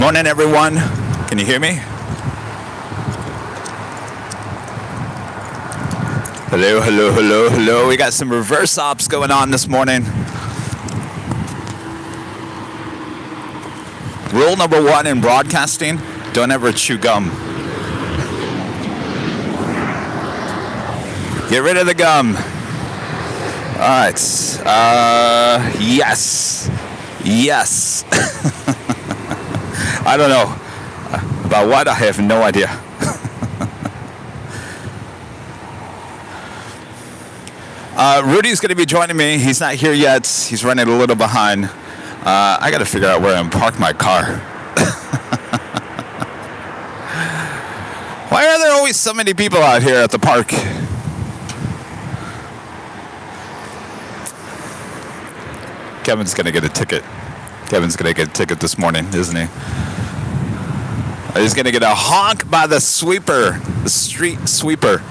Morning, everyone. Can you hear me? Hello, hello, hello, hello. We got some reverse ops going on this morning. Rule number 1 in broadcasting, don't ever chew gum. Get rid of the gum. All right. Yes. Yes. I don't know. About what? I have no idea. Rudy's going to be joining me. He's not here yet. He's running a little behind. I got to figure out where I'm park my car. Why are there always so many people out here at the park? Kevin's going to get a ticket. Kevin's going to get a ticket this morning, isn't he? He's going to get a honk by the sweeper, the street sweeper.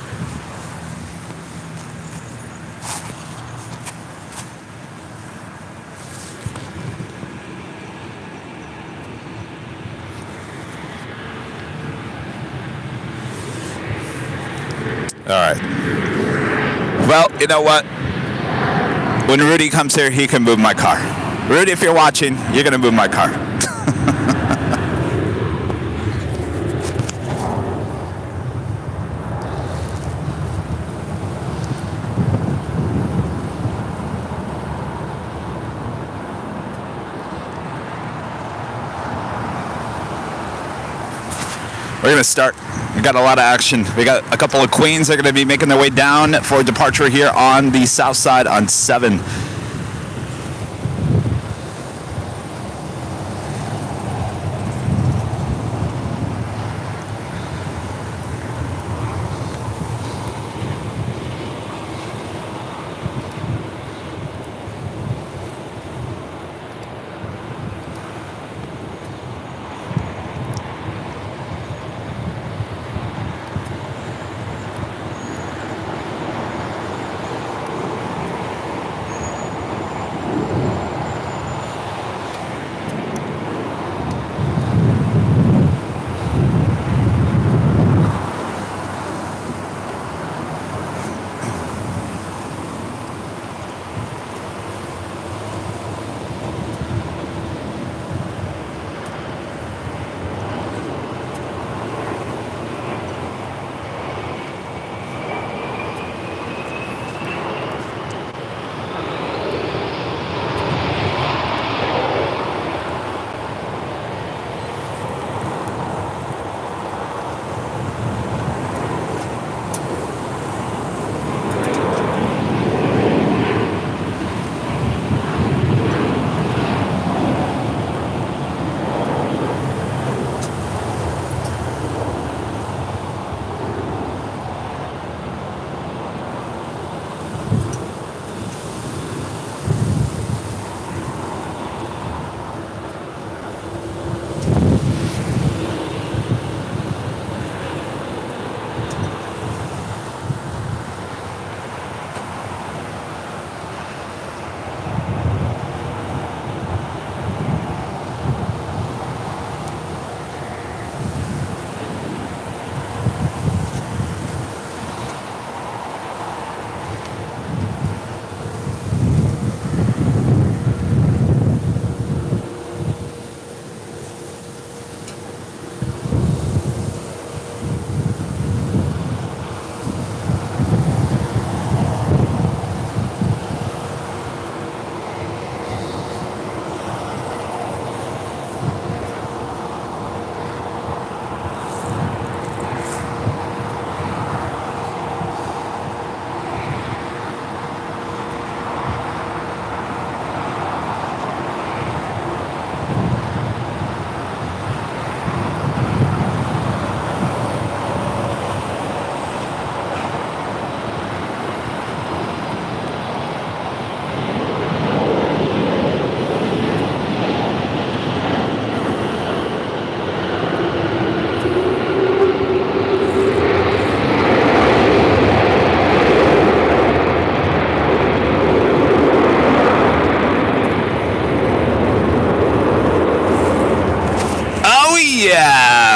All right. Well, you know what? When Rudy comes here, he can move my car. Rudy, if you're watching, you're going to move my car. We're going to start. We got a lot of action. We got a couple of queens that are going to be making their way down for departure here on the south side on 7.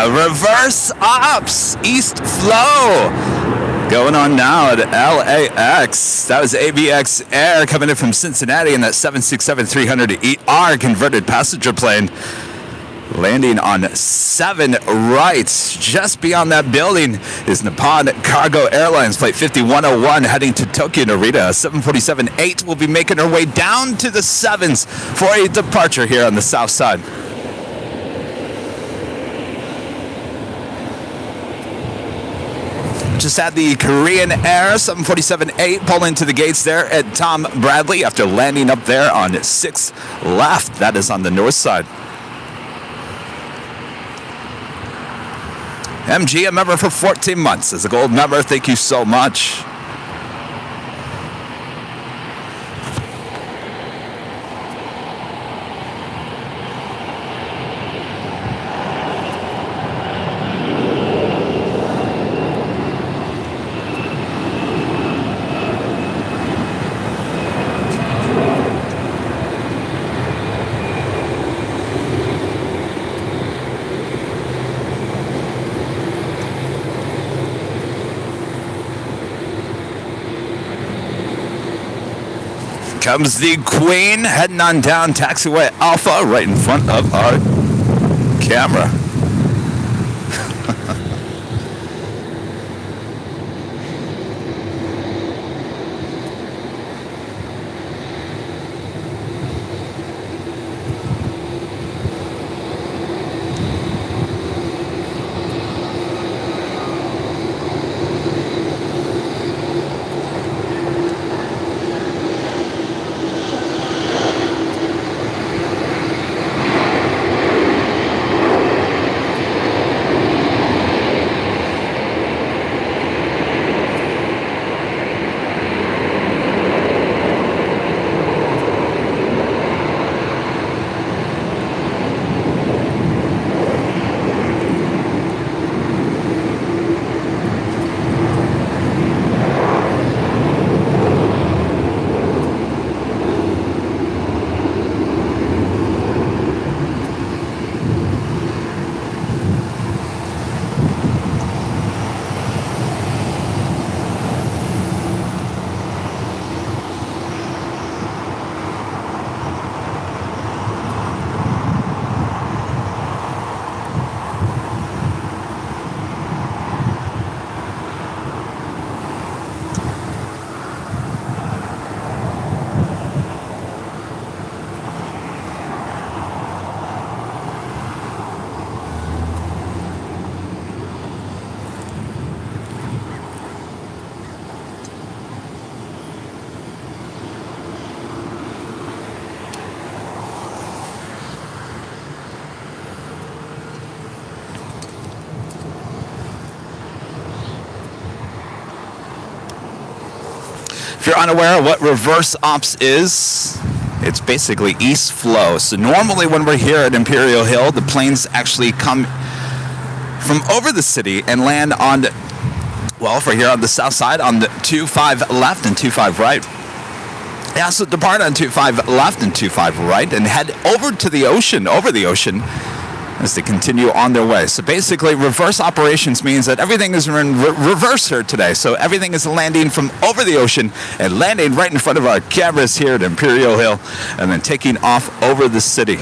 reverse ops, east flow. Going on now at LAX. That was ABX Air coming in from Cincinnati in that 767-300ER converted passenger plane. Landing on 7 right. Just beyond that building is Nippon Cargo Airlines Flight 5101 heading to Tokyo Narita. 747-8 will be making her way down to the 7s for a departure here on the south side. Just had the Korean Air 747-8 pull into the gates there at Tom Bradley after landing up there on 6 left. That is on the north side. MG, a member for 14 months. As a gold member, thank you so much. Comes the Queen heading on down taxiway Alpha right in front of our camera. If you're unaware of what reverse ops is, it's basically east flow. So normally when we're here at Imperial Hill, the planes actually come from over the city and land on, well, if we're here on the south side, on the 25 left and 25 right. Yeah, so depart on 25 left and 25 right and head over to the ocean, over the ocean, as they continue on their way. So basically, reverse operations means that everything is in reverse here today. So everything is landing from over the ocean and landing right in front of our cameras here at Imperial Hill and then taking off over the city.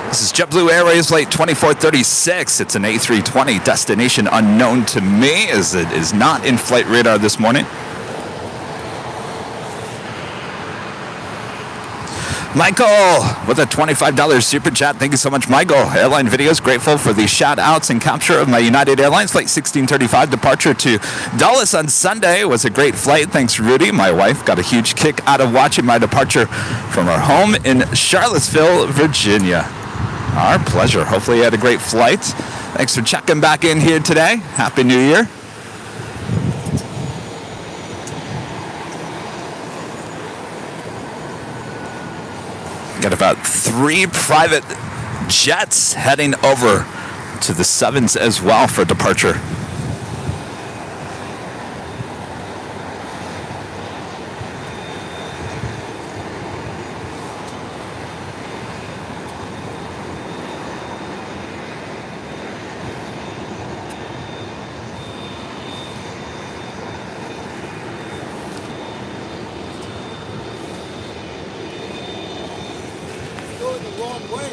This is JetBlue Airways Flight 2436. It's an A320, destination unknown to me, as it is not in flight radar this morning. Michael with a $25 super chat. Thank you so much, Michael. Airline Videos, grateful for the shout outs and capture of my United Airlines Flight 1635 departure to Dulles on Sunday. It was a great flight. Thanks, Rudy. My wife got a huge kick out of watching my departure from our home in Charlottesville, Virginia. Our pleasure. Hopefully you had a great flight. Thanks for checking back in here today. Happy New Year. Got about 3 private jets heading over to the 7s as well for departure. going the wrong way.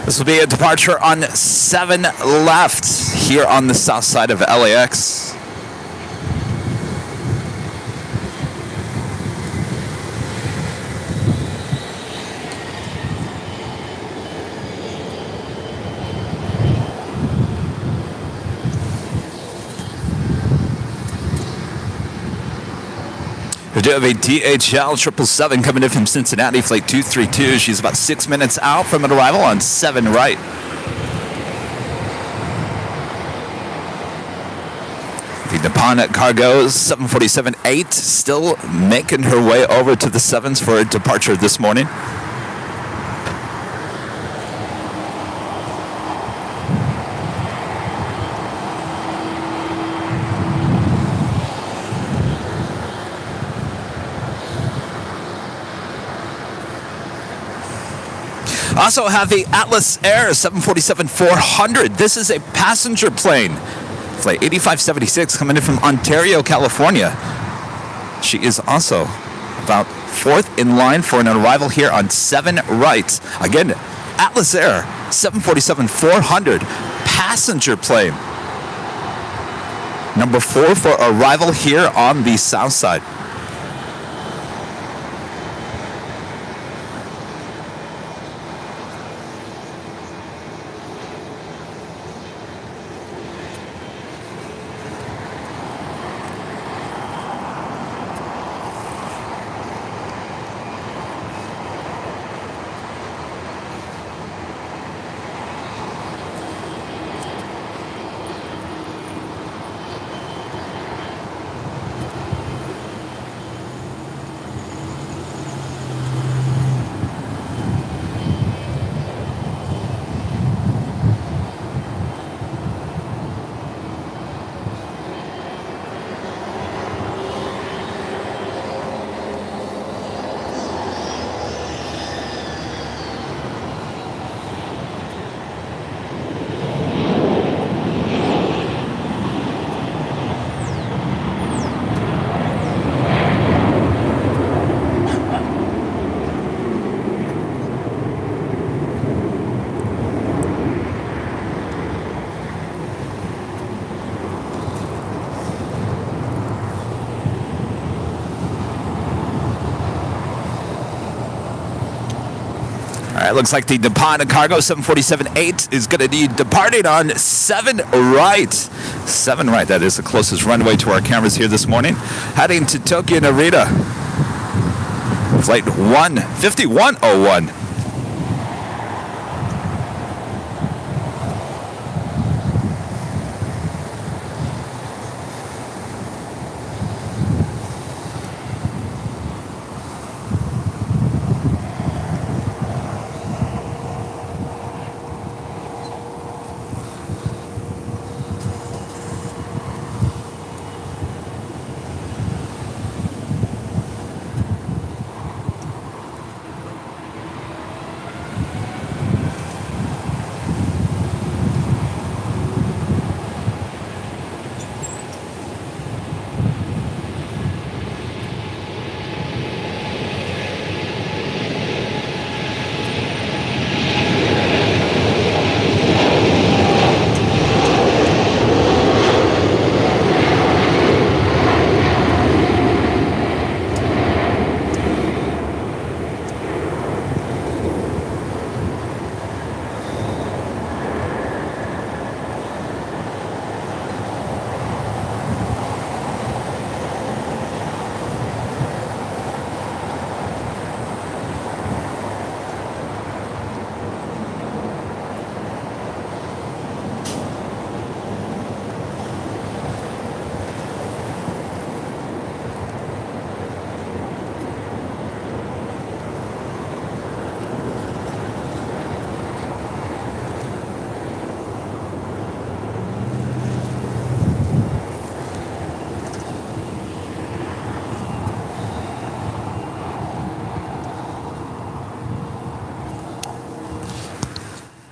This will be a departure on 7 left here on the south side of LAX. We do have a DHL 777 coming in from Cincinnati, flight 232. She's about 6 minutes out from an arrival on 7 right. The Nippon Cargo 747-8 still making her way over to the 7s for a departure this morning. Also have the Atlas Air 747-400. This is a passenger plane. Flight 8576 coming in from Ontario, California. She is also about 4th in line for an arrival here on 7 right. Again, Atlas Air 747-400 passenger plane. Number 4 for arrival here on the south side. All right, looks like the Nippon Cargo 747-8 is going to be departing on 7 right. 7 right, that is the closest runway to our cameras here this morning. Heading to Tokyo Narita. Flight 5101.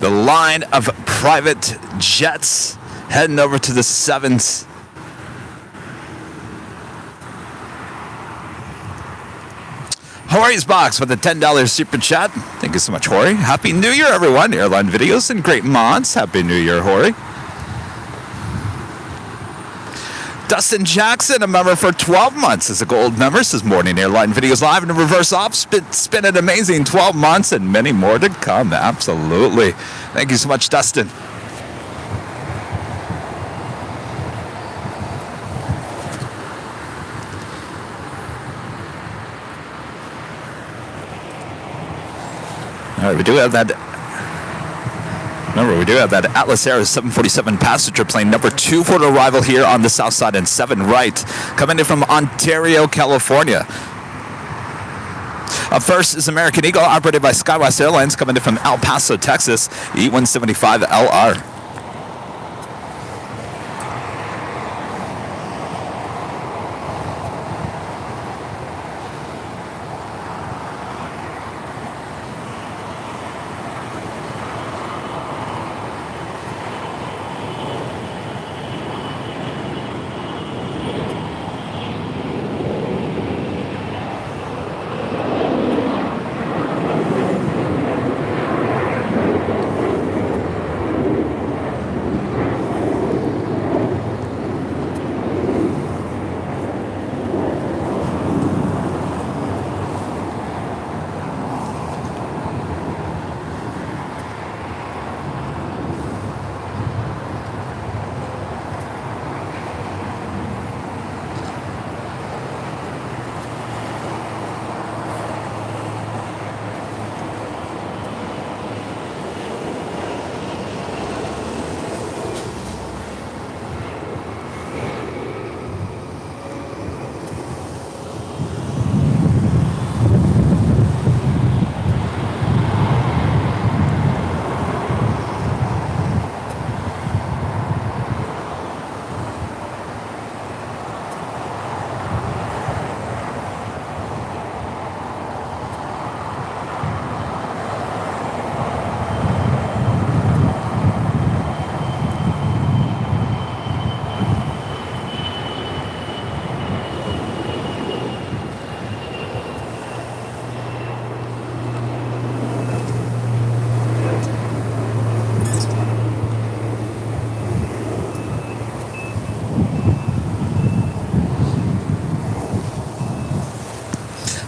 the line of private jets heading over to the 7s. Hori's Box with a $10 super chat. Thank you so much, Hori. Happy New Year, everyone. Airline Videos and great mods. Happy New Year, Hori. Dustin Jackson, a member for 12 months, is a gold member. Says morning Airline Videos live in reverse ops. It's been an amazing 12 months and many more to come. Absolutely. Thank you so much, Dustin. All right, we do have that. Remember, we do have that Atlas Air 747 passenger plane, number 2 for the arrival here on the south side and 7 right, coming in from Ontario, California. Up first is American Eagle, operated by SkyWest Airlines, coming in from El Paso, Texas, E175LR.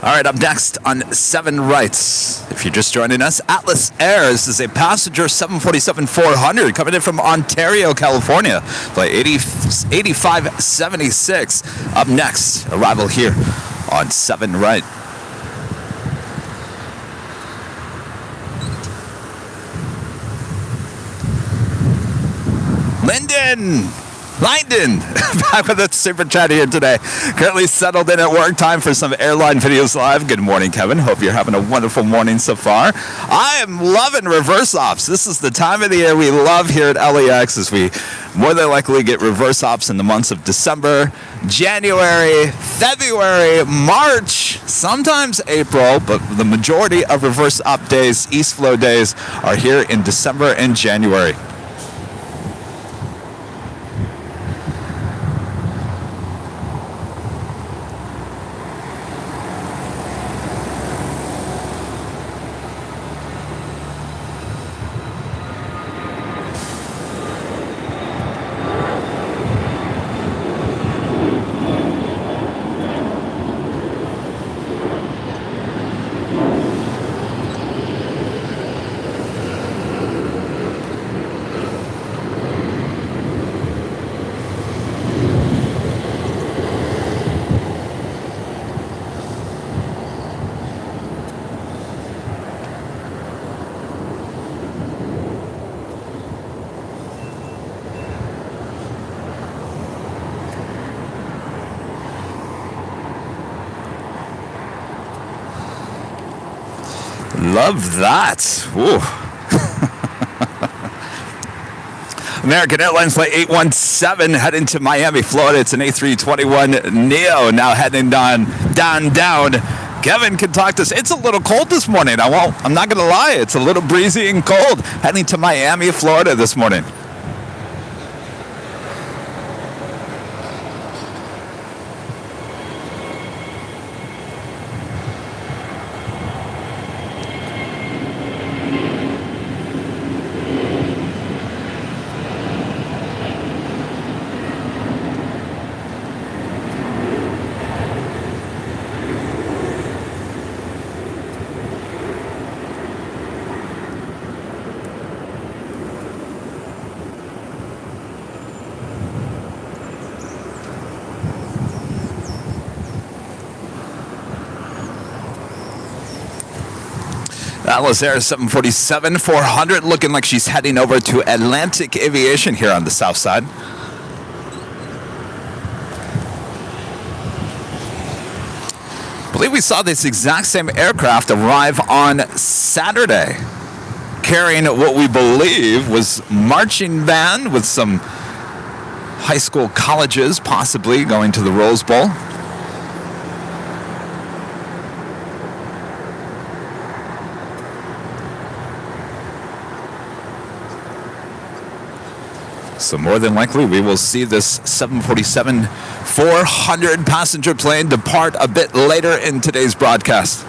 All right, up next on 7 Rights. If you're just joining us, Atlas Air. This is a passenger 747-400 coming in from Ontario, California. Flight 8576. Up next, arrival here on 7 Right. Lyndon, back with a super chat here today. Currently settled in at work, time for some Airline Videos Live. Good morning, Kevin. Hope you're having a wonderful morning so far. I am loving reverse ops. This is the time of the year we love here at LAX, as we more than likely get reverse ops in the months of December, January, February, March, sometimes April, but the majority of reverse op days, East Flow days, are here in December and January. Love that. Ooh. American Airlines Flight 817 heading to Miami, Florida. It's an A321neo now heading down Kevin can talk to us. It's a little cold this morning. I'm not going to lie. It's a little breezy and cold. Heading to Miami, Florida this morning. Dallas Air 747-400 looking like she's heading over to Atlantic Aviation here on the south side. I believe we saw this exact same aircraft arrive on Saturday, carrying what we believe was marching band with some high school colleges possibly going to the Rose Bowl. So more than likely, we will see this 747-400 passenger plane depart a bit later in today's broadcast.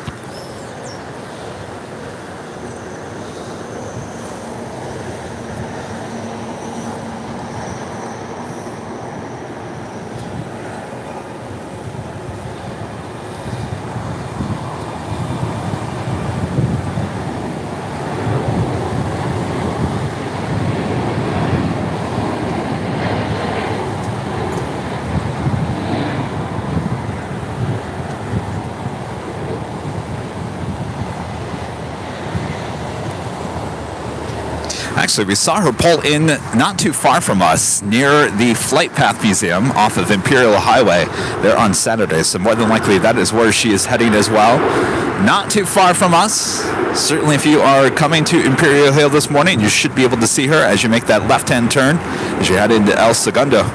Actually, we saw her pull in not too far from us near the Flight Path Museum off of Imperial Highway there on Saturday. So more than likely that is where she is heading as well. Not too far from us. Certainly if you are coming to Imperial Hill this morning, you should be able to see her as you make that left-hand turn as you head into El Segundo.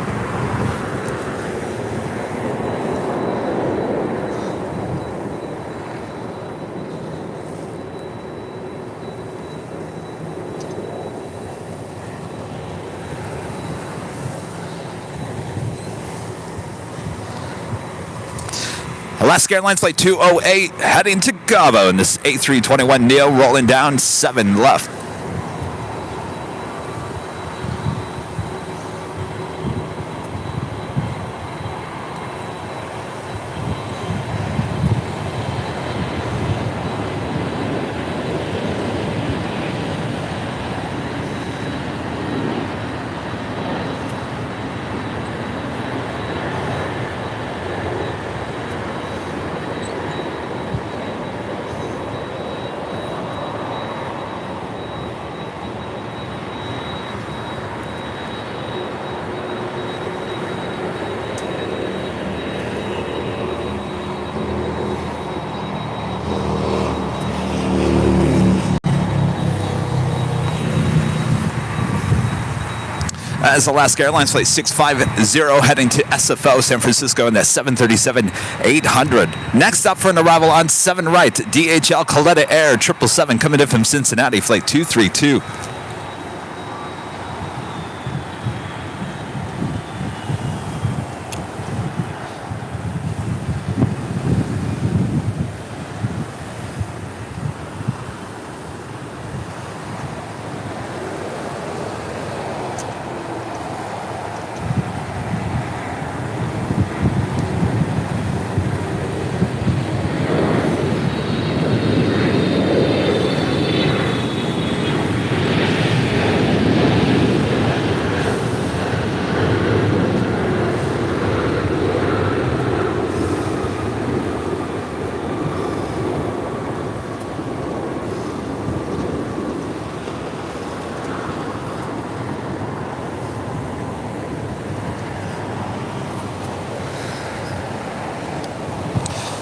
Alaska Airlines Flight 208 heading to Cabo in this A321neo rolling down 7 left. As Alaska Airlines Flight 650 heading to SFO, San Francisco in that 737-800. Next up for an arrival on 7 right, DHL Coletta Air 777 coming in from Cincinnati, Flight 232.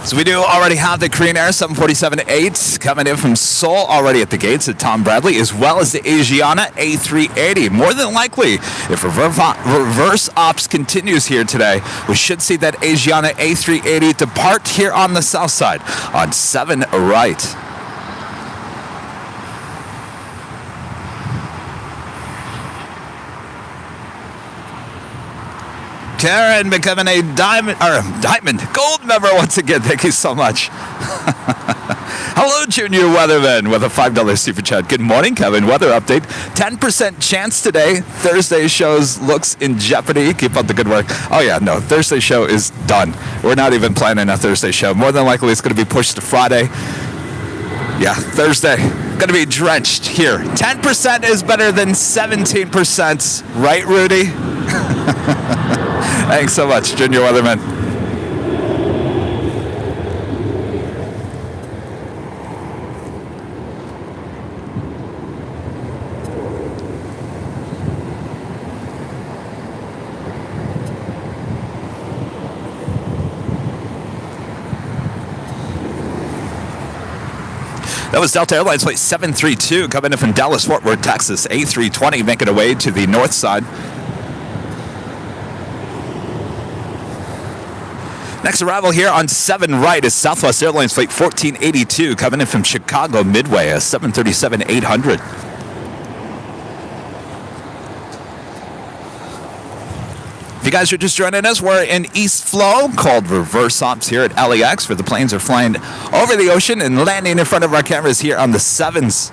So we do already have the Korean Air 747-8 coming in from Seoul already at the gates at Tom Bradley, as well as the Asiana A380. More than likely, if reverse ops continues here today, we should see that Asiana A380 depart here on the south side on 7 right. Karen becoming a diamond gold member once again. Thank you so much. Hello, Junior Weatherman with a $5 super chat. Good morning, Kevin. Weather update. 10% chance today. Thursday shows looks in jeopardy. Keep up the good work. Oh yeah, no, Thursday show is done. We're not even planning a Thursday show. More than likely, it's going to be pushed to Friday. Yeah, Thursday. Going to be drenched here. 10% is better than 17%. Right, Rudy? Thanks so much, Junior Weatherman. That was Delta Airlines flight 732 coming in from Dallas, Fort Worth, Texas. A320 making its way to the north side. Next arrival here on 7 right is Southwest Airlines flight 1482 coming in from Chicago Midway, a 737-800. If you guys are just joining us, we're in East Flow, called reverse ops here at LAX, where the planes are flying over the ocean and landing in front of our cameras here on the 7s.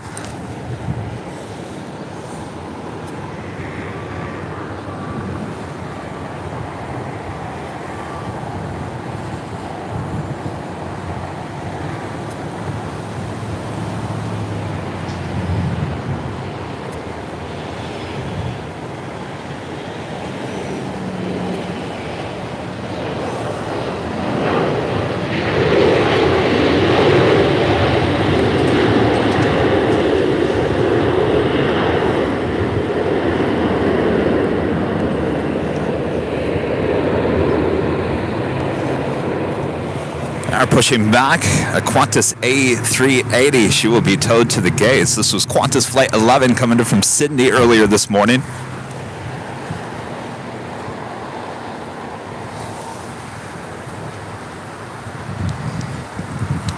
Are pushing back a Qantas A380. She will be towed to the gates. This was Qantas Flight 11 coming in from Sydney earlier this morning.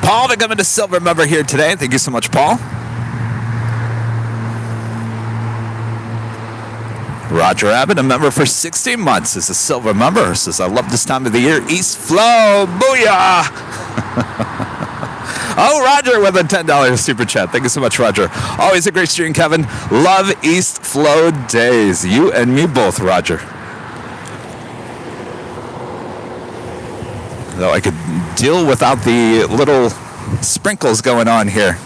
Paul becoming a silver member here today. Thank you so much, Paul. Roger Abbott, a member for 16 months, is a silver member. Says, I love this time of the year. East Flow, booyah! Oh, Roger with a $10 super chat. Thank you so much, Roger. Always a great stream, Kevin. Love East Flow days. You and me both, Roger. Though I could deal without the little sprinkles going on here.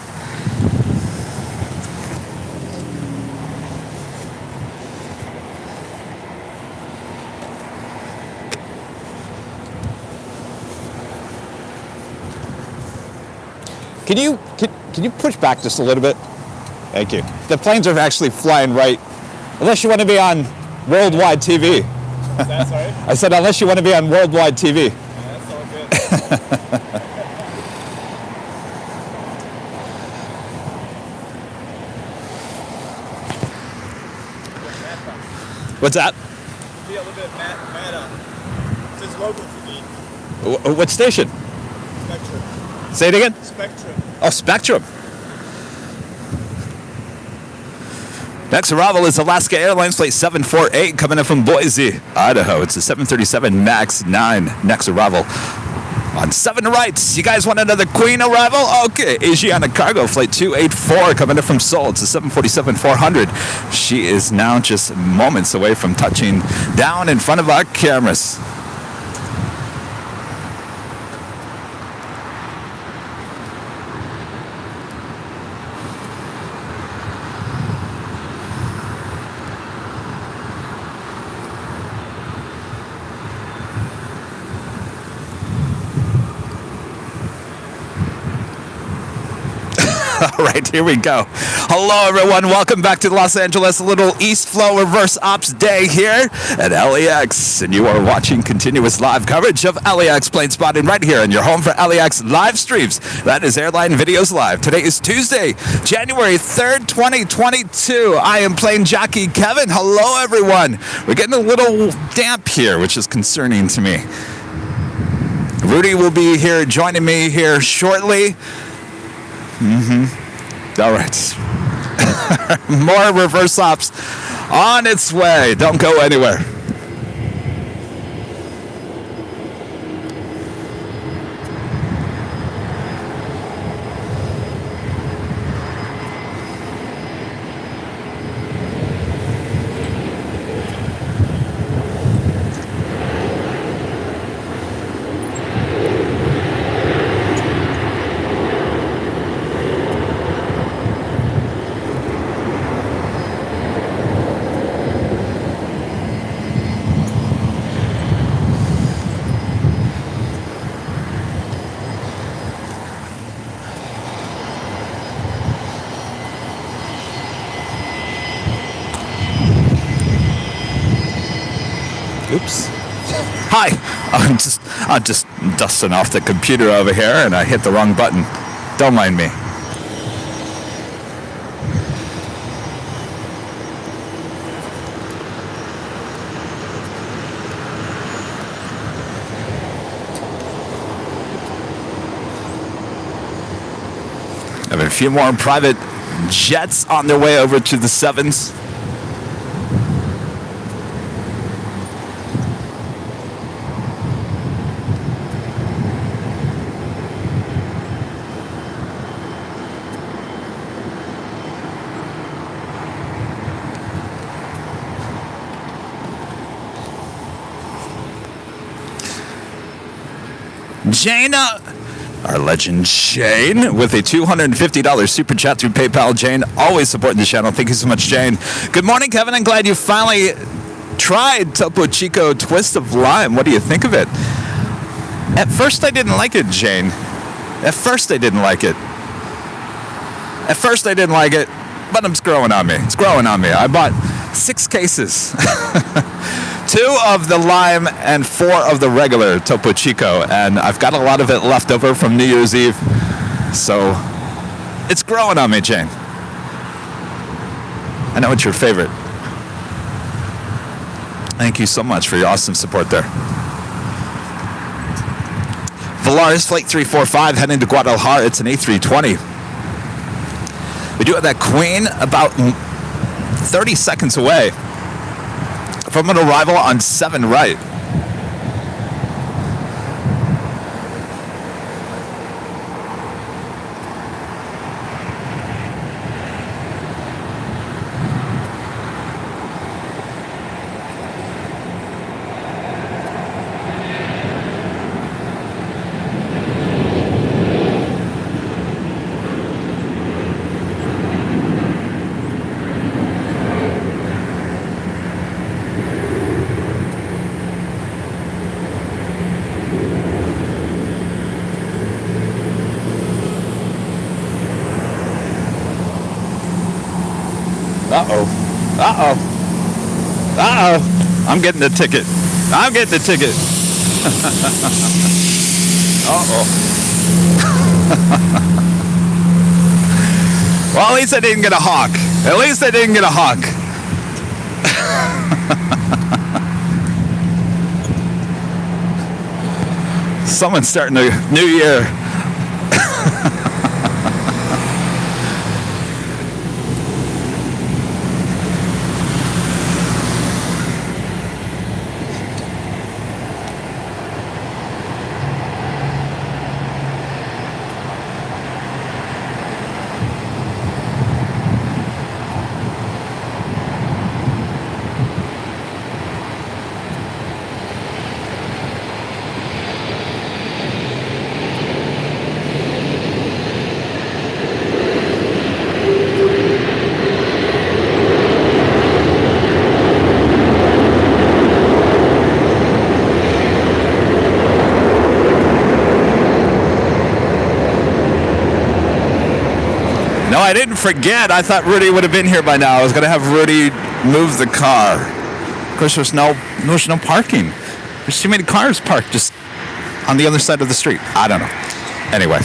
Can you push back just a little bit? Thank you. The planes are actually flying right. Unless you want to be on worldwide TV. That's sorry? I said unless you want to be on worldwide TV. Yeah, that's all good. What's that? Be a little bit mad up. It says local TV. What station? Spectrum. Say it again? Spectrum. Oh, Spectrum. Next arrival is Alaska Airlines flight 748 coming in from Boise, Idaho. It's a 737 MAX 9. Next arrival on 7 right. You guys want another Queen arrival? Okay. Asiana Cargo flight 284 coming in from Seoul. It's a 747-400. She is now just moments away from touching down in front of our cameras. All right, here we go. Hello, everyone. Welcome back to Los Angeles. A little East Flow Reverse Ops Day here at LAX. And you are watching continuous live coverage of LAX plane spotting right here in your home for LAX live streams. That is Airline Videos Live. Today is Tuesday, January 3rd, 2022. I am plane jockey Kevin. Hello, everyone. We're getting a little damp here, which is concerning to me. Rudy will be here joining me here shortly. All right. More reverse ops on its way. Don't go anywhere. Oops. Hi. I'm just dusting off the computer over here and I hit the wrong button. Don't mind me. I have a few more private jets on their way over to the 7s. Jane, our legend Jane, with a $250 super chat through PayPal. Jane, always supporting the channel. Thank you so much, Jane. Good morning, Kevin. I'm glad you finally tried Topo Chico Twist of Lime. What do you think of it? At first, I didn't like it, Jane. At first, I didn't like it. But it's growing on me. I bought 6 cases. 2 of the lime and 4 of the regular Topo Chico, and I've got a lot of it left over from New Year's Eve, so it's growing on me, Jane. I know it's your favorite. Thank you so much for your awesome support there. Volaris Flight 345 heading to Guadalajara. It's an A320. We do have that Queen about 30 seconds away from an arrival on 7 right. I'm getting the ticket. Well, at least I didn't get a hawk. Someone's starting a new year. did forget. I thought Rudy would have been here by now. I was going to have Rudy move the car. Of course, there's no parking. There's too many cars parked just on the other side of the street. I don't know. Anyway.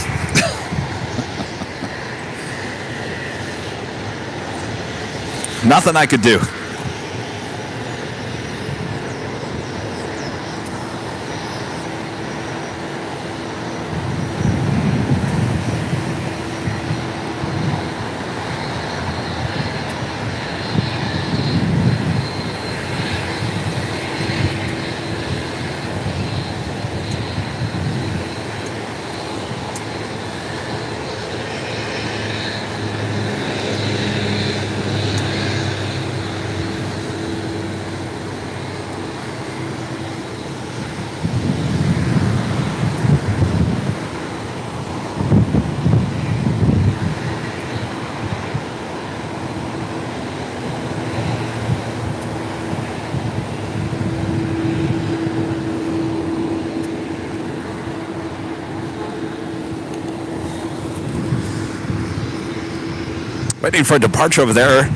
Nothing I could do. Waiting for a departure over there.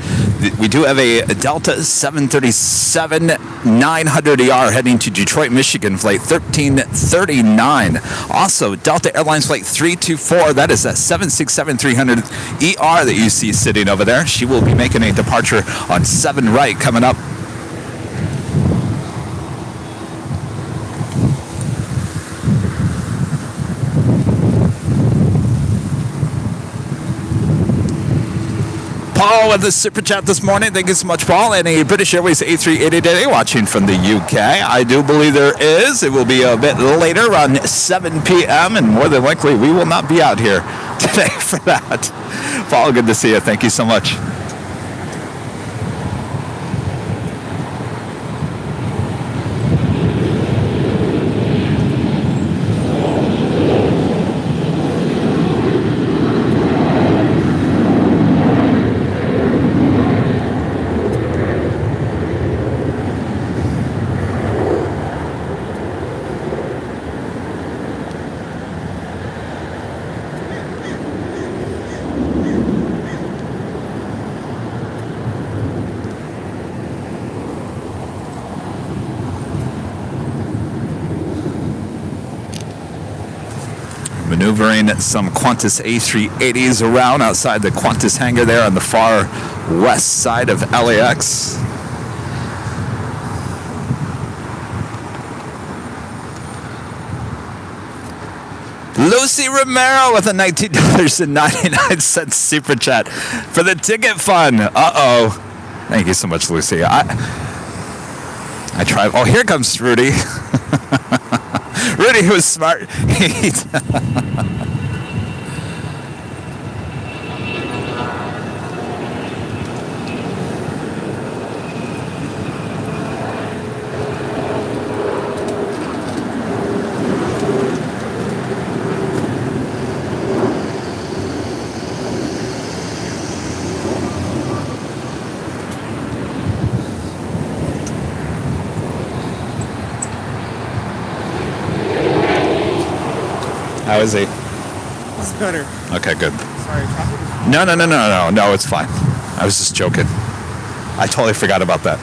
We do have a Delta 737-900ER heading to Detroit, Michigan, flight 1339. Also, Delta Airlines flight 324, that is that 767-300ER that you see sitting over there. She will be making a departure on 7 right coming up. Paul with the super chat this morning. Thank you so much, Paul. And a British Airways A380 today watching from the UK. I do believe there is. It will be a bit later, around 7 p.m. And more than likely, we will not be out here today for that. Paul, good to see you. Thank you so much. Maneuvering some Qantas A380s around outside the Qantas hangar there on the far west side of LAX. Lucy Romero with a $19.99 super chat for the ticket fund. Uh-oh. Thank you so much, Lucy. I tried. Oh, here comes Rudy. Rudy was smart. How is he? It's better. Okay, good. Sorry, traffic. No, it's fine. I was just joking. I totally forgot about that.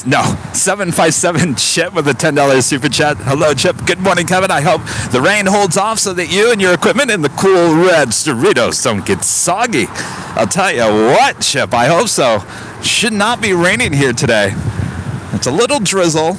No, 757 Chip with a $10 super chat. Hello, Chip. Good morning, Kevin. I hope the rain holds off so that you and your equipment in the cool red Doritos don't get soggy. I'll tell you what, Chip, I hope so. Should not be raining here today. It's a little drizzle.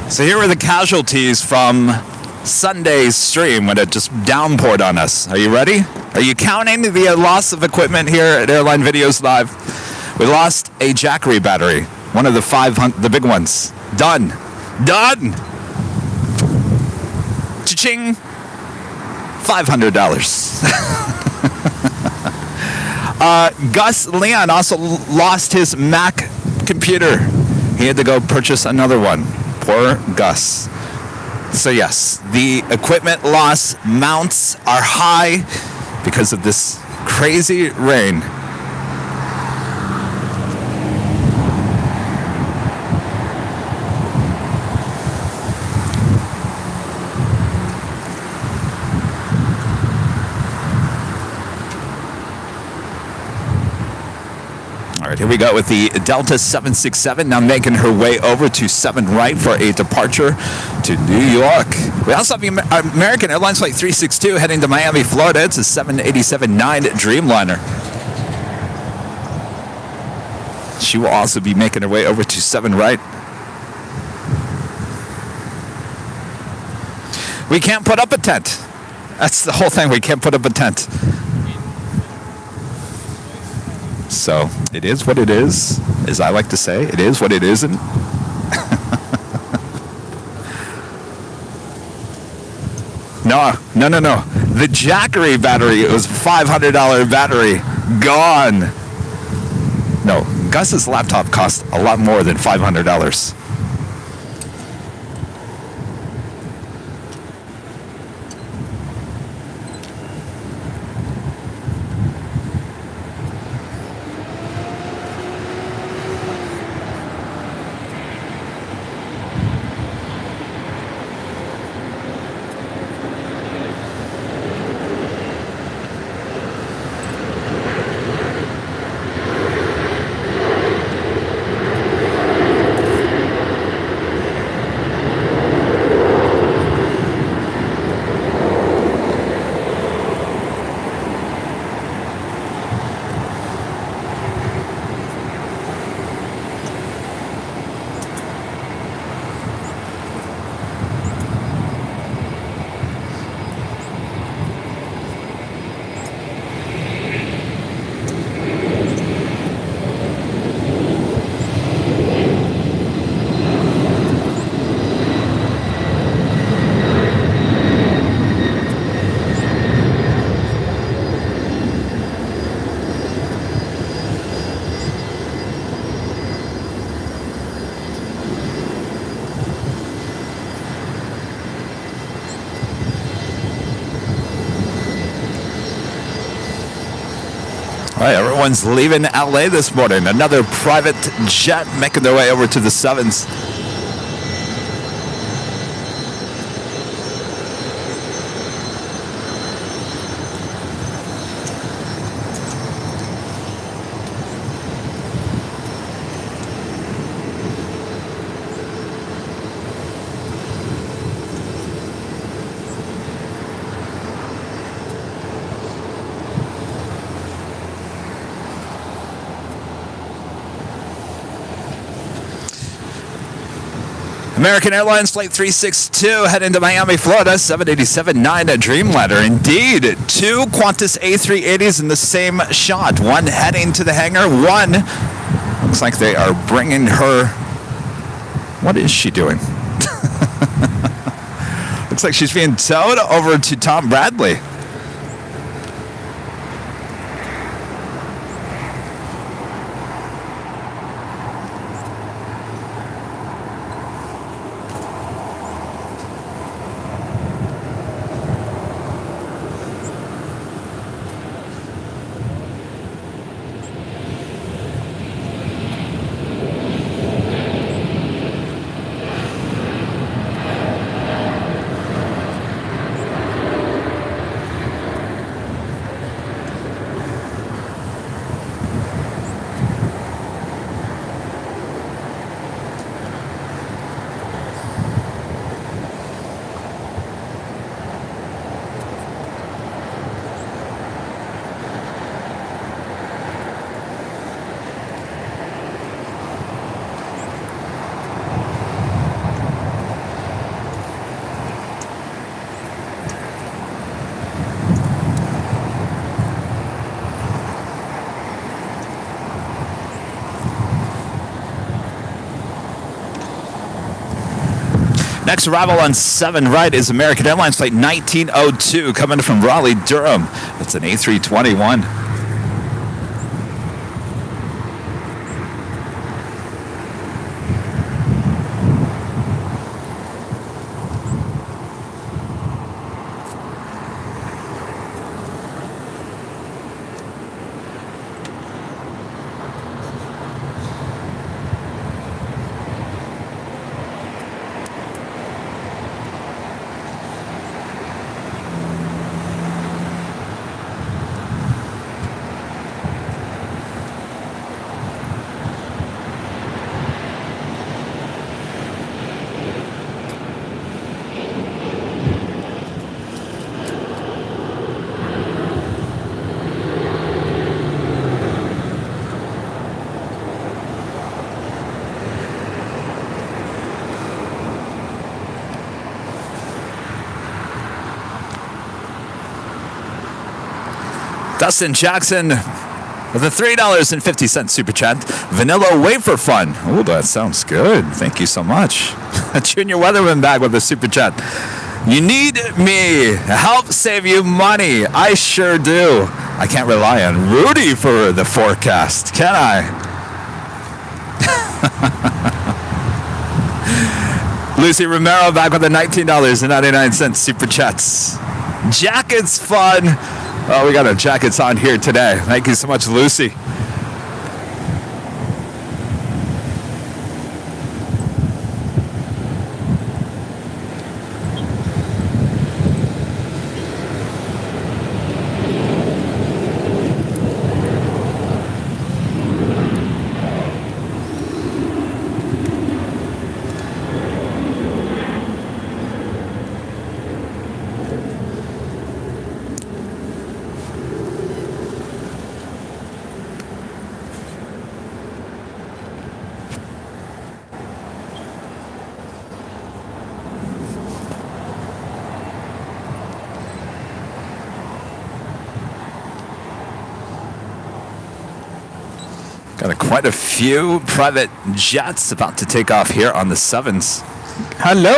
So here are the casualties from Sunday's stream when it just downpoured on us. Are you ready? Are you counting the loss of equipment here at Airline Videos Live? We lost a Jackery battery, one of the 500, the big ones. Done. Cha-ching. $500. Gus Leon also lost his Mac computer. He had to go purchase another one. Poor Gus. So yes, the equipment loss mounts are high because of this crazy rain. All right, here we go with the Delta 767 now making her way over to 7 right for a departure to New York. We also have the American Airlines Flight 362 heading to Miami, Florida. It's a 787-9 Dreamliner. She will also be making her way over to 7 right. We can't put up a tent. That's the whole thing. We can't put up a tent. So it is what it is, as I like to say. It is what it isn't. No. The Jackery battery, it was a $500 battery. Gone. No, Gus's laptop cost a lot more than $500. All right, everyone's leaving LA this morning. Another private jet making their way over to the 7s. American Airlines Flight 362 heading to Miami, Florida, 787-9 Dreamliner. Indeed, 2 Qantas A380s in the same shot. One heading to the hangar, one looks like they are bringing her. What is she doing? Looks like she's being towed over to Tom Bradley. Next arrival on 7 right is American Airlines Flight 1902 coming from Raleigh, Durham. It's an A321. Dustin Jackson with a $3.50 super chat. Vanilla wafer fun. Oh, that sounds good. Thank you so much. Junior Weatherman back with a super chat. You need me. Help save you money. I sure do. I can't rely on Rudy for the forecast, can I? Lucy Romero back with the $19.99 super chats. Jackets fun. Oh, we got our jackets on here today. Thank you so much, Lucy. Got quite a few private jets about to take off here on the 7s. Hello.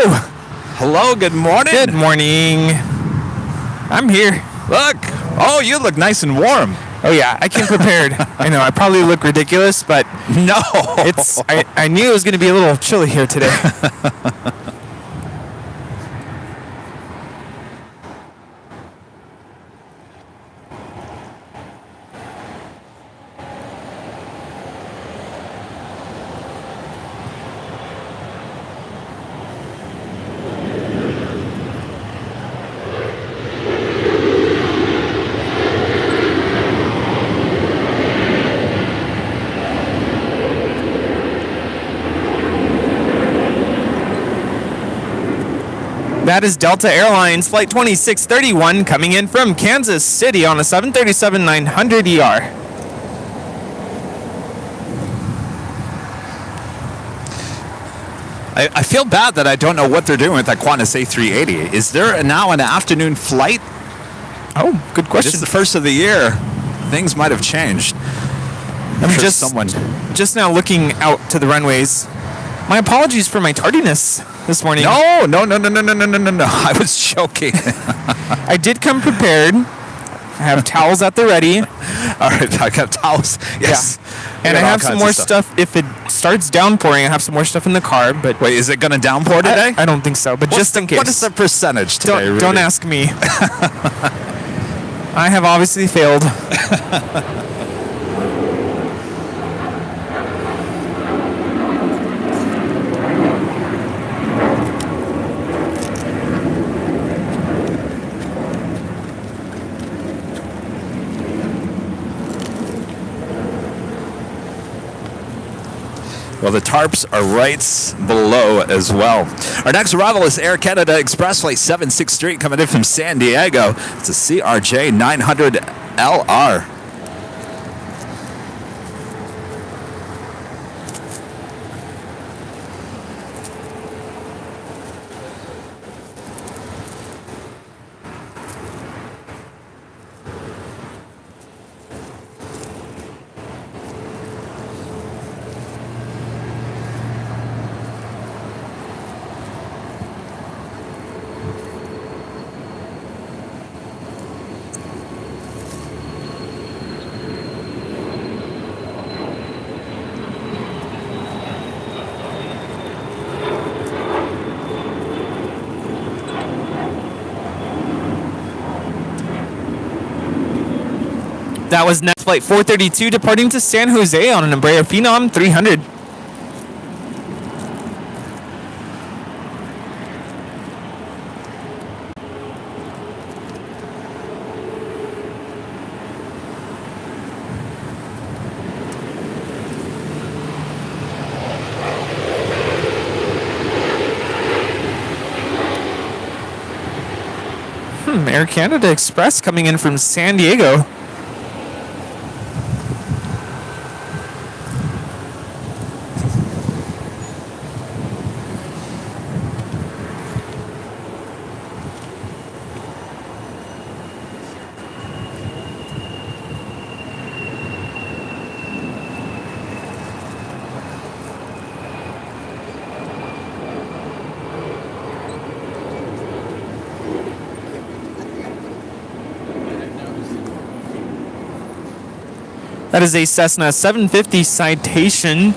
Hello, good morning. Good morning. I'm here. Look. Oh, you look nice and warm. Oh, yeah. I came prepared. I know. I probably look ridiculous, but no. I knew it was going to be a little chilly here today. That is Delta Airlines Flight 2631 coming in from Kansas City on a 737-900ER. I feel bad that I don't know what they're doing with that Qantas A380. Is there now an afternoon flight? Oh, good question. This is the first of the year. Things might have changed. I'm just now looking out to the runways. My apologies for my tardiness this morning. No. I was joking. I did come prepared. I have towels at the ready. All right, I got towels. Yes. Yeah. And I have some more stuff. If it starts downpouring, I have some more stuff in the car. But wait, is it going to downpour today? I don't think so, but just in case. What is the percentage today, Rudy? Don't ask me. I have obviously failed. Well, the tarps are right below as well. Our next arrival is Air Canada Express Flight 763 coming in from San Diego. It's a CRJ 900LR. That was next flight 432 departing to San Jose on an Embraer Phenom 300. Air Canada Express coming in from San Diego. That is a Cessna 750 Citation.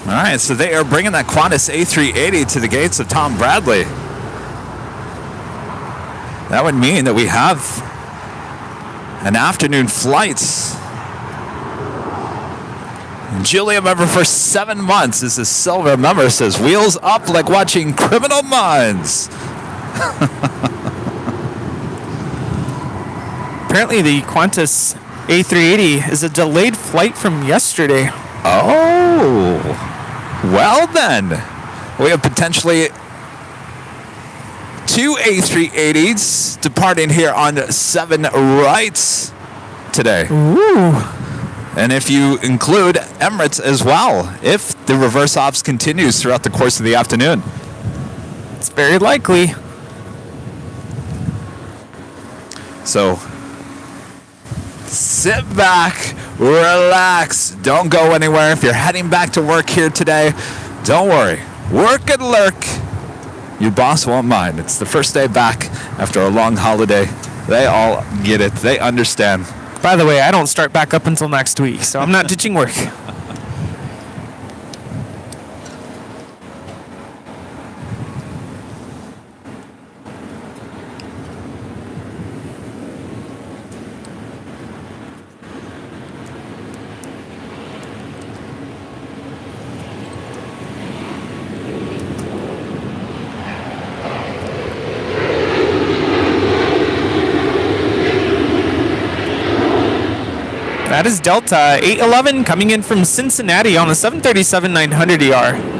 All right, so they are bringing that Qantas A380 to the gates of Tom Bradley. That would mean that we have an afternoon flight. Julia member for 7 months is a silver member, says wheels up like watching Criminal Minds. Apparently the Qantas A380 is a delayed flight from yesterday. Oh, well then, we have potentially 2 A380s departing here on 7 right today. Ooh. And if you include Emirates as well, if the reverse ops continues throughout the course of the afternoon. It's very likely. So sit back, relax, don't go anywhere. If you're heading back to work here today, don't worry. Work and lurk. Your boss won't mind. It's the first day back after a long holiday. They all get it. They understand. By the way, I don't start back up until next week, so I'm not ditching work. That is Delta 811 coming in from Cincinnati on the 737-900ER.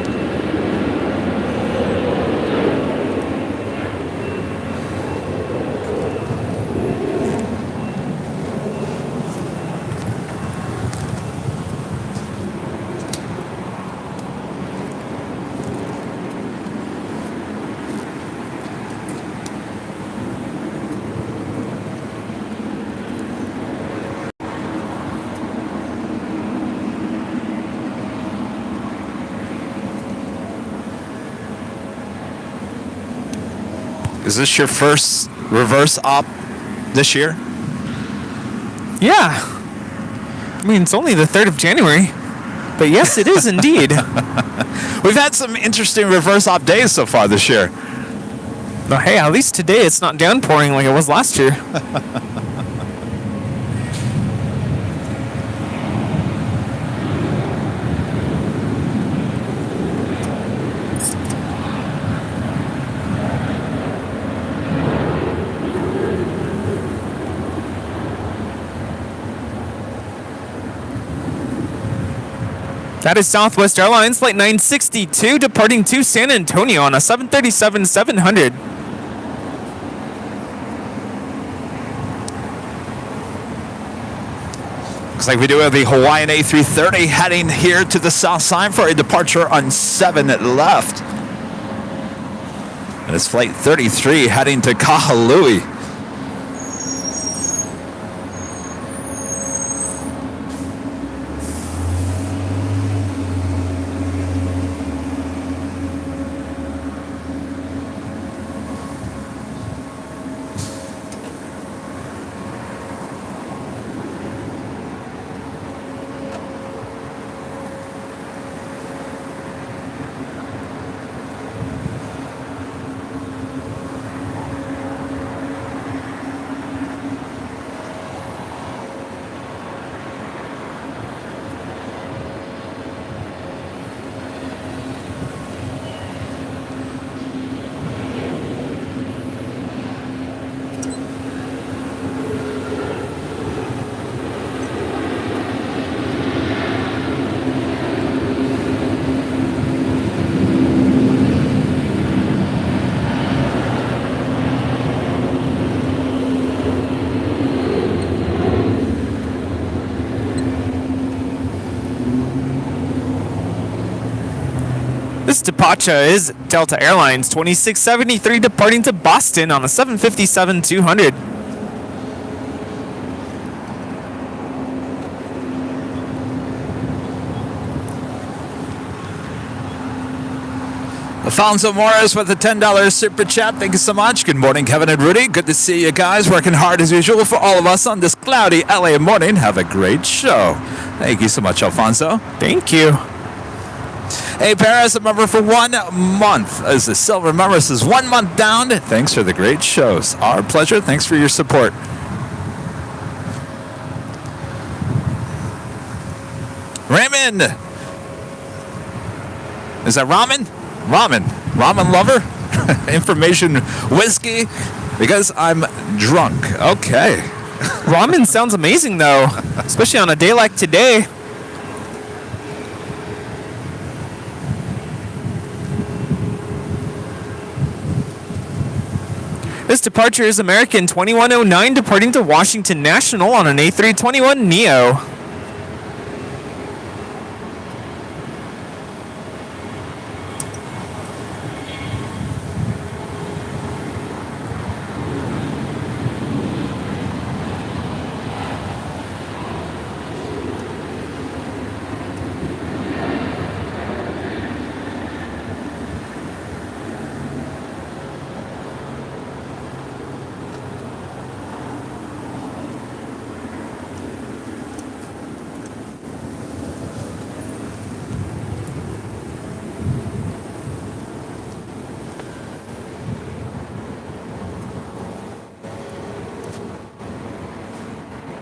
Is this your first reverse op this year? Yeah. I mean, it's only the 3rd of January. But yes, it is indeed. We've had some interesting reverse op days so far this year. Well, hey, at least today it's not downpouring like it was last year. That is Southwest Airlines Flight 962 departing to San Antonio on a 737-700. Looks like we do have the Hawaiian A330 heading here to the south side for a departure on 7 left. And it's Flight 33 heading to Kahului. This departure is Delta Airlines 2673 departing to Boston on a 757-200. Alfonso Morris with a $10 super chat. Thank you so much. Good morning, Kevin and Rudy. Good to see you guys. Working hard as usual for all of us on this cloudy LA morning. Have a great show. Thank you so much, Alfonso. Thank you. Hey, Paris, a member for 1 month. As the silver member says, 1 month down. Thanks for the great shows. Our pleasure. Thanks for your support. Raymond. Is that ramen? Ramen lover? Information whiskey? Because I'm drunk. Okay. Ramen sounds amazing, though, especially on a day like today. This departure is American 2109 departing to Washington National on an A321neo.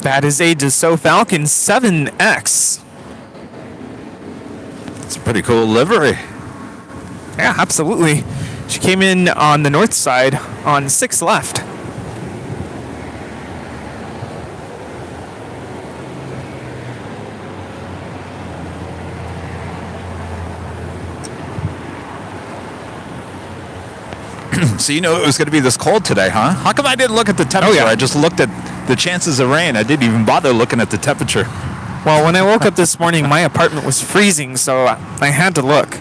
That is a Dassault Falcon 7X. It's a pretty cool livery. Yeah, absolutely. She came in on the north side on 6 left. So you know it was going to be this cold today, huh? How come I didn't look at the temperature? Oh, yeah. I just looked at the chances of rain. I didn't even bother looking at the temperature. Well, when I woke up this morning, my apartment was freezing, so I had to look.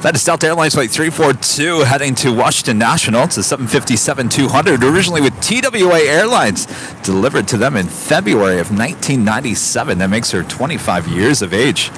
That is Delta Airlines Flight 342 heading to Washington National. It's a 757-200, originally with TWA Airlines, delivered to them in February of 1997. That makes her 25 years of age.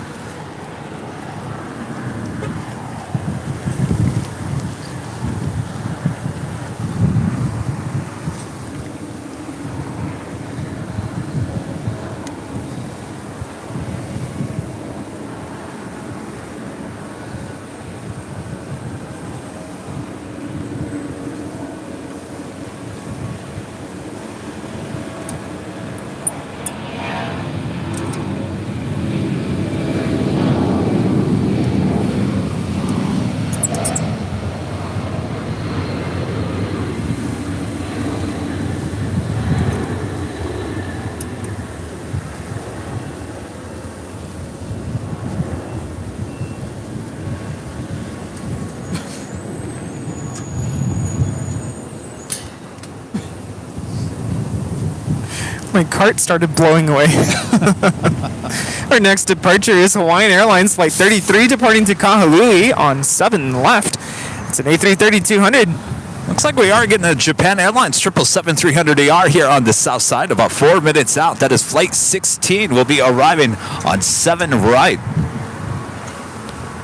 My cart started blowing away. Our next departure is Hawaiian Airlines Flight 33 departing to Kahului on 7 left. It's an A330-200. Looks like we are getting a Japan Airlines 777-300ER here on the south side, about 4 minutes out. That is Flight 16. Will be arriving on 7 right.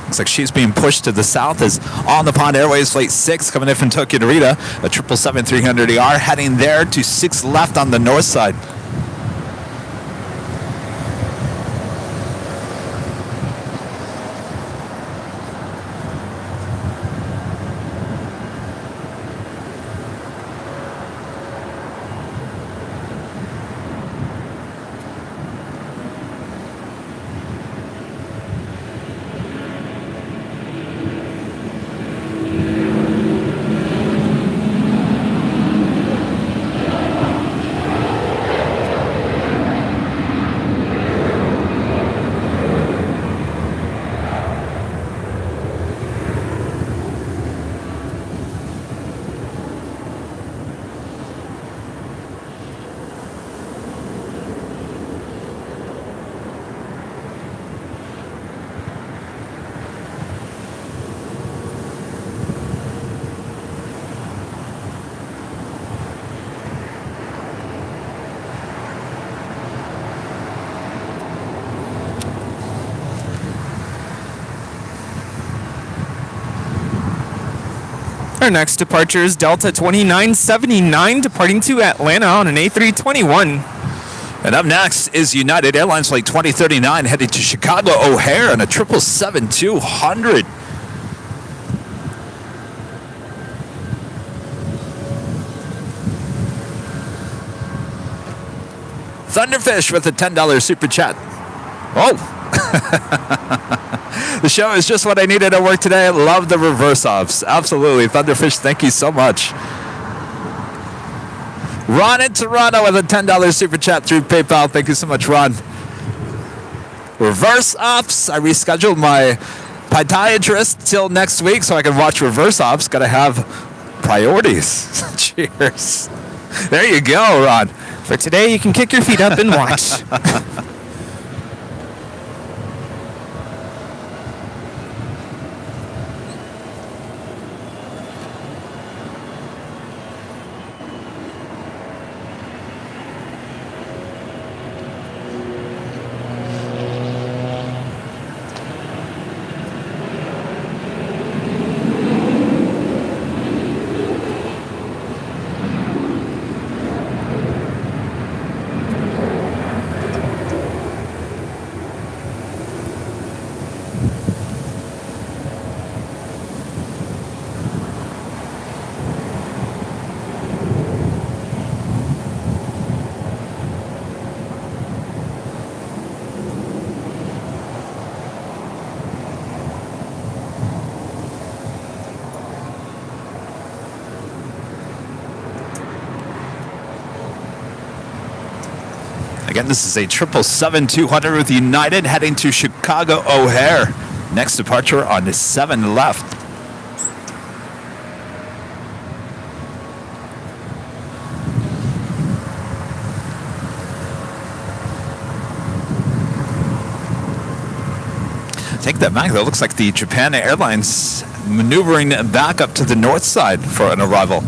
Looks like she's being pushed to the south as On the Pond Airways Flight 6 coming in from Tokyo Narita. A 777-300ER heading there to 6 left on the north side. Our next departure is Delta 2979 departing to Atlanta on an A321. And up next is United Airlines Flight 2039 headed to Chicago O'Hare on a 777-200. Thunderfish with a $10 super chat. Oh! The show is just what I needed at work today. I love the reverse ops. Absolutely. Thunderfish, thank you so much. Ron in Toronto with a $10 super chat through PayPal. Thank you so much, Ron. Reverse ops. I rescheduled my podiatrist till next week so I can watch reverse ops. Got to have priorities. Cheers. There you go, Ron. For today, you can kick your feet up and watch. Again, this is a 777-200 with United heading to Chicago O'Hare. Next departure on the 7 left. Take that back. That looks like the Japan Airlines maneuvering back up to the north side for an arrival.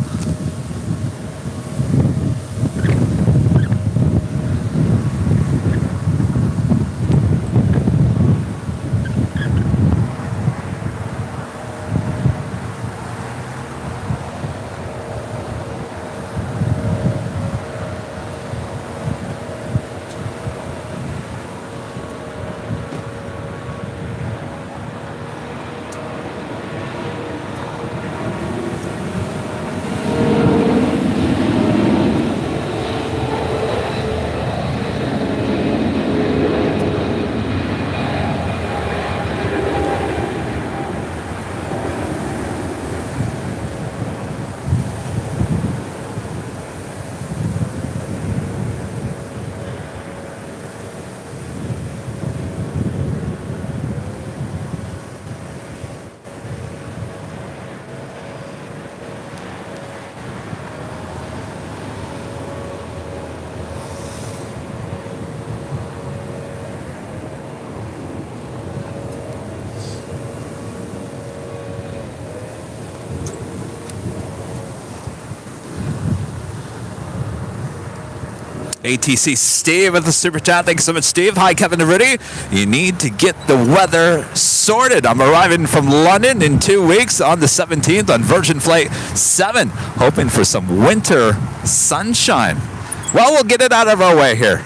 ATC Steve with the super chat. Thanks so much, Steve. Hi, Kevin and Rudy. You need to get the weather sorted. I'm arriving from London in 2 weeks on the 17th on Virgin Flight 7, hoping for some winter sunshine. Well, we'll get it out of our way here.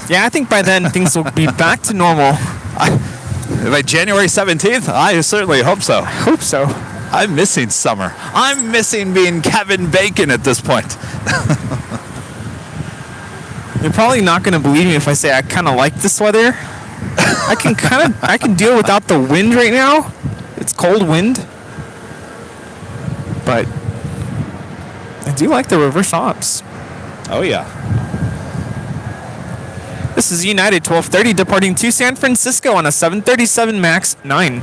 Yeah, I think by then things will be back to normal. By January 17th? I certainly hope so. I hope so. I'm missing summer. I'm missing being Kevin Bacon at this point. You're probably not going to believe me if I say I kind of like this weather. I can deal without the wind right now. It's cold wind. But I do like the reverse ops. Oh, yeah. This is United 1230 departing to San Francisco on a 737 MAX 9.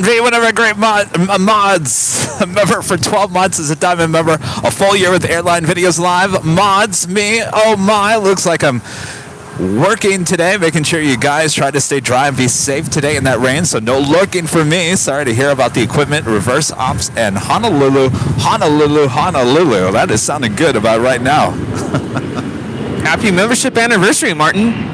V, one of our great mods. A member for 12 months as a diamond member. A full year with Airline Videos Live. Mods, me, oh my. Looks like I'm working today, making sure you guys try to stay dry and be safe today in that rain. So no lurking for me. Sorry to hear about the equipment, reverse ops, and Honolulu. That is sounding good about right now. Happy membership anniversary, Martin.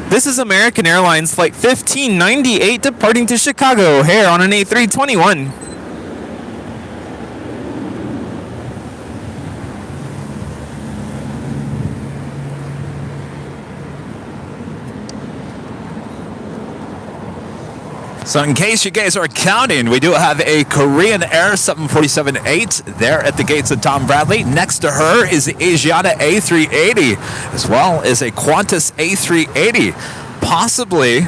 This is American Airlines Flight 1598 departing to Chicago O'Hare on an A321. So in case you guys are counting, we do have a Korean Air 747-8 there at the gates of Tom Bradley. Next to her is the Asiana A380, as well as a Qantas A380. Possibly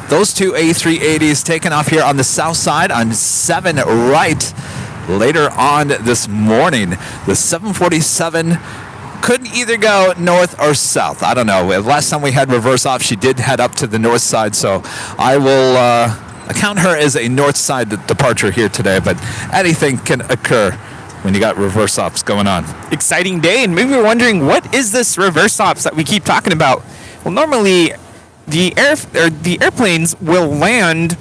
those two A380s taken off here on the south side on 7 right later on this morning. The 747 could either go north or south. I don't know. Last time we had reverse off, she did head up to the north side, so I will account her as a north side departure here today, but anything can occur when you got reverse ops going on. Exciting day, and maybe you're wondering, what is this reverse ops that we keep talking about? Well, normally the airplanes will land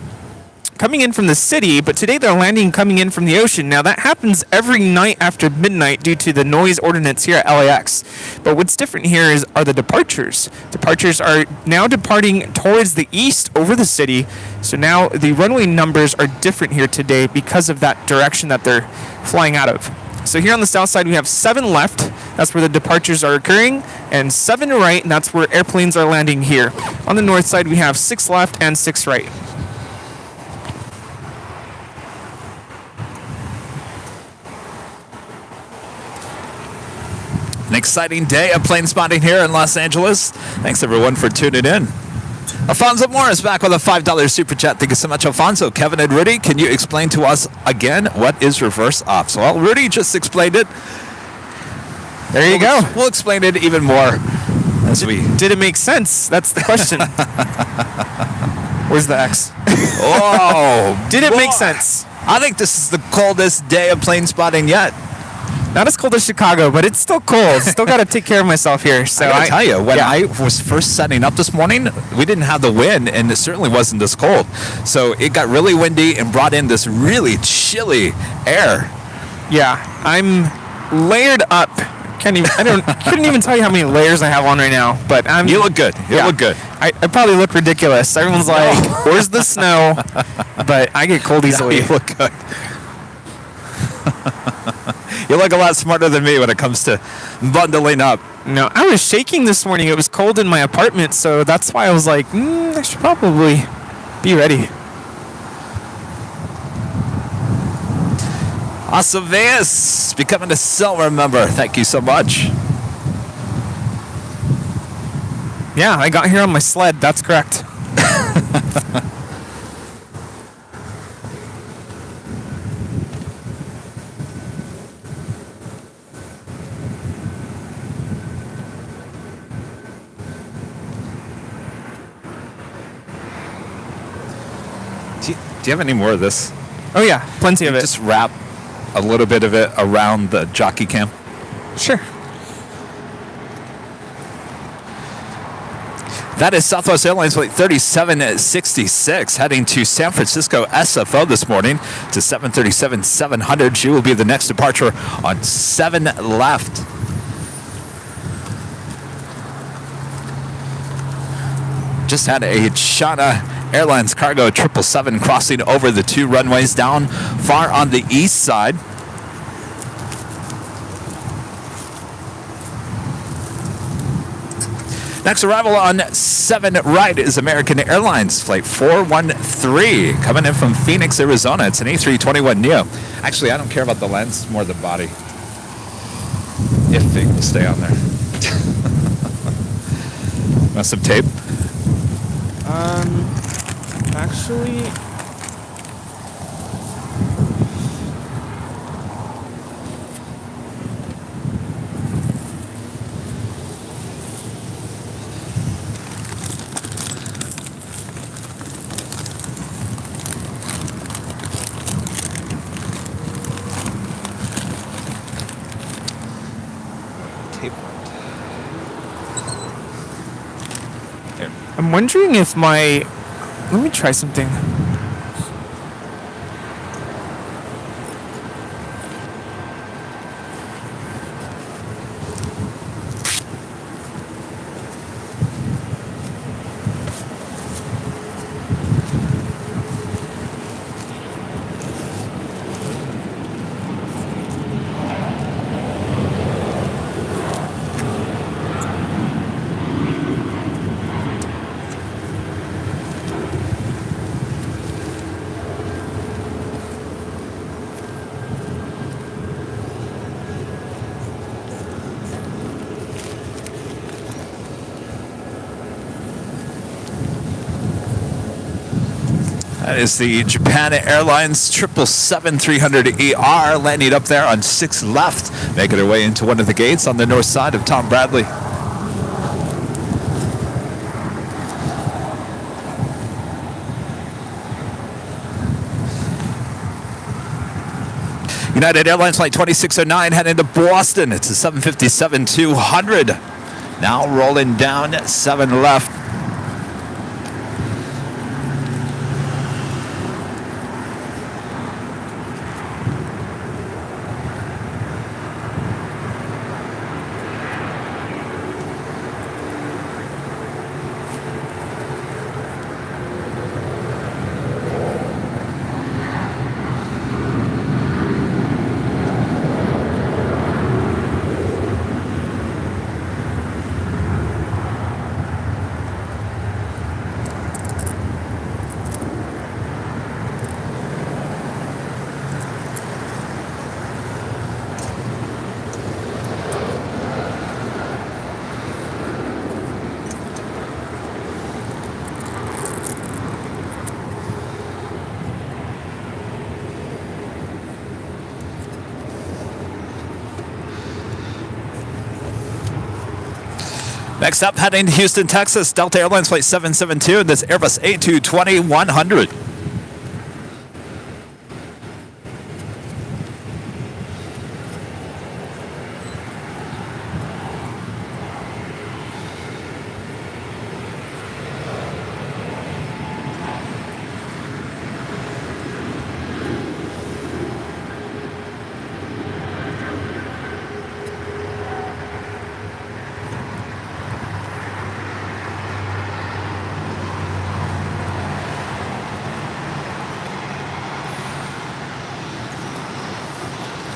coming in from the city, but today they're landing coming in from the ocean. Now that happens every night after midnight due to the noise ordinance here at LAX. But what's different here are the departures. Departures are now departing towards the east over the city. So now the runway numbers are different here today because of that direction that they're flying out of. So here on the south side we have 7 left, that's where the departures are occurring, and 7 right, and that's where airplanes are landing here. On the north side we have 6 left and 6 right. An exciting day of plane spotting here in Los Angeles. Thanks everyone for tuning in. Alfonso Morris back with a $5 super chat. Thank you so much, Alfonso. Kevin and Rudy, can you explain to us again what is reverse ops? Well, Rudy just explained it. There you go. We'll explain it even more as we... Did it make sense? That's the question. Where's the X? Oh, Did it make sense? I think this is the coldest day of plane spotting yet. Not as cold as Chicago, but it's still cold. Still got to take care of myself here. So I gotta tell you, when I was first setting up this morning, we didn't have the wind, and it certainly wasn't this cold. So it got really windy and brought in this really chilly air. Yeah, I'm layered up. Couldn't even tell you how many layers I have on right now. But You look good. You look good. I probably look ridiculous. Everyone's like, "Where's the snow?" But I get cold easily. You look good. You look a lot smarter than me when it comes to bundling up. No, I was shaking this morning. It was cold in my apartment, so that's why I was like, I should probably be ready. Awesome, Vance, becoming a silver member. Thank you so much. Yeah, I got here on my sled. That's correct. Do you have any more of this? Oh yeah, plenty of it. Just wrap a little bit of it around the jockey cam. Sure. That is Southwest Airlines Flight 3766 heading to San Francisco SFO this morning to 737-700. She will be the next departure on 7 left. Just had a China Airlines Cargo 777 crossing over the 2 runways down far on the east side. Next arrival on 7 right is American Airlines Flight 413 coming in from Phoenix, Arizona. It's an A321neo. Actually, I don't care about the lens, more the body. If it will stay on there. Want some tape? Actually, I'm wondering if my... Let me try something. That is the Japan Airlines 777-300ER landing up there on 6 left, making their way into one of the gates on the north side of Tom Bradley. United Airlines flight 2609 heading to Boston. It's a 757-200. Now rolling down 7 left. Next up, heading to Houston, Texas, Delta Airlines flight 772, and this Airbus A220-100.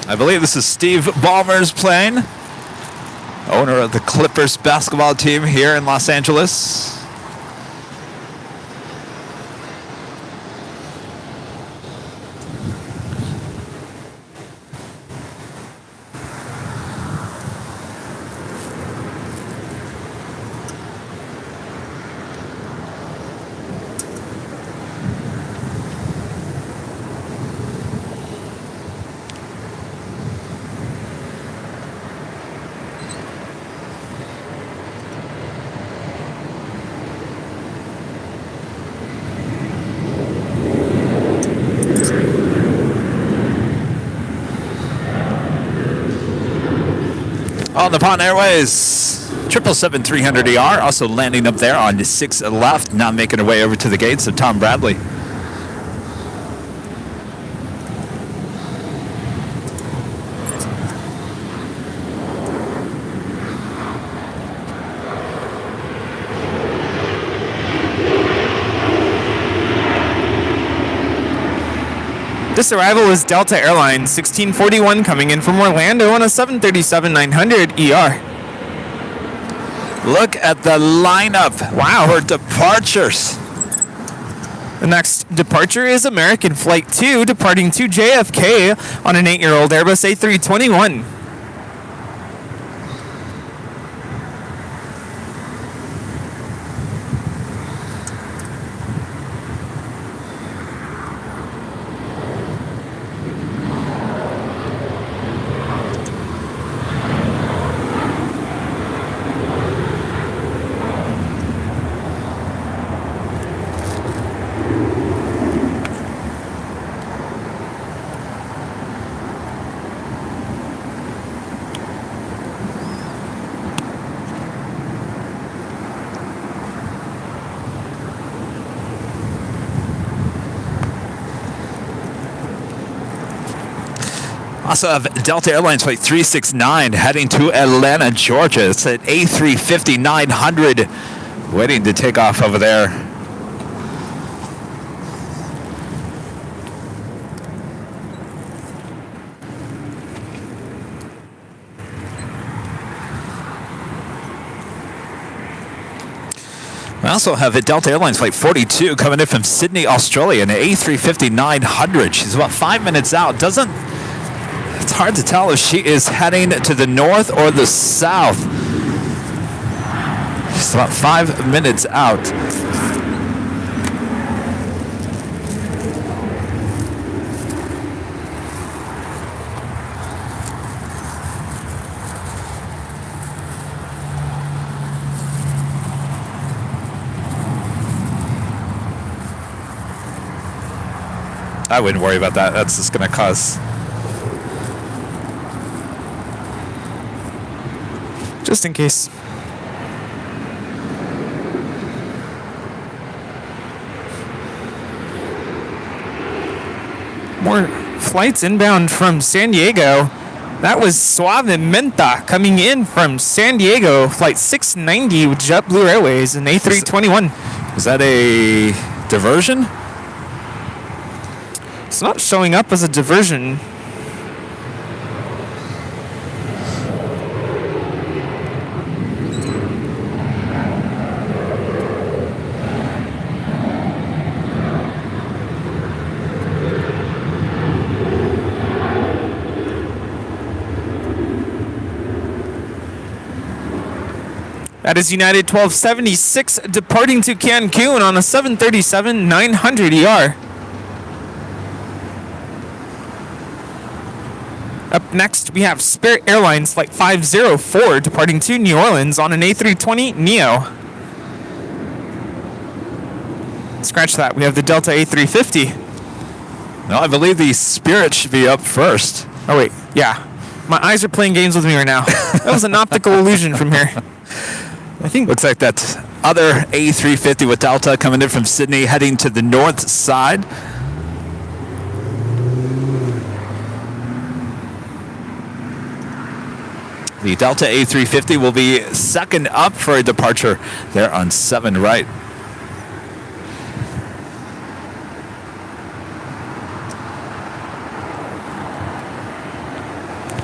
I believe this is Steve Ballmer's plane, owner of the Clippers basketball team here in Los Angeles. On the Pond Airways 777-300ER, also landing up there on the 6 left, now making her way over to the gates of Tom Bradley. This arrival is Delta Airlines 1641 coming in from Orlando on a 737-900ER. Look at the lineup. Wow, for departures. The next departure is American Flight 2 departing to JFK on an 8-year-old Airbus A321. Also have Delta Airlines Flight 369 heading to Atlanta, Georgia. It's at A350-900 waiting to take off over there. We also have a Delta Airlines Flight 42 coming in from Sydney, Australia, an A350-900. She's about 5 minutes out. It's hard to tell if she is heading to the north or the south. She's about 5 minutes out. I wouldn't worry about that. That's just going to cause... Just in case. More flights inbound from San Diego. That was Suavemente coming in from San Diego, flight 690 with JetBlue Airways, an A321. Is that a diversion? It's not showing up as a diversion. That is United 1276 departing to Cancun on a 737-900 ER. Up next, we have Spirit Airlines Flight 504 departing to New Orleans on an A320 Neo. Scratch that. We have the Delta A350. No, I believe the Spirit should be up first. Oh, wait. Yeah. My eyes are playing games with me right now. That was an optical illusion from here. I think looks like that other A350 with Delta coming in from Sydney heading to the north side. The Delta A350 will be second up for a departure there on 7 right.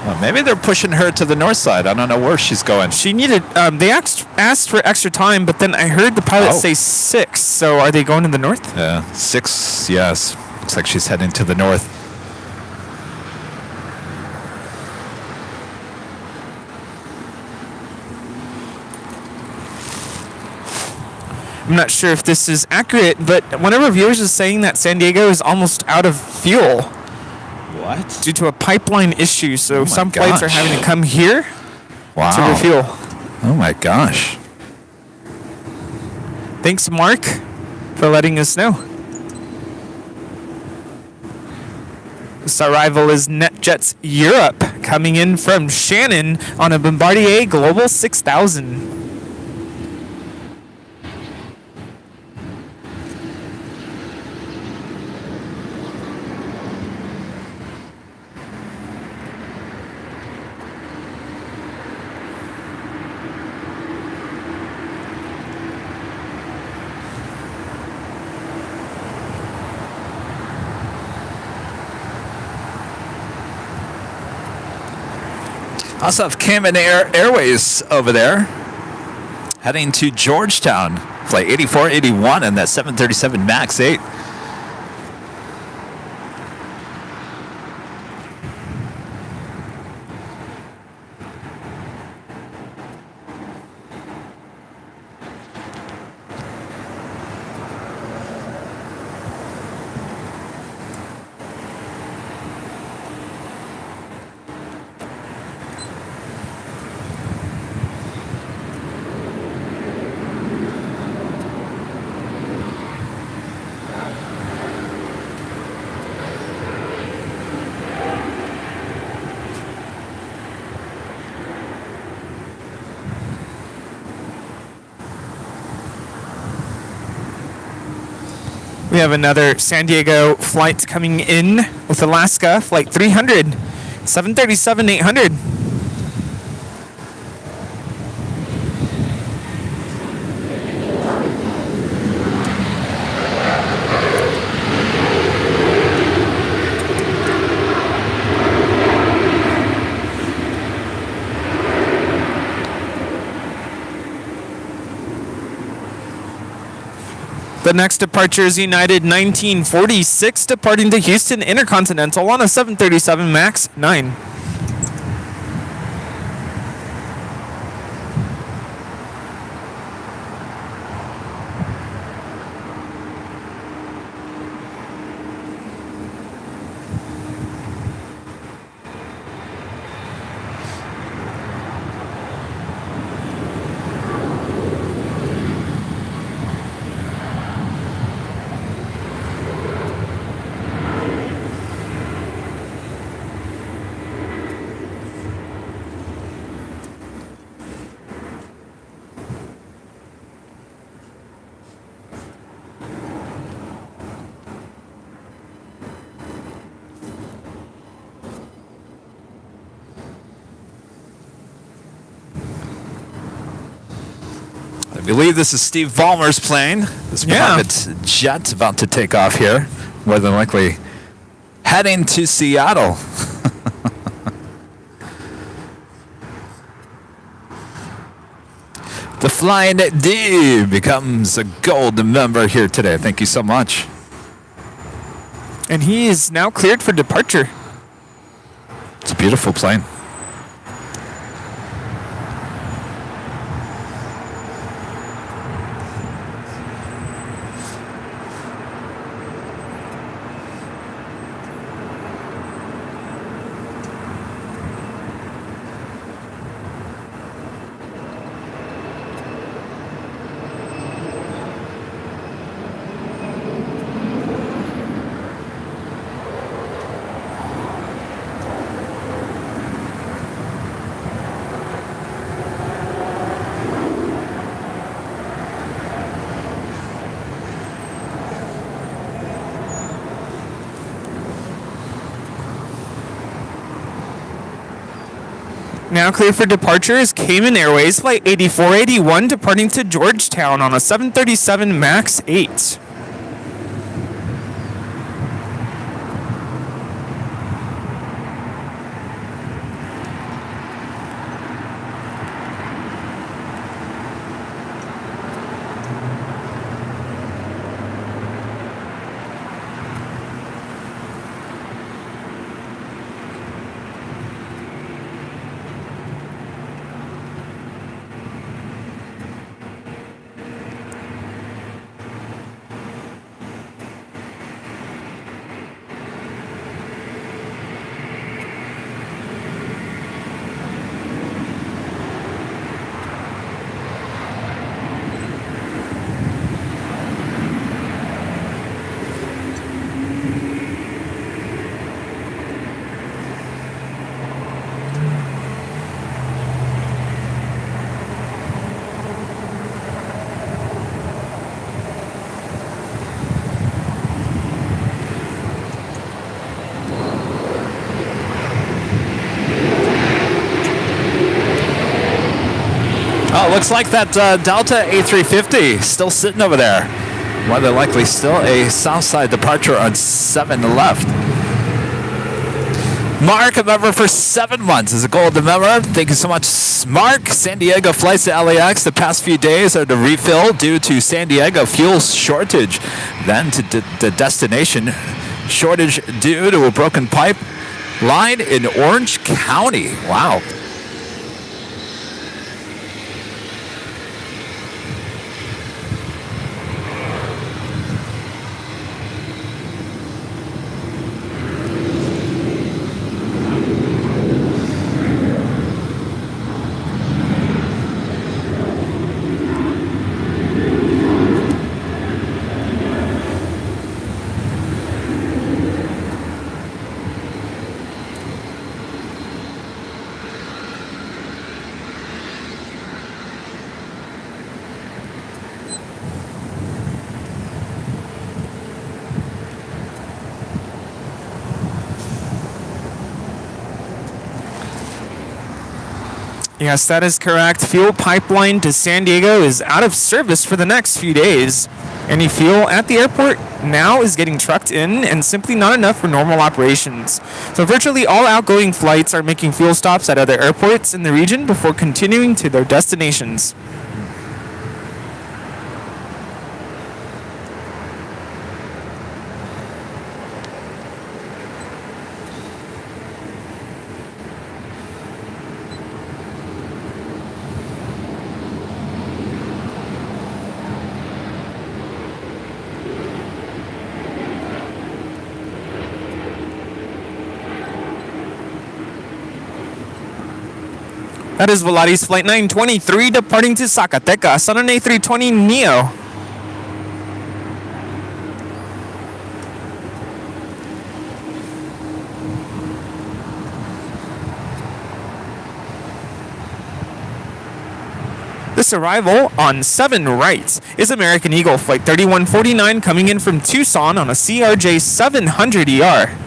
Well, maybe they're pushing her to the north side. I don't know where she's going. She needed, they asked for extra time, but then I heard the pilot say 6. So are they going to the north? Yeah, 6, yes. Looks like she's heading to the north. I'm not sure if this is accurate, but one of our viewers is saying that San Diego is almost out of fuel. What? Due to a pipeline issue, so some flights are having to come here to refuel. Oh my gosh. Thanks, Mark, for letting us know. This arrival is NetJets Europe coming in from Shannon on a Bombardier Global 6000. Also have Cayman Airways over there, heading to Georgetown, flight 8481 and that 737 MAX 8. We have another San Diego flight coming in with Alaska, flight 300. 737-800. The next departure is United 1946 departing to Houston Intercontinental on a 737 MAX 9. I believe this is Steve Ballmer's plane. This private jet about to take off here. More than likely heading to Seattle. The Flying D becomes a gold member here today. Thank you so much. And he is now cleared for departure. It's a beautiful plane. Now cleared for departure is Cayman Airways Flight 8481 departing to Georgetown on a 737 MAX 8. Oh, looks like that Delta A350 still sitting over there. More than likely still a Southside departure on 7 left. Mark, a member for 7 months, is a gold member. Thank you so much, Mark. San Diego flights to LAX the past few days are to refill due to San Diego fuel shortage. Then to the destination shortage due to a broken pipe line in Orange County. Wow. Yes, that is correct. Fuel pipeline to San Diego is out of service for the next few days. Any fuel at the airport now is getting trucked in and simply not enough for normal operations. So virtually all outgoing flights are making fuel stops at other airports in the region before continuing to their destinations. That is Volaris Flight 923 departing to Zacatecas on an A320 Neo. This arrival on 7 right is American Eagle Flight 3149 coming in from Tucson on a CRJ 700ER.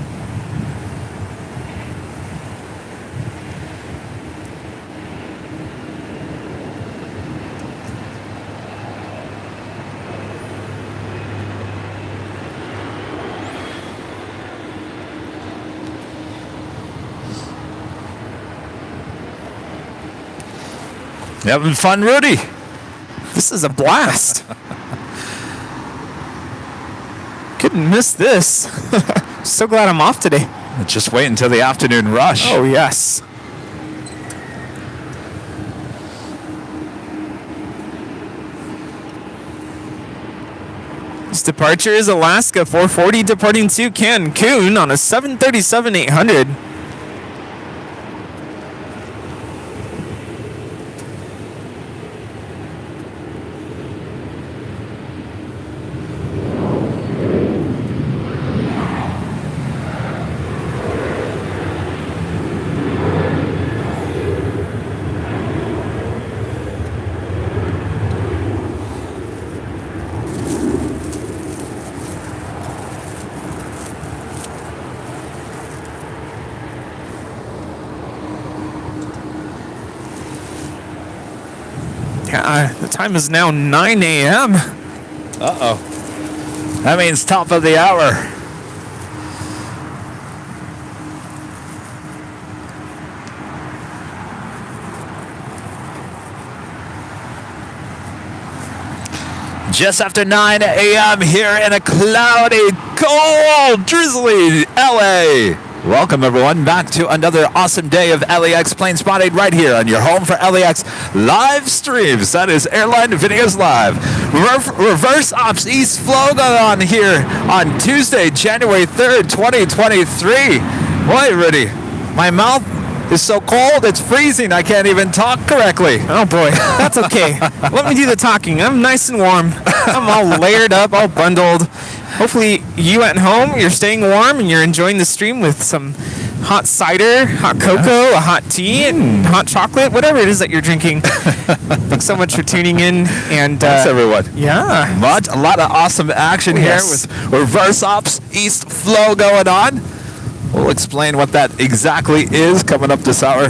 You having fun, Rudy? This is a blast. Couldn't miss this. So glad I'm off today. Just wait until the afternoon rush. Oh, yes. This departure is Alaska 440 departing to Cancun on a 737-800. The time is now 9 a.m. Uh-oh. That means top of the hour. Just after 9 a.m. here in a cloudy, cold, drizzly LA. Welcome, everyone, back to another awesome day of LAX plane spotting right here on your home for LAX live streams. That is Airline Videos Live. Reverse Ops East flow going on here on Tuesday, January 3rd, 2023. Boy, Rudy, my mouth is so cold, it's freezing. I can't even talk correctly. Oh, boy. That's okay. Let me do the talking. I'm nice and warm. I'm all layered up, all bundled. Hopefully you at home, you're staying warm and you're enjoying the stream with some hot cider, hot cocoa, a hot tea, and hot chocolate, whatever it is that you're drinking. Thanks so much for tuning in. And thanks, everyone. Yeah. A lot of awesome action here with Reverse Ops East flow going on. We'll explain what that exactly is coming up this hour.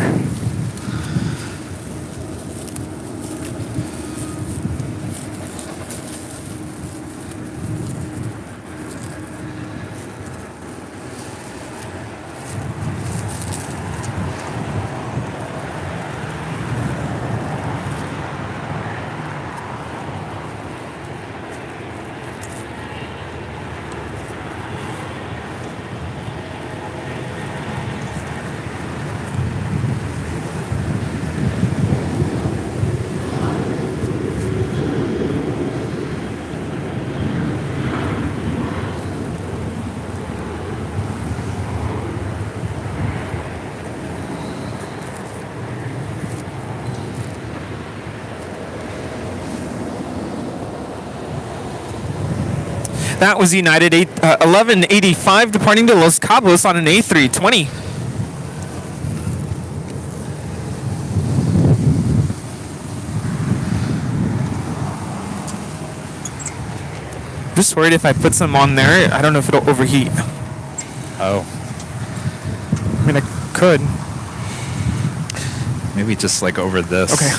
That was United 1185 departing to Los Cabos on an A320. Just worried if I put some on there, I don't know if it'll overheat. Oh. I mean, I could. Maybe just like over this. Okay.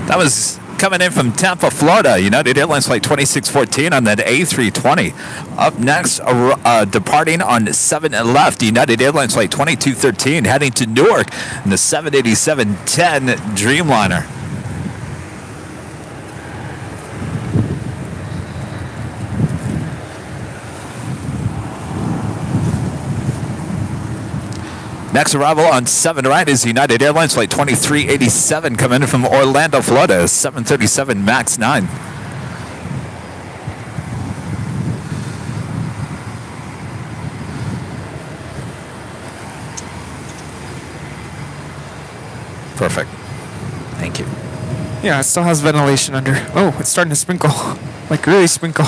That was coming in from Tampa, Florida. United Airlines flight 2614 on that A320. Up next, departing on 7 and left, United Airlines flight 2213 heading to Newark in the 787-10 Dreamliner. Next arrival on 7 right is United Airlines flight 2387 coming in from Orlando, Florida, 737 MAX 9. Perfect. Thank you. Yeah, it still has ventilation under. Oh, it's starting to sprinkle. Like really sprinkle.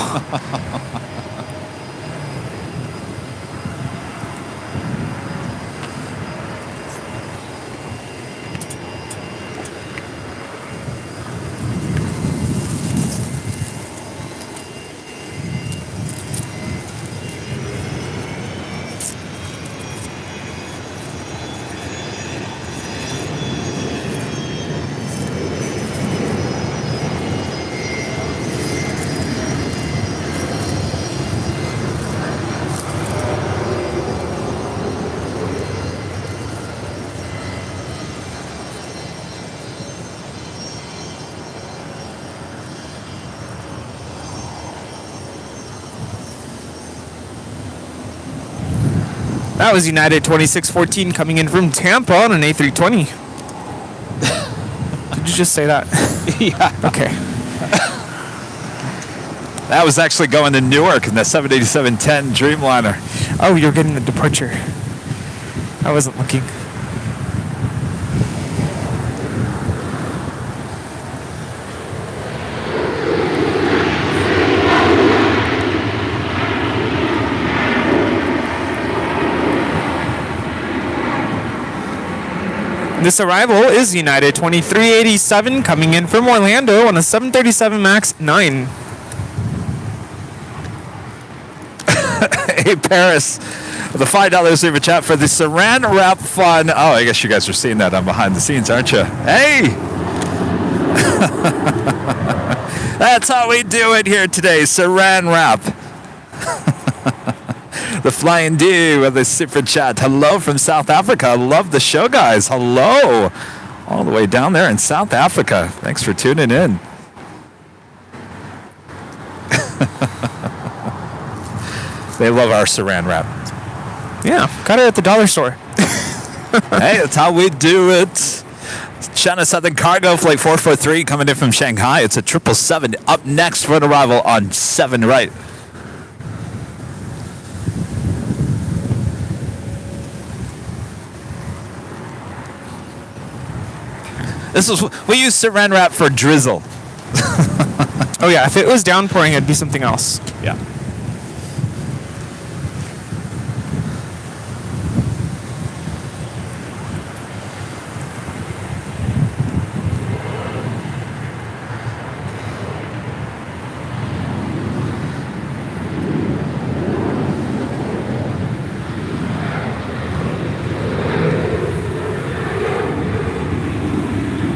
That was United 2614 coming in from Tampa on an A320. Did you just say that? Yeah. Okay. That was actually going to Newark in the 787-10 Dreamliner. Oh, you're getting the departure. I wasn't looking. This arrival is United 2387 coming in from Orlando on a 737 MAX 9. Hey, Paris, the $5 super chat for the Saran Wrap Fun. Oh, I guess you guys are seeing that on behind the scenes, aren't you? Hey! That's how we do it here today, Saran Wrap. The Flying D with the super chat. Hello from South Africa. Love the show, guys. Hello. All the way down there in South Africa. Thanks for tuning in. They love our Saran Wrap. Yeah, got it at the dollar store. Hey, that's how we do it. China Southern Cargo Flight 443 coming in from Shanghai. It's a 777 up next for an arrival on 7 right. We use Saran Wrap for drizzle. Oh yeah, if it was downpouring, it'd be something else. Yeah.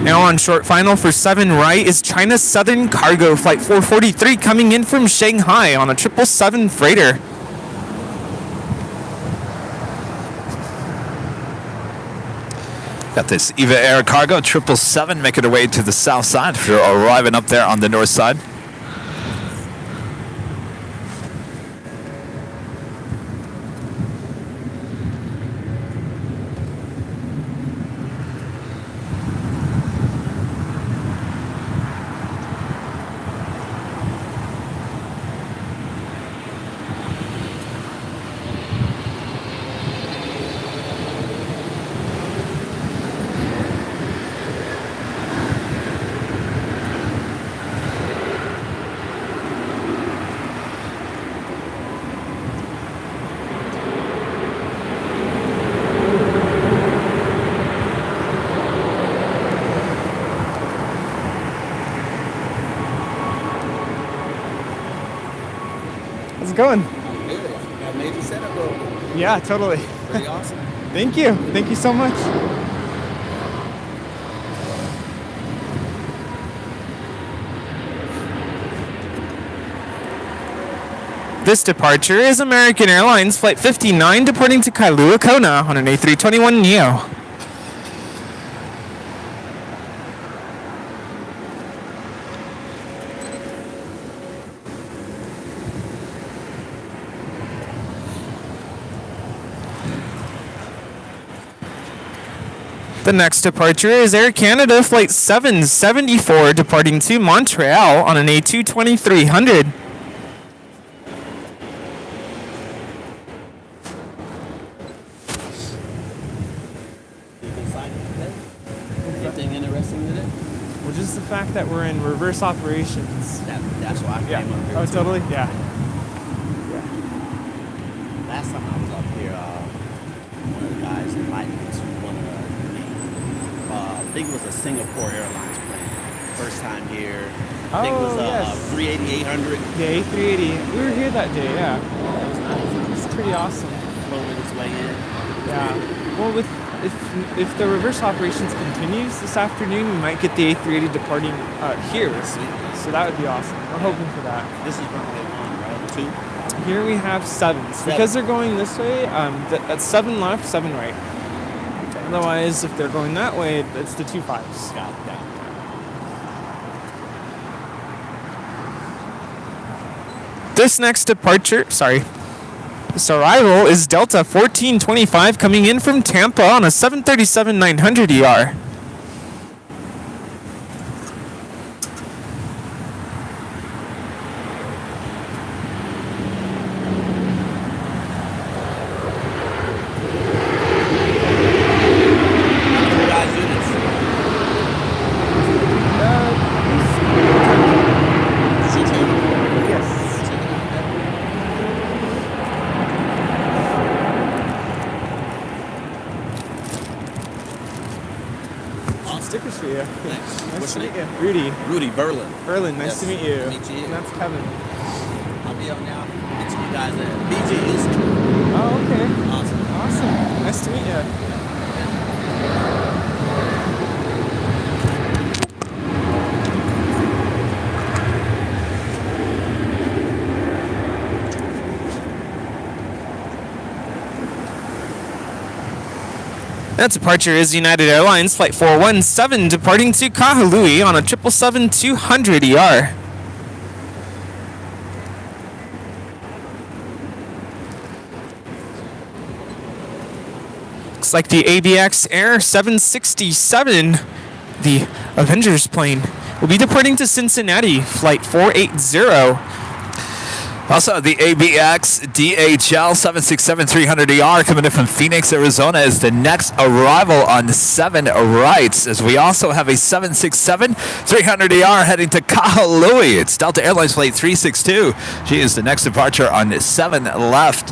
Now on short final for 7 right is China Southern Cargo Flight 443 coming in from Shanghai on a 777 freighter. Got this Eva Air Cargo 777 making her way to the south side if you're arriving up there on the north side. it going? Good. Got a major setup over. Yeah, totally. Pretty awesome. Thank you. Thank you so much. This departure is American Airlines Flight 59 departing to Kailua, Kona on an A321neo. The next departure is Air Canada Flight 774 departing to Montreal on an A220-300. Anything interesting today? Well, just the fact that we're in reverse operations. That's why I came up here. Oh, too. totally? Yeah. Last time I was up here, one of the guys invited me to one of I think it was a Singapore Airlines plane. First time here. I think it was yes. 380-800. Yeah, A380. We were here that day, yeah. That was nice. It's pretty awesome. Floating its way in. Yeah. Well, if the reverse operations continues this afternoon, we might get the A380 departing here. So that would be awesome. We're hoping for that. This is runway 1, right? 2? Here we have 7. Because they're going this way, that's 7 left, 7 right. Otherwise, if they're going that way, it's the 2 5s. Got it. This next departure, this arrival is Delta 1425 coming in from Tampa on a 737-900 ER. Stickers for you. Nice to meet you. Rudy Berlin. Berlin, nice to meet you. Meet you. And that's Kevin. I'll be up now. Get you guys at BJ's. Oh, okay. Awesome. Nice to meet you. That departure is United Airlines Flight 417 departing to Kahului on a 777-200 ER. Looks like the ABX Air 767, the Avengers plane, will be departing to Cincinnati, Flight 480. Also, the ABX DHL 767-300ER coming in from Phoenix, Arizona is the next arrival on 7 rights, as we also have a 767-300ER heading to Kahului. It's Delta Airlines Flight 362. She is the next departure on 7 left.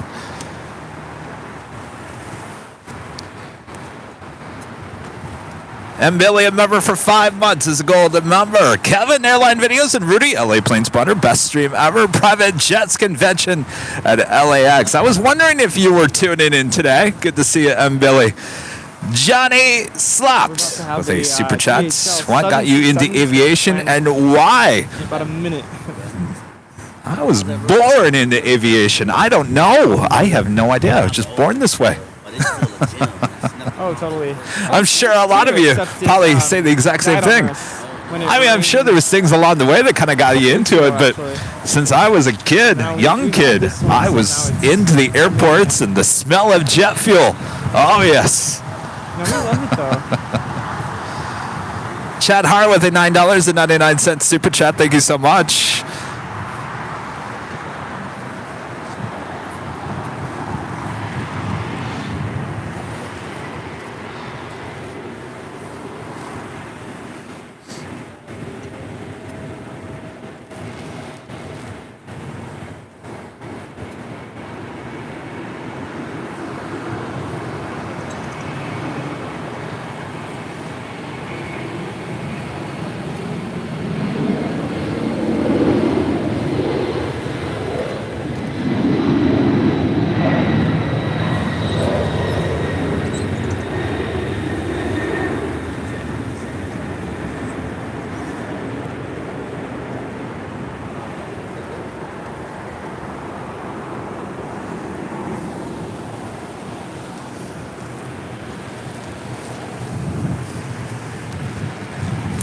And Billy, a member for 5 months, is a golden member. Kevin, Airline Videos, and Rudy, LA Plane Spotter, best stream ever, private jets convention at LAX. I was wondering if you were tuning in today. Good to see you, Billy. Johnny Slapped with a super chat. What got you into aviation and why? About a minute. I was born into aviation. I don't know. I have no idea. I was just born this way. Oh, totally. I'm sure a lot of you probably say the exact same thing. I mean, I'm sure there was things along the way that kind of got you into it, but since I was a kid, young kid, I was into the airports and the smell of jet fuel. Oh, yes. No, we love it, though. Chad Hart with a $9.99 super chat. Thank you so much.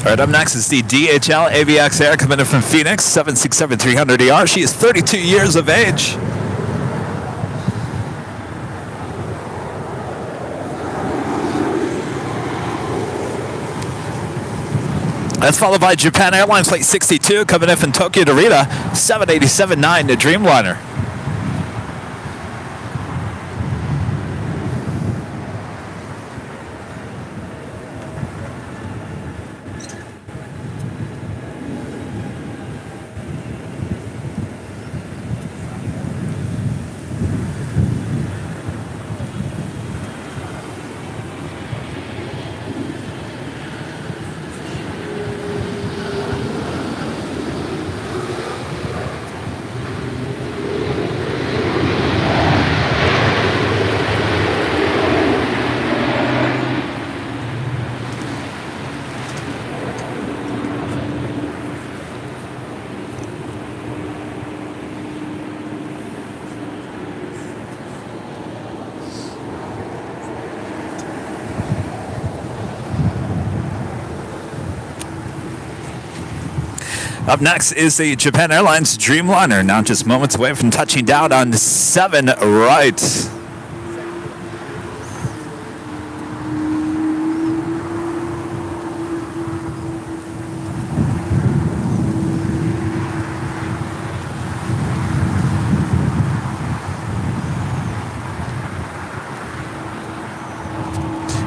All right, up next is the DHL AVX Air coming in from Phoenix, 767-300ER. She is 32 years of age. That's followed by Japan Airlines Flight 62 coming in from Tokyo Narita, 787-9 to Dreamliner. Up next is the Japan Airlines Dreamliner, now just moments away from touching down on 7 right.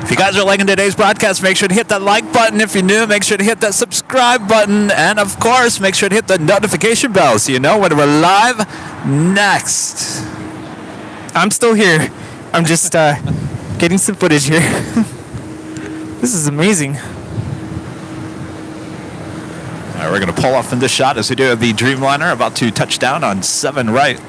If you guys are liking today's broadcast, make sure to hit that like button. If you're new, make sure to hit that subscribe button. And of course, make sure to hit the notification bell so you know when we're live next. I'm still here. I'm just getting some footage here. This is amazing. All right, we're going to pull off in this shot as we do the Dreamliner about to touch down on 7 right.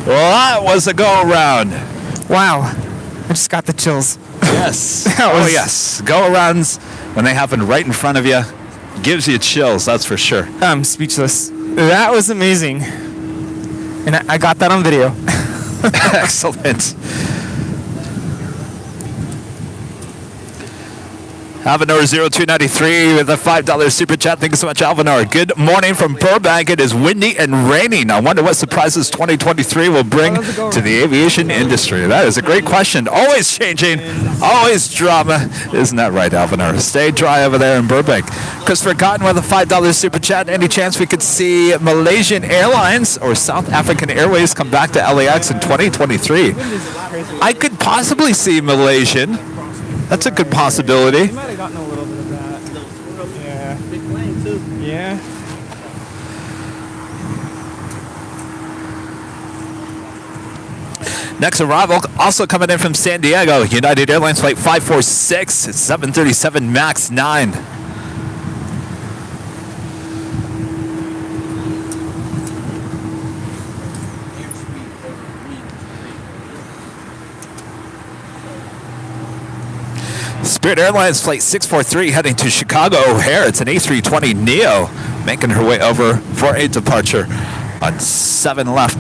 Well, that was a go-around. Wow. I just got the chills. Yes. That Oh, was- yes. Go-arounds, when they happen right in front of you, gives you chills, that's for sure. I'm speechless. That was amazing. And I got that on video. Excellent. Alvanor 0293 with a $5 super chat. Thank you so much, Alvanor. Good morning from Burbank. It is windy and raining. I wonder what surprises 2023 will bring to the aviation industry. That is a great question. Always changing, always drama. Isn't that right, Alvanor? Stay dry over there in Burbank. Christopher Cotton with a $5 super chat. Any chance we could see Malaysian Airlines or South African Airways come back to LAX in 2023? I could possibly see Malaysian. That's a good possibility. might have gotten a little bit of that. Yeah. Big plane too. Yeah. Next arrival, also coming in from San Diego, United Airlines Flight 546, it's 737 MAX 9. Spirit Airlines Flight 643 heading to Chicago O'Hare. It's an A320neo making her way over for a departure on 7 left.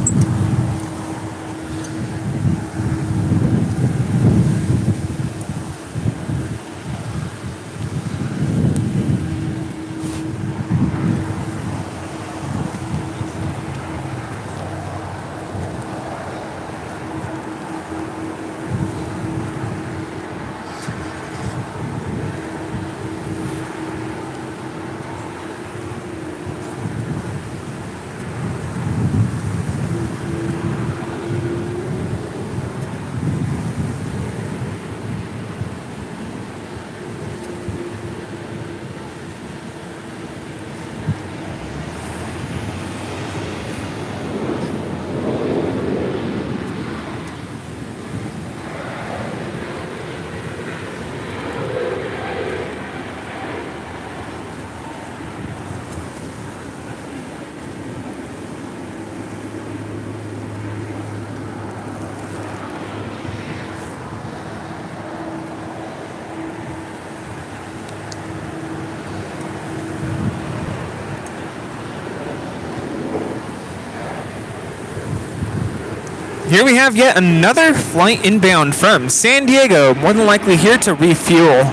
Here we have yet another flight inbound from San Diego, more than likely here to refuel.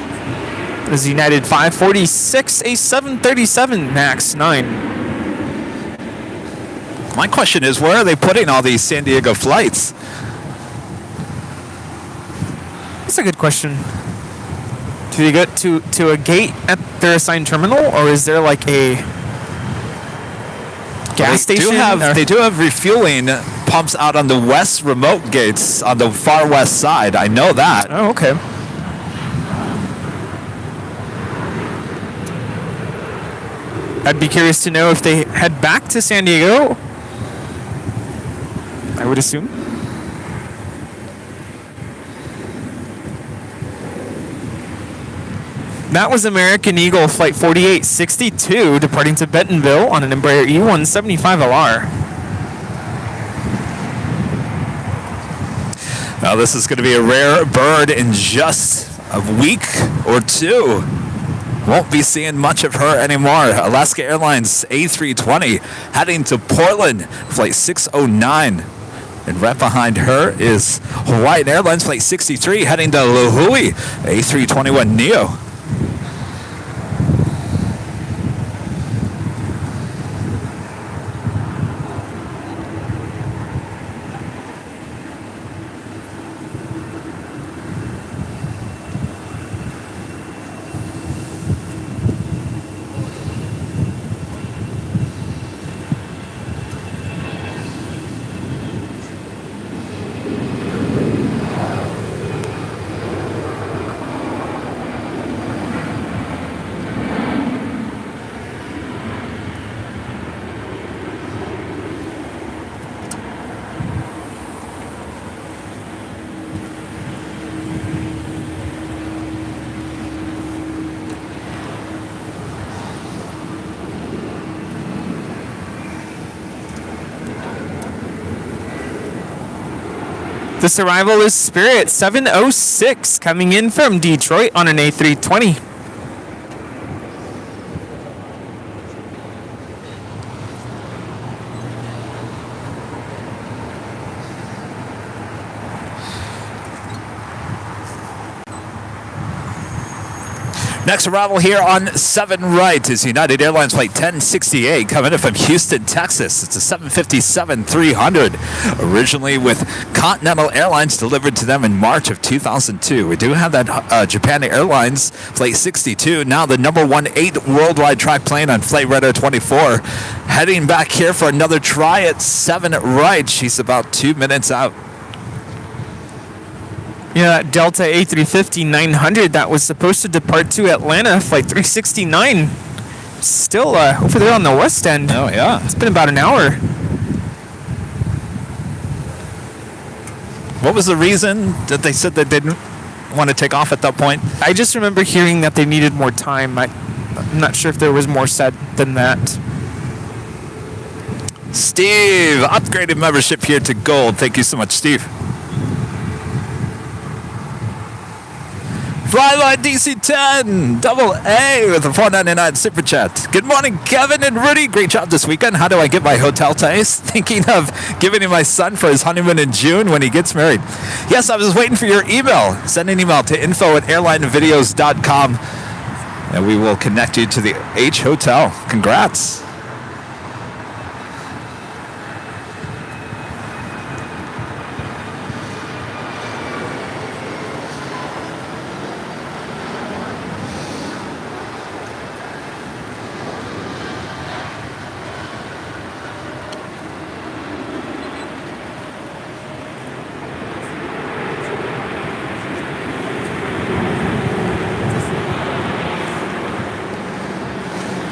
This is United 546, a 737 MAX 9. My question is, where are they putting all these San Diego flights? That's a good question. Do they get to a gate at their assigned terminal, or is there like a gas station? They do have refueling pumps out on the west remote gates on the far west side. I know that. Oh, okay. I'd be curious to know if they head back to San Diego. I would assume. That was American Eagle Flight 4862 departing to Bentonville on an Embraer E175LR. Now this is going to be a rare bird in just a week or two. Won't be seeing much of her anymore. Alaska Airlines A320 heading to Portland, Flight 609. And right behind her is Hawaiian Airlines Flight 63 heading to Lihue, A321neo. This arrival is Spirit 706 coming in from Detroit on an A320. Next arrival here on 7 right is United Airlines Flight 1068 coming in from Houston, Texas. It's a 757-300, originally with Continental Airlines, delivered to them in March of 2002. We do have that Japan Airlines Flight 62, now the number 18 worldwide track plane on Flight Radar 24, heading back here for another try at 7 right. She's about 2 minutes out. Yeah, Delta A350-900 that was supposed to depart to Atlanta, Flight 369. Still over there on the west end. Oh, yeah. It's been about an hour. What was the reason that they said they didn't want to take off at that point? I just remember hearing that they needed more time. I'm not sure if there was more said than that. Steve, upgraded membership here to gold. Thank you so much, Steve. Flyline DC-10, double A with a $4.99 super chat. Good morning, Kevin and Rudy. Great job this weekend. How do I get my hotel ties? Thinking of giving it my son for his honeymoon in June when he gets married. Yes, I was waiting for your email. Send an email to info@airlinevideos.com and we will connect you to the H Hotel. Congrats.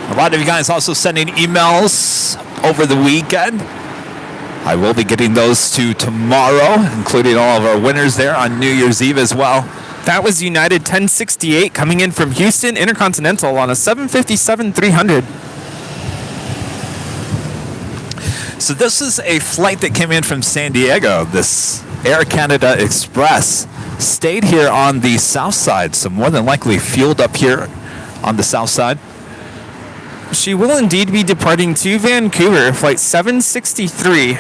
A lot of you guys also sending emails over the weekend. I will be getting those to tomorrow, including all of our winners there on New Year's Eve as well. That was United 1068 coming in from Houston Intercontinental on a 757-300. So this is a flight that came in from San Diego. This Air Canada Express stayed here on the south side, so more than likely fueled up here on the south side. She will indeed be departing to Vancouver, Flight 763.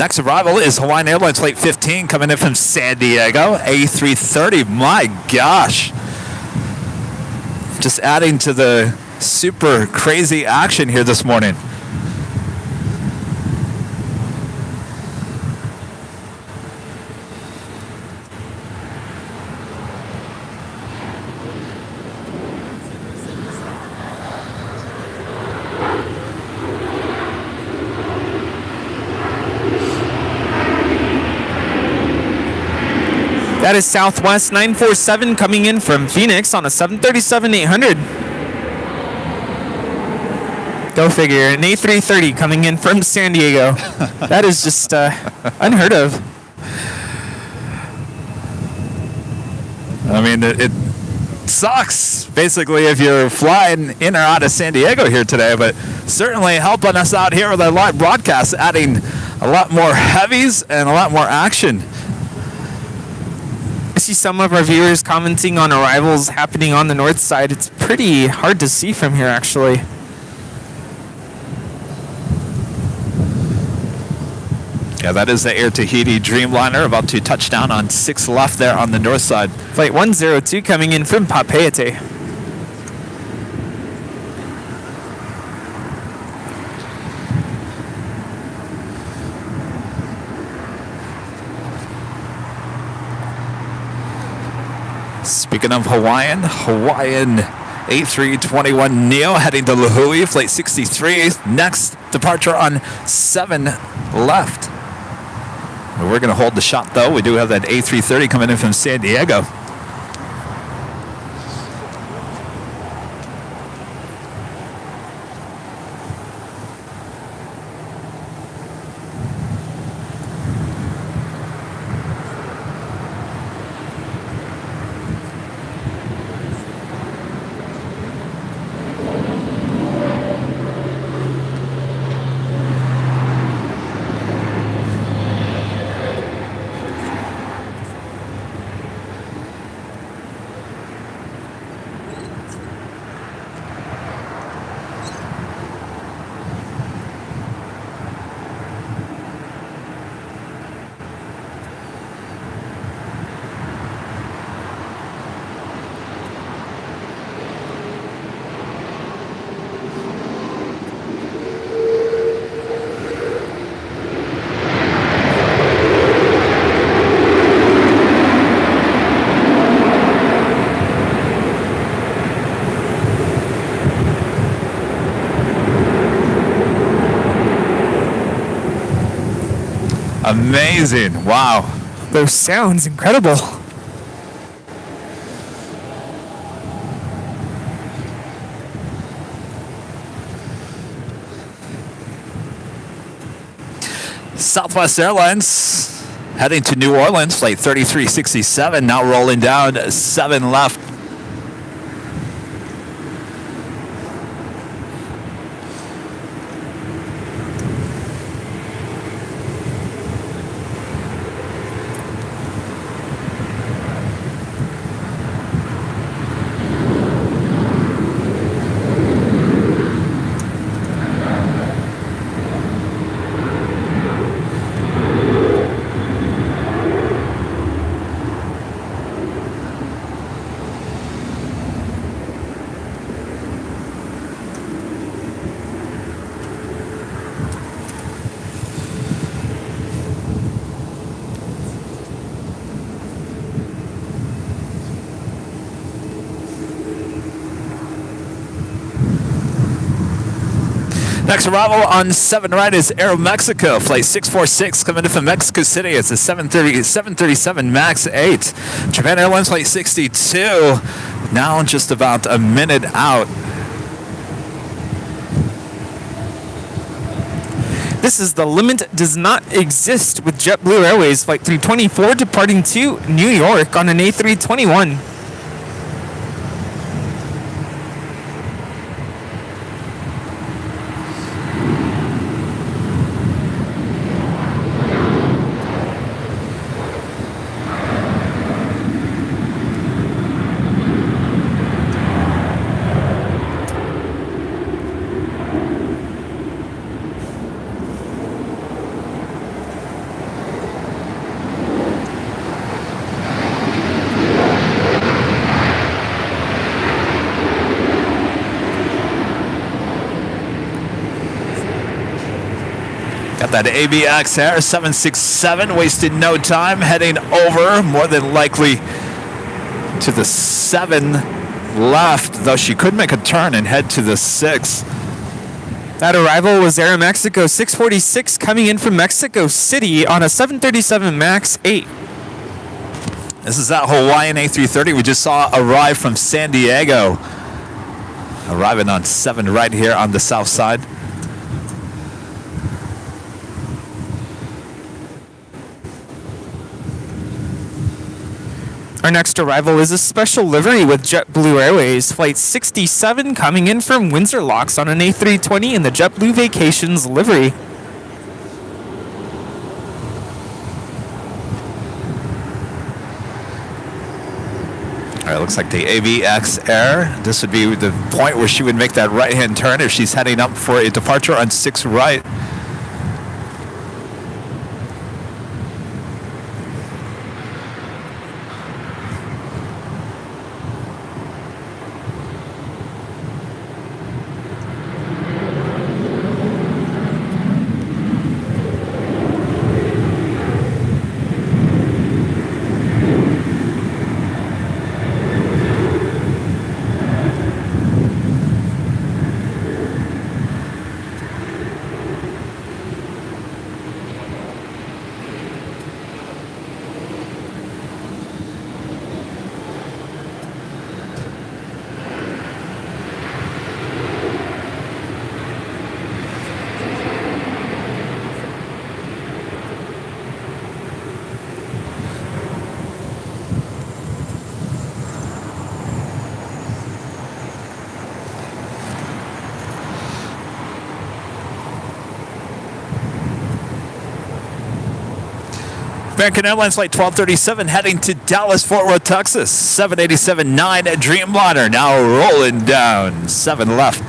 Next arrival is Hawaiian Airlines Flight 15 coming in from San Diego, A330. My gosh. Just adding to the super crazy action here this morning. That is Southwest 947 coming in from Phoenix on a 737-800. Go figure. An A330 coming in from San Diego. That is just unheard of. I mean, it sucks, basically, if you're flying in or out of San Diego here today, but certainly helping us out here with our live broadcast, adding a lot more heavies and a lot more action. I see some of our viewers commenting on arrivals happening on the north side. It's pretty hard to see from here, actually. Yeah, that is the Air Tahiti Dreamliner about to touch down on 6 left there on the north side. Flight 102 coming in from Papeete. Speaking of Hawaiian A321 Neo heading to Lahui, Flight 63. Next departure on 7 left. We're going to hold the shot, though. We do have that A330 coming in from San Diego. Amazing. Wow. Those sounds incredible. Southwest Airlines heading to New Orleans, Flight 3367, now rolling down 7 left. Next arrival on 7 right is Aeromexico, Flight 646 coming in from Mexico City. It's a 737 MAX 8. Japan Airlines Flight 62, now just about a minute out. This is the limit does not exist with JetBlue Airways Flight 324 departing to New York on an A321. That AVX Air 767 wasted no time, heading over more than likely to the 7 left, though she could make a turn and head to the 6. That arrival was Aeromexico 646 coming in from Mexico City on a 737 MAX 8. This is that Hawaiian A330 we just saw arrive from San Diego. Arriving on 7 right here on the south side. Our next arrival is a special livery with JetBlue Airways, Flight 67 coming in from Windsor Locks on an A320 in the JetBlue Vacations livery. All right, looks like the AVX Air. This would be the point where she would make that right-hand turn if she's heading up for a departure on 6 right. American Airlines Flight 1237 heading to Dallas, Fort Worth, Texas. 787-9 Dreamliner now rolling down. 7 left.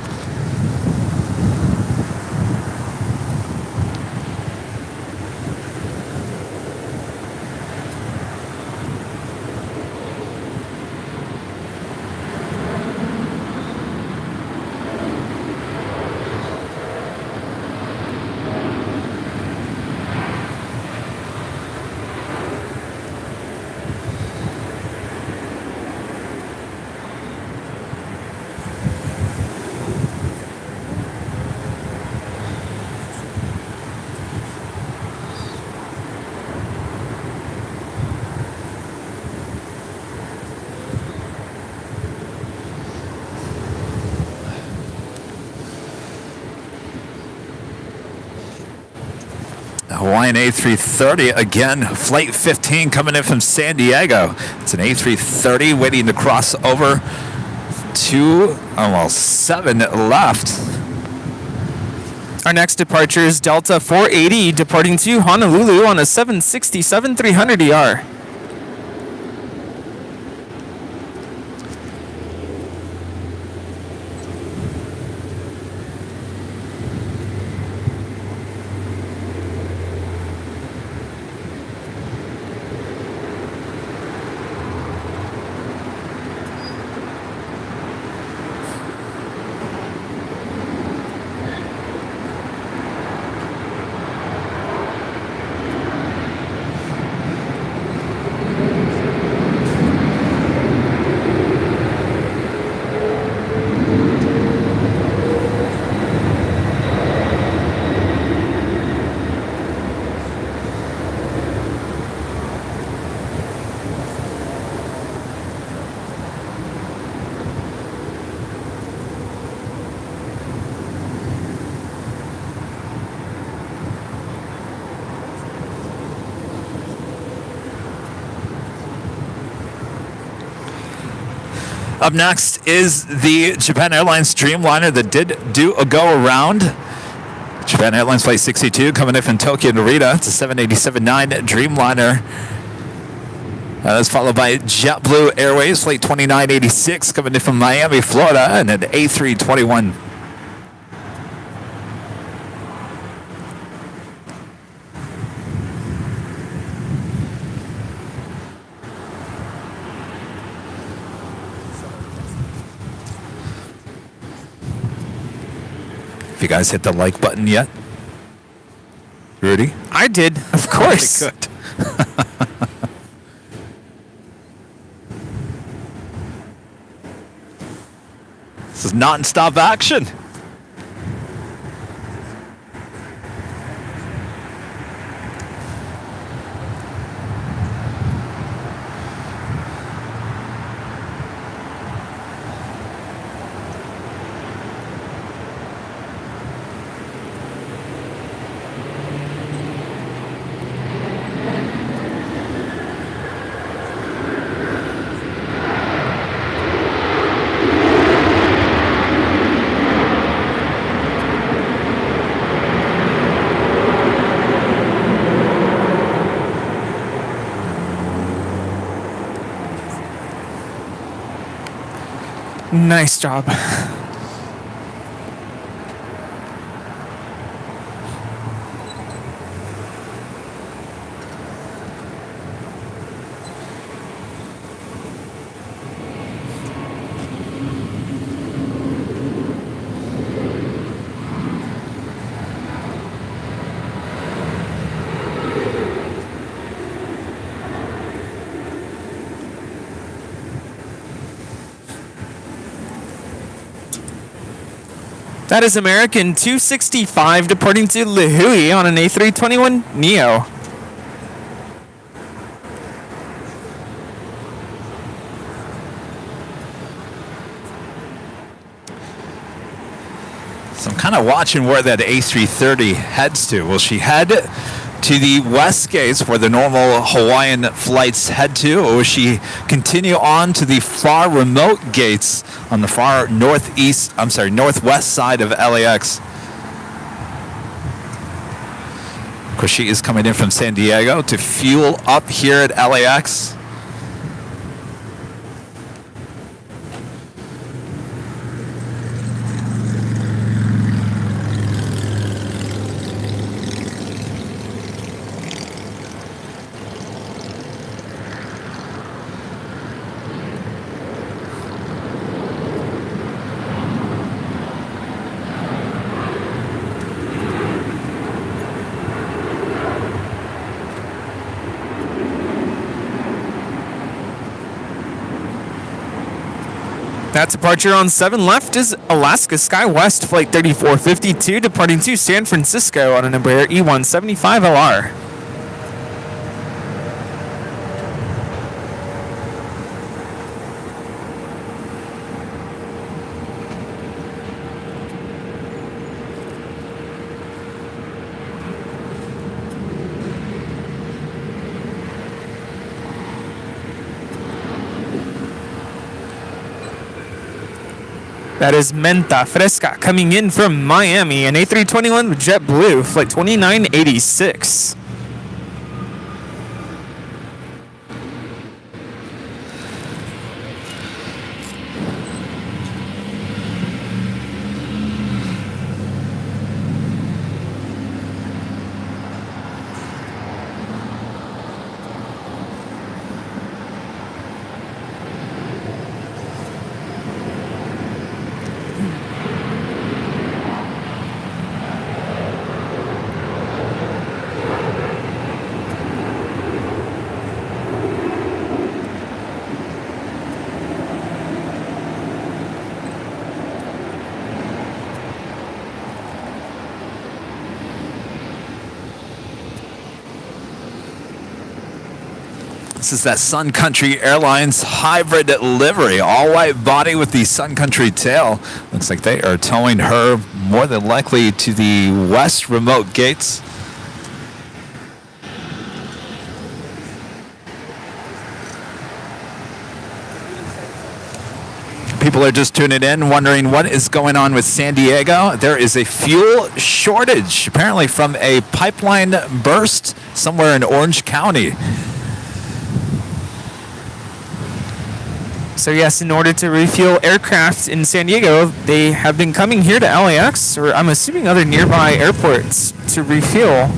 Hawaiian A330 again, flight 15 coming in from San Diego. It's an A330 waiting to cross over to 7 left. Our next departure is Delta 480 departing to Honolulu on a 767-300ER. Up next is the Japan Airlines Dreamliner that did do a go around. Japan Airlines Flight 62 coming in from Tokyo Narita. It's a 787-9 Dreamliner. That's followed by JetBlue Airways Flight 2986 coming in from Miami, Florida, and an A321. If you guys hit the like button yet. Rudy? I did, of course. Okay, good. This is non-stop action. Nice job. That is American 265 departing to Lihue on an A321 Neo. So I'm kind of watching where that A330 heads to. Will she head to the west gates where the normal Hawaiian flights head to, or will she continue on to the far remote gates on the far northwest side of LAX? Of course, she is coming in from San Diego to fuel up here at LAX. That departure on 7 left is Alaska SkyWest Flight 3452 departing to San Francisco on an Embraer E175LR. That is Menta Fresca coming in from Miami, an A321 with JetBlue, Flight 2986. This is that Sun Country Airlines hybrid livery, all white body with the Sun Country tail. Looks like they are towing her more than likely to the west remote gates. People are just tuning in, wondering what is going on with San Diego. There is a fuel shortage, apparently from a pipeline burst somewhere in Orange County. So yes, in order to refuel aircraft in San Diego, they have been coming here to LAX, or I'm assuming other nearby airports, to refuel.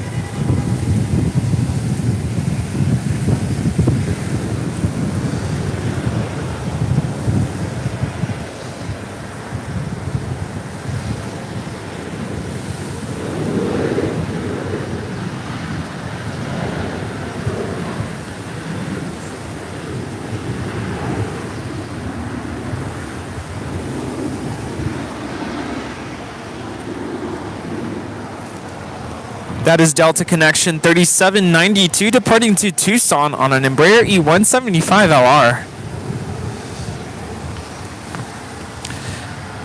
That is Delta Connection 3792 departing to Tucson on an Embraer E175LR.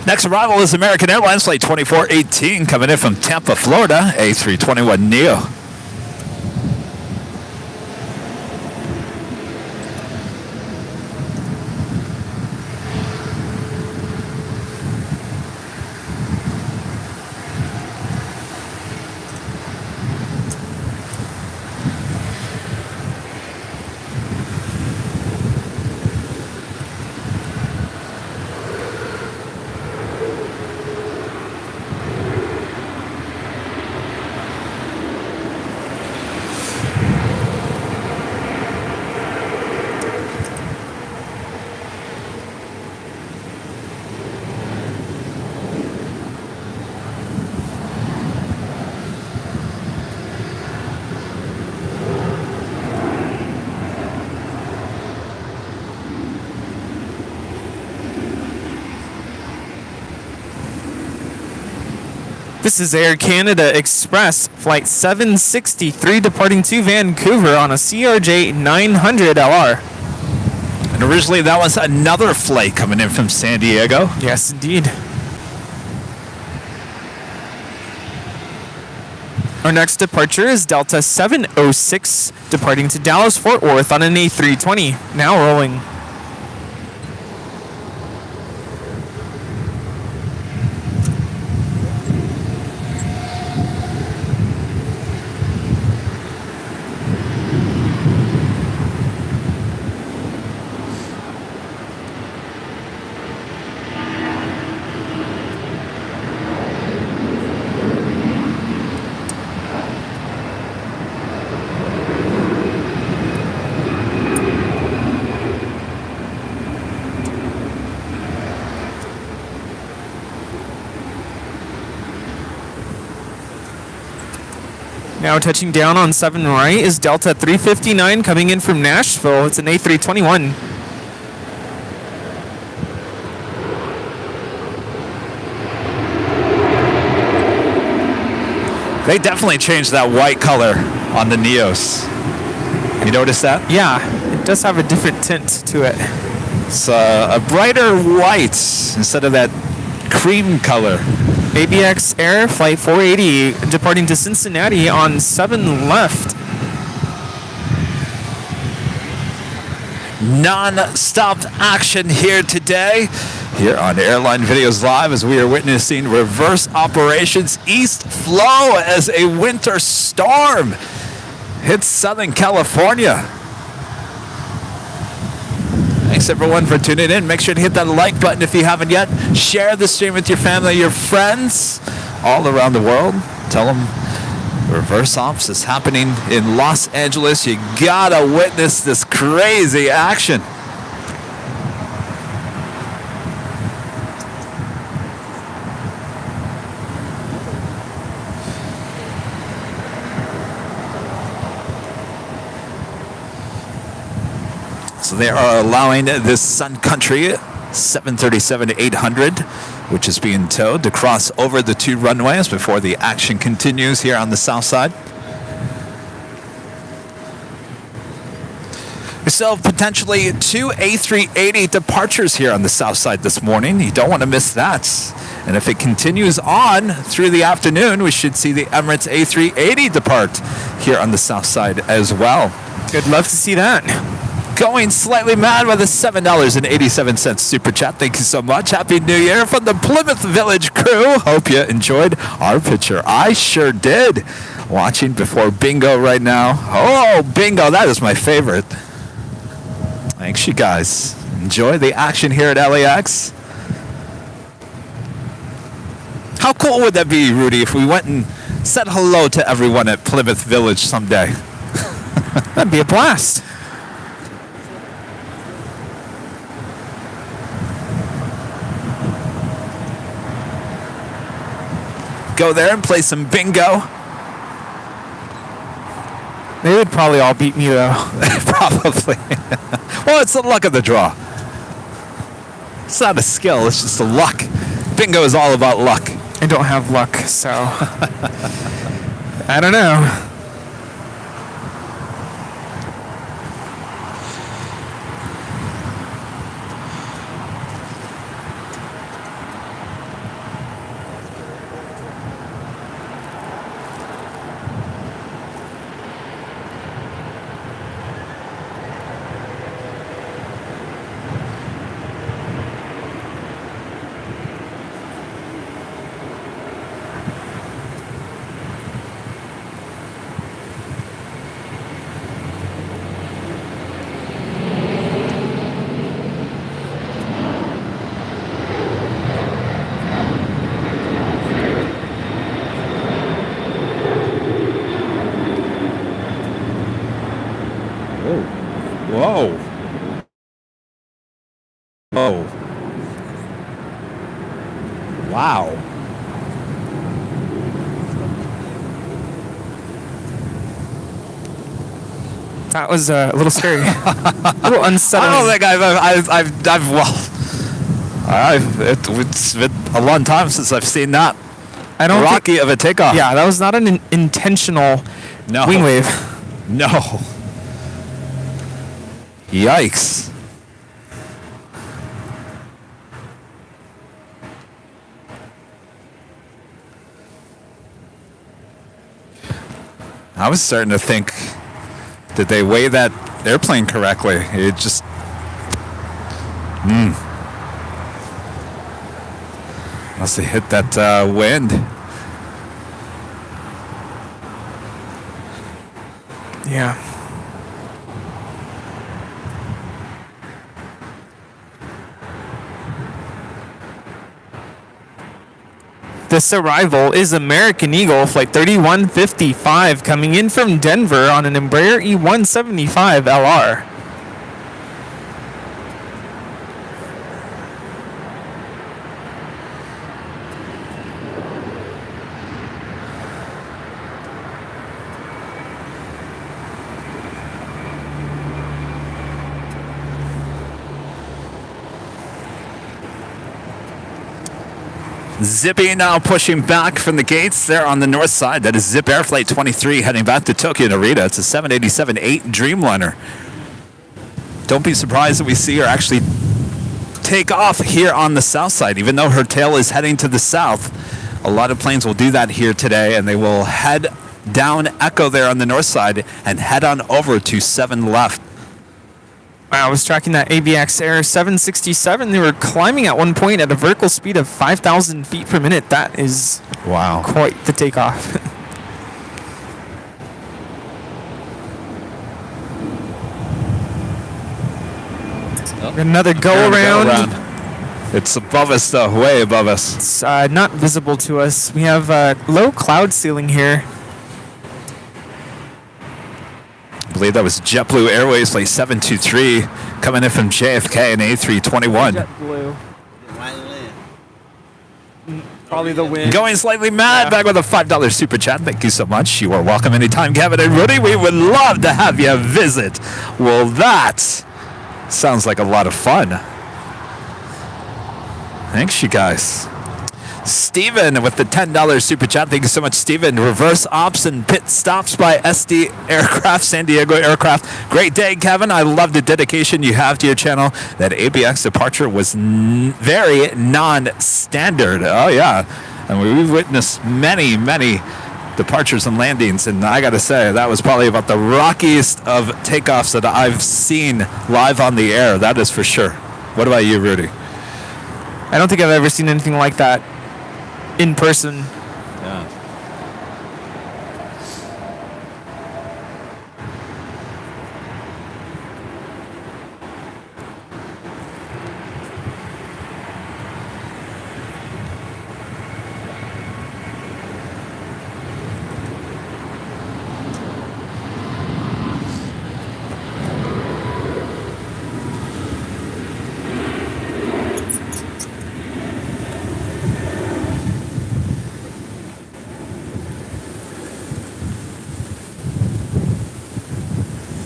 Next arrival is American Airlines Flight 2418 coming in from Tampa, Florida, A321neo. This is Air Canada Express Flight 763 departing to Vancouver on a CRJ 900LR. And originally that was another flight coming in from San Diego. Yes, indeed. Our next departure is Delta 706 departing to Dallas-Fort Worth on an A320. Now rolling. Now touching down on 7 right is Delta 359 coming in from Nashville. It's an A321. They definitely changed that white color on the Neos. You notice that? Yeah, it does have a different tint to it. It's a brighter white instead of that cream color. ABX Air Flight 480 departing to Cincinnati on 7 left. Non-stop action here today. Here on Airline Videos Live as we are witnessing reverse operations east flow as a winter storm hits Southern California. Thanks everyone for tuning in. Make sure to hit that like button if you haven't yet. Share the stream with your family, your friends all around the world. Tell them reverse ops is happening in Los Angeles. You gotta witness this crazy action. So they are allowing this Sun Country 737-800, which is being towed, to cross over the 2 runways before the action continues here on the south side. So potentially 2 A380 departures here on the south side this morning. You don't want to miss that. And if it continues on through the afternoon, we should see the Emirates A380 depart here on the south side as well. Good, love to see that. Going slightly mad with a $7.87 super chat. Thank you so much. Happy New Year from the Plymouth Village crew. Hope you enjoyed our picture. I sure did. Watching before bingo right now. Oh, bingo. That is my favorite. Thanks, you guys. Enjoy the action here at LAX. How cool would that be, Rudy, if we went and said hello to everyone at Plymouth Village someday? That'd be a blast. Go there and play some bingo. They would probably all beat me, though. Probably. Well, it's the luck of the draw. It's not a skill, it's just a luck. Bingo is all about luck. I don't have luck, so I don't know. Whoa. Oh. Wow. That was a little scary. A little unsettling. I don't think it's been a long time since I've seen that. I don't Rocky of a takeoff. Yeah, that was not an intentional No. wing wave. No. Yikes. I was starting to think, did they weigh that airplane correctly? It just... Must have hit that wind. Yeah. This arrival is American Eagle Flight 3155 coming in from Denver on an Embraer E175 LR. Zippy now pushing back from the gates there on the north side. That is Zip Air Flight 23 heading back to Tokyo Narita. It's a 787-8 Dreamliner. Don't be surprised that we see her actually take off here on the south side, even though her tail is heading to the south. A lot of planes will do that here today, and they will head down Echo there on the north side and head on over to 7 left. I was tracking that ABX Air 767. They were climbing at one point at a vertical speed of 5,000 feet per minute. That is Wow. quite the takeoff. Another go around. It's above us, though, way above us. It's not visible to us. We have a low cloud ceiling here. I believe that was JetBlue Airways Flight 723 coming in from JFK and A321. JetBlue. Why land? Probably the wind. Going slightly mad, back with a $5 super chat. Thank you so much. You are welcome anytime, Kevin and Rudy. We would love to have you visit. Well, that sounds like a lot of fun. Thanks, you guys. Steven with the $10 super chat. Thank you so much, Steven. Reverse ops and pit stops by SD Aircraft, San Diego Aircraft. Great day, Kevin. I love the dedication you have to your channel. That ABX departure was very non-standard. Oh, yeah. And we've witnessed many, many departures and landings. And I got to say, that was probably about the rockiest of takeoffs that I've seen live on the air. That is for sure. What about you, Rudy? I don't think I've ever seen anything like that in person. Yeah.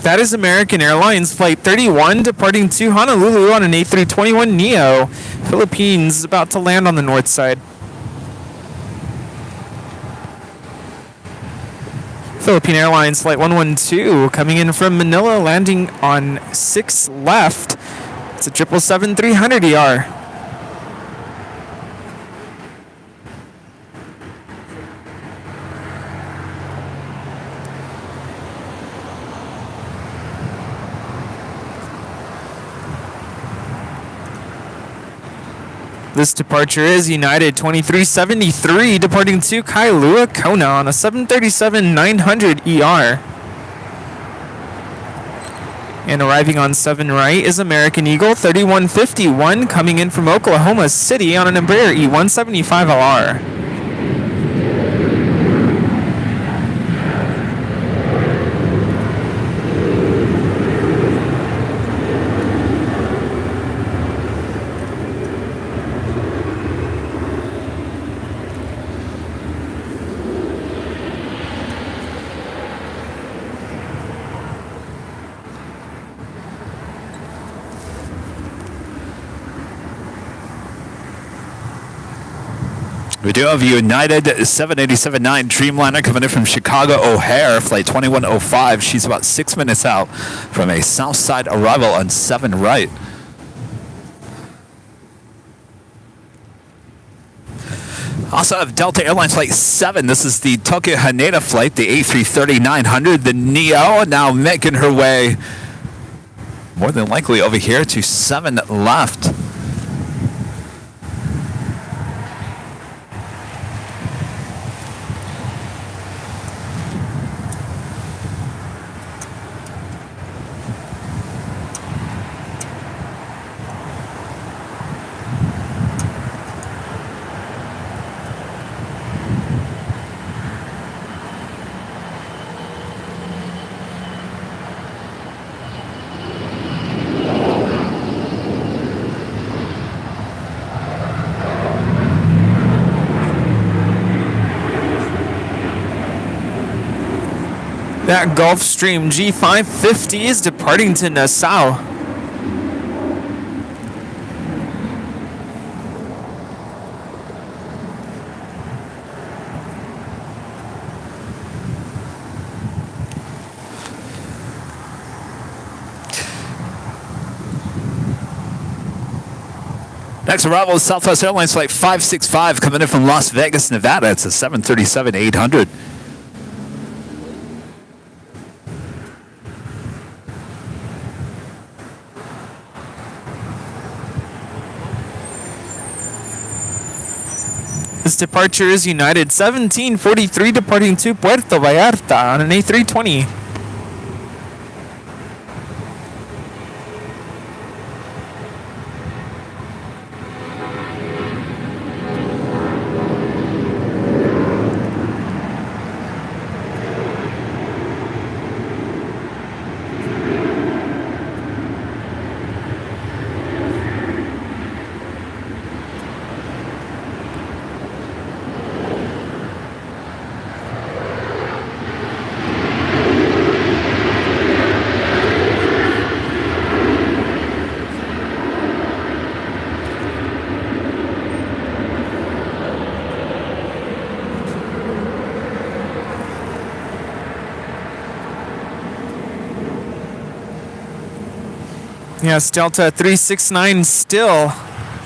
That is American Airlines Flight 31 departing to Honolulu on an A321neo. Philippines about to land on the north side. Philippine Airlines Flight 112 coming in from Manila, landing on 6 left. It's a 777-300ER. This departure is United 2373 departing to Kailua, Kona on a 737-900ER. And arriving on 7 right is American Eagle 3151 coming in from Oklahoma City on an Embraer E175LR. We do have United 787-9 Dreamliner coming in from Chicago O'Hare, flight 2105. She's about 6 minutes out from a south side arrival on 7 right. Also have Delta Airlines Flight 7. This is the Tokyo Haneda flight, the A330-900. The Neo now making her way more than likely over here to 7 left. That Gulfstream G550 is departing to Nassau. Next arrival is Southwest Airlines Flight 565 coming in from Las Vegas, Nevada. It's a 737-800. This departure is United 1743 departing to Puerto Vallarta on an A320. Yes, Delta 369 still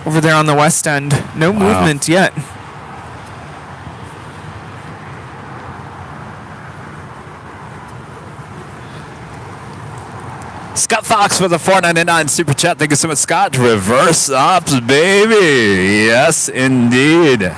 over there on the west end. No movement yet. Scott Fox with a $4.99 super chat. Thank you so much, Scott. Reverse ops, baby. Yes, indeed.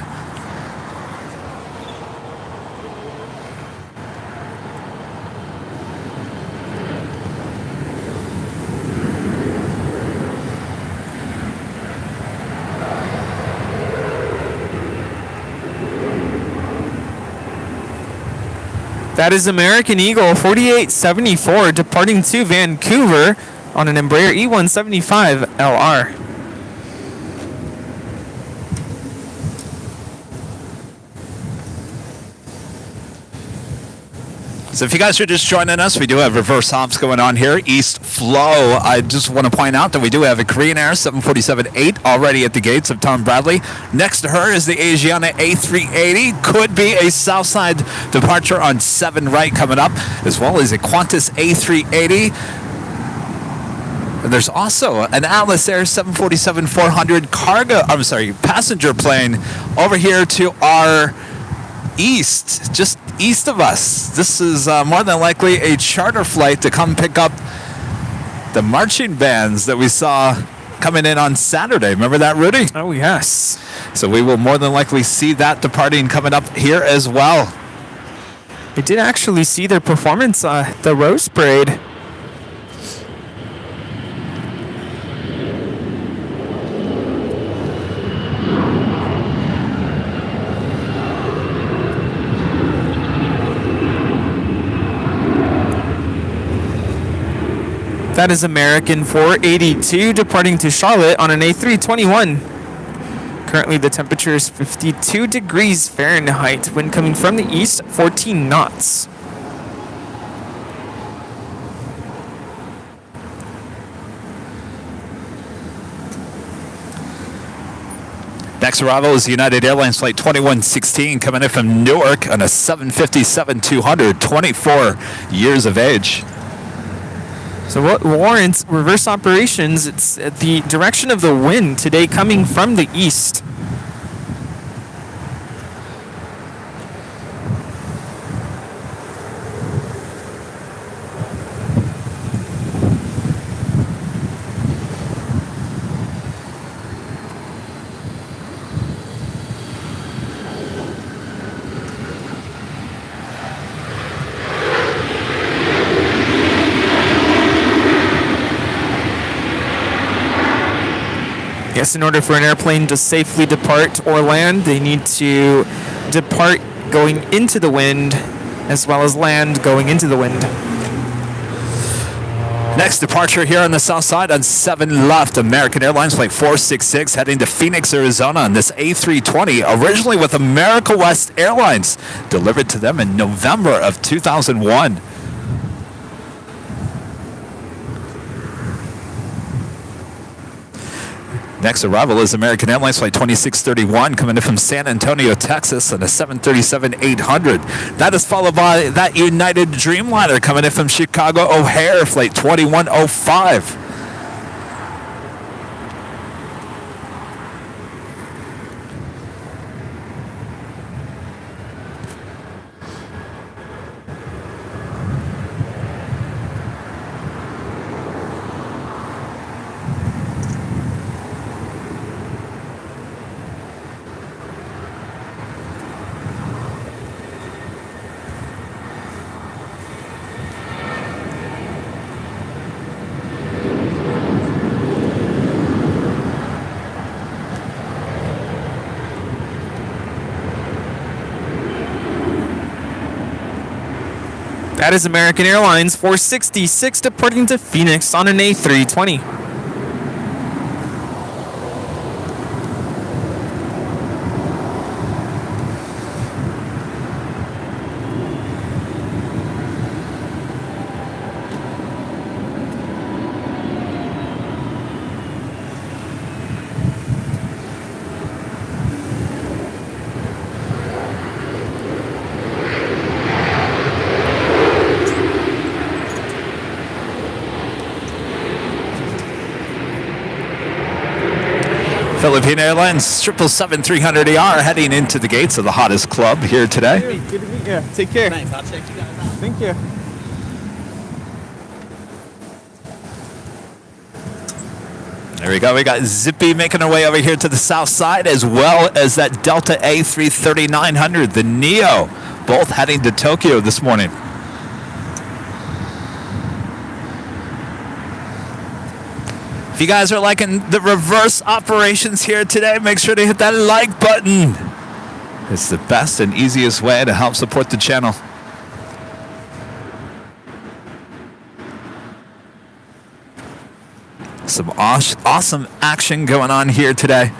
That is American Eagle 4874 departing to Vancouver on an Embraer E175LR. So if you guys are just joining us, we do have reverse hops going on here. East flow. I just want to point out that we do have a Korean Air 747-8 already at the gates of Tom Bradley. Next to her is the Asiana A380. Could be a Southside departure on 7 right coming up, as well as a Qantas A380. And there's also an Atlas Air 747-400 passenger plane over here to our east, just east of us. This is more than likely a charter flight to come pick up the marching bands that we saw coming in on Saturday. Remember that, Rudy? Oh, yes. So we will more than likely see that departing coming up here as well. We did actually see their performance, the Rose Parade. That is American 482 departing to Charlotte on an A321. Currently the temperature is 52 degrees Fahrenheit. Wind coming from the east, 14 knots. Next arrival is United Airlines Flight 2116 coming in from Newark on a 757-200, 24 years of age. So what warrants reverse operations? It's at the direction of the wind today coming from the east. Yes, in order for an airplane to safely depart or land, they need to depart going into the wind as well as land going into the wind. Next departure here on the south side on 7 left, American Airlines Flight 466 heading to Phoenix, Arizona on this A320, originally with America West Airlines, delivered to them in November of 2001. Next arrival is American Airlines Flight 2631 coming in from San Antonio, Texas on a 737-800. That is followed by that United Dreamliner coming in from Chicago O'Hare Flight 2105. That is American Airlines 466 departing to Phoenix on an A320. Philippine Airlines 777-300ER heading into the gates of the hottest club here today. Hey, good to meet you. Take care. Thanks. I'll check you guys out. Thank you. There we go. We got Zippy making our way over here to the south side, as well as that Delta A330-900, the Neo, both heading to Tokyo this morning. If you guys are liking the reverse operations here today, make sure to hit that like button. It's the best and easiest way to help support the channel. Some awesome action going on here today.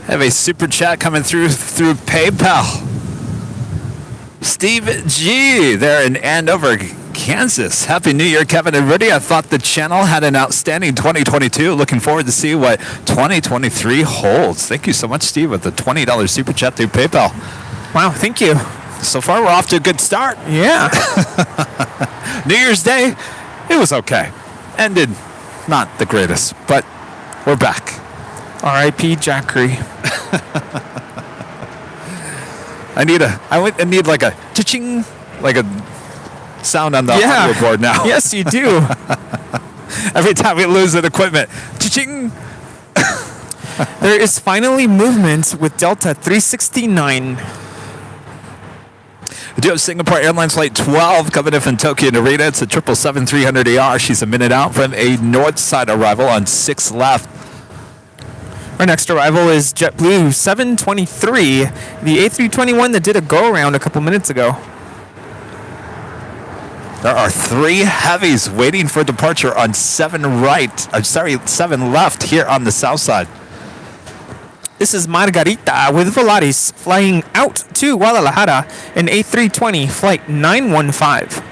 I have a super chat coming through PayPal. Steve G, there in Andover, Kansas. Happy New Year, Kevin and Rudy. I thought the channel had an outstanding 2022. Looking forward to see what 2023 holds. Thank you so much, Steve, with the $20 super chat through PayPal. Wow, thank you. So far, we're off to a good start. Yeah. New Year's Day, it was okay. Ended not the greatest, but we're back. R.I.P. Jackery. I need like a cha-ching, like a sound on the audio board now. Yes, you do. Every time we lose an equipment, cha-ching. There is finally movement with Delta 369. We do have Singapore Airlines Flight 12 coming in from Tokyo Narita. It's a 777-300ER. She's a minute out from a north side arrival on 6 left. Our next arrival is JetBlue 723, the A321 that did a go-around a couple minutes ago. There are 3 heavies waiting for departure on 7 left here on the south side. This is Margarita with Volaris flying out to Guadalajara in A320 flight 915.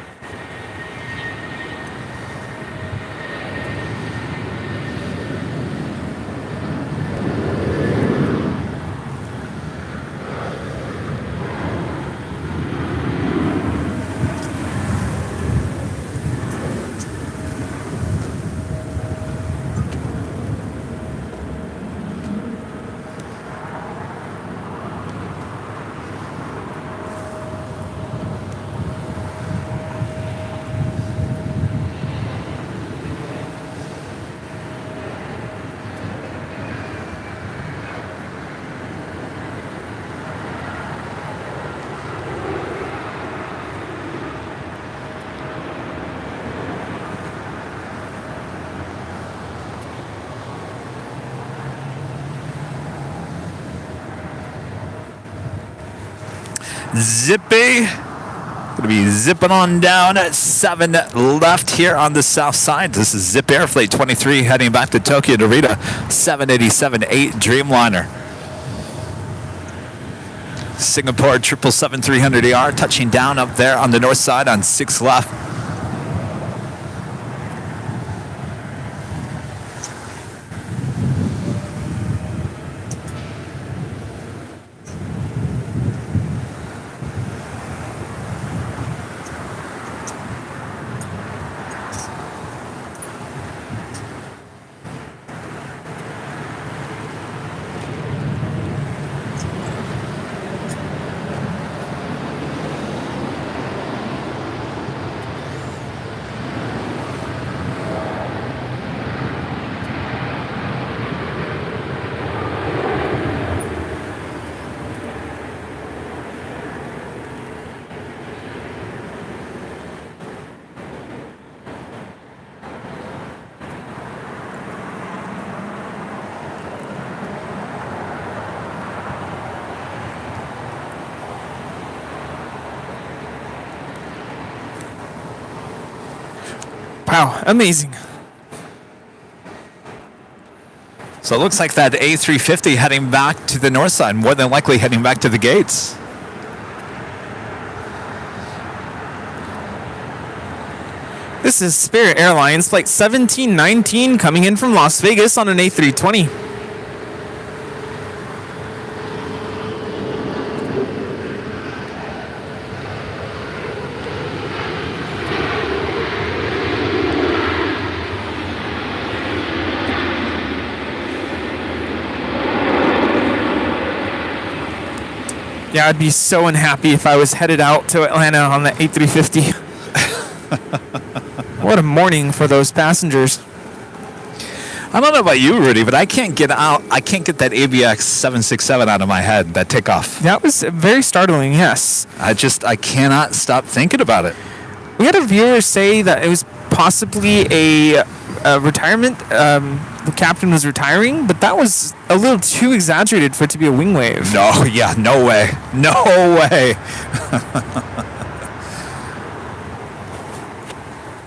Zippy. Gonna be zipping on down at 7 left here on the south side. This is Zip Air Flight 23 heading back to Tokyo Narita, 787-8 Dreamliner. Singapore 777-300ER touching down up there on the north side on 6 left. Wow, amazing. So it looks like that A350 heading back to the north side, more than likely heading back to the gates. This is Spirit Airlines Flight 1719 coming in from Las Vegas on an A320. Yeah, I'd be so unhappy if I was headed out to Atlanta on the A350. What a morning for those passengers. I don't know about you, Rudy, but I can't get that ABX 767 out of my head, that takeoff. That was very startling, yes. I cannot stop thinking about it. We had a viewer say that it was possibly a retirement. The captain was retiring, but that was a little too exaggerated for it to be a wing wave. No, yeah, no way. No way.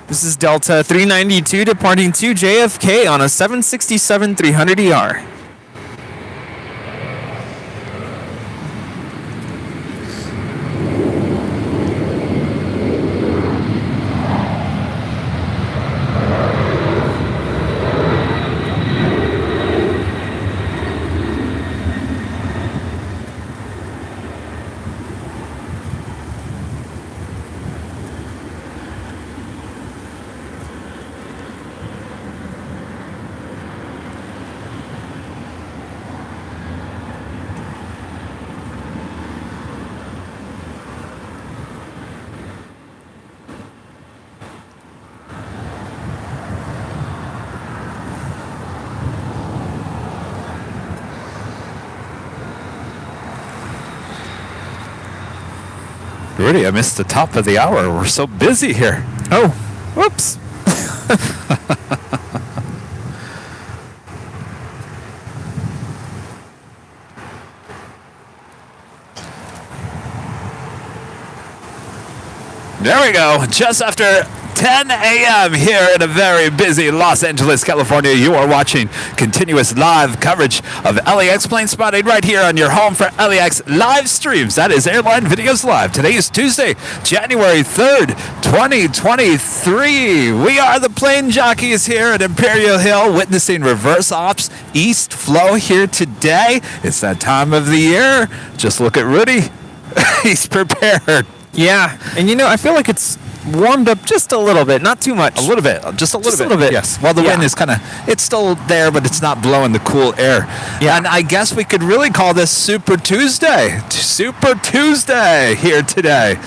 This is Delta 392 departing to JFK on a 767-300ER. Rudy, I missed the top of the hour. We're so busy here. Oh, whoops. There we go. Just after 10 a.m. here in a very busy Los Angeles, California. You are watching continuous live coverage of LAX plane spotting right here on your home for LAX live streams. That is Airline Videos Live. Today is Tuesday, January 3rd, 2023. We are the plane jockeys here at Imperial Hill, witnessing reverse ops east flow here today. It's that time of the year. Just look at Rudy. He's prepared. Yeah, and I feel like it's warmed up just a little bit, not too much. A little bit, just a little bit. Yes. Well, the wind is it's still there, but it's not blowing the cool air. Yeah. And I guess we could really call this Super Tuesday. Super Tuesday here today.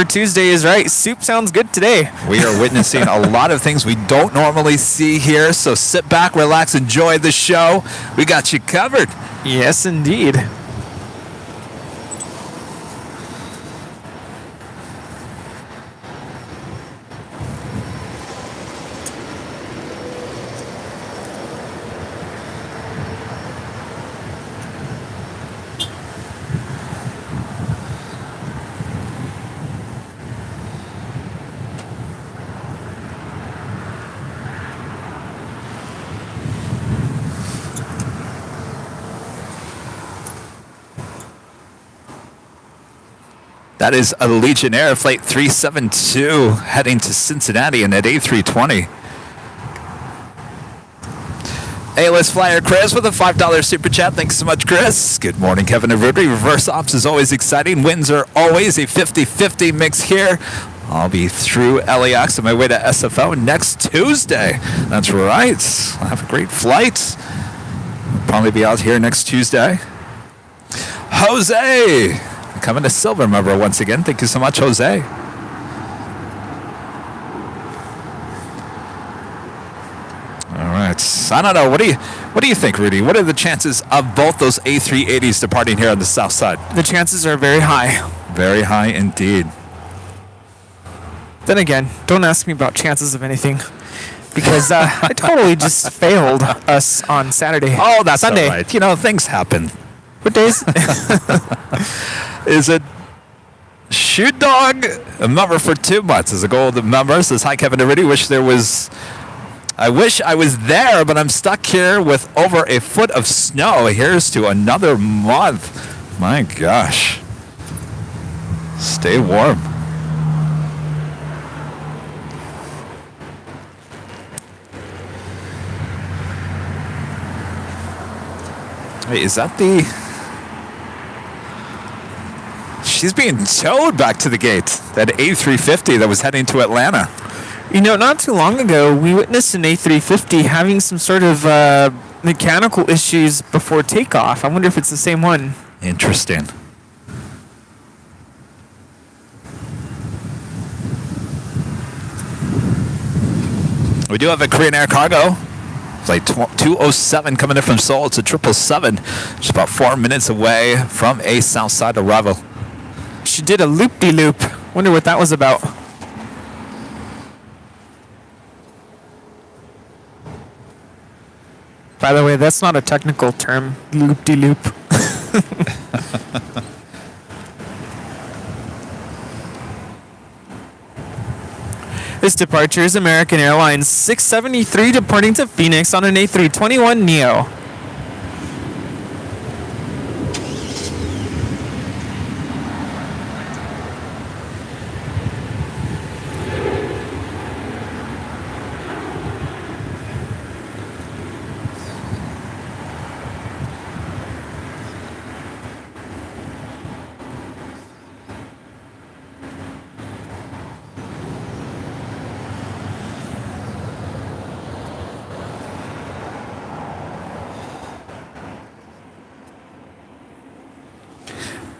Tuesday is right. Soup sounds good today. We are witnessing a lot of things we don't normally see here, so sit back, relax, enjoy the show. We got you covered. Yes, indeed. That is a Legionnaire Flight 372 heading to Cincinnati in at A320. A-list flyer Chris with a $5 super chat. Thanks so much, Chris. Good morning, Kevin and Rudy. Reverse ops is always exciting. Wins are always a 50-50 mix here. I'll be through LAX on my way to SFO next Tuesday. That's right. I'll have a great flight. I'll probably be out here next Tuesday. Jose, coming to Silver member once again. Thank you so much, Jose. All right. I don't know. What do you think, Rudy? What are the chances of both those A380s departing here on the south side? The chances are very high. Very high indeed. Then again, don't ask me about chances of anything, because I totally just failed us on Saturday. Oh, that's Sunday. all right. Things happen. What days? Is it Shoot Dog? A member for 2 months is a golden member. Says, hi, Kevin and Rudy. I wish I was there, but I'm stuck here with over a foot of snow. Here's to another month. My gosh. Stay warm. Wait, is that the... She's being towed back to the gate. That A350 that was heading to Atlanta. Not too long ago, we witnessed an A350 having some sort of mechanical issues before takeoff. I wonder if it's the same one. Interesting. We do have a Korean Air Cargo. Flight 207 coming in from Seoul. It's a 777. Just about 4 minutes away from a south side arrival. She did a loop-de-loop. Wonder what that was about. By the way, that's not a technical term, loop-de-loop. This departure is American Airlines 673 departing to Phoenix on an A321neo.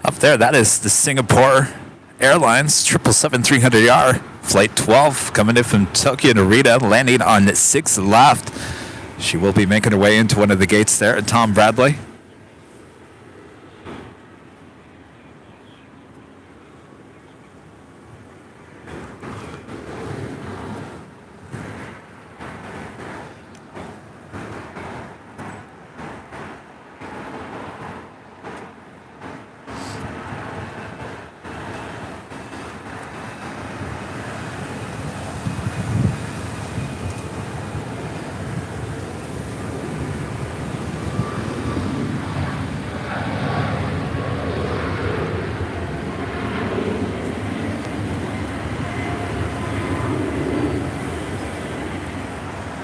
Up there, that is the Singapore Airlines 777-300ER Flight 12 coming in from Tokyo Narita, landing on 6 left. She will be making her way into one of the gates there at Tom Bradley.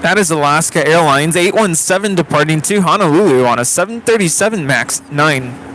That is Alaska Airlines 817 departing to Honolulu on a 737 MAX 9.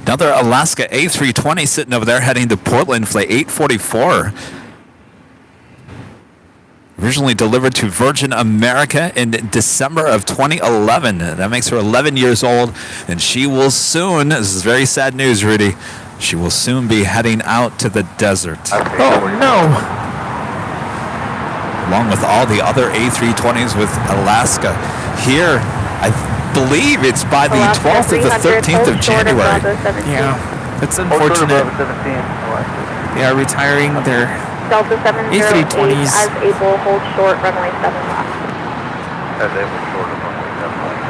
Another Alaska A320 sitting over there heading to Portland, flight 844. Originally delivered to Virgin America in December of 2011. That makes her 11 years old, and she will soon, this is very sad news, Rudy, she will soon be heading out to the desert. Oh, no. Along with all the other A320s with Alaska. Here, I believe it's by the 12th or the 13th of January. Yeah, it's unfortunate. They are retiring their Delta 708 A320s. as able, hold short, runway 7 left. As able, short of runway 7 left.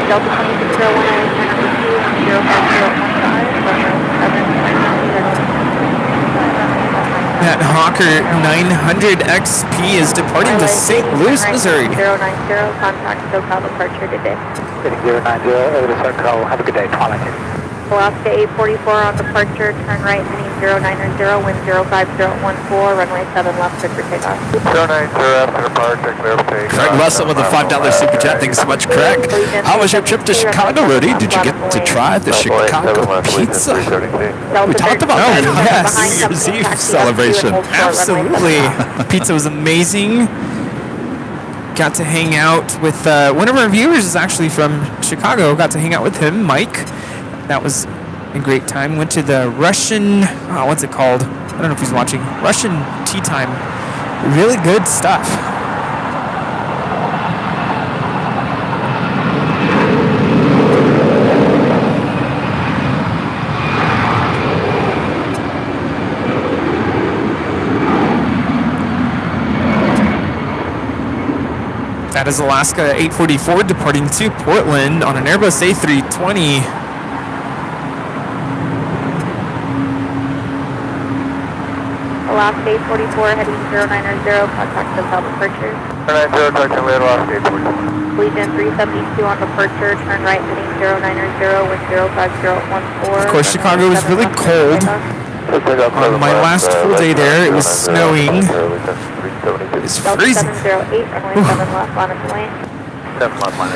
Delta 2601, I was number 2 on 05015, runway 7 That Hawker 900 XP is departing to St. Louis, Missouri. 090, contact SoCal departure today. 090, over to SoCal, have a good day, Twilight. Alaska 844 on departure, turn right heading 090, wind 05014, runway 7 left, clear for takeoff. 090, after departure, clear for takeoff. Craig Russell with a $5 super chat. Thanks so much, Craig. How was your trip to Chicago, Rudy? Did you get to try the Chicago pizza? We talked about that. Yes, New Year's Eve celebration. Absolutely. Pizza was amazing. Got to hang out with one of our viewers is actually from Chicago. Got to hang out with him, Mike. That was a great time. Went to the Russian, what's it called? I don't know if he's watching. Russian tea time. Really good stuff. That is Alaska 844 departing to Portland on an Airbus A320. Alaska 844 heading 090, contact SoCal departure. 090, talk to later, Alaska 844. Legion 372 on departure, turn right heading 090, wind 05014. Of course, Chicago was really cold. On my last full day there, it was snowing. It's freezing. 708, runway 7 left, line of point.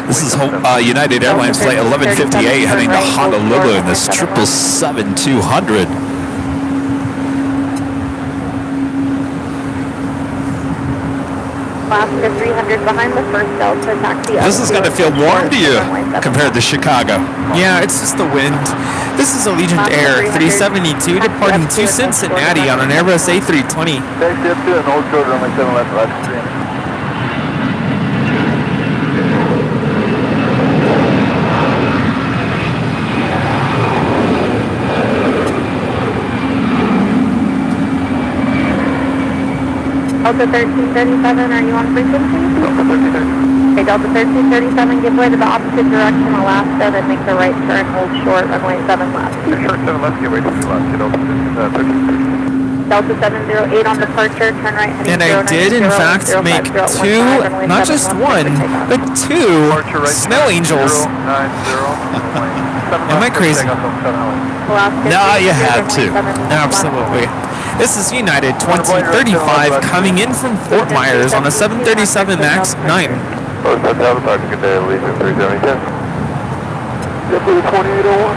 This is United Airlines flight 1158 heading to Honolulu in this 777-200. Alaska 300 behind the first Delta, taxi. This is going to feel warm to you compared to Chicago. Yeah, it's just the wind. This is Allegiant Air 372 departing to Cincinnati on an Airbus A320. Taxi up to an old short runway 7 left, Alaska 300. Delta 1337, are you on frequency? Delta 1337. Okay, Delta 1337, give way to the opposite direction, Alaska, then make the right turn, hold short, runway 7 left. Short 7 left, get way to Alaska, Delta 1337. Delta 708 on departure, turn right heading And I did, in fact, make two, not just one, but two snow angels. Am I crazy? No, you had to. Absolutely. This is United 2035 coming in from Fort Myers on a 737 MAX 9. Good day, Legion 372. JetBlue 2801,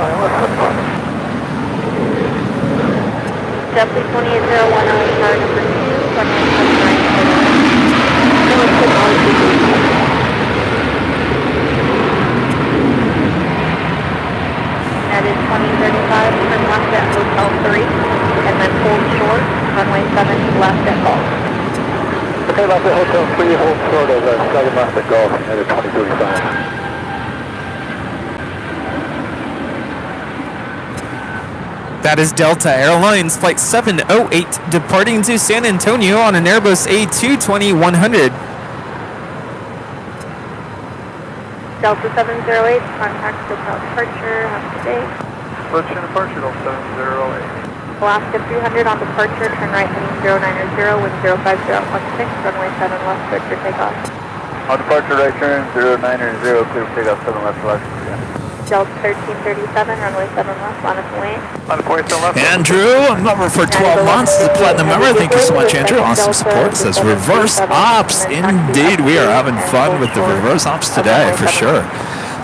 JetBlue 2801, car number 2, runway 79. That is 2035, turn left at Hotel 3, and then hold short, runway 7 left at Golf. Okay, left at Hotel 3, hold short of 7 left at Golf, United 2035. That is Delta Airlines Flight 708 departing to San Antonio on an Airbus A220-100. Delta 708, contact hotel departure, have a good day. Approaching departure, Delta 708. Alaska 300 on departure, turn right heading 090, wind 050 at 16, runway 7 left, clear for takeoff. On departure, right turn, 090, clear for takeoff, 7 left, Alaska. Delta 1337, runway 7 left, line up and wait. On departure, 7 left. Andrew, a member for 12 months, the platinum member. Thank you so much, Andrew. Awesome support. It says reverse ops. Indeed, we are having fun with the reverse ops today, for sure.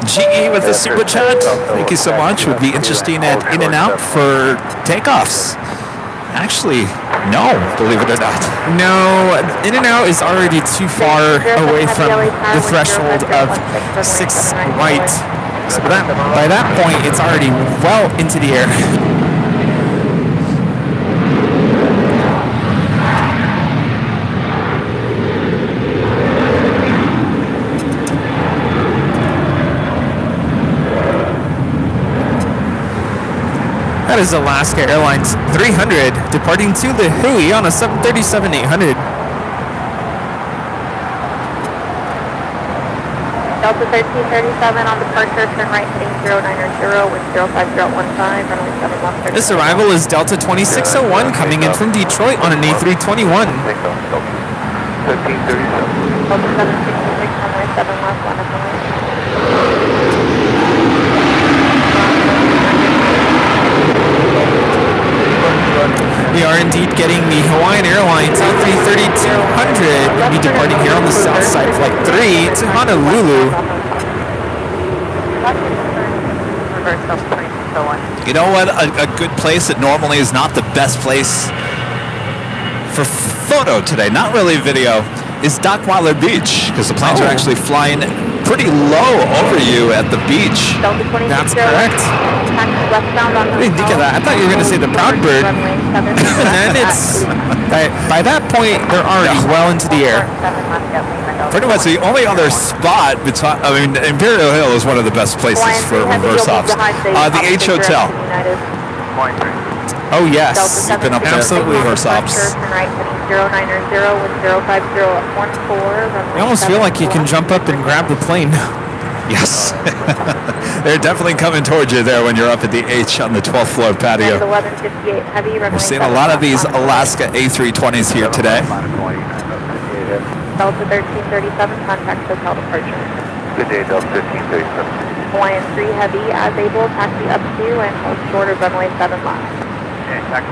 GE with the super chat. Thank you so much. Would be interesting at In and Out for takeoffs. Actually, no, believe it or not. No, In and Out is already too far away from the threshold of 6 right. So by that point, it's already well into the air. That is Alaska Airlines 300 departing to the Hui on a 737-800. Delta 1337 on departure, turn right heading 090, wind 05015, runway 7 left. This arrival is Delta 2601 coming in from Detroit on an A321. Delta 1337. Delta 766, runway 7 left, line up and wait. We are indeed getting the Hawaiian Airlines A330-200. We'll be departing here on the south side, flight 3 to Honolulu. You know what? A good place that normally is not the best place for photo today, not really video, is Dockweiler Beach, because the planes are actually flying pretty low over you at the beach. That's correct. I didn't think of that. I thought you were going to say the Proud Bird. And then it's, by that point, they're already well into the air. Pretty much the only other spot, Imperial Hill is one of the best places for reverse ops. The H Hotel. Oh, yes. We've been up there for Absolutely. reverse ops. You almost feel like you can jump up and grab the plane. Yes. They're definitely coming towards you there when you're up at the H on the 12th floor patio. We're seeing a lot of these Alaska A320s here today. Delta 1337, contact hotel departure. Good day, Delta 1337. Hawaiian 3 Heavy, as able, taxi up to and hold short of runway 7 left. All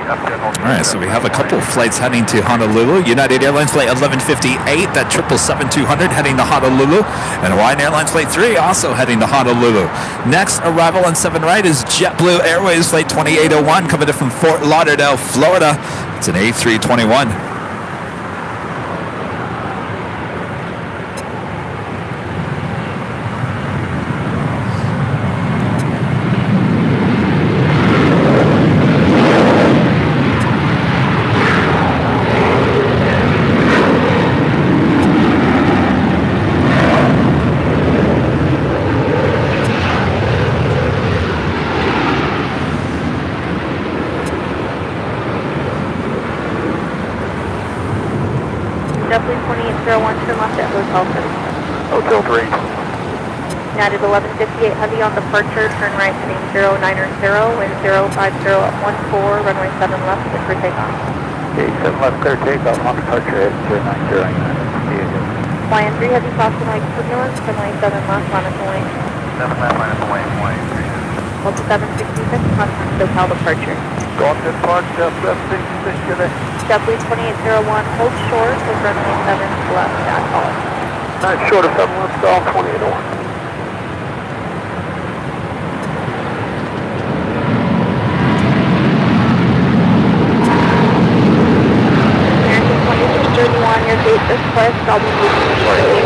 right, so we have a couple of flights heading to Honolulu. United Airlines flight 1158, that 777-200 heading to Honolulu. And Hawaiian Airlines flight 3 also heading to Honolulu. Next arrival on 7 right is JetBlue Airways flight 2801 coming in from Fort Lauderdale, Florida. It's an A321. Definitely 2801, turn left at Hotel 3. Hotel 3. United 1158 Heavy on departure, turn right heading 090, wind 050 at 14, runway 7 left, clear for takeoff. Okay, 7 left, clear takeoff on departure at 090. Hawaiian 3 Heavy, crossing like turbulence, runway 7 left, line up and wait. 7 left, line up and wait, Delta 766, contact hotel departure. Go up to park, Delta 766, good day. JetBlue 2801, hold short with runway 7 left at all. Not short of 7 left, stall 2801. American 2631, your gate is pushed, I'll be moving you shortly.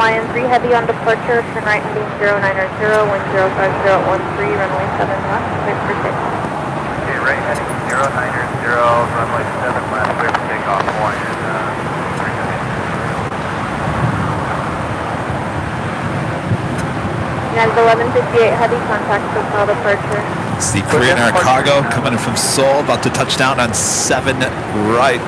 Lion 3 Heavy on departure, turn right heading 090, wind 050 at 13, runway 7 left, clear for takeoff. Okay, right heading 090, runway 7 left, clear for takeoff, Hawaiian 3 Heavy. United 1158 Heavy, contact SoCal departure. It's the Korean Air cargo coming in from Seoul, about to touch down on 7 right.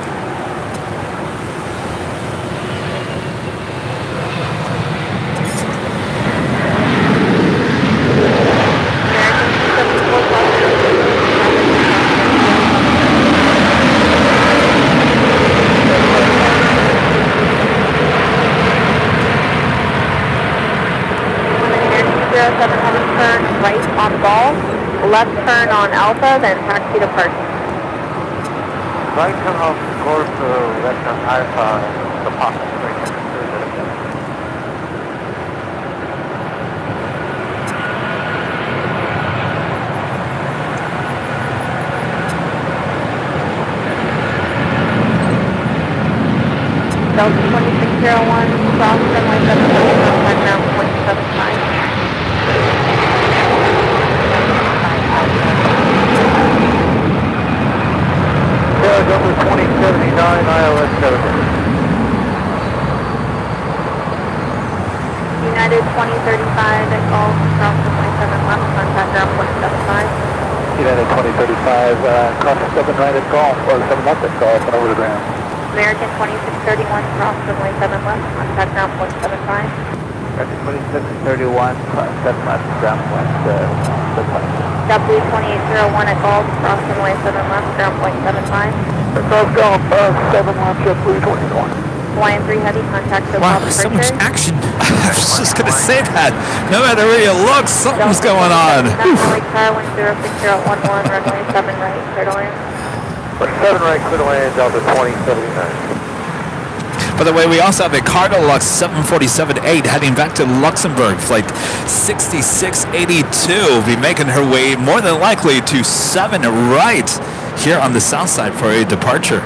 Left turn on Alpha, then taxi to parking. Right turn off course to left on Alpha, the pocket break. Delta 2601, cross runway 7 contact ground 0.75. Number 2079, ILS 7. United 2035 at Gulf, cross runway 7 left, contact ground 0.75. United 2035, cross 7 right at Golf, or 7 left at Golf, and over the ground. American 2631, cross runway 7 left, contact ground 0.75. American 2631, cross 7 left, ground west, W 2801 at Gulf, cross runway 7 left, ground 0.75. Golf, Golf, 7 left, JetBlue 21. Hawaiian 3 Heavy, contact SoCal Wow, there's so much departure. action. I was just going to say that. No matter where you look, something's going on. Runway car 106011, runway 7 right, clear to land. 7 right, clear to land, Delta 2079. By the way, we also have a Cargo Lux 747-8 heading back to Luxembourg. Flight 6682 will be making her way more than likely to 7 right here on the south side for a departure.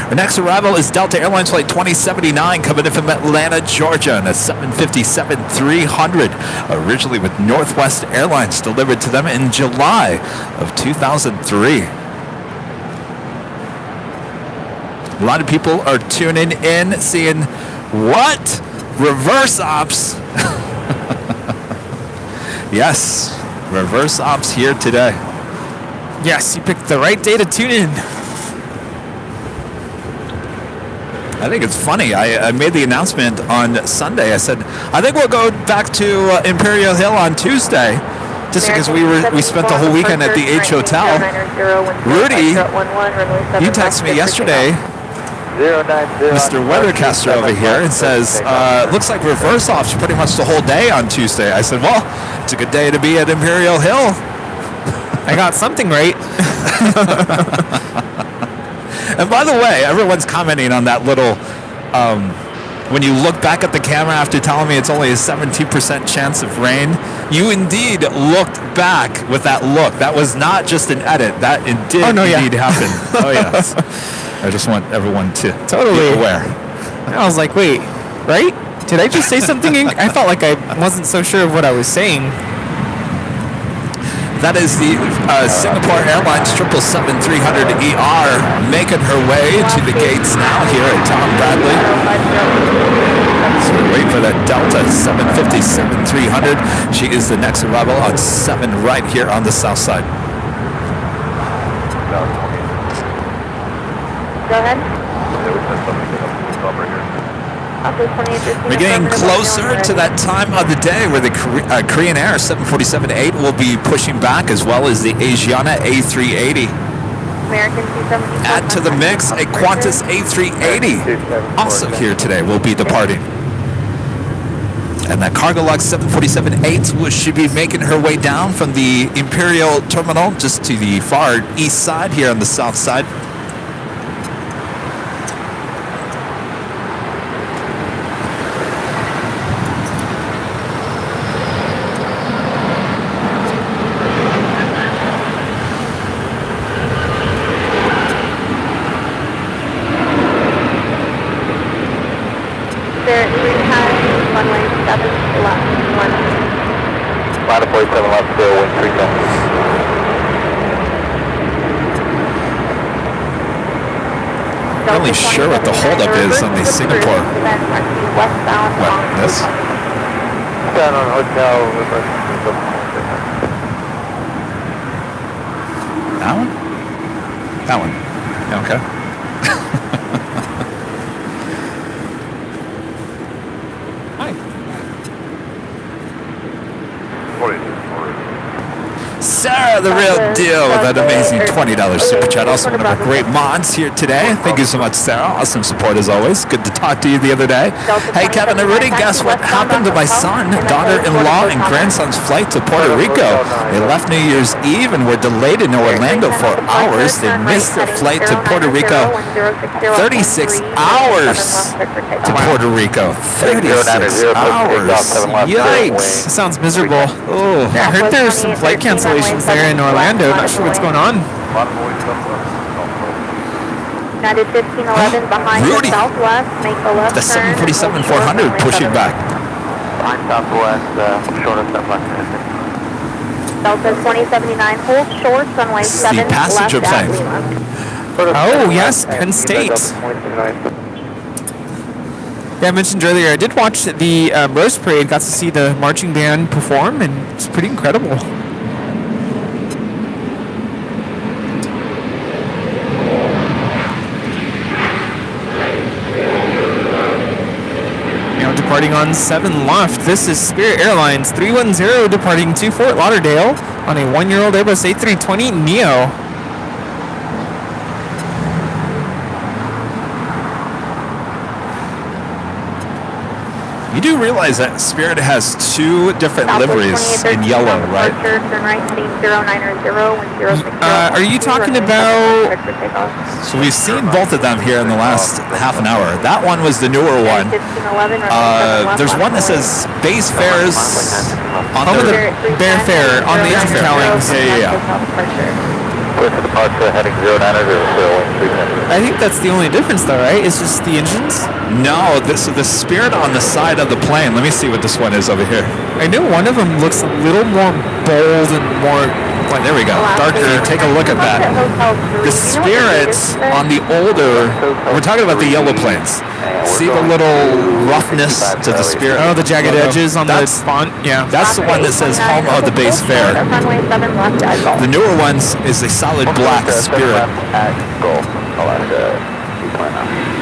Our next arrival is Delta Airlines Flight 2079 coming in from Atlanta, Georgia on a 757-300, originally with Northwest Airlines, delivered to them in July of 2003. A lot of people are tuning in, seeing what? Reverse ops. Yes, reverse ops here today. Yes, you picked the right day to tune in. I think it's funny. I made the announcement on Sunday. I said, I think we'll go back to Imperial Hill on Tuesday, just because we spent the whole weekend at the H Hotel. Rudy, he texted me yesterday, Mr. Weathercaster over here, and says, looks like reverse off's pretty much the whole day on Tuesday. I said, well, it's a good day to be at Imperial Hill. I got something right. And by the way, everyone's commenting on that little, when you look back at the camera after telling me it's only a 17% chance of rain, you indeed looked back with that look. That was not just an edit. That did indeed happen. Oh, yes. I just want everyone to be aware. I was like, wait, right? Did I just say something? I felt like I wasn't so sure of what I was saying. That is the Singapore Airlines 777-300ER making her way to the gates now here at Tom Bradley. So we're waiting for that Delta 757-300. She is the next arrival on 7 right here on the south side. Go ahead. We're getting closer to that time of the day where the Korean Air 747-8 will be pushing back, as well as the Asiana A380. American 270. Add to the mix a Qantas A380, also here today, will be departing. And that Cargo Lux 747-8 should be making her way down from the Imperial Terminal just to the far east side here on the south side. There, 3 times. left, 1. Line of 47 left, wind 310. Not really sure what the holdup is on the Singapore. Westbound What, this? Down on hotel, reverse. That one? That one. Okay. Hi. 42. Sarah, the real deal, with that amazing $20 super chat. Also one of our great mods here today. Thank you so much, Sarah. Awesome support as always. Good to talk to you the other day. Hey, Kevin and Rudy, guess what happened to my son, daughter-in-law, and grandson's flight to Puerto Rico? They left New Year's Eve and were delayed in Orlando for hours. They missed their flight to Puerto Rico. 36 hours to Puerto Rico. 36 hours. Yikes. That sounds miserable. Oh, I heard there's some flight cancellations there in Orlando. Not sure what's going on. United 1511 behind Rudy. the southwest. Make the left The turn. 747-400 pushing back. Line southwest, short of that left. Delta 2079, hold short, runway This is the 7 passenger left at plane. Lima. Oh, yes, Penn State. Yeah, I mentioned earlier, I did watch the Rose Parade, got to see the marching band perform, and it's pretty incredible. Now departing on 7 left, this is Spirit Airlines 310 departing to Fort Lauderdale on a 1-year-old Airbus A320 Neo. You do realize that Spirit has 2 different liveries in yellow, right? Turn right heading 090 when 060. Are you talking about... So we've seen both of them here in the last half an hour. That one was the newer one. There's one that says base fares on Oh, the... the Bear Fare on the engine cowlings. Yeah. Clear for departure, heading 090, wind 310. I think that's the only difference, though, right? It's just the engines. No, this is the Spirit on the side of the plane. Let me see what this one is over here. I know one of them looks a little more bold and more like, There we go. Darker. Take a look at that. The Spirit on the older... We're talking about the yellow planes. See the little roughness to the Spirit? oh, the jagged logo? edges on That's- the font. Yeah. That's the one that says home of the base fare. Runway 7 left at Gulf. The newer ones is a solid black Spirit. At Gulf, Alaska, 229.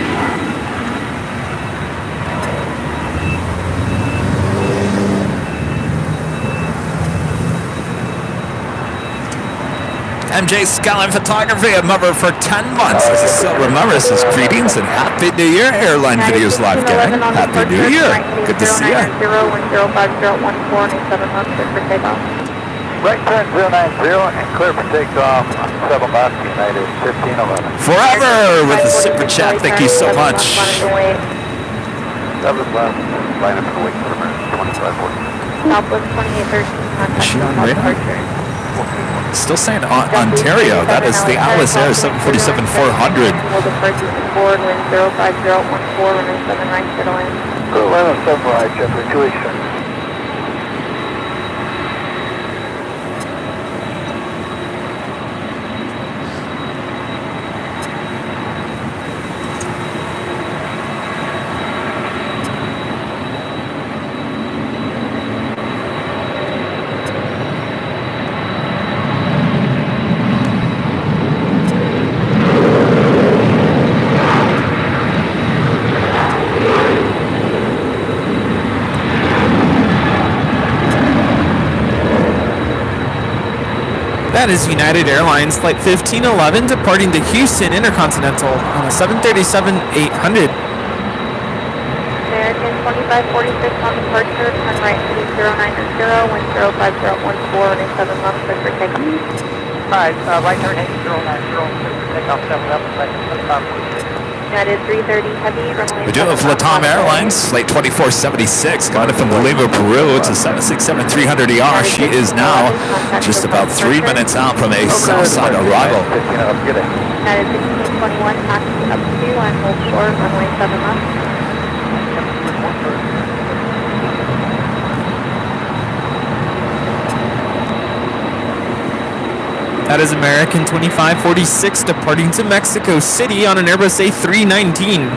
MJ Skyline Photography, a member for 10 months. This is Silver Member. This is greetings and Happy New Year, Airline Videos Live gang. Happy New Year. Good to see you. 0105014 7 months for takeoff. Right turn 090 and clear for takeoff on 7 left, United 1511. Forever with the super chat. Thank you so much. 7 left, line up for the wing for 2540. Southwest 2813, contact Is she on South radar? departure. Still saying Ontario. That is the Alice Air 747-400. We'll defer to board, wind 05014, runway 7 right to the land. Go line up 7 right, Jeff, situation. That is United Airlines Flight 1511 departing to Houston Intercontinental on a 737-800. American 2546 on departure, turn right heading 090, wind 05014, runway 7 left, clear for takeoff. Alright, right turn heading 090, takeoff 7 left, second 2546. United 330 heavy, runway We do have Latam Airlines, Flight 2476, got it from Lima, Peru. It's a 767-300ER. She is now just about 3 minutes out from a Southside arrival. 15 up, get it. United 1621, taxi up to and hold short, runway 7 left. That is American 2546 departing to Mexico City on an Airbus A319.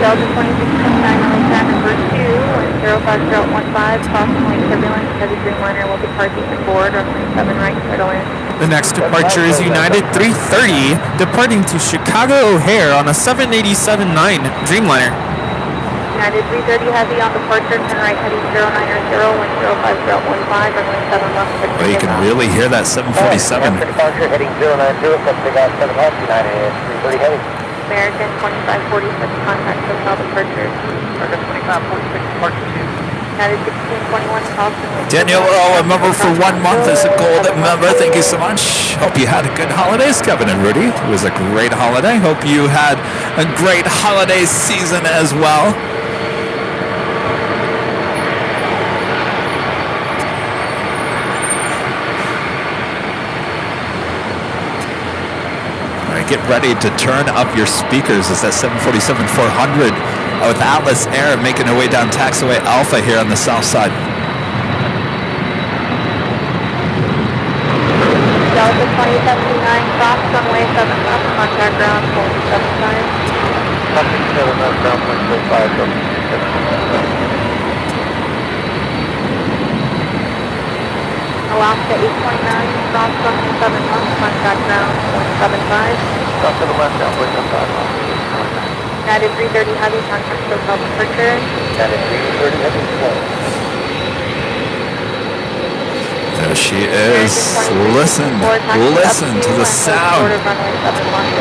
Delta 2629, LAX number 2, wind 05015, approximately turbulent, heavy Dreamliner will depart eastern board, runway 7 right, clear to land. The next departure is United 330 departing to Chicago O'Hare on a 787-9 Dreamliner. United 330 heavy on departure, turn right heading 090, wind 05015, runway 7 left, clear to Well, you can really hear that 747. Departure heading 090, from takeoff 7 left, United 330 heavy. American 2546, contact hotel departure. American 2546, departure 2. United 1621, Charleston. Daniel, a member for 1 month as a gold member. Thank you so much. Hope you had a good holidays, Kevin and Rudy. It was a great holiday. Hope you had a great holiday season as well. Get ready to turn up your speakers. It's that 747-400 with Atlas Air making their way down taxiway Alpha here on the south side. Delta 2079, cross runway 7 left, contact ground 475. Contact 7 left, ground 145, Alaska 829, cross runway 7 left, contact ground 175. Cross 7 left, ground 175. United 330 heavy, contact hotel departure. United 330 heavy, There she is. Listen to the sound. Runway 7 left,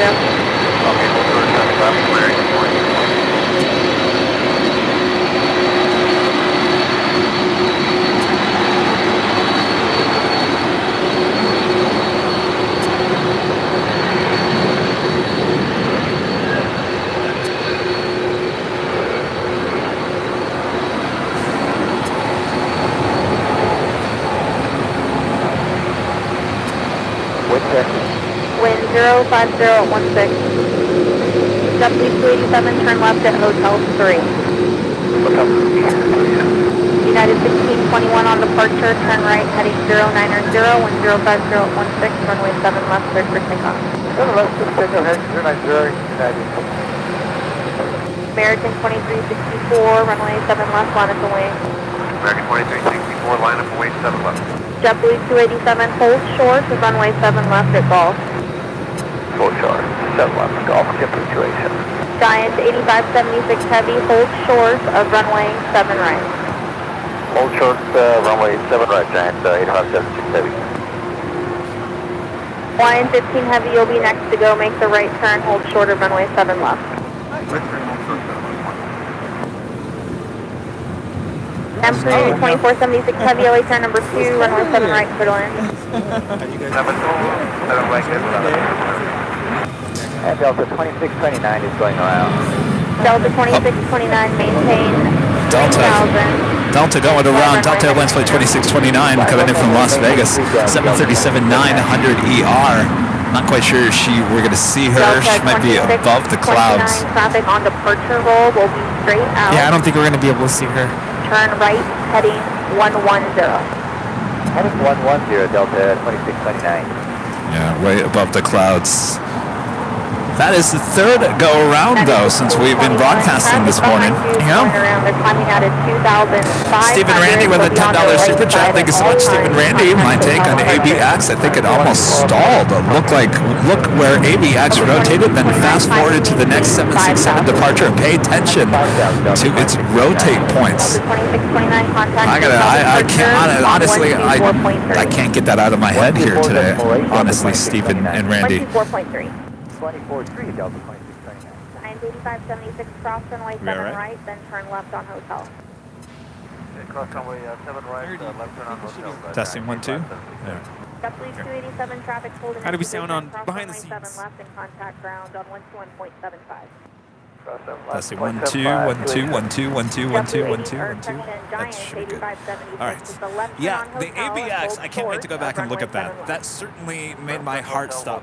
Okay, we'll go to the left, American 20. Wind 05016. W287, turn left at Hotel 3. United 1621 on departure, turn right heading 090, wind 05016, runway 7 left, cleared for takeoff. 7 left, 090, United. American 2364, runway 7 left, line up away. American 2364, line up away, 7 left. JetBlue 287, hold short of runway 7 left at Golf. Full short, 7 left, Golf, JetBlue 287. Giant 8576 heavy, hold short of runway 7 right. Hold short, runway 7 right, Giant 8576 heavy. Hawaiian 15 heavy, you'll be next to go, make the right turn, hold short of runway 7 left. Emperor 2476 heavy, LA turn number 2, runway 7 right, clear to land. 7 right, and Delta 2629 is going around. Delta 2629, maintain Delta. 3000. Delta going around. Delta Airlines flight 2629 coming in from Las Vegas. 737-900 ER. Not quite sure if we're going to see her. Delta She might be above the 2629, clouds. traffic on departure roll will be straight out. Yeah, I don't think we're going to be able to see her. Turn right, heading 110. Heading 110, Delta 2629. Yeah, way above the clouds. That is the third go-around, though, since we've been broadcasting this morning. Yeah. Stephen Randy with a $10 super chat. Thank you so much, Stephen Randy. My take on ABX, I think it almost stalled. Look where ABX rotated, then fast forwarded to the next 767 departure and pay attention to its rotate points. I can't get that out of my head here today. Honestly, Stephen and Randy. 24-3, Delta 2629. 98576 cross runway 7 right, then turn left on hotel. Okay, cross runway 7 right, left turn on hotel. Testing 1 2. JetBlue 287 traffic holding. How do we sound on cross behind the runway 7 scenes? left and contact ground on 121.75. Let's see, 1 2 1 2 1 2 1 2 1 2 1 2 1 2. That should be good. All right. Yeah, the ABX. I can't wait to go back and look at that. That certainly made my heart stop.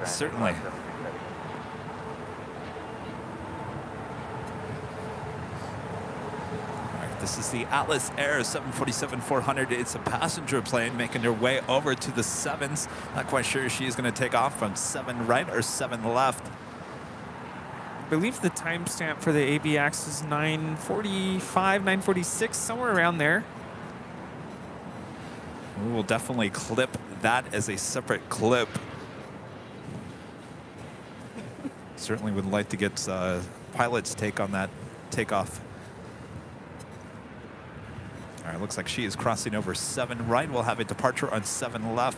Certainly. This is the Atlas Air 747-400. It's a passenger plane making her way over to the 7s. Not quite sure if she's going to take off from 7 right or 7 left. I believe the timestamp for the ABX is 9:45, 9:46, somewhere around there. We will definitely clip that as a separate clip. Certainly would like to get pilot's take on that takeoff. All right, looks like she is crossing over 7 right. We'll have a departure on 7 left.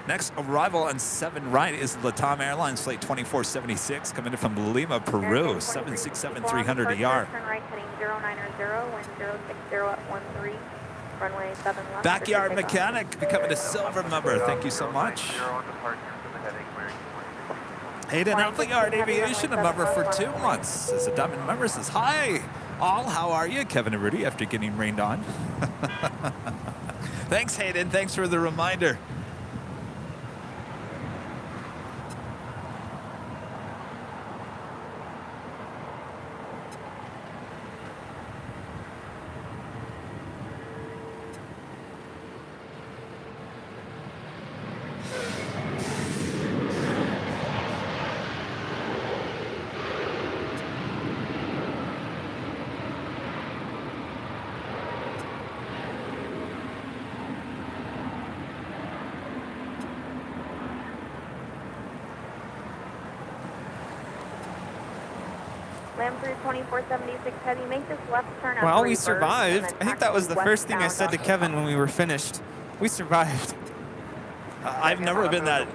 Next arrival on 7 right is LATAM Airlines Flight 2476 coming in from Lima, Peru, 767-300 ER. Turn right heading 090, wind 060 at 13, runway 7 left. Backyard Mechanic becoming a silver member. Thank you so much. Hayden Appleyard Aviation, a member for 2 months. As a diamond member says, hi, all, how are you? Kevin and Rudy after getting rained on. Thanks, Hayden. Thanks for the reminder. Land through 2476 heavy, make this left turn at Well, we reverse, survived. and then I think that was the taxi first thing I said to westbound Kevin when we were finished. We survived. I've never been that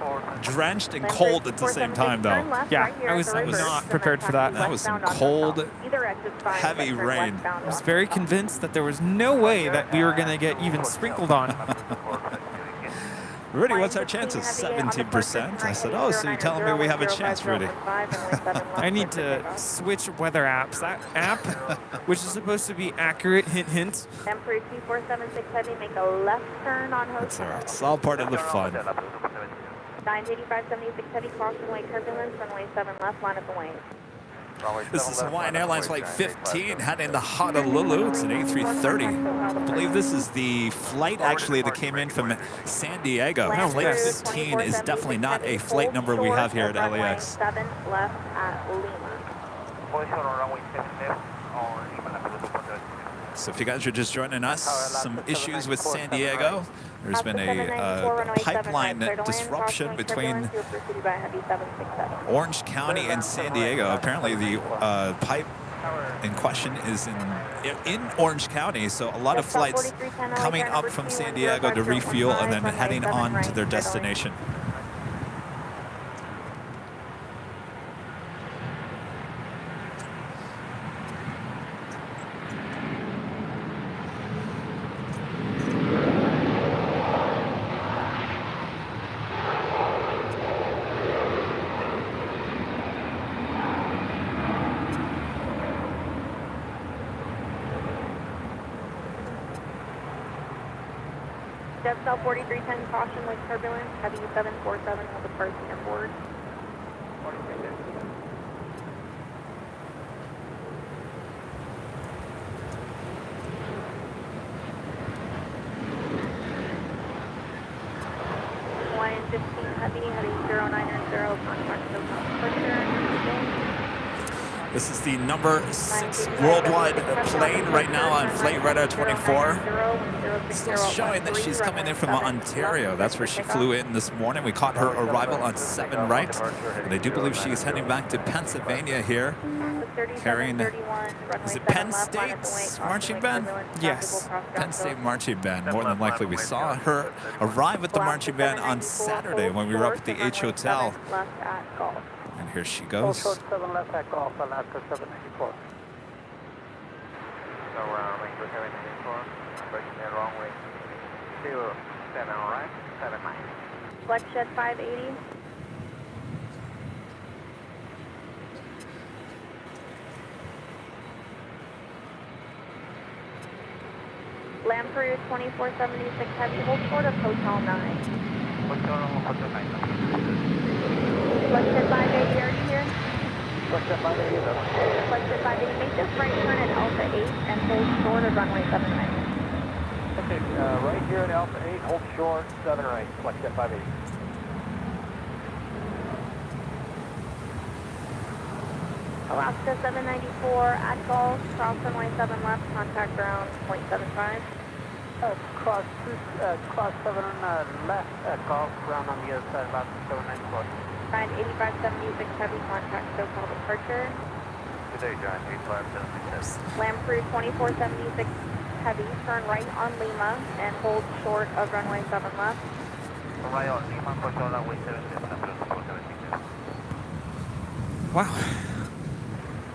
drenched and cold at the same time, though. Yeah, I was not prepared for that. That was some cold, heavy rain. I was very convinced that there was no way that we were going to get even sprinkled on. Rudy, what's our chances? 17%. I said, oh, so you're telling me we have a chance, Rudy. I need to switch weather apps. That app, which is supposed to be accurate, hint, hint. Emperor 2476 heavy, make a left turn on That's all hotel. right. It's all part of the fun. 98576 heavy, crossing way turbulence, runway 7 left, line up and wave. This is Hawaiian Airlines Flight 15 heading to Honolulu. It's an A330. I believe this is the flight actually that came in from San Diego. Oh, Flight yes. 15 is definitely not a flight number we have here at LAX. 7 left at Lima. So if you guys are just joining us, some issues with San Diego. There's been a pipeline disruption between Orange County and San Diego. Apparently the pipe in question is in Orange County, so a lot of flights coming up from San Diego to refuel and then heading on to their destination. Jetstar 4310, caution with turbulence, heavy 747 will depart the airport. Hawaiian 15 heavy, heading 090, contact departure. This is the number 6 worldwide plane right now on Flight Radar 24. Still showing that she's coming in from Ontario. That's where she flew in this morning. We caught her arrival on 7 right. And I do believe she's heading back to Pennsylvania here. Carrying, is it Penn State's marching band? Yes. Penn State marching band. More than likely, we saw her arrive at the marching band on Saturday when we were up at the H Hotel. And here she goes. 7 left at Golf, Alaska 794. So range was 794, approaching the wrong way. 7 right, 7 9. Flex shed 580. Lamprey 2476 Heavy, hold short of Hotel 9. Hotel 9. Flexjet 580, are you here? Flexjet 580 is up. Flexjet 580, make this right turn at Alpha 8 and hold short of runway 7 right. Okay, right here at Alpha 8, hold short, 7 right, Flexjet 580. Alaska 794 at Gulf, cross runway 7 left, contact ground 0.75. Cross 7 left at Golf, ground on the other side, about 794. Find 8576 Heavy, contact SoCal departure. Good day, John, 85766. Lamprey 2476 Heavy, turn right on Lima and hold short of runway 7 left. Right on Lima, control runway 76, number 4762. Wow.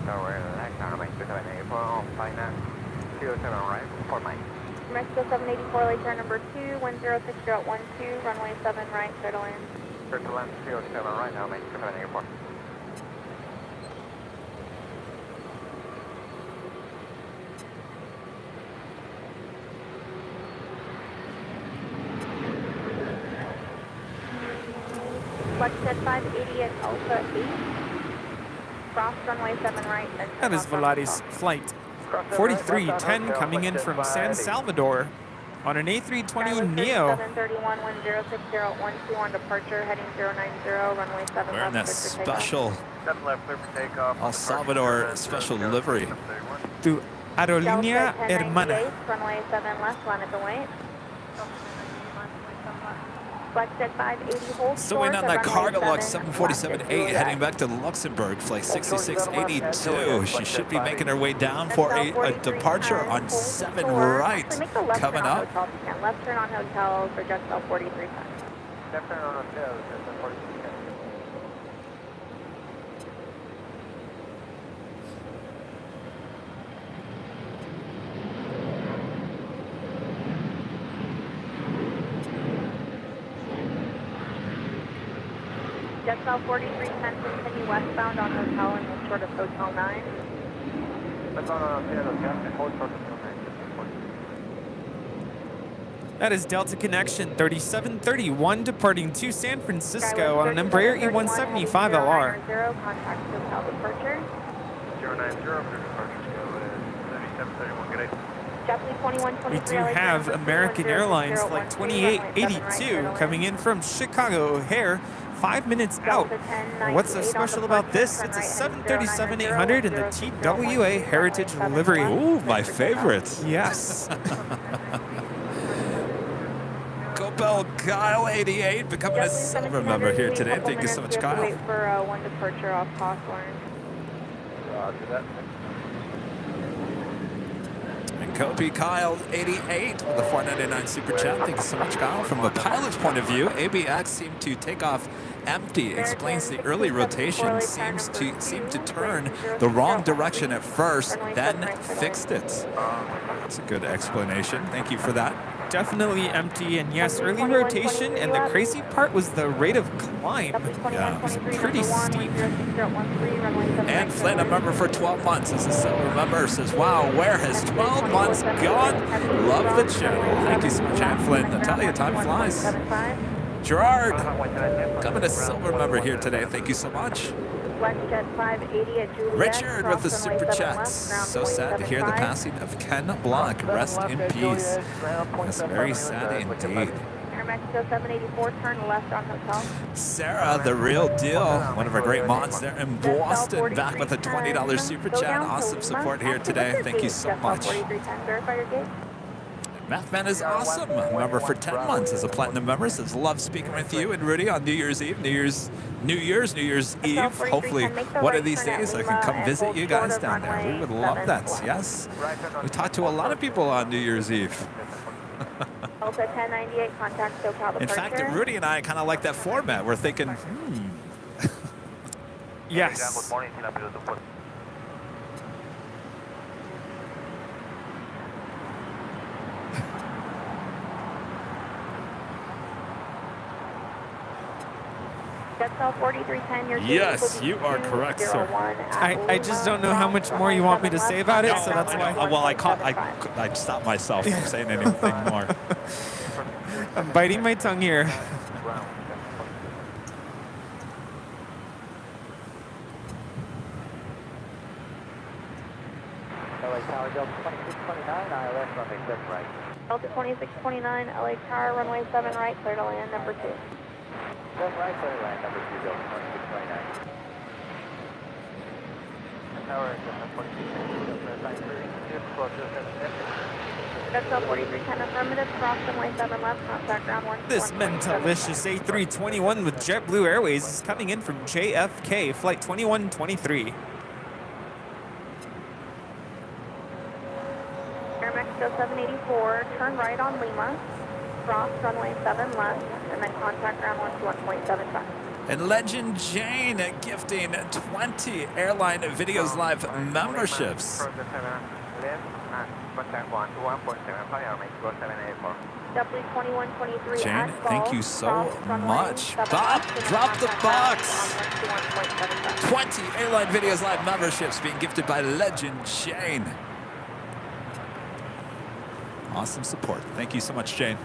Tower LAX, runway 2784, on finance, 07 right, 4 Mike. Mexico 784, late turn number 2, wind 060 at 12, runway 7 right, clear to land. Circle land 07 right, now, Mike, 2784. Flexjet 580 at Alpha 8, cross runway 7 right. then turn That is off runway Velati's 12. flight 4310 coming in from San Salvador on an A320 Neo. 731, wind 060 at 12 on departure, heading 090, runway 7 Wearing that left. clear for takeoff. special 7 left, clear for takeoff. El Salvador special livery. To Aerolínea Delta 1098, Hermana. runway 7 left, line up and wait. Flexjet 580, hold Still waiting on short that of cargo runway log 7, 747-8 heading back to Luxembourg, flight 6682. She should be making her way down for a departure on 7 right coming up. Left turn on hotel for Jetstar 4310. Left turn on hotel, Jetstar 4310. Jetstar 4310, continue westbound on hotel and hold short of Hotel 9. Left on hotel, Captain, hold short of hotel 9. That is Delta Connection 3731 departing to San Francisco on an Embraer E175LR. Contact Hotel departure. 090, departure go is 3731, good day. JetBlue 2123. We do have American Airlines flight 2882 coming in from Chicago O'Hare, 5 minutes out. What's so special about this? It's a 737-800 in the TWA Heritage livery. Ooh, my favorite. Yes. Copel Kyle 88 becoming a silver member here today. Thank you so much, Kyle. Wait for one departure off Hawthorne. Roger that. And Kobe Kyle 88 with the 499 super chat. Thank you so much, Kyle. From a pilot's point of view, ABX seemed to take off empty. Explains the early rotation seemed to turn the wrong direction at first, then fixed it. That's a good explanation. Thank you for that. Definitely empty, and yes, early rotation, and the crazy part was the rate of climb. Yeah. It was pretty steep. And Flynn, a member for 12 months, as a silver member, says, wow, where has 12 months gone? Love the channel. Thank you so much, Ann Flynn. I tell you, time flies. Gerard, coming a silver member here today. Thank you so much. Flexjet 580 at Juliet. Richard with the super chats. So sad to hear the passing of Ken Block. Rest in peace. That's very sad indeed. Air Mexico 784, turn left on hotel. Sarah, the real deal. One of our great mods there in Boston. Back with a $20 super chat. Awesome support here today. Thank you so much. Verify your gate. Mathman is awesome. Member for 10 months as a platinum member. Says, love speaking with you and Rudy on New Year's Eve, New Year's Eve. Hopefully, one of these days I can come visit you guys down there. We would love that. Yes. We talked to a lot of people on New Year's Eve. Delta 1098, contact SoCal In departure. fact, Rudy and I kind of like that format. We're thinking, Yes. Good morning, Jetsel 4310, your Yes, you are correct, sir. I just don't know how much more you want me to say about it, so that's why. Well, I stopped myself from saying anything more. I'm biting my tongue here. LA Tower, Delta 2629, ILS, runway 7 right. Delta 2629, LA Tower, runway 7 right, clear to land, number 2. 7 right, clear to land, number 2, Delta 2629. Tower, Delta 2629, Jetsel 4310, affirmative, cross runway 7 left, contact ground 1. This mentalicious A321 with JetBlue Airways is coming in from JFK, flight 2123. Air Mexico 784, turn right on Lima, cross runway 7 left, and then contact ground 121.75. And Legend Jane gifting 20 Airline Videos Live memberships. JetBlue 2123. Jane, thank you so much. Bob, drop the box. 20 Airline Videos Live memberships being gifted by Legend Jane. Awesome support. Thank you so much, Jane.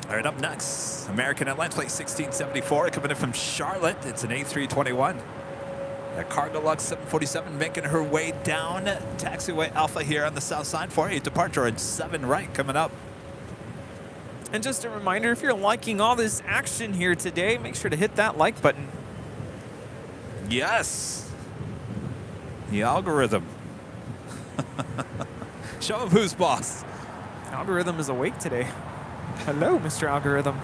All right, up next, American Airlines flight 1674 coming in from Charlotte. It's an A321. A Cargo Lux 747 making her way down taxiway Alpha here on the south side for a departure at 7 right coming up. And just a reminder, if you're liking all this action here today, make sure to hit that like button. Yes. The algorithm. Show him who's boss. Algorithm is awake today. Hello, Mr. Algorithm.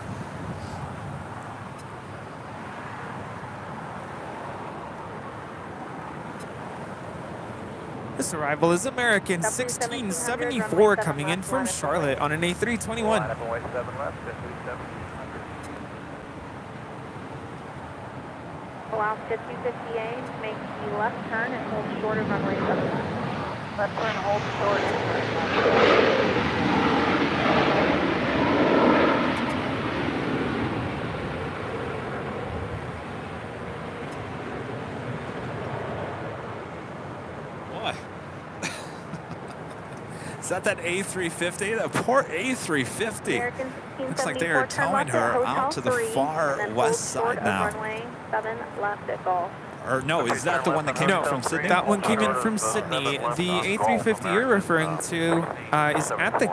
This arrival is American 1674 coming in from Charlotte on an A321. Line up and way 7 left, 5700. Alaska 258, make the left turn and hold short of runway 7 left. Left turn, hold short. Boy. Is that A350? That poor A350. American Looks like they 1674, are turn towing left at her Hotel out to the 3, far and then west hold short side of now. runway 7 left at Golf. Or no, is that the one that came No, from Sydney? that one came in from Sydney. The A350 you're referring to is at the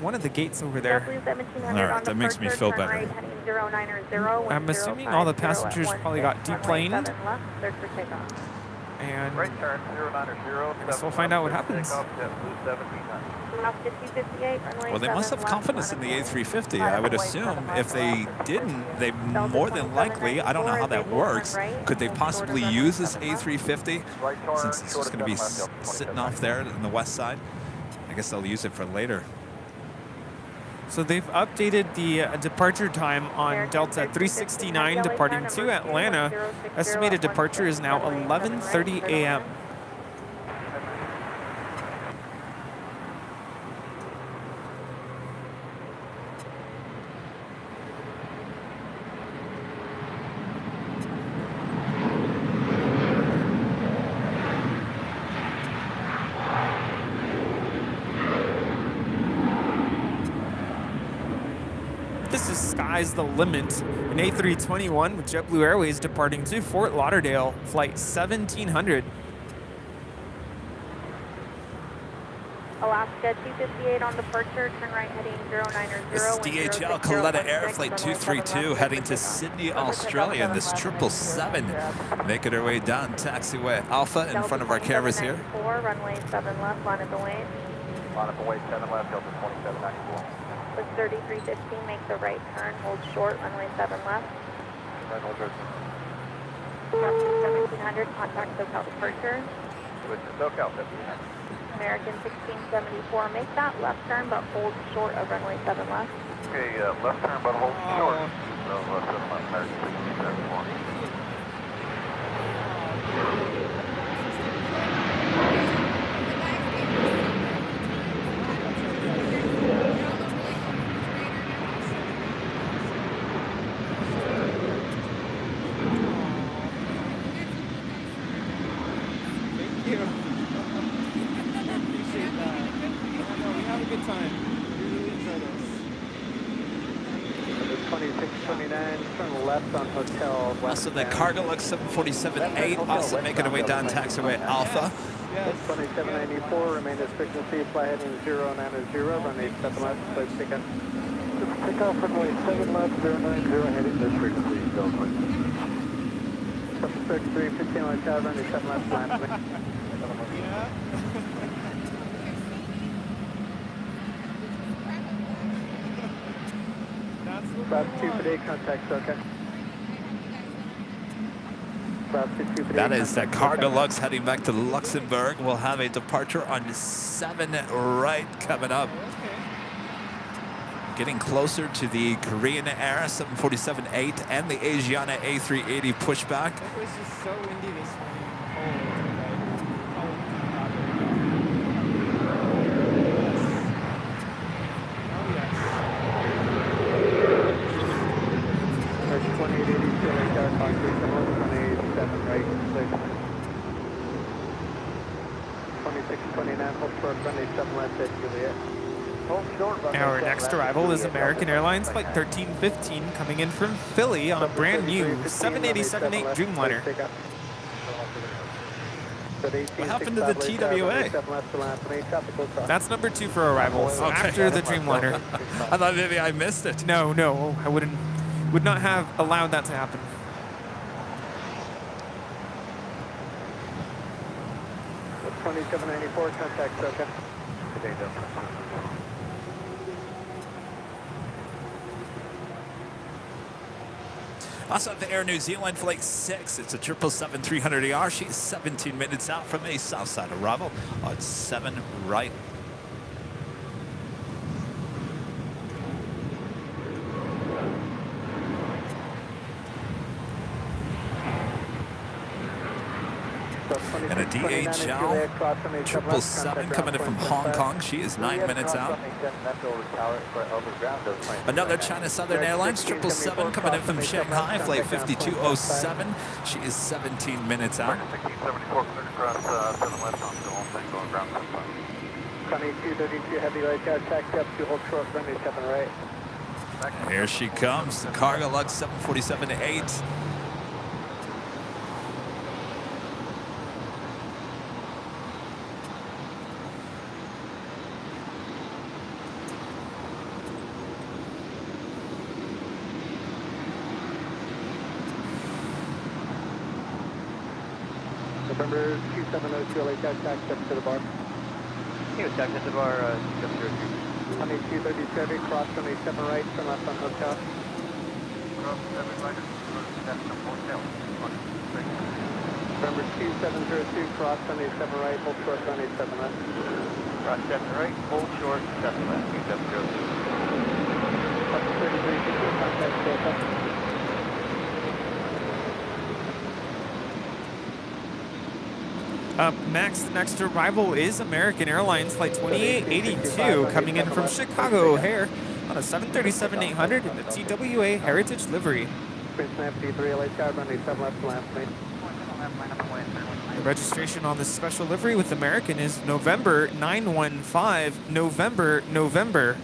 one of the gates over there. JetBlue 1700 All right, on that makes me departure, feel turn better. right, heading 090, I'm assuming all the passengers probably got deplaned. 7 left, cleared for takeoff. And Right turn, 090, guess we'll find out what happens. Takeoff, JetBlue 1700. Alaska 258, runway Well, they must 7 have left, confidence in the line up A350. line I up would away, assume 7 left, if they left. didn't, they Delta more than likely, I don't know how that 2794, works. turn right, Could they hold possibly short of use runway this 7 left. A350 Right turn, since it's short just of going to be 7 left, Delta sitting 2700. off there on the west side? I guess they'll use it for later. so they've updated the departure time on Delta 369 departing to Atlanta. Estimated departure is now 11:30 a.m. This is Sky's the Limit, an A321 with JetBlue Airways departing to Fort Lauderdale, flight 1700. Alaska 258 on departure, turn right heading 090. This is DHL Coletta Air Flight 232 heading to Sydney, Australia. This 777 making her way down taxiway Alpha in front of our cameras here. Runway 7 left, line up and wait. Line up and way 7 left, Delta 2794. With 3315, make the right turn, hold short, runway 7 left. Right, hold good. Alaska 1700, contact SoCal departure. With the SoCal 1500. American 1674, make that left turn but hold short of runway 7 left. Okay, left turn but hold short. So left 7 left, American 1674. 2629, turn left on Hotel West. Also, the Cargo Lux 747-8 also making her way down taxiway Alpha. 2794, remain as frequency, fly heading 090, runway 7 left, please pick up. Pick off runway 7 left, 090, heading this frequency, go for it. 33, 15 left, runway 7 left, land me. About 2 per day, contact, okay. That is the Cargo Lux heading back to Luxembourg. We'll have a departure on 7 right coming up. Getting closer to the Korean Air 747-8 and the Asiana A380 pushback. It was just so windy this morning. There's 2882, like our concrete, 27 right, 2629, hold short, runway 7 left at Juliet. Hold short, runway Our 7 next left arrival at is Juliet, American Delta Airlines Flight Flight 1315 coming in from Philly on a brand new 787-8 Dreamliner. What happened to the TWA? That's number 2 for arrivals after the Dreamliner. I thought maybe I missed it. No, I would not have allowed that to happen. With 2794, contact SoCa. Today, Also at the Air New Zealand Flight 6, it's a 777-300ER. She's 17 minutes out from a Southside arrival on 7 right. And a DHL 777 coming in from Hong Kong. She is 9 minutes out. Another China Southern Airlines 777 coming in from Shanghai, flight 5207. She is 17 minutes out. 1674, clear to cross 7 left on Golden Thing, going ground 75. 2232, heavy light car, taxi up to hold short, runway 7 right. Here she comes, the Cargo Lux 747-8. November 2702, LA taxi up to the bar. He was taxi to the bar, 2232, cross runway 7 right, turn left on Hotel. Cross 7 right, that's the Hotel. November 2702, cross runway 7 right, hold short, runway 7 left. Cross 7 right, hold short, 7 left, 2702. 33, contact SoCa. Up next, the next arrival is American Airlines Flight 2882 coming in from Chicago O'Hare on a 737-800 in the TWA Heritage livery. The registration on this special livery with American is November 915, November.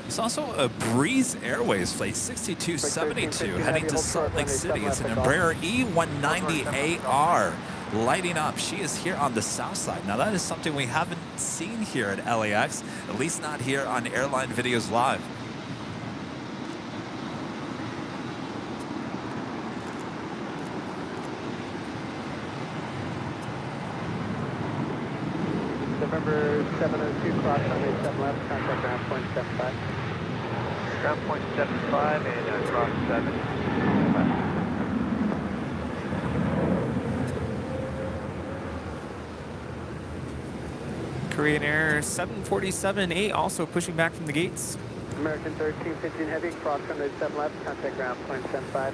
There's also a Breeze Airways flight 6272 heading to Salt Lake City. It's an Embraer E190AR. Lighting up. She is here on the south side. Now that is something we haven't seen here at LAX, at least not here on Airline Videos Live. November 702, cross runway 7 left, contact ground point 75. Ground point 75 and cross 7 left. Korean Air 747-8 also pushing back from the gates. American 1315 heavy, cross runway 7 left, contact ground point 75.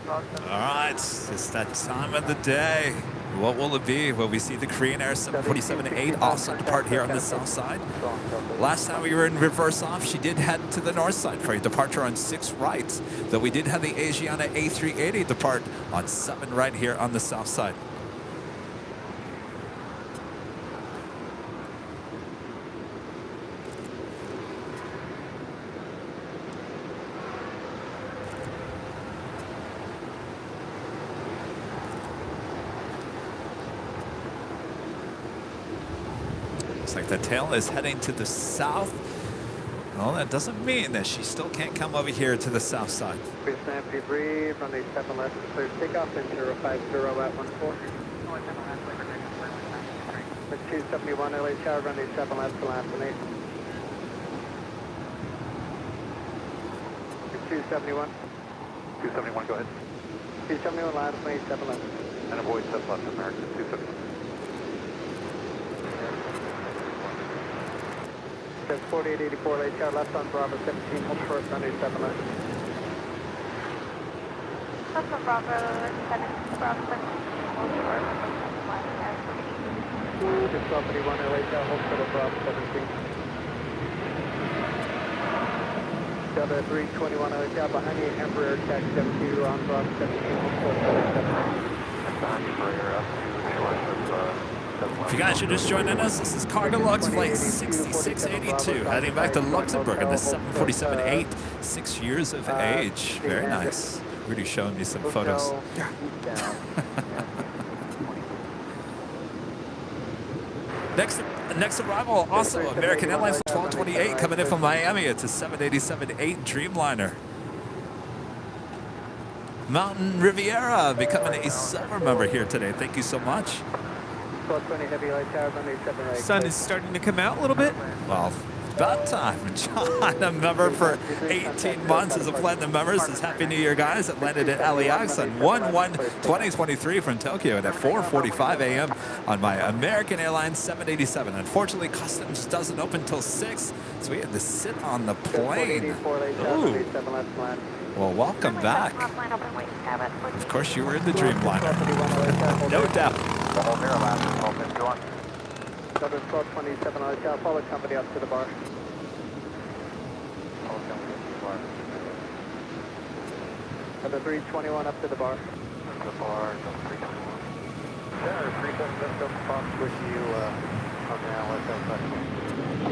All right, it's that time of the day. What will it be? Will we see the Korean Air 747-8 also depart here on the south side? Last time we were in reverse off, she did head to the north side for a departure on 6 right, though we did have the Asiana A380 depart on 7 right here on the south side. Looks like the tail is heading to the south. Well, that doesn't mean that she still can't come over here to the south side. Please stand P3, runway 7 left, clear takeoff in 050 at 14. With 271 LHR, runway 7 left to last and 8. With 271. 271, go ahead. 271 last and 8, 7 left. And avoid 7 left, American 271. That's 4884 LHR, left on Bravo 17, hold short, runway 7 left. Left on Bravo 17, Bravo 17, hold short, runway 7 left. 1231 LHR, hold short of Bravo 17. Delta 321 LHR, behind you, Emperor, taxi 72 on Bravo 17, hold short, runway 7 left. If you guys are just joining us, this is Cargo Lux Flight 6682, heading back to Luxembourg in the 747-8, 6 years of age. Very nice. Rudy's showing me some photos. Next arrival, also American Airlines 1228, coming in from Miami. It's a 787-8 Dreamliner. Mountain Riviera becoming a silver member here today. Thank you so much. 1220 heavy light tower, runway 7 right. Sun is starting to come out a little bit. Well, about time. John, a member for 18 months as a platinum member, says Happy New Year, guys. It landed at LAX on 1/1/2023 from Tokyo and at 4:45 a.m. on my American Airlines 787. Unfortunately, customs doesn't open till 6, so we had to sit on the plane. Ooh. Well, welcome back. Of course, you were in the Dreamliner. No doubt. Delta 1227 LHR, follow company up to the bar. Delta 321 up to the bar. The bar, Delta 321. Yeah, 377 Fox with you on the LS.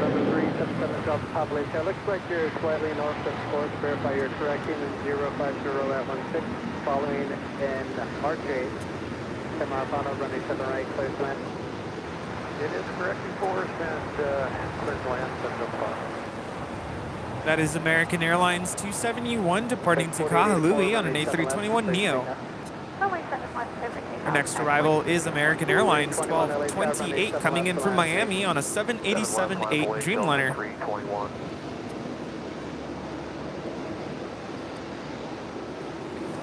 Delta 377 Delta Pop LHR, looks like you're slightly north of course. Verify you're correcting in 050 at 16, following in RJ. 10 mile final, runway 7 right, clear to land. It is correcting course and clear to land, 705. That is American Airlines 271 departing to Kahului on an A321neo. Our next arrival is American Airlines 1228 coming in from Miami on a 787-8 Dreamliner.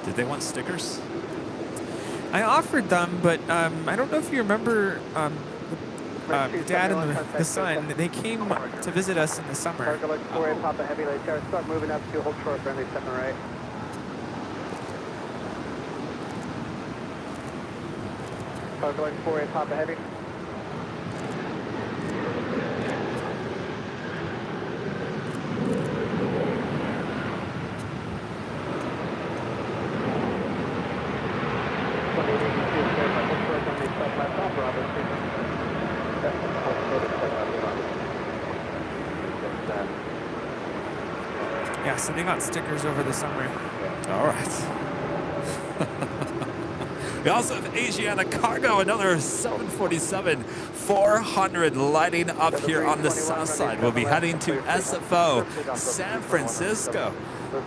Did they want stickers? I offered them, but I don't know if you remember Dad and the son. They came to visit us in the summer. Cargo Lux 48, Papa Heavy Light Tower, start moving up to hold short, runway 7 right. Cargo Lux 48, Papa Heavy. Yeah, so they got stickers over the summer. All right. We also have Asiana Cargo, another 747-400 lighting up here on the south side. We'll be heading to SFO, San Francisco.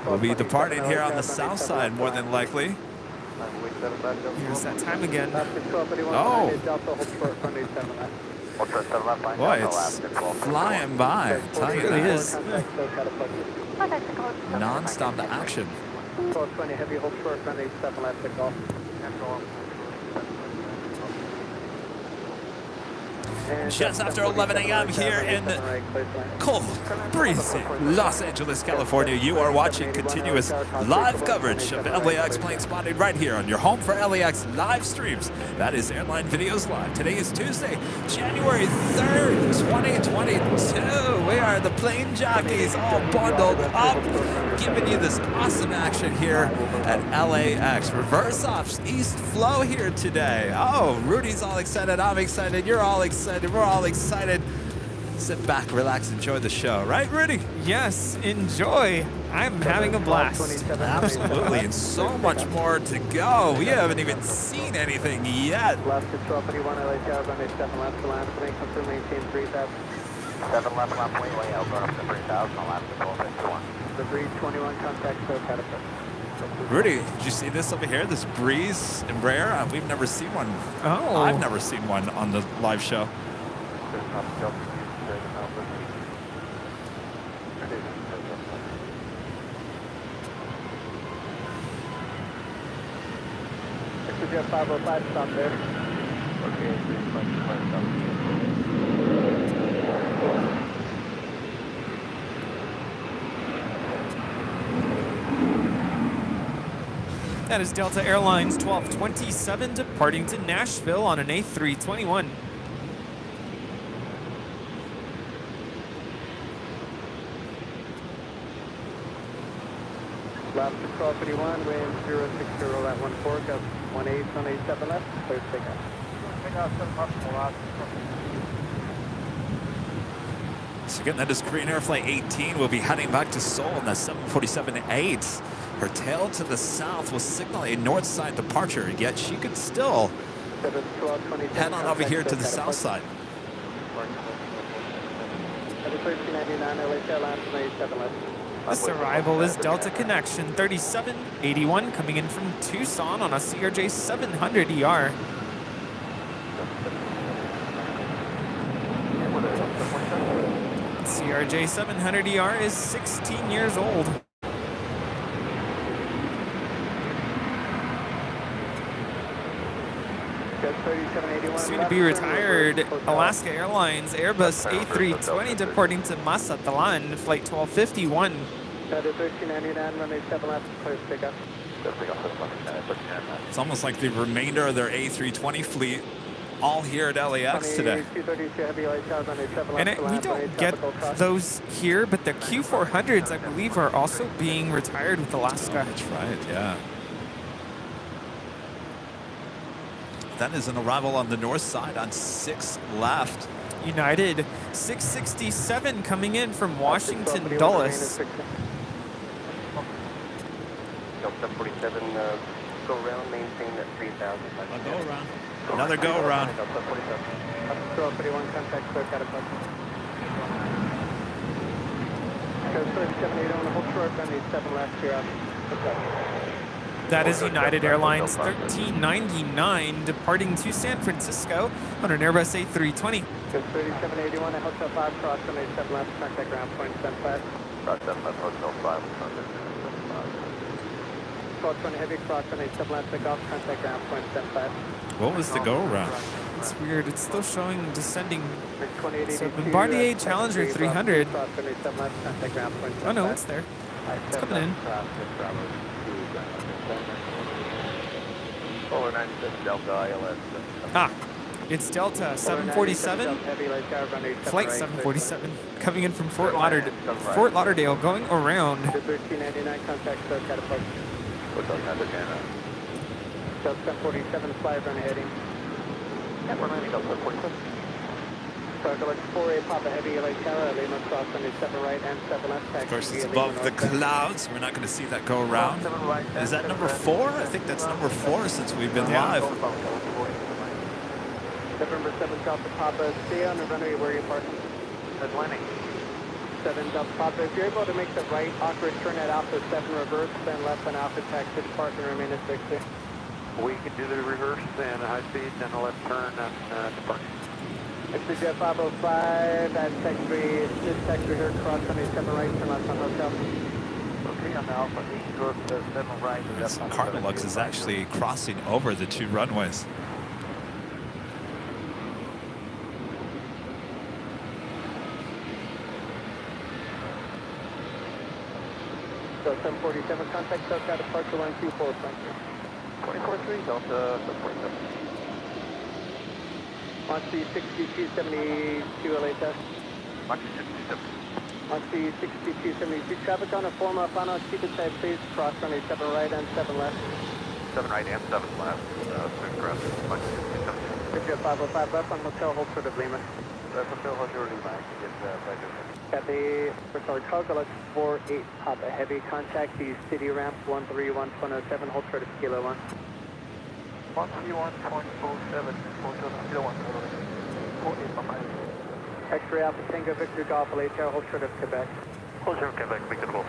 We'll be departing here on the south side, more than likely. Here's that time again. Oh. Boy, it's flying by. I tell you, It really that. is. Non-stop action. 1220 heavy, hold short, runway 7 left, take off. Just after 11 a.m. here in cold, breezy Los Angeles, California, you are watching continuous live coverage of LAX plane spotting right here on your home for LAX live streams. That is Airline Videos Live. Today is Tuesday, January 3rd, 2022. We are the plane jockeys all bundled up, giving you this awesome action here at LAX. Reverse ops, East Flow here today. Oh, Rudy's all excited. I'm excited. You're all excited. We're all excited. sit back, relax, enjoy the show. Right, Rudy? Yes, enjoy. I'm having a blast. Absolutely, and so much more to go. We haven't even seen anything yet. Left to 1231 LA Tower, runway 7 left to land, coming confirm maintain 3000. 7 left, left, way, I'll go up to 3,000, I'll have to go up to 1. The breeze 21 contact, so catapult. Rudy, did you see this over here? This breeze Embraer? We've never seen one. Oh. I've never seen one on the live show. Jet 505, stop there. That is Delta Airlines 1227 departing to Nashville on an A321. Left to 1231, wind 060 at 14, gust 18 left, clear to take off. So again, that is Korean Air Flight 18. We'll be heading back to Seoul on the 747-8. Her tail to the south will signal a north side departure, yet she could still head on over here to the south side. 1399, LA Airlines 27 left. This arrival is Delta Connection 3781 coming in from Tucson on a CRJ 700ER. CRJ 700ER is 16 years old. Soon to be retired, Alaska Airlines Airbus A320 departing to Mazatlan, flight 1251. 1399, runway 7 left, clear to take off. It's almost like the remainder of their A320 fleet all here at LAX today. And we don't get those here, but the Q400s, I believe, are also being retired with Alaska. That's right, yeah. That is an arrival on the north side on 6 left. United 667 coming in from Washington Dulles. Delta 47, go around, maintain at 3,000. Go around. Another go around. Delta 1231, contact, clear catapult. Go 3781, hold short, runway 7 left, here out. That is United Airlines 1399 departing to San Francisco on an Airbus A320. Go 3781, hotel 5, cross runway 7 left, contact ground point 75. Cross 7 left, hotel 5, 1220 heavy, cross runway 7 left, take off, contact ground point 75. What was the go around? It's weird. It's still showing descending. So Bombardier Challenger 300. Oh no, it's there. It's coming in. Ah, it's Delta 747, flight 747, coming in from Fort Lauderdale, going around. 1399, contact catapult. Delta 747, fly run heading. We're landing Delta 47. Target 4A, Papa Heavy, LA Tower, Lima cross runway 7 right and 7 left. Of course, it's above the clouds. We're not going to see that go around. Is that number 4? I think that's number 4 since we've been live. November 7 Delta Papa, stay on the runway where you're parking. Good landing. 7 Delta Papa, if you're able to make the right awkward turn at Alpha 7 reverse, then left on Alpha taxi depart and remain at 60. We can do the reverse and high speed and a left turn and depart. It's Jet 505 at secondary, this sector here, cross runway 7 right, turn left on hotel. Okay, on the Alpha 8, go to 7 right. This Carnilux is actually crossing over the 2 runways. So 747, contact SoCal departure 124, thank you. 24-3, Delta 747. On C6272 LA test. On C6272 traffic on a former final, keep it tight please, cross runway 7 right and 7 left. 7 right and 7 left, smooth cross, Jet 505 left on hotel, hold short of Lima. That's a Phil Hotel Lima. Get back in. Got the Bristol Cargo Lux 48 Papa Heavy. Contact the city ramp 131.07. Hold short of Kilo 1. 131.07. Kilo 1. 48 Papa Heavy. X-ray Alpha Tango Victor Golf LHR. Hold short of Quebec. Hold short of Quebec. Victor Golf.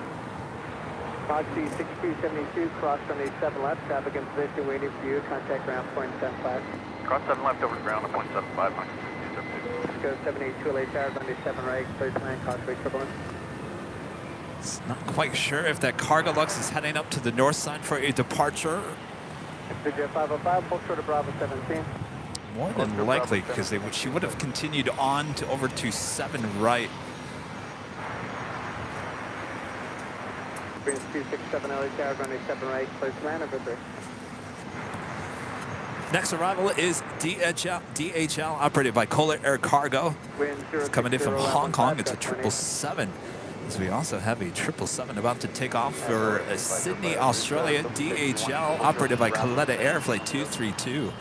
Moxie 6272, cross runway 7 left, traffic in position waiting for you, contact ground point 75. Cross 7 left over to ground at 0.75. Let's go 782 LHR, runway 7 right, clear to land, causeway turbulence. It's not quite sure if that Cargo Lux is heading up to the north side for a departure. Video 505, hold short of Bravo 17. More than likely, because she would have continued on to over to 7 right. Green 267 LHR, runway 7 right, clear to land, over 3. Next arrival is DHL operated by Kohler Air Cargo. It's coming in from Hong Kong. It's a 777. As we also have a 777 about to take off for Sydney, Australia. DHL operated by Coletta Air, flight 232.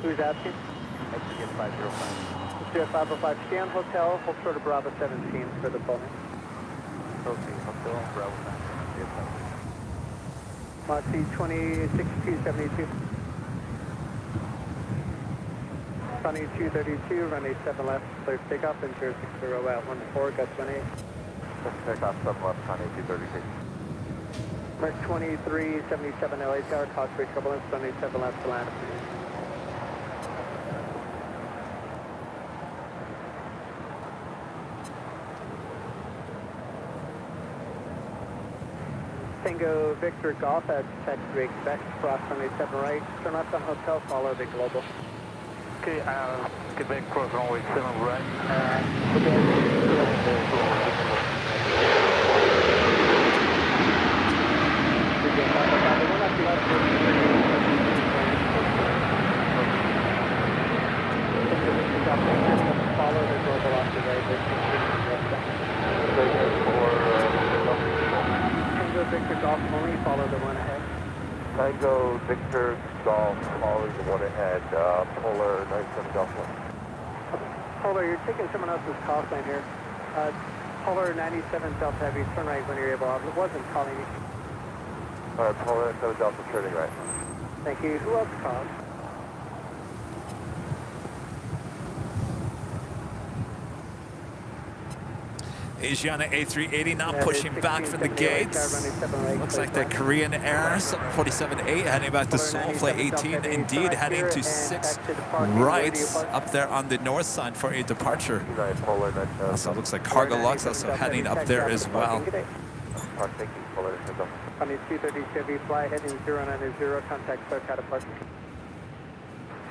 Who's asking? Exit 505. Let's 505 Scan Hotel, hold short of Bravo 17 for the phone. Okay, Hotel Bravo 9. Moxie 26272. Sunny 232, runway 7 left, clear to takeoff, and 060 at 14, gust 18. Let's take off 7 left, Sunny 236. Mark 2377 LHR, causeway turbulence, runway 7 left to land. Tango Victor Golf at taxiway Quebec, cross runway 7 right, turn left on hotel, follow the global. Okay, Quebec cross runway 7 right. Follow the global off the right. Tango Victor Golf only, follow the one ahead. Tango Victor Golf, following the one ahead, Polar 97 Golf 1. Polar, you're taking someone else's call sign here. Polar 97 Delta Heavy, turn right when you're able. I wasn't calling you. Alright, Polar 97 Delta, turning right. Thank you. Who else called? Asiana A380 now pushing back from the gates. Looks like that Korean Air 747-8 heading back to Seoul, flight 18. Indeed, heading to 6 right up there on the north side for a departure. Also looks like Cargo Lux also heading up there as well. Sunny 230 Chevy, fly heading 090, contact clear cat departure.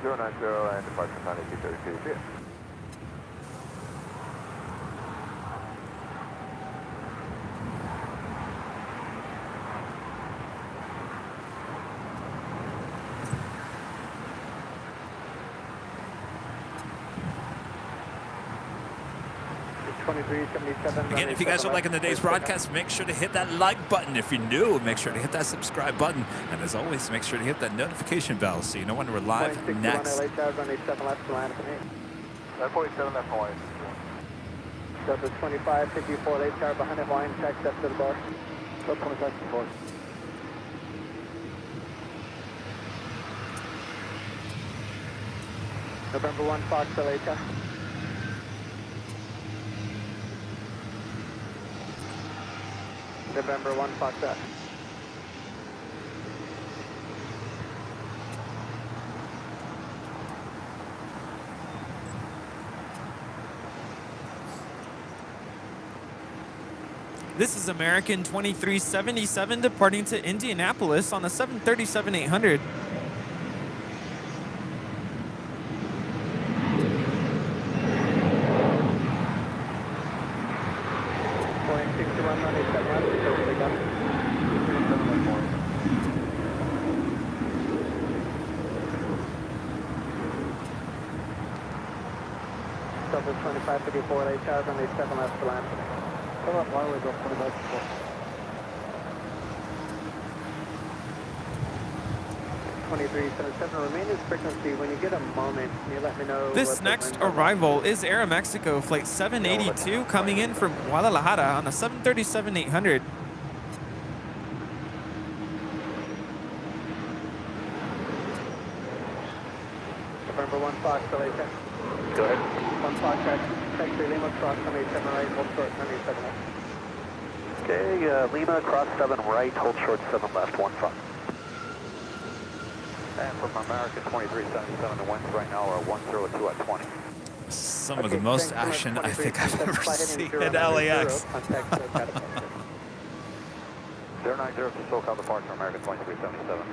090 and departure Sunny 232. Again, if you guys are liking today's broadcast, make sure to hit that like button. If you're new, make sure to hit that subscribe button. And as always, make sure to hit that notification bell so you know when we're live next. 47 left to land for me. 47 left Hawaii. Delta 25, 54 HR behind it, line check, step to the bar. Delta 25 support. November 1, Fox LHR. November 1, Fox F. This is American 2377 departing to Indianapolis on the 737-800. Delta 2554 HR, runway 7 left to land. Come up, why don't we go 45 support? 2377, remain as frequency. When you get a moment, can you let me know? This next arrival is Aeromexico Flight 782 coming in from Guadalajara on a 737-800. November 1 Fox, LA 10. Go ahead. 1 Fox, taxi Lima, cross 27 right, hold short 27 left. Okay, Lima, cross 7 right, hold short 7 left, 1 Fox. And from American 2377, the winds right now are 102 at 20. Some of the most action I think I've ever seen at LAX. 090 to SoCal departure, American 2377.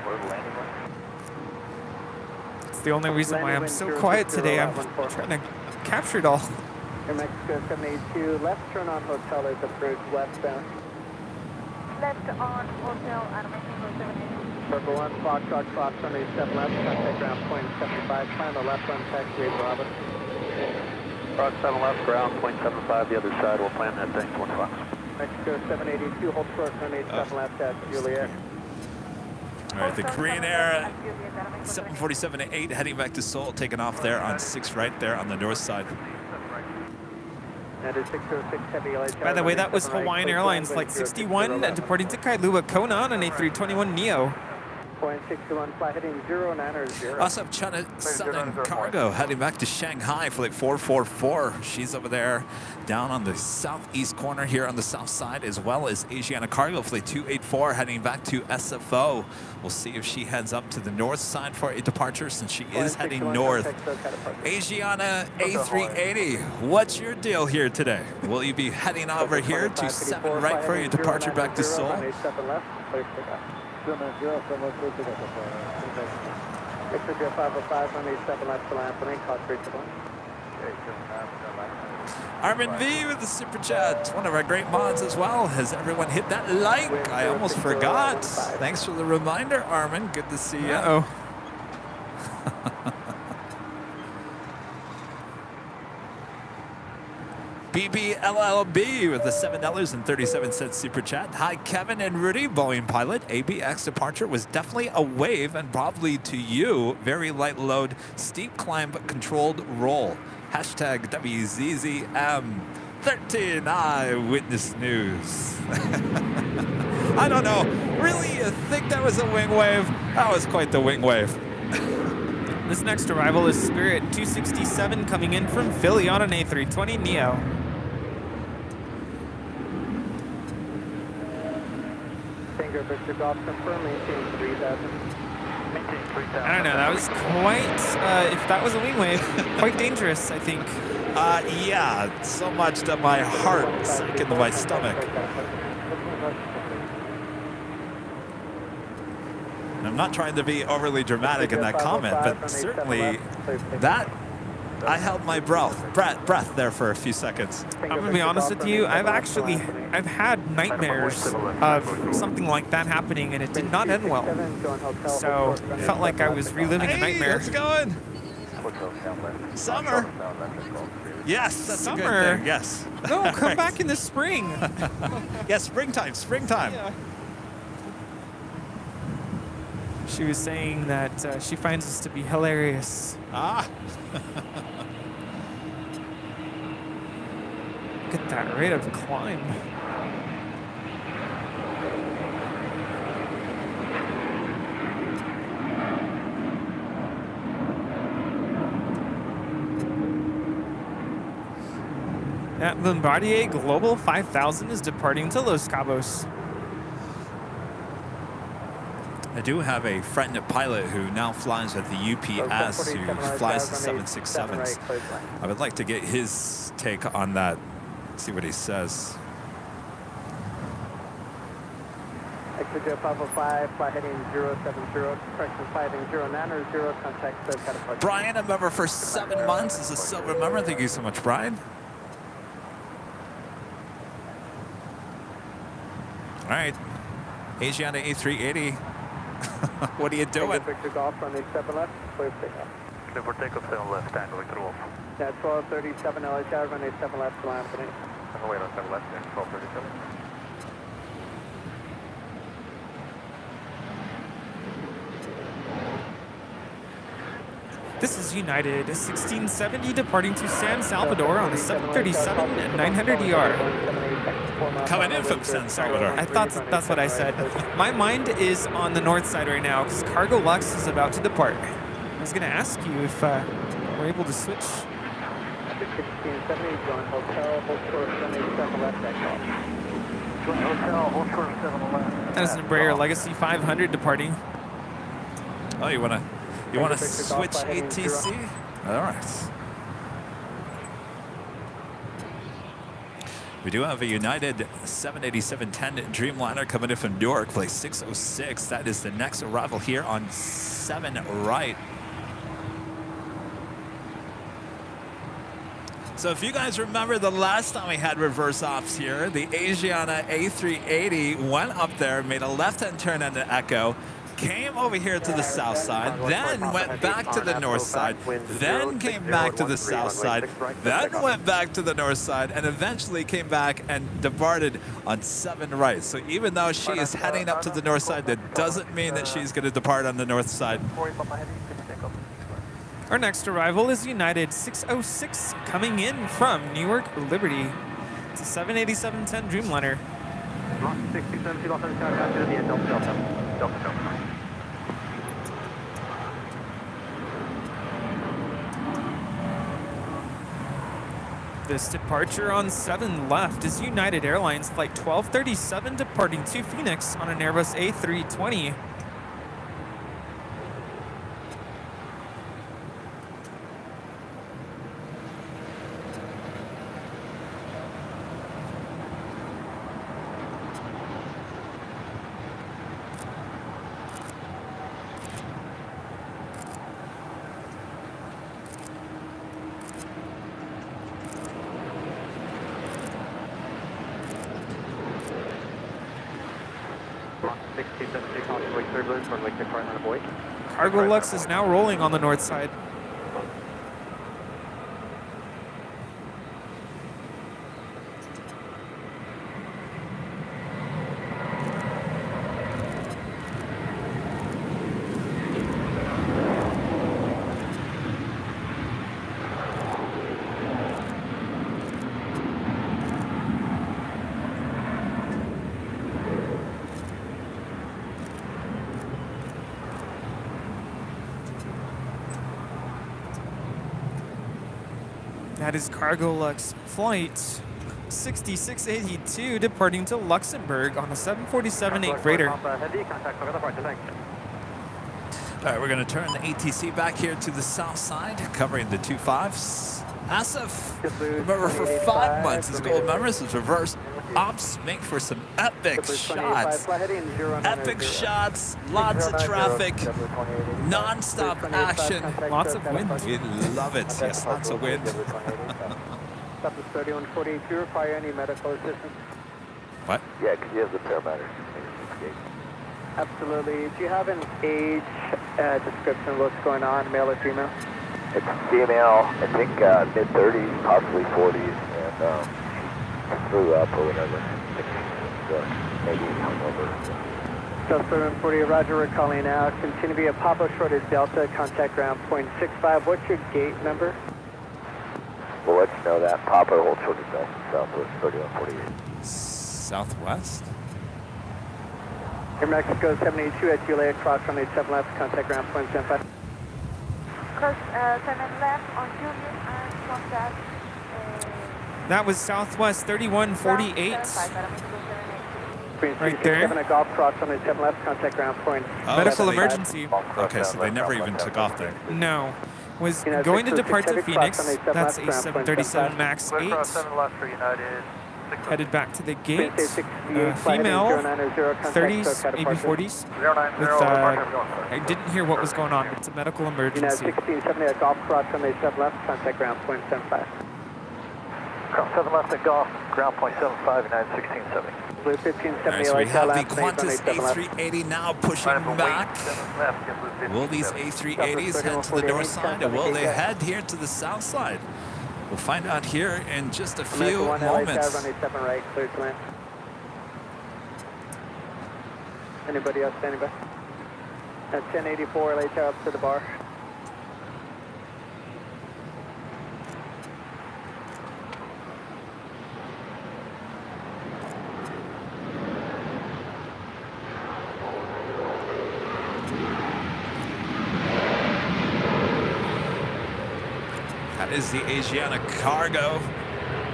What are the landing lanes? It's the only reason why I'm so quiet today. I'm trying to capture it all. Air Mexico 782, left turn on hotel is approved westbound. Left on hotel at Mexico 782. Purple 1 Fox, cross 77 left, contact ground point 75, climb the left on taxiway Bravo. Cross 7 left, ground, 0.75, the other side, we'll plan that thing, 1 Fox. Mexico 782, hold short 787 left at Juliet. All right, the Korean Air 747-8 heading back to Seoul, taking off there on 6 right there on the north side. That is 606 heavy LH. By the way, that was Hawaiian Airlines Flight 61 departing to Kailua Kona on an A321 Neo. 0.621, fly heading 090. Also have China Southern Cargo heading back to Shanghai for like 444. She's over there down on the southeast corner here on the south side, as well as Asiana Cargo Flight 284 heading back to SFO. We'll see if she heads up to the north side for a departure since she is heading north. Asiana A380, what's your deal here today? Will you be heading over here to 7 right for your departure back to Seoul? Exit 505, 187 left to land, lane cost reachable. Armin V with the super chat, one of our great mods as well. Has everyone hit that like? I almost forgot. Thanks for the reminder, Armin. Good to see you. Uh-oh. BBLLB with the $7.37 super chat. Hi, Kevin and Rudy, Boeing pilot. ABX departure was definitely a wave and probably to you, very light load, steep climb, but controlled roll. Hashtag WZZM13 Eyewitness News. I don't know. Really, you think that was a wing wave? That was quite the wing wave. This next arrival is Spirit 267 coming in from Philly on an A320 Neo. Tango Victor Golf confirm, maintain 3000. I don't know, that was quite, if that was a wing wave, quite dangerous, I think. Yeah, so much that my heart sank into my stomach. I'm not trying to be overly dramatic in that comment, but certainly that I held my breath there for a few seconds. I'm gonna be honest with you, I've had nightmares of something like that happening and it did not end well. So I felt like I was reliving a nightmare. It's going. Summer. Yes, that's Summer. a good thing. Yes. No, come back in the spring. Yeah, springtime. Yeah. She was saying that she finds us to be hilarious. Ah. Look at that rate of climb. That Bombardier Global 5000 is departing to Los Cabos. I do have a friend pilot who now flies at the UPS who flies the 767s. I would like to get his take on that, see what he says. Exit 505, fly heading 070, correction fly heading 090, contact departure. Brian, a member for 7 months, is a silver member. Thank you so much, Brian. All right, Asiana A380. What are you doing? Victor Golf runway 7 left, clear for takeoff. Clear for takeoff, 7 left, Tango Victor Wolf. Yeah, 1237 LHR, runway 7 left, to land for me. Wait on 7 left, 1237. This is United 1670 departing to San Salvador on the 737 and 900 ER. Coming in from San Salvador. I thought that's what I said. My mind is on the north side right now because Cargo Lux is about to depart. I was going to ask you if we're able to switch. 1670, join hotel, hold short 787 left, back off. Join hotel, hold short 7 left. That is an Embraer Legacy 500 departing. Oh, you wanna switch ATC? All right. We do have a United 787-10 Dreamliner coming in from Newark, flight 606. That is the next arrival here on 7 right. So if you guys remember the last time we had reverse ops here, the Asiana A380 went up there, made a left-hand turn on the Echo, came over here to the south side, then went back to the north side, then came back to the south side, then went back to the north side, and eventually came back and departed on 7 right. So even though she is heading up to the north side, that doesn't mean that she's going to depart on the north side. Our next arrival is United 606 coming in from Newark Liberty. It's a 787-10 Dreamliner. 67, Los Angeles, Delta. This departure on 7 left is United Airlines flight 1237 departing to Phoenix on an Airbus A320. Cargo Lux is now rolling on the north side. That is Cargo Lux flight 6682 departing to Luxembourg on a 747-8 freighter. All right, we're going to turn the ATC back here to the south side, covering the 25s. Asif, remember for 5 months, his gold members was reverse ops, make for some epic shots. Epic shots, lots of traffic, non-stop action. Lots of wind. We love it. Yes, lots of wind. Stop is 3148. Do you require any medical assistance? What? Yeah, because he has the paramedics. Absolutely. Do you have an age description of what's going on, male or female? It's female, I think mid-30s, possibly 40s, and she threw up or whatever. Maybe hungover. So 740, Roger, we're calling out. Continue to be a Papa shorted Delta, contact ground point 65. What's your gate number? We'll let you know that. Papa hold shorted Delta, Southwest 3148. Southwest? Air Mexico 782 at Juliet, cross runway 7 left, contact ground point 75. Cross 7 left on Juliet and contact. That was Southwest 3148. Right there. 7 at Golf, cross runway 7 left, contact ground point. Oh, Medical so they- emergency. Okay, so they never even took off there. No. Was going to depart to Phoenix. That's a 737 MAX 8. Headed back to the gate. Female, 30s, maybe 40s. With, I didn't hear what was going on, but it's a medical emergency. 1670 at Golf, cross runway 7 left, contact ground point 75. Cross 7 left at Golf, ground point 75, United 1670. Blue 1570. All right, so we have the Qantas A380 now pushing back. Will these A380s head to the north side, or will they head here to the south side? We'll find out here in just a few moments. Runway 7 right, clear to land. Anybody else standing by? At 1084, LA up to the bar. That is the Asiana Cargo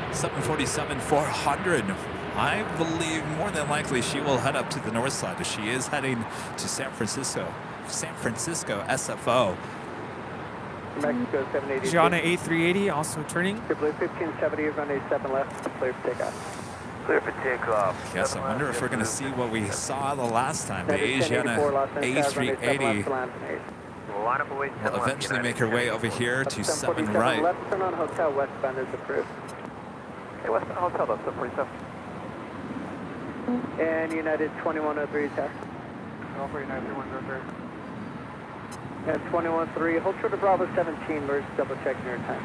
747-400. I believe more than likely she will head up to the north side as she is heading to San Francisco SFO. Mexico 780. Gianna A380 also turning. JetBlue 1570, runway 7 left, clear for takeoff. Clear for takeoff. Yes, I wonder if we're going to see what we saw the last time. The That is Asiana 1084, Los Angeles, runway 7 left A380 to land from 8. Line up away. will eventually make her way over here to 7 747 right. left, turn on hotel, westbound is approved. Hey, Western Hotel, that's 747. And United 2103 taxi. Alpha United 3103. And 213, hold short of Bravo 17, we're just double checking your time.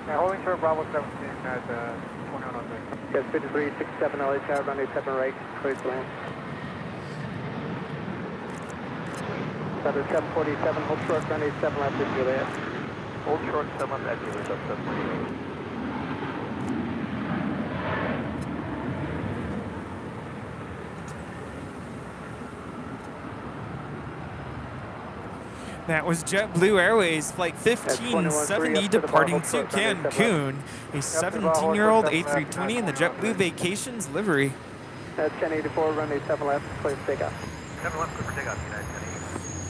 Yeah, holding short Bravo 17 at 2103. Yes, 5367 LA Tower, runway 7 right, clear to land. That is 747, hold short, runway 7 left at Juliet. Hold short 7 at Juliet, that's 748. That was JetBlue Airways Flight 1570 departing to Cancun. A 17-year-old A320 in the JetBlue Vacations livery. That's 1084, runway 7 left, clear for takeoff. 7 left, clear for takeoff, United 1080.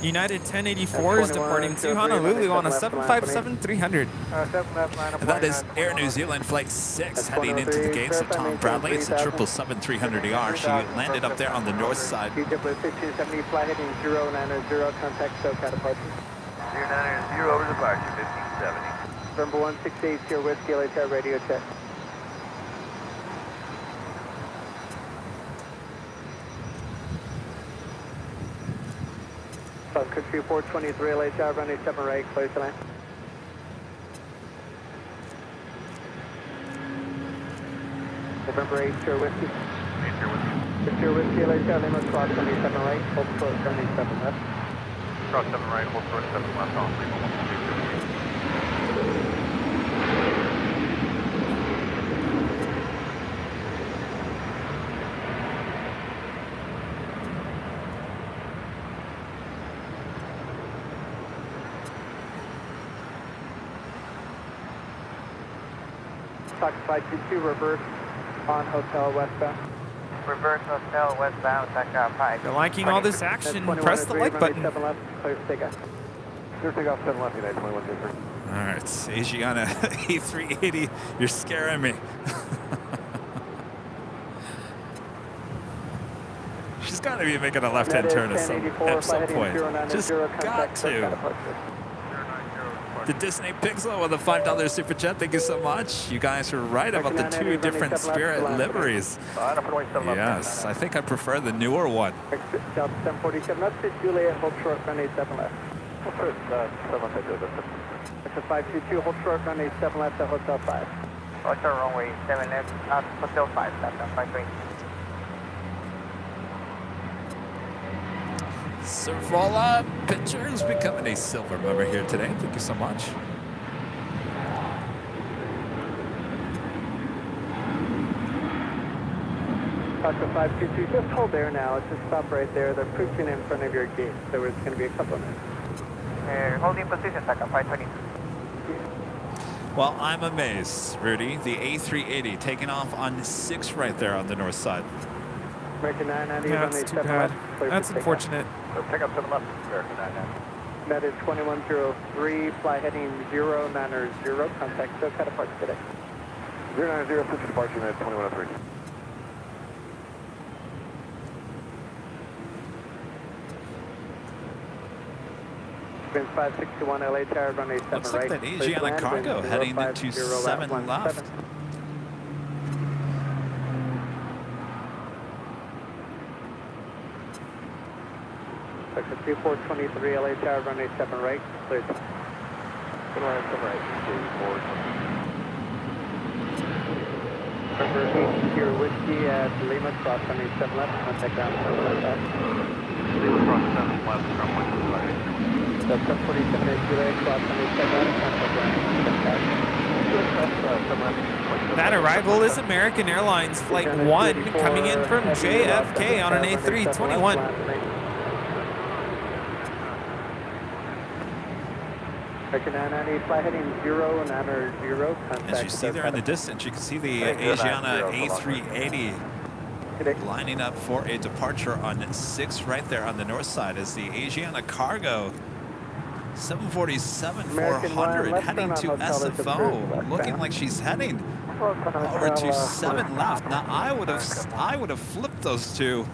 United 1084 is departing to Honolulu on a 757-300. And that is Air New Zealand Flight 6 heading into the gates of Tom Bradley. It's a 777-300ER. She landed up there on the north side. JetBlue 1570, fly heading 090, contact SoCal departure. 090, over departure, 1570. November 168, Sierra Whiskey, LHR radio check. South Country 423, LHR, runway 7 right, clear to land. November 8, Sierra Whiskey. Sierra Whiskey, LHR, Lima, cross runway 7 right, hold short, runway 7 left. Cross 7 right, hold short 7 left, on Lima 162. Fox 522, reverse on hotel westbound. Reverse hotel westbound, takeoff 5. If you're liking all this action, press the like button. 7 left, clear to takeoff. Clear takeoff 7 left, United 2103. All right, Asiana A380, you're scaring me. She's got to be making a left-hand turn at some point. Just got to. The Disney Pixel with a $5 super chat. Thank you so much. You guys are right about the two different Spirit liveries. Yes, I think I prefer the newer one. Delta 747, that's to Juliet, hold short, runway 7 left. Hold short 7 left at Juliet. That's a 522, hold short, runway 7 left at hotel 5. Hold short, runway 7 left at hotel 5, that's 53. Servola Pictures becoming a silver member here today. Thank you so much. Foxtrot 522, just hold there now. Just stop right there. They're pushing in front of your gate, so it's going to be a couple of minutes. Holding position, Taka 520. Well, I'm amazed, Rudy. The A380 taking off on 6 right there on the north side. American 990, Yeah, runway that's too 7 bad. left. Clear for That's takeoff. unfortunate. Take up 7 left, American 990. That is 2103, fly heading 090, contact SoCal departure today. 090, switch departure, United 2103. Winds 561 LA Tower, runway 7 Looks right. like that Clear to Asiana land, Cargo winds heading 050 into 7 at left. 17. Section 2423 LA Tower, runway 7 right, clear to land. Good line, 7 right, 2423. November 8, Sierra Whiskey at Lima, cross runway 7 left, contact ground 7 left. Lima cross 7 left, ground 125. That's 747 at Juliet, cross runway 7 left, contact ground 7 left. That arrival is American Airlines Flight 1 coming in from JFK on an A321. American 990, fly heading 090, contact. As you see there in the distance, you can see the Asiana A380 lining up for a departure on 6 right there on the north side as the Asiana Cargo 747-400 heading to SFO, looking like she's heading over to 7 left. Now I would have flipped those two.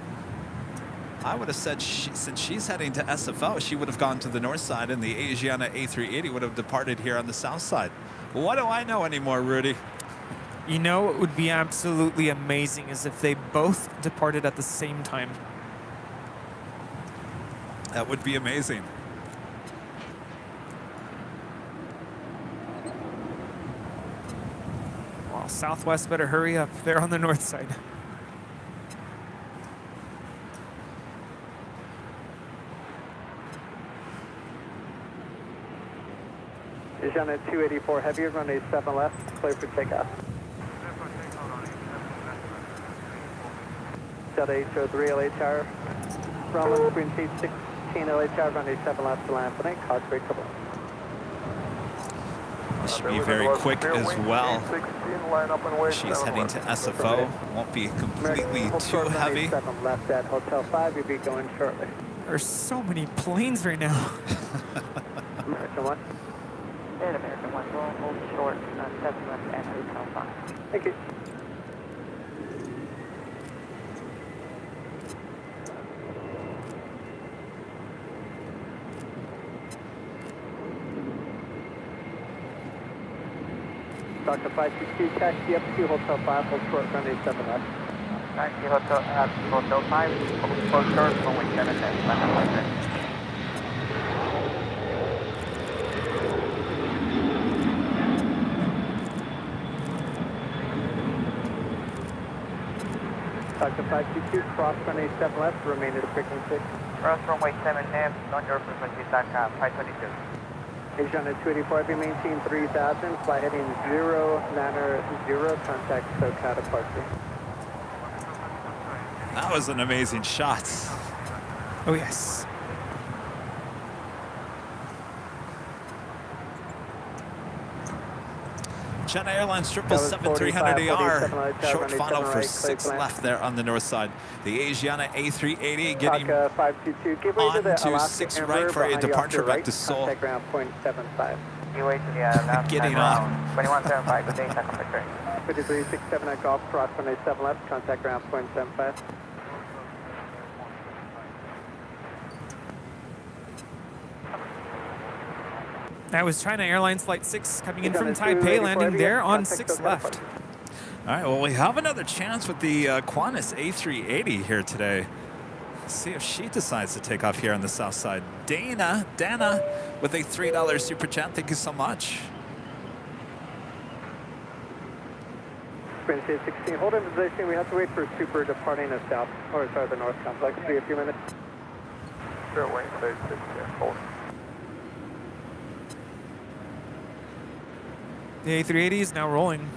I would have said since she's heading to SFO, she would have gone to the north side, and the Asiana A380 would have departed here on the south side. What do I know anymore, Rudy? You know what would be absolutely amazing is if they both departed at the same time. That would be amazing. Well, Southwest better hurry up. They're on the north side. Asiana 284 heavy, runway 7 left, clear for takeoff. Delta H03 LHR, runway screen seat 16 LHR, runway 7 left to land tonight, causeway couple. This should be very quick as well. She's heading to SFO. Won't be completely too heavy. 7 left at Hotel 5, you'll be going shortly. There's so many planes right now. American 1. And American 1 will hold short, 7 left at Hotel 5. Thank you. Dr. 562, taxi up to Hotel 5, hold short, runway 7 left. Taxi Hotel 5, hold short, runway 7 left, Dr. 522, cross runway 7 left, remainder frequency. Cross runway 7 left, on your frequency, 522. Asiana 284, be maintain 3000, fly heading 090, contact SoCal departure. That was an amazing shot. Oh, yes. China Airlines 777-300ER. Short final for 6 left there on the north side. The Asiana A380 getting 522, give way to the on to Alaska 6 Amber right for a behind you departure off your back to Seoul. Contact ground point 75. Give way to the left Getting time off. round, 2175, good day, second victory. 5367 at Golf, cross runway 7 left, contact ground point 75. That was China Airlines Flight 6 coming in from Taipei, landing there on 6 left. All right, well, we have another chance with the Qantas A380 here today. Let's see if she decides to take off here on the south side. Dana with a $3 super chat. Thank you so much. Sprint 16, hold in position. We have to wait for super departing the south, or sorry, the north complex. Be a few minutes. Sure, wait, 36, hold. The A380 is now rolling.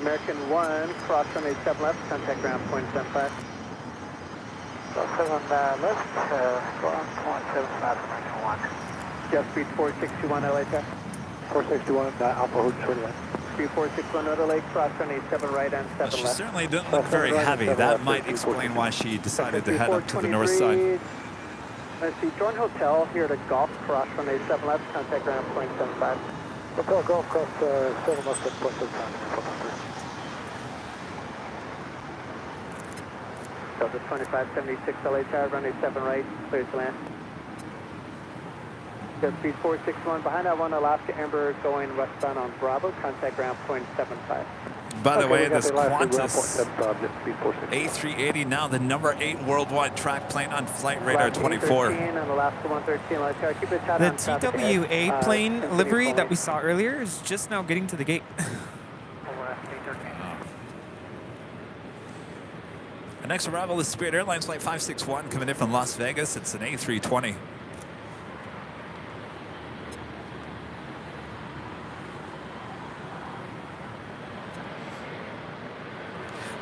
American 1, cross runway 7 left, contact ground point 75. 7 left, ground point 75, American 1. Jet speed 461 LHF. 461, Alpha Hold 21. Speed 461 Oda Lake, cross runway 7 right and 7 Well, she left. certainly didn't look very heavy. That might explain why she decided to head up to the north side. Let's see, join hotel here to Golf, cross runway 7 left, contact ground point 75. Hotel Golf, cross 7 left at point 75. Delta 2576 LHR, runway 7 right, clear to land. Got speed 461. Behind that one, Alaska Amber going westbound on Bravo. Contact ground point 75. By the way, we got this the Alaska ground Qantas point 75, just speed 461. A380 now the number 8 worldwide track plane on flight radar Alaska 24. 13 and Alaska 113. Let's go. Keep it tight The on traffic ahead. TWA plane Continue livery that following. we saw earlier is just now getting to the gate. The next arrival is Spirit Airlines Flight 561 coming in from Las Vegas. It's an A320.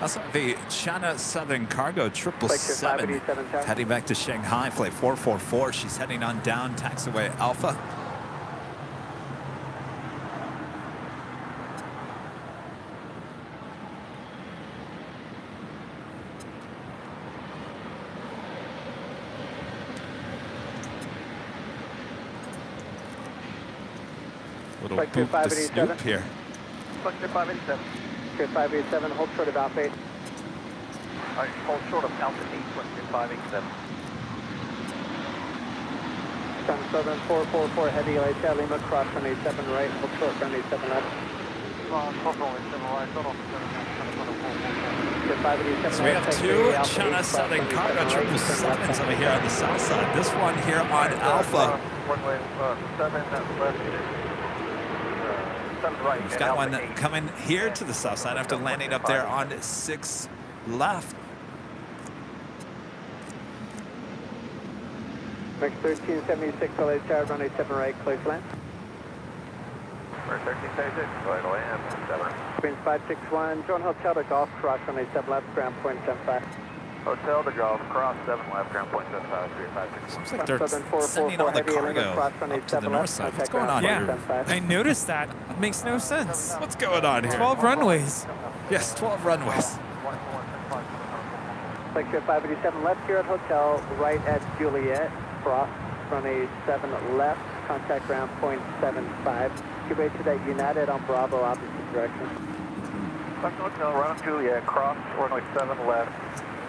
Also, the China Southern Cargo 777 heading back to Shanghai, flight 444. She's heading on down, taxiway Alpha. Little Flight boop the 587. snoop here. Flight 587. Good 587, hold short of Alpha 8. Hold short of Alpha 8, flight 587. China Southern 444, heavy LHL Lima, cross runway 7 right, hold short runway 7 left. Good 587. So we have two China Southern Cargo 777s over here on the south side. This one here on Alpha. Runway 7, left. Right. We've got one coming here to the south side after landing up there on 6 left. Next 1376, LHR, runway 7 right, clear to land. 1376, right land, 7. Queens 561, join Hotel to Golf, cross runway 7 left, ground point 75. Hotel to Golf, cross 7 left, ground point 75, 3561. Looks like they're sending all the cargo up to the north side. What's going on here? Yeah, I noticed that. It makes no sense. What's going on here? 12 runways. Yes, 12 runways. Sector 587 left here at Hotel, right at Juliet, cross runway 7 left, contact ground point 75. Give way to that United on Bravo, opposite direction. Hotel, right on Juliet, cross runway 7 left,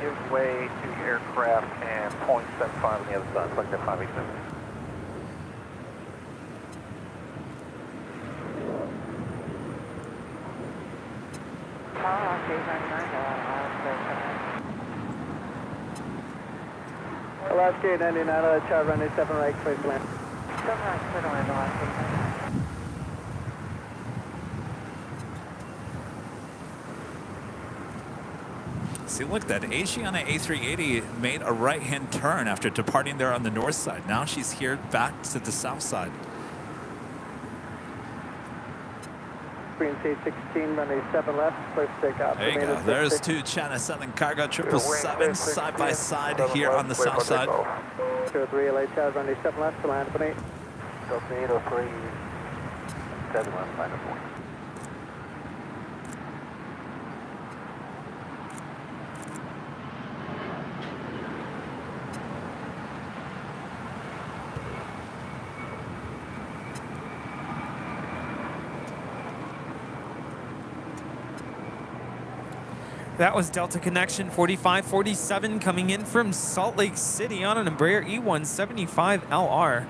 give way to aircraft and point 75 on the other side, sector 587. Alaska 899, LHR, runway 7 right, clear to land. 7 right, clear to land, Alaska 899. See, look, that Asiana A380 made a right-hand turn after departing there on the north side. Now she's here back to the south side. Queens 816, runway 7 left, first takeoff. There you go. There's two China Southern Cargo 777 side by side here on the south side. 03 LHR, runway 7 left, to land 8. Delta 803, 7 left, final point. That was Delta Connection 4547 coming in from Salt Lake City on an Embraer E175LR.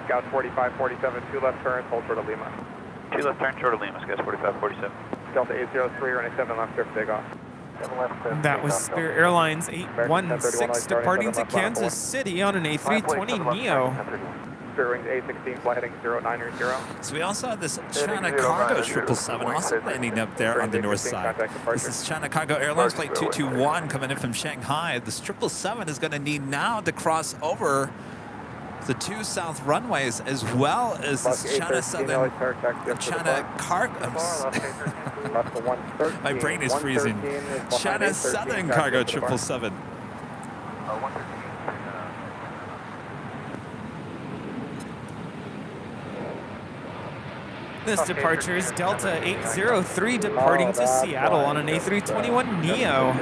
Scout 4547, 2 left turns, hold short of Lima. 2 left turn, short of Lima, Scouts 4547. Delta 803, runway 7 left, clear for takeoff. 7 left, clear for That was takeoff, Spirit Delta. Airlines 816 departing to Kansas City on an A320 Neo. Spirit Wings 816, flight heading 0930. So we also have this China Cargo 777 also landing up there on the north side. This is China Cargo Airlines Flight 221 coming in from Shanghai. This 777 is going to need now to cross over the 2 south runways as well as this China Southern China Cargo. My brain is freezing. China Southern Cargo 777. This departure is Delta 803 departing to Seattle on an A321 Neo.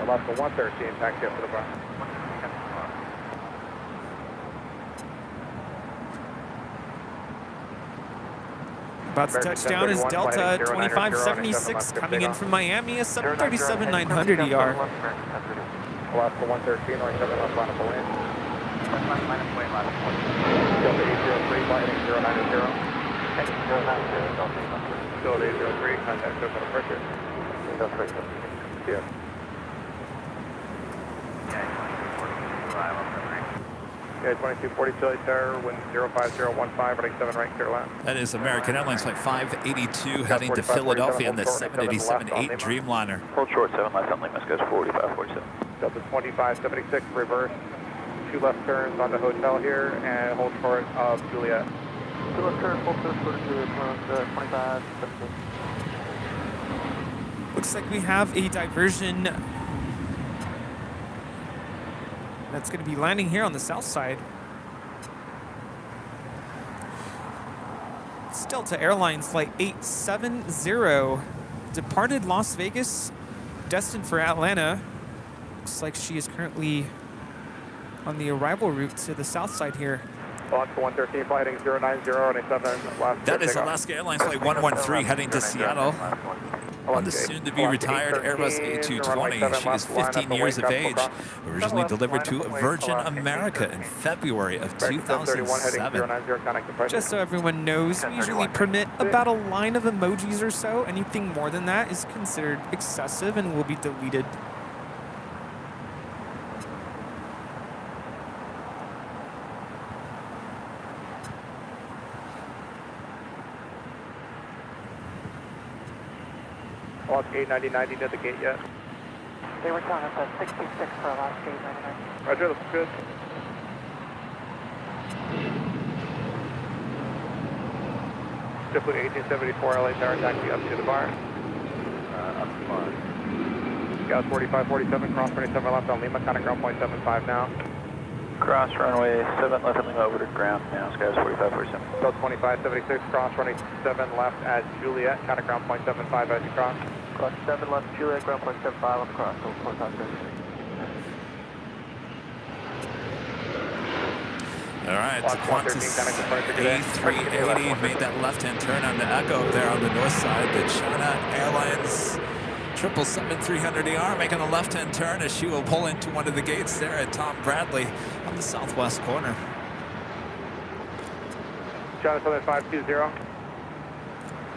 Alaska 113, taxi up to the front. About to touch down is Delta 2576 coming in from Miami, a 737-900 ER. Alaska 113, runway 7 left, line up lane. Delta 803, flight 090. Delta 803, contact open departure. Yeah. Yeah, 2240 Chili Tower, wind 05015, running 7 right, clear left. That is American Airlines Flight 582 heading to Philadelphia in the 787-8 Dreamliner. Hold short 7 left on Lima, goes 4547. Delta 2576, reverse. 2 left turns onto hotel here, and hold short of Juliet. 2 left turns, hold short of Juliet, 2576. Looks like we have a diversion that's going to be landing here on the south side. It's Delta Airlines Flight 870 departed Las Vegas, destined for Atlanta. Looks like she is currently on the arrival route to the south side here. Alaska 113, flight heading 090, running 7 left. That is Alaska Airlines Flight 113 heading to Seattle. On the soon-to-be retired Airbus A220, she is 15 years of age, originally delivered to Virgin America in February of 2007. Just so everyone knows, we usually permit about a line of emojis or so. Anything more than that is considered excessive and will be deleted. Alaska 890, near the gate yet? They were telling us at 66 for Alaska 899. Roger, looks good. JetBlue 1874, LA Tower, taxi up to the bar. Up to the bar. Gas 4547, cross 27 left on Lima, contact ground point 75 now. Cross runway 7 left on Lima over to ground now, skies 4547. Delta 2576, cross runway 7 left at Juliet, contact ground point 75 as you cross. Cross 7 left, Juliet, ground point 75 on the cross, so 4536. All right, Qantas A380 made that left-hand turn on the Echo there on the north side. The China Airlines 777-300ER making a left-hand turn as she will pull into one of the gates there at Tom Bradley on the southwest corner. China Southern 520.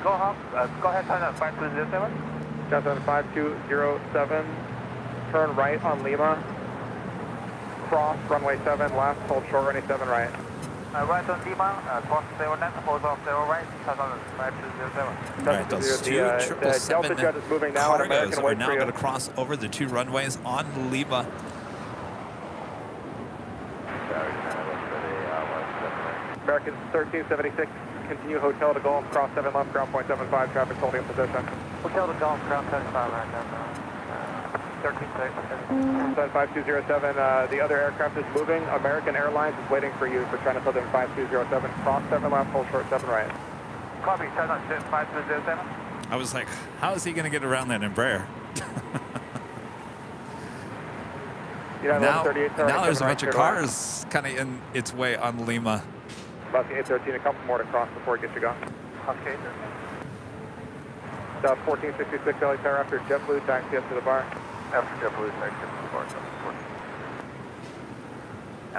Go ahead, turn up 5207. China Southern 5207, turn right on Lima. Cross runway 7 left, hold short runway 7 right. Right on Lima, cross 0 left, hold off 0 right, China Southern 5207. All right, those two Delta Jet is moving now. cargos are now going to cross over the two runways on Lima. American 1376, continue hotel to Golem, cross 7 left, ground point 75, traffic holding in position. Hotel to Golf, ground 75 right now. 13.6. 5207, the other aircraft is moving. American Airlines is waiting for you for China Southern 5207, cross 7 left, hold short 7 right. Copy, China 5207. I was like, how is he going to get around that Embraer? Now there's a bunch of cars kind of in its way on Lima. About the 813, a couple more to cross before it gets you going. Okay. 1466 LA Tower after JetBlue, taxi up to the bar. After JetBlue, taxi up to the bar.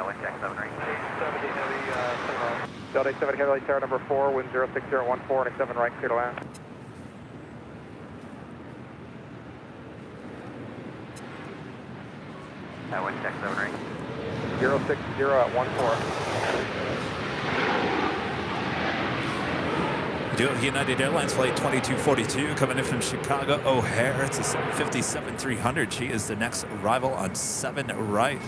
LA Jack 7 right. 70 heavy, Delta 87 Heavy Tower number 4, wind 06014, and 7 right, clear to land. LA Jack 7 right. 060 at 14. We do have United Airlines Flight 2242 coming in from Chicago O'Hare. It's a 757-300. She is the next arrival on 7 right.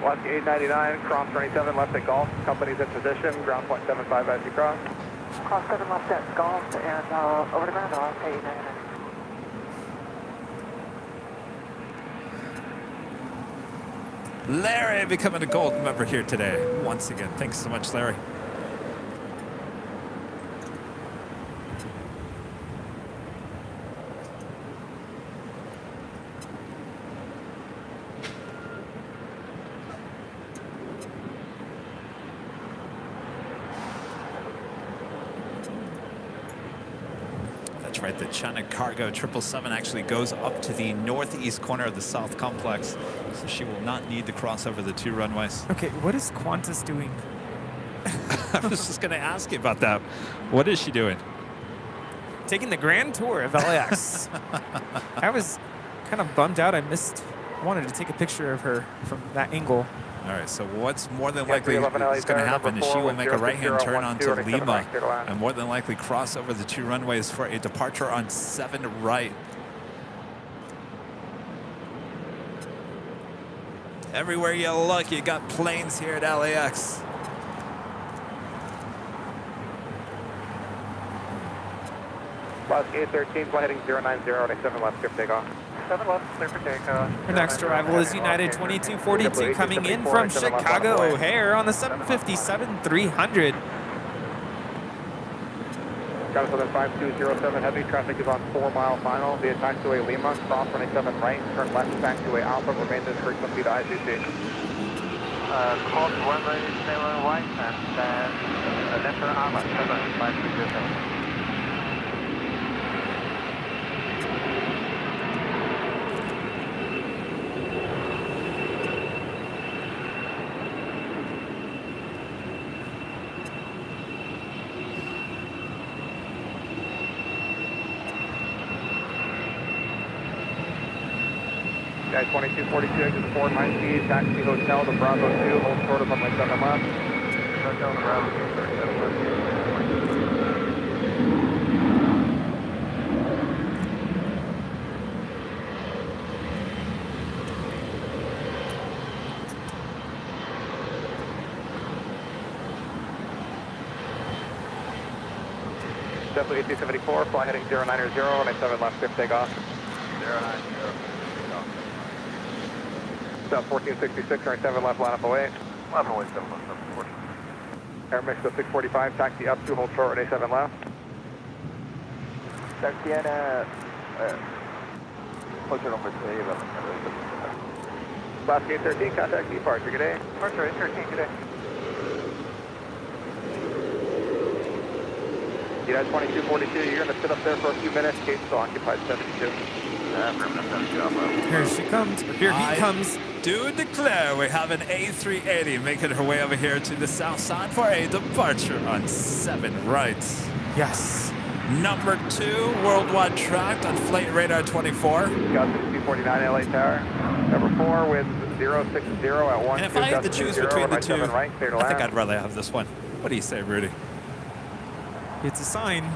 Alaska 899, cross 27 left at Golf. Company's in position, ground point 75 as you cross. Cross 7 left at Golf and over to ground, Alaska 899. Larry becoming a gold member here today once again. Thanks so much, Larry. That's right, the China Cargo 777 actually goes up to the northeast corner of the South Complex, so she will not need to cross over the 2 runways. Okay, what is Qantas doing? I was just going to ask you about that. What is she doing? Taking the grand tour of LAX. I was kind of bummed out. I wanted to take a picture of her from that angle. All right, so what's more than likely is going to happen is she will make a right-hand turn onto Lima and more than likely cross over the 2 runways for a departure on 7 right. Everywhere you look, you got planes here at LAX. Plus 813, flight heading 090 on 7 left, clear for takeoff. 7 left, clear for takeoff. Our next arrival is United 2242 coming in from Chicago O'Hare on the 757-300. Got us within 5207, heavy traffic is on 4 mile final via taxiway Lima, cross runway 7 right, turn left taxiway Alpha, remain this frequency to ICC. Cross runway 7 right and left turn Alpha, 75307. Guy 2242, exit 4, 9 speed, taxi hotel to Bravo 2, hold short of runway 7 left. Hotel to Bravo 2, 37 left. Definitely 8274, fly heading 090, runway 7 left, clear for takeoff. 090. South 1466, runway 7 left, line up away. Line away 7 left, 740. Air mix of 645, taxi up 2, hold short, runway 7 left. Taxi and closer number 3, last gate 13, contact departure, good day. Departure 813, good day. United 2242, you're going to sit up there for a few minutes, gate still occupied 72. Here she comes, or here he comes. Do declare we have an A380 making her way over here to the south side for a departure on 7 right. Yes. Number 2, worldwide tracked on flight radar 24. Got 249 LA Tower. Number 4 with 060 at 1. And if I had to choose between the 2, right, I think I'd rather have this one. What do you say, Rudy? It's a sign.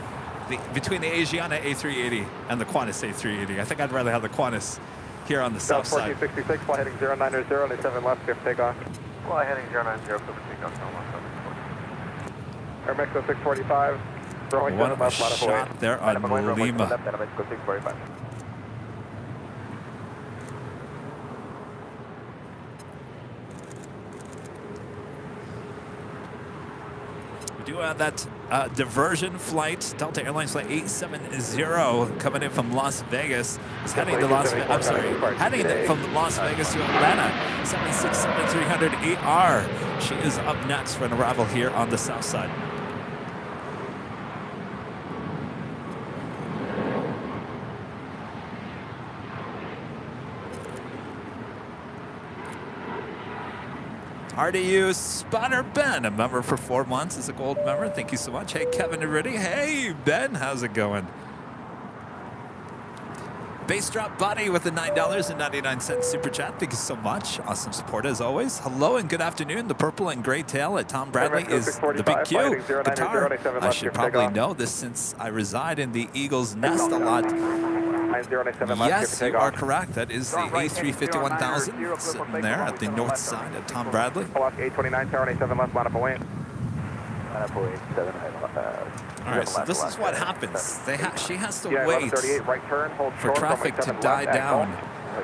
Between the Asiana A380 and the Qantas A380, I think I'd rather have the Qantas here on the south side. 1466, fly heading 090, only 7 left, clear for takeoff. Fly heading 090, clear for takeoff, 7 left, 740. Air Mexico 645, throwing 7 left, line up away. Shot there on Lima. Left, Air Mexico 645. We do have that diversion flight, Delta Airlines flight 870 coming in from Las Vegas. It's heading to heading from Las Vegas to Atlanta, 767-300 She is up next for an arrival here on the south side. RDU Spotter Ben, a member for 4 months, is a gold member. Thank you so much. Hey, Kevin and Rudy. Hey, Ben, how's it going? Base Drop Buddy with the $9.99 super chat. Thank you so much. Awesome support as always. Hello and good afternoon. The purple and gray tail at Tom Bradley is the big Q guitar. I should probably know this since I reside in the Eagle's Nest a lot. Yes, you are correct. That is the A350-1000 sitting there at the north side of Tom Bradley. 829, tower 7 left, line up away. All right, so this is what happens. She has to wait for traffic to die down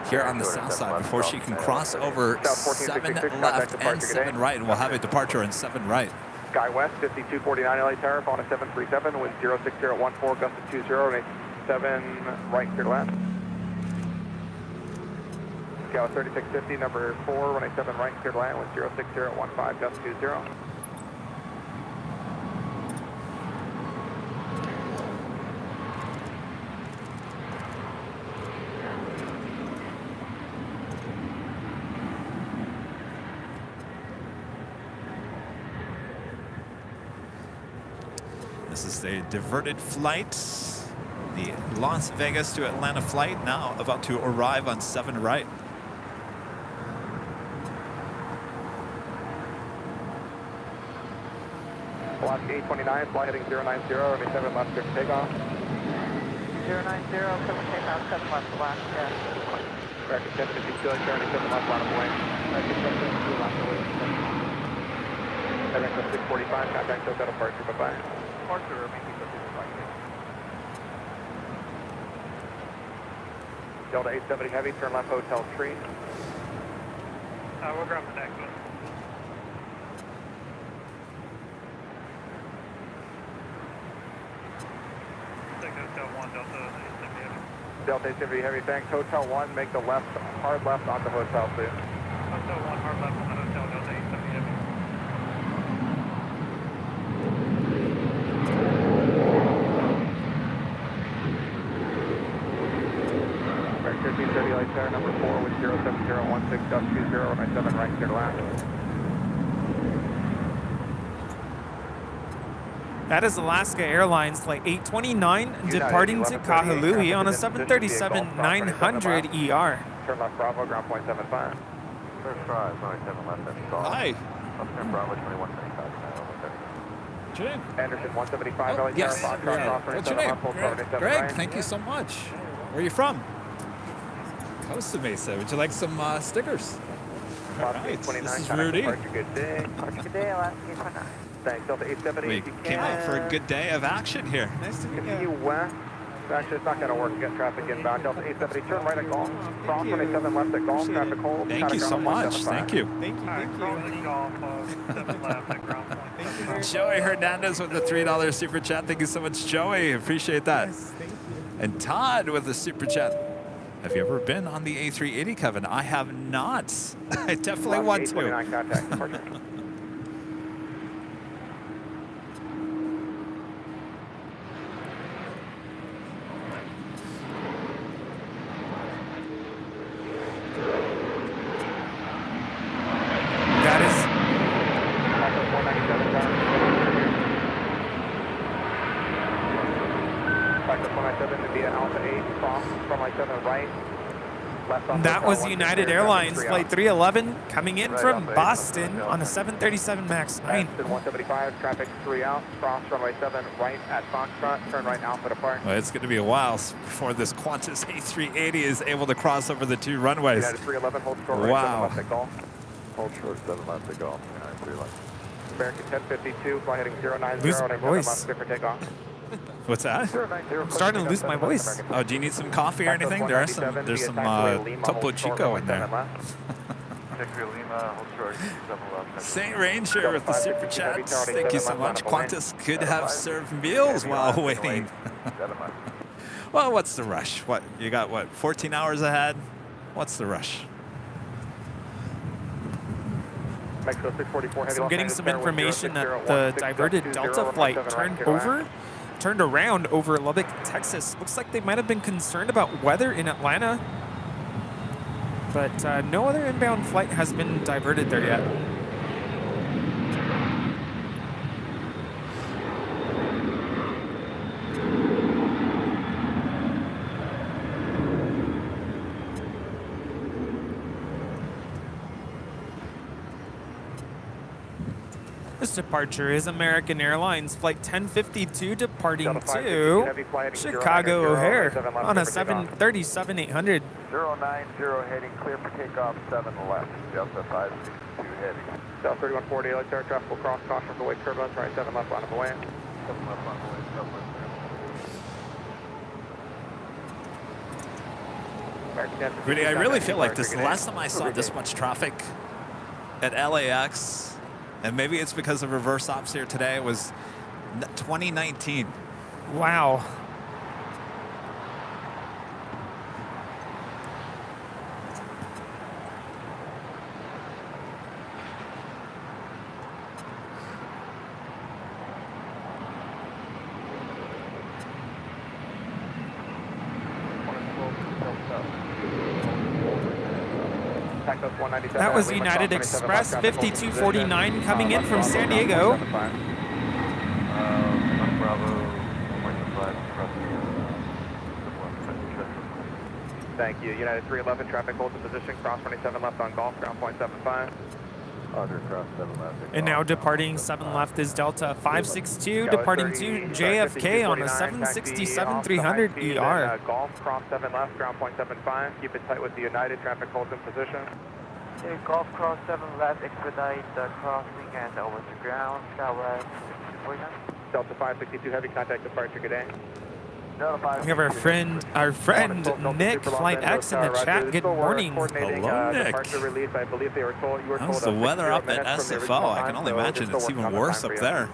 here on the south side before she can cross over 7 left and 7 right, and we'll have a departure in 7 right. Sky West, 5249 LA Tower, phone a 737 with 060 at 14, gust of 20, 7 right, clear to land. Scout 3650, number 4, runway 7 right, clear to land with 060 at 15, gust 20. This is a diverted flight. The Las Vegas to Atlanta flight now about to arrive on 7 right. Velocity 829, fly heading 090, runway 7 left, clear for takeoff. 090, clear for takeoff, 7 left, Alaska. American 1052, runway 7 left, line of way. American 1052, left away. Heading 645, contact Delta departure, bye-bye. Departure, making the 55. Delta 870 Heavy, turn left, Hotel Tree. We'll grab the next one. Hotel 1, Delta 870 Heavy. Delta 870 Heavy, thanks. Hotel 1, make the left, hard left onto Hotel, please. Hotel 1, hard left on the hotel, Delta 870 Heavy. American 1330, light tower number 4 with 07016.20, runway 7 right, clear to land. That is Alaska Airlines Flight 829 departing to Kahului on a 737-900 ER. Turn left Bravo, ground point 75. First try, runway 7 left, that's call. Hi. Upstream Bravo 2175, Jim. Anderson 175, LA Yes. Tower, Foxtrot, cross What's your name? Greg. Greg, thank you so much. Where are you from? Costa Mesa. Would you like some stickers? All right. This is Rudy. Good day. Good day, Alaska 829. Thanks, Delta 870. We if you came out for a can. good day of action here. Nice to meet Continue west. Actually, it's not going to work. Get traffic inbound. Delta 870, turn right at Golf. Cross 27 left at Golf. Traffic hold. Thank you so much. Thank you. Thank you, thank you. Golf, 7 left at ground point. Thank you very much. Joey Hernandez with the $3 super chat. Thank you so much, Joey. Appreciate that. Yes, thank you. And Todd with the super chat. Have you ever been on the A380, Kevin? I have not. I definitely want to. 829 contact. Departure. That is Alpha 497 down. Practice 197 to be at Alpha 8, cross from like 7 right. Left on That Hotel was 1, United clear, Airlines three Flight out. 311 coming in Right from on base, Boston on on a the 737 MAX 9. Aston 175, traffic 3 out, cross runway 7 right at Foxtrot, turn right Alpha depart. Well, it's going to be a while before this Qantas A380 is able to cross over the 2 runways. United 311, hold short right, Wow. 7 left at Golf. Hold short 7 left to go. 3 left. American 1052, fly heading 090, Lose my runway 7 voice. left, clear for takeoff. What's that? 090, I'm starting to lose my voice. Oh, do you need some coffee or anything? There's some Topo Chico in there. Victory Lima, hold short 7 left. St. Ranger with the super chat. Thank you so much. Qantas could have served meals while waiting. 7 left. Well, what's the rush? What, you got what, 14 hours ahead? What's the rush? Mexico 644 heavy. So I'm getting some information that the diverted Delta flight turned around over Lubbock, Texas. Looks like they might have been concerned about weather in Atlanta, but no other inbound flight has been diverted there yet. This departure is American Airlines Flight 1052 departing to Chicago O'Hare on a 737-800. 090 heading clear for takeoff 7 left. Delta 562 heading. Delta 3140, LA Tower, traffic will cross, caution for wake turbulence, right 7 left, line of away. 7 left on the way, 7 left. Really, I really feel like this. The last time I saw this much traffic at LAX, and maybe it's because of reverse ops here today, was 2019. Wow. That was United Express 5249 coming in from San Diego. Bravo, Thank you. United 311, traffic holds in position, cross 27 left on Golf, ground point 75. Roger, cross 7 left. And now departing 7 left is Delta 562, departing to JFK on a 767-300 ER. Golf, cross 7 left, ground point 75. Keep it tight with the United, traffic holds in position. Okay, Golf cross 7 left, expedite the crossing and over to ground, Southwest 49. Delta 562, heavy contact departure, good day. We have our friend Nick, Flight X in the chat. Good morning. Hello, Nick. Departure release. I believe they were told you were How's told the weather up at SFO? I can only imagine it's even worse up there.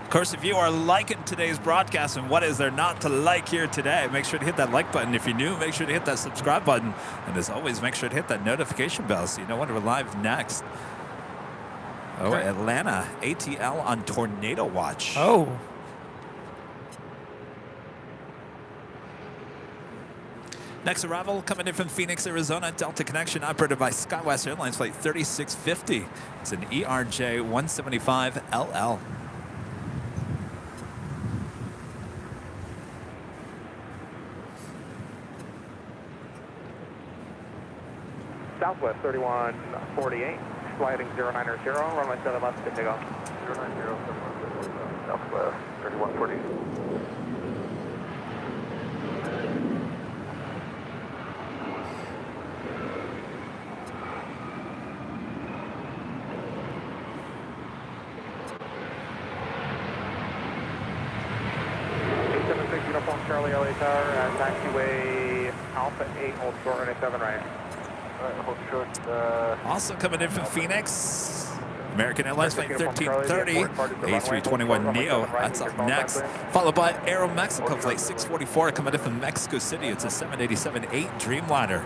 Of course, if you are liking today's broadcast, and what is there not to like here today, make sure to hit that like button. If you're new, make sure to hit that subscribe button. And as always, make sure to hit that notification bell so you know when we're live next. Oh, Atlanta, ATL on tornado watch. Oh. Next arrival coming in from Phoenix, Arizona, Delta Connection operated by SkyWest Airlines Flight 3650. It's an ERJ 175 LL. Southwest 3148, sliding 090, runway 7 left, good takeoff. 090, Southwest 3148. Uniform Charlie LA Tower, taxiway Alpha 8, hold short, runway 7 right. Hold short. Also coming in from Phoenix, American Airlines Flight 1330, A321 Neo. That's up next. Followed by Aeromexico Flight 644 coming in from Mexico City. It's a 787-8 Dreamliner.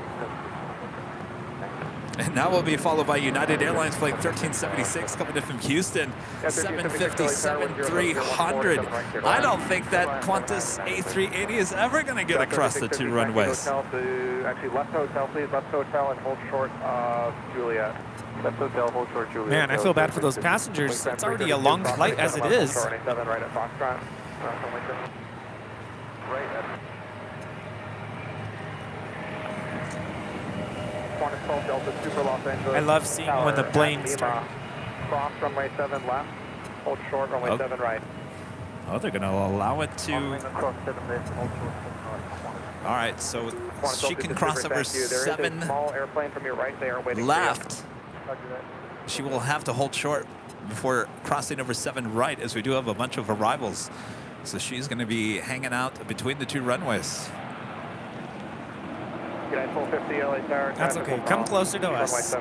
And now we'll be followed by United Airlines Flight 1376 coming in from Houston, 757-300. I don't think that Qantas A380 is ever going to get across the 2 runways. Actually, left hotel, please. Left hotel and hold short of Juliet. Left hotel, hold short Juliet. Man, I feel bad for those passengers. It's already a long flight as it is. Right at Foxtrot. I love seeing when the planes turn. Cross runway 7 left, hold short, runway 7 right. Oh, they're going to allow it to... All right, so she can cross over 7 left. She will have to hold short before crossing over 7 right, as we do have a bunch of arrivals. So she's going to be hanging out between the 2 runways. That's okay. Come closer to us. Southwest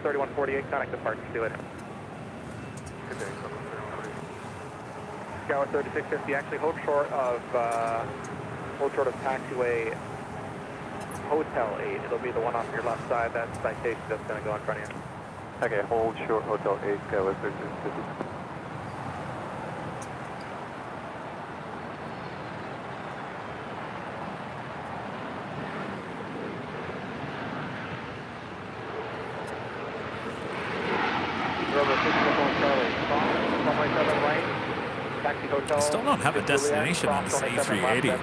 3148, connect departure. See you later. Scout 3650, actually hold short of taxiway Hotel 8. It'll be the one off your left side. That citation that's going to go in front of you. Okay, hold short Hotel 8, Scout 3650. I still don't have a destination on this A380.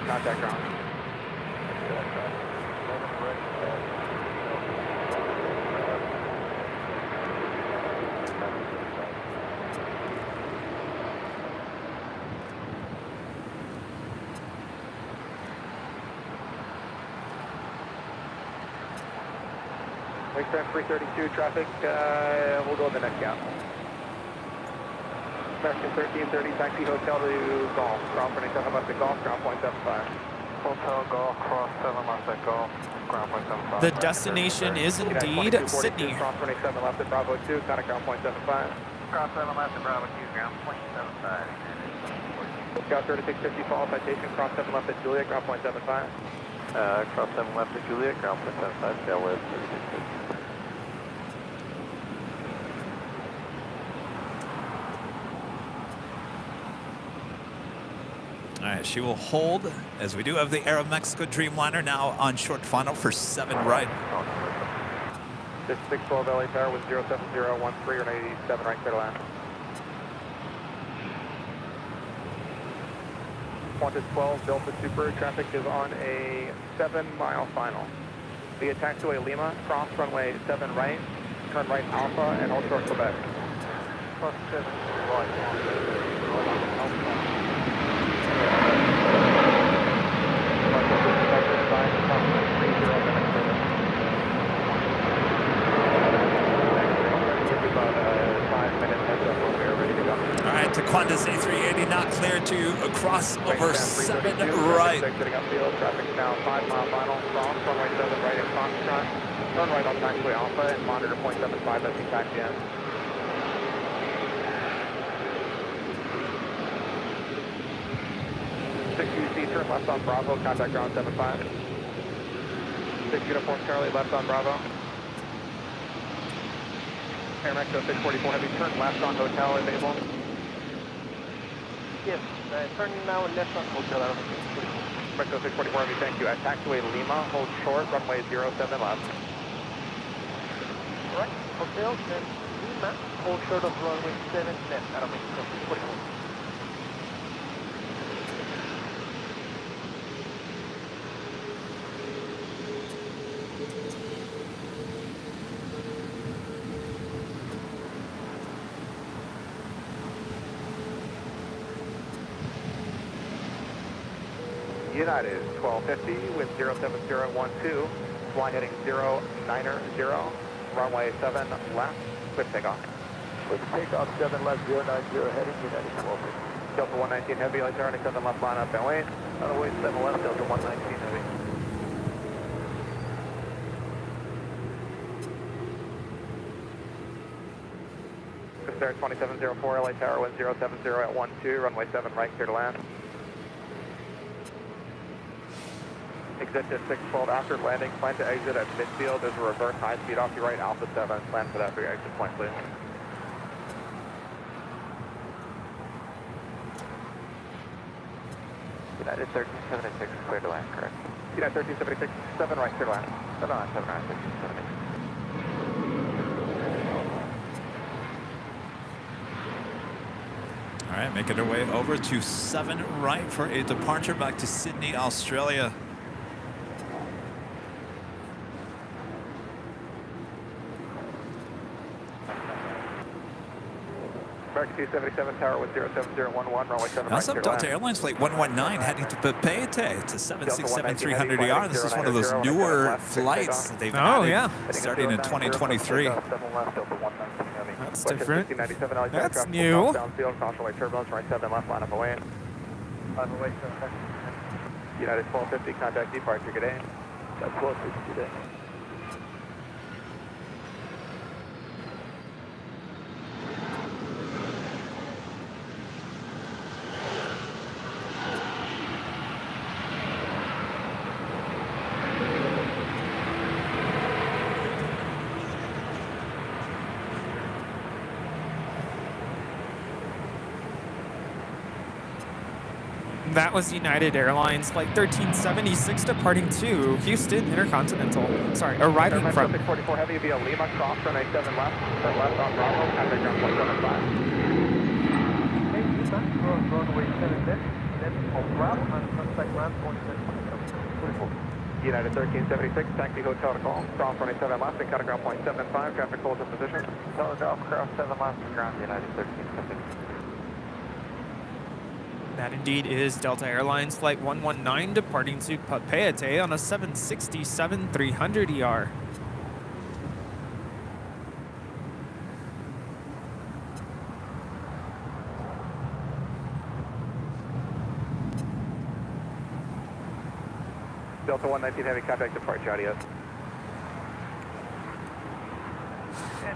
Wakeframe 332 traffic, we'll go to the next gap. American 1330, taxi hotel to Golf, ground point 7 left at Golf, ground point 75. Hotel Golf, cross 7 left at Golf, ground point 75. The destination is indeed Sydney. Cross 27 left at Bravo 2, contact ground point 75. Cross 7 left at Bravo 2, ground point 75. Scout 3650, follow citation, cross 7 left at Juliet, ground point 75. Cross 7 left at Juliet, ground point 75, Scout 3650. right, she will hold as we do have the Aeromexico Dreamliner now on short final for 7 right. 612 LA Tower with 07013 or 87 right, clear to land. Qantas 12 Delta Super, traffic is on a 7-mile final. Via taxiway Lima, cross runway 7 right, turn right Alpha, and hold short Quebec. Cross 7 right. All right, to Qantas A380, not clear to cross over 7 right. Exiting upfield, traffic now 5-mile final, cross, runway 7 right in Foxtrot, turn right on taxiway Alpha, and monitor 0.75 as we taxi in. UC, turn left on Bravo, contact ground 75. 6 Uniform Charlie, left on Bravo. Airmexico 644 Heavy, turn left on Hotel, enable. Yes, turn now left on Hotel. Airmexico 644 Heavy, thank you. At taxiway Lima, hold short, runway 07 left. Right, Hotel, then Lima, hold short of runway 7 left, Aeromexico 644. United 1250 with 07012, fly heading 090, runway 7 left, clear takeoff. With takeoff 7 left, 090, heading United 1250. Delta 119 Heavy, light turning 7 left, line up and wait. On the way 7 left, Delta 119 Heavy. Coaster 2704, LA Tower, wind 070 at 12, runway 7 right, clear to land. Exit to 612 after landing, plan to exit at midfield. There's a reverse high speed off your right, Alpha 7. Plan for that for your exit point, please. United 1376, clear to land, correct? United 1376, 7 right, clear to land. 7 on, 7 right, 1376. All right, making our way over to 7 right for a departure back to Sydney, Australia. American 277 Tower with 07011, runway 7 Now right, some clear to Delta land. Airlines flight 119 heading to Papeete. It's a 767-300ER. This is one of those newer flights that they've added starting in 2023. That's different. That's new. Downfield, caution light turbulence, right 7 left, line up away. United 1250, contact departure, good day. That's 1250 today. That was United Airlines Flight 1376 departing to Houston Intercontinental. Sorry, arriving from... 644 Heavy via Lima, cross runway 7 left, turn left on Bravo, contact ground 175. Hey, Lima, runway 7 left, left on Bravo, and contact ground 175. United 1376, taxi hotel to call, cross runway 7 left, and contact ground 0.75, traffic holds in position. Telegraph, cross 7 left, ground United 1376. That indeed is Delta Airlines Flight 119 departing to Papeete on a 767-300ER. Delta 119 Heavy, contact departure, adios.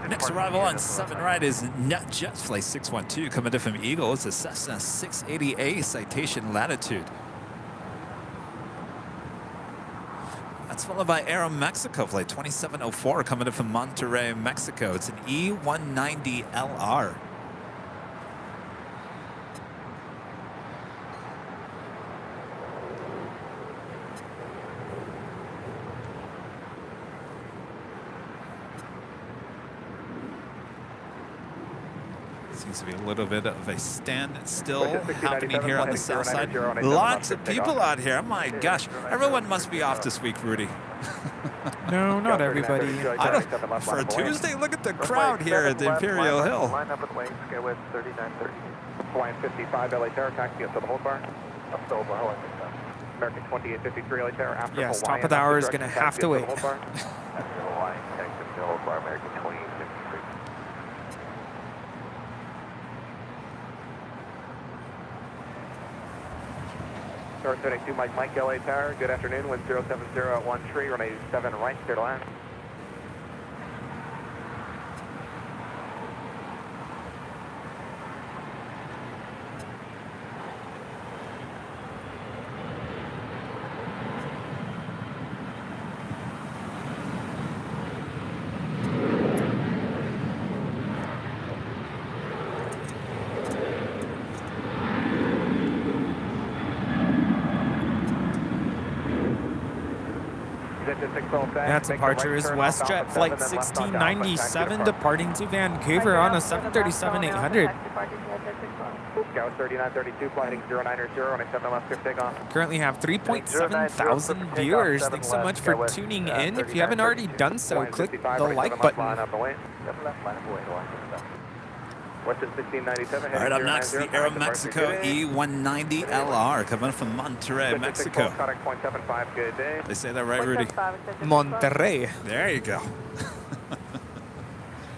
Next arrival on 7 right is NetJets Flight 612 coming in from Eagle. It's a Cessna 680A citation latitude. That's followed by Aeromexico Flight 2704 coming in from Monterrey, Mexico. It's an E190LR. Seems to be a little bit of a standstill happening here on the south side. Lots of people out here. My gosh, everyone must be off this week, Rudy. No, not everybody. I don't, for a Tuesday, look at the crowd here at the Imperial Hill. Line up and wait, SkyWest 3930. Hawaiian 55, LA Tower, taxi up to the hold bar. Up to the hold bar, American 2853, LA Tower, after Yes, Hawaiian, top of the hour is going to have to wait. After Hawaiian, taxi up to the hold bar, American 2853. Star 72, Mike, LA Tower, good afternoon, wind 070 at 1 tree, runway 7 right, clear to land. That departure is WestJet Flight 1697 departing to Vancouver on a 737-800. Scout 3932, flighting 090, on a 7 left, clear takeoff. Currently have 3.7 thousand viewers. Thanks so much for tuning in. If you haven't already done so, click the like button. Western 1697. All right, up next, the Aeromexico E190 LR coming from Monterrey, Mexico. Good day. They say that right, Rudy? Monterrey. There you go.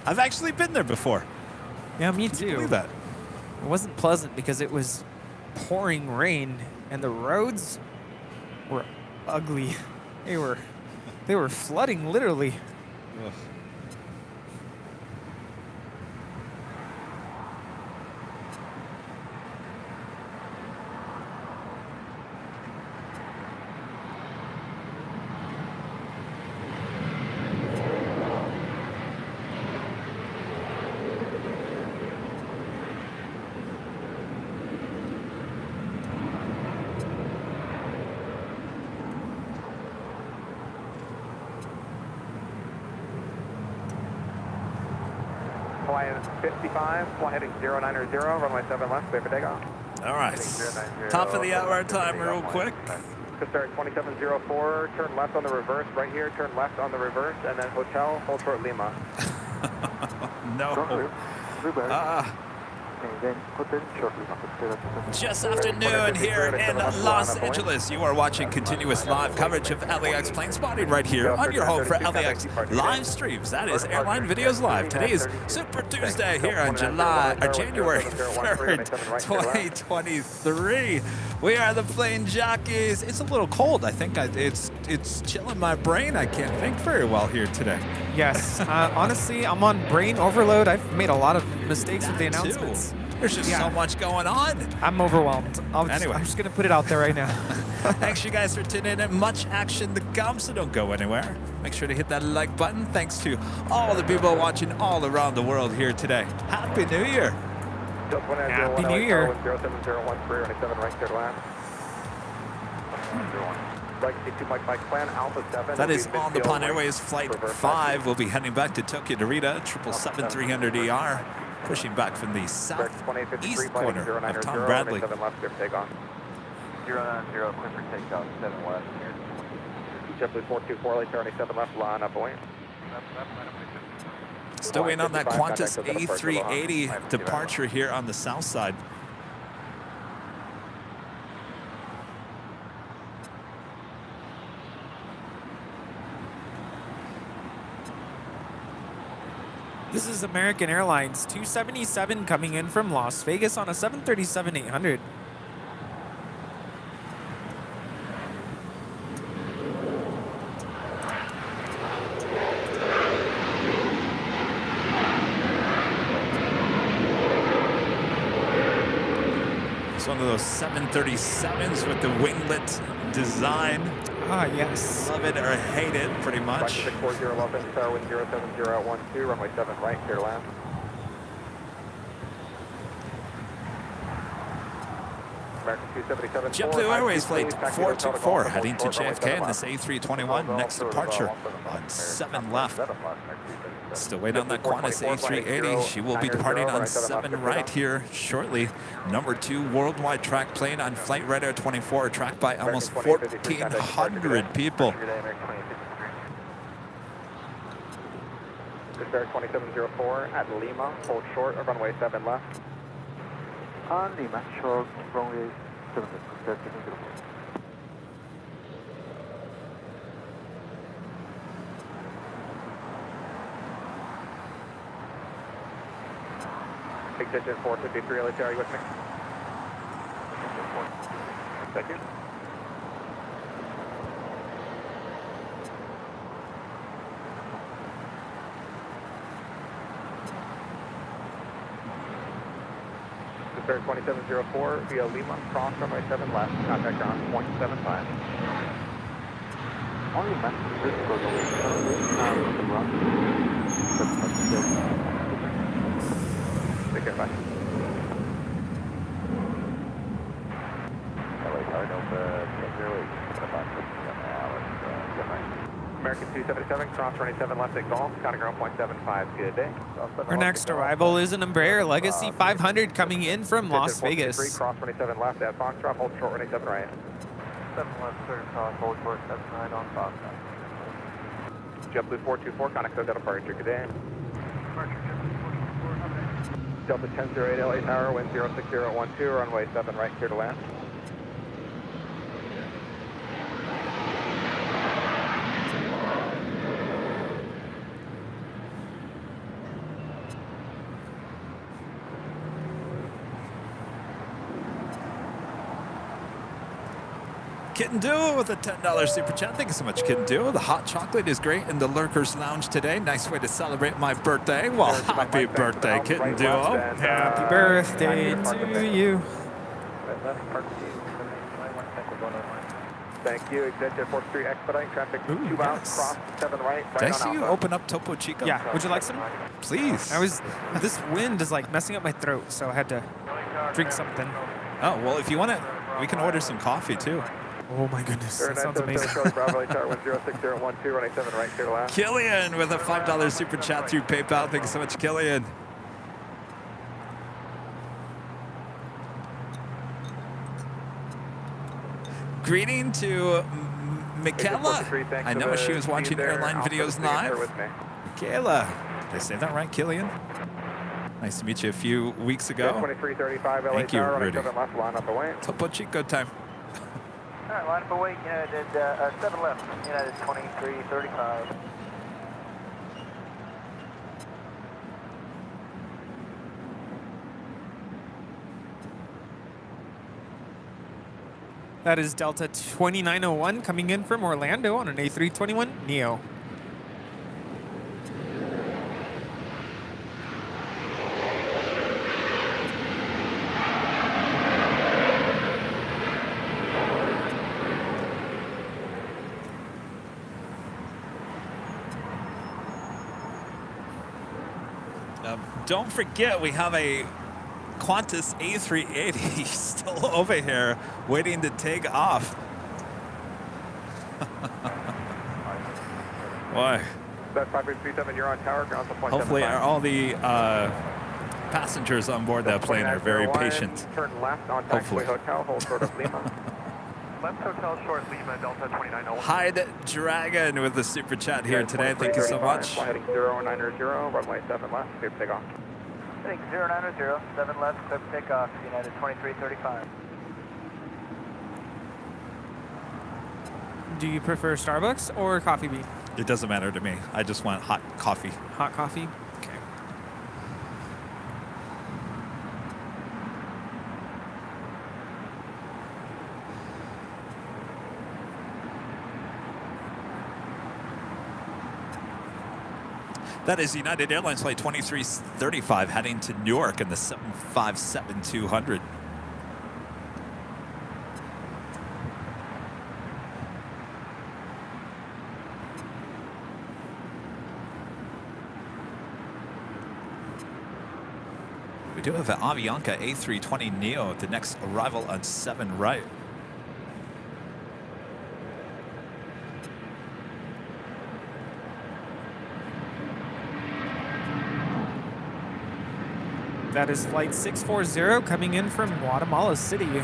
I've actually been there before. Yeah, me Can you too. believe that? It wasn't pleasant because it was pouring rain and the roads were ugly. They were flooding literally. Ugh. Hawaiian 55, flight heading 090, runway 7 left, clear for takeoff. All right. Top of the hour time real quick. Start 2704, turn left on the reverse, right here, turn left on the reverse, and then hotel, hold short Lima. No. Just after noon here in Los Angeles. You are watching continuous live coverage of LAX plane spotting right here on your home for LAX live streams. That is Airline Videos Live. Today is Super Tuesday here on January 3rd, 2023. We are the plane jockeys. It's a little cold. I think it's chilling my brain. I can't think very well here today. Yes. Honestly, I'm on brain overload. I've made a lot of mistakes with the announcements. There's just so much going on. I'm overwhelmed. Anyway. I'm just going to put it out there right now. Thanks, you guys, for tuning in. Much action to come, so don't go anywhere. Make sure to hit that like button. Thanks to all the people watching all around the world here today. Happy New Year. Happy New Year. That is on the Pond Airways Flight 5. We'll be heading back to Tokyo Narita, 777-300ER, pushing back from the southeast corner of Tom Bradley. 090, clear for takeoff, 7 left. JetBlue 424, late 37 left, line up away. Still waiting on that Qantas A380 departure here on the south side. This is American Airlines 277 coming in from Las Vegas on a 737-800. It's one of those 737s with the winglet design. Ah, yes. Love it or hate it, pretty much. 640 Los Angeles Tower, wind 070 at 12, runway 7 right, clear to land. American 277. JetBlue Airways flight 424 heading to JFK in this A321. Next departure on 7 left. Still waiting on that Qantas A380. She will be departing on 7 right here shortly. Number 2 worldwide track plane on Flight Radar 24, tracked by almost 1,400 people. Despair 2704 at Lima, hold short of runway 7 left. On Lima, short runway 7 left. Extension 453, LHR, are you with me? Thank you. Despair 2704 via Lima, cross runway 7 left, contact ground 0.75. On Lima, this is runway 7 left. Take care, bye. American 277, cross runway 7 left at Golf, contact ground 0.75. Good day. Our next arrival is an Embraer Legacy 500 coming in from Las Vegas. Cross runway 7 left at Foxtrot, hold short runway 7 right. 7 left, third cross, hold short 7 right on Foxtrot. JetBlue 424, connect to departure. Good day. Delta 1008 LA Tower, wind 06012, runway 7 right, clear to land. Kitten Do with a $10 super chat. Thank you so much, Kitten Do. The hot chocolate is great in the Lurkers Lounge today. Nice way to celebrate my birthday. Well, happy birthday, Kitten Duo. Happy birthday to you. Thank you. Executive 43 expedite traffic. Ooh, 2 yes. cross 7 right. Did I on see you Alpha. open up Topo Chico? Yeah, would you like some? Please. This wind is like messing up my throat, so I had to drink something. Oh, well, if you want to, we can order some coffee, too. Oh my goodness, that sounds amazing. Bravo Tower, wind 06012, runway 7 right, clear to land. Killian with a $5 super chat through PayPal. Thank you so much, Killian. Greeting to Michaela. I know she was watching Airline Videos live. Michaela. Did I say that right, Killian? Nice to meet you a few weeks ago. 2335 LA Thank you, Tower, runway Rudy. 7 left, line up away. Topo Chico time. All right, line up away, United 7 left, United 2335. That is Delta 2901 coming in from Orlando on an A321 Neo. Don't forget, we have a Qantas A380 still over here waiting to take off. Boy. That's 5337, you're on tower, ground to 0.75. Hopefully all the passengers on board that plane are very patient. Turn left on Hopefully. taxiway hotel, hold short of Lima. Left hotel short Lima, Delta 2901. Hyde Dragon with the super chat here today. Thank you so much. Heading 090, runway 7 left, clear for takeoff. Heading 090, 7 left, clear for takeoff, United 2335. Do you prefer Starbucks or Coffee Bean? It doesn't matter to me. I just want hot coffee. Hot coffee? Okay. That is United Airlines flight 2335 heading to Newark in the 757-200. We do have an Avianca A320neo, the next arrival on 7 right. That is flight 640 coming in from Guatemala City.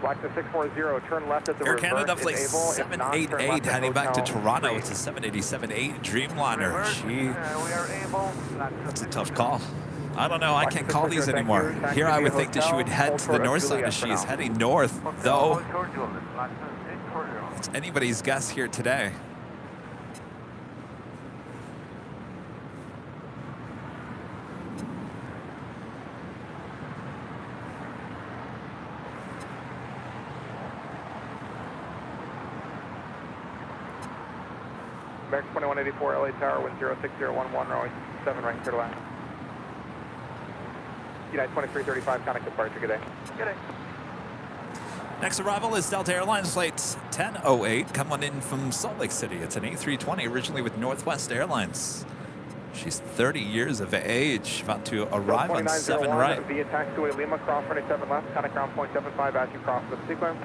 Black to 640, turn left at the Air reverse. Canada flight Enable. If not, turn 788 left at heading back to Hotel Toronto. 3. It's a 787-8 Dreamliner. We are able. That's a tough call. I don't know. I can't call these anymore. Here I would think that she would head to the north side as she is heading north, though it's anybody's guess here today. American 2184 LA Tower, wind 06011, runway 7 right, clear to land. United 2335, contact departure, good day. Good day. Next arrival is Delta Airlines flight 1008 coming in from Salt Lake City. It's an A320 originally with Northwest Airlines. She's 30 years of age, about to arrive on 7 right. Via taxiway Lima, cross runway 7 left, contact ground point 75 as you cross the sequence.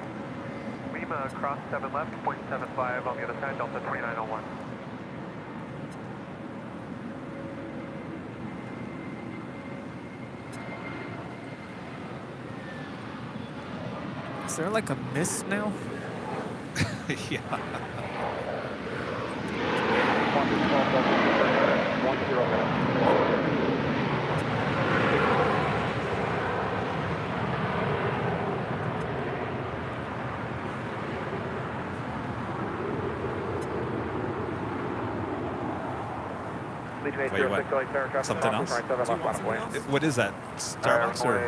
Lima, cross 7 left, point 75 on the other side, Delta 2901. Is there like a miss now? Yeah. 10 Wait, what? Something else? What is that? Starbucks or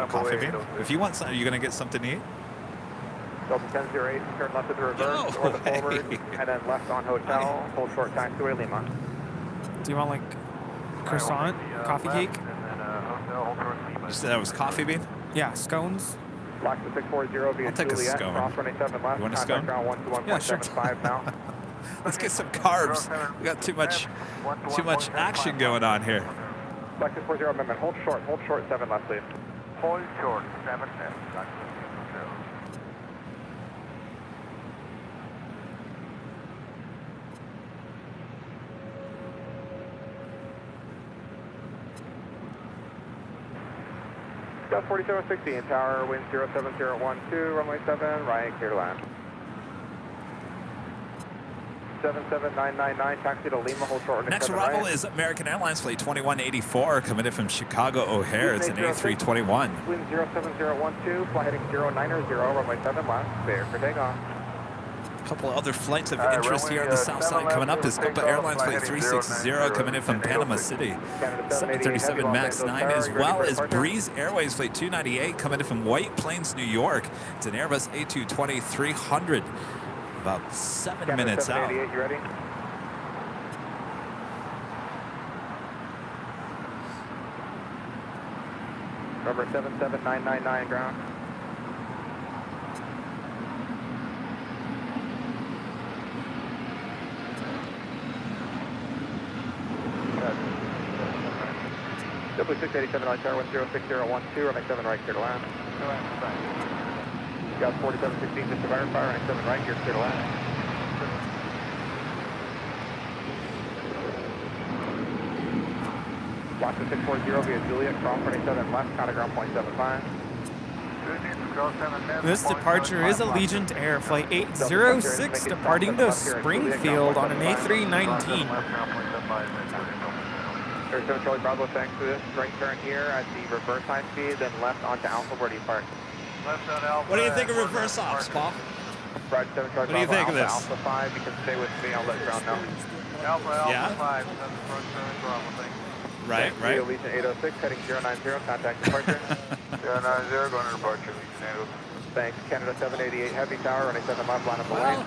coffee bean? If you want something, are you going to get something to eat? Delta 1008, turn left at the reverse, or the forward, and then left on hotel, hold short taxiway Lima. Do you want like croissant, coffee cake? You said that was coffee bean? Yeah, scones. Black to 640 via I'll take a Juliet, scone. cross runway 7 left, You want a contact scone? ground 121.75 now. Let's get some carbs. We got too much action going on here. Black 640 amendment, hold short 7 left, please. Hold short, 7 left, Black 640. Gus 4716, tower, wind 07012, runway 7, right, clear to land. 77999, taxi to Lima, hold short. Next arrival is American Airlines flight 2184, committed from Chicago O'Hare. It's an A321. Wind 07012, fly heading 090, runway 7 left, clear for takeoff. A couple of other flights of interest here on the south side coming up is Copa Airlines flight 360 coming in from Panama City. 737 MAX 9, as well as Breeze Airways flight 298 coming in from White Plains, New York. It's an Airbus A220 300. About 7 minutes out. You ready? Number 77999 ground. Simply 687 on tower 10612, runway 7 right, clear to land. Got 4716, just to verify, running 7 right, you're clear to land. Watch the 640 via Juliet, cross running 7 left, contact ground point 75. This departure is Allegiant Air Flight 806 departing to Springfield on an A319. Air 7 Charlie Bravo, thanks for this. Right turn here at the reverse high speed, then left onto Alpha, where do you park? What do you think of reverse ops, Paul? Right 7 Charlie What do you Bravo, think of this? Alpha 5, you can stay with me, I'll let ground know. Alpha Yeah? 5, that's the first Bravo, thanks. Right, Rio right. Legion 806, heading 090, contact departure. 090, going to departure, Legion 806. Thanks. Canada 788 Heavy Tower, running 7 miles, line up the lane.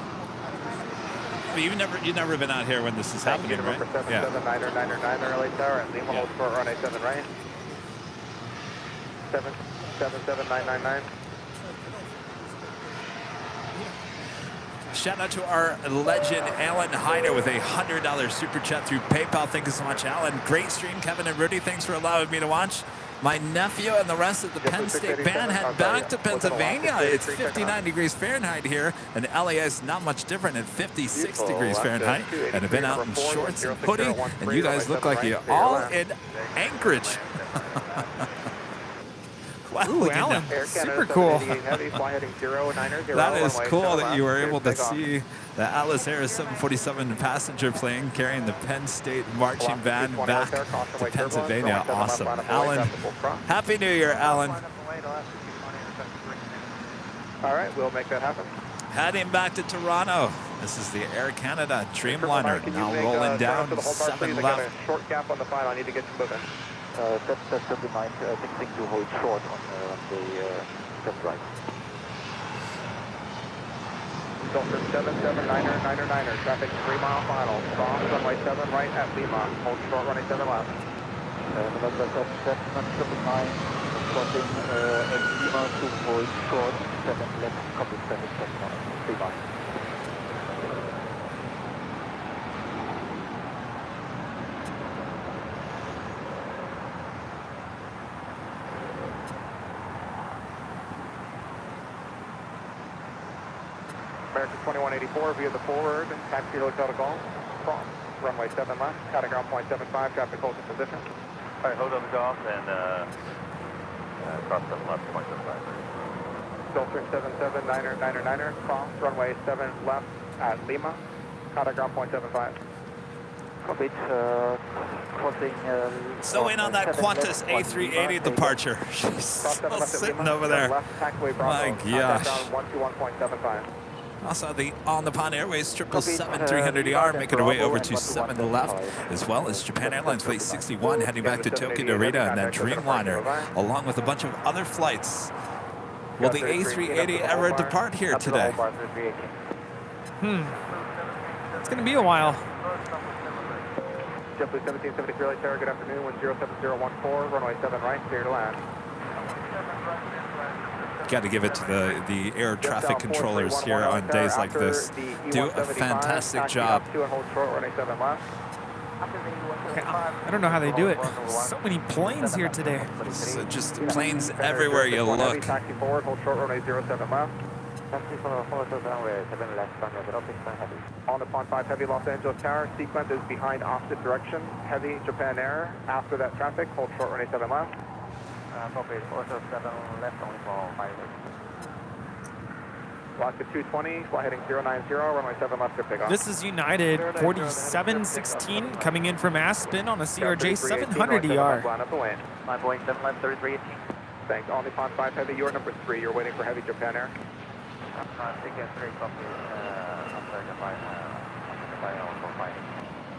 But you've never been out here when this is happening, right? For 77999 LA Tower at Lima, hold short runway 7 right. 777999. Shout out to our legend, Alan Hyder, with a $100 super chat through PayPal. Thank you so much, Alan. Great stream, Kevin and Rudy. Thanks for allowing me to watch. My nephew and the rest of the Penn State band head back to Pennsylvania. It's 59 degrees Fahrenheit here, and LAX not much different at 56 degrees Fahrenheit. And I've been out in shorts and hoodie, and you guys look like you're all in Anchorage. Wow, Ooh, Alan, super cool. That is cool that you were able to see the Atlas Air 747 passenger plane carrying the Penn State marching band back to Pennsylvania. Awesome. Alan, Happy New Year, Alan. All right, we'll make that happen. Heading back to Toronto. This is the Air Canada Dreamliner now rolling down 7 left. A short gap on the final. I need to get you moving. That's the mind. I think to hold short on the left right. Delta 7799er, traffic 3 mile final. Cross runway 7 right at Lima. Hold short runway 7 left. That's not the mind. Crossing at Lima to hold short 7 left. Copy 7 miles. American 2184 via the forward, taxi hotel to golf, cross, runway 7 left, cutting ground point 75, traffic holds in position. All right, hold on the golf and cross 7 left, point 75. Filter 7799er, cross, runway 7 left at Lima, cutting ground point 75. Copy, crossing. So in on that Qantas A380 departure. She's still sitting over there. My gosh. 121.75. Also, the On the Pond Airways 777-300ER making her way over to 7 left, as well as Japan Airlines Flight 61 heading back to Tokyo Narita and that Dreamliner, along with a bunch of other flights. Will the A380 ever depart here today? It's going to be a while. JetBlue 1773 LA Tower, good afternoon, 17014, runway 7 right, clear to land. Got to give it to the air traffic controllers here on days like this. Do a fantastic job. I don't know how they do it. So many planes here today. So just planes everywhere you look. Taxi forward, hold short runway 07 left. On the Pond 5 Heavy Los Angeles Tower, sequence is behind opposite direction. Heavy Japan Air, after that traffic, hold short runway 7 left. Copy, also 7 left only for 5 Lock to 220, fly heading 090, runway 7 left, clear takeoff. This is United 4716 coming in from Aspen on a CRJ 700ER. Line up the lane. My Boeing 7 left 3318. Thanks. On the Pond 5 Heavy, you're number 3. You're waiting for Heavy Japan Air. Ticket 3, copy. After the 5, also 5.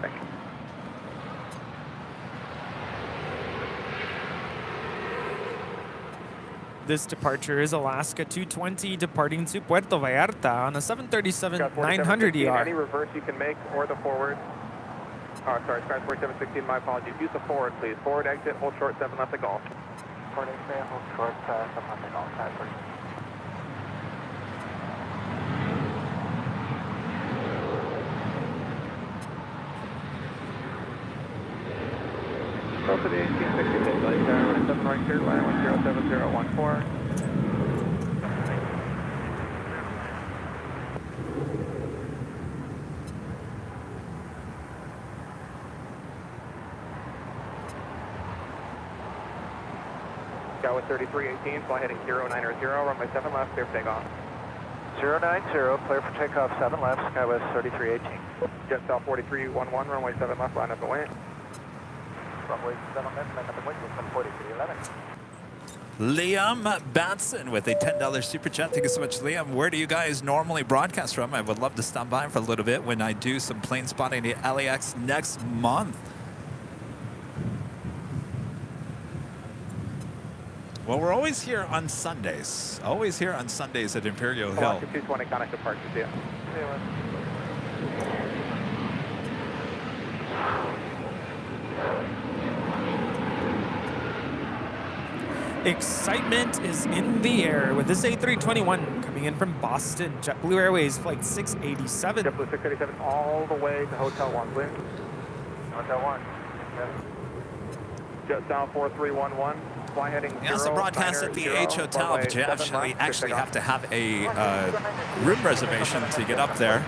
Thank you. This departure is Alaska 220 departing to Puerto Vallarta on a 737-900ER. Any reverse you can make or the forward. Oh, sorry, Sky 4716, my apologies. Use the forward, please. Forward exit, hold short 7 left to golf. Forward exit, hold short 7 left to golf. Go to the 1866, LA Tower, 7 right, clear line, 17014. Sky 3318, fly heading 090, runway 7 left, clear for takeoff. 090, clear for takeoff 7 left, Skywest 3318. Jet South 4311, runway 7 left, line up the way. Runway 7 left, line up the way, 4311. Liam Batson with a $10 super chat. Thank you so much, Liam. Where do you guys normally broadcast from? I would love to stop by for a little bit when I do some plane spotting at LAX next month. Well, we're always here on Sundays. Always here on Sundays at Imperial Hill. Alaska 220, contact departure, see ya. Excitement is in the air with this A321 coming in from Boston. JetBlue Airways flight 687. JetBlue 687 all the way to Hotel 1, please. Hotel 1. Yes. Jet down 4311. Fly heading You also broadcast at the H Hotel, but you actually have to have a room reservation to get up there.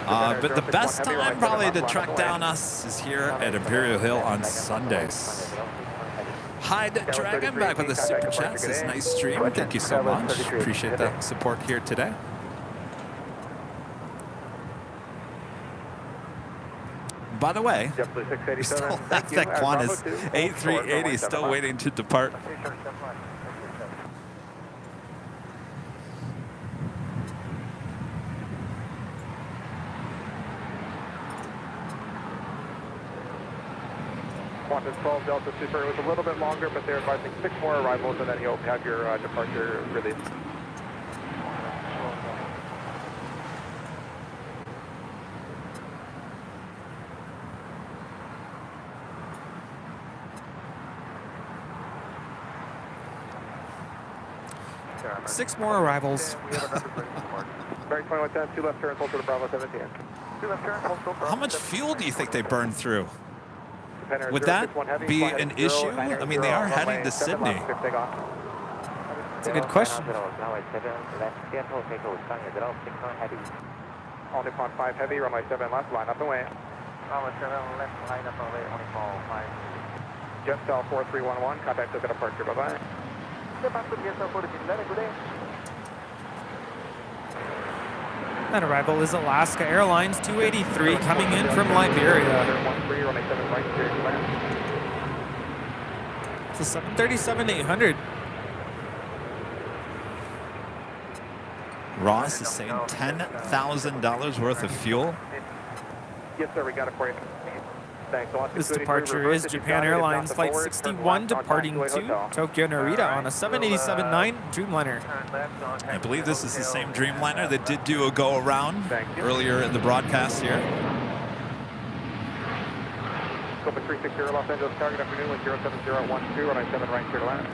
But the best time probably to track down us is here at Imperial Hill on Sundays. Hi, Dragon, back with the super chats. This nice stream. Thank you so much. Appreciate the support here today. By the way, we still have that Qantas A380 still waiting to depart. Qantas 12 Delta Super. It was a little bit longer, but they're advising 6 more arrivals, and then you'll have your departure released. Six more arrivals. Bearing 2110, 2 left turns, hold to the Bravo 17. 2 left turns, hold to the Bravo. How much fuel do you think they burn through? Would that be an issue? I mean, they are heading to Sydney. That's a good question. Only upon 5 heavy, runway 7 left, line up and away. Runway 7 left, line up and away, only call 5. Jet Sal 4311, contact us at departure, bye-bye. That arrival is Alaska Airlines 283 coming in from Liberia. It's a 737-800. Ross is saying $10,000 worth of fuel. Yes, sir, we got it for you. Thanks. This departure is Japan Airlines Flight 61 departing to Tokyo Narita on a 787-9 Dreamliner. I believe this is the same Dreamliner that did do a go-around earlier in the broadcast here. Scope 360 Los Angeles, target afternoon with 07012, runway 7 right, clear to land.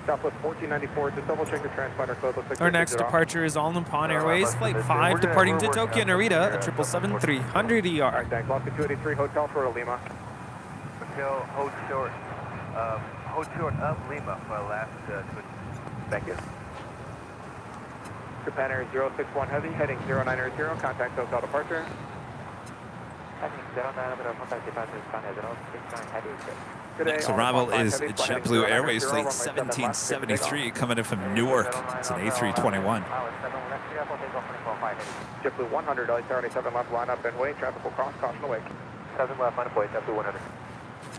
Southwest 1494, just double check the transponder code. Looks like Our next departure is All Nippon Airways Flight 5 departing to Tokyo Narita at 777-300 ER. Alright, thanks. Alaska 283, hotel for Lima. Hotel, hold short up Lima for last Thank you. Japan Air 061 Heavy, heading 0900, contact hotel departure. Next arrival is JetBlue Airways Flight 1773 coming in from Newark. It's an A321. JetBlue 100, LA-77 left, line up and wait, traffic will cross, caution away. 7 left, line up, wait, JetBlue 100.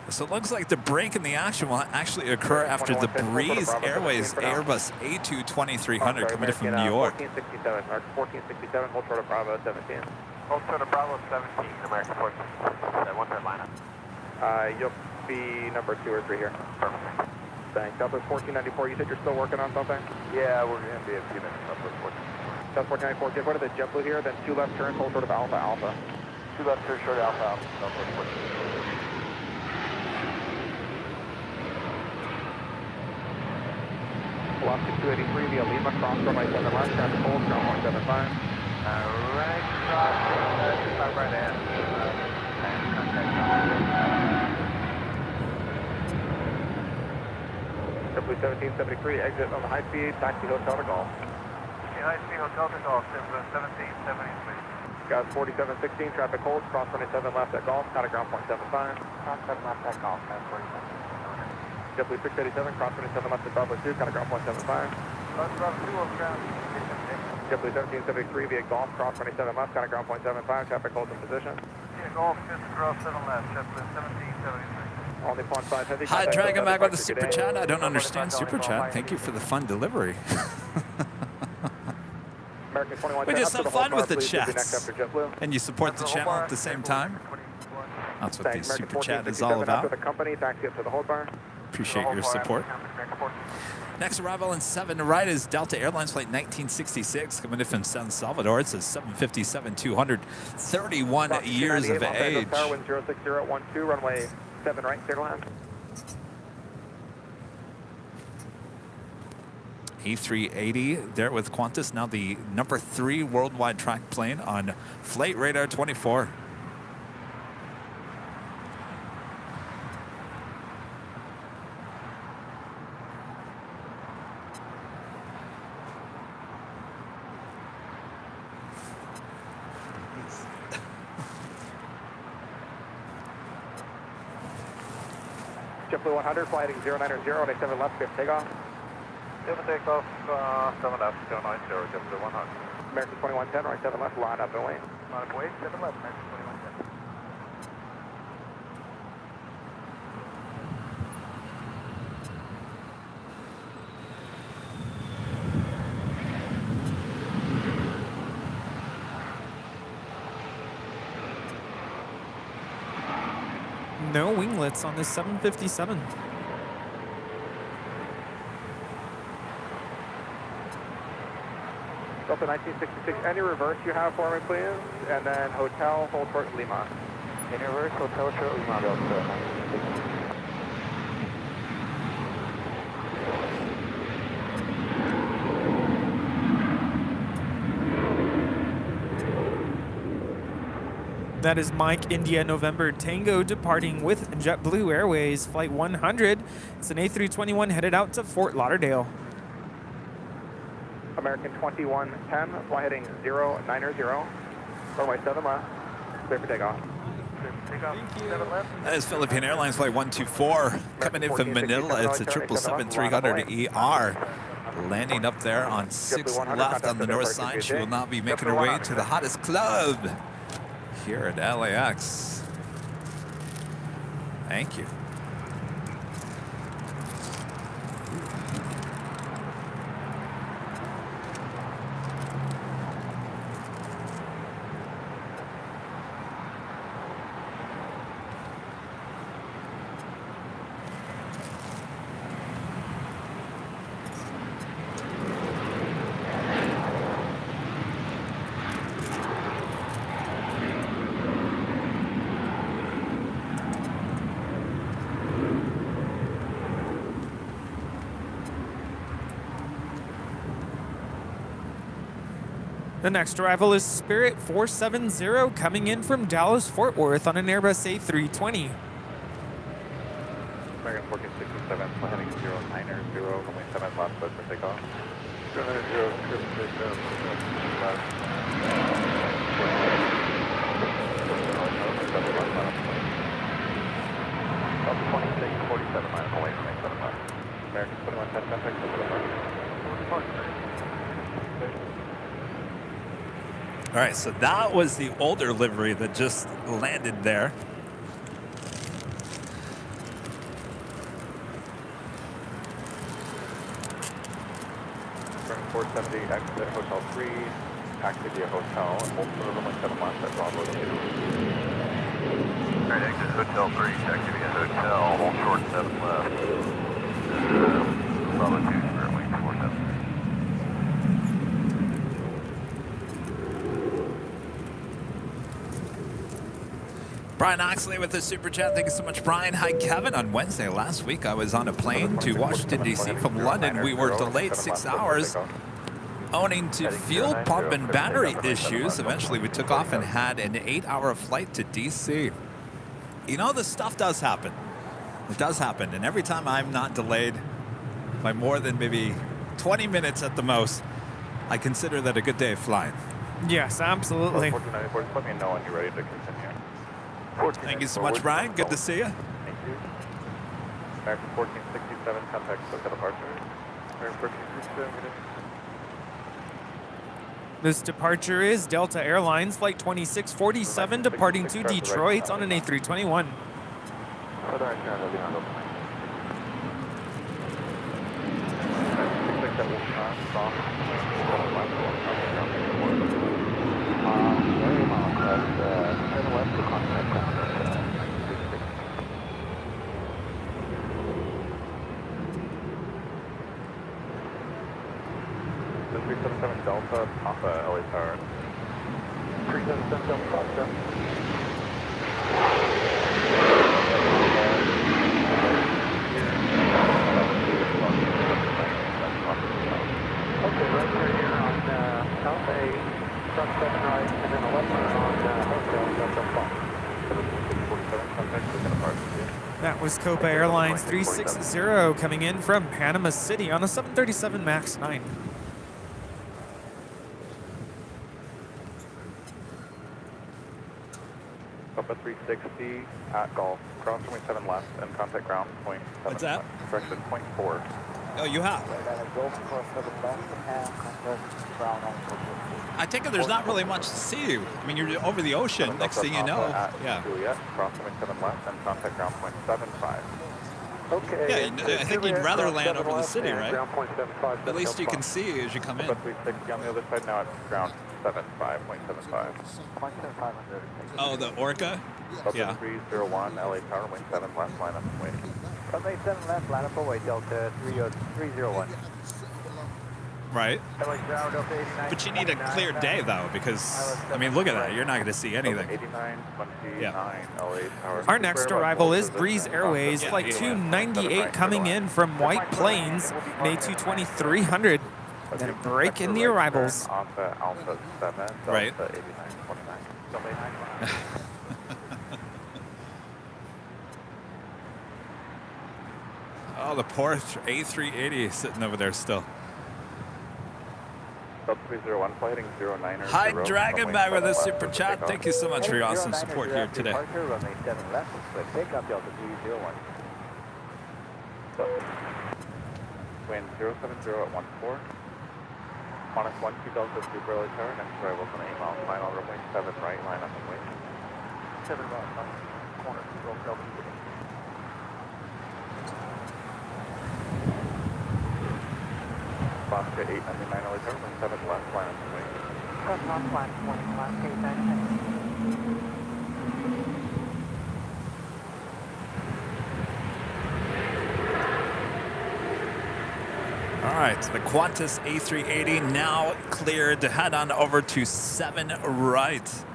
So it looks like the break in the action will actually occur after the Breeze Airways Airbus A220-300 coming in from New York. 1467, hold short of Bravo 17. Hold short of Bravo 17, American 14. One third lineup. You'll be number 2 or 3 here. Perfect. Thanks. Southwest 1494, you said you're still working on something? Yeah, we're going to be a few minutes. Southwest 14. Southwest 1494, get rid of the JetBlue here, then 2 left turns, hold short of Alpha Alpha. 2 left turns, short of Alpha Alpha, Southwest 14. Alaska 283 via Lima, cross runway 7 left, traffic hold, ground 175. Right cross, right ahead. JetBlue 1773, exit on the high speed, taxi hotel to golf. High speed hotel to golf, 1773. Guys 4716, traffic hold, cross runway 7 left at golf, contact ground point 75. Cross 7 left at golf, that's 47. JetBlue 687, cross 27 left at Bravo 2, contact ground point 75. Bravo 2 on ground. JetBlue 1773 via Golf, cross 27 left, contact ground point 75, traffic holds in position. Yeah, Golf, just cross 7 left, JetBlue 1773. Only point 5 heavy. Hi, Dragon back with the super chat. I don't understand super chat. Thank you for the fun delivery. American 21. We just have fun with the chats. And you support the channel at the same time. That's what the Thanks, American super chat is all 1467 about. after the company, taxi up to the hold bar. Appreciate your support. Next arrival in 7 right is Delta Airlines flight 1966 coming in from San Salvador. It's a 757-200, 31 years of age. Tower, wind 06012, runway 7 right, clear to land. A380 there with Qantas, now the number 3 worldwide track plane on Flight Radar 24. JetBlue 100, flight heading 090, runway 7 left, clear for takeoff. Clear for takeoff, 7 left, 090, JetBlue 100. American 2110, runway 7 left, line up and wait. Line up, wait, 7 left, American 2110. No winglets on this 757. Delta 1966, any reverse you have for me, please? And then hotel, hold short, Lima. In reverse, hotel short, Lima, Delta 1966. That is Mike India November Tango departing with JetBlue Airways Flight 100. It's an A321 headed out to Fort Lauderdale. American 2110, flight heading 090, runway 7 left, clear for takeoff. Takeoff, 7 left. That is Philippine Airlines flight 124 coming in from Manila. It's a 777-300ER landing up there on 6 left on the north side. She will now be making her way to the hottest club here at LAX. Thank you. The next arrival is Spirit 470 coming in from Dallas Fort Worth on an Airbus A320. American 1467, flight heading 090, runway 7 left, clear for takeoff. 090, clear for takeoff, 2647 miles away from 7 left. American 2110, contact over the mark. All right, so that was the older livery that just landed there. American 470, exit Hotel 3, taxi via hotel, and hold for runway 7 left at Bravo 2. Alright, exit Hotel 3, taxi via hotel, hold short 7 left. Bravo 2, Spirit Wing 473. Brian Oxley with the super chat. Thank you so much, Brian. Hi, Kevin. On Wednesday last week, I was on a plane to Washington, D.C. from London. We were delayed 6 hours owing to fuel pump and battery issues. Eventually, we took off and had an 8-hour flight to D.C. You know, this stuff does happen. It does happen. And every time I'm not delayed by more than maybe 20 minutes at the most, I consider that a good day of flying. Yes, absolutely. 1494, just let me know when you're ready to continue. Thank you so much, Brian. Good to see you. Thank you. American 1467, contact Soka departure. American 1467, This departure is Delta Airlines Flight 2647 departing to Detroit on an A321. 377 Delta, Papa, LA Tower. 377 Delta, Papa. Okay, right here on Alpha 8, front 7 right, and then 11 on Hotel, Delta Papa. That was Copa Airlines 360 coming in from Panama City on a 737 MAX 9. Copa 360 at Golf, cross runway 7 left and contact ground point 7. What's that? Correction, point 4. Oh, you have. I take it there's not really much to see. I mean, you're over the ocean. Next thing you know, yeah. Juliet, cross runway 7 left and contact ground point 75. Okay. Yeah, I think you'd rather land over the city, right? Ground point 75. At least you can see as you come in. Copa 360 on the other side now at ground 75.75. Oh, the Orca? Copa Yeah. 301, LA Tower, wing 7 left, line up and wait. Runway 7 left, line up away, Delta 301. Right. But you need a clear day, though, because, I mean, look at that. You're not going to see anything. 89, 29, Yeah. LA Tower. Our next arrival is Breeze Airways, flight 298 coming in from White Plains, an A220-300. Then a break in the arrivals. Alpha 7, Right. Delta 8929. Oh, the poor A380 sitting over there still. Delta 301, flight heading 09er. Hi, 0, Dragon runway back with 7 a left, super chat. takeoff. Thank you so much for your awesome support here today. Runway 7 left, takeoff Delta 301. Wind 070 at 14. Minus 12 Delta Super LA Tower, next arrival on 8 miles, final runway 7 right, line up and wait. 7 right, corner, Delta 301. Foxtrot 899 LA Tower, wing 7 left, line up and wait. Cut off line 20, last 899. All right, the Qantas A380 now cleared to head on over to 7 right.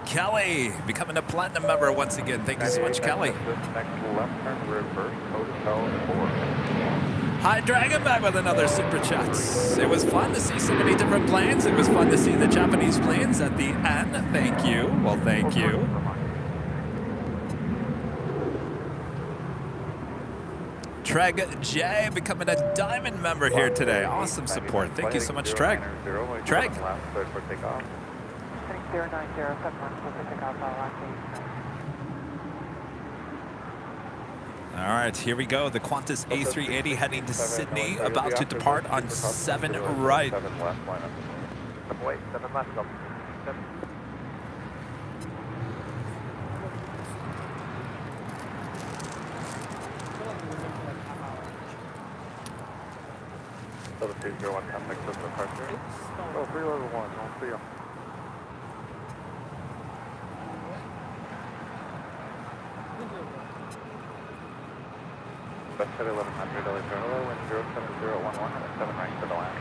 Kelly becoming a platinum member once again. Thank you so much, Kelly. Next left turn, reverse, hotel 4. Hi, Dragon back with another super chat. It was fun to see so many different planes. It was fun to see the Japanese planes at the end. Thank you. Well, thank you. Treg J becoming a diamond member here today. Awesome support. Thank you so much, Treg. Treg. Heading 090, 7 months, we'll pick up last 8. All right, here we go. The Qantas A380 heading to Sydney, about to depart on 7 right. 7 left, line up. Wait, 7 left, Delta 7. Delta 301, contact with departure. Oh, 311, I'll see you. West side 1100, LA Tower, wind 07011 and 7 right for the land.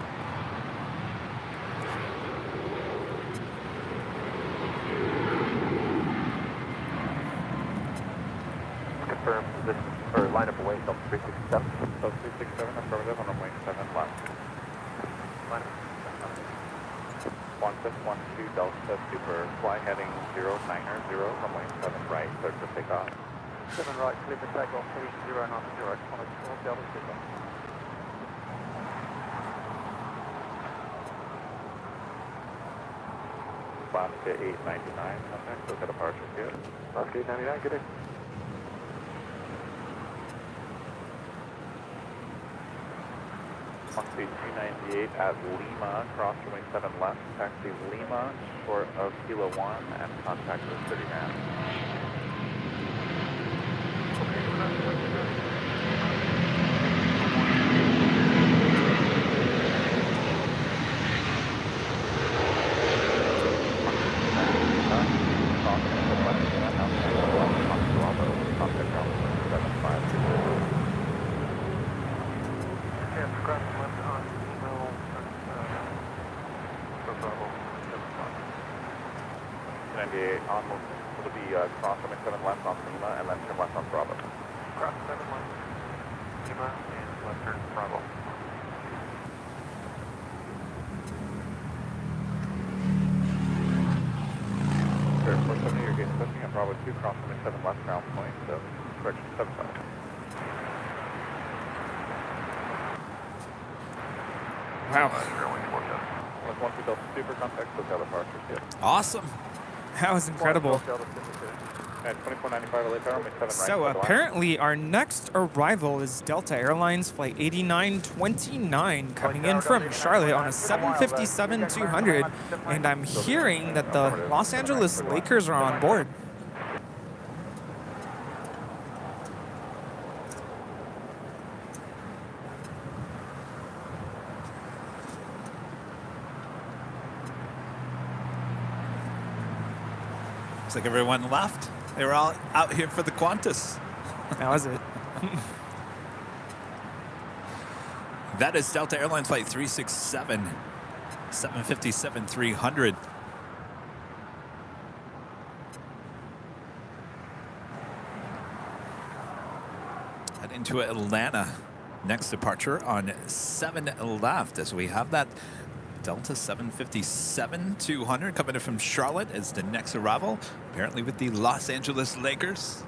Confirm position, or line up away, Delta 367. Delta 367, affirmative, on runway 7 left. Line up. 1612 Delta Super, fly heading 090, runway 7 right, clear for takeoff. 7 right, clear for takeoff, 0 knots, 0, 12 Delta Super. Alaska 899, contact, look at departure here. Alaska 899, good day. Moxie 298 at Lima, cross runway 7 left, taxi Lima, short of Kilo 1, and contact with City Man. cross runway 7 left on Lima, and left turn left on Bravo. Cross 7 left. Lima and left turn Bravo. Sure, 470, your gate pushing at Bravo 2, cross runway 7 left, ground point, correction 75. Wow. Once we built super contact, so the departures, yep. Awesome. That was incredible. At 2495 LA runway 7 right. So apparently our next arrival is Delta Airlines Flight 8929 coming in from Charlotte on a 757-200, and I'm hearing that the Los Angeles Lakers are on board. Looks like everyone left. They were all out here for the Qantas. That was it. That is Delta Airlines Flight 367, 757-300. Head into Atlanta. Next departure on 7 left as we have that Delta 757-200 coming in from Charlotte as the next arrival, apparently with the Los Angeles Lakers.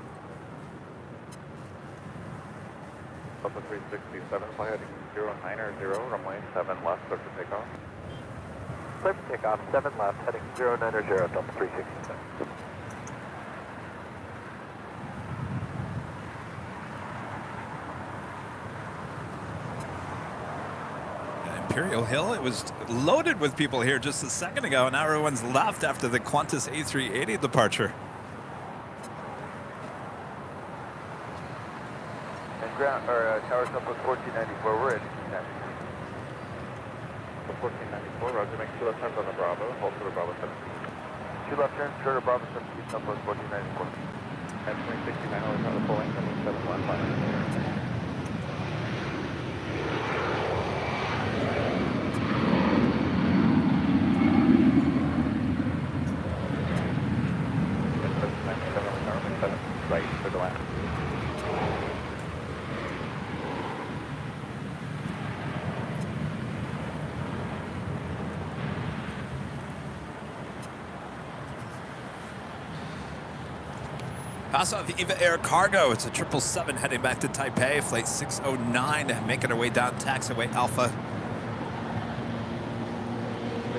Delta 367, fly heading 090, runway 7 left, clear for takeoff. Clear for takeoff, 7 left, heading 090, Delta 367. Imperial Hill, it was loaded with people here just a second ago, and now everyone's left after the Qantas A380 departure. And ground, or tower couple 1494, we're at 1494, roger, make 2 left turns on the Bravo, hold for the Bravo 17. 2 left turns, short of Bravo 17, Southwest 1494. At 2069, always on the full length, and 7 left line. Right for the land. Also have Eva Air Cargo. It's a 777 heading back to Taipei, flight 609, making our way down taxiway Alpha.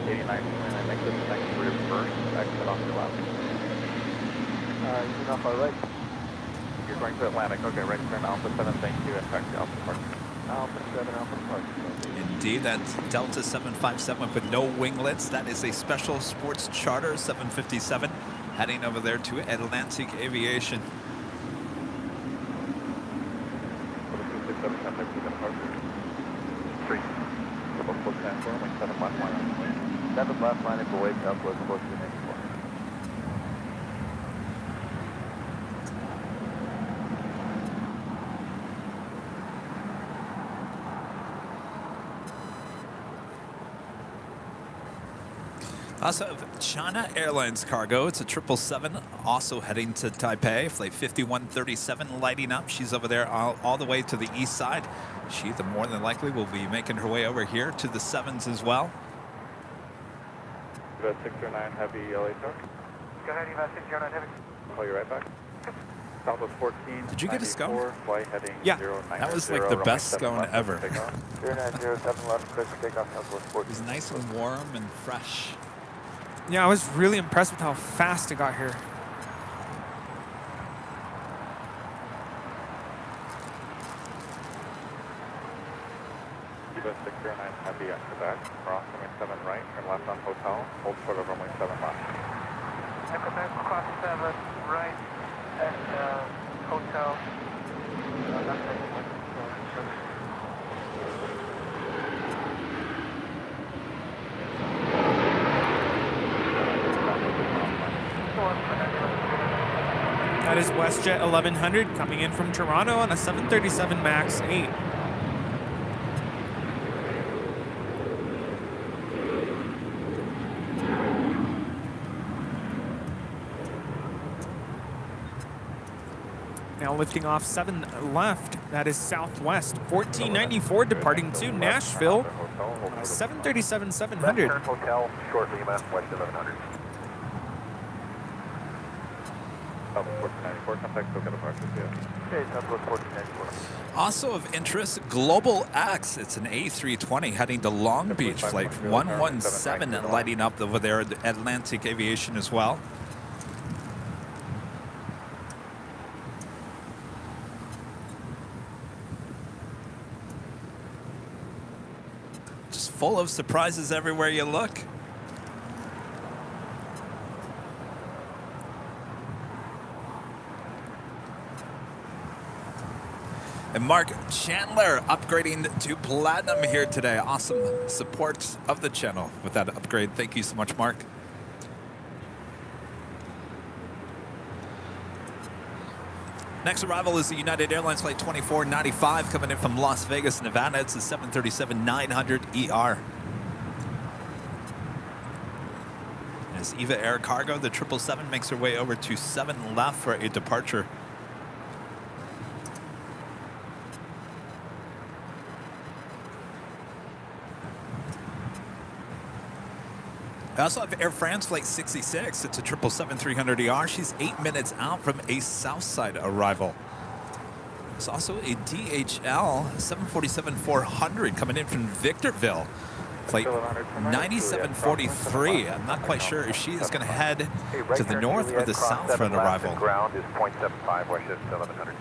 89, and I make this next reverse exit off your left. You're off our right. You're going to Atlantic. Okay, right turn Alpha 7, thank you, and taxi Alpha Departure. Alpha 7, Alpha Departure. Indeed, that's Delta 757 with no winglets. That is a special sports charter 757 heading over there to Atlantic Aviation. 267, contact to departure. 3. Double 494, wing 7 left line. 7 left line for way Southwest 1494. Also have China Airlines Cargo. It's a 777, also heading to Taipei. Flight 5137 lighting up. She's over there all the way to the east side. She, the more than likely, will be making her way over here to the 7s as well. Eva 609 Heavy LA Talk. Go ahead, Eva 609 Heavy. Call you right back. Southwest 14. Did you get a scone? Flight heading Yeah. 090. That was like the best scone ever. 0907 left, clear for takeoff, Southwest 14. It was nice and warm and fresh. Yeah, I was really impressed with how fast it got here. Eva 609 Heavy on Quebec. Cross runway 7 right, turn left on hotel. Hold short of runway 7 left. Quebec, cross 7 right at hotel. That is WestJet 1100 coming in from Toronto on a 737 MAX 8. Now lifting off 7 left. That is Southwest 1494 departing to Nashville. 737-700. Left turn hotel, short Lima, west 1100. Southwest 1494, contact SoCal departure, yeah. Okay, Southwest 1494. Also of interest, Global X. It's an A320 heading to Long Beach, flight 117, lighting up over there at Atlantic Aviation as well. Just full of surprises everywhere you look. And Mark Chandler upgrading to Platinum here today. Awesome support of the channel with that upgrade. Thank you so much, Mark. Next arrival is the United Airlines flight 2495 coming in from Las Vegas, Nevada. It's the 737-900ER. As Eva Air Cargo, the 777 makes her way over to 7 left for a departure. I also have Air France flight 66. It's a 777-300ER. She's 8 minutes out from a Southside arrival. There's also a DHL 747-400 coming in from Victorville. Flight 9743. I'm not quite sure if she is going to head to the north or the south for an arrival. Ground is 0.75 west 1100.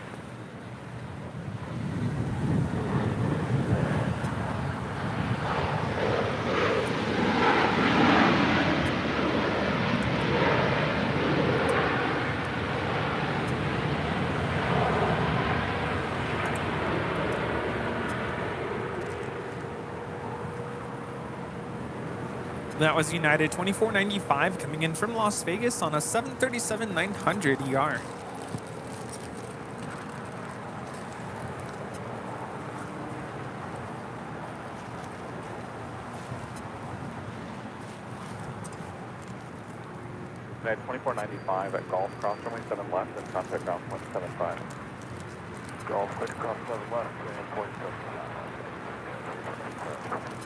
That was United 2495 coming in from Las Vegas on a 737-900ER. United 2495 at Golf, cross runway 7 left and contact ground 175. Golf, quick cross 7 left, 1.75.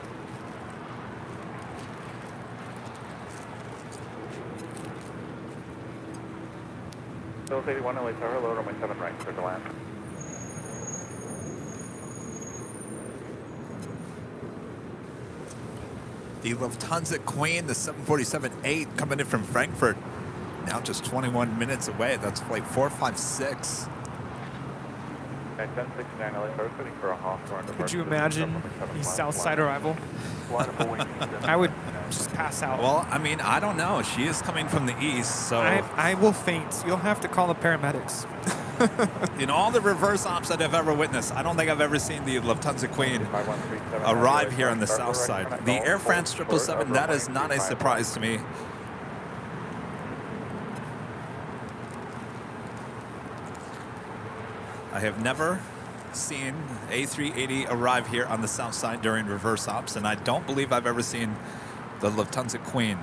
Phillips 81, LA Tower, low runway 7 right, clear to land. The Lufthansa Queen, the 747-8 coming in from Frankfurt. Now just 21 minutes away. That's flight 456. At 1069, LA Tower, sitting for a Hawthorne. Could you imagine the Southside arrival? I would just pass out. Well, I mean, I don't know. She is coming from the east, so... I will faint. You'll have to call the paramedics. In all the reverse ops that I've ever witnessed, I don't think I've ever seen the Lufthansa Queen arrive here on the south side. The Air France 777, that is not a surprise to me. I have never seen A380 arrive here on the south side during reverse ops, and I don't believe I've ever seen the Lufthansa Queen.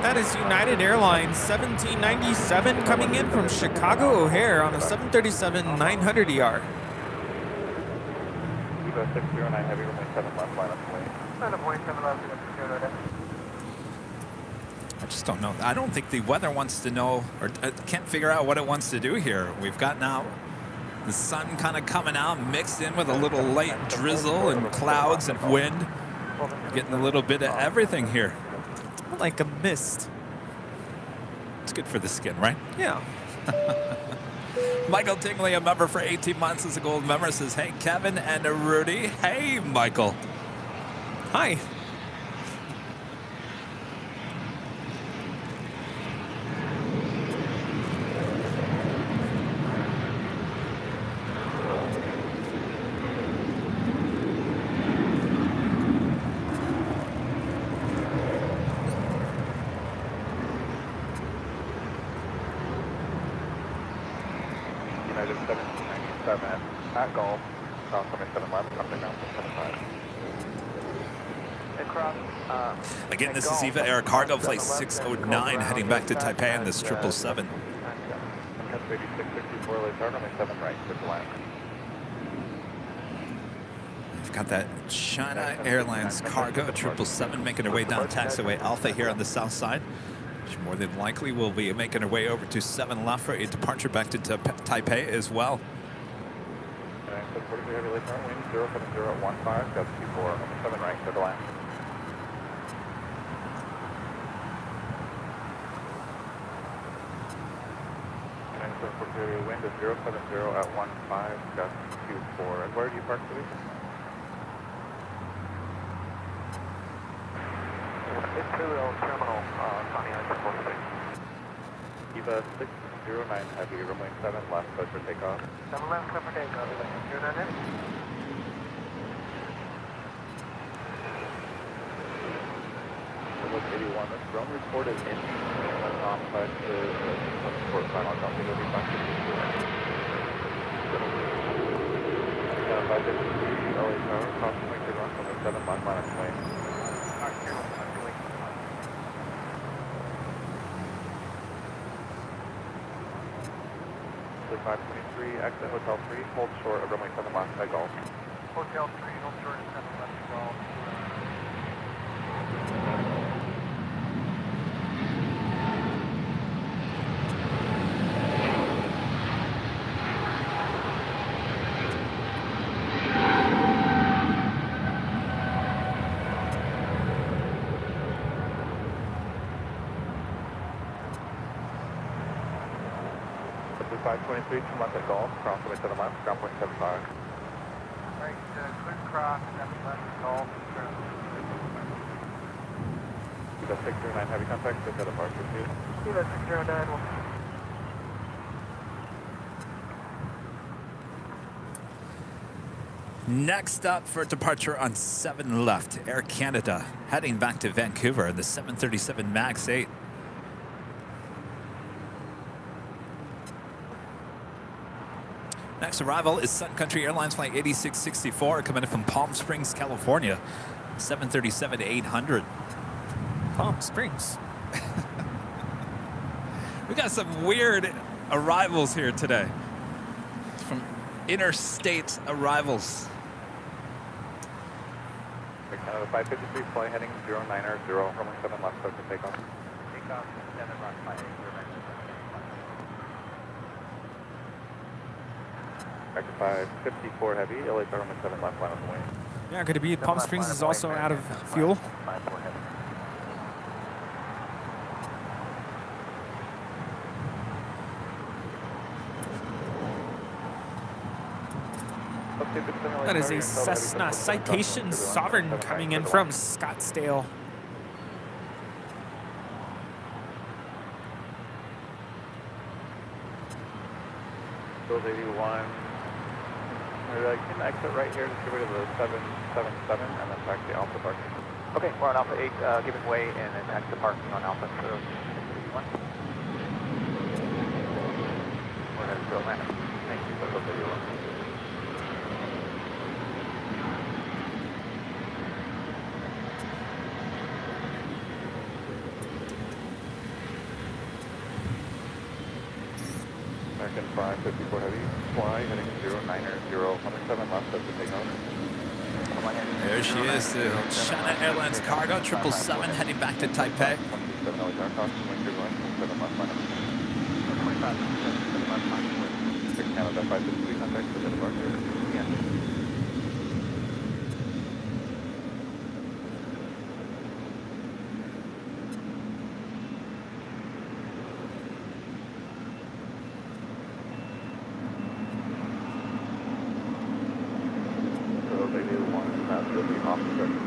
That is United Airlines 1797 coming in from Chicago O'Hare on a 737-900ER. Evo 609, heavy runway 7 left, line up plane. Line up point 7 left, I just don't know. I don't think the weather wants to know, or can't figure out what it wants to do here. We've got now the sun kind of coming out, mixed in with a little light drizzle and clouds and wind. Getting a little bit of everything here. Like a mist. It's good for the skin, right? Yeah. Michael Tingley, a member for 18 months, is a gold member, says, hey, Kevin and Rudy. Hey, Michael. Hi. United 1797 at Gulf, cross runway 7 left, coming down to 75. Again, this is Eva Air Cargo Flight 609 heading back to Taipei on this 777. Catch 8664, late start, runway 7 right, with the line. We've got that China Airlines Cargo 777 making her way down taxiway Alpha here on the south side. Which more than likely will be making her way over to 7 left for a departure back to Taipei as well. Okay, so 43 heavy late turn, wind 07015, got 24, runway 7 right, with the line. Wind is 070 at 15, gust 24. And where do you park, please? Imperial Terminal, Pontiac 46. Eva 609 heavy, runway 7 left, clear for takeoff. 7 left, clear for takeoff. 09 heavy. Look 81, this drone reported in complex is support final copy will be back to you. 553 LA Tower, cross point to run from 7 left minus lane. 523, exit Hotel 3, hold short of runway 7 left at Gulf. Hotel 3, hold short of 7 left at Gulf. This is 523, 2 left at Gulf, cross runway 7 left, ground point 75. Right, clear cross, 7 left at Gulf. Eva 609 heavy contact, just at departure, please. Eva 609 will... Next up for departure on 7 left, Air Canada heading back to Vancouver, the 737 MAX 8. Next arrival is Sun Country Airlines Flight 8664 coming in from Palm Springs, California, 737-800. Palm Springs. We got some weird arrivals here today. From interstate arrivals. Air Canada 553, flight heading 090, runway 7 left, clear for takeoff. Takeoff, 7 left, 5 8, Back to 554 heavy, LA Tower, runway 7 left, line of the wing. Yeah, could it be Palm Springs is also out of fuel? 54 heavy. That is a Cessna Citation Sovereign coming in from Scottsdale. Build 81. You can exit right here, just get rid of the 777 and then taxi Alpha parking. Okay, we're on Alpha 8, giving way and then exit parking on Alpha 1. We're going to go land. Thank you for the video. American 554 heavy, fly heading 090, runway 7 left, that's the takeoff. There she is, the China Airlines Cargo 777 heading back to Taipei. 27 LA Tower, cross runway 7 left, minus 25, 7 left, minus Air Canada 553, contact for the departure. Yeah.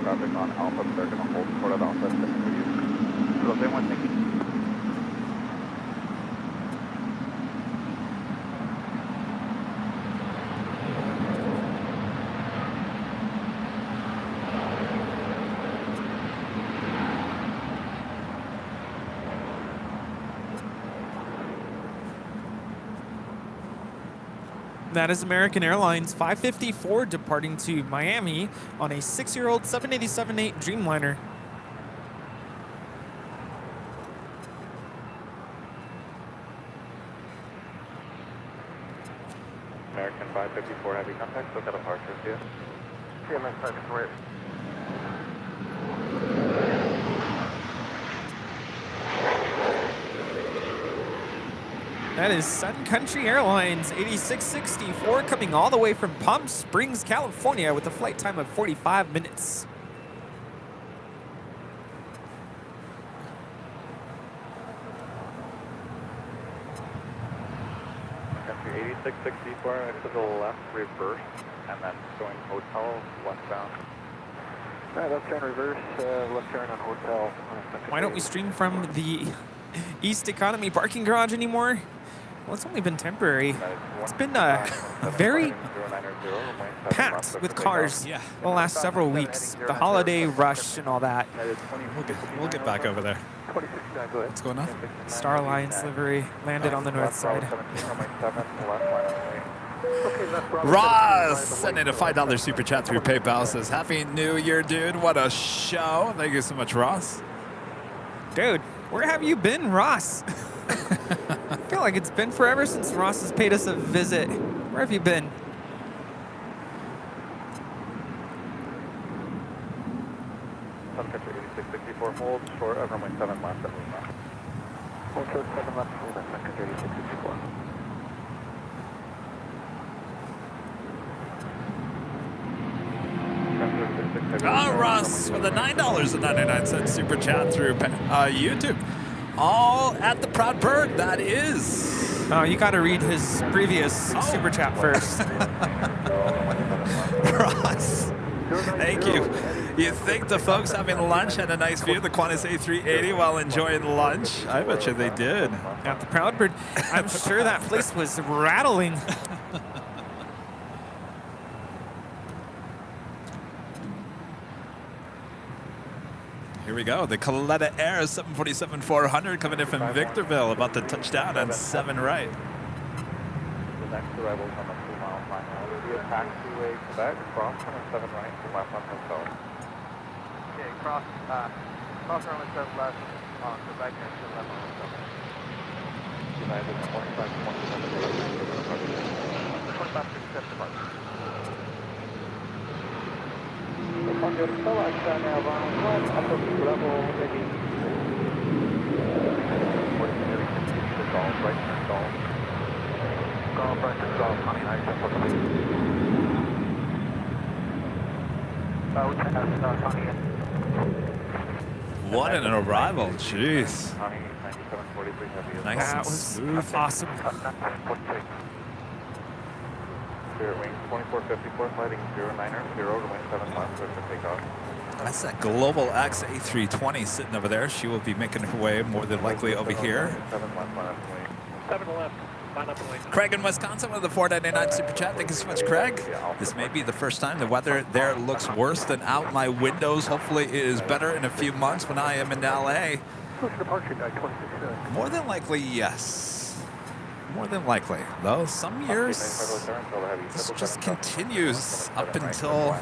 Traffic on Alpha, they're going to hold Port of Alpha. So if anyone thinking That is American Airlines 554 departing to Miami on a 6-year-old 787-8 Dreamliner. American 554 heavy contact, look at departure, see ya. CMS 554. That is Sun Country Airlines 8664 coming all the way from Palm Springs, California with a flight time of 45 minutes. Country 8664, next to the left, reverse, and then going hotel westbound. Alright, left turn reverse, left turn on hotel. Why don't we stream from the East Economy parking garage anymore? Well, it's only been temporary. It's been very packed with cars the last several weeks. The holiday rush and all that. We'll get back over there. What's going on? Star Alliance livery landed on the north side. Ross sending a $5 super chat through PayPal, says, Happy New Year, dude. What a show. Thank you so much, Ross. Dude, where have you been, Ross? I feel like it's been forever since Ross has paid us a visit. Where have you been? Sun Country 8664, hold short of runway 7 left at Lima. Hold short 7 left at Lima, Sun Country 8664. Ross with a $9.99 super chat through YouTube. All at the Proud Bird, that is. Oh, you got to read his previous super chat first. Ross, thank you. You think the folks having lunch had a nice view of the Qantas A380 while enjoying lunch? I bet you they did. At the Proud Bird. I'm sure that place was rattling. Here we go. The Coletta Air 747-400 coming in from Victorville, about to touch down on 7 right. The next arrival is on the 2-mile line. Will be a taxiway Quebec, cross on 7 right to left on hotel. Okay, cross runway 7 left on Quebec and 7 left on hotel. United 25-27 25-57 departure. On your LAX now, runway 1, upper level, ready. Stall, right turn stall. Stall, right turn stall, Connie, nice, we can have Connie in. What an arrival, jeez. Connie, 9743 heavy. Nice That and was smooth. awesome. Spirit wing 2454, sliding 09er, 0 to wing 7 left, clear for takeoff. That's that Global X A320 sitting over there. She will be making her way more than likely over here. 7 left, line up and wing. 7 left, line up and wing. Craig in Wisconsin with the 499 super chat. Thank you so much, Craig. This may be the first time the weather there looks worse than out my windows. Hopefully it is better in a few months when I am in LA. Push departure, 26. More than likely, yes. More than likely, though some years this just continues up until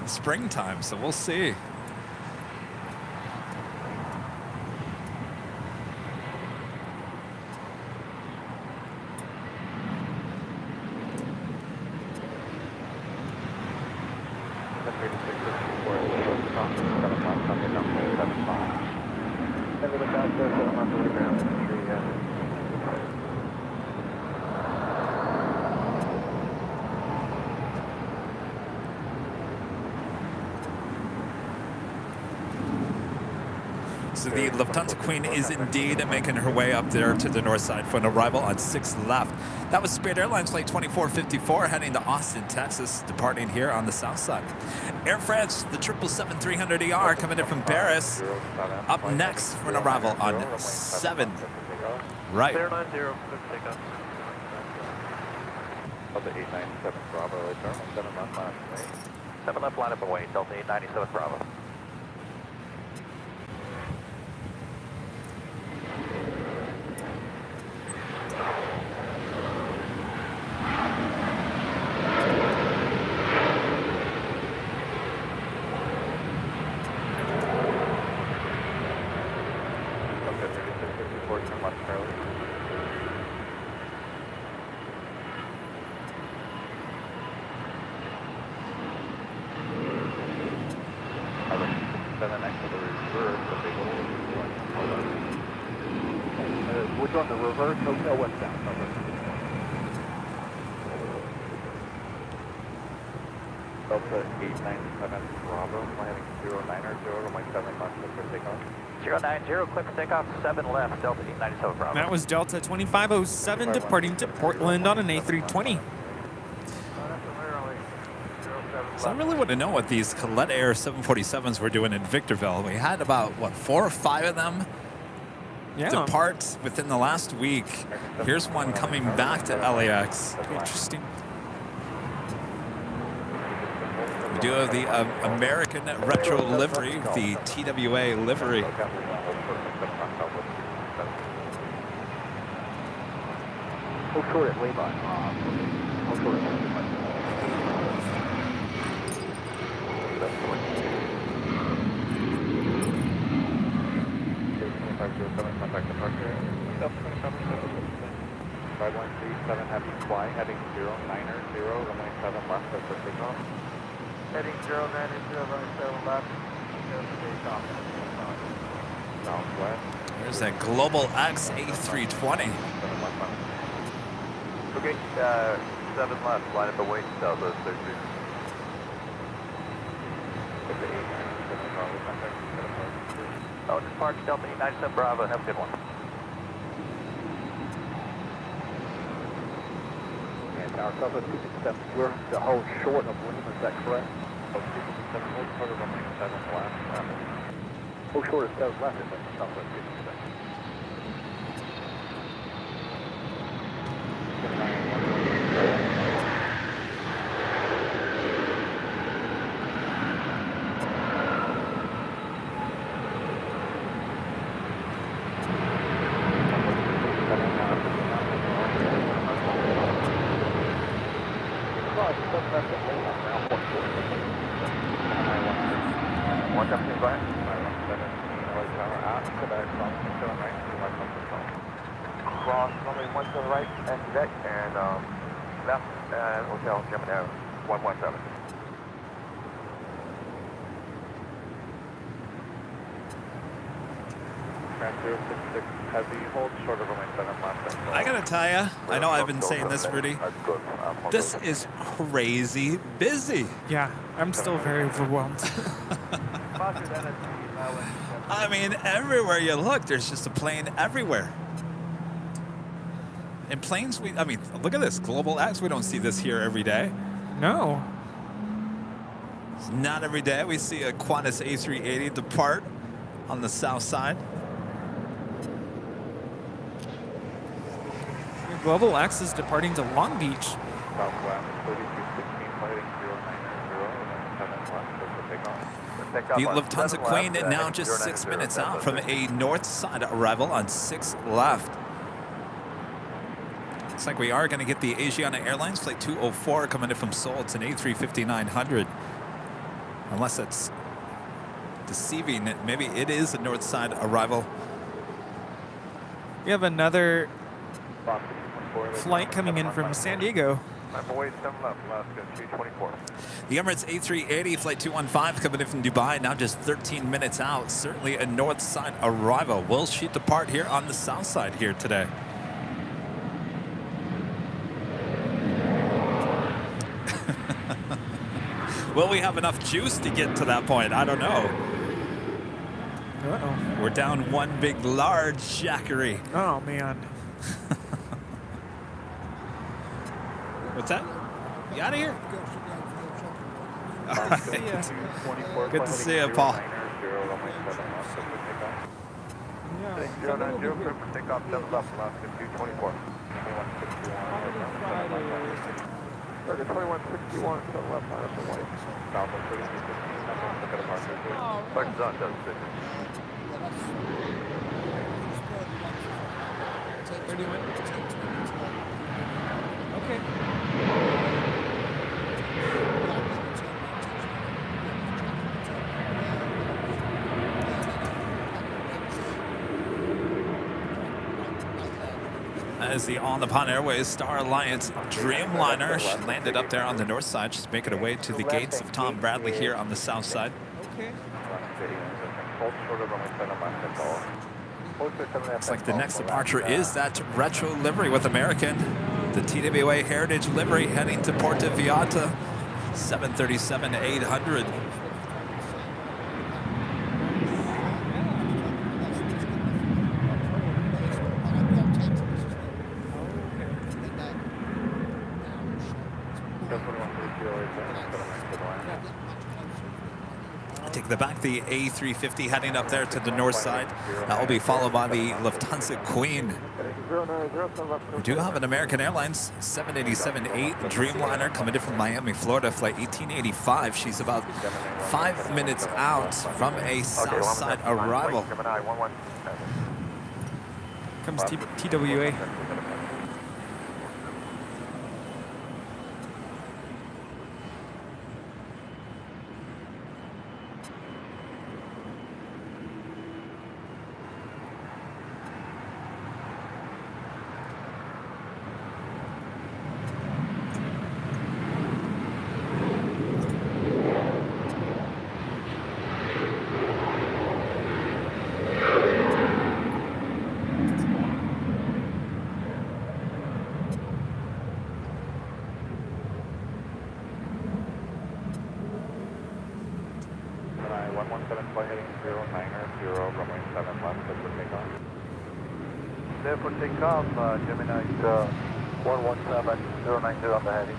springtime, so we'll see. So the Lufthansa Queen is indeed making her way up there to the north side for an arrival on 6 left. That was Spirit Airlines flight 2454 heading to Austin, Texas, departing here on the south side. Air France, the 777-300ER coming in from Paris, up next for an arrival on 7 right. Airline 0, clear for takeoff. Delta 897 Bravo, return 7 left, line up and wing. 7 left, line up and wing, Delta 897 Bravo. 7 next to the reverse, the big old which one, the reverse hotel westbound? Delta 897 Bravo, landing 090, runway 7 left, clear for takeoff. 090, clear for takeoff, 7 left, Delta 897 Bravo. That was Delta 2507 departing to Portland on an A320. So I really want to know what these Colette Air 747s were doing in Victorville. We had about, what, 4 or 5 of them depart within the last week. Here's one coming back to LAX. Interesting. We do have the American Retro livery, the TWA livery. Hold short at Levi. Hold short at Levi. Contact departure. 5137 Happy Fly, heading 090, runway 7 left, that's for takeoff. Heading 090, runway 7 left, takeoff. Southwest. There's that Global X A320. Okay, 7 left, line up away, Southwest 33. Oh, depart Delta 897 Bravo, have a good one. And our Southwest 267, we're the whole short of Lima, is that correct? Oh, 267, hold short of runway 7 left. Hold short of 7 left, is that Southwest 267? Cross runway 1 to the right, and deck, and left, and hotel Gemini 117. Heavy, hold short of runway 7 left. I gotta tell you, I know I've been saying this, Rudy. This is crazy busy. Yeah, I'm still very overwhelmed. I mean, everywhere you look, there's just a plane everywhere. And planes, I mean, look at this. Global X, we don't see this here every day. No. It's not every day we see a Qantas A380 depart on the south side. Global X is departing to Long Beach. Southwest 3216, heading 090, 7 left, The Lufthansa Queen now just 6 minutes out from a north side arrival on 6 left. Looks like we are going to get the Asiana Airlines flight 204 coming in from Seoul. It's an A350-900. Unless that's deceiving, maybe it is a north side arrival. We have another flight coming in from San Diego. away 7 left, Alaska 224. The Emirates A380 flight 215 coming in from Dubai, now just 13 minutes out. Certainly a north side arrival. Will she depart here on the south side here today? Will we have enough juice to get to that point? I don't know. Uh-oh. We're down one big, large jackery. Oh, man. What's that? You out of here? All right. Good to see you, Paul. 090, clear for takeoff, 7 left, Alaska 224. 2161, 7 left, minus 1 white. Southwest 3215, look at departure. Buttons on, does 31. Okay. As the On the Pond Airways Star Alliance Dreamliner, she landed up there on the north side. She's making her way to the gates of Tom Bradley here on the south side. Okay. hold short of runway 7 left and all. Looks like the next departure is that retro livery with American. The TWA Heritage livery heading to Puerto Vallarta, 737-800. Take the back, the A350 heading up there to the north side. That will be followed by the Lufthansa Queen. We do have an American Airlines 787-8 Dreamliner coming in from Miami, Florida, flight 1885. She's about 5 minutes out from a south side arrival. Comes TWA. There for takeoff, Gemini 117090 on the heading.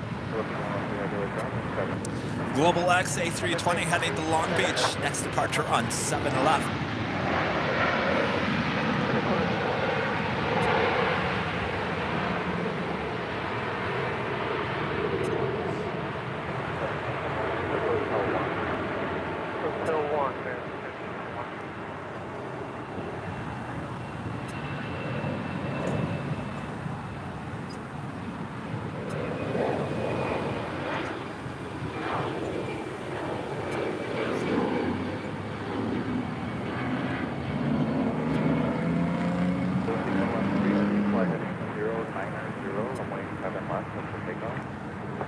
Global X A320 heading to Long Beach. Next departure on 7 left.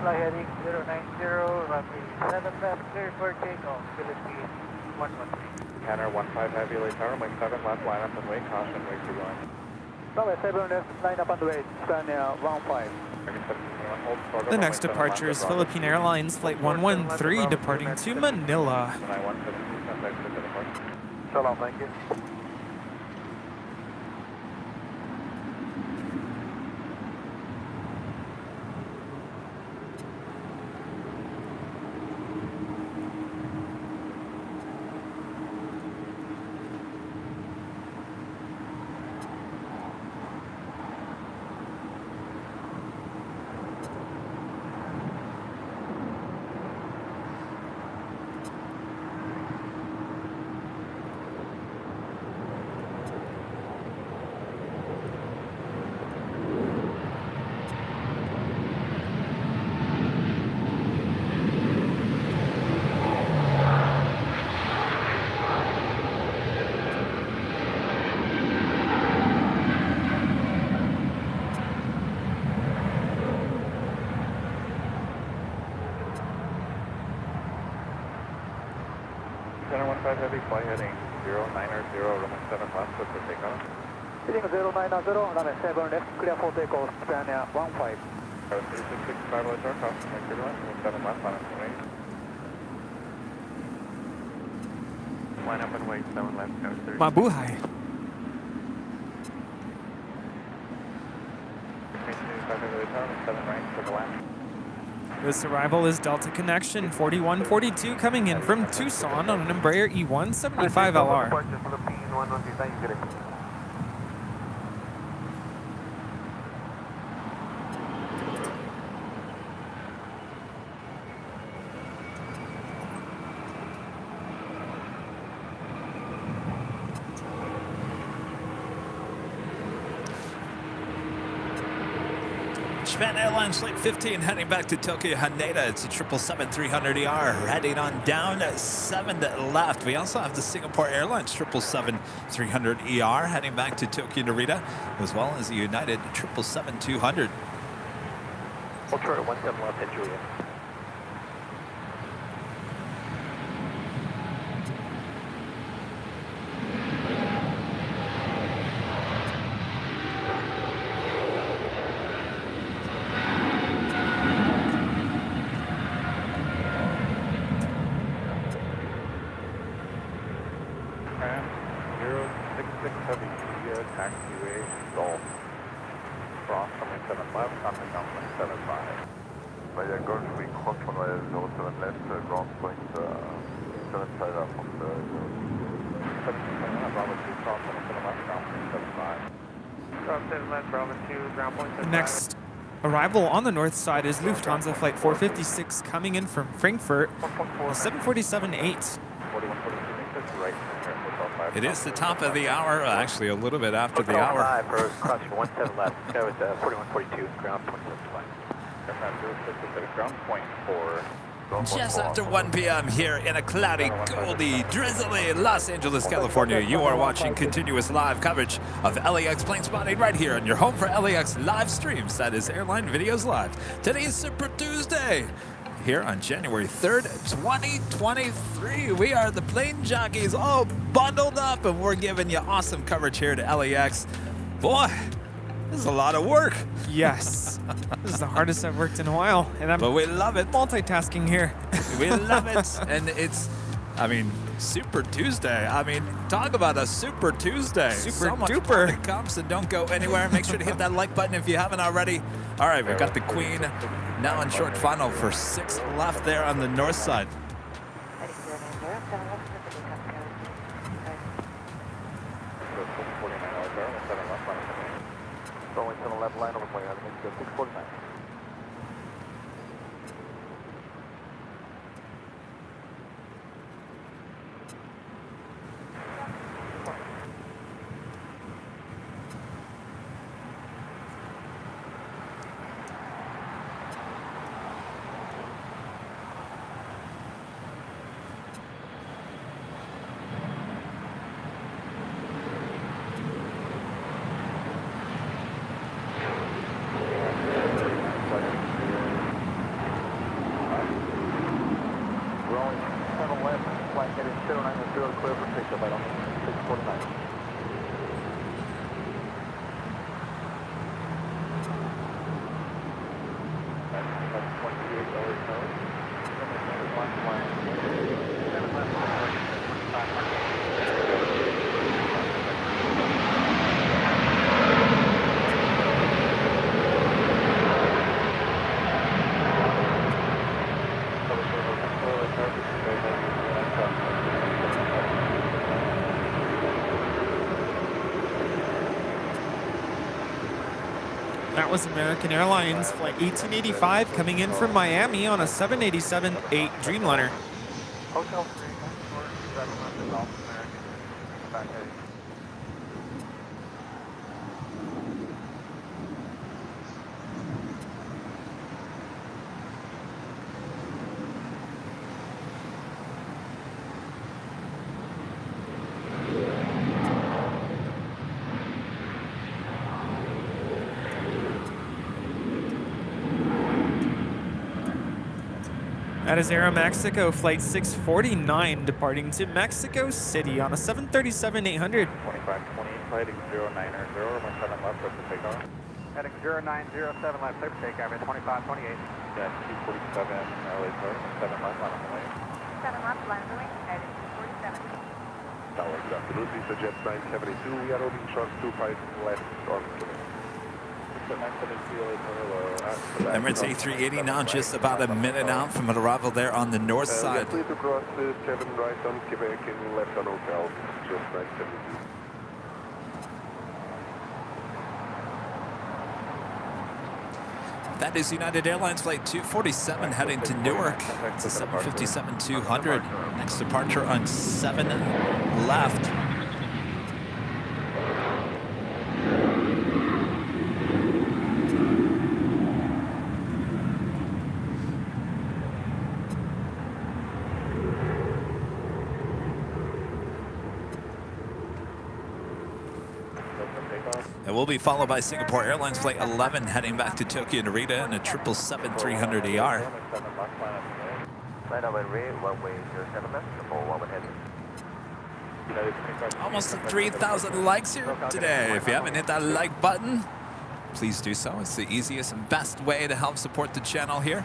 Fly heading 090, runway 7 left, clear for takeoff, Philippines 113. Canner 15 heavy, late tower, runway 7 left, line up and wait, caution, wait 21. Runway 7 left, line up and wait, stand 15. The next departure is Philippine Airlines Flight 113 departing to Manila. So long, thank you. Center 15 heavy, fly heading 090, runway 7 left, for takeoff. Heading 090, runway 7 left, clear for takeoff, stand 15. 3665 left tower, caution, wait 31, runway 7 left, line up and wait. Line up and wait, 7 left, tower 30. Mabuhay. 1685 heavy, late tower, 7 right, to the left. This arrival is Delta Connection 4142 coming in from Tucson on an Embraer E175LR. Japan Airlines Flight 15 heading back to Tokyo Haneda. It's a 777-300ER heading on down 7 left. We also have the Singapore Airlines 777-300ER heading back to Tokyo Narita, as well as the United 777-200. Hold short at 17 left at Julia. traffic on 75. But yeah, going to be close on the 07 left, ground point 7 side up on the 7 left, ground point 75. Ground 7 left, Bravo 2, ground point 75. Next arrival on the north side is Lufthansa flight 456 coming in from Frankfurt, 747-8. It is the top of the hour, actually a little bit after the hour. 5 for crossing 17 left. Go with 4142, ground 27. Ground point 4. Just after 1 p.m. here in a cloudy, goldy, drizzly Los Angeles, California. You are watching continuous live coverage of LAX plane spotting right here on your home for LAX live streams. That is Airline Videos Live. Today is Super Tuesday. Here on January 3rd, 2023. We are the plane jockeys all bundled up and we're giving you awesome coverage here to LAX. Boy, this is a lot of work. Yes. This is the hardest I've worked in a while. And I'm But we love it. multitasking here. We love it. And it's, I mean, Super Tuesday. I mean, talk about a Super Tuesday. Super so much duper. fun it comes, and don't go anywhere. Make sure to hit that like button if you haven't already. All right, we've got the Queen now in short final for 6 left there on the north side. Going to the left line over point, I think it's 649. That was American Airlines flight 1885 coming in from Miami on a 787-8 Dreamliner. Hotel 3, 7 left is off American. Back heading. That is Aeromexico flight 649 departing to Mexico City on a 737-800. 2528, heading 090, 7 left, clear for takeoff. Heading 0907 left, clear for takeoff, 2528. Yeah, 247, LA 7 left, line on the way. 7 left, line on the way, heading 247. Tower, good afternoon, this is Jet 972, we are holding short 25 left on the way. Emirates A380 now just about a minute out from an arrival there on the north side. Clear to cross 7 right on Quebec and left on Hotel, just 972. That is United Airlines flight 247 heading to Newark. It's a 757-200. Next departure on 7 left. It will be followed by Singapore Airlines Flight 11 heading back to Tokyo Narita in a 777-300ER. Flight over runway 07 left, triple 11 heading. Almost 3,000 likes here today. If you haven't hit that like button, please do so. It's the easiest and best way to help support the channel here.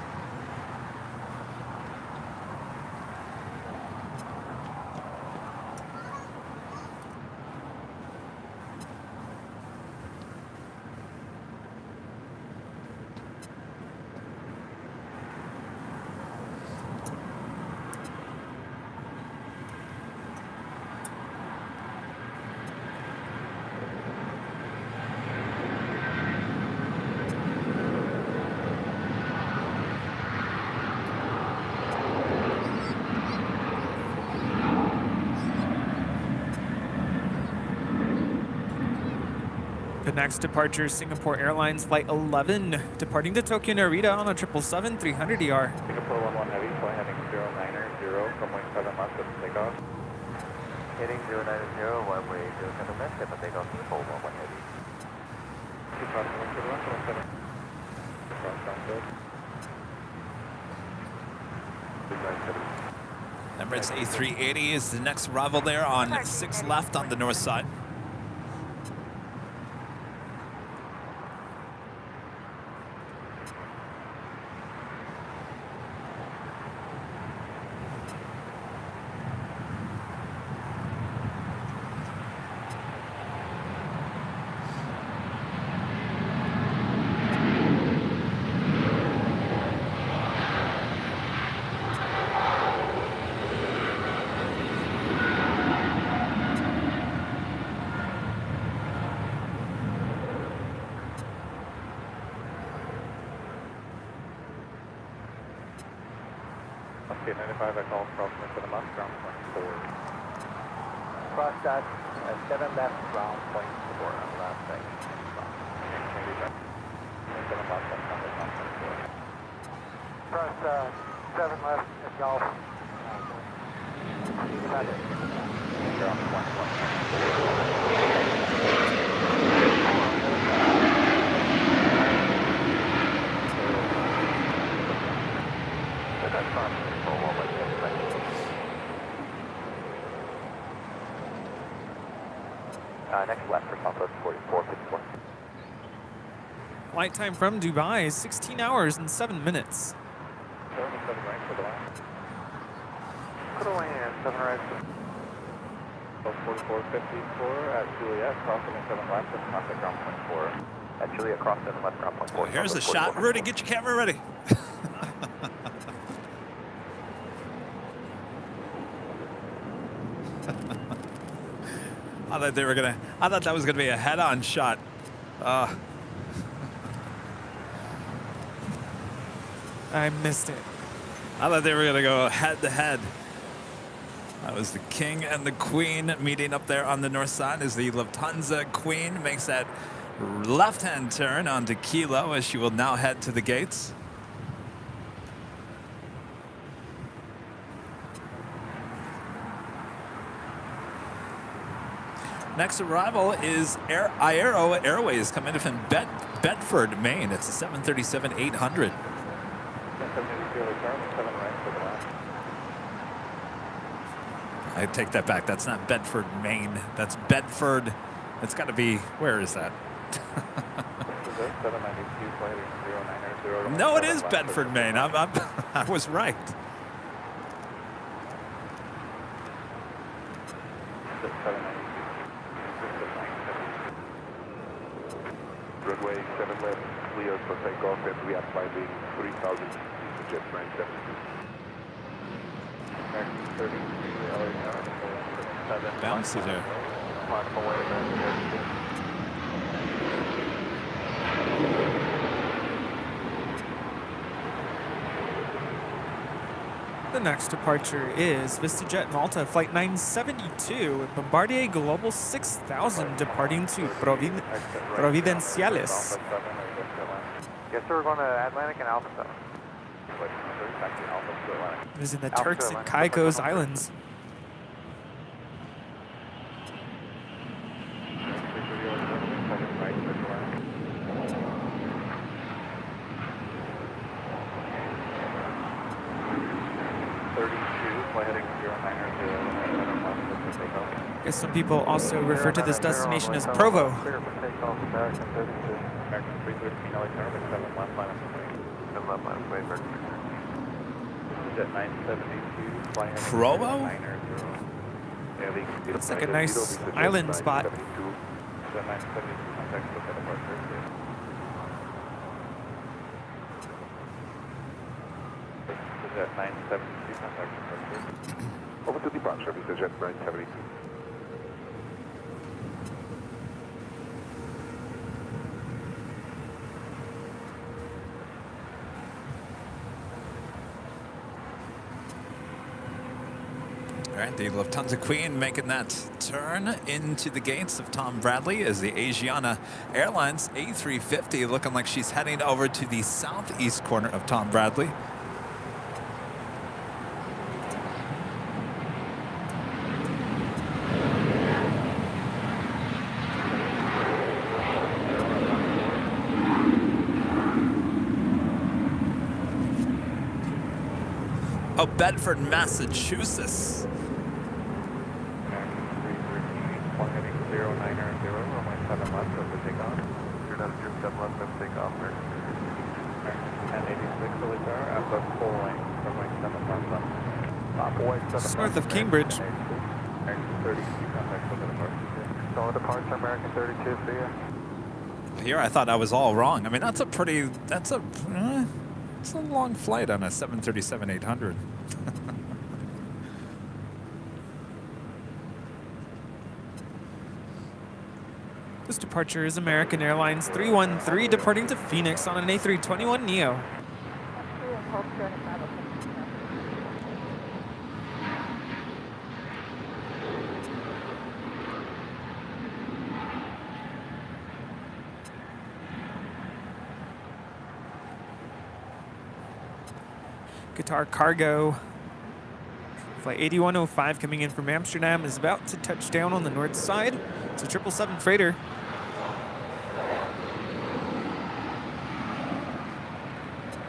next departure is Singapore Airlines Flight 11, departing to Tokyo Narita on a 777 300 ER. Singapore 11 Heavy, flight heading 090 from wing 7 left at takeoff. Heading 090, runway 07 left, at takeoff, Singapore 11 Heavy. Emirates A380 is the next arrival there on 6 left on the north side. Okay, 95, I call crossing to the left, ground point 4. Cross that, 7 left, ground point 4 on the last thing. 7 left, ground point 4. Cross 7 left at Golf. Ground point 1. Next left for Southwest 4454. Flight time from Dubai is 16 hours and 7 minutes. 7 right for the left. Put away in 7 right. 4454 at Juliet, crossing 7 left and contact ground point 4. At Juliet, cross 7 left, ground point 4. Well, here's a shot. Rudy, get your camera ready. I thought that was gonna be a head-on shot. I missed it. I thought they were gonna go head-to-head. That was the King and the Queen meeting up there on the north side as the Lufthansa Queen makes that left-hand turn onto Kilo as she will now head to the gates. Next arrival is Aero Airways coming in from Bedford, Maine. It's a 737-800. I take that back. That's not Bedford, Maine. That's Bedford. It's got to be, where is that? No, it is Bedford, Maine. I was right. Runway 7 left, clear for takeoff, and we are climbing 3,000 feet to jet 972. Bouncy there. The next departure is VistaJet Malta Flight 972 with Bombardier Global 6000 departing to Providenciales. Yes, sir, we're going to Atlantic and Alpha 7. It is in the Turks and Caicos Islands. I guess some people also refer to this destination as Provo. Provo? Looks like a nice island spot. Over to departure, VistaJet 972. All right, the Lufthansa Queen making that turn into the gates of Tom Bradley as the Asiana Airlines A350 looking like she's heading over to the southeast corner of Tom Bradley. Oh, Bedford, Massachusetts. It's north of Cambridge. Here, I thought I was all wrong. I mean, it's a long flight on a 737-800. This departure is American Airlines 313 departing to Phoenix on an A321neo. Qatar Cargo flight 8105 coming in from Amsterdam is about to touch down on the north side. It's a 777 freighter.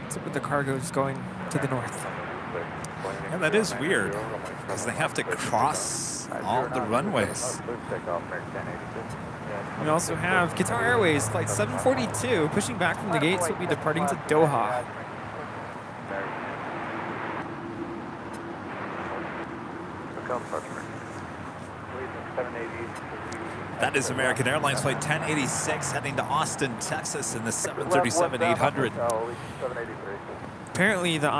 What's up with the cargoes going to the north? Yeah, that is weird because they have to cross all the runways. We also have Qatar Airways flight 742 pushing back from the gates will be departing to Doha. That is American Airlines flight 1086 heading to Austin, Texas in the 737-800. Apparently the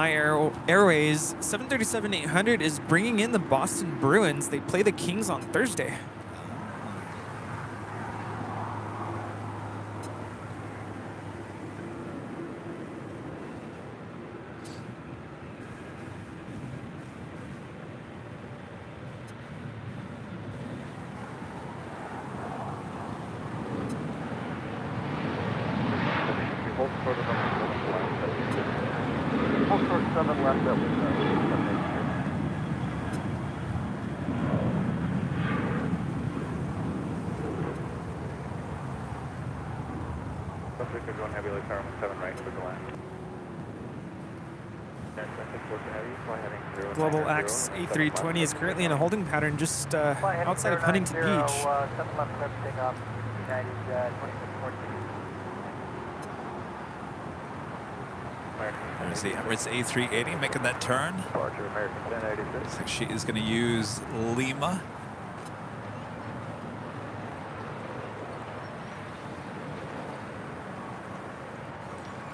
Airways 737-800 is bringing in the Boston Bruins. They play the Kings on Thursday. Global X A320 is currently in a holding pattern just outside of Huntington Beach. There's the Emirates A380 making that turn. Looks like she is going to use Lima.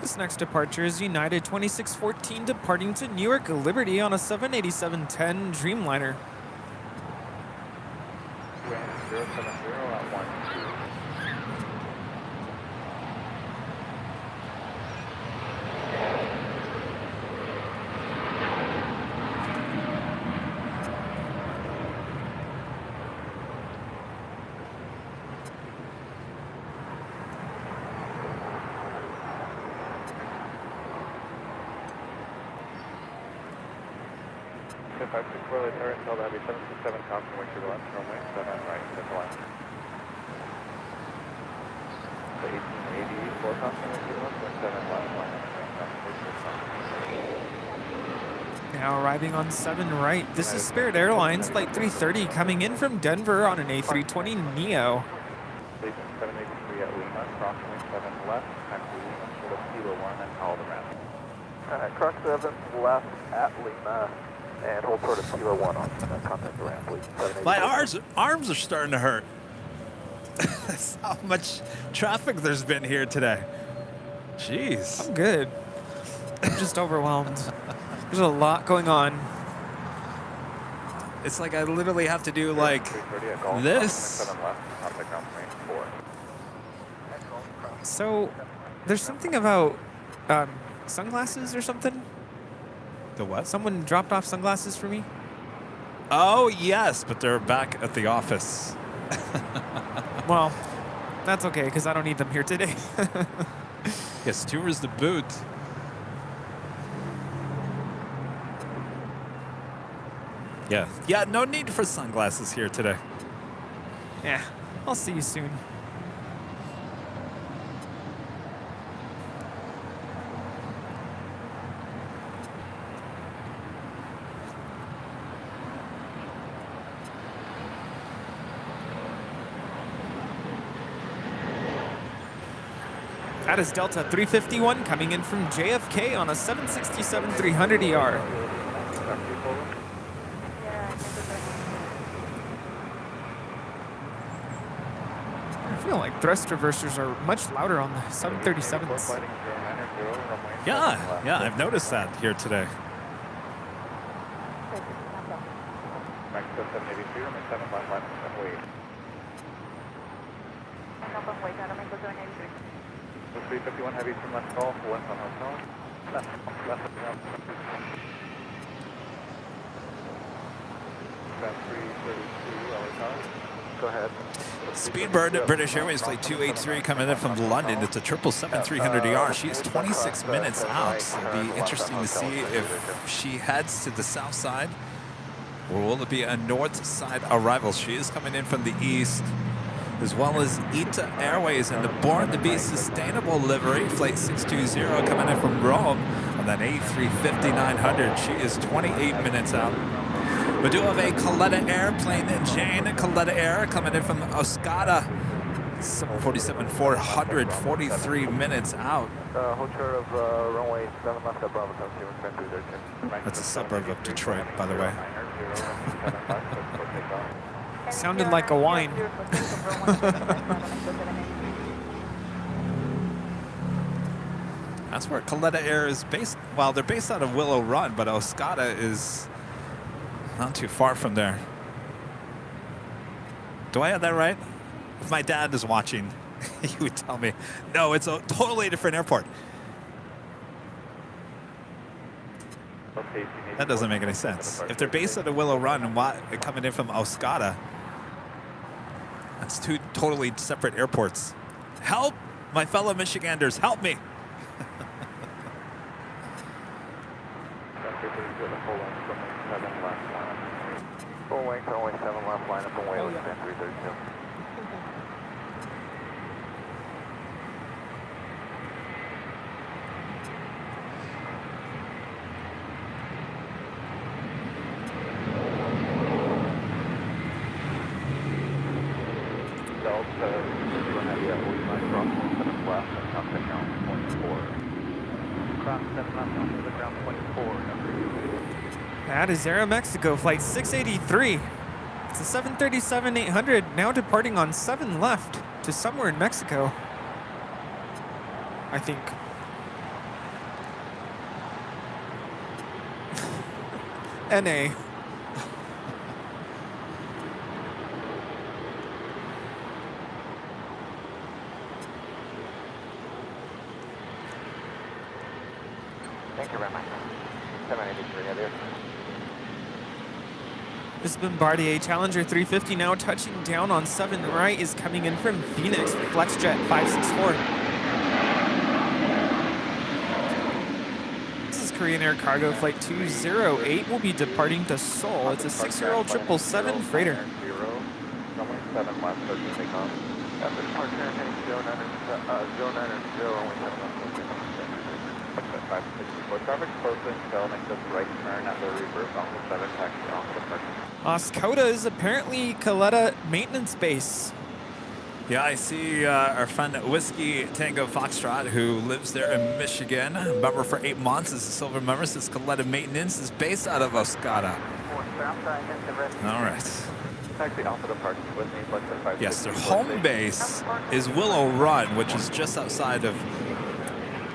This next departure is United 2614 departing to Newark Liberty on a 787-10 Dreamliner. Now arriving on 7 right, this is Spirit Airlines flight 330 coming in from Denver on an A320 Neo. Cross 7 left at Lima and hold short of Kilo 1 on contact ramp, please. My arms are starting to hurt. That's how much traffic there's been here today. Jeez. I'm good. I'm just overwhelmed. There's a lot going on. It's like I literally have to do like this. So there's something about sunglasses or something. The what? Someone dropped off sunglasses for me. Oh, yes, but they're back at the office. Well, that's okay because I don't need them here today. Yes, tours the boot. Yeah. Yeah, no need for sunglasses here today. Yeah, I'll see you soon. That is Delta 351 coming in from JFK on a 767-300ER. I feel like thrust reversers are much louder on the 737s. Yeah, I've noticed that here today. Mexico 783, remain 7 line left and wait. 351 heavy from left call, west on hotel. Left around. About 332, LA Tower. Go ahead. Speedbird, British Airways Flight 283 coming in from London. It's a 777-300ER. She's 26 minutes out. It'll be interesting to see if she heads to the south side or will it be a north side arrival. She is coming in from the east, as well as ITA Airways and the Born to Be Sustainable livery, Flight 620 coming in from Rome on that A350-900. She is 28 minutes out. We do have a Coletta Airplane, Jane Coletta Air coming in from Oscada, 747-400, 43 minutes out. Hold short of runway 7 left at Bravo, That's a suburb of Detroit, by the way. Sounded like a whine. That's where Coletta Air is based. Well, they're based out of Willow Run, but Oscada is not too far from there. Do I have that right? If my dad is watching, he would tell me, no, it's a totally different airport. That doesn't make any sense. If they're based out of Willow Run and coming in from Oscada, that's two totally separate airports. Help, my fellow Michiganders, help me. Full length, runway 7 left, line up and way, with 332. Delta, heavy at 49, cross 7 left, and contact ground 24. Cross 7 left, onto the ground 24, That is Aeromexico Flight 683. It's a 737-800 now departing on 7 left to somewhere in Mexico, I think. NA. Thank you very much. 783, yeah, there. This Bombardier Challenger 350 now touching down on 7 right is coming in from Phoenix, FlexJet 564. This is Korean Air Cargo Flight 208 will be departing to Seoul. It's a 6-year-old 777 freighter. 0, runway 7 left, 13 take off. After departure, heading 090, only 7 left. 564 traffic close in, tail next to right turn at the reverse onto 7 taxi onto the parking. Oscoda is apparently Coletta maintenance base. Yeah, I see our friend Whiskey Tango Foxtrot, who lives there in Michigan, member for 8 months, is a silver member, says Coletta Maintenance is based out of Oscada. All right. Taxi Alpha departs with me, but the 564. Yes, their home base is Willow Run, which is just outside of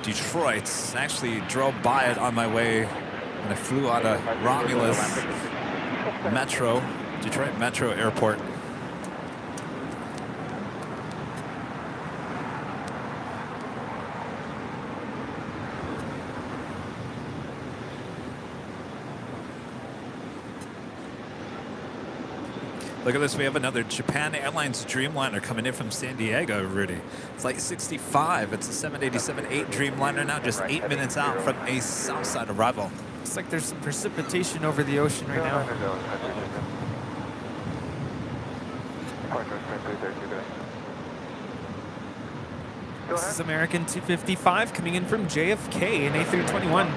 Detroit. I actually drove by it on my way when I flew out of Romulus Metro, Detroit Metro Airport. Look at this. We have another Japan Airlines Dreamliner coming in from San Diego, Rudy. Flight 65. It's a 787-8 Dreamliner now, just 8 minutes out from a Southside arrival. Looks like there's some precipitation over the ocean right now. This is American 255 coming in from JFK in A321.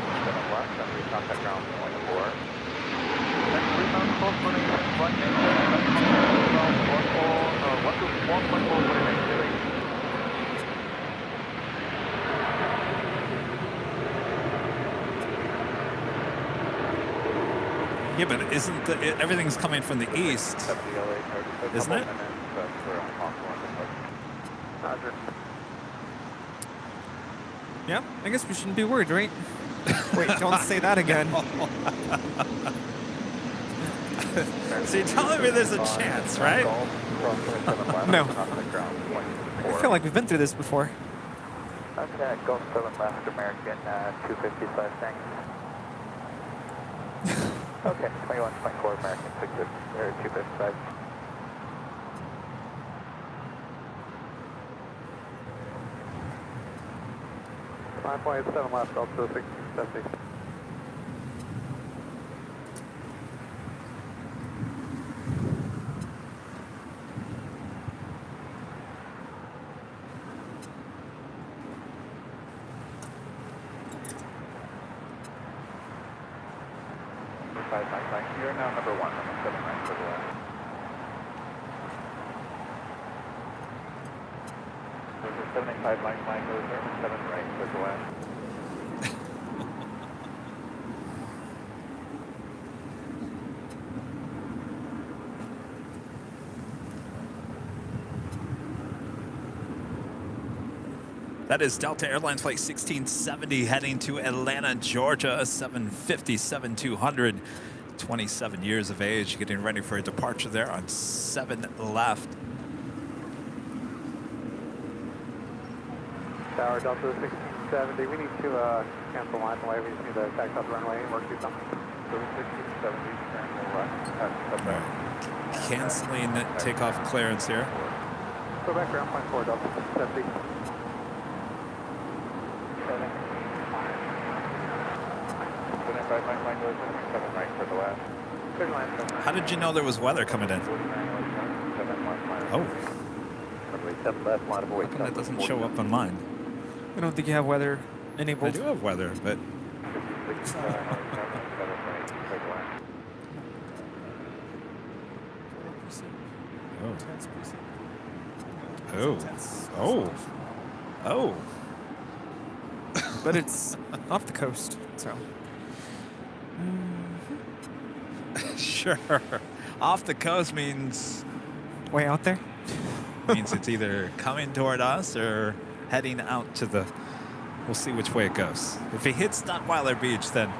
Yeah, but isn't everything's coming from the east, isn't it? Yeah, I guess we shouldn't be worried, right? Wait, don't say that again. So you're telling me there's a chance, right? No. I feel like we've been through this before. Okay, Gulf 7 left, American 255, thanks. Okay, 21.4 American 255. Flight 7 left, Delta 1670. You're now number 1 on the 7 right for the left. There's a 75 line goes there, 7 right for the left. That is Delta Airlines Flight 1670 heading to Atlanta, Georgia, 757-200. 27 years of age, getting ready for a departure there on 7 left. Tower Delta 1670, we need to cancel line away. We just need to tax off the runway and work through something. So 1670, turn to the left. Canceling takeoff clearance here. Go back ground point 4 Delta 1670. How did you know there was weather coming in? Oh. How come that doesn't show up on mine? I don't think you have weather I enabled. do have weather, but oh. But it's off the coast, so. Sure. Off the coast means Way out there? it's either coming toward us or heading out to the. We'll see which way it goes. If it hits Duckweiler Beach, then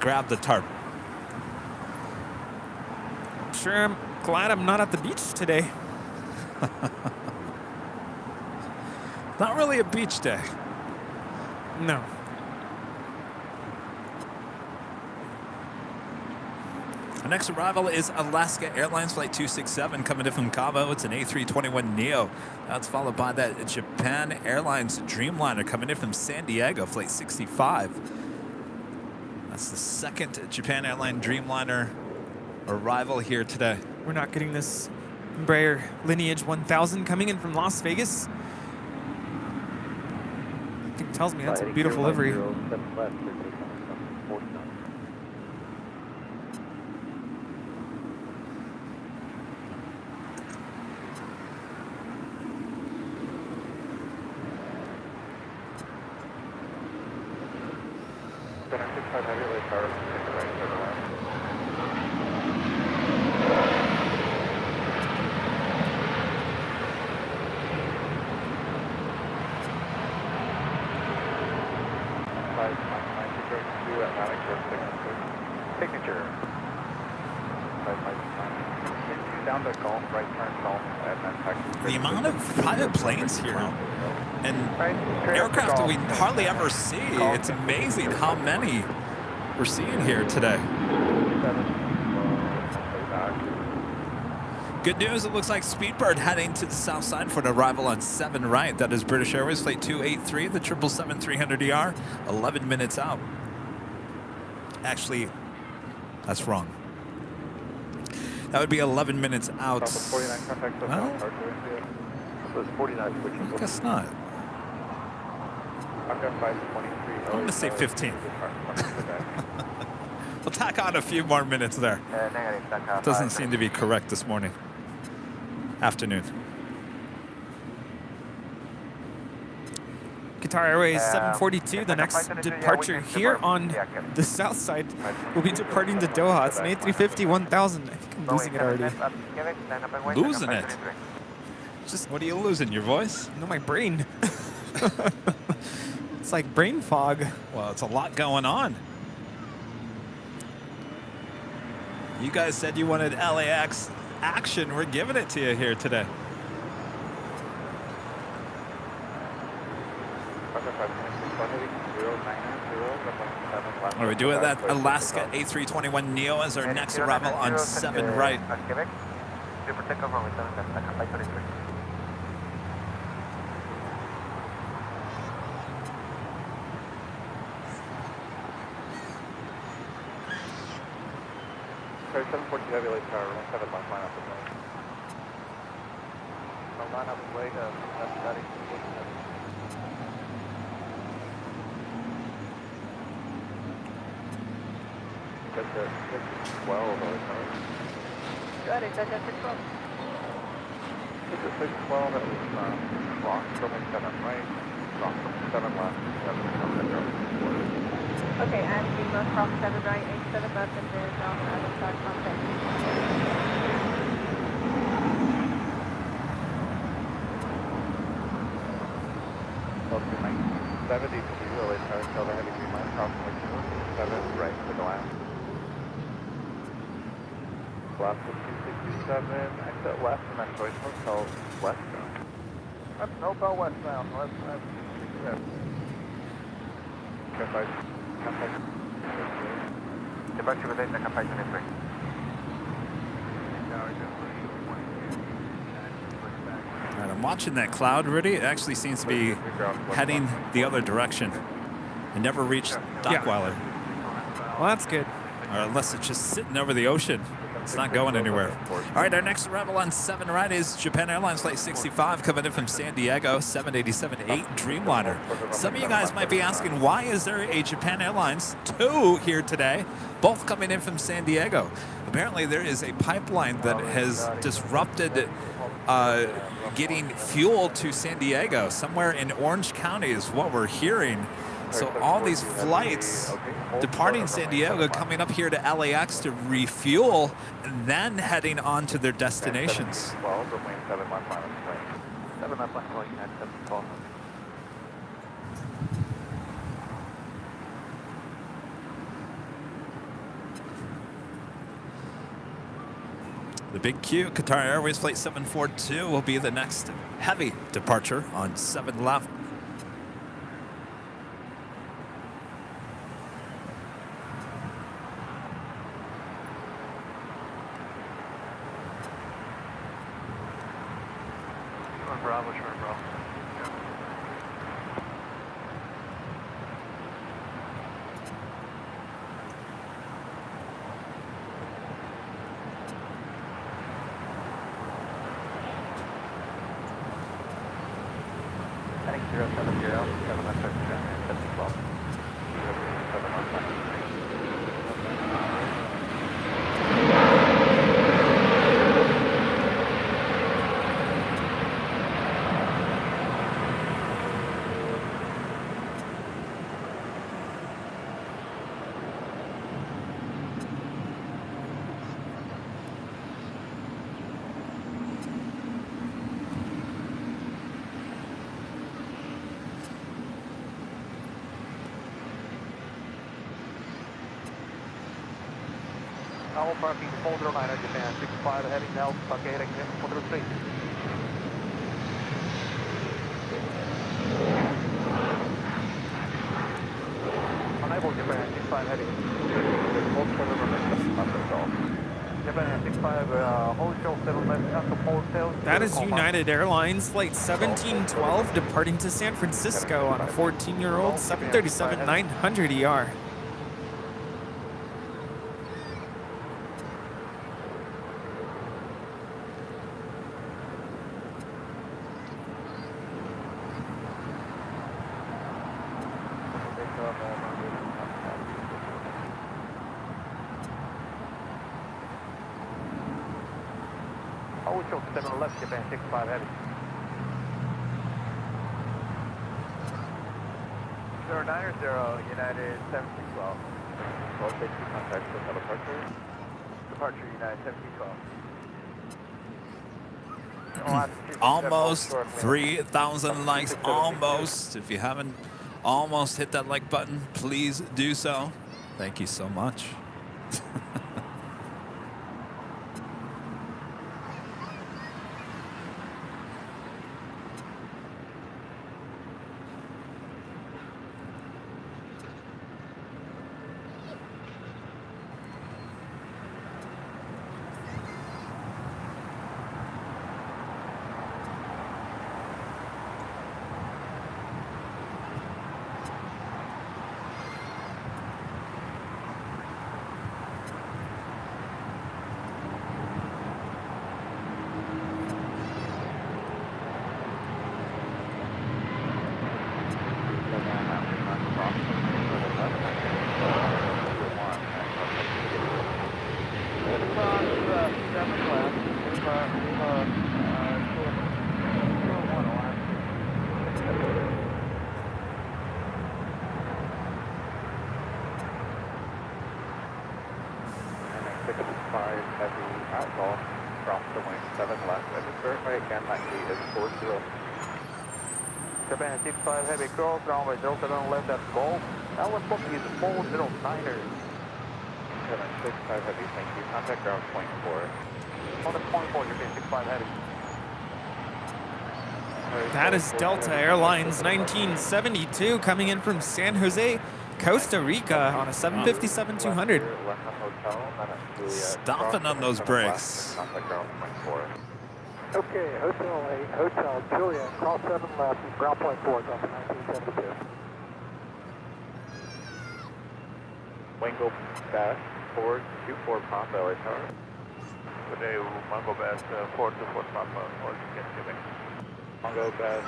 grab the tarp. Sure, I'm glad I'm not at the beach today. Not really a beach day. No. Our next arrival is Alaska Airlines Flight 267 coming in from Cabo. It's an A321neo. That's followed by that Japan Airlines Dreamliner coming in from San Diego, Flight 65. That's the second Japan Airline Dreamliner arrival here today. We're not getting this Embraer Lineage 1000 coming in from Las Vegas. I think tells me that's a beautiful livery. Signature. Down to Gulf, right turn Gulf, and then taxi. The amount of private planes here and aircraft we hardly ever see. It's amazing how many we're seeing here today. Good news, it looks like Speedbird heading to the south side for an arrival on 7 right. That is British Airways Flight 283, the 777-300ER, 11 minutes out. Actually, that's wrong. That would be 11 minutes out. Well, So it's 49 switching. I guess not. I've got 523. I'm going to say 15. We'll tack on a few more minutes there. Doesn't seem to be correct this morning. Afternoon. Qatar Airways 742, the next departure here on the south side will be departing to Doha. It's an A350-1000. I think I'm losing it already. Losing it? Just, what are you losing, your voice? No, my brain. It's like brain fog. Well, it's a lot going on. You guys said you wanted LAX action. We're giving it to you here today. Are we doing that Alaska A321neo as our next arrival on 7 right? Sorry, 740 heavy late tower, 17 left line up the way. Line up the way to study. That's a 612 over time. Got it, that's 612. It's a 612 that was lost from 7 right, lost from 7 left, 7 left. Okay, and we must cross 7 right, 87 left, and then I will start contact. Well, 970 to the late tower, tell the heavy green line, approximately 7 right to the last. Left to 267, exit left, and then choice hotel westbound. That's no bell westbound, westbound. Departure with Delta Kappa 23. All right, I'm watching that cloud, Rudy. It actually seems to be heading the other direction. It never reached Dockweiler. Well, that's good. Or unless it's just sitting over the ocean. It's not going anywhere. All right, our next arrival on 7 right is Japan Airlines Flight 65 coming in from San Diego, 787-8 Dreamliner. Some of you guys might be asking, why is there a Japan Airlines 2 here today, both coming in from San Diego? Apparently there is a pipeline that has disrupted getting fuel to San Diego. Somewhere in Orange County is what we're hearing. So all these flights departing San Diego coming up here to LAX to refuel and then heading on to their destinations. The big Q, Qatar Airways Flight 742 will be the next heavy departure on 7 left. Bravo, sure, Bravo. Heading 070, 7 left, 712. 7 left. Owl parking 409 at Japan, 65 heading now, Bucket heading 403. Unable Japan, 65 heading. 4 running, Japan 65, hold show 7 left after pole tails. That is United Airlines Flight 1712 departing to San Francisco on a 14-year-old 737-900 ER. Hold show 7 left, Japan 65 heavy. 090, United 1712. 12 safety contact for departure. Departure United 1712. Almost 3,000 likes, almost. If you haven't almost hit that like button, please do so. Thank you so much. Japan 65 heavy cross, runway 07 left at Golf. That was supposed to be the 409er. 65 heavy, thank you. Contact ground point 4. On the point 4, Japan 65 heavy. That is Delta Airlines 1972 coming in from San Jose, Costa Rica on a 757-200. Stomping on those brakes. Contact ground point 4. Okay, Hotel 8, Hotel Juliet, cross 7 left, ground point 4, Delta 1972. Wango Bass 424 Papa, LA Tower. Good day, Wango Bass 424 Papa, or Quebec. Wango Bass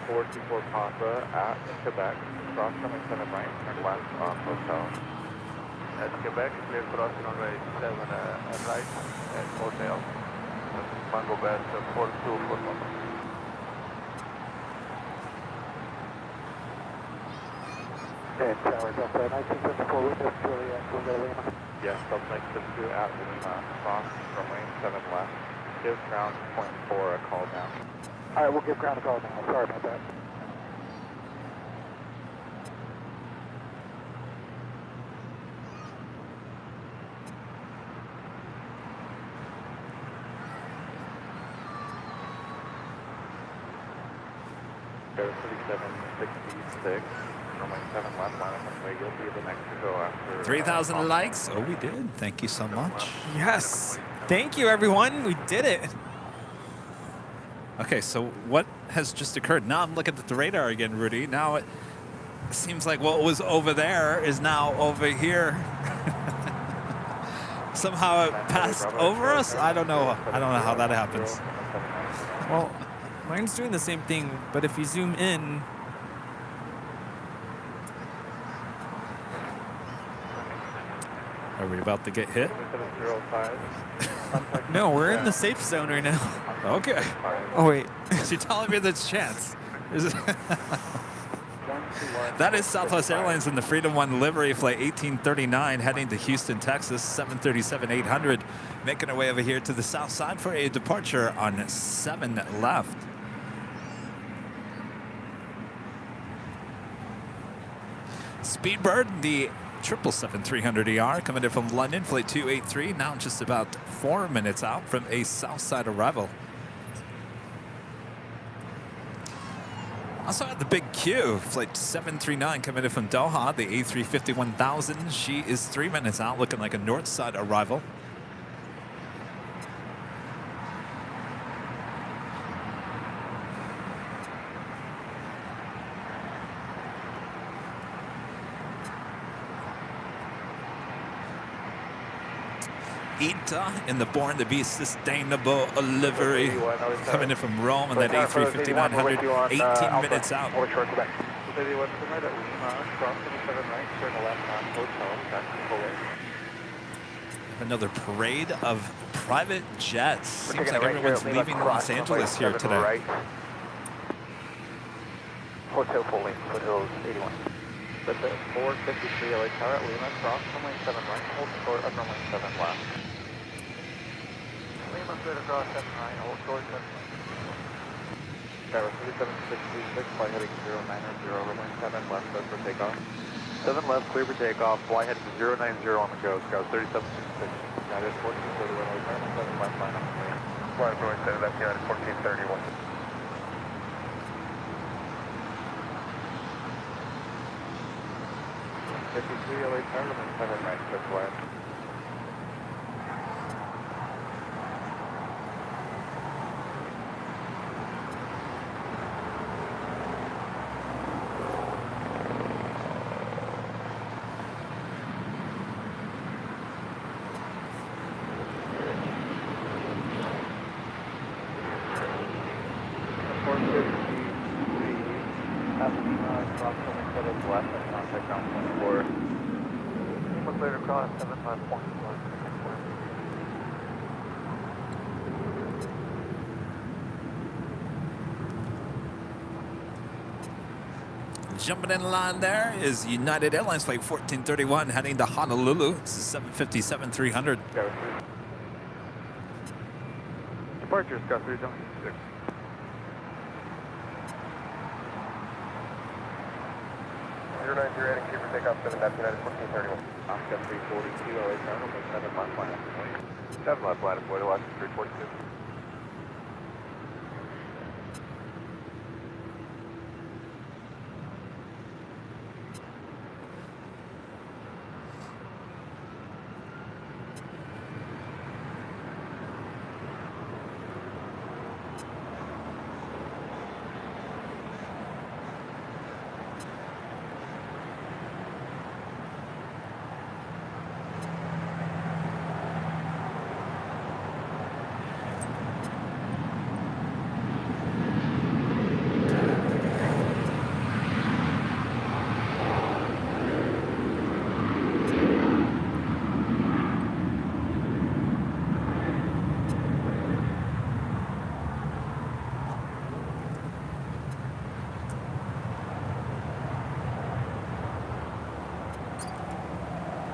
424 Papa at Quebec, cross runway 7 right, turn left on Hotel. At Quebec, clear crossing runway 7 right at Hotel. Mango Bass 424 Papa. And Tower Delta 1974, Windows Juliet, Window Lima. Yes, Delta 1972 at Lima, cross runway 7 left. Give ground point 4 a call now. All right, we'll give ground a call now. Sorry about that. Go 3766, runway 7 left, line up runway. You'll be the next to go after. 3,000 likes. Oh, we did. Thank you so much. Yes. Thank you, everyone. We did it. Okay, so what has just occurred? Now I'm looking at the radar again, Rudy. Now it seems like what was over there is now over here. Somehow it passed over us? I don't know. I don't know how that happens. Well, mine's doing the same thing, but if you zoom in, Are we about to get hit? 705. no, we're in the safe zone right now. Okay. Oh, wait. Is he telling me there's a chance? Is it That is Southwest Airlines in the Freedom 1 livery, flight 1839, heading to Houston, Texas, 737-800, making our way over here to the south side for a departure on 7 left. Speedbird, the 777-300ER, coming in from London, flight 283, now just about 4 minutes out from a south side arrival. Also at the big Q, flight 739 coming in from Doha, the A350-1000. She is 3 minutes out, looking like a north side arrival. ITA in the Born to Be Sustainable livery. Coming in from Rome on that A3 5900, 18 minutes out. Another parade of private jets. Seems like everyone's leaving Los Angeles here today. Hotel full length, foothills 81. That's it, 453 LA Tower at Lima, cross from lane 7 right, hold short up from lane 7 left. Lima straight across 7 right, hold short 7 right. Tower 37636, fly heading 090 over lane 7 left, good for takeoff. 7 left, clear for takeoff, fly heading 090 on the go, Scout 3766. United 1431 LA Tower, 7 left line on the clear. Fly going center left, United 1431. 53 LA Tower, 7 right, clear flat. Jumping in line there is United Airlines flight 1431 heading to Honolulu. This is 757-300. Departure, Scout 3766. Heading for takeoff 7 left, United 1431. Oscar 342, LA Tower, 7 left line up. 7 left line up, boy, watch 342.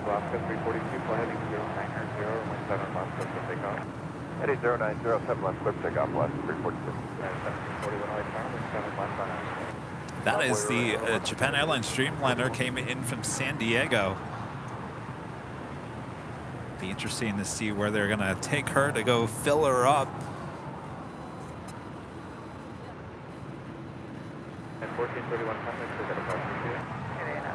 Alaska 342, fly heading 090, runway 7 left, clear for takeoff. Heading 090, 7 left, clear for takeoff, left 342. And 1741 LA Tower, 7 left on out. That is the Japan Airlines Streamliner, came in from San Diego. Be interesting to see where they're going to take her to go fill her up. And 1431 contact, we're going to pass you.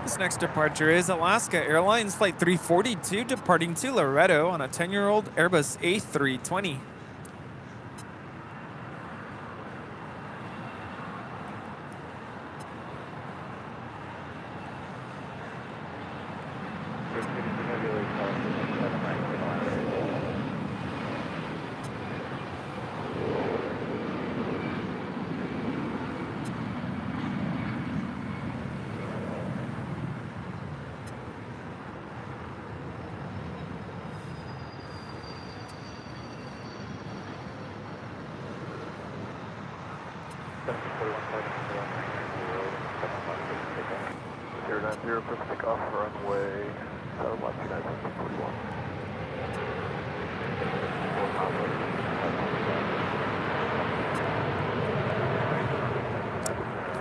This next departure is Alaska Airlines Flight 342 departing to Laredo on a 10-year-old Airbus A320.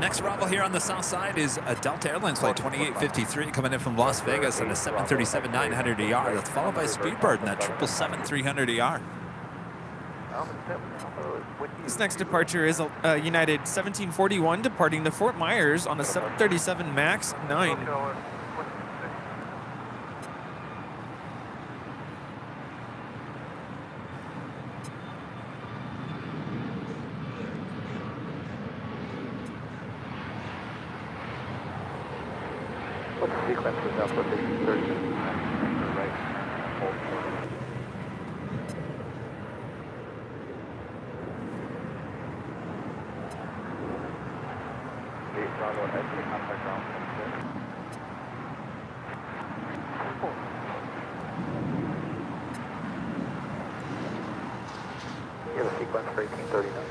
Next arrival here on the south side is a Delta Airlines flight 2853 coming in from Las Vegas on a 737-900ER. That's followed by Speedbird in that 777-300ER. This next departure is United 1741 departing to Fort Myers on a 737 MAX 9. What sequence is up with the insertion? Right, hold short. contact ground 26. You have a sequence for 1839.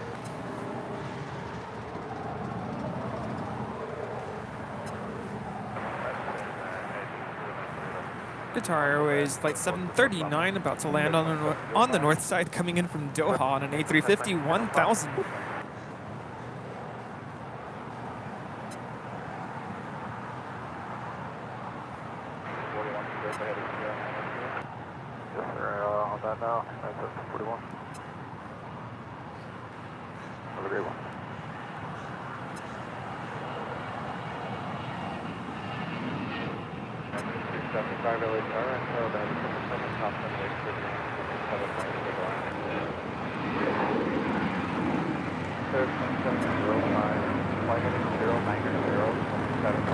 Qatar Airways Flight 739 about to land on the north side, coming in from Doha on an A350 1000. Yes, sir. On that now. That's 41. Have a great one. $75 LA Tower, and so that is the top 10 weight for the 7 points of the line. Clear 2705, flight heading 090, 27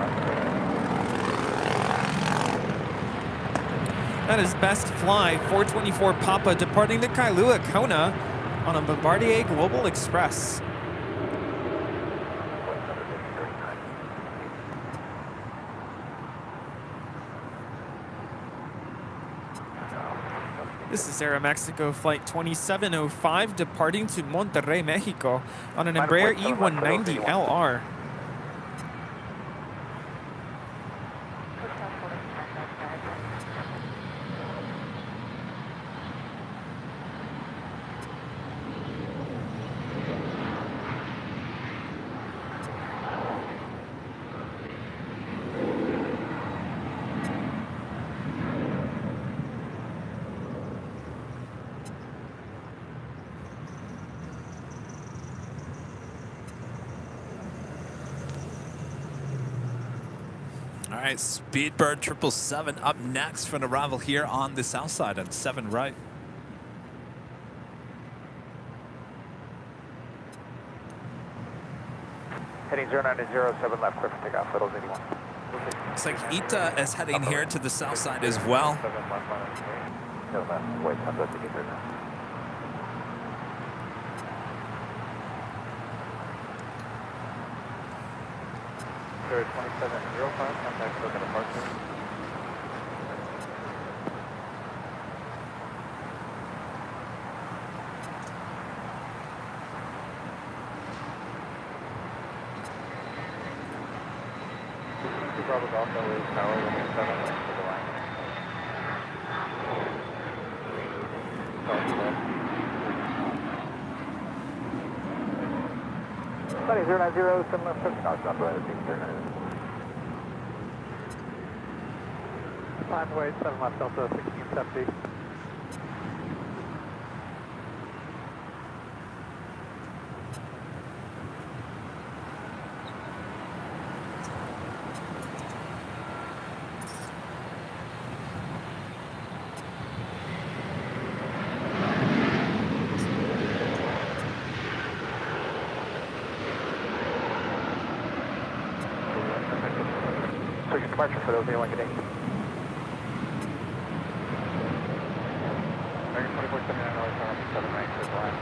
That is best fly 424 Papa departing to Kailua Kona on a Bombardier Global Express. This is Aeromexico Flight 2705 departing to Monterrey, Mexico on an Embraer E190 LR. All right, Speedbird 777 up next for an arrival here on the south side on 7 right. Heading 0907 left, clear for takeoff, Littles 81. Looks like Ita is heading here to the south side as well. 7 left, minus 3. 7 left, wait, I'm supposed to get there now. Sir, 2705, contact token departure. Bravo Golf, LA Tower, looking 7 left for the line. Southwest. 090, 7 left, northbound, right, 090. Climb weight 7 left, Delta 1670. Switch departure for those anyone getting. American 2479 LA Tower, 7 right, clear the line.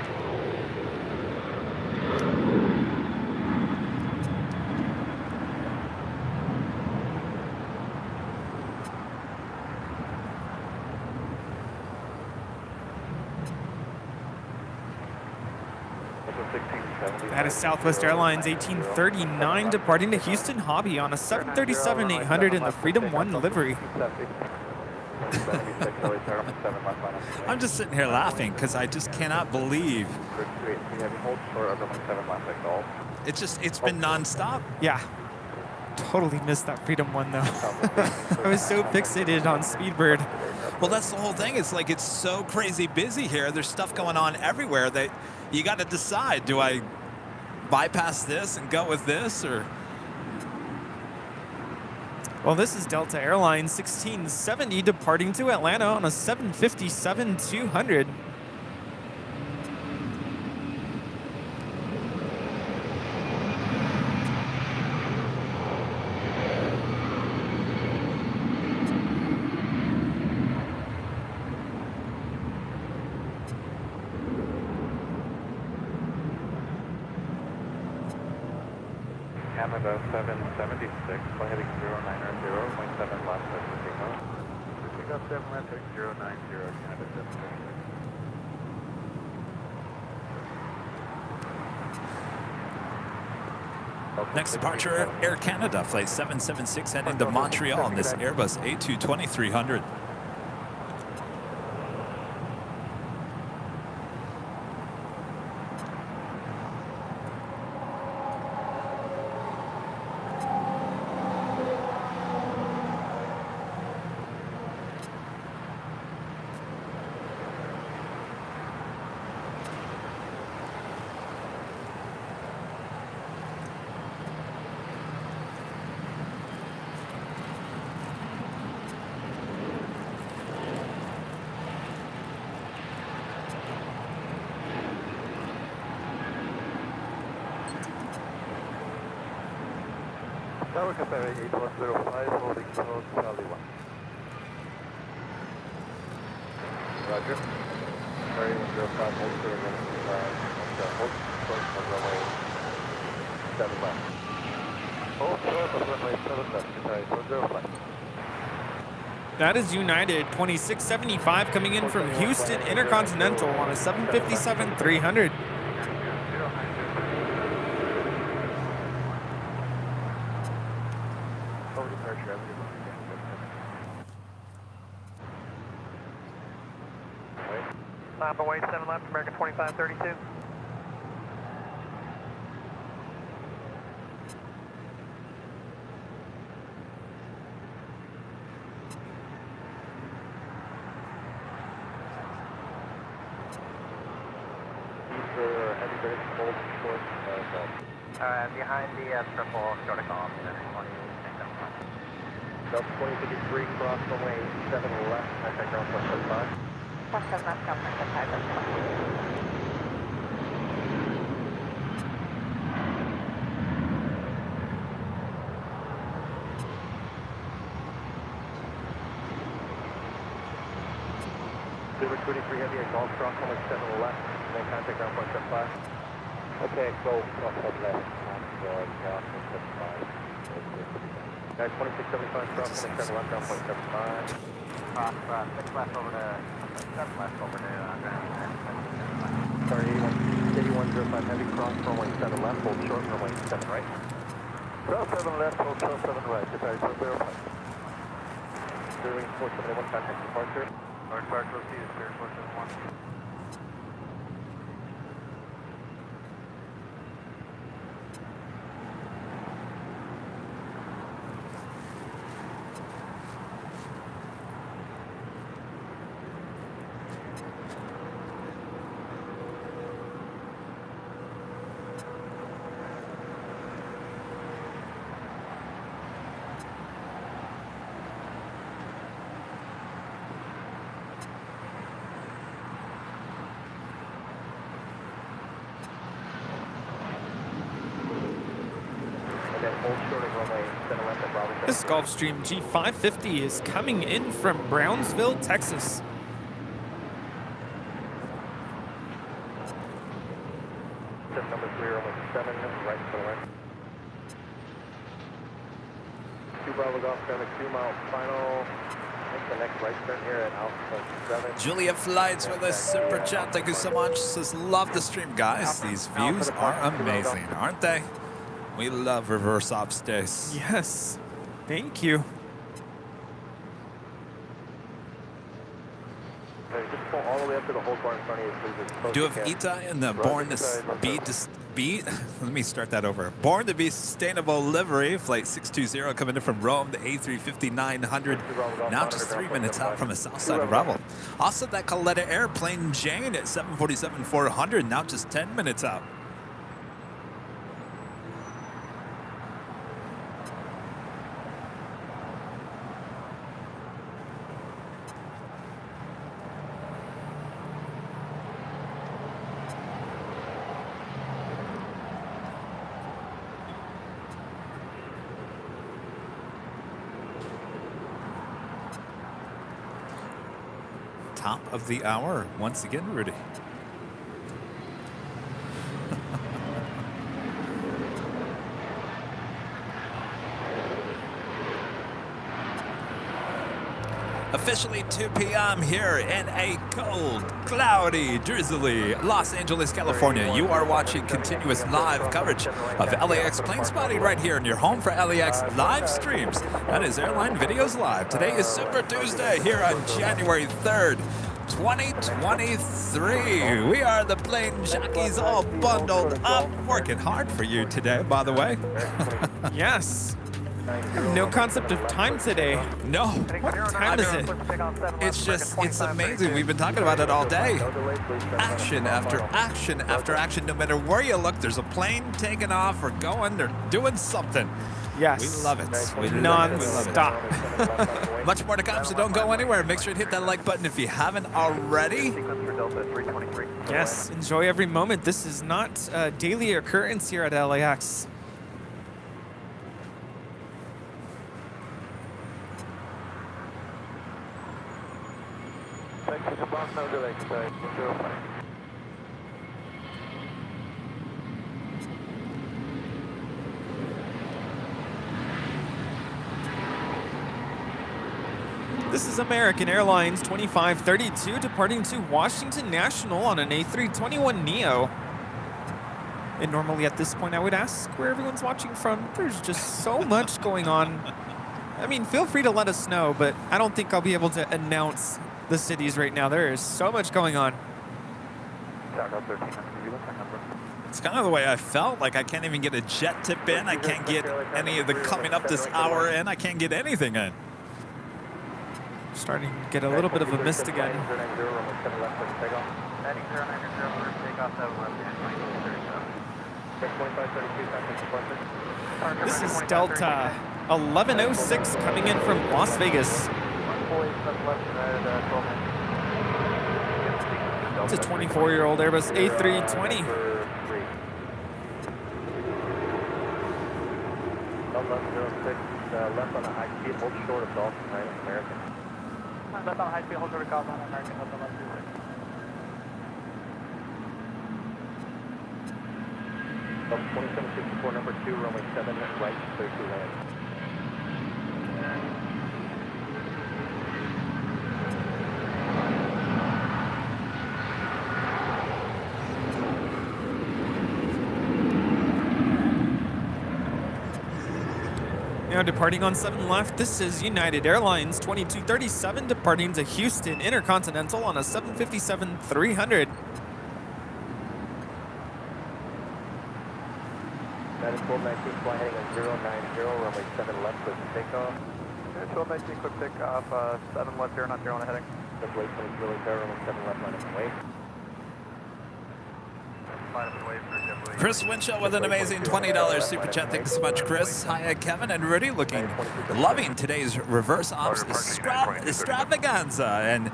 That is Southwest Airlines 1839 departing to Houston Hobby on a 737-800 in the Freedom 1 livery. I'm just sitting here laughing because I just cannot believe it's been nonstop. Yeah. Totally missed that Freedom 1 though. I was so fixated on Speedbird. Well, that's the whole thing. It's like it's so crazy busy here. There's stuff going on everywhere that you got to decide. Do I bypass this and go with this, or? Well, this is Delta Airlines 1670 departing to Atlanta on a 757-200. Canada 776, flight heading 090, 0.7 left at Pacifico. Pacifico 7 left heading 090, Canada 776. Next departure, Air Canada, flight 776 heading to Montreal on this Airbus A220-300. Tower Cafe 8105, holding code Charlie 1. Roger. Ferry 105, hold clear again. Hold short on runway 7 left. Hold short on runway 7 left, sorry, 105. That is United 2675 coming in from Houston Intercontinental on a 757-300. Lap away, 7 left, American 2532. Behind the triple short of call, 2053, cross runway 7 left, contact ground 175. 17 left, Government 5. Silver 23 heavy at Golf cross runway 7 left, then contact ground 175. Okay, go cross left, ground 175. Guys, 2675 cross runway 7 left, ground 175. Cross 6 left over to 7 left over to ground. Sorry, 8105 heavy cross runway 7 left, hold short runway 7 right. Cross 7 left, hold short 7 right, departure 05. Steering 471, contact departure. North Park, let's see, steering 471. This Gulfstream G550 is coming in from Brownsville, Texas. Number 3, runway 7, right to the right. 2 Bravo Golf traffic, 2 mile final. Make the next right turn here at Alpha 7. Julia Flights with a super chat. Thank you so much. Says, love the stream, guys. These views are amazing, aren't they? We love reverse ops days. Yes. Thank you. Just pull all the way up to the whole bar in front of you, please. Do have Ita in the Born to Be, let me start that over. Born to Be Sustainable livery, flight 620 coming in from Rome, the A350-900, now just 3 minutes out from the south side of Rebel. Also that Coletta Airplane Jane at 747-400, now just 10 minutes out. Top of the hour once again, Rudy. Officially 2 p.m. here in a cold, cloudy, drizzly Los Angeles, California. You are watching continuous live coverage of LAX plane spotting right here in your home for LAX live streams. That is Airline Videos Live. Today is Super Tuesday here on January 3rd, 2023. We are the plane jockeys all bundled up, working hard for you today, by the way. Yes. No concept of time today. No. What time is it? It's amazing. We've been talking about it all day. Action after action after action. No matter where you look, there's a plane taking off or going. They're doing something. Yes. We love it. We Non-stop. Much more to come, so don't go anywhere. Make sure to hit that like button if you haven't already. Yes, enjoy every moment. This is not a daily occurrence here at LAX. This is American Airlines 2532 departing to Washington National on an A321neo. And normally at this point I would ask where everyone's watching from. There's just so much going on. I mean, feel free to let us know, but I don't think I'll be able to announce the cities right now. There is so much going on. It's kind of the way I felt. Like I can't even get a jet tip in. I can't get any of the coming up this hour in. I can't get anything in. Starting to get a little bit of a mist again. This is Delta 1106 coming in from Las Vegas. It's a 24-year-old Airbus A320. Left on a high speed, hold short of Dolphin, right, American. Left on high speed, hold short of Golf on American, left on left 2764, number 2, runway 7, right, clear to land. Now departing on 7 left, this is United Airlines 2237 departing to Houston Intercontinental on a 757-300. That is 1219, fly heading at 090, runway 7 left, clear for takeoff. 1219, quick takeoff, 7 left, 090 on heading. Double 820, really fair, runway 7 left, line up and wait. Chris Winchell with an amazing $20 super chat. Thanks so much, Chris. Hi, Kevin and Rudy, loving today's reverse ops extravaganza, and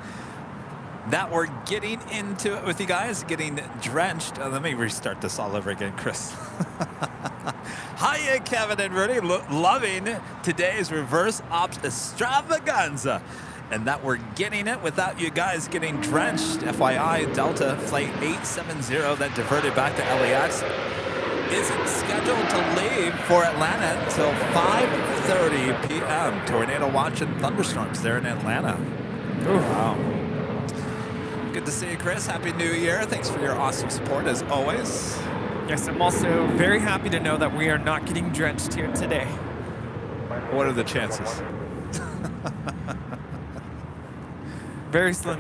that we're getting into it with you guys, getting drenched. Let me restart this all over again, Chris. Hiya, Kevin and Rudy, loving today's reverse ops extravaganza, and that we're getting it without you guys getting drenched. FYI, Delta Flight 870 that diverted back to LAX isn't scheduled to leave for Atlanta until 5:30 p.m. Tornado watch and thunderstorms there in Atlanta. Ooh, wow. Good to see you, Chris. Happy New Year. Thanks for your awesome support as always. Yes, I'm also very happy to know that we are not getting drenched here today. What are the chances? Very slim.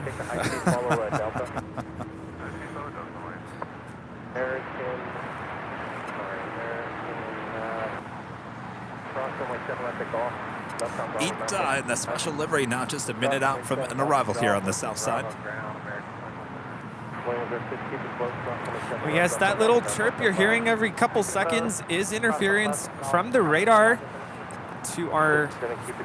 Ita in the special livery now, just a minute out from an arrival here on the south side. Well, yes, that little chirp you're hearing every couple seconds is interference from the radar to our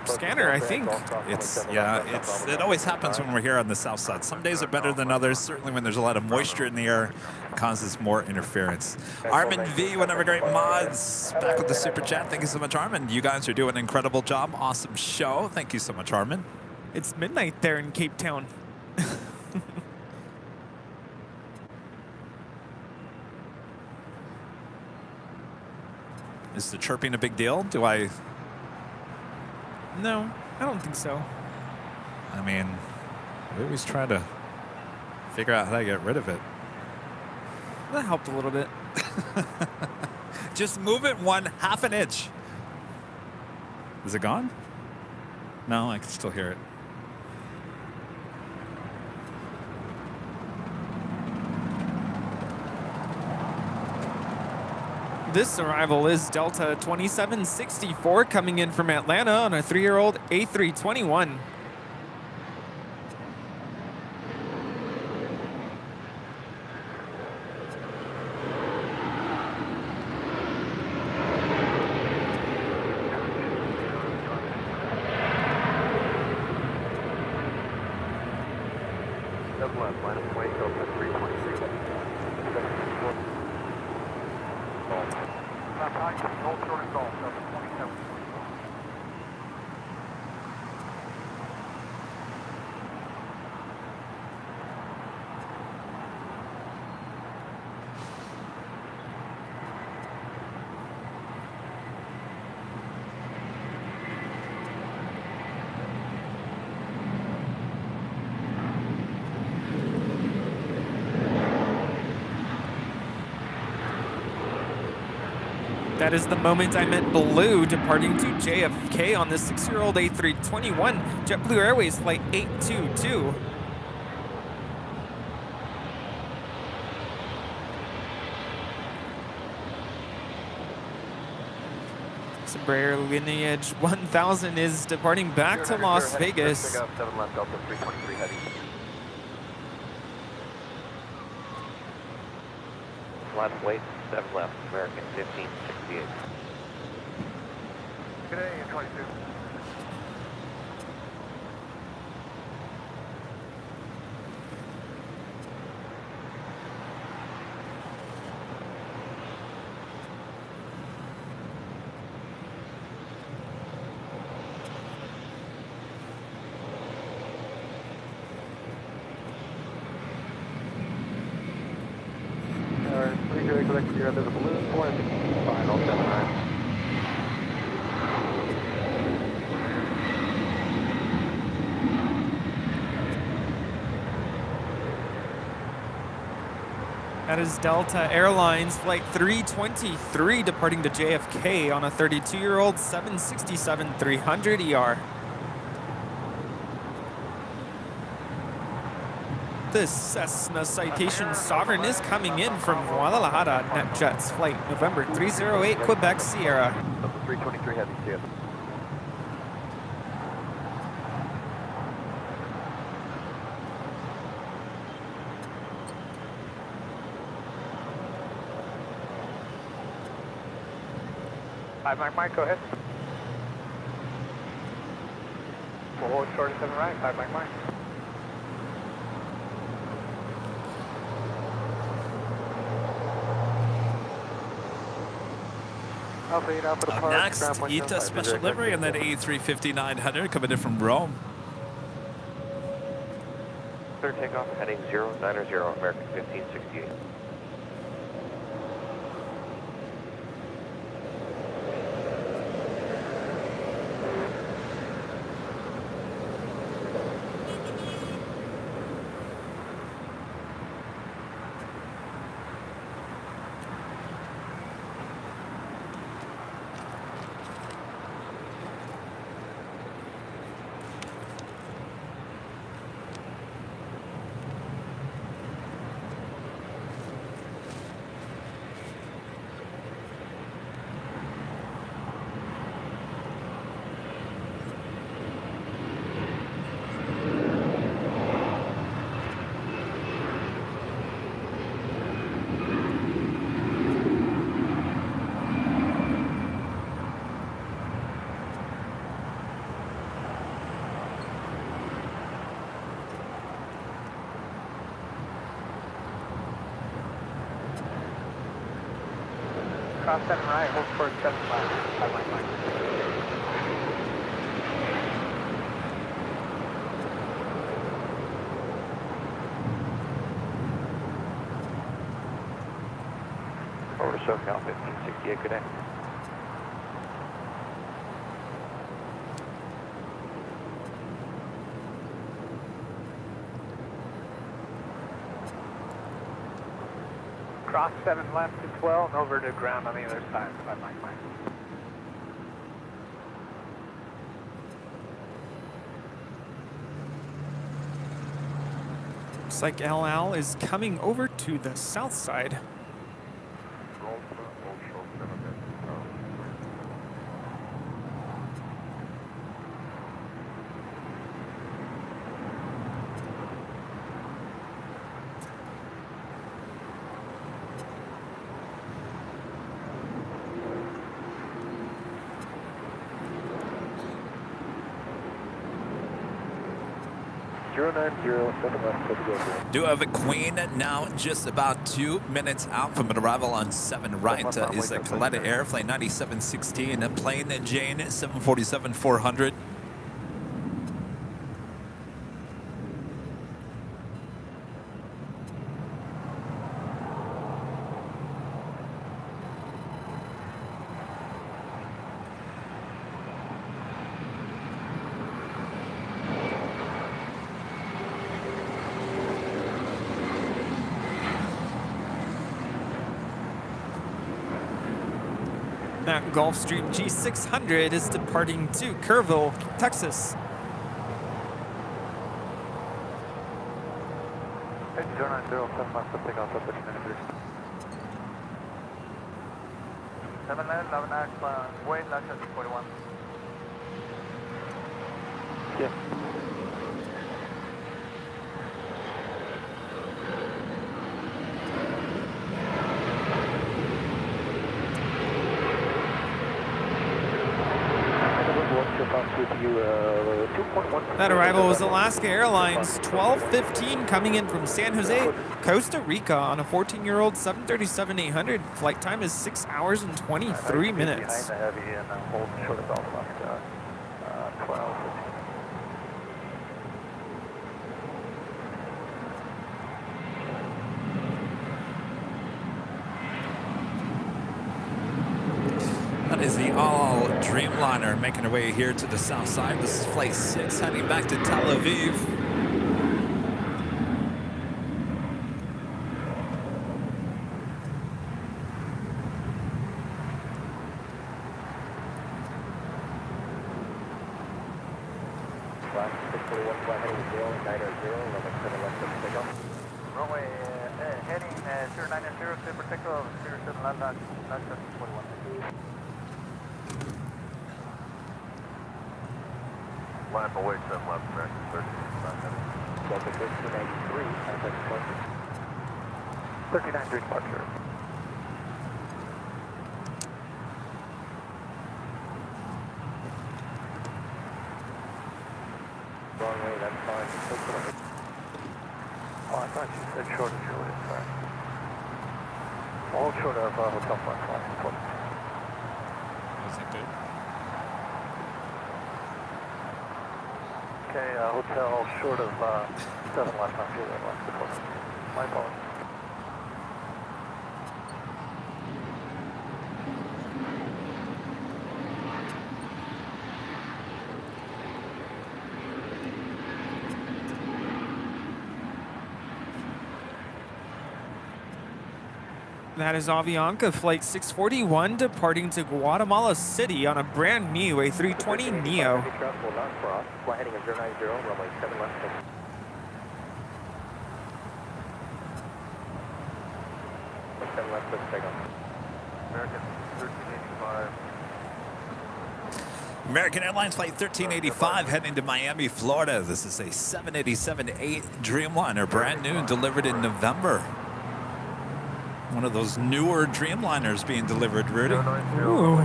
scanner, I think. It always happens when we're here on the south side. Some days are better than others. Certainly when there's a lot of moisture in the air, it causes more interference. Armin V, one of our great mods, back with the super chat. Thank you so much, Armin. You guys are doing an incredible job. Awesome show. Thank you so much, Armin. It's midnight there in Cape Town. Is the chirping a big deal? No, I don't think so. I'm mean, we always try to figure out how to get rid of it. That helped a little bit. Just move it 1/2 an inch. Is it gone? No, I can still hear it. This arrival is Delta 2764 coming in from Atlanta on a 3-year-old A321. That is the moment I meant blue, departing to JFK on the 6-year-old A321, JetBlue Airways flight 822. Embraer Lineage 1000 is departing back to Las Vegas. 7 left, Delta 323 heavy. Left, wait, 7 left, American 1568. Good day, 22. You're under the balloon for final 79. That is Delta Airlines flight 323 departing to JFK on a 32-year-old 767-300 ER. This Cessna Citation Sovereign is coming in from Guadalajara NetJets flight November 308 Quebec Sierra. Delta 323 heavy, see ya. Mike, go ahead. We'll hold short of 7 right, 5 Mike. Up next, ETA special livery and then A350-900 coming in from Rome. Clear takeoff, heading 090, American 1568. Cross 7 right, hold short 7 left, 5 Mike. Over to SoCal 1568, good day. Cross 7 left to 12 and over to ground on the other side. 5 Mike Mike. Looks like LL is coming over to the south side. Do have a Queen now, just about 2 minutes out from an arrival on 7 right. Is a Coletta Airplane 9716, a plane Jane 747-400. That Gulfstream G600 is departing to Kerrville, Texas. 090, 7 left to take off at 1393. 7 left, 11 act, wait, left at 41. Yeah. That arrival was Alaska Airlines 1215 coming in from San Jose, Costa Rica on a 14-year-old 737-800. Flight time is 6 hours and 23 minutes. That is the all Dreamliner making her way here to the south side. This is flight 6 heading back to Tel Aviv. Runway heading 090, super takeoff, 07 land, 41. Line for weight 7 left, American 1393. Delta 1393, contact departure. 1393 departure. Wrong way, that's fine. Oh, I thought you said short of your way, sorry. All short of hotel front line. Was it good? Okay, hotel short of 7 left on 0 left. My apologies. That is Avianca Flight 641 departing to Guatemala City on a brand new A320 Neo. Flight heading of 090, runway 7 left. 7 left, let's take off. American 1385. American Airlines Flight 1385 heading to Miami, Florida. This is a 787-8 Dreamliner, brand new and delivered in November. One of those newer Dreamliners being delivered, Rudy. Ooh,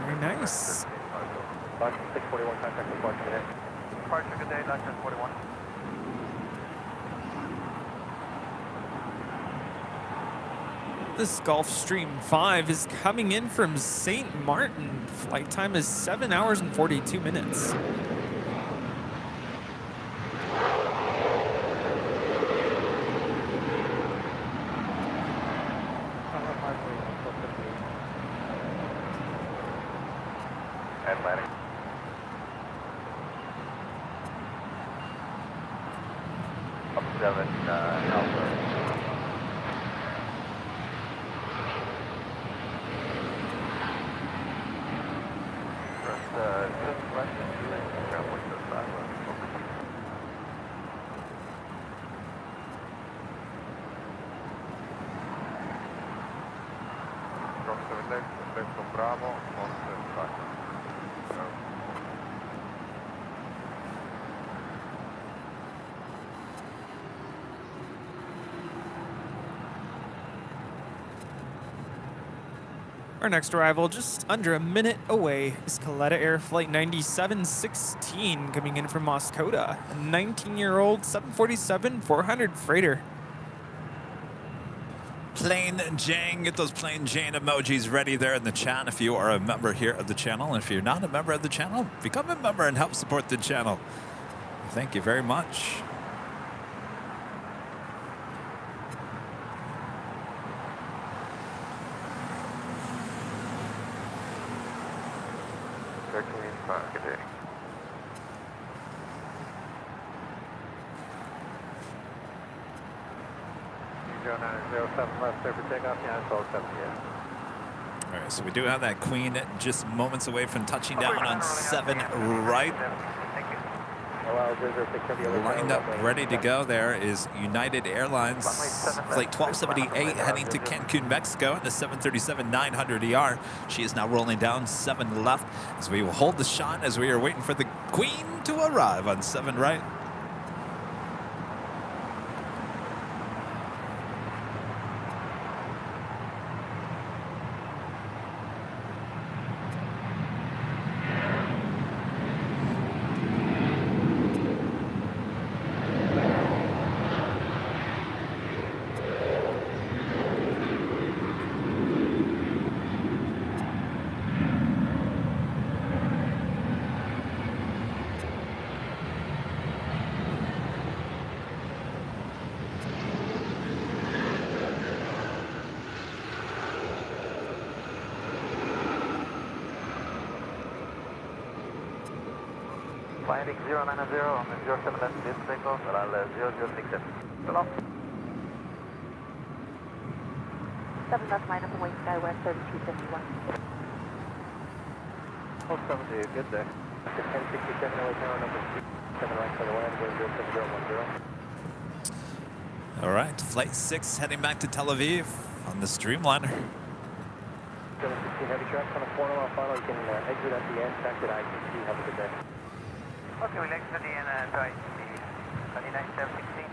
very nice. 641, contact departure today. Departure, good day, Dr. 41. This Gulfstream 5 is coming in from St. Martin. Flight time is 7 hours and 42 minutes. Atlantic. Up 7, Alpha. LAX con Bravo, 11 Our next arrival, just under a minute away, is Kaleta Air Flight 9716 coming in from Moscota, a 19-year-old 747-400 freighter. Plain Jane, get those Plain Jane emojis ready there in the chat if you are a member here of the channel. And if you're not a member of the channel, become a member and help support the channel. Thank you very much. targeting. 0907 left, clear for takeoff, yeah, 1270, yeah. All right, so we do have that Queen just moments away from touching down on 7 right. Lined up, ready to go there is United Airlines Flight 1278 heading to Cancun, Mexico in the 737-900ER. She is now rolling down 7 left as we will hold the shot as we are waiting for the Queen to arrive on 7 right. Finding 090 on the 07 left mid takeoff, around 0067. Hello? 7 left line up and wait sky west 3251. 070, good day. 1067 away tower number 7 right for the wind, going 07010. All right, Flight 6 heading back to Tel Aviv on the Streamliner. 716 heavy truck on a 4-mile final. You can exit at the end, back to the ITC. Have a good day. Okay, we'll exit the end and try the 29716.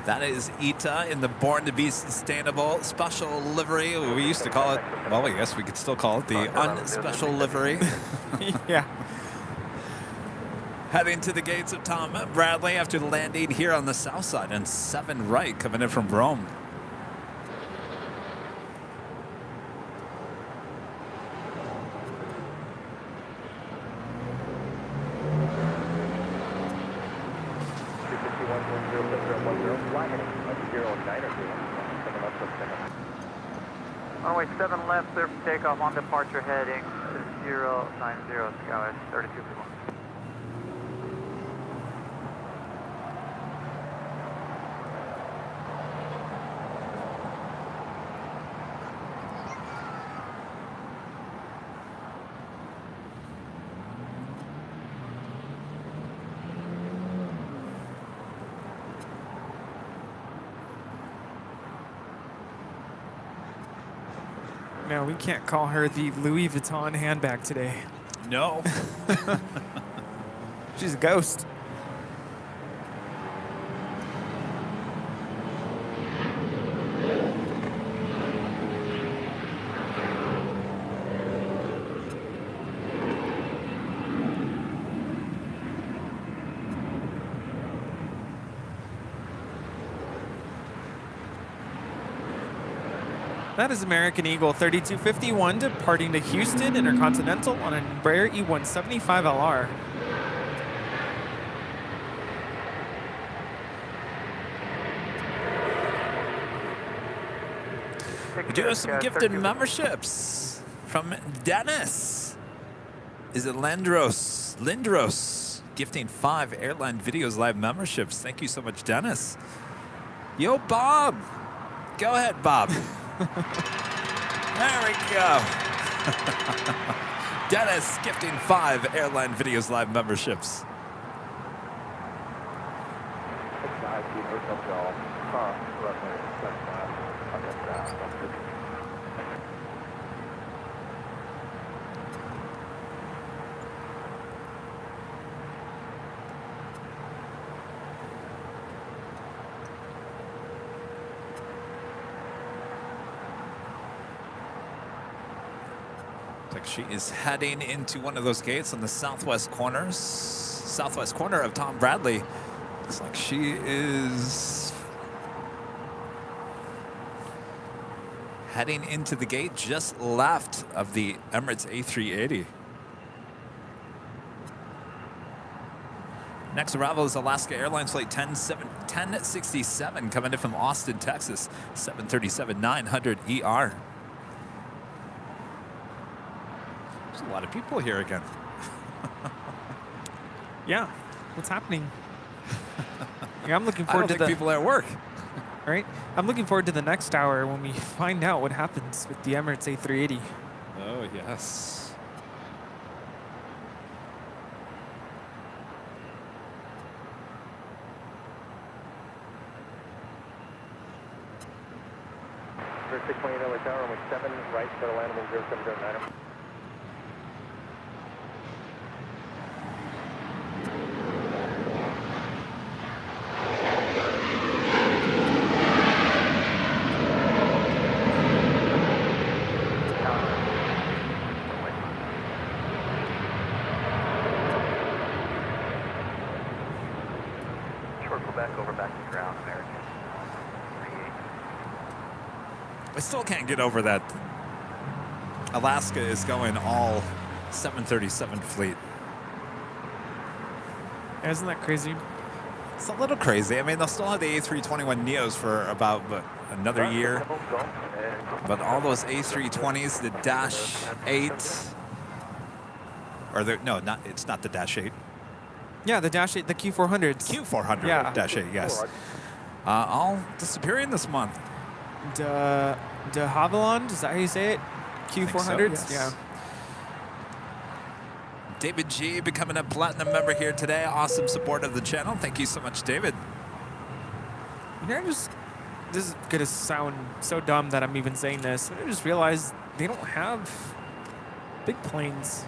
That is Ita in the Born to Be Sustainable special livery. We used to call it, well, I guess we could still call it the unspecial livery. Yeah. Heading to the gates of Tom Bradley after landing here on the south side and 7 right coming in from Rome. Runway 7 left, clear for takeoff on departure heading 090, Skywest 3251. No, we can't call her the Louis Vuitton handbag today. No. She's a ghost. That is American Eagle 3251 departing to Houston Intercontinental on an Embraer E175LR. We do have some gifted memberships from Dennis. Is it Lindros? Lindros gifting 5 Airline Videos Live memberships. Thank you so much, Dennis. Yo, Bob. Go ahead, Bob. There we go. Dennis gifting 5 Airline Videos Live memberships. She is heading into one of those gates on the southwest corner of Tom Bradley. Looks like she is heading into the gate just left of the Emirates A380. Next arrival is Alaska Airlines flight 1067 coming in from Austin, Texas, 737-900 ER. There's a lot of people here again. Yeah, what's happening? Yeah, I'm looking forward to the people at work. Right? I'm looking forward to the next hour when we find out what happens with the Emirates A380. Oh, yes. For 628 LA Tower, runway 7 right for the land wind 0709. I still can't get over that Alaska is going all 737 fleet. Isn't that crazy? It's a little crazy. I mean, they'll still have the A321neos for about another year. But all those A320s, the Dash 8, or no, it's not the Dash 8. Yeah, the Dash 8, the Q400s. Q400, yeah. Dash 8, yes. All disappearing this month. De Havilland, is that how you say it? Q400s? So, yes. Yeah. David G becoming a platinum member here today. Awesome support of the channel. Thank you so much, David. You know, this is going to sound so dumb that I'm even saying this, but I just realized they don't have big planes.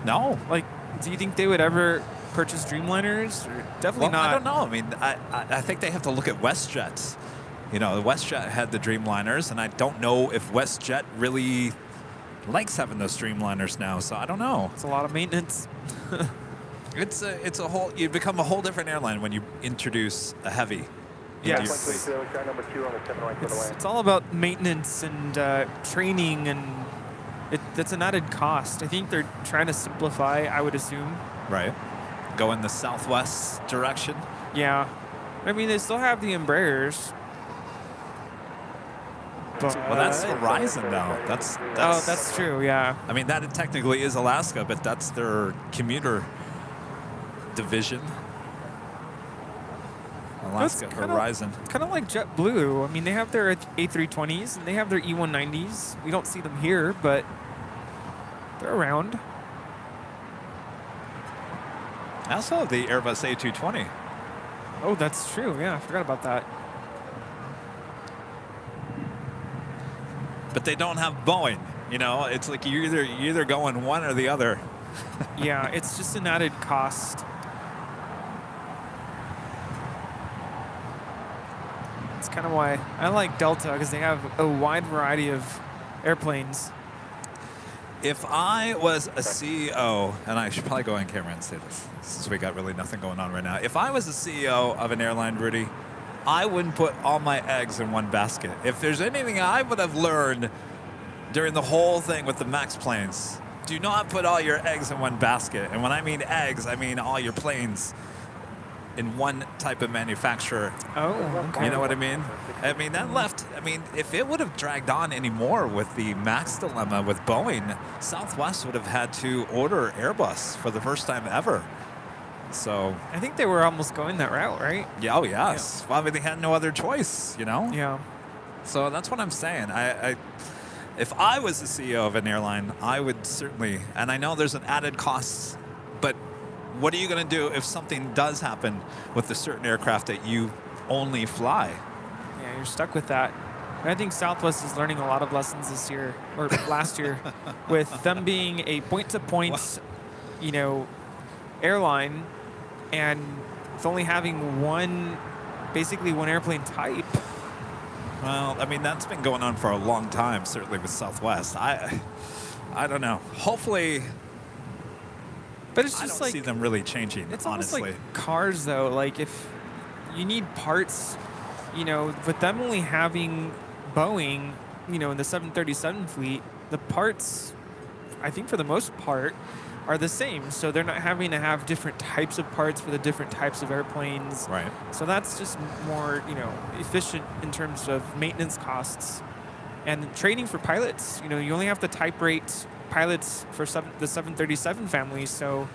No. Like, do you think they would ever purchase Dreamliners? Or definitely not. I don't know. I mean, I think they have to look at WestJet. You know, WestJet had the Dreamliners, and I don't know if WestJet really likes having those Dreamliners now. So I don't know. It's a lot of maintenance. It's a whole. You become a whole different airline when you introduce a heavy. Yes. It's all about maintenance and training, and it's an added cost. I think they're trying to simplify, I would assume. Right. Go in the southwest direction. Yeah. I mean, they still have the Embraers. But, well, that's Horizon now. That's oh, that's true. Yeah. I mean, that technically is Alaska, but that's their commuter division. Alaska Horizon. Kind of like JetBlue. I mean, they have their A320s and they have their E190s. We don't see them here, but they're around. I also have the Airbus A220. Oh, that's true. Yeah, I forgot about that. But they don't have Boeing. You know, it's like you're either going one or the other. Yeah, it's just an added cost. It's kind of why I like Delta, because they have a wide variety of airplanes. If I was a CEO, and I should probably go on camera and say this, since we got really nothing going on right now. If I was a CEO of an airline, Rudy, I wouldn't put all my eggs in one basket. If there's anything I would have learned during the whole thing with the MAX planes, do not put all your eggs in one basket. And when I mean eggs, I mean all your planes in one type of manufacturer. Oh, okay. You know what I mean? I mean, that left, I mean, if it would have dragged on anymore with the MAX dilemma with Boeing, Southwest would have had to order Airbus for the first time ever. So, I think they were almost going that route, right? yeah, oh yes. Well, I mean, they had no other choice, you know? Yeah. So that's what I'm saying. If I was the CEO of an airline, I would certainly, and I know there's an added cost, but what are you going to do if something does happen with a certain aircraft that you only fly? Yeah, you're stuck with that. And I think Southwest is learning a lot of lessons this year, or last year, with them being a point-to-point, you know, airline, and with only having basically one airplane type. Well, I mean, that's been going on for a long time, certainly with Southwest. I don't know. Hopefully, But it's I just don't like see them really changing, it's honestly. almost like cars, though. Like if you need parts, you know, with them only having Boeing, you know, in the 737 fleet, the parts, I think for the most part, are the same. So they're not having to have different types of parts for the different types of airplanes. Right. So that's just more, you know, efficient in terms of maintenance costs. And training for pilots, you know, you only have to type rate pilots for the 737 family. So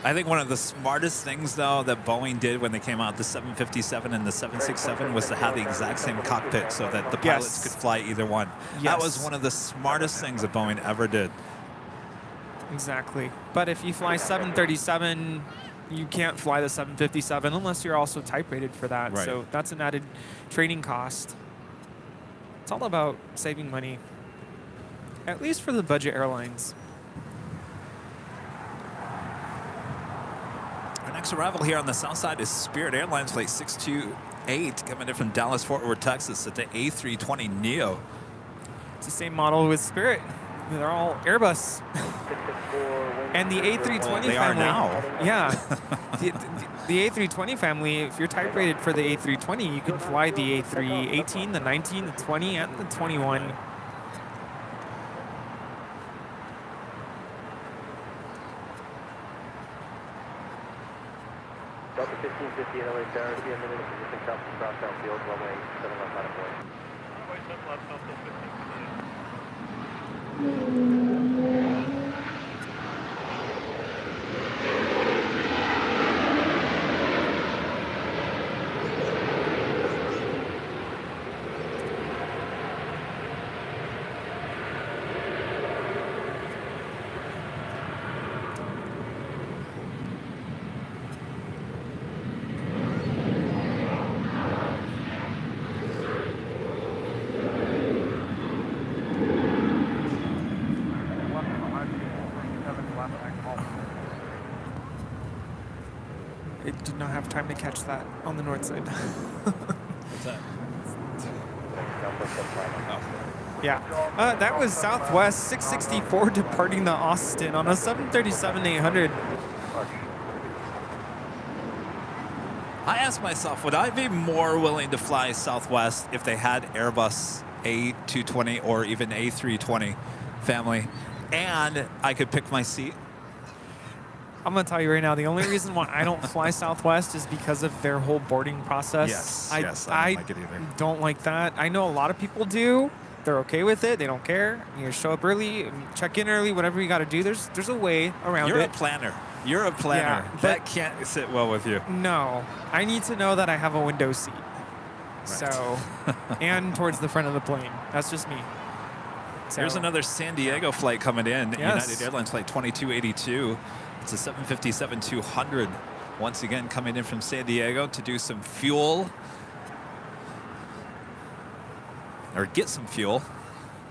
I think one of the smartest things, though, that Boeing did when they came out, the 757 and the 767, was to have the exact same cockpit so that the pilots could fly either one. That was one of the smartest things that Boeing ever did. Exactly. But if you fly 737, you can't fly the 757 unless you're also type rated for that. Right. So that's an added training cost. It's all about saving money, at least for the budget airlines. Our next arrival here on the south side is Spirit Airlines Flight 628, coming in from Dallas, Fort Worth, Texas, at the A320neo. It's the same model with Spirit. They're all Airbus. And the A320 family. They are now. Yeah. The A320 family, if you're type rated for the A320, you can fly the A318, the 19, the 20, and the 21. Delta 1550 and LA Tower to be a minute of position cross downfield, runway 7 left out of point. Runway 7 left, Delta 1550. I did not have time to catch that on the north side. What's that? Yeah. That was Southwest 664 departing to Austin on a 737-800. I asked myself, would I be more willing to fly Southwest if they had Airbus A220 or even A320 family, and I could pick my seat? I'm going to tell you right now, the only reason why I don't fly Southwest is because of their whole boarding process. Yes, I don't like it either. don't like that. I know a lot of people do. They're okay with it. They don't care. You show up early, check in early, whatever you got to do. There's a way around You're it. a planner. You're a planner. Yeah, that but- can't sit well with you. No, I need to know that I have a window seat. So, and towards the front of the plane. That's just me. So, Here's another San Diego flight coming in. Yes. United Airlines Flight 2282. It's a 757-200. Once again, coming in from San Diego to do some fuel. Or get some fuel.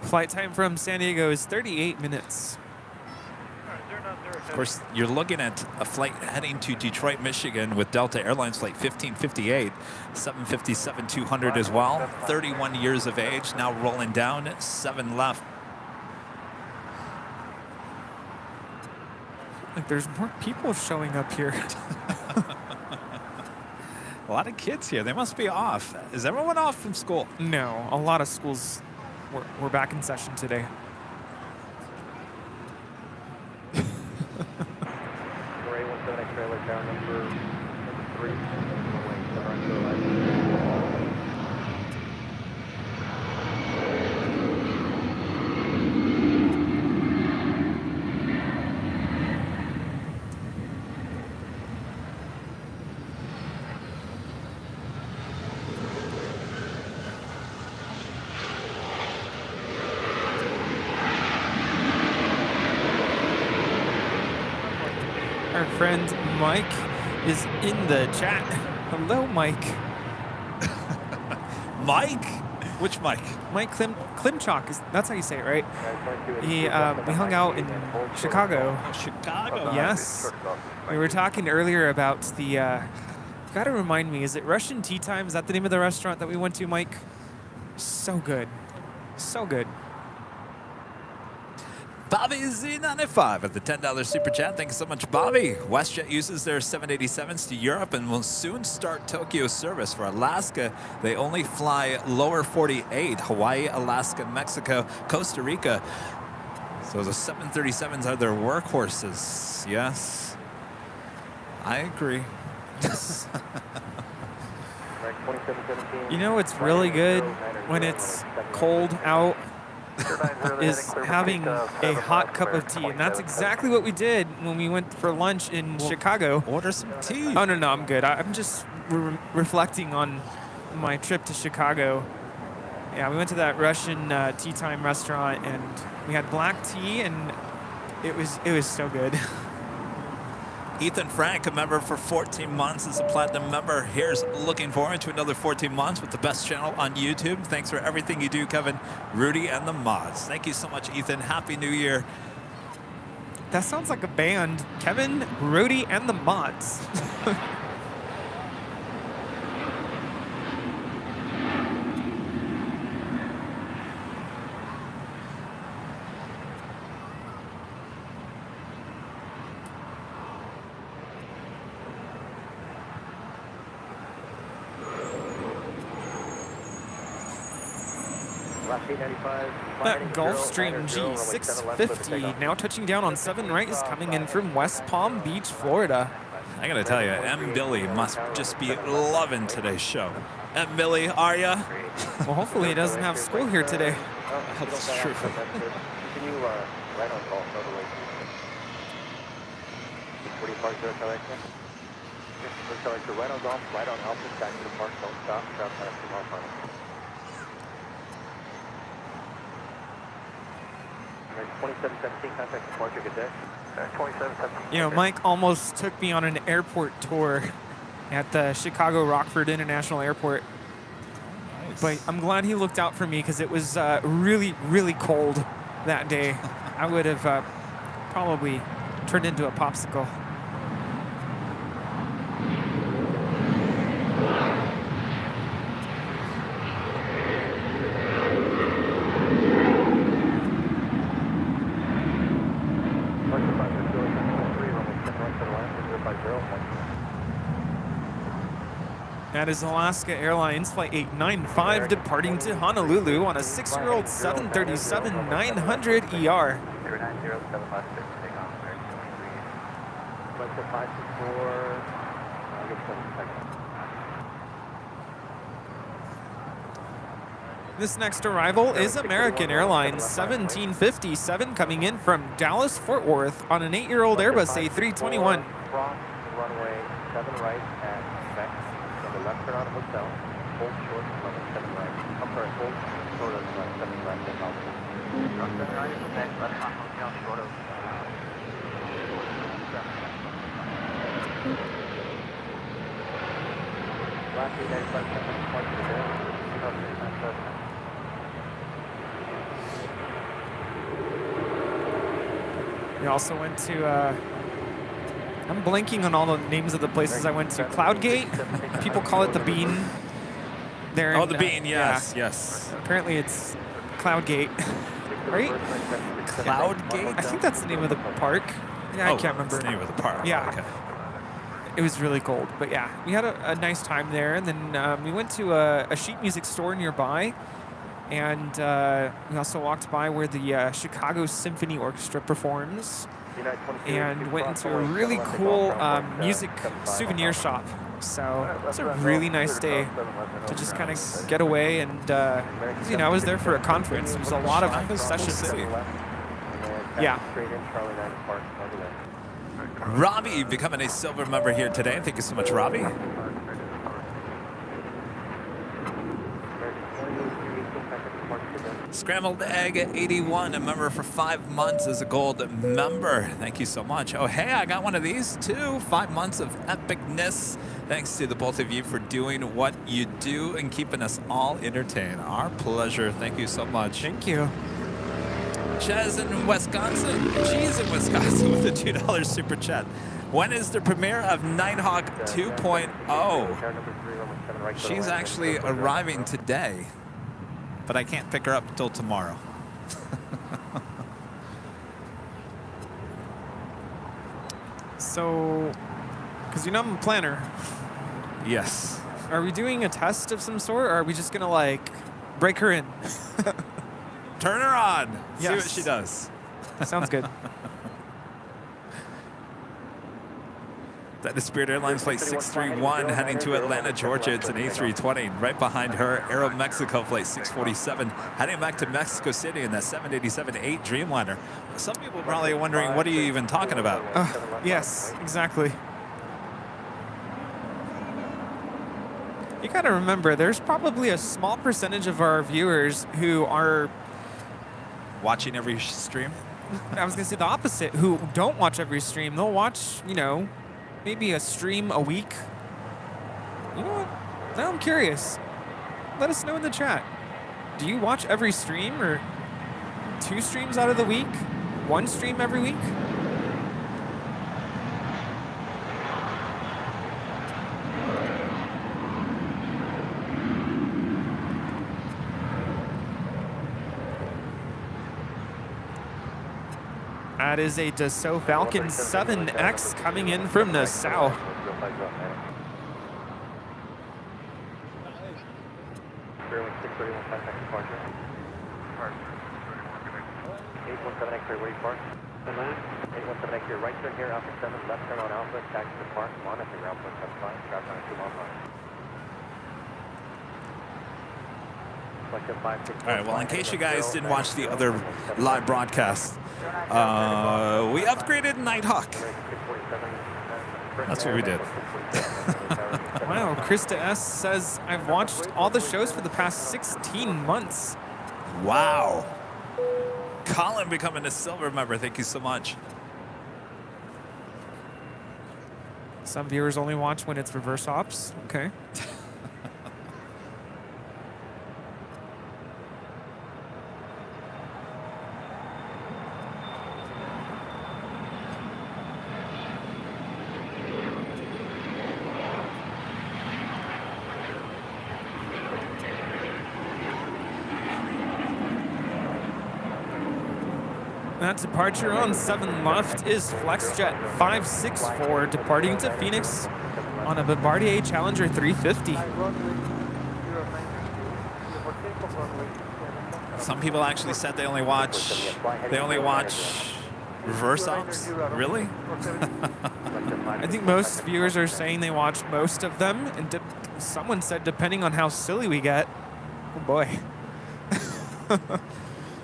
flight time from San Diego is 38 minutes. Of course, you're looking at a flight heading to Detroit, Michigan with Delta Airlines Flight 1558, 757-200 as well. 31 years of age, now rolling down, 7 left. Like there's more people showing up here. A lot of kids here. They must be off. Is everyone off from school? No, a lot of schools were back in session today. Ray 17 X-ray, like down number 3. Our friend Mike is in the chat. Hello, Mike. Mike? Which Mike? Mike Klimchak. That's how you say it, right? We hung out in Chicago. Oh, Chicago. Yes. We were talking earlier about the. Gotta remind me, is it Russian Tea Time? Is that the name of the restaurant that we went to, Mike? So good. So good. Bobby Z95 at the $10 super chat. Thank you so much, Bobby. WestJet uses their 787s to Europe and will soon start Tokyo service. For Alaska, they only fly lower 48, Hawaii, Alaska, Mexico, Costa Rica. So the 737s are their workhorses. Yes, I agree. You know what's really good when it's cold out is having a hot cup of tea, and that's exactly what we did when we went for lunch in Chicago. Order some tea. Oh, no, I'm good. I'm just reflecting on my trip to Chicago. Yeah, we went to that Russian tea time restaurant, and we had black tea, and it was so good. Ethan Frank, a member for 14 months, is a platinum member. Here's looking forward to another 14 months with the best channel on YouTube. Thanks for everything you do, Kevin, Rudy, and the mods. Thank you so much, Ethan. Happy New Year. That sounds like a band. Kevin, Rudy, and the mods. That Gulfstream G650 now touching down on 7 right is coming in from West Palm Beach, Florida. I gotta tell you, M. Billy must just be loving today's show. M. Billy, are ya? Well, hopefully he doesn't have school here today. That's true. Can you right on call, totally. 45 0 Telex. Right on golf, right on Alpha, back to the park, don't stop, drop past 2 miles final. 2717, contact departure, good day. 2717. You know, Mike almost took me on an airport tour at the Chicago Rockford International Airport. Nice. But I'm glad he looked out for me because it was really, really cold that day. I would have probably turned into a popsicle. That is Alaska Airlines Flight 895 departing to Honolulu on a 6-year-old 737-900 ER. 0907 left 6, take off, American 23. Flight 564, I'll get 7 seconds. This next arrival is American Airlines 1757 coming in from Dallas, Fort Worth on an 8-year-old Airbus A321. Cross runway 7 right at MEX. The left turn on a hotel, hold short of 7 right. I'm sorry, hold short of 7 right, take off. 7 right is MEX, left on hotel, short of last 895 seconds, departure today, 2097. We also went to, I'm blanking on all the names of the places I went to. Cloudgate? People call it the Bean. There. Oh, the Bean, yes, yes. Apparently it's Cloudgate, right? Cloudgate? I think that's the name of the park. Yeah, I can't remember. That's the name of the park. Yeah. Okay. it was really cold. But yeah, we had a nice time there. And then we went to a sheet music store nearby. And we also walked by where the Chicago Symphony Orchestra performs. And went into a really cool music souvenir shop. So it's a really nice day to just kind of get away. And, you know, I was there for a conference. It was a lot of sessions. Yeah. Robbie becoming a silver member here today. Thank you so much, Robbie. Scrambled Egg 81, a member for 5 months as a gold member. Thank you so much. Oh, hey, I got one of these too. 5 months of epicness. Thanks to the both of you for doing what you do and keeping us all entertained. Our pleasure. Thank you so much. Thank you. Chaz in Wisconsin. Cheese in Wisconsin with a $2 super chat. When is the premiere of Nighthawk 2.0? She's actually arriving today, but I can't pick her up until tomorrow. So, because you know I'm a planner. Yes. Are we doing a test of some sort, or are we just gonna like break her in? Turn her on. Yes. See what she does. Sounds good. That is Spirit Airlines Flight 631 heading to Atlanta, Georgia. It's an A320. Right behind her, Aeromexico Flight 647 heading back to Mexico City in that 787-8 Dreamliner. Some people probably are wondering, what are you even talking about? Yes, exactly. You gotta remember, there's probably a small percentage of our viewers who are watching every stream? I was gonna say the opposite, who don't watch every stream. They'll watch, you know, maybe a stream a week. You know what? Now I'm curious. Let us know in the chat. Do you watch every stream, or 2 streams out of the week? 1 stream every week? That is a Dassault Falcon 7X coming in from the south. All right, well, in case you guys didn't watch the other live broadcast, we upgraded Nighthawk. That's what we did. Wow, Krista S. says, I've watched all the shows for the past 16 months. Wow. Colin becoming a silver member. Thank you so much. Some viewers only watch when it's reverse ops. Okay. That departure on 7 left is FlexJet 564 departing to Phoenix on a Bombardier Challenger 350. Some people actually said they only watch reverse ops. Really? I think most viewers are saying they watch most of them, and someone said depending on how silly we get. Oh boy.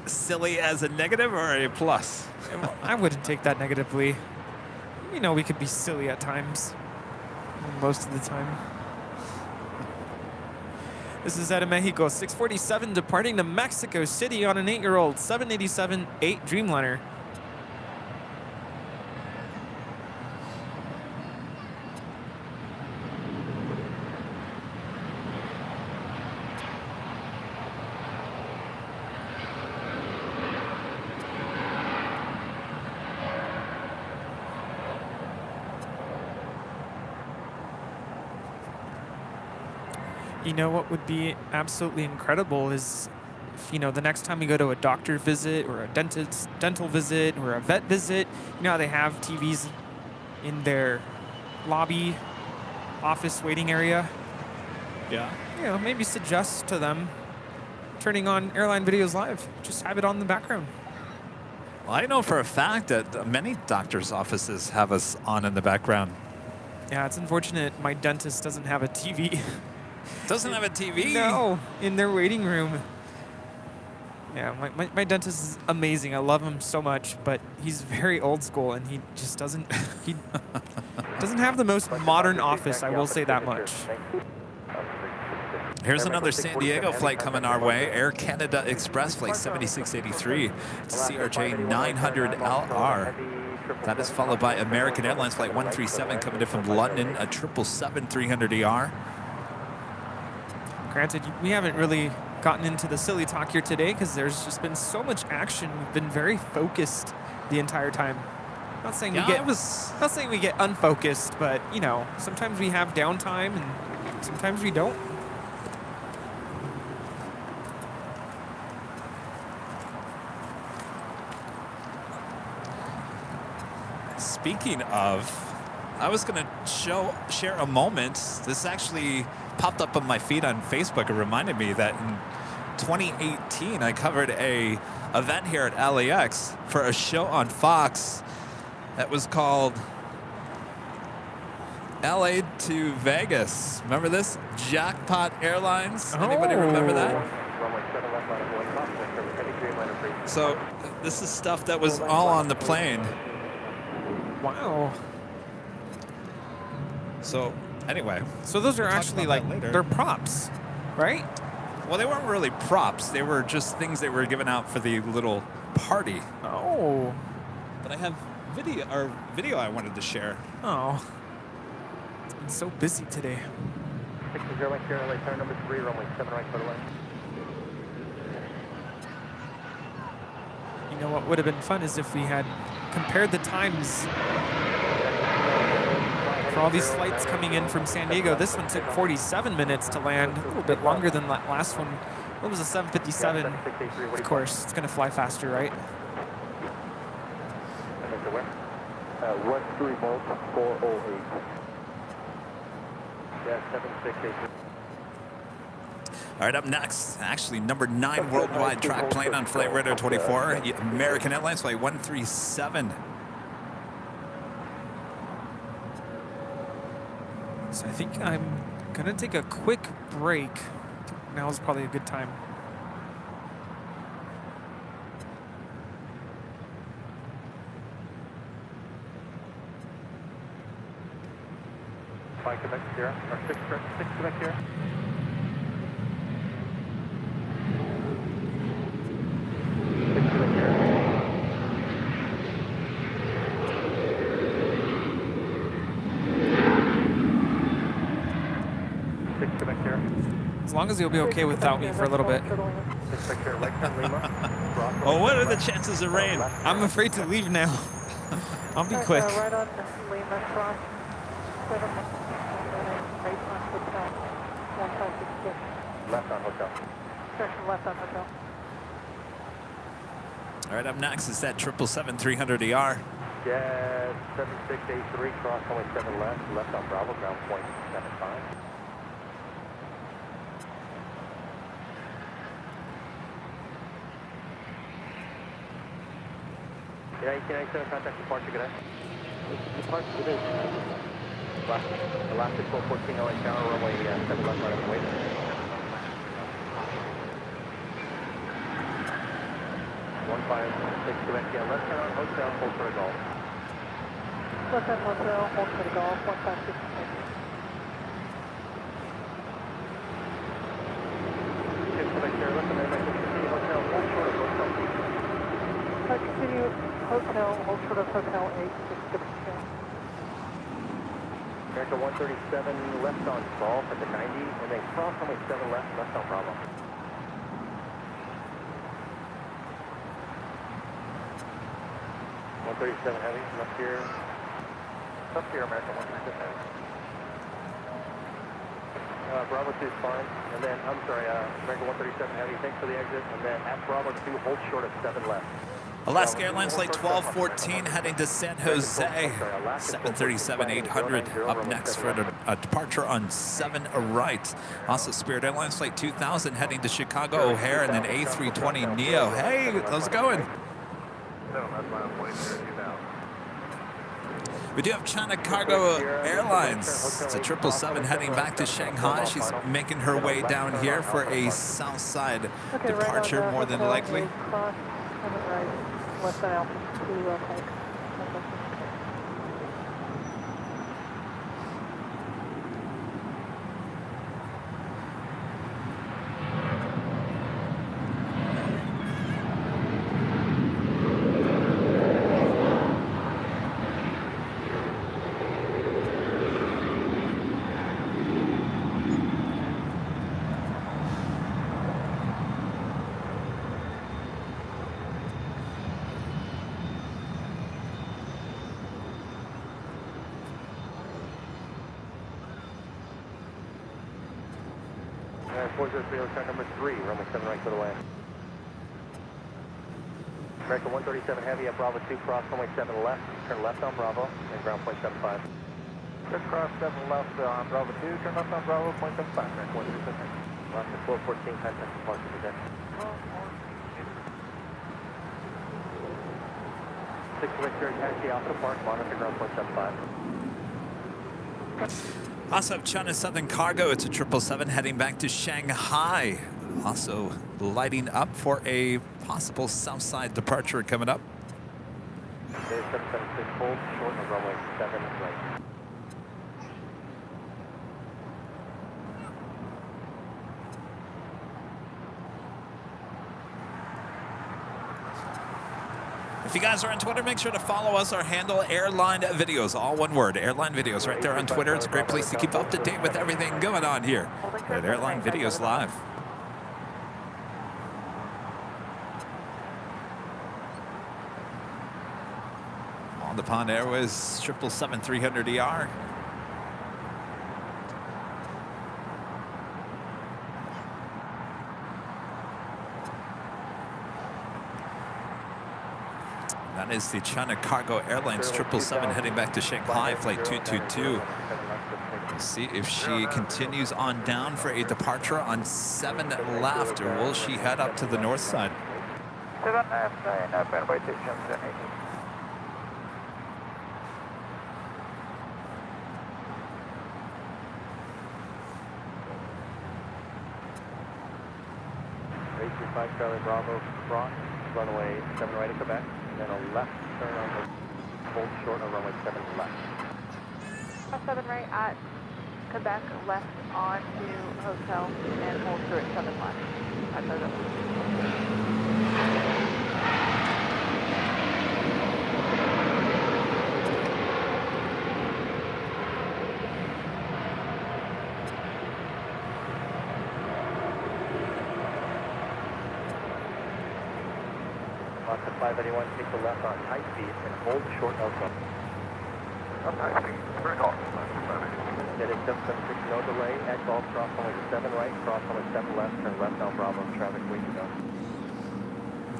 Silly as a negative or a plus? I wouldn't take that negatively. You know, we could be silly at times. Most of the time. This is out of Mexico, 647 departing to Mexico City on an 8-year-old 787-8 Dreamliner. You know what would be absolutely incredible is if, you know, the next time we go to a doctor visit or a dental visit or a vet visit, you know how they have TVs in their lobby, office waiting area, Yeah. you know, maybe suggest to them turning on Airline Videos Live. Just have it on the background. Well, I know for a fact that many doctors' offices have us on in the background. Yeah, it's unfortunate my dentist doesn't have a TV. Doesn't have a TV? No, in their waiting room. Yeah, my dentist is amazing. I love him so much, but he's very old school, and he just doesn't he doesn't have the most modern office. I will say that much. Here's another San Diego flight coming our way. Air Canada Express flight 7683 to CRJ 900LR. That is followed by American Airlines flight 137 coming in from London, a 777-300ER. Granted, we haven't really gotten into the silly talk here today because there's just been so much action. We've been very focused the entire time. Not saying we get unfocused, but you know, sometimes we have downtime and sometimes we don't. Speaking of, I was going to share a moment. This actually popped up on my feed on Facebook. It reminded me that in 2018, I covered a event here at LAX for a show on Fox that was called LA to Vegas. Remember this? Jackpot Airlines. Anybody remember that? So this is stuff that was all on the plane. Wow. So anyway. So those are actually like, they're props, right? Well, they weren't really props. They were just things that were given out for the little party. Oh. But I have video I wanted to share. Oh. It's been so busy today. 60 Airline Carolina, turn number 3, runway 7 right for the lane. You know what would have been fun is if we had compared the times for all these flights coming in from San Diego. This one took 47 minutes to land, a little bit longer than that last one. What was a 757? Of course, it's going to fly faster, right? 13 volts, 408. Yeah, 7683. All right, up next, actually number 9 worldwide track plane on Flight Radar 24, American Airlines flight 137. So I think I'm going to take a quick break. Now is probably a good time. Five Quebec Sierra, or 6 Quebec Sierra. As long as you'll be okay without me for a little bit. Oh, what are the chances of rain? I'm afraid to leave now. I'll be quick. Right on Lima Cross, 7 right on hotel, 1566. Left on hotel. Direction left on hotel. All right, up next is that 777-300ER. Yeah, 7683, cross only 7 left on Bravo, ground point 75. Yeah, 1897, contact departure, good day. Departure, good day. Elastic 1214 LA Tower, runway 7 left, right on the way. 156 Quebec, yeah, left turn on hotel, hold for a golf. Left hand hotel, hold for the golf, 156. Quebec, left on continue hotel, hold short of hotel. Continue hotel, hold short of hotel 866. America 137 left on golf at the 90, and then cross only 7 left on Bravo. Heavy, left here, American 137 Heavy. Bravo 2 is fine, and then, I'm sorry, American 137 Heavy, thanks for the exit, and then at Bravo 2, hold short of 7 left. Alaska Airlines Flight 1214 heading to San Jose. 737-800 up next for a departure on 7 right. Also Spirit Airlines Flight 2000 heading to Chicago O'Hare, and then A320neo. Hey, how's it going? We do have China Cargo Airlines. It's a 777 heading back to Shanghai. She's making her way down here for a south side departure, more than likely. Less than altitude to take. Turn number 3, runway 7 right to the land. American 137 Heavy at Bravo 2, cross runway 7 left, turn left on Bravo, and ground point 75. Just cross 7 left on Bravo 2, turn left on Bravo, point 75. American 137. Alaska 1214, contact departure today. 6 Victor, taxi off the park, monitor ground point 75. Also, China Southern Cargo, it's a 777 heading back to Shanghai. Also lighting up for a possible south side departure coming up. 776 hold, short of runway 7 right. If you guys are on Twitter, make sure to follow us. Our handle, Airline Videos, all one word. Airline Videos, right there on Twitter. It's a great place to keep up to date with everything going on here at Airline Videos Live. On the Pond Airways, 777-300ER. That is the China Cargo Airlines 777 heading back to Shanghai, flight 222. We'll see if she continues on down for a departure on 7 left, or will she head up to the north side? 7 left, runway 2, jump 80. A35 Charlie Bravo, cross, runway 7 right at Quebec. Then a left turn on the hold short of runway 7 left. 7 right at Quebec, left on to hotel, and hold through at 7 left. At the Alaska 581, take the left on high speed and hold short of them. On high speed, very call. Heading 776, no delay, at golf, cross runway 7 right, cross runway 7 left, turn left on Bravo, traffic waiting to go.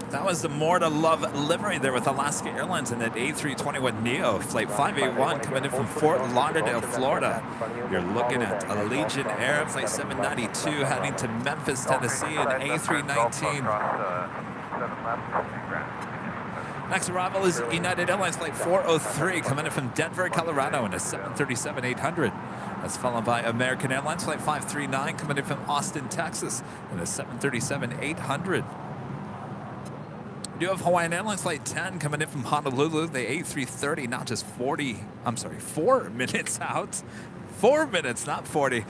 That was the More to Love livery there with Alaska Airlines and that A321neo, flight 581 coming in from Fort Lauderdale, Florida. You're looking at Allegiant Air, flight 792 heading to Memphis, Tennessee, and A319. Next arrival is United Airlines flight 403 coming in from Denver, Colorado, in a 737-800. That's followed by American Airlines flight 539 coming in from Austin, Texas, in a 737-800. We do have Hawaiian Airlines flight 10 coming in from Honolulu, the A330, not just 4 minutes out. 4 minutes, not 40.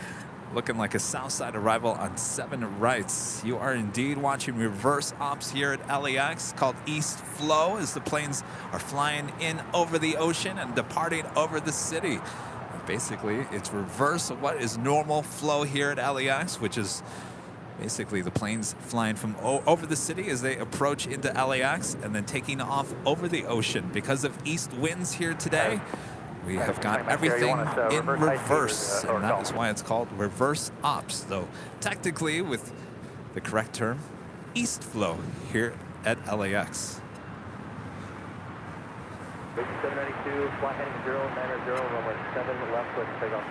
Looking like a south side arrival on 7 rights. You are indeed watching reverse ops here at LAX, called East Flow, as the planes are flying in over the ocean and departing over the city. And basically, it's reverse of what is normal flow here at LAX, which is basically the planes flying from over the city as they approach into LAX and then taking off over the ocean. Because of east winds here today, we have got everything in reverse, and that is why it's called reverse ops, though technically, with the correct term, east flow here at LAX. 792, fly heading 090, runway 7 left with takeoff.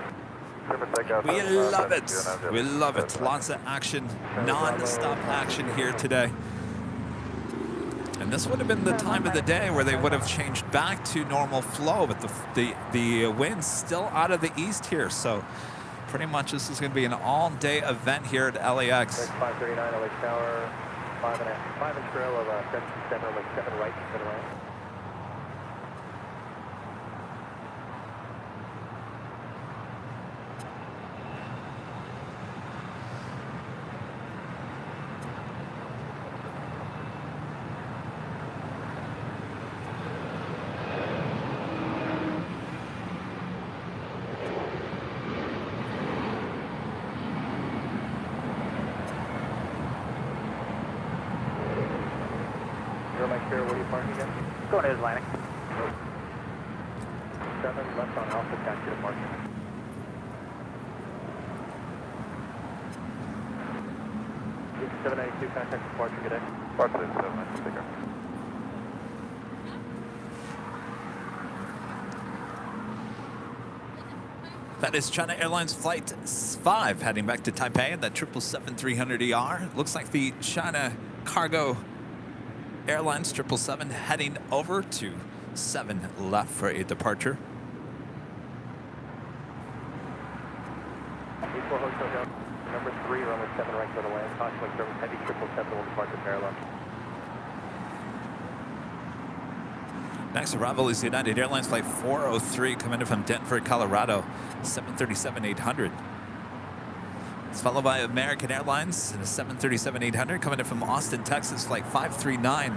We love it. We love it. Lots of action, non-stop action here today. And this would have been the time of the day where they would have changed back to normal flow, but the wind's still out of the east here. So pretty much this is going to be an all-day event here at LAX. 539 LA Tower, 5 trail of 7 like 7 right, 7 right. Where are you parking again? Going to Atlantic. 7 left on Alpha, taxi to parking. This is 792, contact departure, good day. Departure 792, take care. That is China Airlines Flight 5 heading back to Taipei in that 777-300ER. Looks like the China Cargo Airlines 777 heading over to 7 left for a departure. Equal Hotel Delta, number 3, runway 7 right for the land. Caution service heavy 777 will depart to parallel. Next arrival is United Airlines Flight 403 coming in from Denver, Colorado, 737-800. It's followed by American Airlines and a 737-800 coming in from Austin, Texas, Flight 539.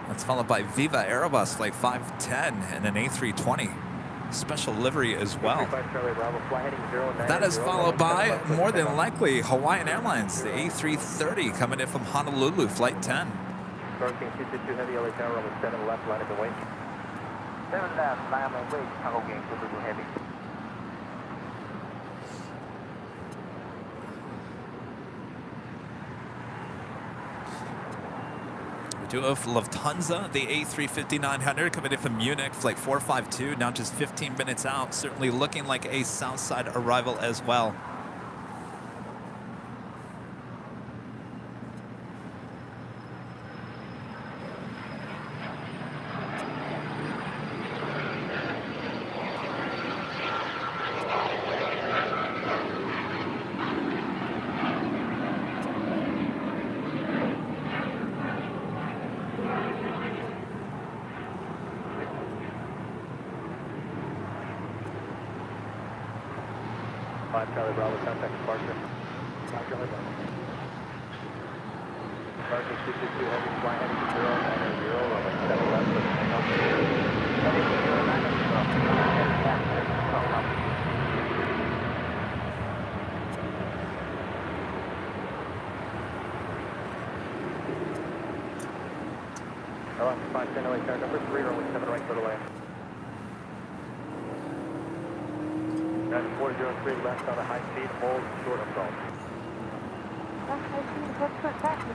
That's followed by Viva Aerobus Flight 510 and an A320 special livery as well. That is followed by, more than likely, Hawaiian Airlines, the A330 coming in from Honolulu, Flight 10. King 222 Heavy LA Tower, runway 7 left, line up and wait. 7 left, line up and wait. Cargo King 222 Heavy. We do have Lufthansa, the A350-900 coming in from Munich, Flight 452, now just 15 minutes out. Certainly looking like a Southside arrival as well. Charlie Bravo, contact departure. 5 Charlie Bravo. Departure 222 Heavy, fly heading 090, runway 7 left with takeoff. Hello, 510 LA Tower, number 3, runway 7 right for the land. 403 left on a high speed, hold short of stall. High speed, hold short taxi,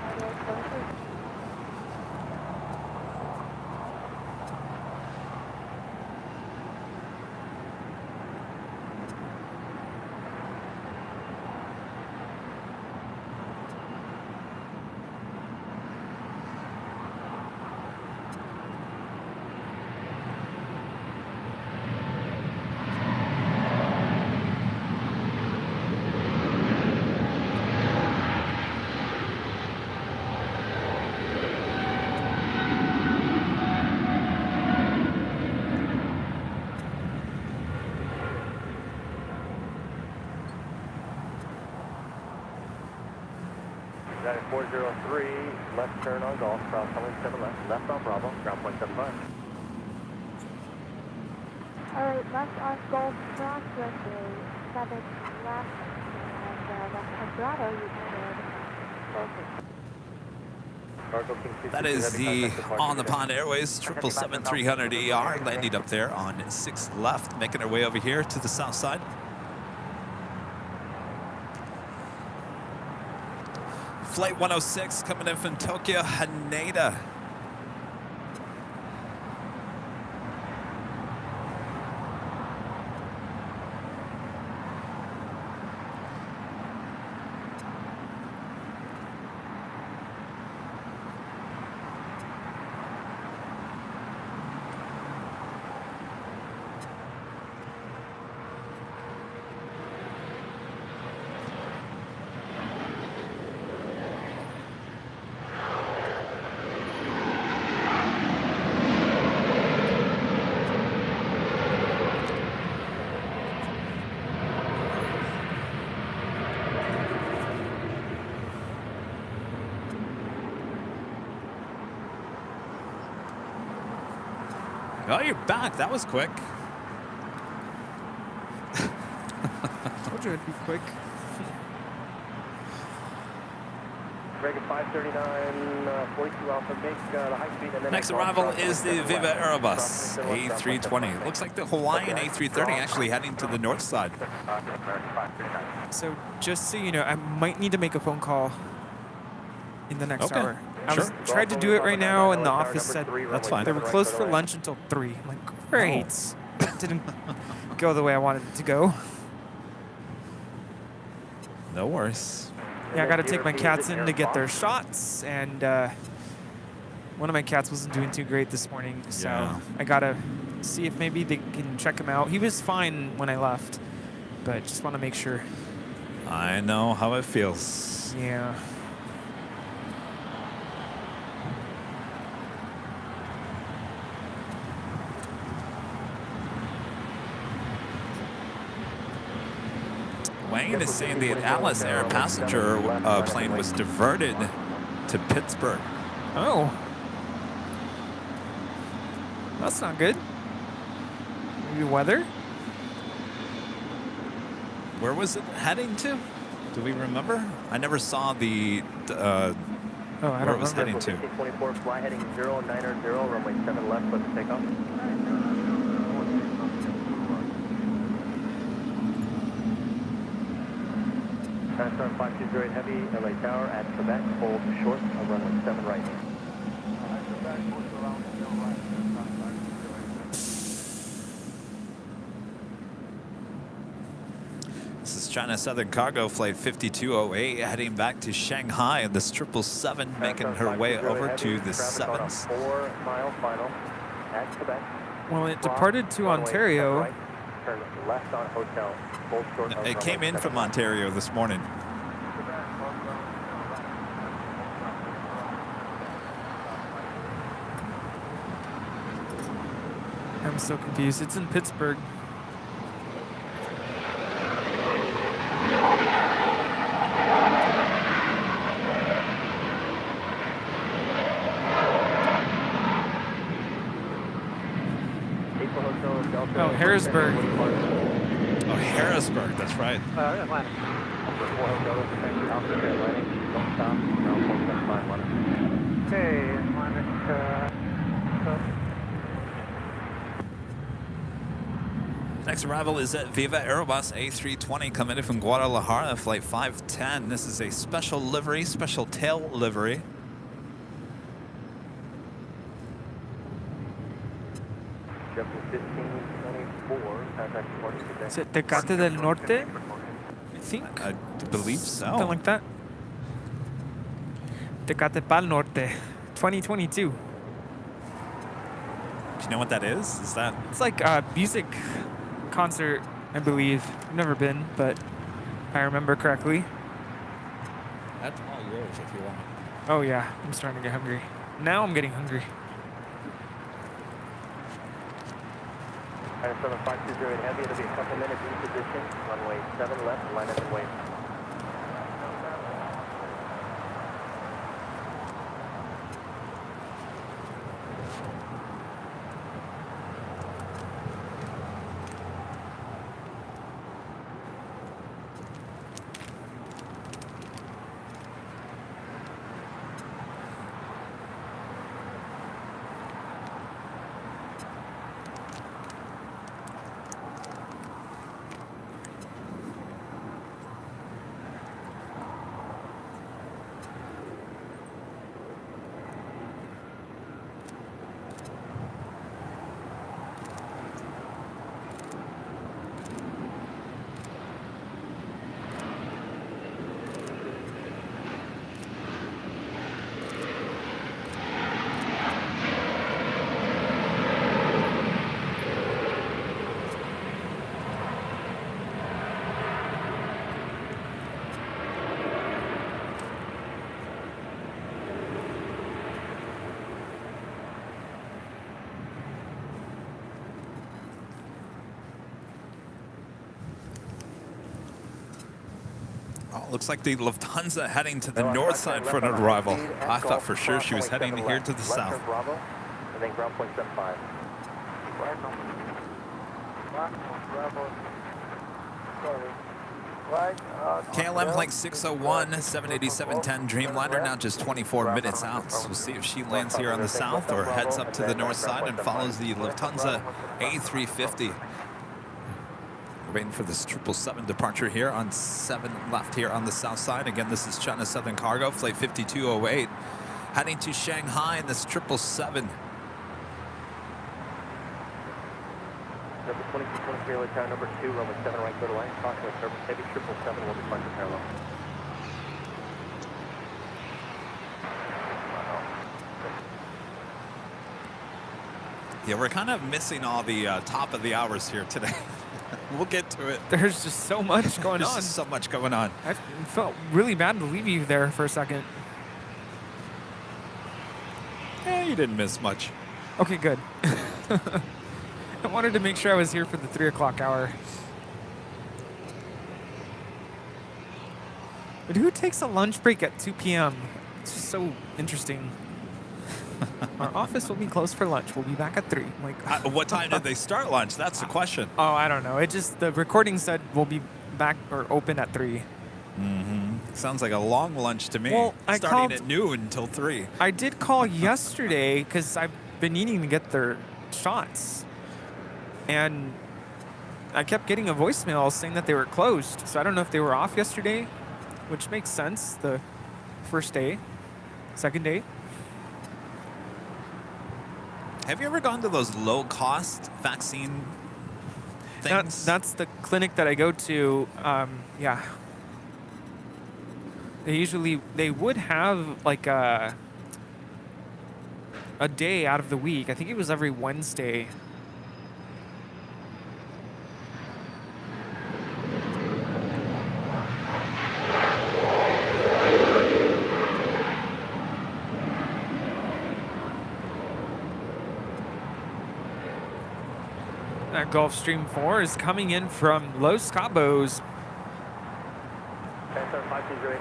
United 403, left turn on Golf, cross runway 7 left on Bravo, ground point 75. Alright, left on Golf Cross runway 7 left, and left on Bravo, you can That is the On the Pond Airways 777-300ER landing up there on 6 left, making our way over here to the south side. Flight 106 coming in from Tokyo, Haneda. Oh, you're back. That was quick. Told you it'd be quick. Dragon 539, 42 Alpha, make the high speed and then... Next arrival is the Viva Aerobus A320. Looks like the Hawaiian A330 actually heading to the north side. So just so you know, I might need to make a phone call in the next hour. I was tried to do it right now, and the office said That's fine. they were closed for lunch until 3. I'm like, great. That didn't go the way I wanted it to go. No worries. Yeah, I got to take my cats in to get their shots, and one of my cats wasn't doing too great this morning, so I got to see if maybe they can check him out. He was fine when I left, but just want to make sure. I know how it feels. Yeah. Wayne is saying the Atlas Air passenger plane was diverted to Pittsburgh. Oh. That's not good. Maybe weather? Where was it heading to? Do we remember? I never saw the I where don't it was remember. heading to. 24, fly heading 090, runway 7 left, let's take off. Transtar 520 Heavy, LA Tower at Quebec, hold short, runway 7 right. This is China Southern Cargo Flight 5208 heading back to Shanghai. This 777 making her way over to the 7s. 4 mile final at Quebec. Well, it departed to Ontario. Turn left on hotel. Hold short of It came in from Ontario this morning. I'm so confused. It's in Pittsburgh. Oh, Harrisburg. Oh, Harrisburg, that's right. Okay, Next arrival is at Viva Aerobus A320 coming in from Guadalajara, flight 510. This is a special livery, special tail livery. Is it Tecate del Norte? I think. I believe so. Something like that. Tecate Pal Norte, 2022. Do you know what that is? Is that? It's like a music concert, I believe. I've never been, but if I remember correctly. That's all yours if you want. Oh yeah, I'm starting to get hungry. Now I'm getting hungry. 7520 Heavy, it'll be a couple minutes in position. Runway 7 left, line up and wait. Looks like the Lufthansa heading to the north side for an arrival. I thought for sure she was heading here to the south. Bravo, and then ground point 75. Right on. Bravo. Sorry. Right. KLM flight 601, 787-10 Dreamliner, now just 24 minutes out. So we'll see if she lands here on the south or heads up to the north side and follows the Lufthansa A350. We're waiting for this 777 departure here on 7 left here on the south side. Again, this is China Southern Cargo, flight 5208, heading to Shanghai in this 777. Number 2223, tower number 2, runway 7 right, go to line, cross with service heavy 777, will be flight to parallel. Yeah, we're kind of missing all the top of the hours here today. We'll get to it. There's just so much going There's on. just so much going on. I felt really bad to leave you there for a second. Yeah, you didn't miss much. Okay, good. I wanted to make sure I was here for the 3 o'clock hour. But who takes a lunch break at 2 p.m.? It's just so interesting. Our office will be closed for lunch. We'll be back at 3. Like, What time did they start lunch? That's the question. oh, I don't know. It just, the recording said we'll be back or open at 3. Sounds like a long lunch to me. Well, I starting called- at noon until 3. I did call yesterday because I've been needing to get their shots. And I kept getting a voicemail saying that they were closed. So I don't know if they were off yesterday, which makes sense. The first day, second day. Have you ever gone to those low-cost vaccine things? That's the clinic that I go to. Yeah. They would have like a day out of the week. I think it was every Wednesday. That Gulfstream 4 is coming in from Los Cabos.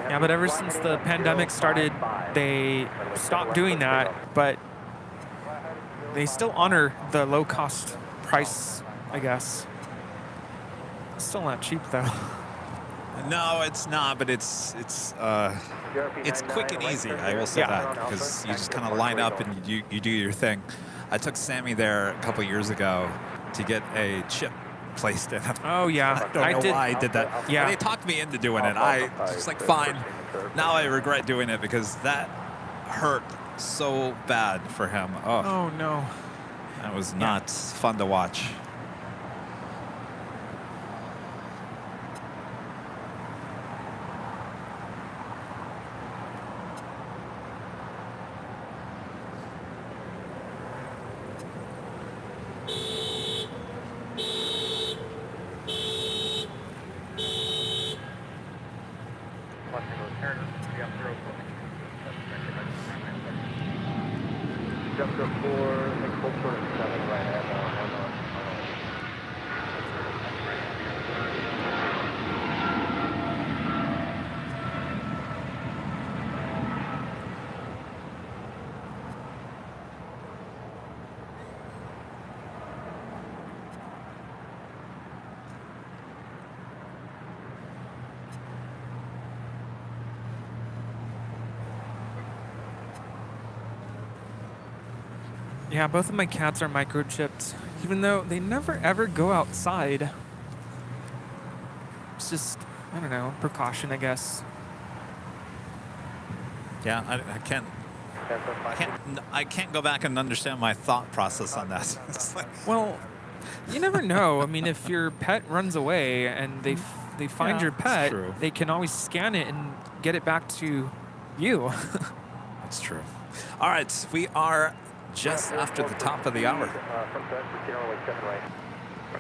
Yeah, but ever since the pandemic started, they stopped doing that, but they still honor the low-cost price, I guess. Still not cheap, though. No, it's not, but it's quick and easy. I will say that, because you just kind of line up and you do your thing. I took Sammy there a couple years ago to get a chip placed in him. Oh, yeah. I don't know why I did that. Yeah. They talked me into doing it. I just like, fine. Now I regret doing it because that hurt so bad for him. Oh, no. That was not fun to watch. Jumper 4, make full short of 7 right at Yeah, both of my cats are microchipped, even though they never ever go outside. It's just, I don't know, precaution, I guess. Yeah, I can't go back and understand my thought process on that. It's like, Well, you never know. I mean, if your pet runs away and they find Yeah, your that's pet, true. they can always scan it and get it back to you. that's true. All right, we are just after the top of the hour. From Dutch, proceed on runway 7 right.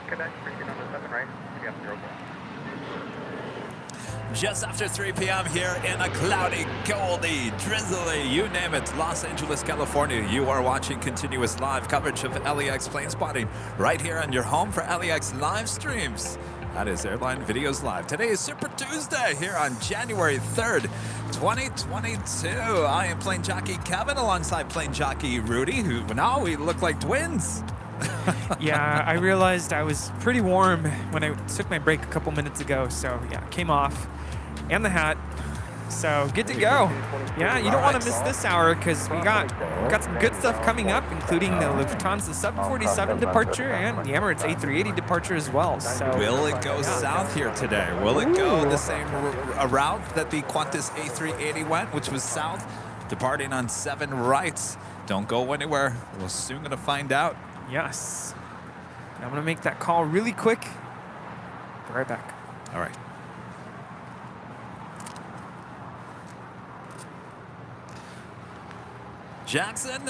Connect, proceed on the 7 right. You got 0. Just after 3 p.m. here in a cloudy, goldy, drizzly, you name it, Los Angeles, California. You are watching continuous live coverage of LAX plane spotting right here on your home for LAX live streams. That is Airline Videos Live. Today is Super Tuesday here on January 3rd, 2022. I am plane jockey Kevin alongside plane jockey Rudy, who now we look like twins. Yeah, I realized I was pretty warm when I took my break a couple minutes ago. So yeah, came off, and the hat. So good to go. Yeah, you don't want to miss this hour because we got some good stuff coming up, including the Lufthansa 747 departure and the Emirates A380 departure as well. So Will it go south here today? Will it go the same route that the Qantas A380 went, which was south, departing on 7 rights? Don't go anywhere. We're soon going to find out. yes, I'm gonna make that call really quick. Be right back. All right. Jackson,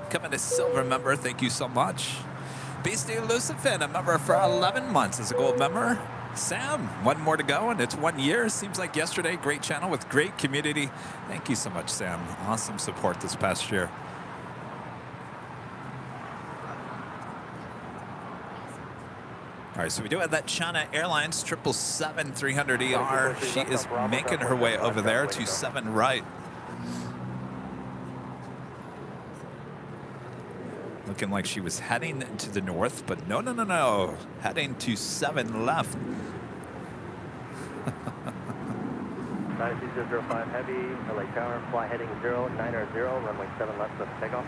coming as silver member, thank you so much. Beastie Lucifin, a member for 11 months as a gold member. Sam, 1 more to go, and it's 1 year. Seems like yesterday. Great channel with great community. Thank you so much, Sam. Awesome support this past year. All right, so we do have that China Airlines 777-300ER. She is making her way over there to 7 right. Looking like she was heading to the north, but no. Heading to 7 left. 9205 heavy, LA Tower, fly heading 090, runway 7 left, let's take off.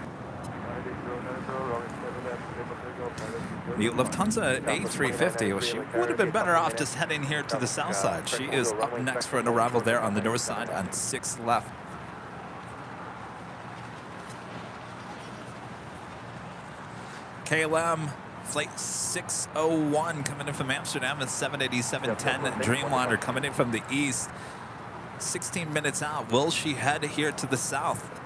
The Lufthansa A350, well, she would have been better off just heading here to the south side. She is up next for an arrival there on the north side on 6 left. KLM flight 601 coming in from Amsterdam at 787-10. Dreamliner coming in from the east. 16 minutes out. Will she head here to the south?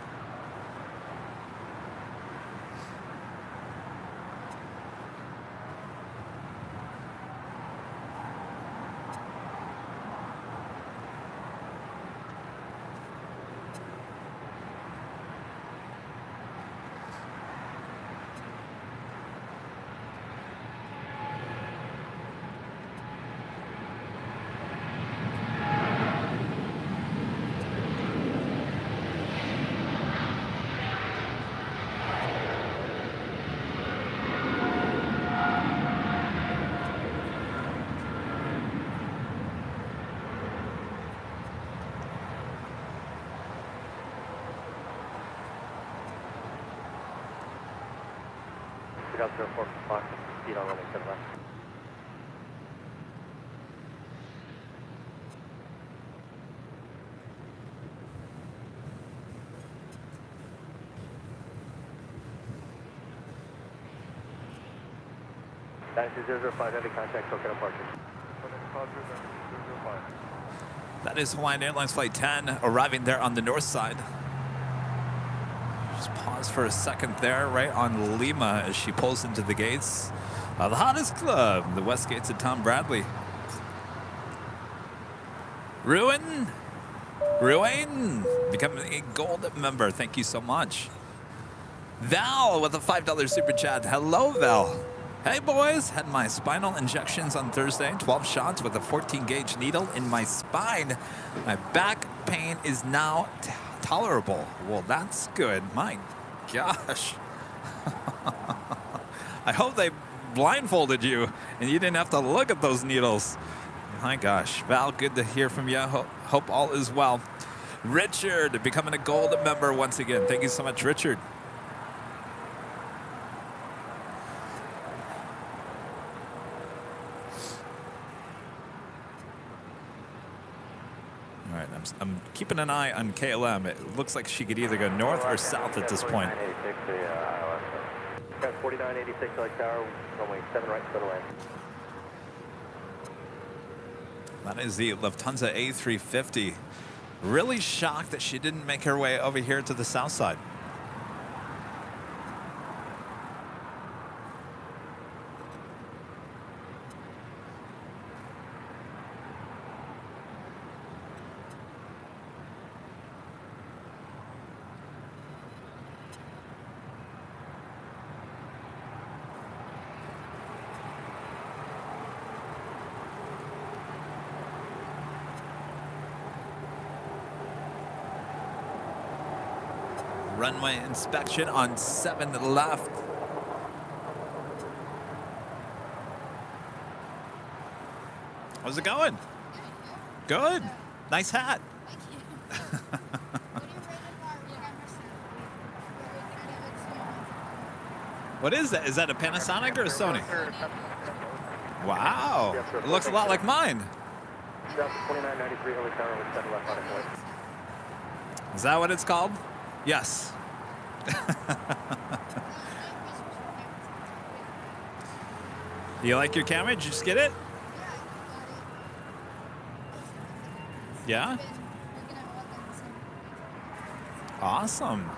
Out 04 Fox, speed on runway 7 left. Heavy contact, token departure. That is Hawaiian Airlines Flight 10 arriving there on the north side. Just pause for a second there, right on Lima as she pulls into the gates of the hottest club, the West Gates of Tom Bradley. Ruin, becoming a gold member. Thank you so much. Val with a $5 super chat. Hello, Val. Hey, boys. Had my spinal injections on Thursday. 12 shots with a 14-gauge needle in my spine. My back pain is now tolerable. Well, that's good. My gosh. I hope they blindfolded you and you didn't have to look at those needles. My gosh. Val, good to hear from you. Hope all is well. Richard becoming a gold member once again. Thank you so much, Richard. All right, I'm keeping an eye on KLM. It looks like she could either go north or south at this point. 4986 LA Tower, runway 7 right, clear to land. That is the Lufthansa A350. Really shocked that she didn't make her way over here to the south side. Runway inspection on 7 left. How's it going? Good. Nice hat. What is that? Is that a Panasonic or a Sony? Wow. It looks a lot like mine. Is that what it's called? Yes. You like your camera? Did you just get it? Yeah? Awesome.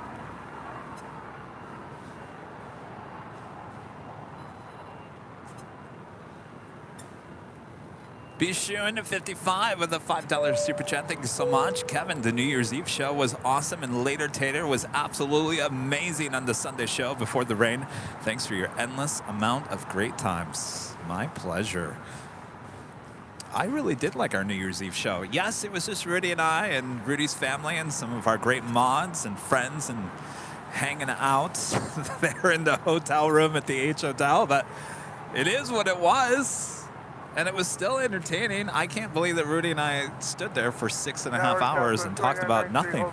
Bishun at 55 with a $5 super chat. Thank you so much. Kevin, the New Year's Eve show was awesome, and later Tater was absolutely amazing on the Sunday show before the rain. Thanks for your endless amount of great times. My pleasure. I really did like our New Year's Eve show. Yes, it was just Rudy and I and Rudy's family and some of our great mods and friends and hanging out there in the hotel room at the H Hotel, but it is what it was. And it was still entertaining. I can't believe that Rudy and I stood there for 6.5 hours and talked about nothing.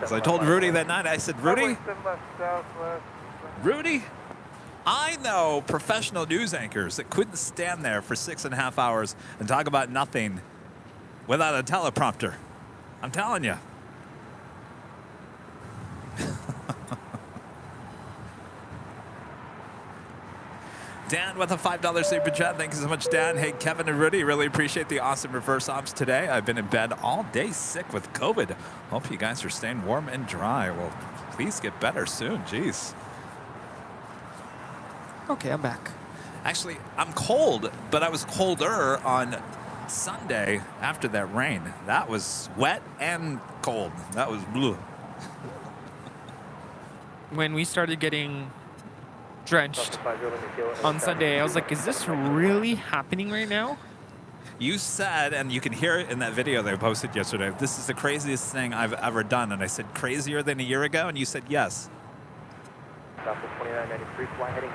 So I told Rudy that night, I said, Rudy, I know professional news anchors that couldn't stand there for 6.5 hours and talk about nothing without a teleprompter. I'm telling you. Dan with a $5 super chat. Thank you so much, Dan. Hey, Kevin and Rudy, really appreciate the awesome reverse ops today. I've been in bed all day sick with COVID. Hope you guys are staying warm and dry. Well, please get better soon. Jeez. Okay, I'm back. Actually, I'm cold, but I was colder on Sunday after that rain. That was wet and cold. That was blue. When we started getting drenched on Sunday, I was like, is this really happening right now? You said, and you can hear it in that video that I posted yesterday, this is the craziest thing I've ever done. And I said, crazier than a year ago? And you said, yes.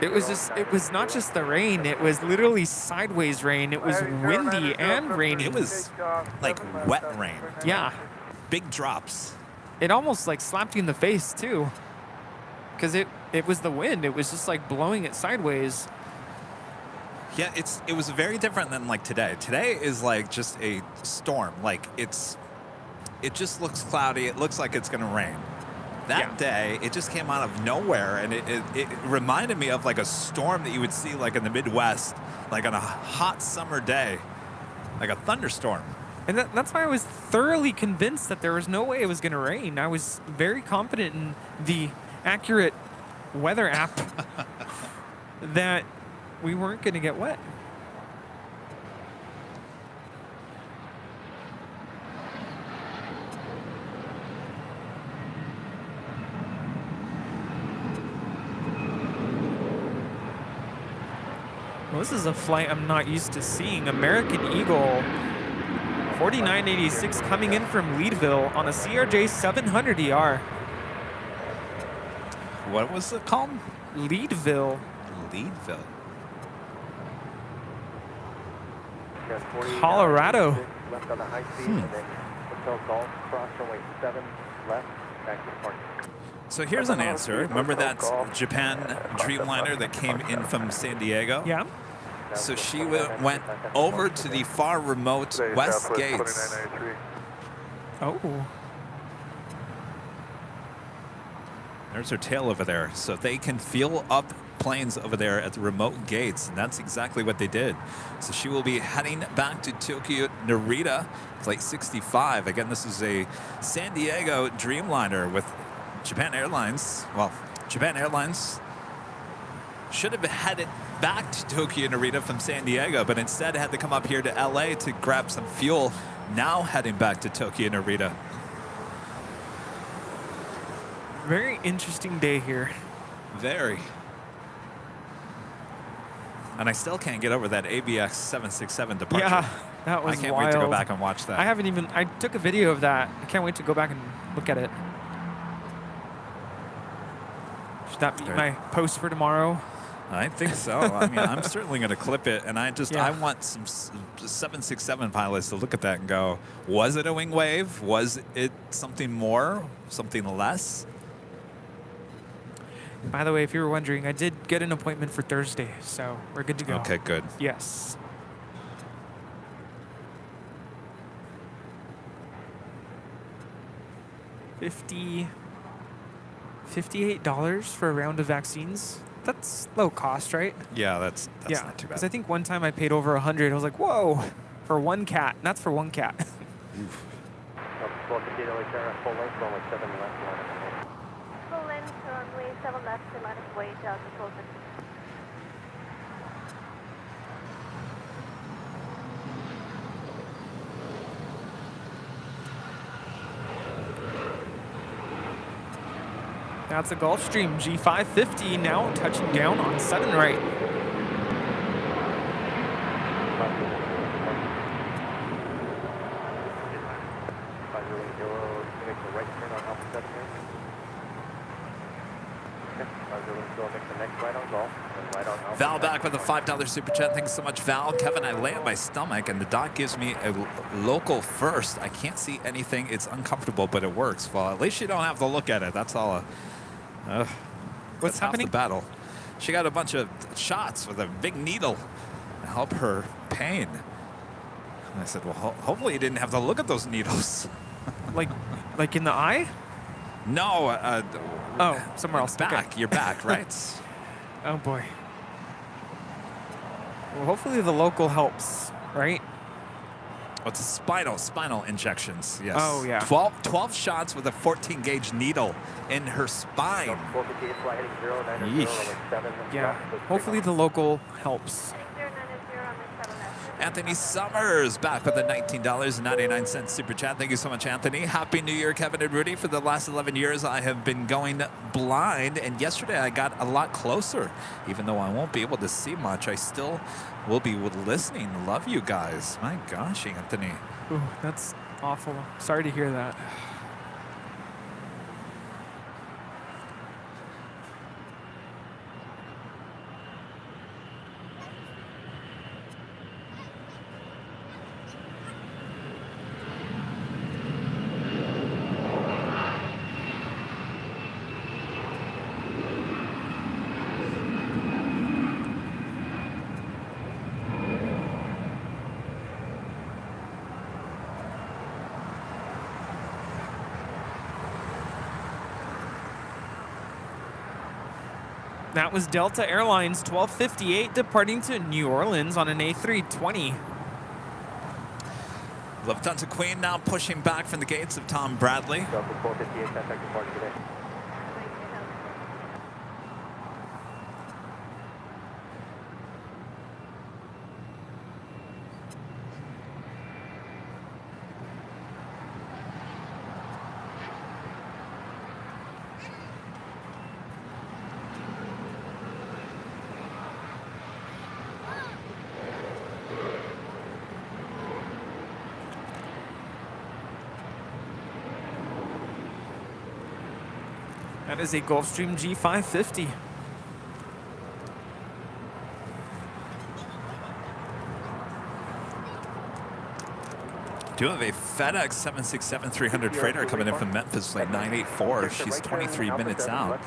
It was not just the rain. It was literally sideways rain. It was windy and rainy. It was like wet rain. Yeah. Big drops. It almost like slapped you in the face too. Because it was the wind. It was just like blowing it sideways. Yeah, it was very different than like today. Today is like just a storm. Like it just looks cloudy. It looks like it's going to rain. That day, it just came out of nowhere, and it reminded me of like a storm that you would see like in the Midwest, like on a hot summer day, like a thunderstorm. And that's why I was thoroughly convinced that there was no way it was going to rain. I was very confident in the accurate weather app that we weren't going to get wet. Well, this is a flight I'm not used to seeing. American Eagle 4986 coming in from Leadville on a CRJ 700ER. What was it called? Leadville. Leadville. Colorado. Left on the high speed, and then Hotel Golf, cross runway 7 left, back to the park. So here's an answer. Remember that Japan Dreamliner that came in from San Diego? Yeah. So she went over to the far remote West Gates. Oh. There's her tail over there. So they can fuel up planes over there at the remote gates, and that's exactly what they did. So she will be heading back to Tokyo Narita, flight 65. Again, this is a San Diego Dreamliner with Japan Airlines. Well, Japan Airlines should have headed back to Tokyo Narita from San Diego, but instead had to come up here to LA to grab some fuel. Now heading back to Tokyo Narita. Very interesting day here. Very. And I still can't get over that ABX 767 departure. Yeah, that was I can't wild. wait to go back and watch that. I took a video of that. I can't wait to go back and look at it. Should that be Right. my post for tomorrow? I think so. I mean, I'm certainly going to clip it, and I Yeah. want some 767 pilots to look at that and go, was it a wing wave? Was it something more, something less? By the way, if you were wondering, I did get an appointment for Thursday, so we're good to go. Okay, good. Yes. $58 for a round of vaccines. That's low cost, right? Yeah, that's yeah, not too because bad. I think one time I paid over 100. I was like, whoa, for one cat. And that's for one cat. Full length, runway 7 left, Full length, runway 7 left, minus weight, control 6. That's a Gulfstream G550 now touching down on 7 right. Val back with a $5 super chat. Thanks so much, Val. Kevin, I lay on my stomach, and the doc gives me a local first. I can't see anything. It's uncomfortable, but it works. Well, at least you don't have to look at it. That's all. What's that's half happening? the battle. She got a bunch of shots with a big needle to help her pain. And I said, well, hopefully you didn't have to look at those needles. like in the eye? No. Oh, somewhere else. Back. Okay. Your back, right? Oh boy. Well, hopefully the local helps, right? Oh, it's a spinal injections. Yes. Oh, yeah. 12 shots with a 14 gauge needle in her spine. Yeesh. Yeah. Hopefully the local helps. Anthony Summers back with a $19.99 super chat. Thank you so much, Anthony. Happy New Year, Kevin and Rudy. For the last 11 years, I have been going blind, and yesterday I got a lot closer. Even though I won't be able to see much, I still will be listening. Love you guys. My gosh, Anthony. Ooh, that's awful. Sorry to hear that. That was Delta Airlines 1258 departing to New Orleans on an A320. Lufthansa Queen now pushing back from the gates of Tom Bradley. Delta 458, contact departure today. That is a Gulfstream G550. Do have a FedEx 767-300 freighter coming in from Memphis, flight 984. She's 23 minutes out.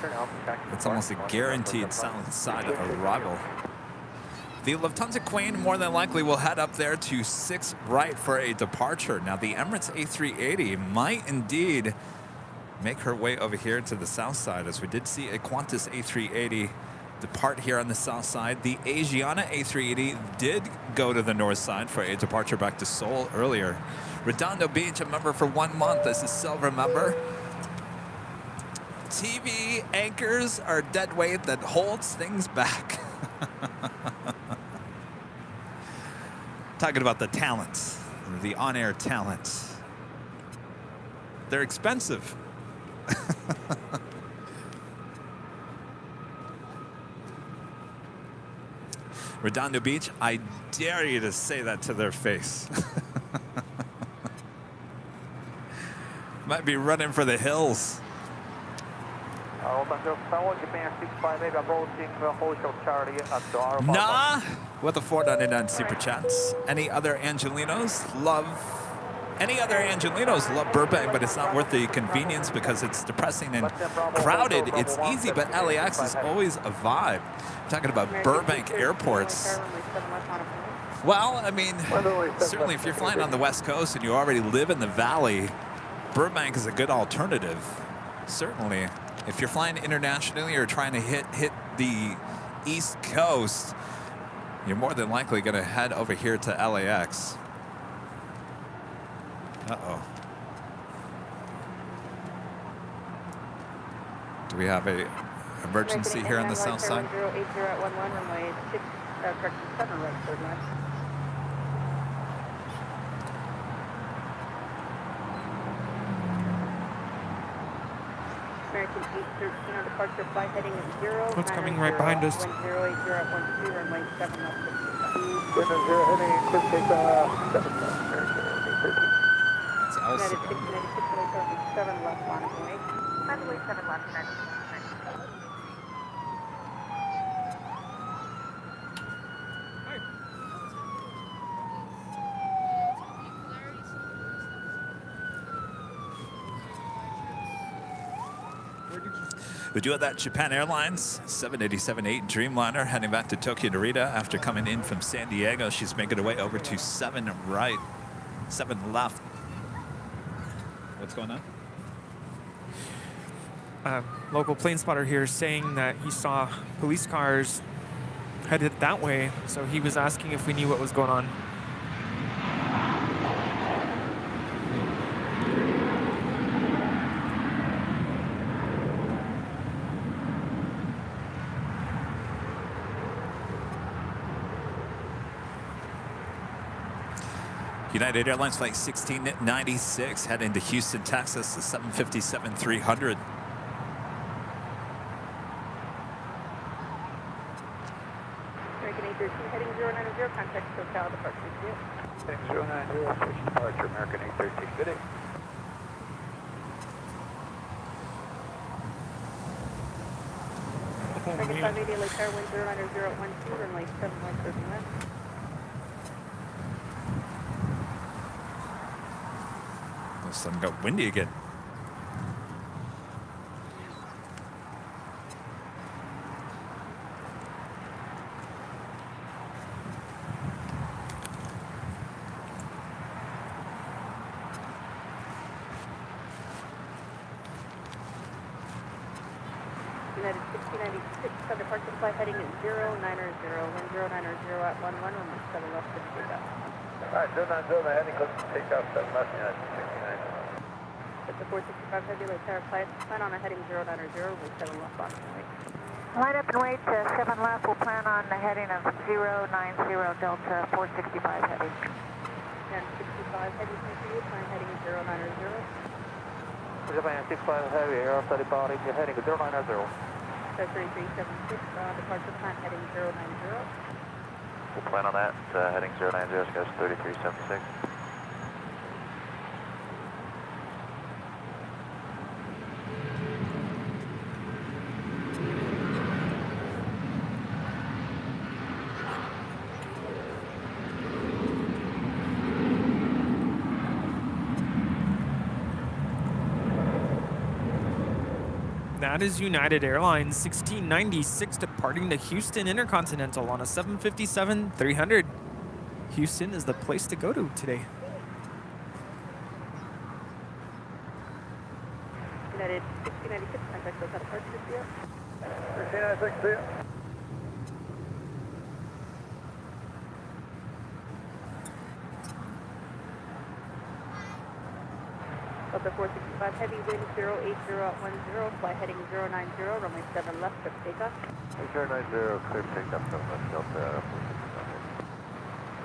It's almost a guaranteed south side arrival. The Lufthansa Queen more than likely will head up there to 6 right for a departure. Now, the Emirates A380 might indeed make her way over here to the south side, as we did see a Qantas A380 depart here on the south side. The Asiana A380 did go to the north side for a departure back to Seoul earlier. Redondo Beach, a member for 1 month as a silver member. TV anchors are dead weight that holds things back. Talking about the talent, the on-air talent. They're expensive. Redondo Beach, I dare you to say that to their face. Might be running for the hills. Japan 65, maybe approaching Hotel Charlie at the R. Nah, with a 499 super chats. Any other Angelinos love Burbank, but it's not worth the inconvenience because it's depressing and crowded. It's easy, but LAX is always a vibe. I'm talking about Burbank airports. Well, I mean, certainly if you're flying on the West Coast and you already live in the Valley, Burbank is a good alternative. Certainly. If you're flying internationally or trying to hit the East Coast, you're more than likely going to head over here to LAX. Uh-oh. Do we have a emergency here on the south side? 1080 at 11, runway 6, correction 7, right, third line. American 813 on departure, flight heading at 0. What's coming right behind us? 1080 at 12, runway 7 left. 0 heading, quick takeoff, 7 left. That's Elsa. United 696, 7 left, runway. Runway 7 left, United. We do have that Japan Airlines 787-8 Dreamliner heading back to Tokyo Narita after coming in from San Diego. She's making her way over to 7 right, 7 left. What's going on? Local plane spotter here saying that he saw police cars headed that way, so he was asking if we knew what was going on. United Airlines flight 1696 heading to Houston, Texas, the 757-300. American 813 heading 090, contact SoCal departure. Heading 090, approach departure, American 813, good day. American 580, Lake Air, wind 090, runway 7 right, third left. This sun got windy again. United 1696, on departure flight heading at 090, wind 090 at 11, runway 7 left, to takeoff. Alright, 090, heading close to takeoff, 7 left, United 69. It's a 465 heavy Lake Air flight, plan on a heading 090, with 7 left box. Line up and wait to 7 left. We'll plan on the heading of 090 Delta 465 heavy. And 65 heavy, thank you, plan heading 090. Japan 65 heavy, air steady body, you're heading 090. 3376, departure plan heading 090. We'll plan on that, heading 090, goes 3376. That is United Airlines 1696 departing to Houston Intercontinental on a 757-300. Houston is the place to go to today. United 1696, contact SoCal departure. 1696, see ya. Delta 465 heavy, wind 080 at 10, fly heading 090, runway 7 left, for takeoff. 090, clear takeoff, 7 left, Delta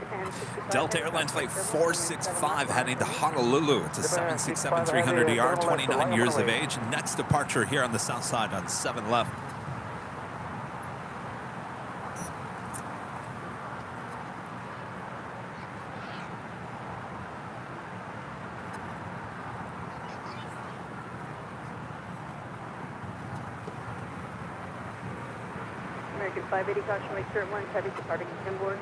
465. Delta Airlines flight 465 heading to Honolulu. It's a 767-300ER, 29 years of age. Next departure here on the south side on 7 left. American 580, caution Lake Turn 1, heavy departing inboard.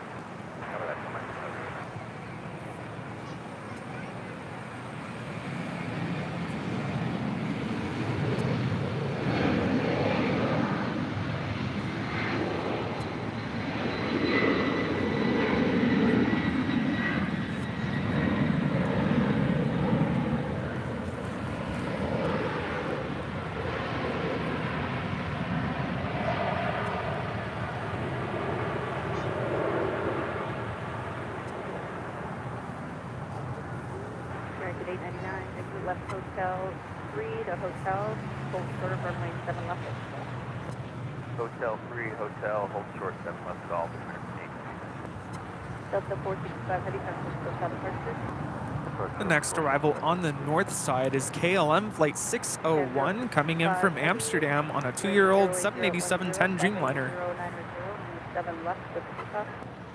American 899, exit left Hotel 3 to Hotel, hold short of runway 7 left. Hotel 3, Hotel, hold short 7 left golf. Delta 465, heavy San Francisco, south departure. The next arrival on the north side is KLM Flight 601 coming in from Amsterdam on a 2-year-old 787-10 Dreamliner. 7 left with the takeoff.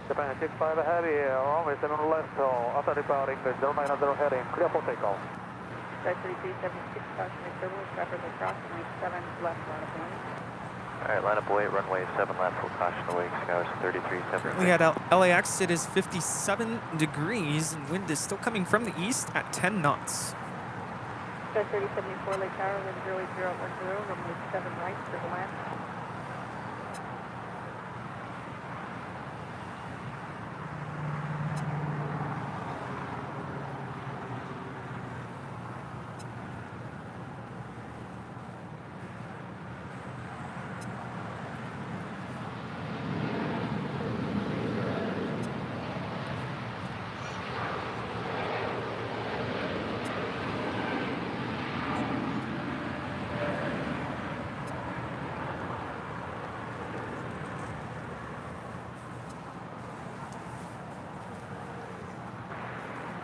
Japan 65 heavy, runway 7 left, after departing, 090 heading, clear for takeoff. Sky 3376, caution Lake Turbulence, rapidly cross, runway 7 left, line up and wing. Alright, line up await, runway 7 left, full caution await, Skywards 3376. Currently at LAX, it is 57 degrees and wind is still coming from the east at 10 knots. Sky 3074, Lake Tower, wind 08010, runway 7 right, circle land.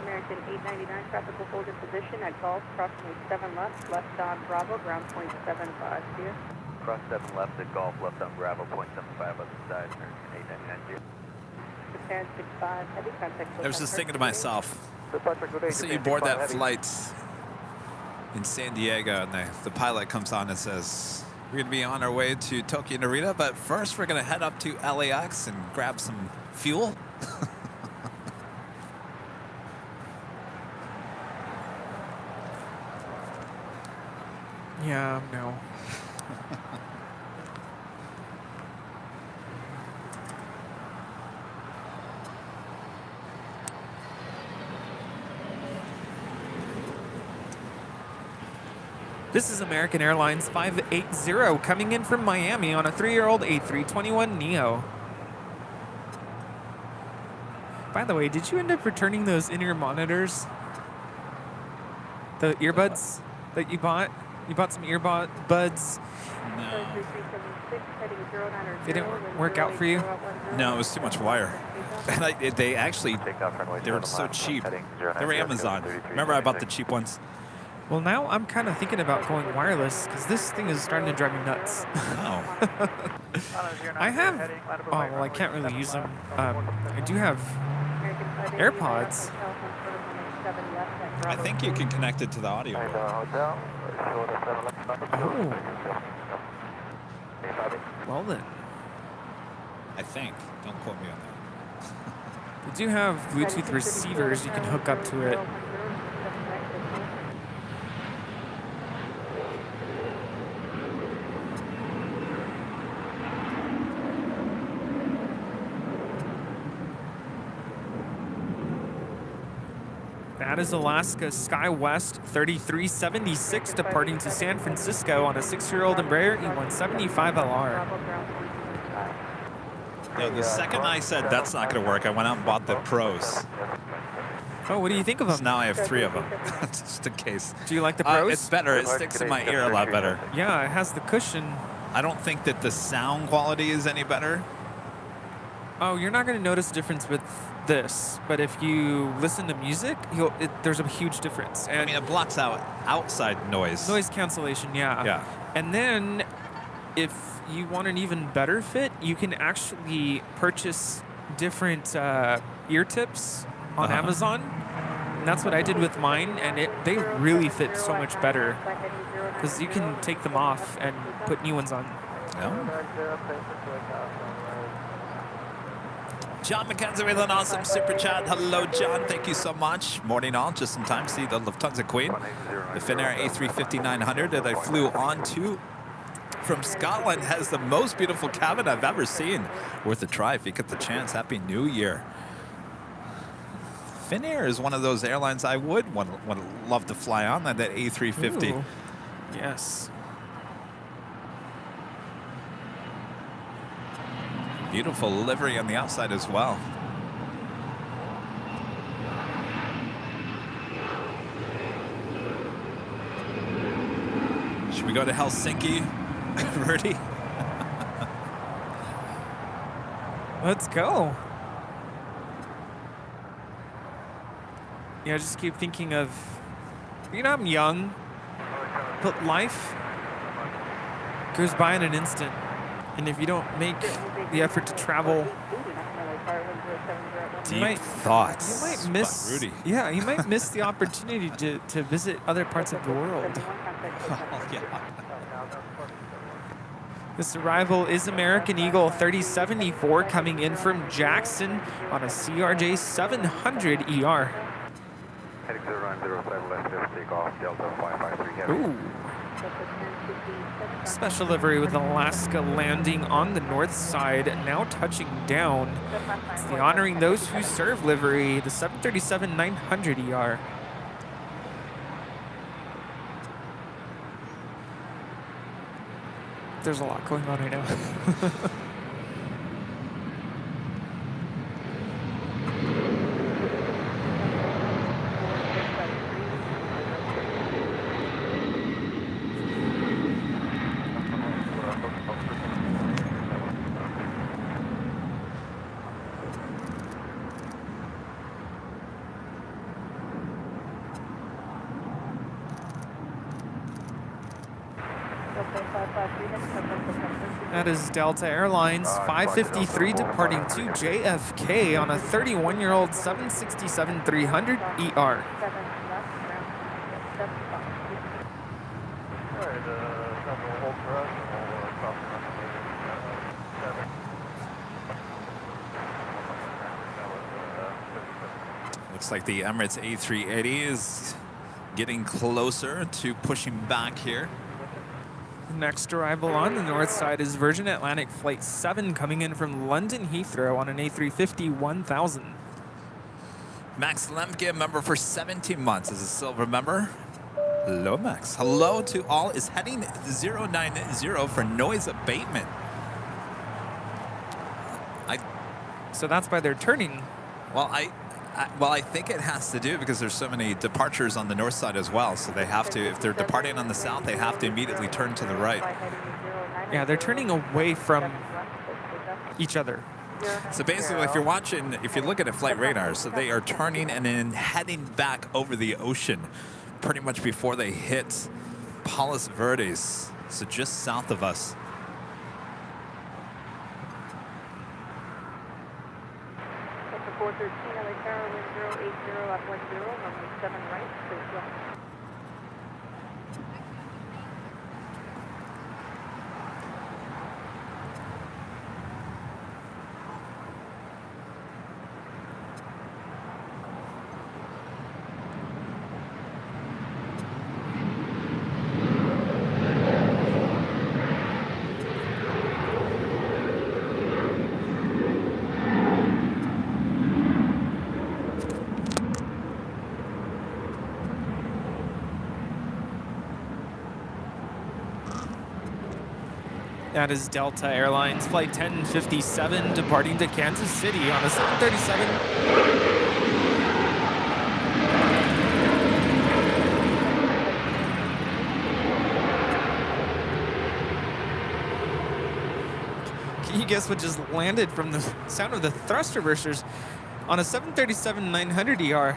American 899, traffic will hold in position at Golf, approximately 7 left, left on Bravo, ground point 75, clear. Cross 7 left at golf, left on Bravo, 0.75 other side, American 899 here. Japan 65, heavy contact. I was just thinking to myself, so you board that flight in San Diego and the pilot comes on and says, we're going to be on our way to Tokyo Narita, but first we're going to head up to LAX and grab some fuel. Yeah, no. This is American Airlines 580 coming in from Miami on a 3-year-old A321neo. By the way, did you end up returning those in-ear monitors? The earbuds that you bought? You bought some earbuds. No. They didn't work out for you? No, it was too much wire. And they actually, they were so cheap. They were Amazon. Remember I bought the cheap ones? Well, now I'm kind of thinking about going wireless because this thing is starting to drive me nuts. Oh. I have, oh, well, I can't really use them. I do have AirPods. I think you can connect it to the audio. Oh. Well then. I think. Don't quote me on that. We do have Bluetooth receivers you can hook up to it. That is Alaska SkyWest 3376 departing to San Francisco on a 6-year-old Embraer E175LR. No, the second I said that's not going to work, I went out and bought the Pros. Oh, what do you think of them? So now I have 3 of them, just in case. Do you like the Pros? It's better. It sticks in my ear a lot better. Yeah, it has the cushion. I don't think that the sound quality is any better. Oh, you're not going to notice a difference with this, but if you listen to music, there's a huge difference. And I mean, it blocks out outside noise. Noise cancellation, yeah. Yeah. And then, if you want an even better fit, you can actually purchase different ear tips on Amazon. And that's what I did with mine, and they really fit so much better because you can take them off and put new ones on. John McKenzie with an awesome super chat. Hello, John. Thank you so much. Morning all. Just in time to see the Lufthansa Queen, the Finnair A350-900 that I flew on to from Scotland. Has the most beautiful cabin I've ever seen. Worth a try if you get the chance. Happy New Year. Finnair is one of those airlines I would love to fly on, that A350. Ooh. Yes. Beautiful livery on the outside as well. Should we go to Helsinki, Rudy? Let's go. Yeah, I just keep thinking of, you know, I'm young, but life goes by in an instant. And if you don't make the effort to travel, Deep thoughts. You might miss, Rudy. Yeah, you might miss the opportunity to visit other parts of the world. Oh, yeah. This arrival is American Eagle 3074 coming in from Jackson on a CRJ 700 ER. Heading to the run 07 left, take off, Delta 553. Ooh. Special livery with Alaska landing on the north side, now touching down. It's the Honoring Those Who Serve livery, the 737-900 ER. There's a lot going on right now. That is Delta Airlines 553 departing to JFK on a 31-year-old 767-300 ER. Looks like the Emirates A380 is getting closer to pushing back here. Next arrival on the north side is Virgin Atlantic Flight 7 coming in from London Heathrow on an A350-1000. Max Lemke, a member for 17 months, is a silver member. Hello, Max. Hello to all. Is heading 090 for noise abatement. So that's why they're turning. Well, I think it has to do because there's so many departures on the north side as well. So they have to, if they're departing on the south, they have to immediately turn to the right. Yeah, they're turning away from each other. So basically, if you're watching, if you look at a flight radar, so they are turning and then heading back over the ocean pretty much before they hit Palos Verdes, so just south of us. Delta 413, LA Tower, wind 080 at 10, runway 7 right, please left. That is Delta Airlines Flight 1057 departing to Kansas City on a 737. Can you guess what just landed from the sound of the thrust reversers on a 737-900 ER?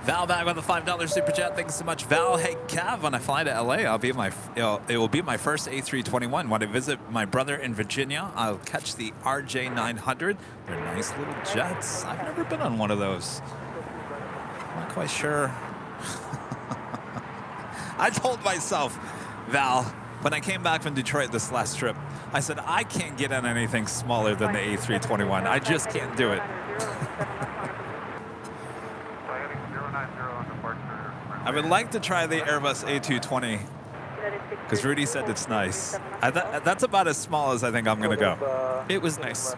Val back with a $5 super chat. Thanks so much, Val. Hey, Cav, when I fly to LA, it will be my first A321. When I visit my brother in Virginia, I'll catch the RJ900. They're nice little jets. I've never been on one of those. I'm not quite sure. I told myself, Val, when I came back from Detroit this last trip, I said, I can't get on anything smaller than the A321. I just can't do it. I would like to try the Airbus A220 because Rudy said it's nice. That's about as small as I think I'm going to go. It was nice.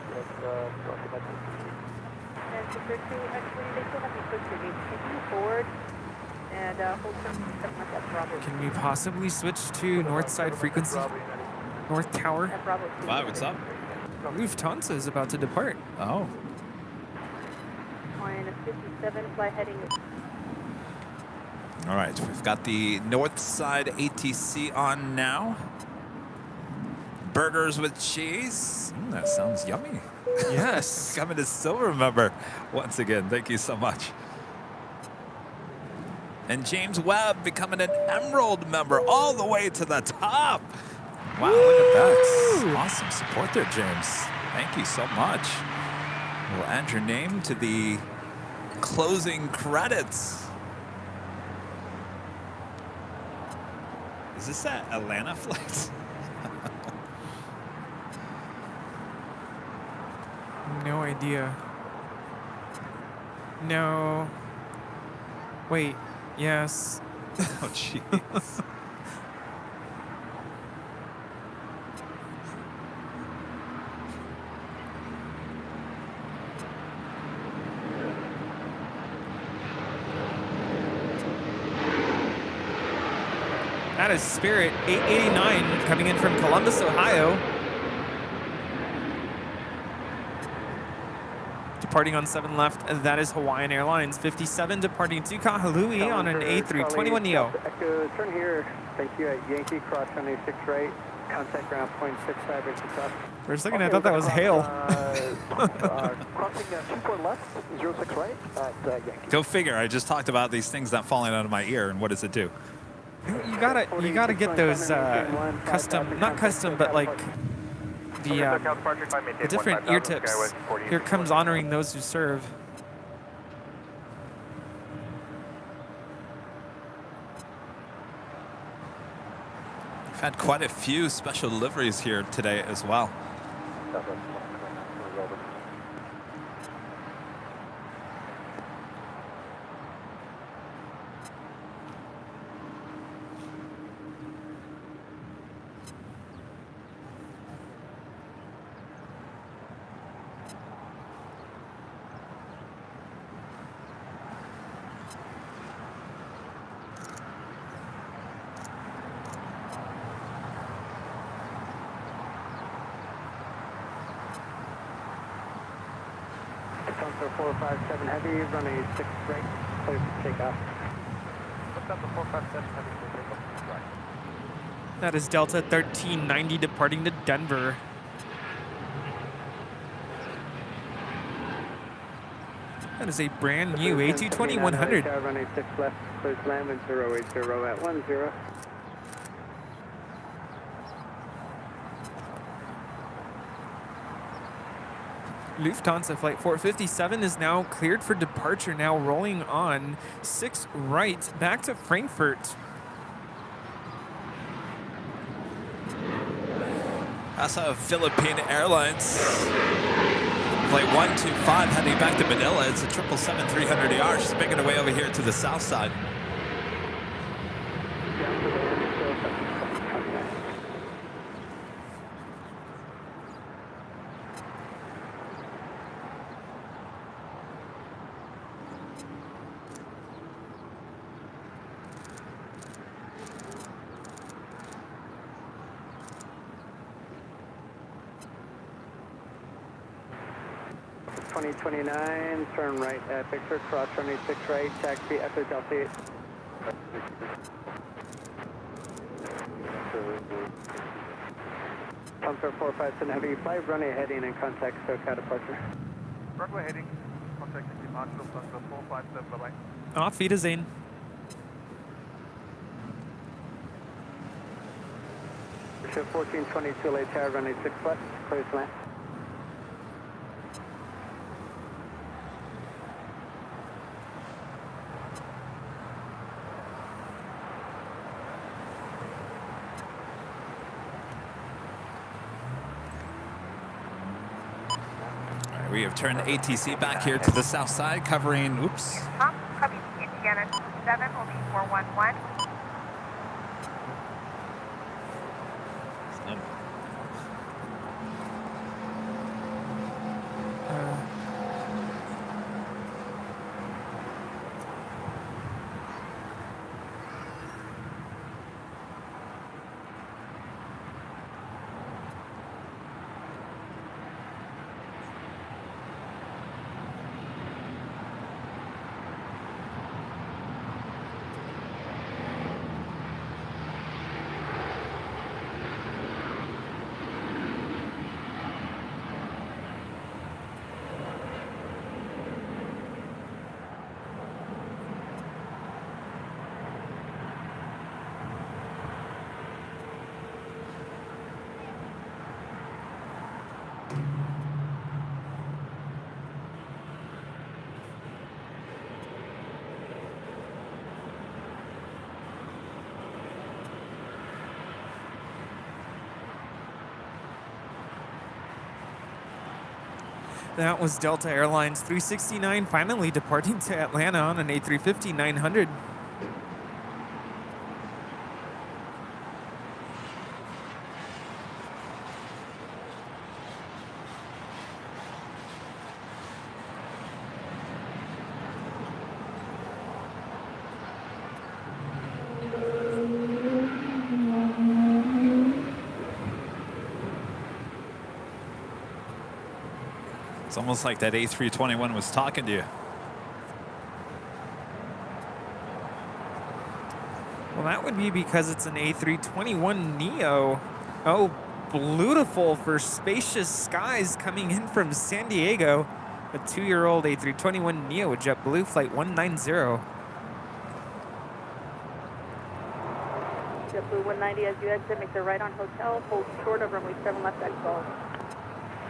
Can we possibly switch to north side frequency? North Tower? Wow, what's up? Lufthansa is about to depart. Oh. Line 57, fly heading. All right, we've got the north side ATC on now. Burgers with cheese. That sounds yummy. Yes. Coming to Silver member once again. Thank you so much. And James Webb becoming an Emerald member all the way to the top. Wow, look at that. Awesome support there, James. Thank you so much. We'll add your name to the closing credits. Is this an Atlanta flight? No idea. No. Wait. Yes. Oh, jeez. That is Spirit 889 coming in from Columbus, Ohio. Departing on 7 left, that is Hawaiian Airlines 57 departing to Kahului on an A321neo. Echo, turn here. Thank you at Yankee, cross runway 6 right. Contact ground point 65 inches left. For a second, I thought that was hail. Crossing 24 left, 06 right at Yankee. Go figure. I just talked about these things not falling out of my ear, and what does it do? You gotta get those custom, not custom, but like the different ear tips. Here comes honoring those who serve. We've had quite a few special deliveries here today as well. Delta 457 Heavy, runway 6 right, clear for takeoff. Delta 457 Heavy, clear for takeoff. That is Delta 1390 departing to Denver. That is a brand new A220-100. Runway 6 left, clear to land, wind 080 at 10. Lufthansa Flight 457 is now cleared for departure, now rolling on 6 right back to Frankfurt. Also, Philippine Airlines Flight 125 heading back to Manila. It's a 777-300ER. She's making her way over here to the south side. Twenty 29, turn right at Victor, cross runway 6 right, taxi after Delta 8. Pumper 457 Heavy, 5 runway heading and contact SoCal departure. Runway heading, contact departure, Pumper 457, bye-bye. Auf Wiedersehen. Ship 1422 late tower, runway 6 left, clear to land. We have turned ATC back here to the south side, covering, oops. Copy, Indiana 7 will be 411. That was Delta Airlines 369 finally departing to Atlanta on an A350-900. It's almost like that A321 was talking to you. Well, that would be because it's an A321neo. Oh, beautiful for spacious skies coming in from San Diego. A 2-year-old A321neo with JetBlue flight 190. JetBlue 190 as you exit, make the right on hotel, hold short of runway 7 left at golf.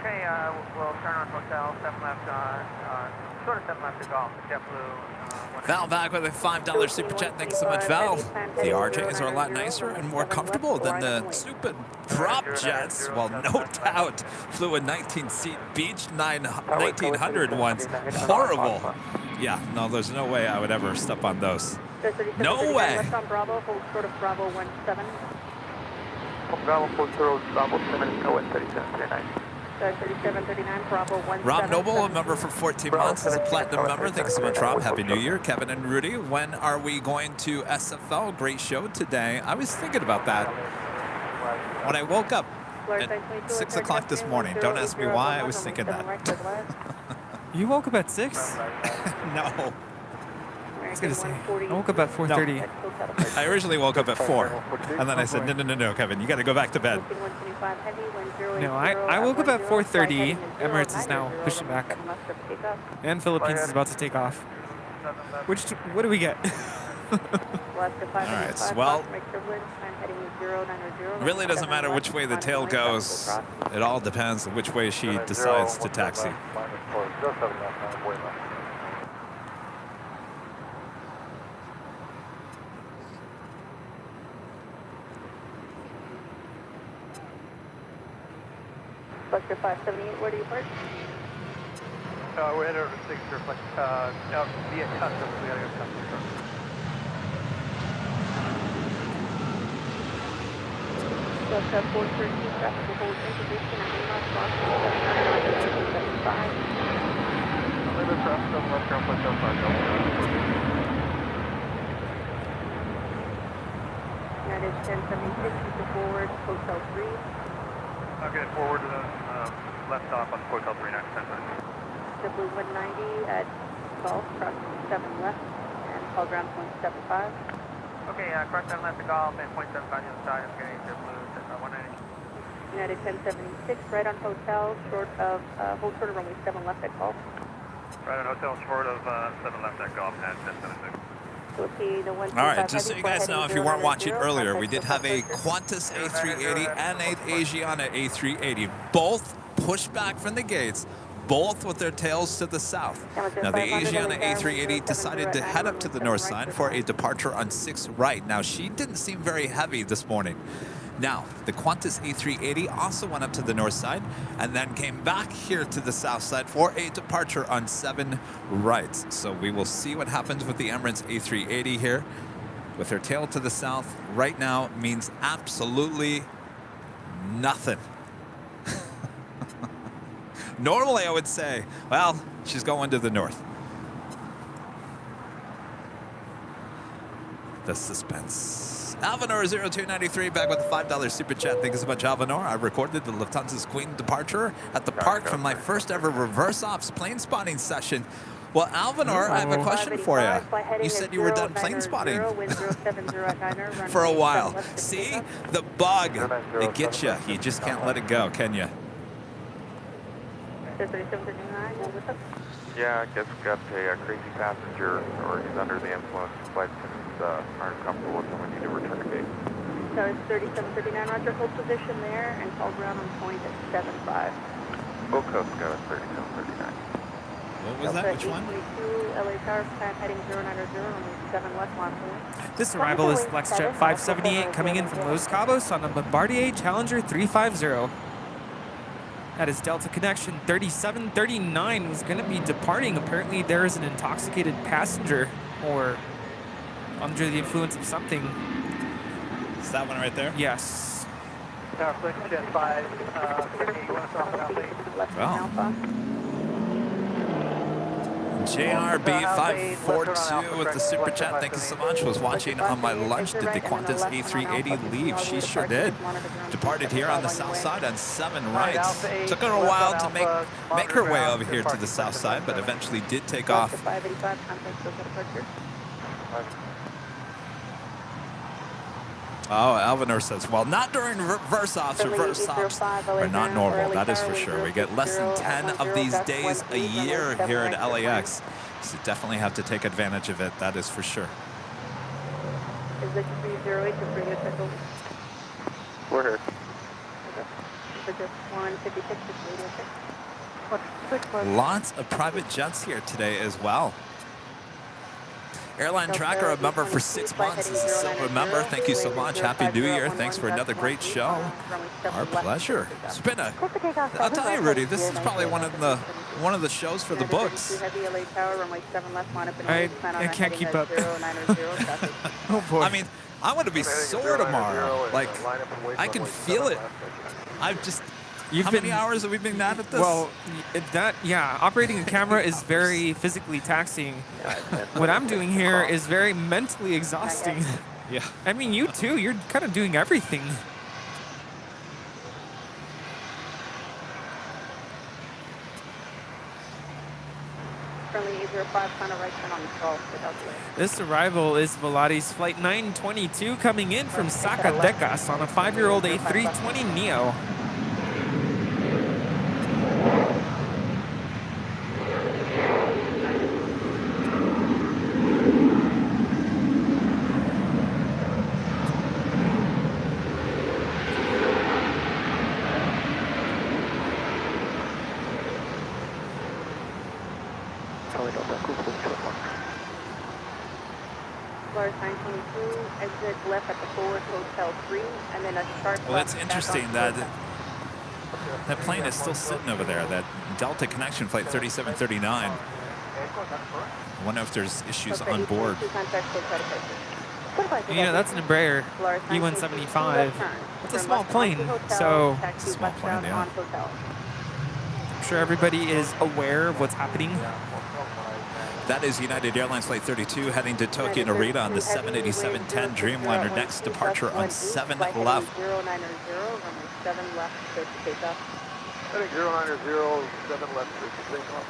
Okay, we'll turn on hotel, 7 left, short of 7 left to golf, JetBlue. Val back with a $5 super chat. Thanks so much, Val. The RJs are a lot nicer and more comfortable than the stupid prop jets. Well, no doubt. Flew a 19-seat Beech 1900 ones. Horrible. Yeah, no, there's no way I would ever step on those. No way. Left on Bravo, hold short of Bravo 17. Bravo 40, Bravo 7, go at 3739. 3739, Bravo 17. Rob Noble, a member for 14 months, is a platinum member. Thanks so much, Rob. Happy New Year. Kevin and Rudy, when are we going to SFL? Great show today. I was thinking about that when I woke up at 6 o'clock this morning. Don't ask me why I was thinking that. You woke up at 6? No. I was going to say, I woke up at 4:30. I originally woke up at 4, and then I said, no, Kevin, you got to go back to bed. No, I woke up at 4:30. Emirates is now pushing back. And Philippines is about to take off. What do we get? All right, well, really doesn't matter which way the tail goes. It all depends on which way she decides to taxi. Buster 578, where do you park? We're headed over to Signature, but via customs, we gotta go customs first. Delta 413, traffic will hold introduction at Lima, crossing 79 on 75. Liver traffic, left turn, Hotel 5, United 1076, keep it forward, Hotel 3. Okay, forward to the left stop on Hotel 3 next 10 minutes. JetBlue 190 at Golf, crossing 7 left, and call ground 0.75. Okay, cross 7 left to Golf and 0.75 to the other side. I'm getting JetBlue 190. United 1076, right on hotel, hold short of runway 7 left at Golf. Right on hotel, short of 7 left at Golf at 1076. All right, just so you guys know, if you weren't watching earlier, we did have a Qantas A380 and an Asiana A380, both pushed back from the gates, both with their tails to the south. Now, the Asiana A380 decided to head up to the north side for a departure on 6 right. Now, she didn't seem very heavy this morning. Now, the Qantas A380 also went up to the north side and then came back here to the south side for a departure on 7 right. So we will see what happens with the Emirates A380 here. With her tail to the south right now means absolutely nothing. Normally I would say, well, she's going to the north. The suspense. Alvanor 0293 back with a $5 super chat. Thank you so much, Alvanor. I recorded the Lufthansa's Queen departure at the park from my first ever reverse ops plane spotting session. Well, Alvanor, I have a question for you. You said you were done plane spotting for a while. See? The bug. It gets you. You just can't let it go, can you? Yeah, I guess got a crazy passenger or he's under the influence. Flights aren't comfortable with him. We need to return to gate. So it's 3739, roger, hold position there and call ground on point at 75. Full coast go at 3739. What was that? Which one? LA Tower, plan heading 090, only 7 left line. This arrival is FlexJet 578 coming in from Los Cabos on a Bombardier Challenger 350. That is Delta Connection 3739 was going to be departing. Apparently there is an intoxicated passenger or under the influence of something. Is that one right there? Yes. Tower FlexJet 578, you want to stop now, please? Well. JRB542 with the super chat. Thank you so much. Was watching on my lunch. Did the Qantas A380 leave? She sure did. Departed here on the south side on 7 right. Took her a while to make her way over here to the south side, but eventually did take off. Oh, Alvanor says, well, not during reverse ops. Reverse ops are not normal. That is for sure. We get less than 10 of these days a year here at LAX. So definitely have to take advantage of it. That is for sure. Is it 308 to bring it to We're here. just 156 to 306. Lots of private jets here today as well. Airline Tracker, a member for 6 months, is a silver member. Thank you so much. Happy New Year. Thanks for another great show. Our pleasure. It's been a, I'll tell you, Rudy, this is probably one of the shows for the books. I can't keep up. Oh boy. I mean, I'm going to be sore tomorrow. Like, I can feel it. I've just... How many hours have we been at this? Well, operating a camera is very physically taxing. What I'm doing here is very mentally exhausting. Yeah. I mean, you too, you're kind of doing everything. This arrival is Volati's Flight 922 coming in from Zacatecas on a 5-year-old A320neo. Well, that's interesting that that plane is still sitting over there, that Delta Connection Flight 3739. I wonder if there's issues on board. You know, that's an Embraer E175. It's a small plane, so... It's a small plane, yeah. I'm sure everybody is aware of what's happening. That is United Airlines Flight 32 heading to Tokyo Narita on the 787-10 Dreamliner. Next departure on 7 left. 090, runway 7 left, clear to take off. Heading 090, 7 left, clear to take off.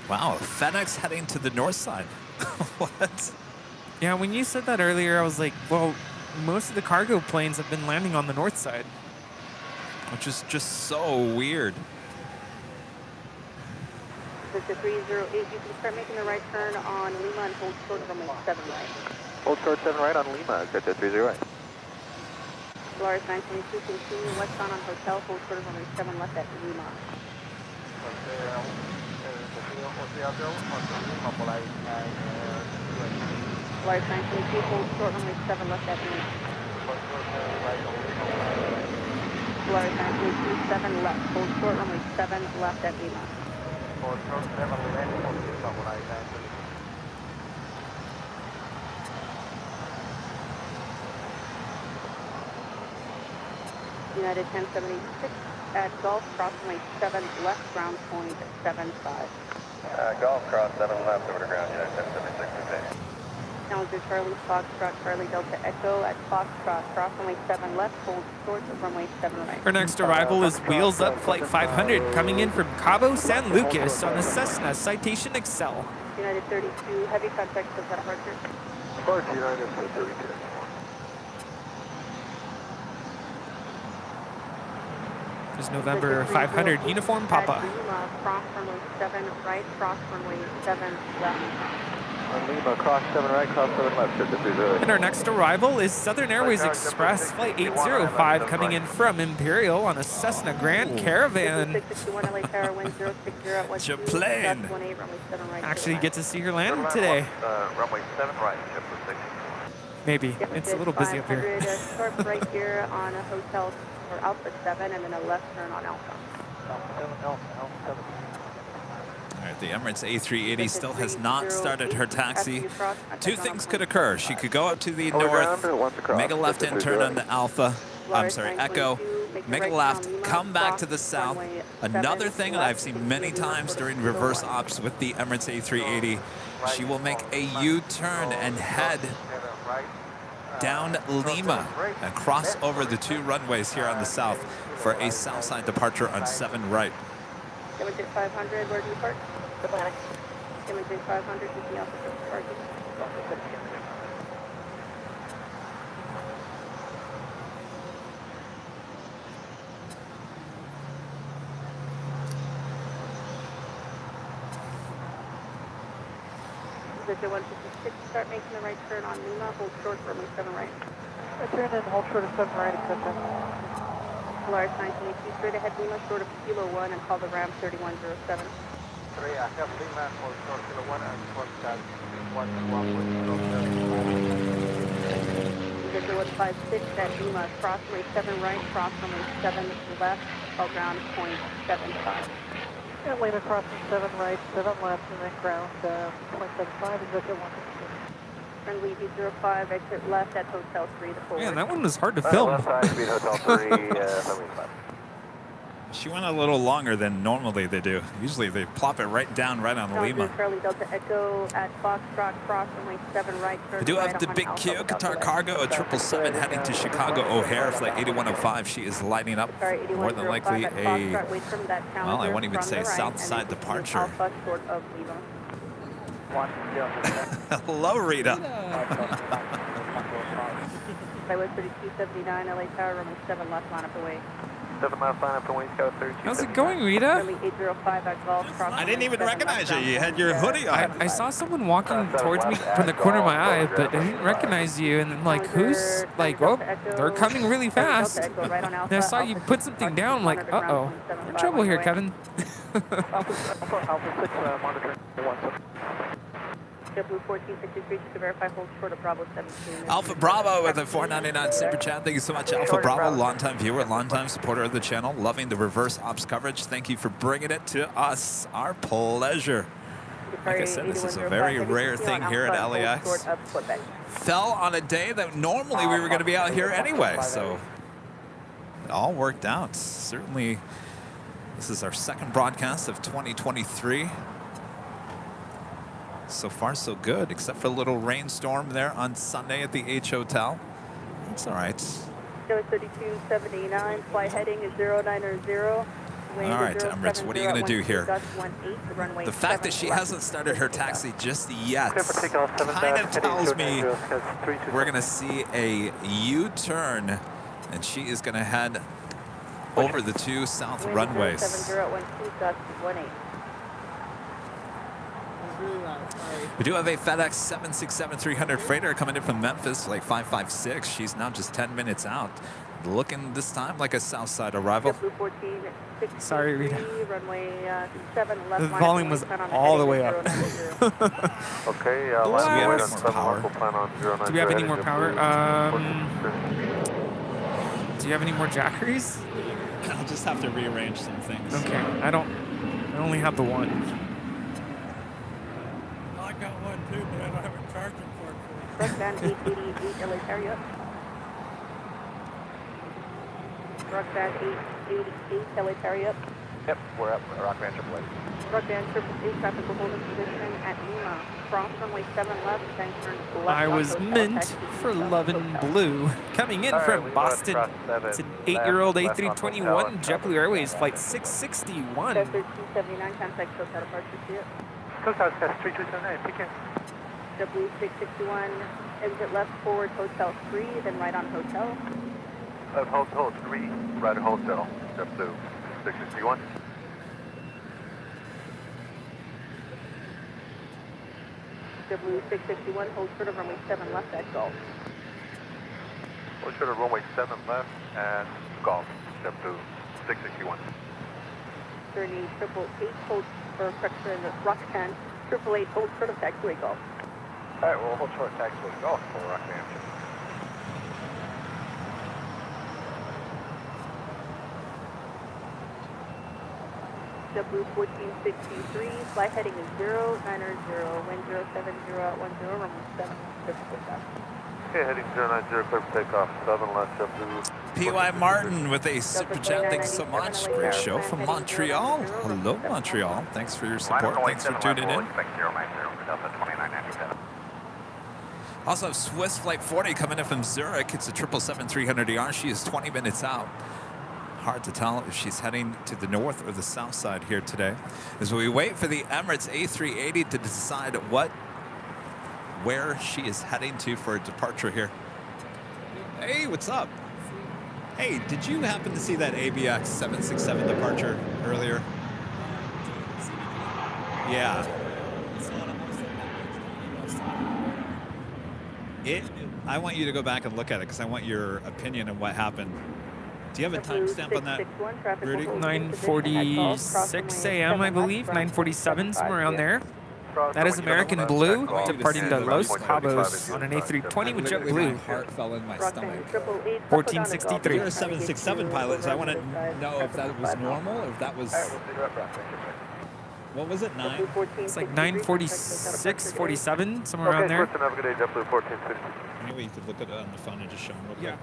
Wow, FedEx heading to the north side. What? Yeah, when you said that earlier, I was like, well, most of the cargo planes have been landing on the north side. Which is just so weird. This is 308. You can start making the right turn on Lima and hold short of runway 7 right. Hold short 7 right on Lima. Get that 308. Polaris 922, continue westbound on Hotel, hold short of runway 7 left at Lima. Flyer 922, hold short runway 7 left at Lima. Flyer 922, 7 left, hold short runway 7 left at Lima. United 1076 at Golf, cross runway 7 left, ground point 75. Golf cross 7 left over to ground, United 1076, okay. Challenger Charlie, Foxtrot, Charlie Delta Echo at Foxtrot, cross runway 7 left, hold short of runway 7 right. Our next arrival is Wheels Up Flight 500 coming in from Cabo San Lucas on a Cessna Citation Excel. United 32, heavy contact for departure. Departure United 32. There's November 500 uniform Papa. Lima, cross runway 7 right, cross runway 7 left. Lima, cross 7 right, cross 7 left, 53. And our next arrival is Southern Airways Express Flight 805 coming in from Imperial on a Cessna Grand Caravan. Chaplain. Actually get to see her land today. Runway 7 right, 6. Maybe. It's a little busy up here. Sharp right here on a hotel or Alpha 7 and then a left turn on Alpha. All right, the Emirates A380 still has not started her taxi. Two things could occur. She could go up to the north, make a left-hand turn on the Alpha, Echo, make a left, come back to the south. Another thing that I've seen many times during reverse ops with the Emirates A380, she will make a U-turn and head down Lima and cross over the 2 runways here on the south for a south side departure on 7 right. Imaging 500, where do you park? Atlantic. Imaging 500, is the Alpha parking? Position 156, start making the right turn on Lima, hold short for runway 7 right. Turn in, hold short of 7 right, accept that. Polaris 922, straight ahead Lima, short of Kilo 1 and call the RAM 3107. 3, I have Lima, hold short Kilo 1 and call that 111. Position 156 at Lima, cross runway 7 right, cross runway 7 left, call ground point 75. And Lima crossing 7 right, 7 left, and then ground .75, exit 1. Friendly V05, exit left at Hotel 3 to forward. Man, that one was hard to film. Left side, speed Hotel 3, She went a little longer than normally they do. Usually they plop it right down right on Lima. Charlie Delta Echo at Foxtrot, cross runway 7 right, turn We do right have the on Big Alpha Q, without Qatar delay. Cargo, a 777 heading to Chicago O'Hare, flight 8105. She is lighting up more than likely a, well, I won't even say south side departure. Alpha short of Lima. Hello, Rita. Highway 3279, LA Tower, runway 7 left, line up away. 7 left line up to Wingscout 32. How's it going, Rita? Charlie 805 at Golf, cross I didn't even runway 7 recognize you. left, You had your hoodie on. I saw someone walking towards me from the corner of my eye, but I didn't recognize you. And I'm like, who's like, oh, they're coming really fast. And I saw you put something down. I'm like, uh-oh, we're in trouble here, Kevin. Alpha 6, monitoring 17. Blue 1463 to verify hold short of Bravo 17. Alpha Bravo with a 499 super chat. Thank you so much, Alpha Bravo. Longtime viewer, longtime supporter of the channel. Loving the reverse ops coverage. Thank you for bringing it to us. Our pleasure. Like I said, this is a very rare thing here at LAX. Fell on a day that normally we were going to be out here anyway, so it all worked out. Certainly, this is our second broadcast of 2023. So far, so good, except for a little rainstorm there on Sunday at the H Hotel. It's all right. 3279, flight heading is 090. All right, Emirates, what are you going to do here? The fact that she hasn't started her taxi just yet kind of tells me we're going to see a U-turn, and she is going to head over the 2 south runways. 7012, We do have a FedEx 767-300 freighter coming in from Memphis, like 556. She's now just 10 minutes out. looking this time like a south side arrival. Sorry, Rita. Runway 7 left. The volume was all the way up. Okay, we line have away more on 7 power. left. We'll plan on 090. Do we have any more heading power? to Do you have any more jackeries? I'll just have to rearrange some things. Okay, I only have the one. I got one too, but I don't have a charging port for it. Rockdown 888 LA carry up. Rockdown 888 LA carry up. Yep, we're up. Rockman Triple 8. Rockdown 888 traffic will hold in position at Lima. Cross runway 7 left, then turn left. I on was Hotel, meant taxi to for South Love and Hotel. Blue. Coming in All right, from we Boston. want to cross It's an 7 8-year-old left on A321 Hotel. JetBlue Airways flight 661. 1379, contact Hotel departure here. Cookhouse test 3279, pick in. W 661, exit left forward Hotel 3, then right on Hotel. Hotel 3, right hotel. JetBlue 661. W 661, hold short of runway 7 left at Golf. We'll shoot at runway 7 left and golf. JetBlue 661. Journey 888, hold for correction, Rock 10, 888, hold short of taxiway Golf. All right, we'll hold short taxiway golf for Rockman. W 1463, flight heading is 090, wind 070 at 10, runway 7, clear for takeoff. Okay, heading 090, clear for takeoff. 7 left, JetBlue. P.Y. Martin with a super chat. Thanks so much. Great show from Montreal. Hello, Montreal. Thanks for your support. Thanks for tuning in. Also, Swiss Flight 40 coming in from Zurich. It's a 777-300ER. She is 20 minutes out. Hard to tell if she's heading to the north or the south side here today. As we wait for the Emirates A380 to decide where she is heading to for a departure here. Hey, what's up? Hey, did you happen to see that ABX 767 departure earlier? Yeah. I want you to go back and look at it because I want your opinion on what happened. Do you have a timestamp on that, Rudy? 9:46 a.m. I believe, 9:47, somewhere around there. That is American Blue departing to Los Cabos on an A320 with JetBlue. My heart fell in my stomach. 1463. You're a 767 pilot, so I want to know if that was normal or if that was... What was it, 9? It's like 9:46, 47, somewhere around there. Anyway, you could look at it on the phone and just show him real quick.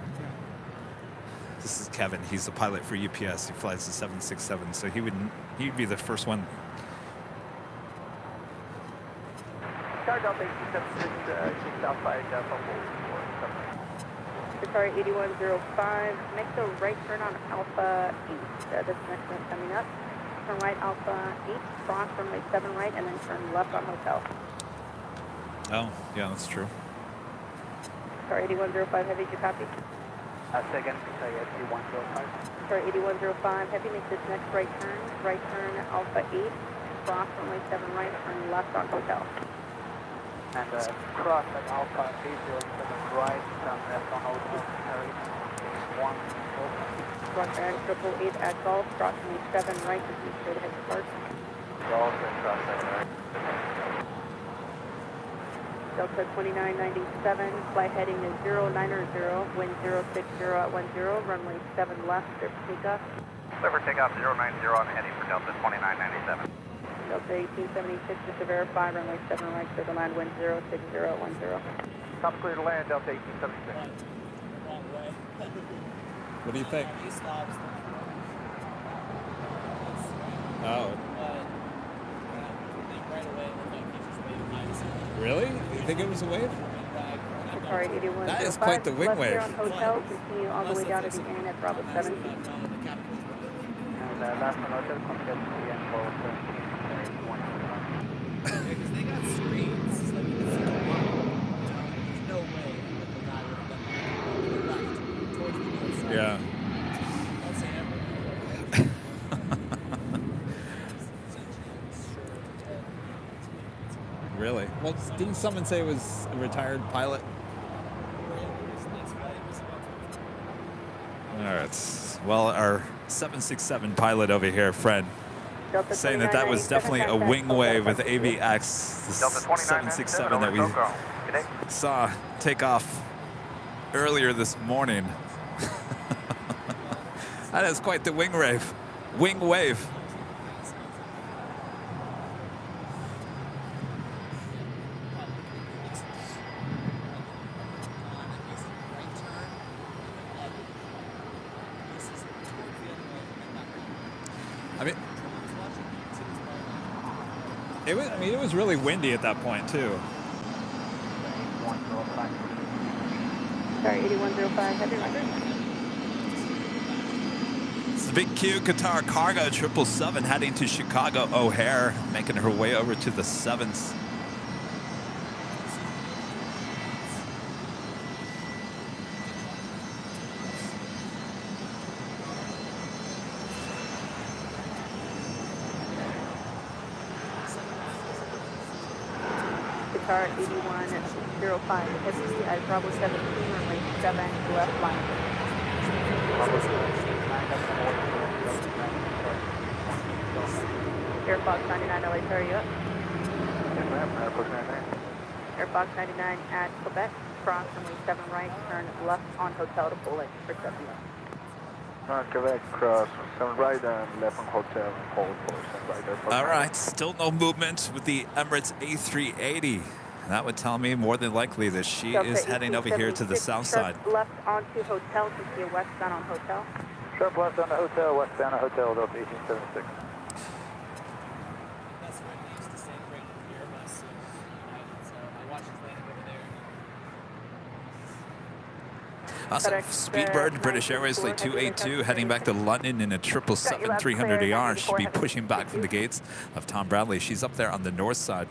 This is Kevin. He's a pilot for UPS. He flies the 767, so he'd be the first one. Sorry, 8105, make the right turn on Alpha 8. This next one coming up. Turn right Alpha 8, cross runway 7 right, and then turn left on Hotel. Oh, yeah, that's true. Sorry, 8105, heavy, did you copy? Second, 8105. Sorry, 8105, heavy, make this next right turn Alpha 8, cross runway 7 right, turn left on Hotel. And cross at Alpha 807 right, turn left on Hotel, carry 1 open. Rock and 888 at Golf, cross runway 7 right, just make sure to head depart. Golf and cross 7 right. Delta 2997, flight heading is 090, wind 060 at 10, runway 7 left, clear for takeoff. Clear for takeoff 090 on heading for Delta 2997. Delta 1876, just to verify, runway 7 right, clear to land, wind 060 at 10. Top clear to land, Delta 1876. What do you think? Oh. Really? You think it was a wave? Sorry, 8105. That is quite the wing left wave. here on Hotel, continue all the way down to the end at Bravo 17. And last on Hotel, come get to the end for 17. Because they got screens. It's like, it's like a line. There's no way that the guy would have done that. Left towards the north side. Yeah. I'll say ever. Really? Well, didn't someone say it was a retired pilot? right. Well, our 767 pilot over here, Fred, Delta saying that that was definitely a wing wave with AVX, the 767 that we saw take off earlier this morning. That is quite the wing wave. Wing wave. I mean, it was really windy at that point too. Sorry, 8105, heavy runner. It's the big Q Qatar Cargo 777 heading to Chicago O'Hare, making her way over to the 7s. Qatar 8105, heavy at Bravo 17, runway 7, left line. Air Fox 99 LA, are you up? Yes, ma'am. Airport 99. Air Fox 99 at Quebec, cross runway 7 right, turn left on hotel to Bullet for 7 left. Quebec, cross 7 right and left on hotel, hold for 7 right. Airport All right, still no movement with the Emirates A380. That would tell me more than likely that she Delta is heading over here to the south side. Left onto hotel to see a westbound on hotel. Sharp left on the hotel, westbound on hotel, Delta 1876. That's right. They used to say great Airbus. So I watched his landing over there. Awesome. Speedbird, British Airways Flight 282, heading back to London in a 777-300ER. Should be pushing back from the gates of Tom Bradley. She's up there on the north side.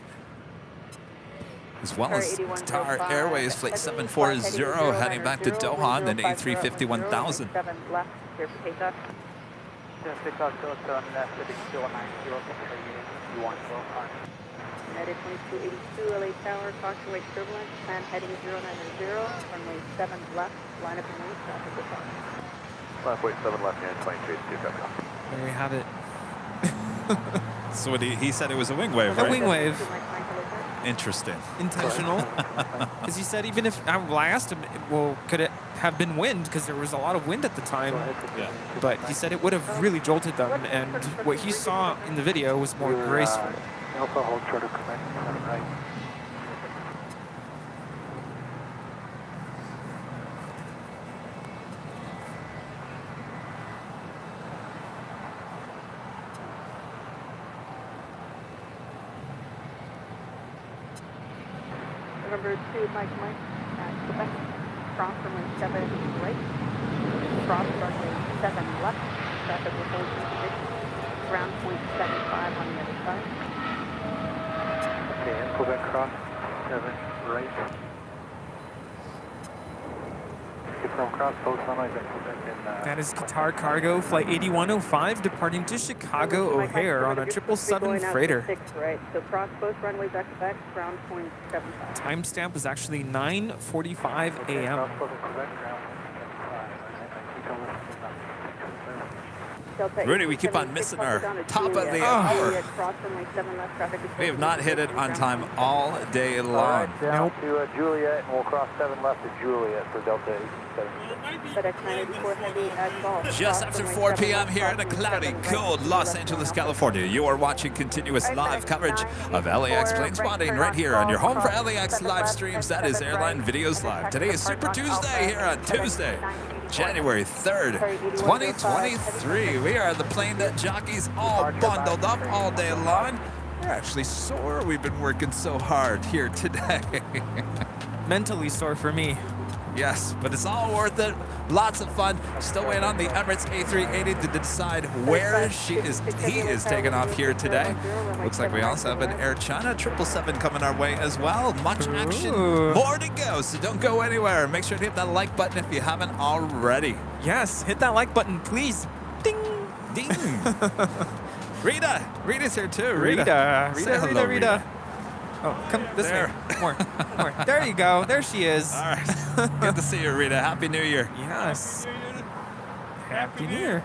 As well as Qatar Airways Flight 740, heading back to Doha, and then A350 1000. 7 left, clear for takeoff. United 2282 LA Tower, caution wake turbulence, plan heading 090, runway 7 left, line up and wait, traffic will follow. Left, wait, 7 left, United 2282, copy. There we have it. So what he said it was a wing wave, A right? wing wave. Interesting. Intentional. Because he said even if, well, I asked him, well, could it have been wind? Because there was a lot of wind at the time. Yeah. But he said it would have really jolted them. And what he saw in the video was more graceful. Alpha, hold short of Quebec, 7 right. November 2, Mike, at Quebec, cross runway 7 right, cross runway 7 left, traffic will hold in position, ground point 75 on the other side. Okay, and Quebec cross, 7 right. From cross post runway in Quebec in, That is Qatar Cargo Flight 8105 departing to Chicago O'Hare on a 777 freighter. 6 right, so cross both runways at Quebec, ground point 75. Timestamp was actually 9:45 a.m. Rudy, we keep on missing our top of the hour. We have not hit it on time all day long. Down to Juliet, and we'll cross 7 left to Juliet for Delta 877. Just after 4 p.m. here in a cloudy, cold Los Angeles, California. You are watching continuous live coverage of LAX plane spotting right here on your home for LAX live streams. That is Airline Videos Live. Today is Super Tuesday here on Tuesday, January 3rd, 2023. We are the plane that jockeys all bundled up all day long. We're actually sore. We've been working so hard here today. Mentally sore for me. Yes, but it's all worth it. Lots of fun. Still waiting on the Emirates A380 to decide where he is taking off here today. Looks like we also have an Air China 777 coming our way as well. Much action, more to go, so don't go anywhere. Make sure to hit that like button if you haven't already. Yes, hit that like button, please. Ding! Ding! Rita's here too. Rita. Say hello, Rita. Oh, come this way. More. There you go. There she is. All right. Good to see you, Rita. Happy New Year. Yes. Happy New Year.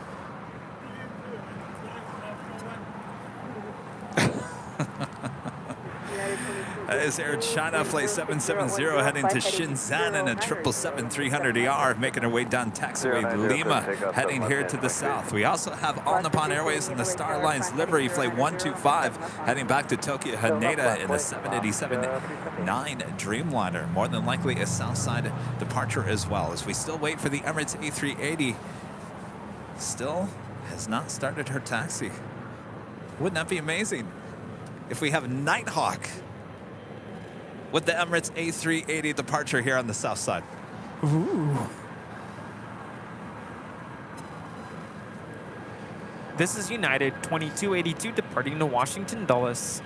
That is Air China Flight 770 heading to Shenzhen in a 777-300ER, making her way down taxiway Lima, heading here to the south. We also have All Nippon Airways in the Star Alliance livery, Flight 125, heading back to Tokyo Haneda in the 787-9 Dreamliner. More than likely a Southside departure as well, as we still wait for the Emirates A380. Still has not started her taxi. Wouldn't that be amazing if we have Nighthawk with the Emirates A380 departure here on the south side? Ooh. This is United 2282 departing to Washington Dulles.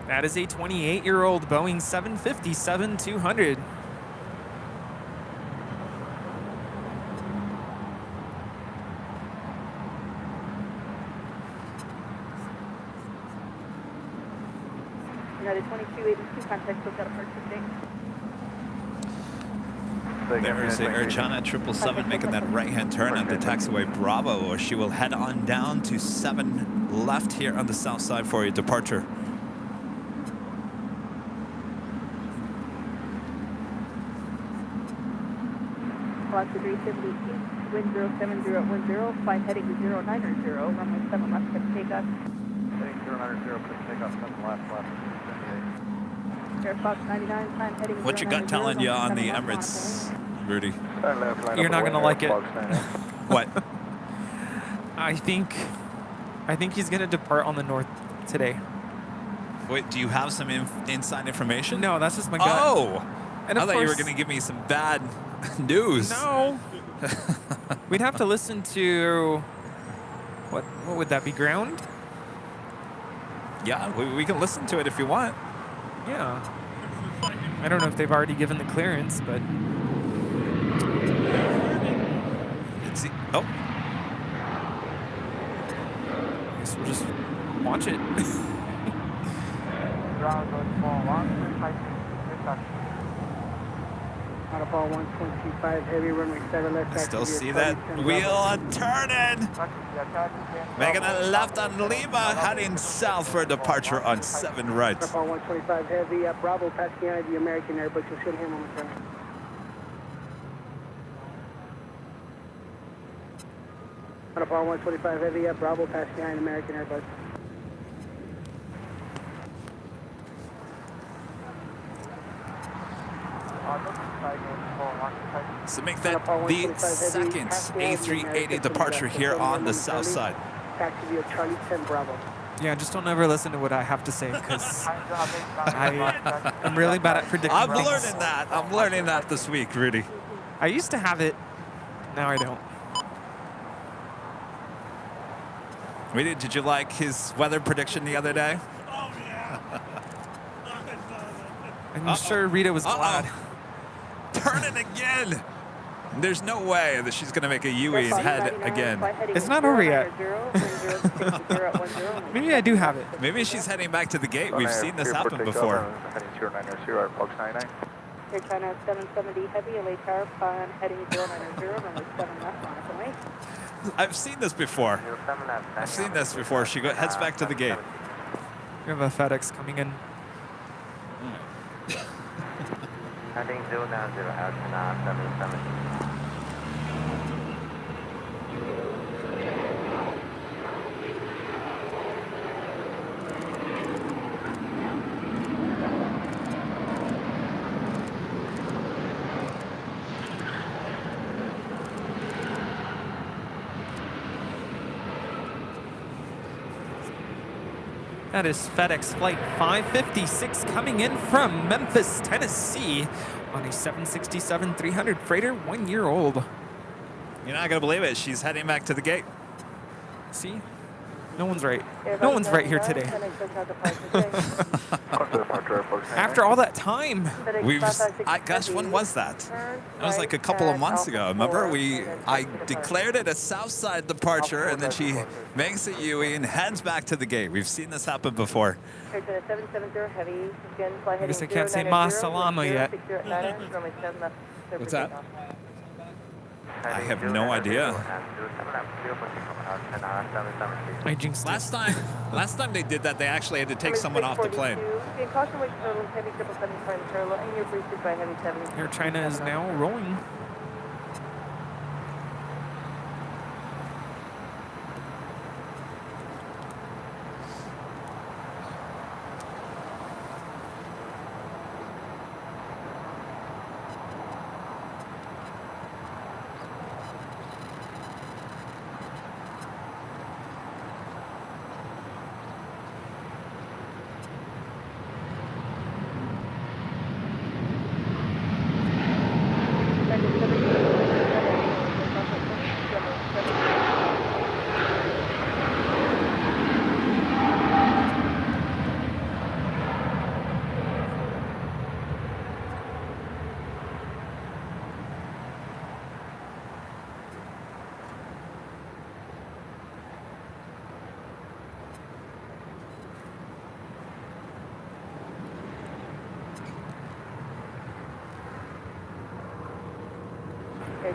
That is a 28-year-old Boeing 757-200. United 2282, contact look at departure date. There is the Air China 777 making that right-hand turn at the taxiway Bravo, or she will head on down to 7 left here on the south side for a departure. Alaska 378, wind 07010, flight heading to 090, runway 7 left, clear takeoff. Heading 090, clear takeoff, 7 left. Air Fox 99, time heading What you got telling you on the Emirates, Rudy? You're not gonna like it. What? I think he's gonna depart on the north today. Wait, do you have some inside information? No, that's just my gut. Oh! And I of thought you were course- going to give me some bad news. No. We'd have to listen to what would that be? Ground? Yeah, we can listen to it if you want. Yeah. I don't know if they've already given the clearance, but Let's see. Oh, I guess we'll just watch it. Waterfall 1.25, heavy runway 7 left. I still see that wheel turning. Making a left on Lima, heading south for a departure on 7 right. Waterfall 125, heavy, Bravo, passing behind the American Airbus. You'll see him on the turn. Waterfall 125, heavy, Bravo, passing behind American Airbus. So make that the second A380 departure here on the south side. Taxi via Charlie 10 Bravo. Yeah, just don't ever listen to what I have to say, because I'm really bad at predicting I'm things. learning that. I'm learning that this week, Rudy. I used to have it. Now I don't. Rudy, did you like his weather prediction the other day? I'm sure Rita was glad. Turning again. There's no way that she's going to make a U-E and head again. It's not over yet. Maybe I do have it. Maybe she's heading back to the gate. We've seen this happen before. Heading 090, Air Fox 99. Air China 770 heavy, LA Tower, plan heading 090, runway 7 left, on away. I've seen this before. I've seen this before. She heads back to the gate. We have a FedEx coming in. Heading 090, Air China 770. That is FedEx Flight 556 coming in from Memphis, Tennessee on a 767-300 freighter, 1 year old. You're not going to believe it. She's heading back to the gate. See? No one's right. No one's right here today. After all that time. Gosh, when was that? That was like a couple of months ago. Remember, I declared it a Southside departure, and then she makes a U-turn and heads back to the gate. We've seen this happen before. I guess I can't say Ma Salama yet. What's that? I have no idea. I jinxed Last time they did that, they actually had to take someone off the plane. Air China is now rolling.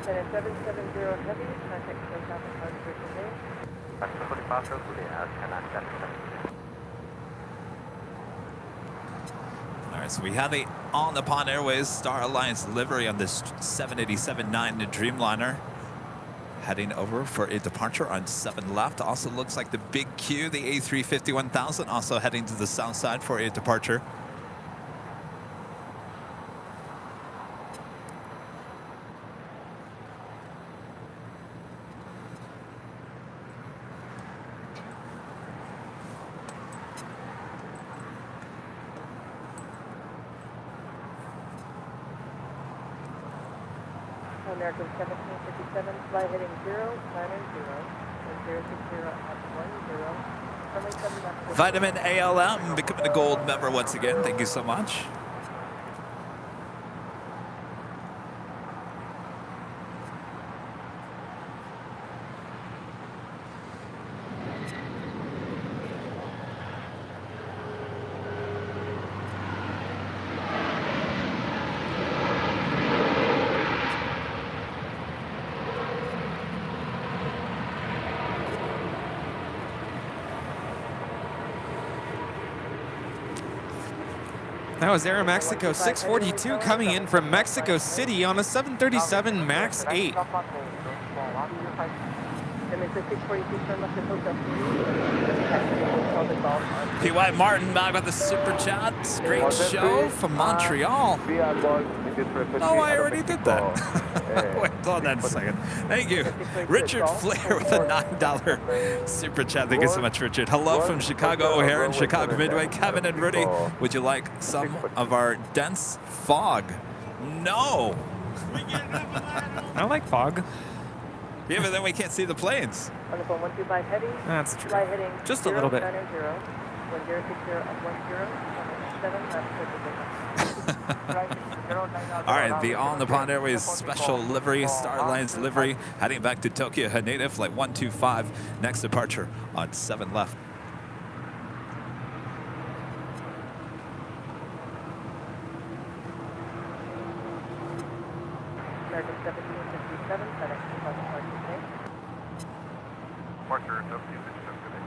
Center 770 Heavy, contact South departure today. All right, so we have the All Nippon Airways Star Alliance livery on this 787-9 Dreamliner. Heading over for a departure on 7 left. Also looks like the big Q, the A350-1000, also heading to the south side for a departure. American 1757, fly heading 0, planner 0, 1060 at 10. Runway 7 left. Vitamin ALM becoming a gold member once again. Thank you so much. That was Aeromexico 642 coming in from Mexico City on a 737 MAX 8. P.Y. Martin back with the super chat. Great show from Montreal. Oh, I already did that. Wait, hold on a second. Thank you. Richard Flair with a $9 super chat. Thank you so much, Richard. Hello from Chicago O'Hare and Chicago Midway. Kevin and Rudy, would you like some of our dense fog? No. I like fog. Yeah, but then we can't see the planes. That's true. Just a little bit. All right, the All Nippon Airways special livery, Star Alliance livery, heading back to Tokyo Haneda, flight 125, next departure on 7 left. American 1757, FedEx departure today. Departure Tokyo, today.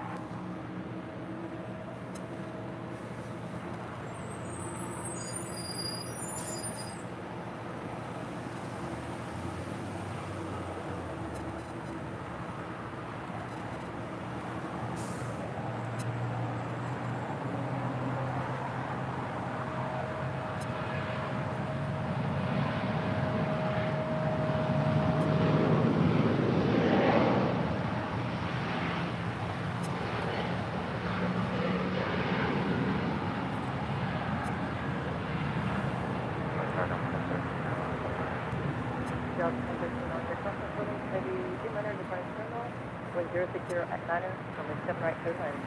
060 at 9er, runway 7 right, clear line.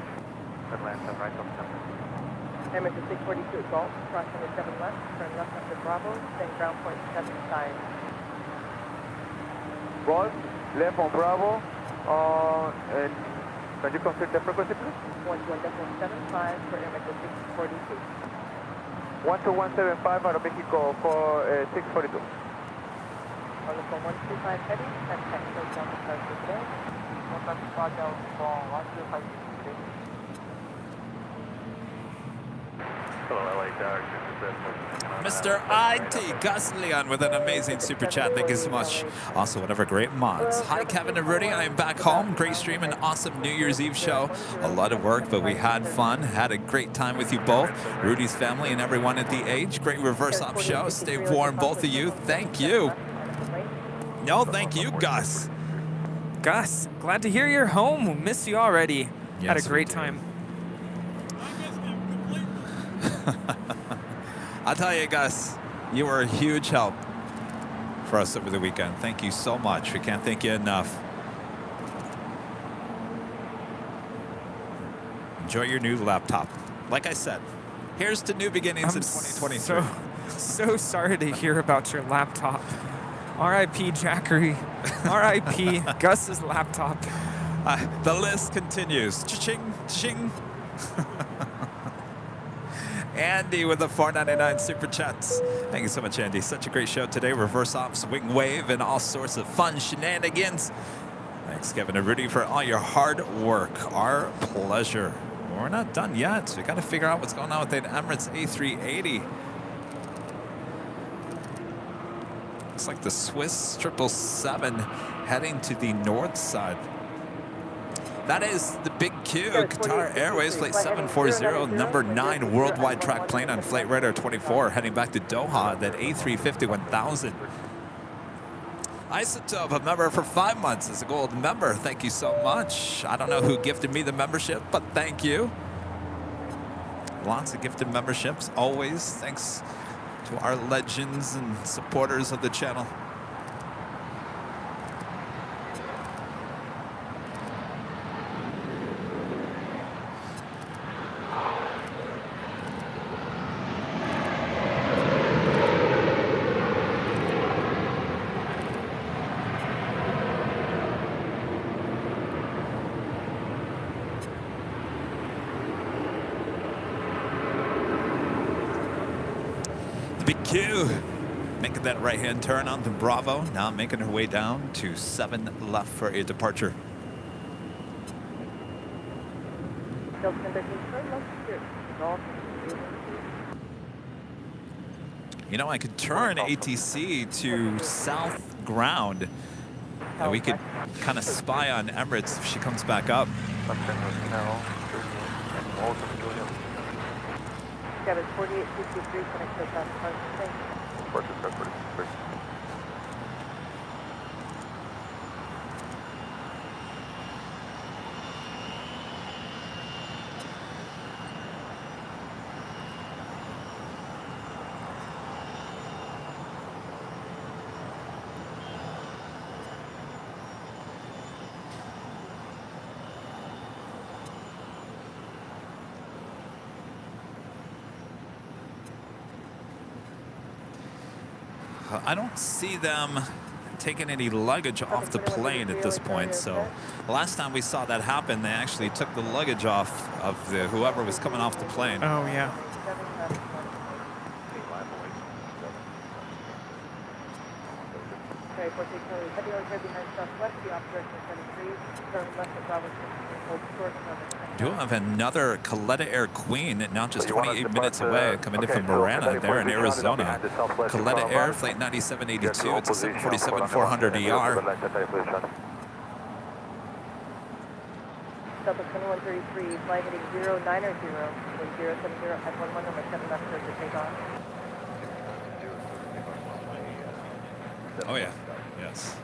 Atlanta, right on 7. Hamilton 642 at Golf, cross runway 7 left, turn left onto Bravo, then ground point 7 side. Golf, left on Bravo, and can you confirm the frequency, please? 121.75 for Hamilton 642. 12175 out of Mexico for 642. On the phone 125 heavy, and technical down the start for today. 125 down for 125 today. Hello, LA Tower. Mr. IT Gus Leon with an amazing super chat. Thank you so much. Also, whatever great mods. Hi, Kevin and Rudy. I am back home. Great stream and awesome New Year's Eve show. A lot of work, but we had fun. Had a great time with you both. Rudy's family and everyone at the Age. Great reverse op show. Stay warm, both of you. Thank you. No, thank you, Gus. Gus, glad to hear you're home. We missed you already. Had a great time. I'll tell you, Gus, you were a huge help for us over the weekend. Thank you so much. We can't thank you enough. Enjoy your new laptop. Like I said, here's to new beginnings in 2023. So sorry to hear about your laptop. R.I.P. Jackery. R.I.P. Gus's laptop. The list continues. Cha-ching, ching. Andy with the $4.99 super chats. Thank you so much, Andy. Such a great show today. Reverse ops, wing wave, and all sorts of fun shenanigans. Thanks, Kevin and Rudy, for all your hard work. Our pleasure. We're not done yet. We got to figure out what's going on with the Emirates A380. Looks like the Swiss 777 heading to the north side. That is the Big Q, Qatar Airways, flight 740, number 9 worldwide track plane on Flight Radar 24, heading back to Doha, that A350-1000. Isotope, a member for 5 months, is a gold member. Thank you so much. I don't know who gifted me the membership, but thank you. Lots of gifted memberships, always. Thanks to our legends and supporters of the channel. Making that right-hand turn on the Bravo, now making her way down to 7 left for a departure. You know, I could turn ATC to south ground, and we could kind of spy on Emirates if she comes back up. Kevin, 48223, connect to South Park. Thanks. I don't see them taking any luggage off the plane at this point. So last time we saw that happen, they actually took the luggage off of whoever was coming off the plane. Oh, yeah. Do have another Coletta Air Queen, now just 28 minutes away, coming in from Marana there in Arizona. Coletta Air, flight 9782, it's a 747-400 ER. Delta 2133, flight heading 090, with 070 at 11, number 7 left clear to take off. Oh yeah, yes.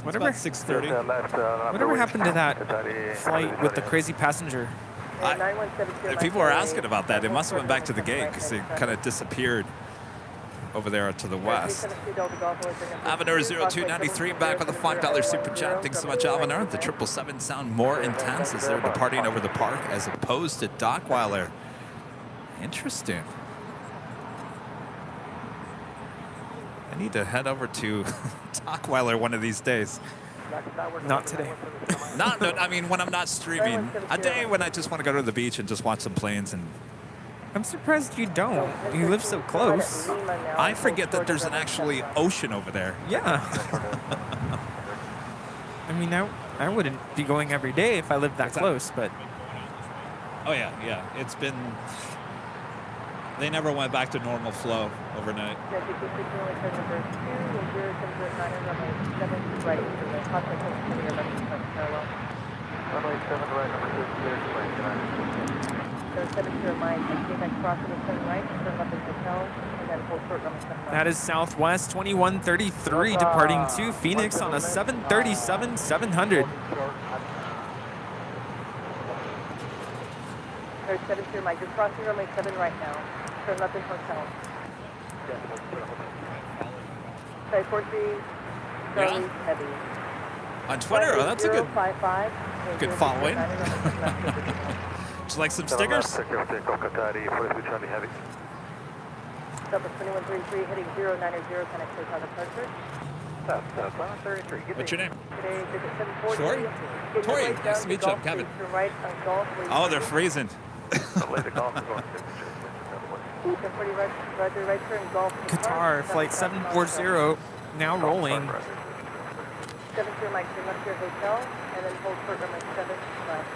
Whatever, about 6:30. Whatever happened to that flight with the crazy passenger? People were asking about that. It must have went back to the gate because it kind of disappeared. over there to the west. Avenir 0293 back with a $5 super chat. Thanks so much, Avenir. The 777 sound more intense as they're departing over the park as opposed to Dockweiler. Interesting. I need to head over to Dockweiler one of these days. Not today. No, I mean when I'm not streaming. A day when I just want to go to the beach and just watch some planes. And I'm surprised you don't. You live so close. I forget that there's an actually ocean over there. Yeah. I mean, I wouldn't be going every day if I lived that close, but... Oh, yeah. It's been... They never went back to normal flow overnight. That is Southwest 2133 departing to Phoenix on a 737-700. 72 Mike, just crossing runway 7 right now. Turn left in hotel. Sorry, 43, Charlie, heavy. On Twitter, oh, that's a good following. Just like some stickers? Delta 2133 heading 090, connect to departure. What's your name? Today, visit 740. Tori? Tori, nice to meet you. I'm Kevin. Oh, they're freezing. Qatar, flight 740, now rolling. 72 Mike, turn left to your hotel, and then hold short runway 7 left.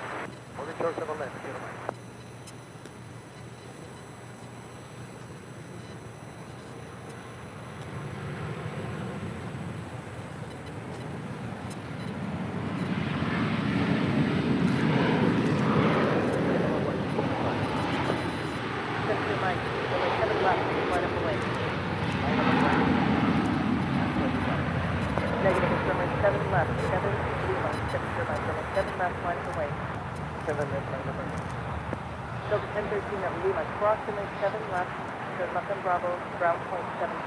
Delta 1013 at Lima, cross runway 7 left, turn left on Bravo, ground point 75.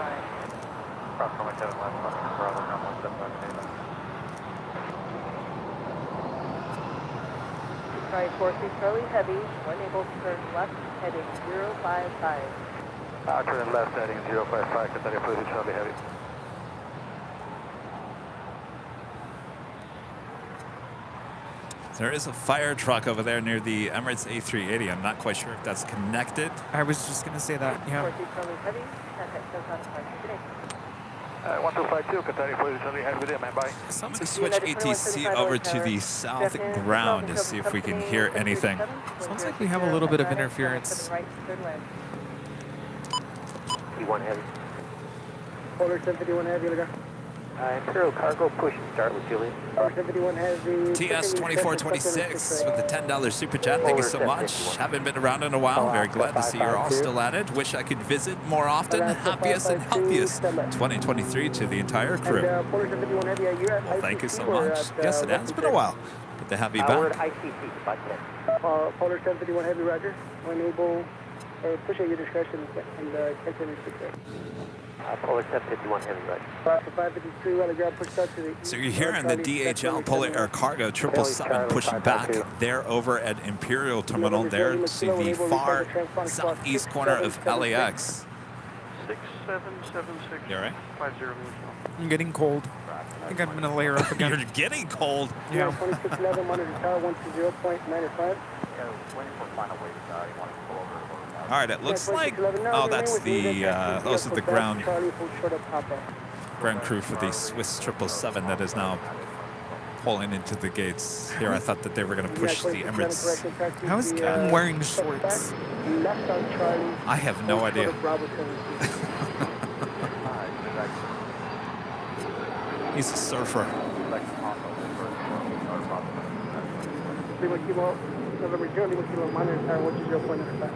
Cross runway 7 left, left on Bravo, ground point 75. Sorry, 43 Charlie Heavy, when able to turn left, heading 055. Turn left, heading 055, Qatar 43 Charlie Heavy. There is a fire truck over there near the Emirates A380. I'm not quite sure if that's connected. I was just going to say that, yeah. 1252, Qatar 43 Charlie Heavy with you, man, bye. I'm going to switch ATC over to the south ground to see if we can hear anything. Sounds like we have a little bit of interference. T1 heavy. Polar 751 heavy, look. Imperial cargo, push and start with Julian. Polar 751 heavy. TS 2426 with the $10 super chat. Thank you so much. Haven't been around in a while. Very glad to see you're all still at it. Wish I could visit more often. Happiest and healthiest 2023 to the entire crew. Well, thank you so much. Yes, it has been a while. Good to have you We're back. at ICC, goodbye, Ken. Polar 751 heavy, roger. When able, push at your discretion and continue to success. Polar 751 heavy, right. 553, well, push out to the So you're hearing the DHL Polar Air Cargo 777 pushing back. They're over at Imperial Terminal there to the far southeast corner of LAX. 6776. You all right? 50. I'm getting cold. I think I'm going to layer up again. You're getting cold. Yeah. 2611, monitor tower 120.95. All right, it looks like, oh, that's the, those are the ground crew for the Swiss 777 that is now pulling into the gates. Here, I thought that they were going to push the Emirates. How is Kevin wearing shorts? I have no idea. He's a surfer. November 0, monitor tower 120.95.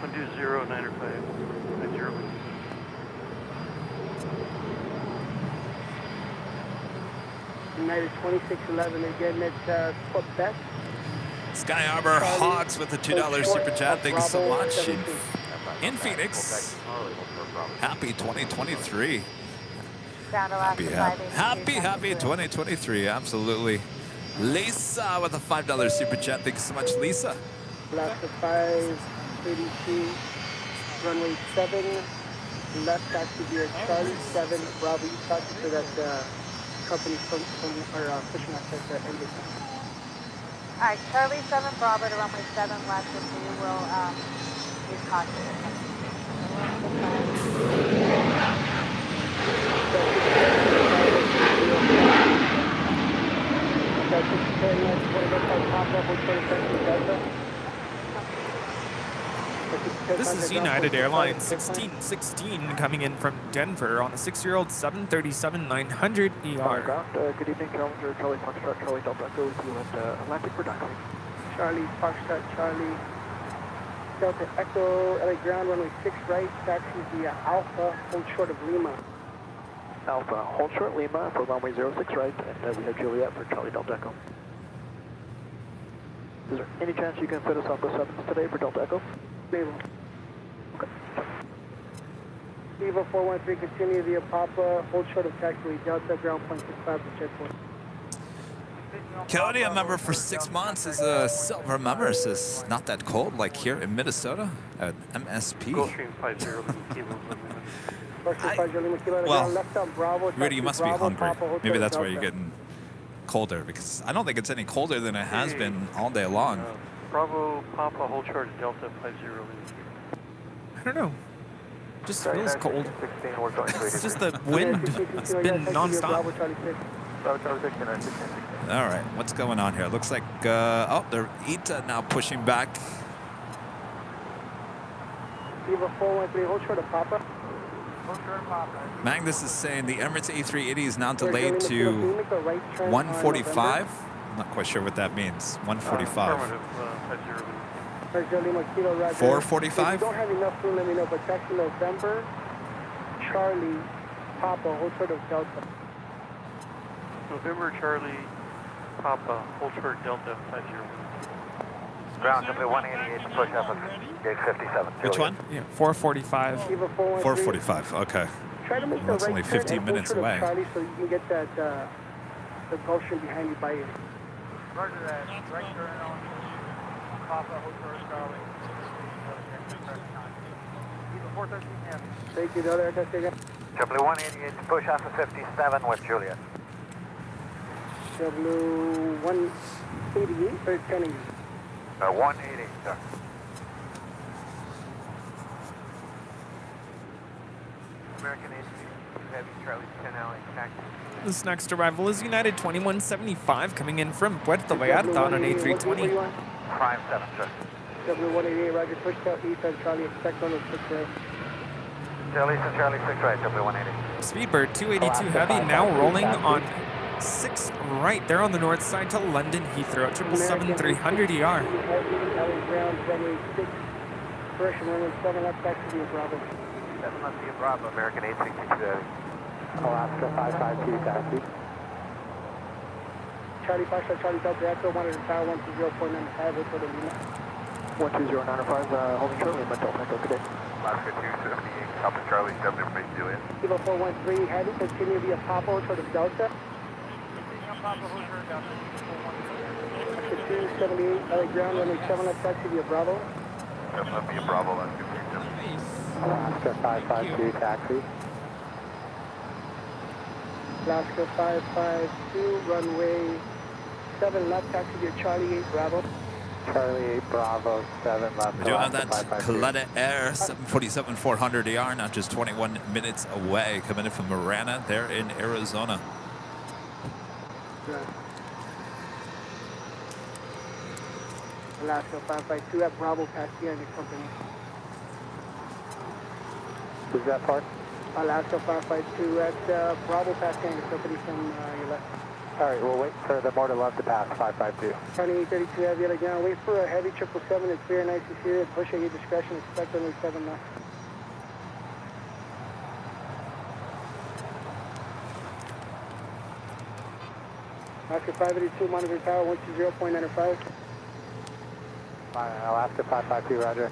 120.95. United 2611 again at Quebec. Sky Harbor Hawks with the $2 super chat. Thank you so much. In Phoenix, Happy 2023. Ground Happy, Alaska happy 2023. Absolutely. Lisa with a $5 super chat. Thank you so much, Lisa. Alaska 582, runway 7, left taxi via Charlie 7, Bravo. You talked to that company from pushing us at the end of the All right, Charlie 7 Bravo to runway 7 left, and we will use caution. This is United Airlines 1616 coming in from Denver on a 6-year-old 737-900 ER. Good evening, Challenger, Charlie Foxtrot, Charlie Delta Echo with you at Atlantic for taxi. Charlie Foxtrot, Charlie Delta Echo, LA ground, runway 6 right, taxi via Alpha, hold short of Lima. Alpha, hold short Lima for runway 06 right, and we have Juliet for Charlie Delta Echo. Is there any chance you can fit us off the 7s today for Delta Echo? Naval. Eva 413, continue via Papa, hold short of taxiway Delta, ground point 65 to checkpoint. Cody, a member for 6 months, is a silver member. Says not that cold like here in Minnesota at MSP. Well, Rudy, you must be hungry. Maybe that's why you're getting colder, because I don't think it's any colder than it has been all day long. Bravo, Papa, hold short, Delta 50. I don't know. Just feels cold. It's just the wind. It's been nonstop. All right, what's going on here? Looks like, oh, they're ETA now pushing back. Eva 413, hold short of Papa. Magnus is saying the Emirates A380 is now delayed to 145. I'm not quite sure what that means. 145. 445? If you don't have enough room, let me know. But taxi November, Charlie, Papa, hold short of Delta. November, Charlie, Papa, hold short, Delta 50. Ground company 188 to push up at gate 57. Which one? Yeah, 445. 445, okay. Try to make Well, the it's only right 15 turn and minutes hold short away. of Charlie so you can get that the Gulfstream behind you by you. Roger that. Right turn on Papa, hold short of Charlie. 413. Thank you, the other aircraft again. Company 188 to push off of 57 with Juliet. W188 or 1080? 188, sir. American A3, Heavy, Charlie 10 LA, taxi. This next arrival is United 2175 coming in from Puerto Vallarta on an A320. 57, sir. W188, Roger, push out east on Charlie, expect on the 6 right. Charlie, Charlie 6 right, W180. Speedbird 282 Heavy now rolling on 6 right. They're on the north side to London Heathrow at 777-300 ER. LA ground, runway 6, correction, runway 7, left taxi via Bravo. 7 left via Bravo, American 862. Alaska 552 taxi. Charlie Foxtrot, Charlie Delta Echo, 1 tower 120.95, wait for the Lima. 12095, holding short Lima, Delta Echo, good day. Alaska 278, Alpha Charlie 7 to make Juliet. Kilo 413, heavy, continue via Papa, short of Delta. Papa, hold short, Delta 278, LA ground, runway 7, left taxi via Bravo. 7 left via Bravo, that's good. Alaska 552 taxi. Alaska 552, runway 7 left taxi via Charlie 8 Bravo. Charlie 8 Bravo, 7 left. We do have that Coletta Air 747-400 ER, now just 21 minutes away, coming in from Marana there in Arizona. Alaska 552 at Bravo, pass behind your company. Who's that part? Alaska 552 at Bravo, pass behind your company from your left. All right, we'll wait for the more to left to pass, 552. Turning 32 heavy at ground, wait for a heavy 777, it's clear, nice to see it, push at your discretion, expect only 7 left. Alaska 582, monitor tower 120.95. Alaska 552, roger.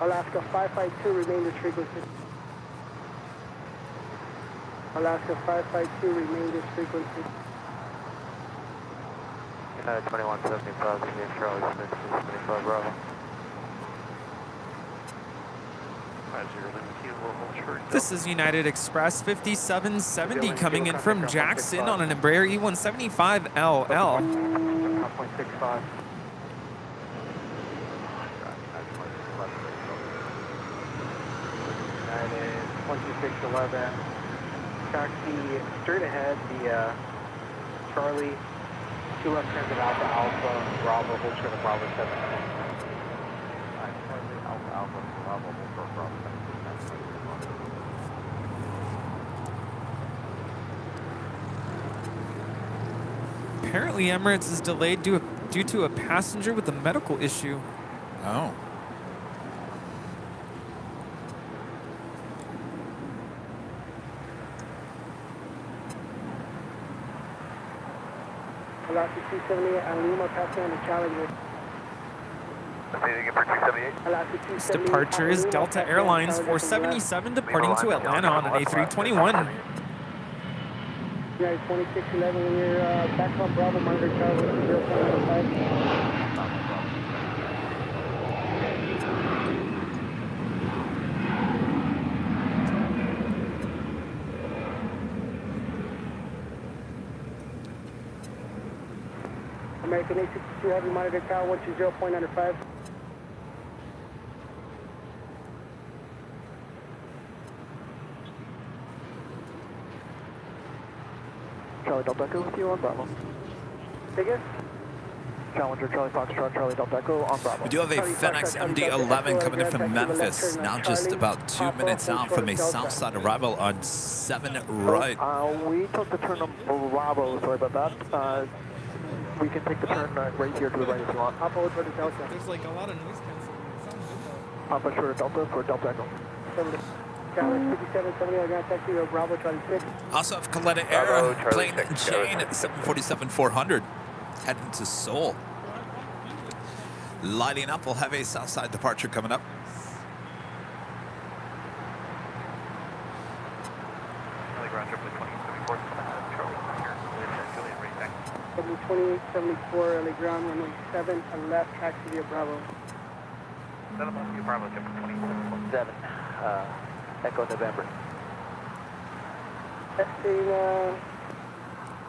Alaska 552, remain this frequency. Alaska 552, remain this frequency. 2175, again, Charlie 625 Bravo. This is United Express 5770 coming in from Jackson on an Embraer E175LL. 1.65. United 2611. Taxi straight ahead, the Charlie, 2 left turns of Alpha Alpha, Bravo, hold short of Bravo 7. Alpha Alpha, Bravo, hold short, Bravo 7. Apparently Emirates is delayed due to a passenger with a medical issue. Oh. Alaska 278 on Lima, passing on the Challenger. Alaska 278. This departure is Delta Airlines 477 departing to Atlanta on an A321. United 2611, when you're back on Bravo, monitor Charlie 0.95. American 862 Heavy, monitor tower 120.95. Charlie Delta Echo with you on Bravo. Biggest? Challenger Charlie Foxtrot, Charlie Delta Echo on Bravo. We do have a FedEx MD-11 coming in from Memphis, now just about 2 minutes out from a south side arrival on 7 right. We took the turn on Bravo, sorry about that. We can take the turn right here to the right if you want. Papa, what's for the Delta? There's like a lot of noise canceling. Papa, short of Delta for Delta Echo. Challenge 5770, I'm going to taxi to Bravo, Charlie 6. Also have Coletta Air, plane Jane 747-400, heading to Seoul. Lighting up, we'll have a south side departure coming up. W2874, LA ground, runway 7, left, taxi via Bravo. Bravo, 27, Echo November.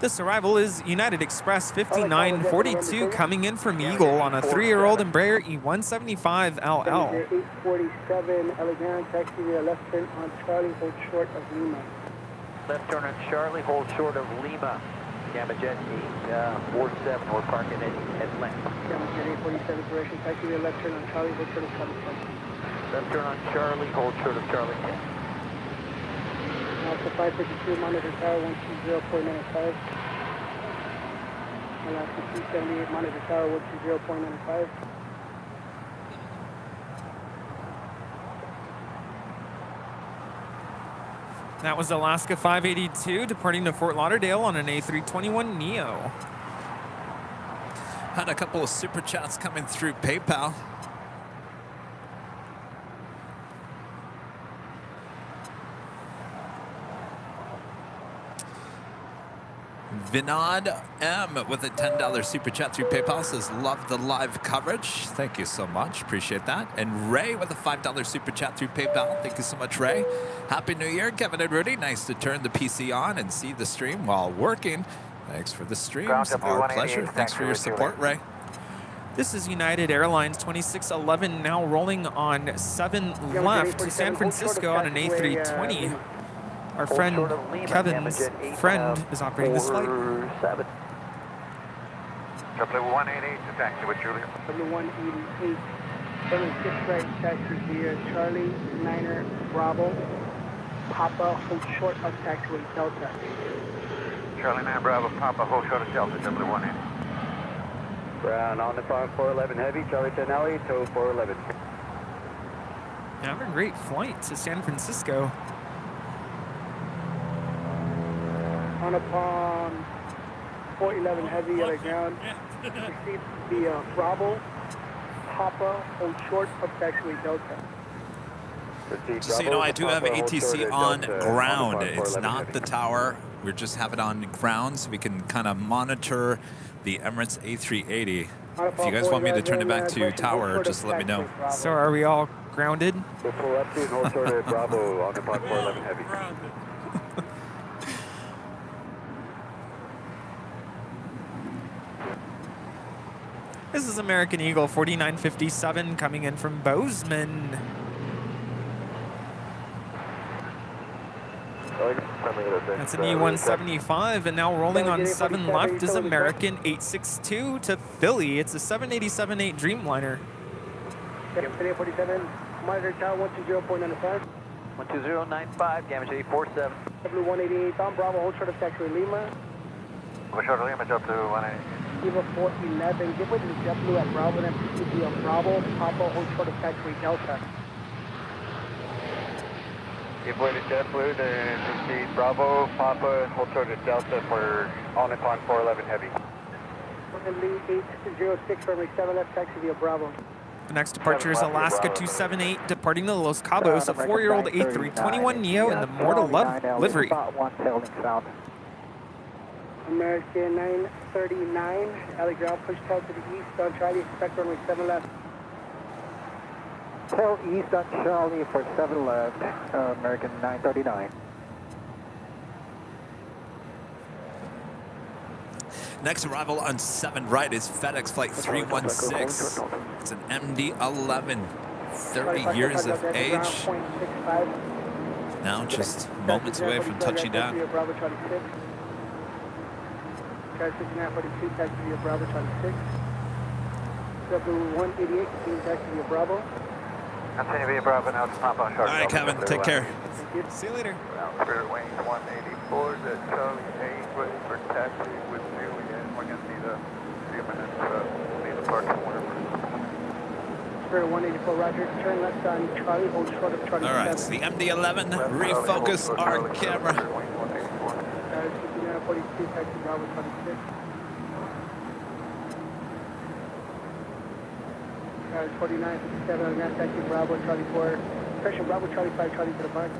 This arrival is United Express 5942 coming in from Eagle on a 3-year-old Embraer E175LL. 847, LA ground, taxi via left turn on Charlie, hold short of Lima. Left turn on Charlie, hold short of Lima. Gamma Jet 847, we're parking at LAX. Gamma Jet 847, correction, taxi via left turn on Charlie, hold short of Charlie 10. Left turn on Charlie, hold short of Charlie 10. Alpha 552, monitor tower 120.95. Alaska 278, monitor tower 120.95. That was Alaska 582 departing to Fort Lauderdale on an A321 Neo. Had a couple of super chats coming through PayPal. Vinod M with a $10 super chat through PayPal says, love the live coverage. Thank you so much. Appreciate that. And Ray with a $5 super chat through PayPal. Thank you so much, Ray. Happy New Year, Kevin and Rudy. Nice to turn the PC on and see the stream while working. Thanks for the streams. Our pleasure. Thanks for your support, Ray. This is United Airlines 2611 now rolling on 7 left to San Francisco on an A320. Our friend Kevin's friend is operating this flight. W188 to taxi with Julia. W188, 76 right, taxi via Charlie, Niner, Bravo, Papa, hold short of taxiway Delta. Charlie 9 Bravo, Papa, hold short of Delta, W180. Brown on the farm, 411 heavy, Charlie 10 Alley, tow 411. Having a great flight to San Francisco. On upon 411 Heavy at the ground. Received the Bravo, Papa, hold short of taxiway Delta. Just so you know, I do have ATC on ground. It's not the tower. We just have it on ground so we can kind of monitor the Emirates A380. If you guys want me to turn it back to tower, just let me know. So are we all grounded? Before up to hold short at Bravo on the pod 411 Heavy. This is American Eagle 4957 coming in from Bozeman. That's an E175, and now rolling on 7 left is American 862 to Philly. It's a 787-8 Dreamliner. 47, monitor tower 120.95. 120.95, damage 847. W188 on Bravo, hold short of taxiway Lima. Hold short of Lima, jump to 180. Eva 411, give way to the JetBlue at Bravo, then proceed via Bravo, Papa, hold short of taxiway Delta. Give way to JetBlue, then proceed Bravo, Papa, hold short of Delta for on and on 411 Heavy. Lee 806 runway 7 left, taxi via Bravo. The next departure is Alaska 278, departing to Los Cabos, a 4-year-old A321neo in the More to Love livery. American 939, LA ground, push tail to the east on Charlie, expect runway 7 left. Tail east on Charlie for 7 left, American 939. Next arrival on 7 right is FedEx Flight 316. It's an MD-11, 30 years of age. Now just moments away from touching down. Guys, 6942, taxi via Bravo, Charlie 6. W188, continue taxi via Bravo. Continue via Bravo now to Papa on short. All right, Kevin, take care. See you later. Spirit Wing 184, that Charlie 8, waiting for taxi with Juliet. We're going to need a few minutes, need a parking order. Spirit 184, roger. Turn left on Charlie, hold short of Charlie 7. All right, it's the MD-11. Refocus our camera. 42, taxi Bravo, Charlie 6. 49, 57 on ground, taxi Bravo, Charlie 4. Pressure Bravo, Charlie 5, Charlie to the park.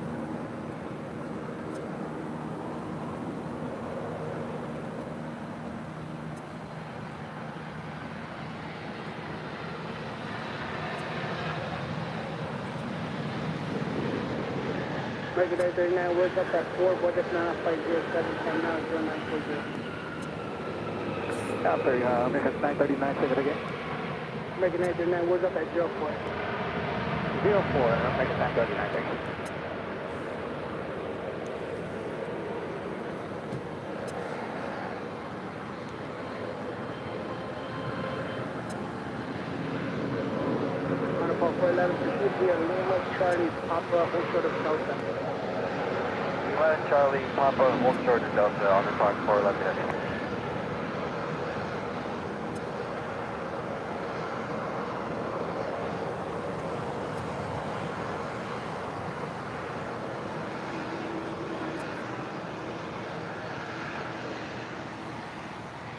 Regular 39, words up at 4, border now 507, 10 now 0940. After American 939, say that again. American 939, words up at 04. 04, American 939, thank you. On a 411, proceed via Lima, Charlie, Papa, hold short of Delta. Charlie, Papa, hold short of Delta on the park 411 Heavy.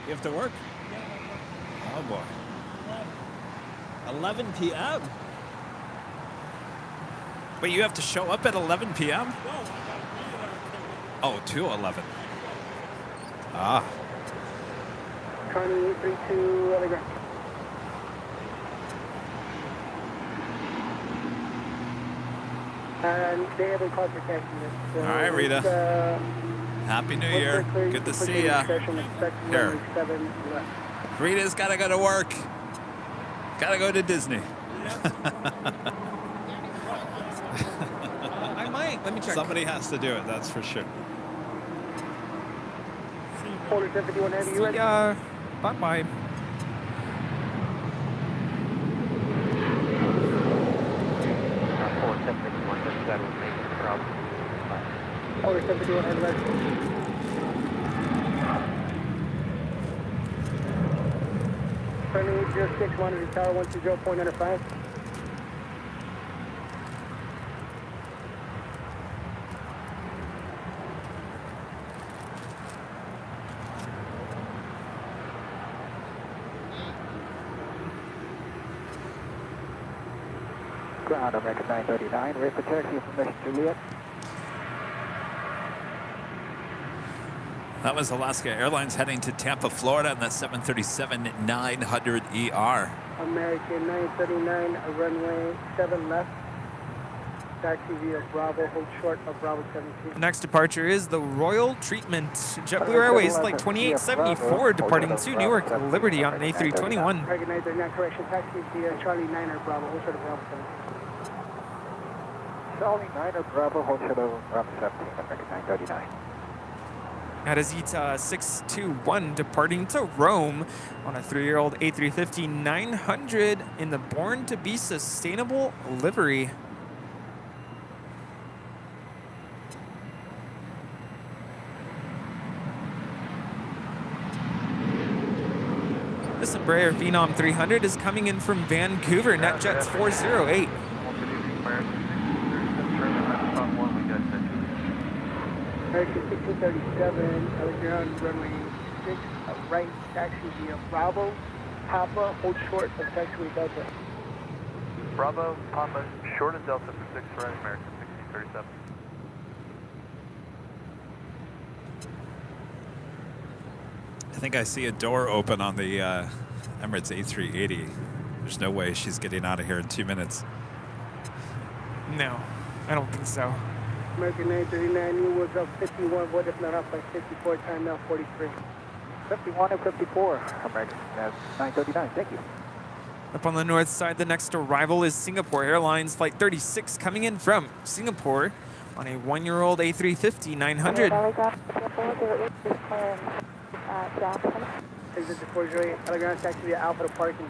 You have to work? Oh, boy. 11 p.m.? Wait, you have to show up at 11 p.m.? Oh, to 11. Ah. Connie 32, other ground. And they haven't called for taxi yet. So all right, Rita. Happy New Year. Good to see ya. Here. Rita's got to go to work. Got to go to Disney. I might. Let me check. Somebody has to do it, that's for sure. Folder 51 Heavy, you ready? Bye-bye. Folder 71 Heavy, ready. Friendly 806, monitor tower 120.95. ground, American 939. Ready for taxi information, Juliet. That was Alaska Airlines heading to Tampa, Florida, on that 737-900ER. American 939, runway 7 left. Taxi via Bravo, hold short of Bravo 17. Next departure is the Royal Treatment. JetBlue Airways Flight 2874 departing to Newark Liberty on an A321. American 939, correction, taxi via Charlie 9er Bravo, hold short of Bravo 17. Charlie 9er Bravo, hold short of Bravo 17, American 939. That is ETA 621 departing to Rome on a 3-year-old A350-900 in the Born to be Sustainable livery. This Embraer Phenom 300 is coming in from Vancouver, NetJets 408. American 1637, ground runway 6, right, taxi via Bravo, Papa, hold short of taxiway Delta. Bravo, Papa, short of Delta for 6 right, American 1637. I think I see a door open on the Emirates A380. There's no way she's getting out of here in 2 minutes. No, I don't think so. American 939, you was up 51, what if not up by 54, time now 43. 51 and 54, American 939, thank you. Up on the north side, the next arrival is Singapore Airlines Flight 36 coming in from Singapore on a 1-year-old A350-900. Exit to 408, ground taxi via Alpha to parking.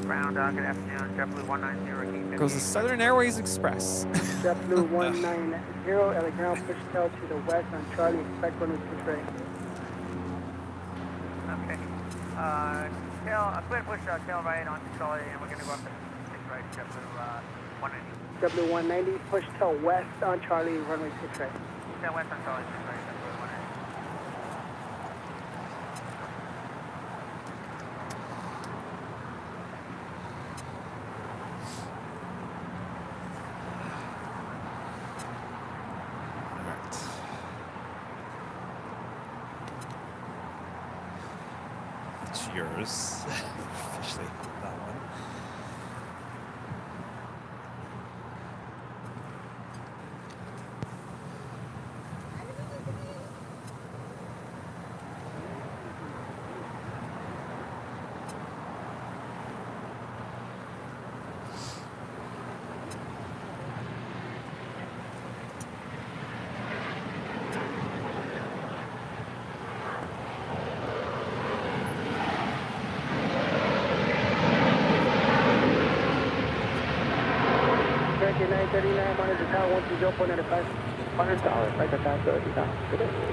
Ground, good afternoon, JetBlue 190. Goes the Southern Airways Express. JetBlue 190, LA ground push tail to the west on Charlie, expect runway 6 ready. Okay. Tail, go ahead and push tail right on Charlie, and we're going to go up to 6 right, JetBlue 190. JetBlue 190, push tail west on Charlie, runway 6 right. Tail west on Charlie, 6 right, JetBlue 190. Yours. Officially that one.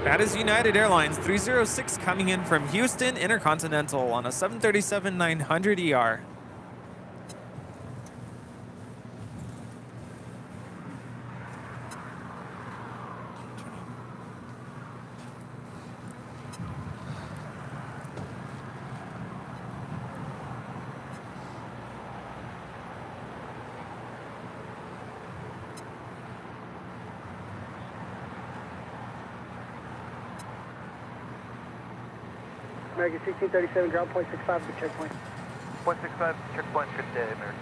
That is United Airlines 306 coming in from Houston Intercontinental on a 737-900ER. American 1637, ground point 65 to checkpoint. Point 65, checkpoint, good day, American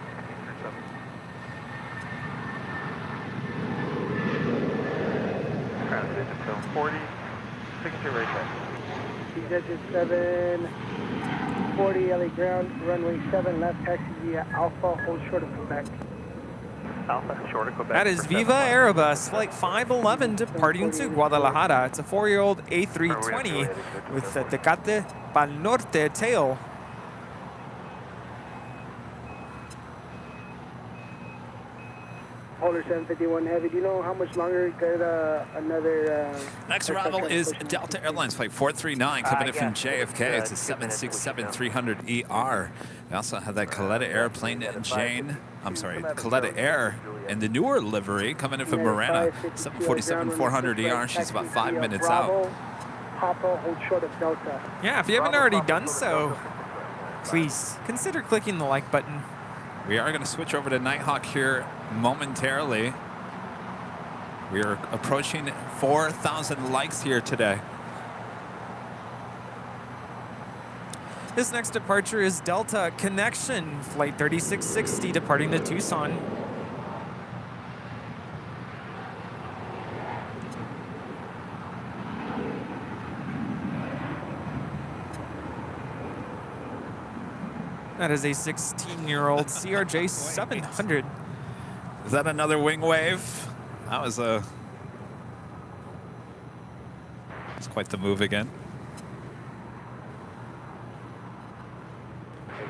1637. Ground visit zone 40, signature right check. Exit 740, LA ground, runway 7 left, taxi via Alpha, hold short of Quebec. Alpha, short of Quebec. That is Viva Aerobus Flight 511 departing to Guadalajara. It's a 4-year-old A320 with the Tecate Pal Norte tail. Holder 751 Heavy, do you know how much longer you got another... Next arrival is Delta Airlines Flight 439 coming in from JFK. It's a 767-300ER. We also have that Coletta Airplane Jane. I'm sorry, Coletta Air in the newer livery coming in from Marana. 747-400ER. She's about 5 minutes out. Papa, hold short of Delta. Yeah, if you haven't already done so, please consider clicking the like button. We are going to switch over to Nighthawk here momentarily. We are approaching 4,000 likes here today. This next departure is Delta Connection, flight 3660 departing to Tucson. That is a 16-year-old CRJ 700. Is that another wing wave? That was a... It's quite the move again.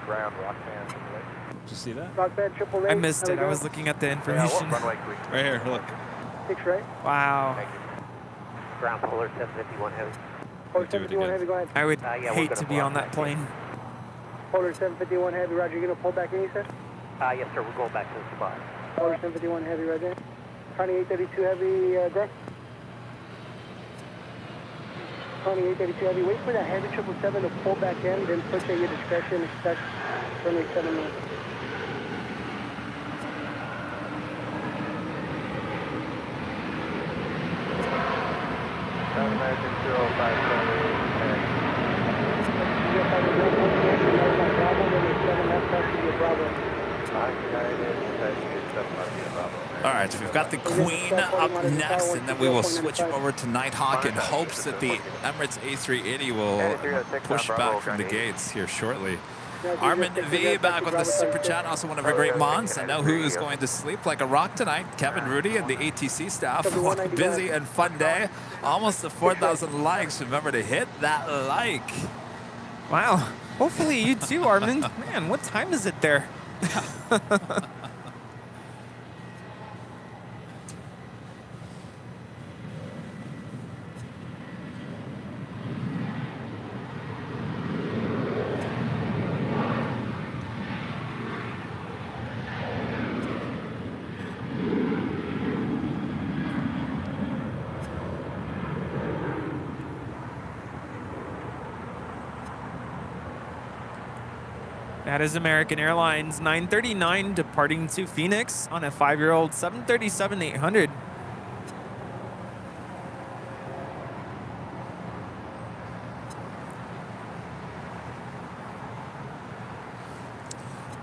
Ground, Roxanne. Did you see that? Roxanne, triple I missed it. I was looking at the information. Runway quick. Right here, look. 6 right. Wow. Thank you. Ground Polar 751 Heavy. Polar Do it 751 again. Heavy, go ahead. I would yeah, we're hate gonna to be on block that that. plane. Polar 751 Heavy, roger. You gonna pull back in, you said? Yes, sir. We're going back to the spot. Polar 751 Heavy, right there. Connie 832 Heavy, go. Connie 832 Heavy, wait for that Heavy 777 to pull back in, then push at your discretion. Expect runway 7 minutes. American 057. All right, so we've got the Queen up next, and then we will switch over to Nighthawk in hopes that the Emirates A380 will push back from the gates here shortly. Armin V back with the super chat, also one of our great mods. I know who is going to sleep like a rock tonight. Kevin Rudy and the ATC staff. What a busy and fun day. Almost to 4,000 likes. Remember to hit that like. Wow. Hopefully you too, Armin. Man, what time is it there? That is American Airlines 939 departing to Phoenix on a 5-year-old 737-800.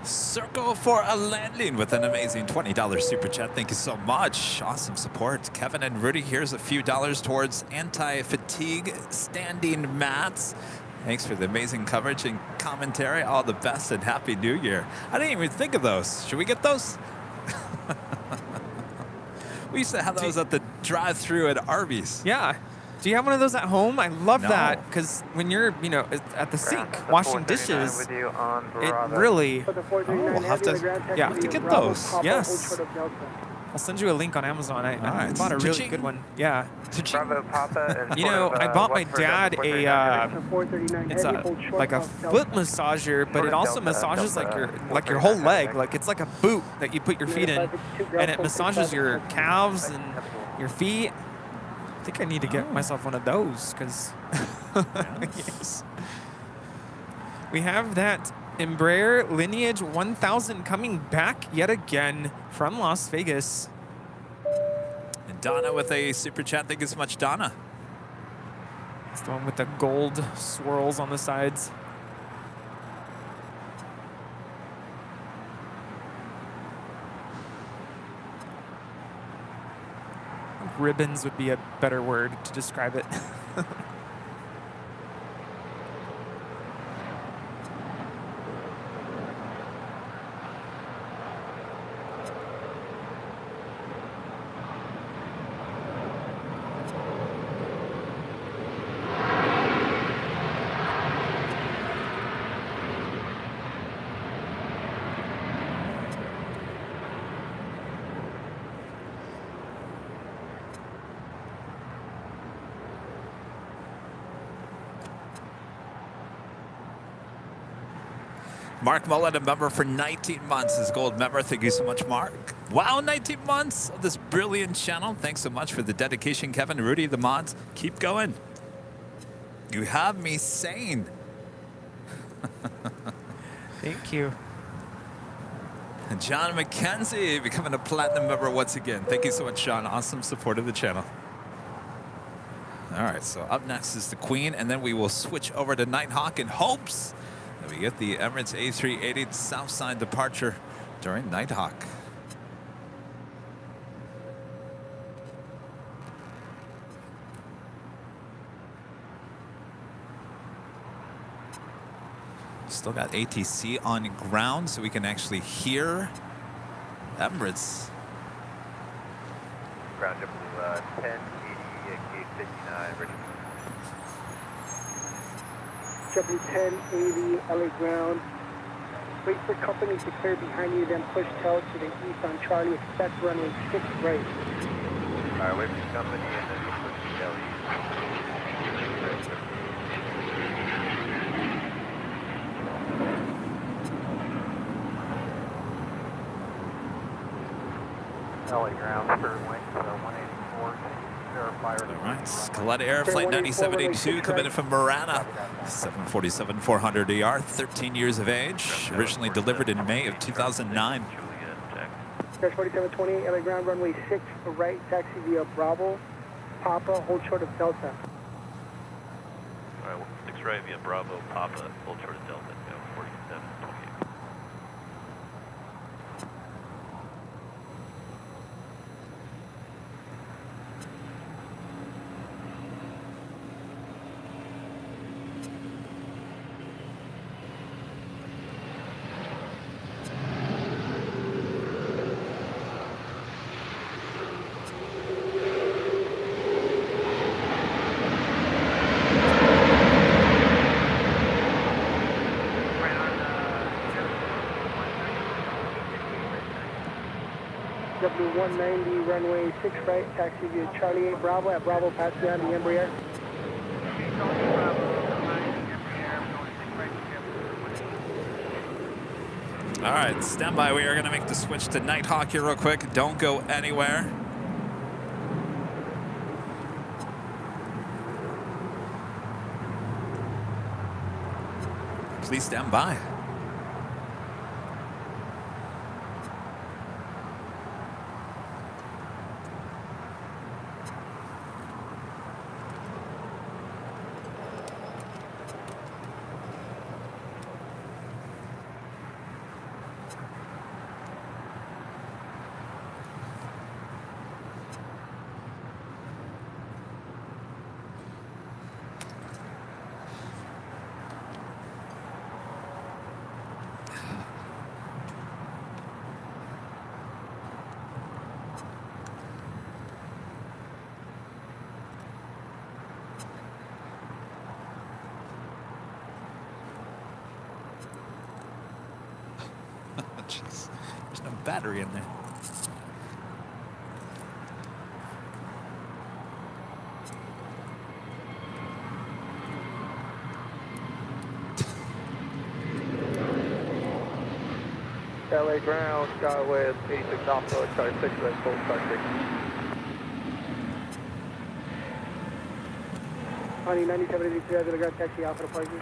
Circle for a landing with an amazing $20 super chat. Thank you so much. Awesome support. Kevin and Rudy, here's a few dollars towards anti-fatigue standing mats. Thanks for the amazing coverage and commentary. All the best and Happy New Year. I didn't even think of those. Should we get those? We used to have those at the drive-thru at Arby's. Yeah. Do you have one of those at home? I love No. that because when you're, at the sink washing dishes, with you on it Bravo. really. we'll have to- yeah, to get those. Yes. I'll send you a link on Amazon. I Alright. bought a really Cha-ching. good one. Yeah. Bravo Papa and I bought my dad it's like a foot massager, but it also massages like your whole leg. Like it's like a boot that you put your feet in, and it massages your calves and your feet. I think I need to get myself one of those because yes. We have that Embraer Lineage 1000 coming back yet again from Las Vegas. And Donna with a super chat. Thank you so much, Donna. It's the one with the gold swirls on the sides. I think ribbons would be a better word to describe it. Mark Mullen, a member for 19 months, is gold member. Thank you so much, Mark. Wow, 19 months of this brilliant channel. Thanks so much for the dedication, Kevin, Rudy, the mods. Keep going. You have me sane. Thank you. John McKenzie becoming a platinum member once again. Thank you so much, John. Awesome support of the channel. All right, so up next is the Queen, and then we will switch over to Nighthawk in hopes that we get the Emirates A380 Southside departure during Nighthawk. Still got ATC on ground, so we can actually hear Emirates. Ground JetBlue 1080 at gate 59, ready. JetBlue 1080, LA ground. Wait for company to clear behind you, then push tail to the east on Charlie. Expect runway 6 right. All right, wait for the company and then we'll push the tail east. LA ground, third wing, 184, verifier. All right, Scaletta Air Flight 9072 coming in from Marana. 747-400ER, 13 years of age, originally delivered in May of 2009. Dash 4728, LA ground, runway 6 right, taxi via Bravo, Papa, hold short of Delta. All right, 6 right via Bravo, Papa, hold short of Delta, 4728. W190, runway 6 right, taxi via Charlie 8 Bravo at Bravo, pass down the Embraer. All right, stand by. We are going to make the switch to Nighthawk here real quick. Don't go anywhere. Please stand by. Jeez, there's no battery in there. LA ground, Skyway 86 Alpha, Charlie 6, red full, Charlie 6. Honey, 9783, the ground, taxi Alpha to parking.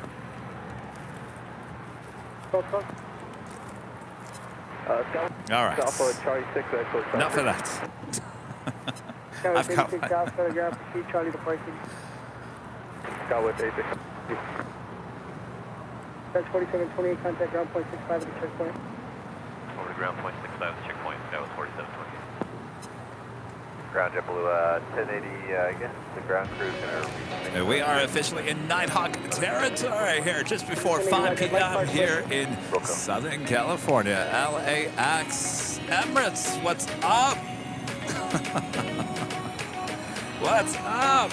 All right. Alpha, Charlie 6, red full, Charlie Enough of that. I've got my... Alpha, ground, proceed, Charlie to parking. Skyway 86. Dash 4728, contact ground point 65 at the checkpoint. Over to ground point 65 at the checkpoint, Skyway 4728. Ground JetBlue 1080, I guess the ground crew is going to... We are officially in Nighthawk territory here just before 5 p.m. here in Southern California. LAX. Emirates, what's up? What's up?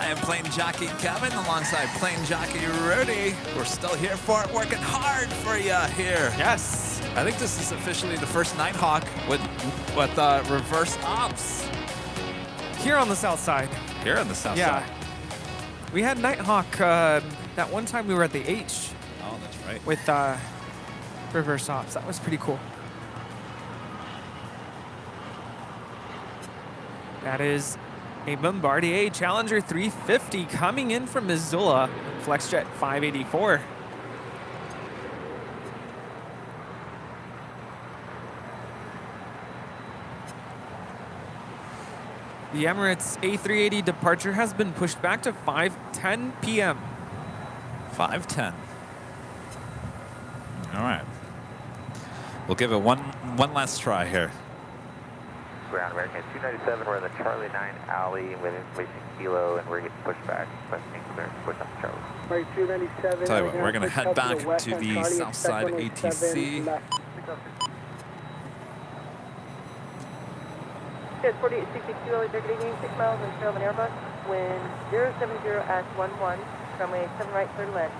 I am plane jockey Kevin alongside plane jockey Rudy. We're still here for it, working hard for you here. Yes. I think this is officially the first Nighthawk with reverse ops. Here on the south side. Here on the south Yeah. side. We had Nighthawk that one time we were at the H Oh, that's right. with reverse ops. That was pretty cool. That is a Bombardier Challenger 350 coming in from Missoula, FlexJet 584. The Emirates A380 departure has been pushed back to 5:10 p.m. 5:10. All right. We'll give it one last try here. Ground American 297, we're in the Charlie 9 alley with information kilo, and we're getting pushed back. Requesting clearance to push on Charlie. Right, 297. Tell you what, we're going to head back to the south side ATC. It's 4862, early target again, 6 miles and trail of an Airbus. Wind 070 at 11, runway 7 right, clear to land.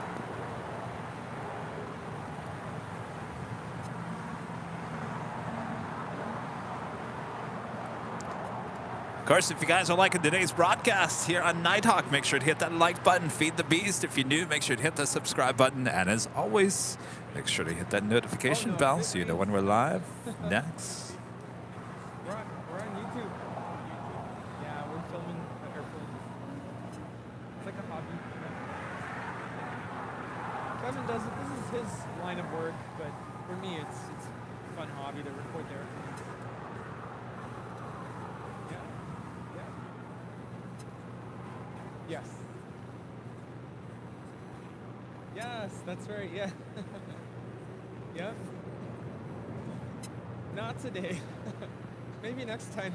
Of course, if you guys are liking today's broadcast here on Nighthawk, make sure to hit that like button, feed the beast. If you're new, make sure to hit the subscribe button. And as always, make sure to hit that notification bell so you know when we're live next. We're on YouTube. Yeah, we're filming the airplane. It's like a hobby. Kevin does it. This is his line of work, but for me, it's a fun hobby to record the airplanes. Yes. Yes, that's right, yeah. Yep. Not today. Maybe next time.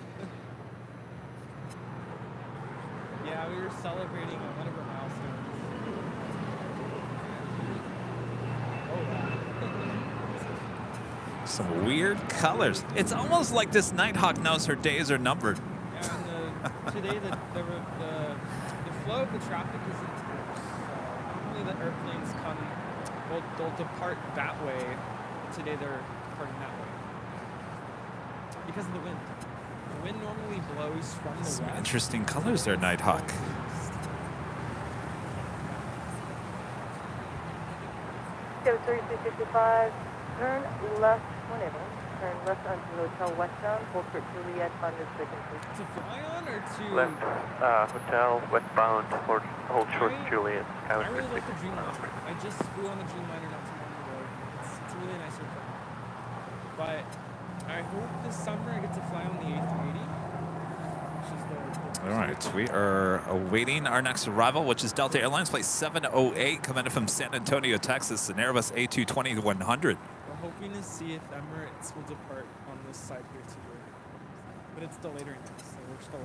Yeah, we were celebrating one of our milestones. Oh, wow. Some weird colors. It's almost like this Nighthawk knows her days are numbered. Yeah, and today the flow of the traffic is in reverse. Normally the airplanes they'll depart that way. Today they're departing that way. Because of the wind. The wind normally blows from the Some west. interesting colors there, Nighthawk. Go 3355, turn left, whenever. Turn left onto Hotel Westbound, hold for Juliet on this frequency. To fly on or to... Left, hotel, westbound, hold short Juliet. I really like the Dreamliner. I just flew on the Dreamliner not too long ago. It's a really nice airplane. But I hope this summer I get to fly on the A380. Which is the All right, we are awaiting our next arrival, which is Delta Airlines, flight 708, coming in from San Antonio, Texas, an Airbus A220-100. We're hoping to see if Emirates will depart on this side here too. But it's still later in this, so we're still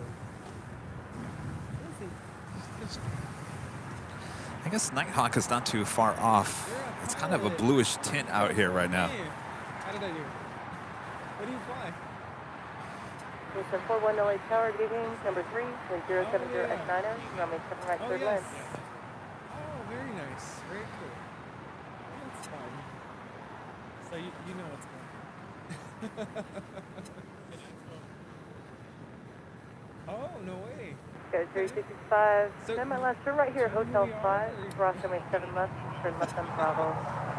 I guess Nighthawk is not too far off. It's kind of a bluish tint out here right now. Hey, how did I do? What do you fly? It's a 41 LA Tower, good evening, number 3, wind 070 at 90, runway 7 right, clear to land. Oh, very nice. Very cool. That's fun. So you know what's going on. Oh, no way. Go 3665, So- then my last turn right here, Hotel 5, cross runway 7 left, turn left on Bravo,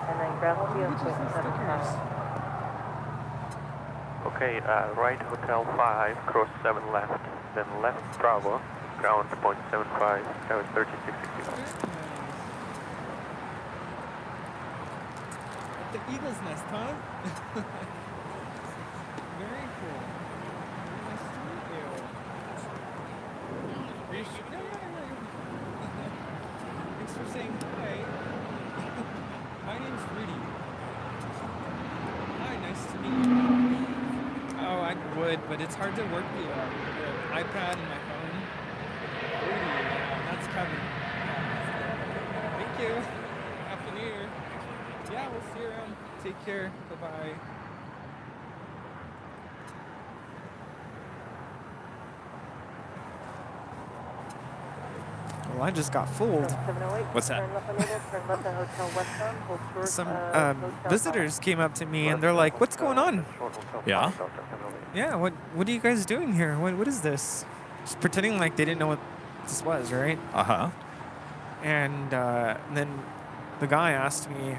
and then gravel via point 75. Okay, right, hotel 5, cross 7 left, then left Bravo, ground 0.75, that was 3665. At the Eagle's Nest, huh? Very cool. Nice to meet you. Are you sure? No. Thanks for saying hi. My name's Rudy. Hi, nice to meet you. Oh, I would, but it's hard to work the iPad and my phone. Rudy, that's Kevin. Yeah. Thank you. Happy New Year. Yeah, we'll see you around. Take care. Bye-bye. Well, I just got fooled. 708, What's that? turn left on Naval, turn left on Hotel Westbound, hold short, Some Hotel visitors came up to me and they're like, "What's going on?" Yeah? Yeah, what are you guys doing here? What is this? Just pretending like they didn't know what this was, right? Uh-huh. And then the guy asked me,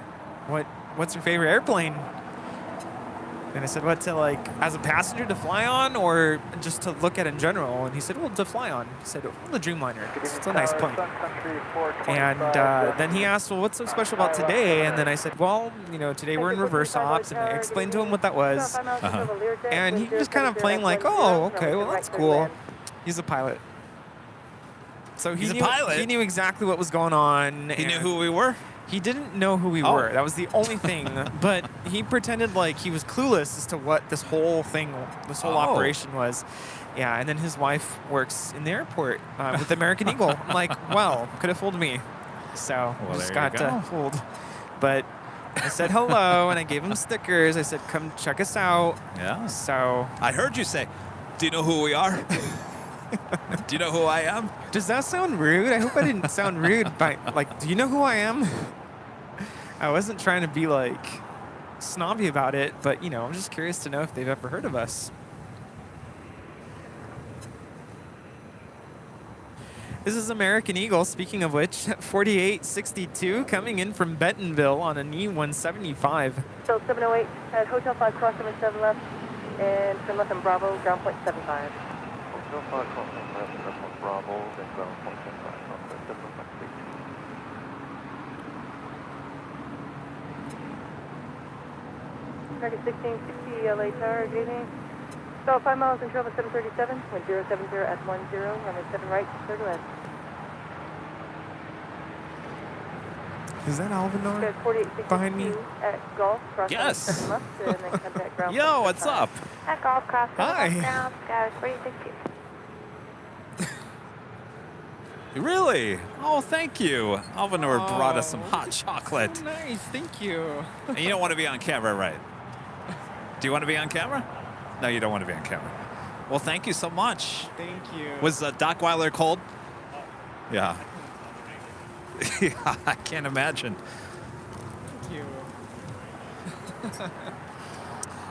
"What's your favorite airplane?" And I said, "What, to like as a passenger to fly on, or just to look at in general?" And he said, "Well, to fly on." He said, "Well, the Dreamliner. It's a nice plane." And then he asked, "Well, what's so special about today?" And then I said, "Well, today we're in reverse ops," and I explained to him what that was. And he was kind of playing like, "Oh, okay, well, that's cool." He's a pilot. So He's a knew, pilot? He knew exactly what was going on. He knew and who we were? He didn't know who we Oh. were. That was the only thing. But he pretended like he was clueless as to what this whole thing, this whole Oh. operation was. Yeah, and then his wife works in the airport with American Eagle. I'm like, well, could have fooled me. So Well, just there you got go. fooled. But I said hello, and I gave him stickers. I said, come check us out. Yeah. So I heard you say, do you know who we are? Do you know who I am? does that sound rude? I hope I didn't sound rude. By like, do you know who I am? I wasn't trying to be like snobby about it, but you know, I'm just curious to know if they've ever heard of us. This is American Eagle, speaking of which, 4862 coming in from Bentonville on an E175. So 708 at Hotel 5 cross 77 left and turn left on Bravo, ground point 75. Hotel 5 crossing left, that's on Bravo, then ground point 75, Northwest 756. Target 1660 LA Tower, good evening. So 5 miles control at 737, wind 070 at 10, runway 7 right, third left. Is that Alvinor? Good 4862 Behind me? at Golf, cross Yes. 7 left, and then contact ground Yo, point what's 75. up? At Golf, cross 7 Hi. left, ground, sky 4862. Really? Oh, thank you. Alvinor brought us some hot chocolate. So nice, thank you. And you don't want to be on camera, right? Do you want to be on camera? No, you don't want to be on camera. Well, thank you so much. Thank you. Was Doc Weiler cold? Yeah. Yeah, I can't imagine. Thank you.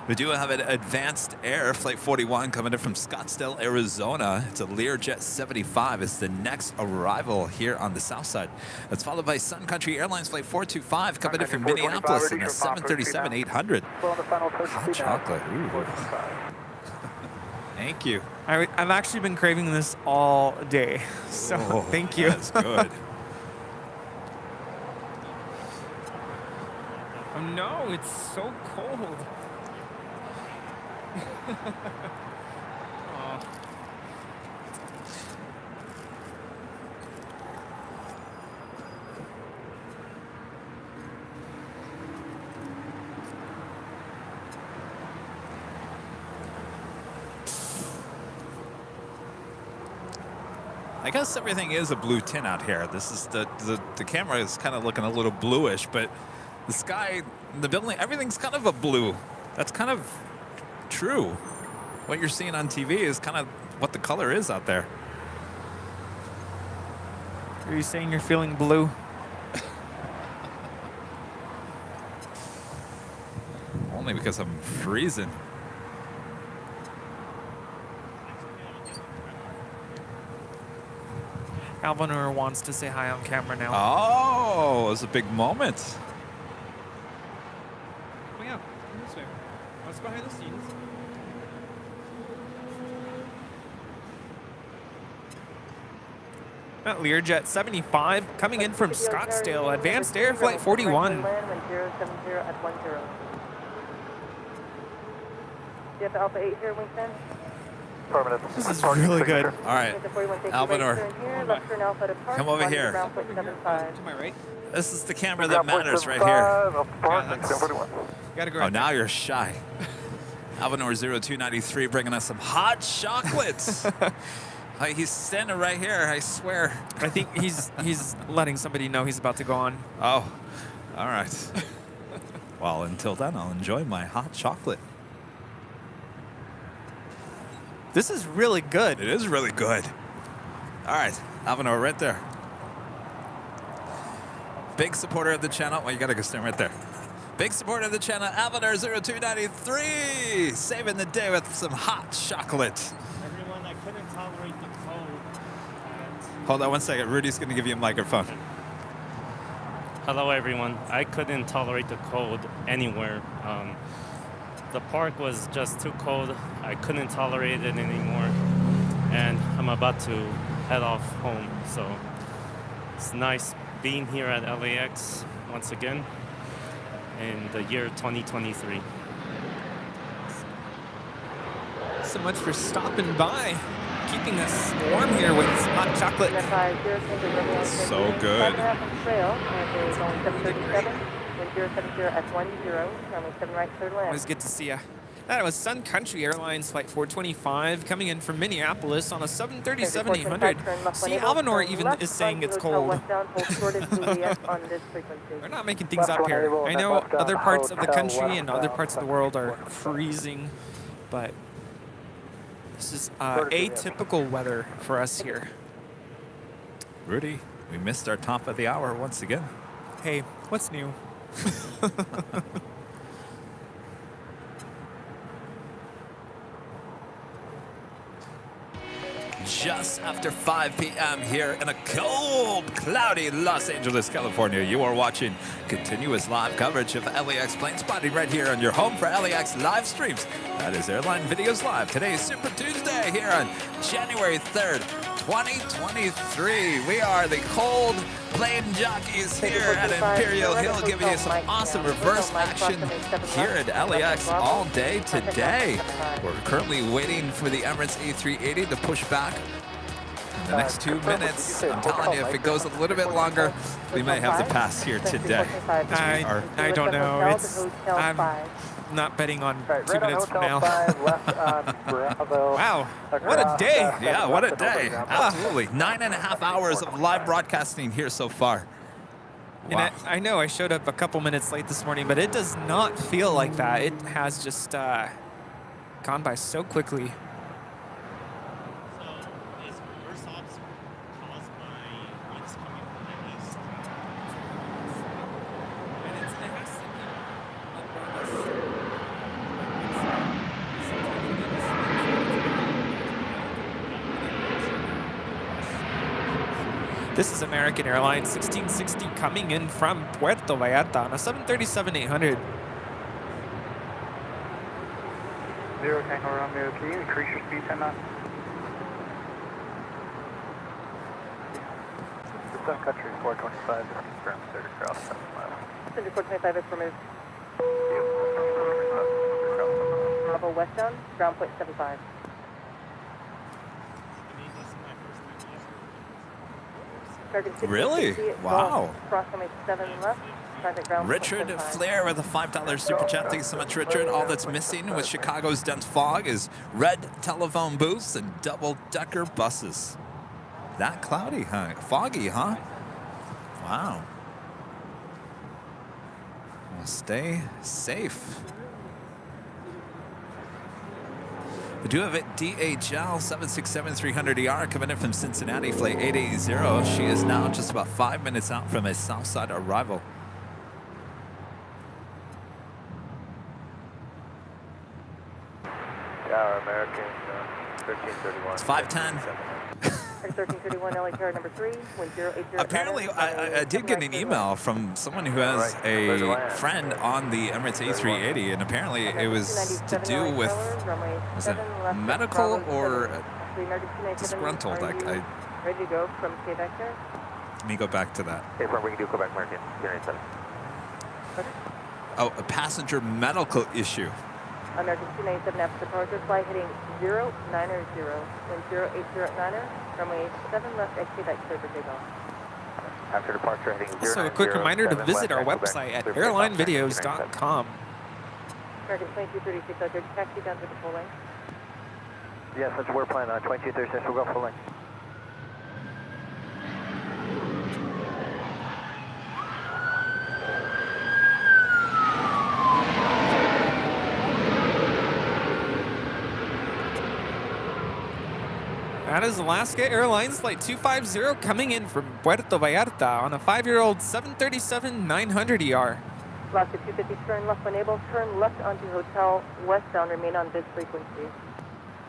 We do have an advanced air flight 41 coming in from Scottsdale, Arizona. It's a Learjet 75. It's the next arrival here on the south side. It's followed by Sun Country Airlines flight 425 coming in from Minneapolis in a 737-800. Hot chocolate. Ooh. Thank you. I've actually been craving this all day, so Oh, thank you. That's good. Oh no, it's so cold. Aw. I guess everything is a blue tint out here. This is the camera is kind of looking a little bluish, but the sky, the building, everything's kind of a blue. That's kind of true. What you're seeing on TV is kind of what the color is out there. Are you saying you're feeling blue? Only because I'm freezing. Alvinor wants to say hi on camera now. Oh, it was a big moment. Oh yeah, this way. What's behind the scenes? That Learjet 75 coming in from Scottsdale, advanced air flight 41. Land, wind 070 at 10. Do you have the Alpha 8 here, wingspan? Affirmative. This is really good. All right, Get the 41, take Alvinor. right turn here, left turn Alpha to park, Come over runway here. ground point 75. To my right. This is the camera that matters right here. Gotta go. Oh, right now you're shy. Alvinor 0293 bringing us some hot chocolates. He's standing right here, I swear. I think he's letting somebody know he's about to go on. Oh, all right. Well, until then, I'll enjoy my hot chocolate. This is really good. It is really good. All right, Alvinor, right there. Big supporter of the channel. Well, you gotta go stand right there. Big supporter of the channel, Alvinor 0293, saving the day with some hot chocolate. Everyone, I couldn't tolerate the cold. Hold on one second. Rudy's gonna give you a microphone. Hello, everyone. I couldn't tolerate the cold anywhere. The park was just too cold. I couldn't tolerate it anymore. And I'm about to head off home. So it's nice being here at LAX once again in the year 2023. So much for stopping by. keeping us warm here with hot chocolate. So good. Always good to see ya. That was Sun Country Airlines Flight 425 coming in from Minneapolis on a 737-800. See, Alvanor even is saying it's cold. We're not making things up here. I know other parts of the country and other parts of the world are freezing, but this is atypical weather for us here. Rudy, we missed our top of the hour once again. Hey, what's new? Just after 5 p.m. here in a cold, cloudy Los Angeles, California. You are watching continuous live coverage of LAX plane spotting right here on your home for LAX live streams. That is Airline Videos Live. Today is Super Tuesday here on January 3rd, 2023. We are the cold plane jockeys here at Imperial Hill, giving you some awesome reverse action here at LAX all day today. We're currently waiting for the Emirates A380 to push back in the next 2 minutes. I'm telling you, if it goes a little bit longer, we may have to pass here today. I don't know. I'm not betting on 2 minutes from now. Wow, what a day. Yeah, what a day. Absolutely. 9.5 hours of live broadcasting here so far. Wow. And I know I showed up a couple minutes late this morning, but it does not feel like that. It has just gone by so quickly. This is American Airlines 1660 coming in from Puerto Vallarta on a 737-800. 0 Tango Romeo, can you increase your speed 10 knots? The Sun Country 425 is confirmed, sir, to cross 7 miles. Center 425 is removed. Bravo westbound, ground point 75. Really? Wow. Crossing 7 left. Richard Flair with a $5 super chat. Thanks so much, Richard. All that's missing with Chicago's dense fog is red telephone booths and double-decker buses. That cloudy, huh? Foggy, huh? Wow. Well, stay safe. We do have a DHL 767-300ER coming in from Cincinnati, flight 880. She is now just about 5 minutes out from a Southside arrival. Yeah, American 1331. It's 510. 1331 LA Tower number 3, 1080. Apparently, I did get an email from someone who has a friend on the Emirates A380, and apparently it was to do with, was it medical or disgruntled? Ready to go from Quebec there? Let me go back to that. Hey, from we can do Quebec American. Oh, a passenger medical issue. American 297 after departure, flight heading 090, wind 08090, runway 7 left, exit at clear for takeoff. After departure, heading 090. Also, a quick reminder to visit our website at airlinevideos.com. American 2236, I'll taxi down to the full lane. Yes, that's we're planning on 2236, we'll go full lane. That is Alaska Airlines Flight 250 coming in from Puerto Vallarta on a 5-year-old 737-900ER. Alaska 250, turn left when able, turn left onto Hotel Westbound, remain on this frequency.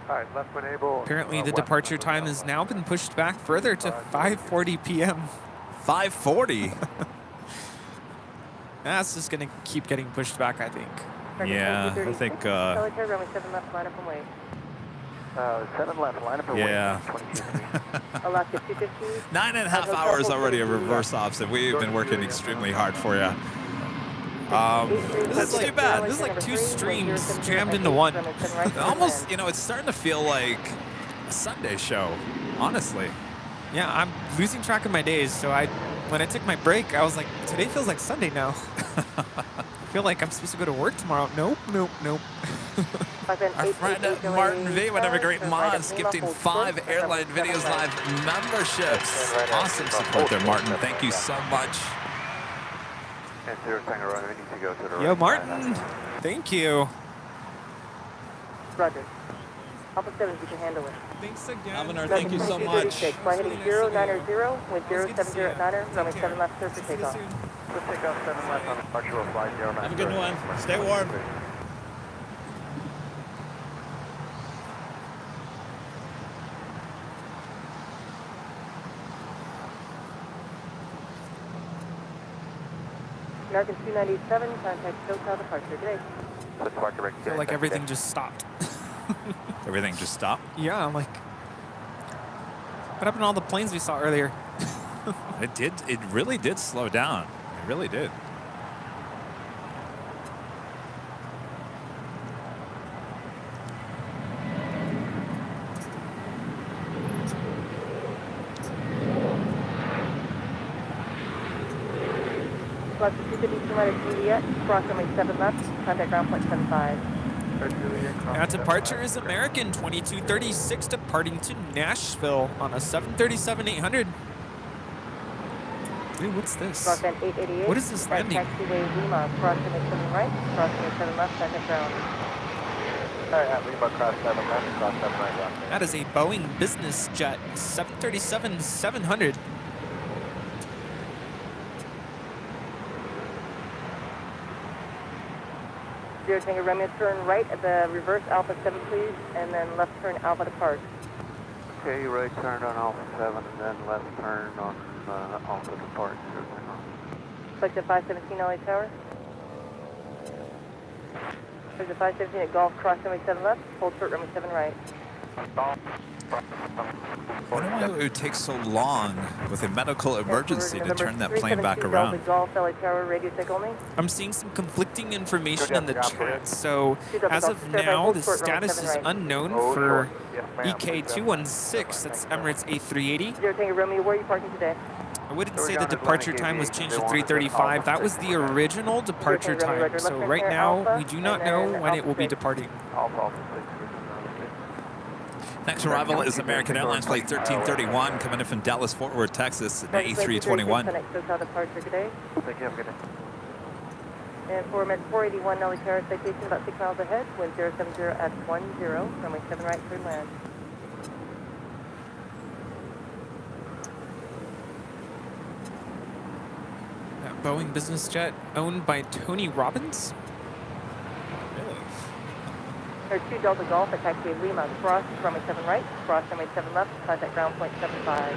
All right, left when able. Apparently the departure time has now been pushed back further to 5:40 p.m. 5:40? That's just going to keep getting pushed back, I think. Yeah, I think... Runway 7 left, line up and wait. 7 left, line up and yeah. Alaska 250. 9.5 hours already of reverse ops, and we've been working extremely hard for you. This is too bad. This is like 2 streams jammed into one. Almost, you know, it's starting to feel like Sunday show, honestly. Yeah, I'm losing track of my days. So when I took my break, I was like, today feels like Sunday now. I feel like I'm supposed to go to work tomorrow. Nope. Our friend Martin V, one of our great mods, gifting 5 Airline Videos Live memberships. Awesome support there, Martin. Thank you so much. Yo, Martin. Thank you. Roger. Alpha 7, you can handle it. Thanks again. Governor, thank you so much. Fly heading 090, wind 070 at 9er, runway 7 left, clear for takeoff. Let's take off 7 left on departure, we'll fly 09. Have a good one. Stay warm. American 297, contact SoCal departure today. I feel like everything just stopped. Everything just stopped? Yeah, I'm like, what happened to all the planes we saw earlier? It really did slow down. It really did. Plus 252 minus Juliet, cross runway 7 left, contact ground point 75. That departure is American 2236 departing to Nashville on a 737-800. Dude, what's this? Broadband 888. What is this landing? Taxiway Lima, cross runway 7 right, cross runway 7 left, contact ground. Alright, Lima, cross 7 left, cross 7 right, left. That is a Boeing business jet 737-700. Zero Tango Romeo, turn right at the reverse Alpha 7, please, and then left turn Alpha depart. Okay, right turn on Alpha 7 and then left turn on Alpha depart. Select the 517 LA Tower. There's the 517 at Golf, cross runway 7 left, hold short runway 7 right. I don't know why it would take so long with a medical emergency to turn that plane back around. Golf, LA Tower, radio check only. I'm seeing some conflicting information in the chat. So as of now, the status is unknown for EK216. That's Emirates A380. Zero Tango Romeo, where are you parking today? I wouldn't say the departure time was changed to 3:35. That was the original departure time. So right now, we do not know when it will be departing. Next arrival is American Airlines Flight 1331 coming in from Dallas, Fort Worth, Texas, at A321. And for Med 481 Nelly Terrace citation about 6 miles ahead, wind 070 at 10, runway 7 right, clear land. That Boeing business jet owned by Tony Robbins? There's 2 Delta Golf at taxiway Lima, cross runway 7 right, cross runway 7 left, contact ground point 75.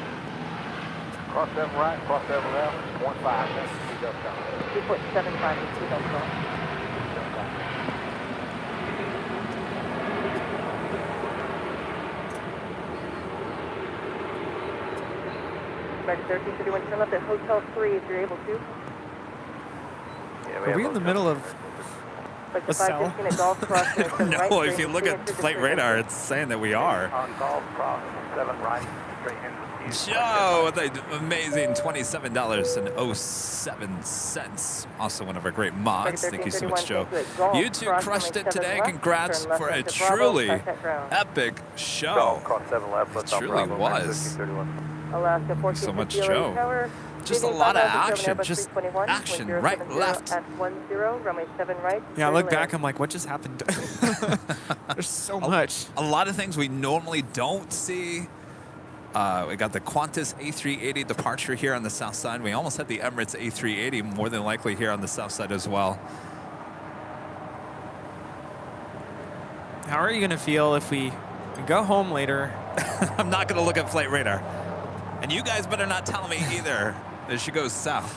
Cross 7 right, cross 7 left, 0.5, that's 2 Delta Golf. 2.75 is 2 Delta Golf. American 1331, turn left at Hotel 3 if you're able to. Are we in the middle of a cell? No, if you look at flight radar, it's saying that we are. On golf, cross 7 right, straight in. Joe with an amazing $27.07. Also one of our great mods. Thank you so much, Joe. You two crushed it today. Congrats for a truly epic show. It truly was. Thank you so much, Joe. Just a lot of action. Just action, right, left. Yeah, I look back, I'm like, what just happened? There's so much. A lot of things we normally don't see. We got the Qantas A380 departure here on the south side. We almost had the Emirates A380 more than likely here on the south side as well. How are you going to feel if we go home later? I'm not going to look at flight radar. And you guys better not tell me either that she goes south.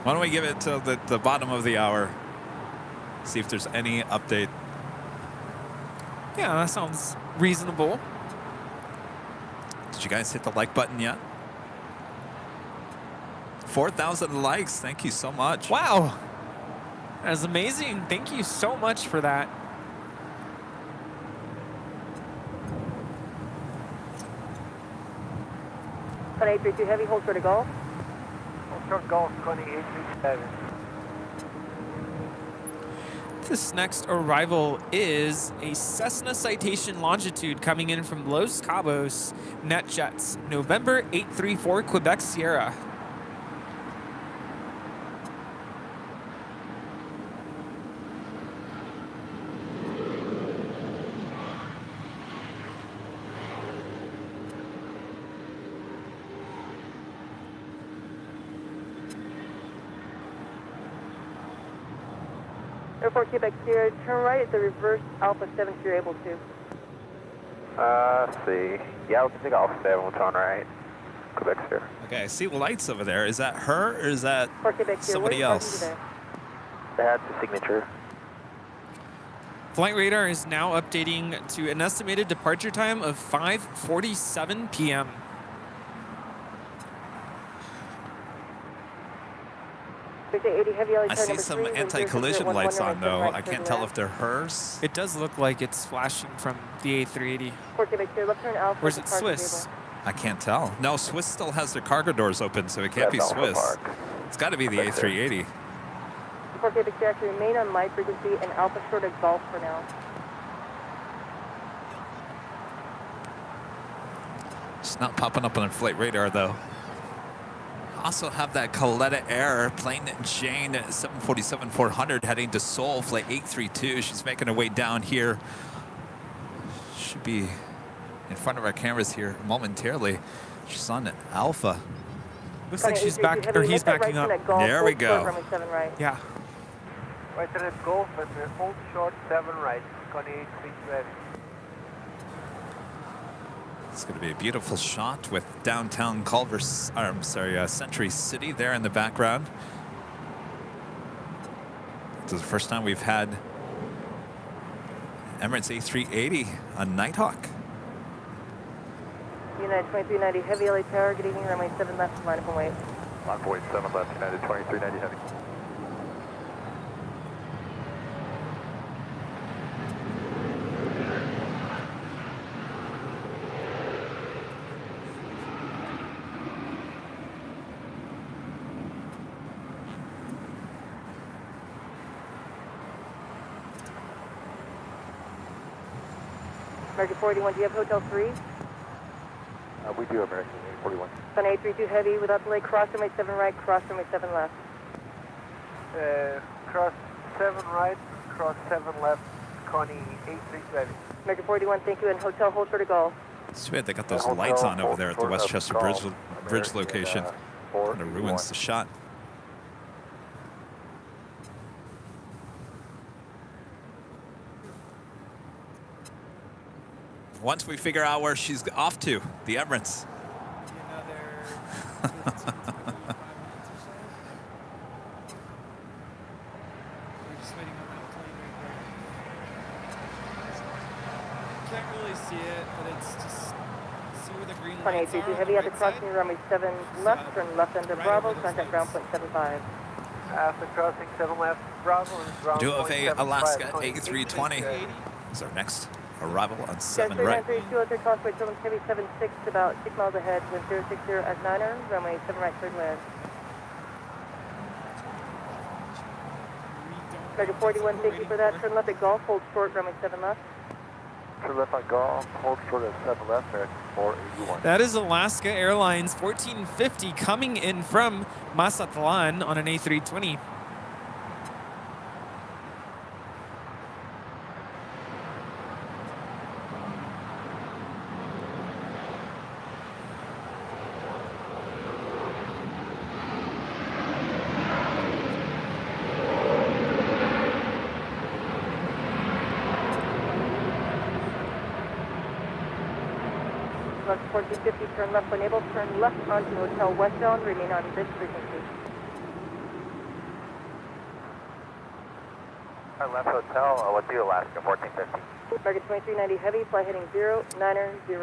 Why don't we give it to the bottom of the hour? See if there's any update. Yeah, that sounds reasonable. Did you guys hit the like button yet? 4,000 likes. Thank you so much. Wow. That's amazing. Thank you so much for that. Connie 832 Heavy, hold short of Golf. Hold short Golf, Connie 837. This next arrival is a Cessna Citation Longitude coming in from Los Cabos, NetJets, November 834 Quebec Sierra. Airport Quebec Sierra, turn right at the reverse Alpha 7 if you're able to. Let's see. Yeah, we can take off 7, we'll turn right. Quebec Sierra. Okay, I see lights over there. Is that her or is that Airport Quebec Sierra, somebody else? That's the signature. Flight radar is now updating to an estimated departure time of 5:47 p.m. I see some anti-collision lights on though. I can't tell if they're hers. It does look like it's flashing from the A380. Or is it Swiss? I can't tell. No, Swiss still has their cargo doors open, so it can't be Swiss. It's got to be the A380. Airport Quebec Sierra, remain on my frequency and Alpha short of Golf for now. It's not popping up on flight radar though. Also have that Coletta Air plane Jane 747-400 heading to Seoul, flight 832. She's making her way down here. Should be in front of our cameras here momentarily. She's on Alpha. Looks like she's back, or he's backing up. There we go. Yeah. Right turn at Golf and hold short 7 right, Connie 837. It's going to be a beautiful shot with downtown Century City there in the background. This is the first time we've had Emirates A380 on Nighthawk. United 2390 Heavy LA Tower, good evening, runway 7 left, line up and wait. Line 47 left, United 2390 Heavy. American 41, do you have Hotel 3? We do American 41. Sun 832 Heavy, without delay, cross runway 7 right, cross runway 7 left. Cross 7 right, cross 7 left, Connie 837. American 41, thank you, and Hotel hold short of Golf. It's weird they got those lights on over there at the Westchester Bridge location. Kind of ruins the shot. Once we figure out where she's off to, the Emirates. Can't really see it, but it's just see where the green lights are. Heavy at the crossing, runway 7 left, turn left under Bravo, contact ground point 75. After crossing 7 left, Bravo and ground Do have point a 75, Alaska Connie A320. Is our next arrival on 7 right. 203 crossway 7 Heavy 76, about 6 miles ahead, wind 060 at 9er, runway 7 right, third land. American 41, thank you for that. Turn left at Golf, hold short, runway 7 left. Turn left on Golf, hold short at 7 left, American 481. That is Alaska Airlines 1450 coming in from Mazatlan on an A320. Left 1450, turn left when able, turn left onto Hotel Westbound, remain on this frequency. Our left hotel, what's the Alaska 1450? American 2390 Heavy, flight heading 090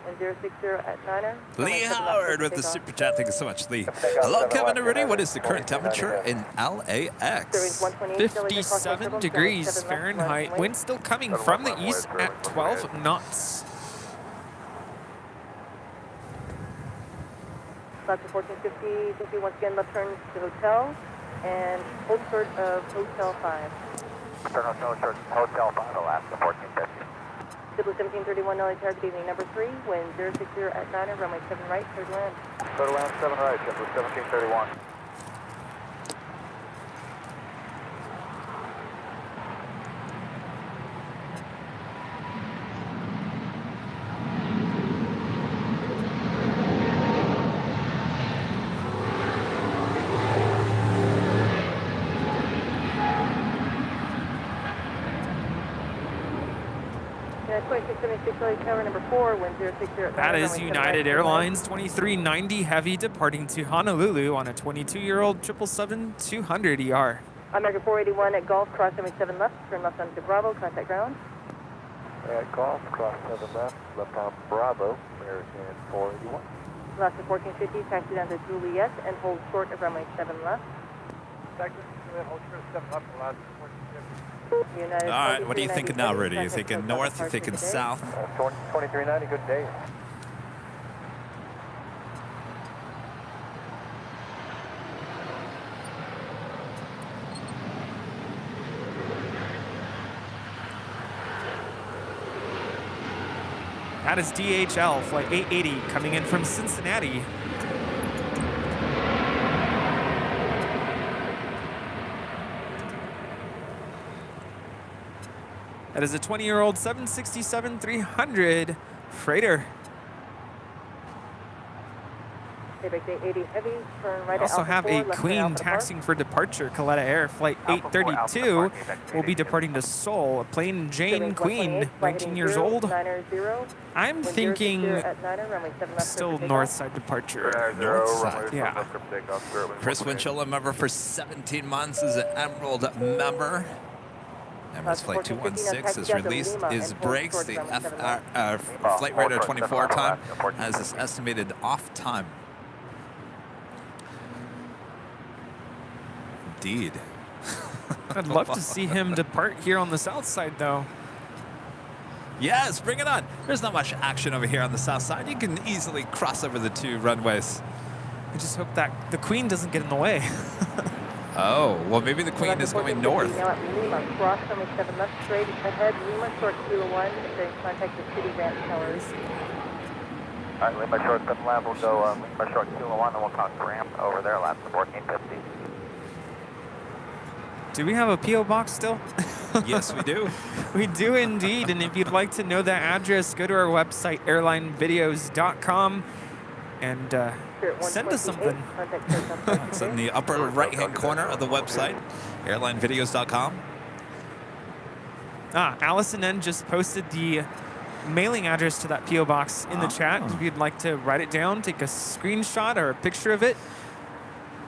and 060 at 9er. Lee Howard with the super chat. Thank you so much, Lee. Hello, Kevin and Rudy. What is the current temperature in LAX? 57 degrees Fahrenheit. Wind still coming from the east at 12 knots. Lots of 1450, once again left turn to hotel and hold short of Hotel 5. Turn hotel short, Hotel 5, Alaska 1450. Civil 1731, LA Tower, good evening, number 3, wind 060 at 9er, runway 7 right, clear to land. Clear to land 7 right, Civil 1731. That is United Airlines 2390 Heavy departing to Honolulu on a 22-year-old 777-200 ER. American 481 at Golf, cross 77 left, turn left onto Bravo, contact ground. At Golf, cross 7 left on Bravo, American 481. Last of 1450, taxi down to Juliet and hold short of runway 7 left. Taxi Juliet, hold short of 7 left, last 1450. All right, what are you thinking now, Rudy? You thinking north? You thinking south? 2390, good day. That is DHL flight 880 coming in from Cincinnati. That is a 20-year-old 767-300 freighter. We also have a Queen taxiing for departure. Coletta Air Flight 832 will be departing to Seoul. A plain Jane Queen, 19 years old. I'm thinking still north side departure. North side. Yeah. Chris Winchell, a member for 17 months, is an Emerald member. Emirates Flight 216 has released his brakes. The Flight Radar 24 time has this estimated off time. Indeed. I'd love to see him depart here on the south side, though. Yes, bring it on. There's not much action over here on the south side. You can easily cross over the two runways. I just hope that the Queen doesn't get in the way. Oh, well, maybe the Queen is going north. Now at Lima, cross runway 7 left, straight ahead, Lima, short Kilo 1, then contact the city ramp towers. All right, Lima short 7 left, we'll go Lima short Kilo 1, and we'll contact ramp over there, last 1450. Do we have a P.O. box still? Yes, we do. We do indeed, and if you'd like to know that address, go to our website, AIRLINEVIDEOS.com, and send us something. It's in the upper right-hand corner of the website, AirlineVideos.com. Allison N. just posted the mailing address to that P.O. box in the chat. If you'd like to write it down, take a screenshot or a picture of it.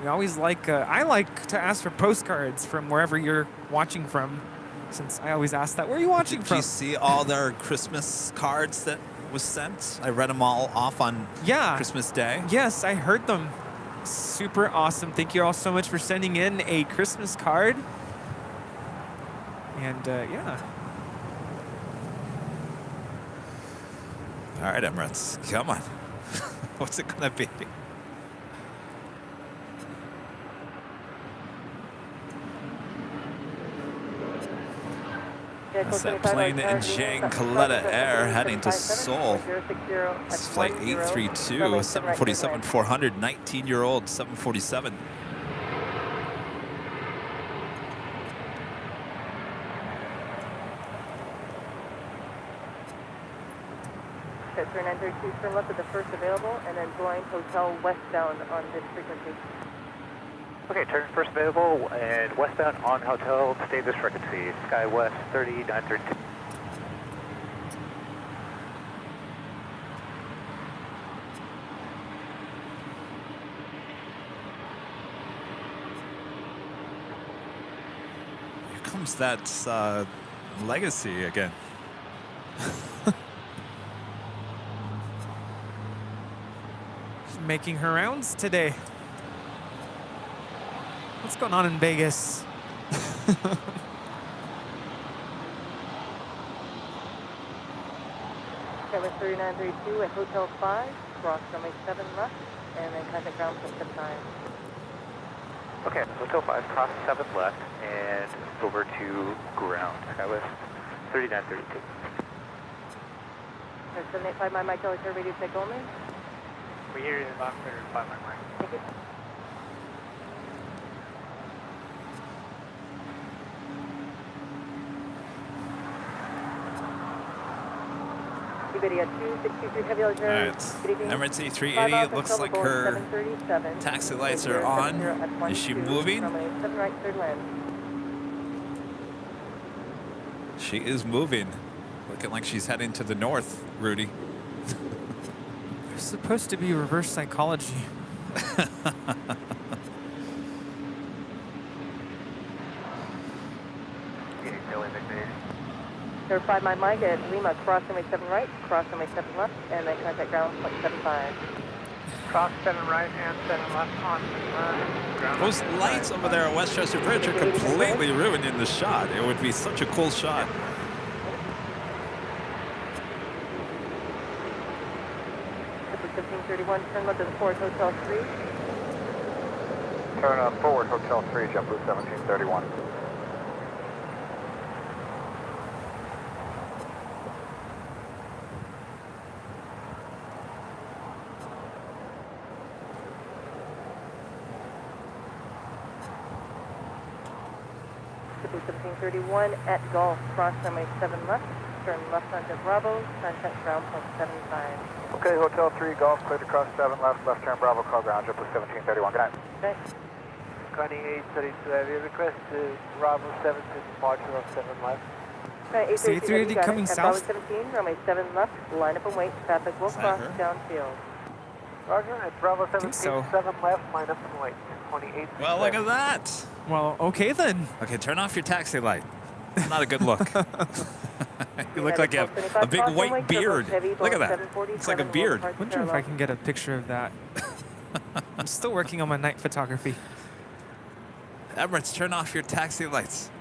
We always like, I like to ask for postcards from wherever you're watching from, since I always ask that. Where are you watching from? Did you see all their Christmas cards that was sent? I read them all off on Christmas Day. Yes, I heard them. Super awesome. Thank you all so much for sending in a Christmas card. And yeah. All right, Emirates, come on. What's it gonna be? That's that plane in Jane Coletta Air heading to Seoul. It's flight 832, 747-400, 19-year-old 747. Turn 932 turn left at the first available, and then blind hotel westbound on this frequency. Okay, turn first available and westbound on hotel, stay this frequency, Sky West 3932. Here comes that legacy again. She's making her rounds today. What's going on in Vegas? Kevin 3932 at Hotel 5, cross runway 7 left, and then contact ground point 79. Okay, Hotel 5, cross 7 left, and over to ground. Skywest 3932. 785 my Mike, Delta radio check only. We hear you, Box 5 my Mike. Thank you. Video 2623 heavy All right. Emirates A380, looks like her taxi lights are on. Is she moving? She is moving. Looking like she's heading to the north, Rudy. There's supposed to be reverse psychology. Number 5 my Mike at Lima, cross runway 7 right, cross runway 7 left, and then contact ground point 75. Cross 7 right and 7 left on ground. Those lights over there at Westchester Bridge are completely ruining the shot. It would be such a cool shot. This is 1531, turn left to the forward Hotel 3. Turn forward Hotel 3, JetBlue 1731. JetBlue 1731 at Golf, cross runway 7 left, turn left onto Bravo, contact ground point 75. Okay, Hotel 3, Golf, clear to cross 7 left, left turn Bravo, call ground, JetBlue 1731. Good night. Okay. Connie 832 heavy, request to Bravo 7 to departure of 7 left. Is the A380 coming south? Bravo 17, runway 7 left, line up and wait, traffic will cross downfield. Roger, at Bravo 17, so. 7 left, line up and wait. 28. Well, look at that. Well, okay then. Okay, turn off your taxi light. Not a good look. You look like you have a big white beard. Look at that. It's like a beard. I wonder if I can get a picture of that. I'm still working on my night photography. Emirates, turn off your taxi lights.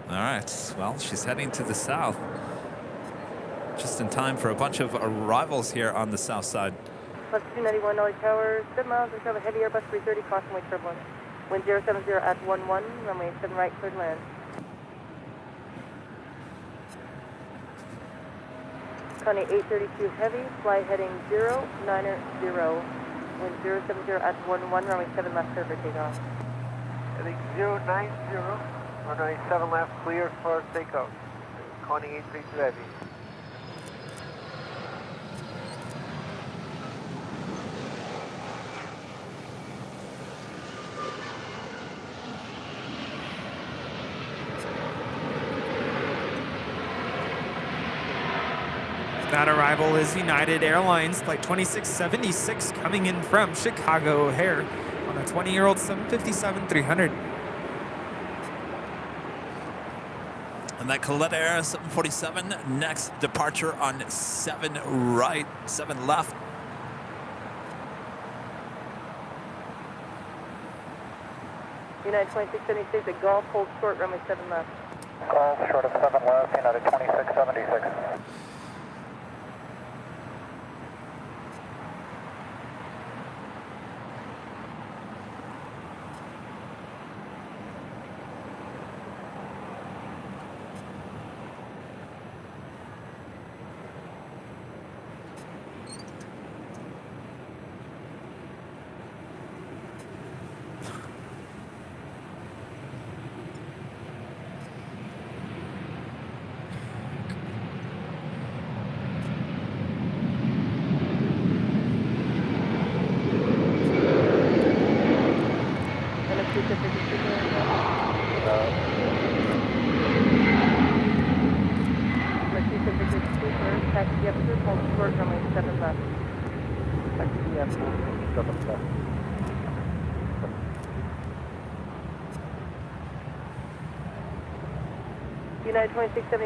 All right. Well, she's heading to the south. Just in time for a bunch of arrivals here on the south side. Plus 291 North Tower, 7 miles and travel heavy Airbus 330, crossing way turbulence. Wind 070 at 11, runway 7 right, cleared land. Connie 832 heavy, flight heading 090, wind 070 at 11, runway 7 left, clear for takeoff. Heading 090, runway 7 left, clear for takeoff. Connie 832 heavy. That arrival is United Airlines Flight 2676 coming in from Chicago O'Hare on a 20-year-old 757-300. And that Coletta Air 747, next departure on 7 right, 7 left. United 2676 at Golf, hold short, runway 7 left. Golf, short of 7 left, United 2676. Taxi up to hold short, runway 7 left. Taxi up to 7 left. United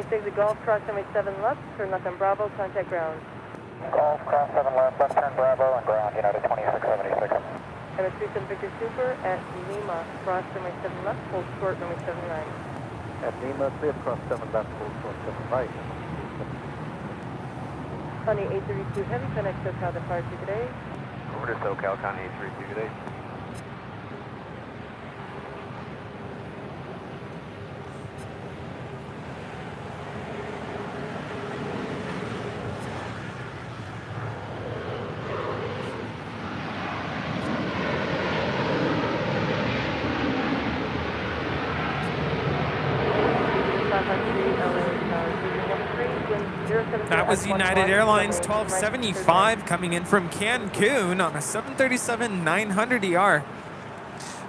2676, the Golf, cross runway 7 left, turn left on Bravo, contact ground. Golf, cross 7 left, left turn Bravo, and ground, United 2676. Emma 37 Victor Super at Lima, cross runway 7 left, hold short runway 79. At Lima, clear cross 7 left, hold short 7 right. County 832 Heavy, connect SoCal departure today. Over to SoCal, County 832 today. That was United Airlines 1275 coming in from Cancun on a 737-900ER.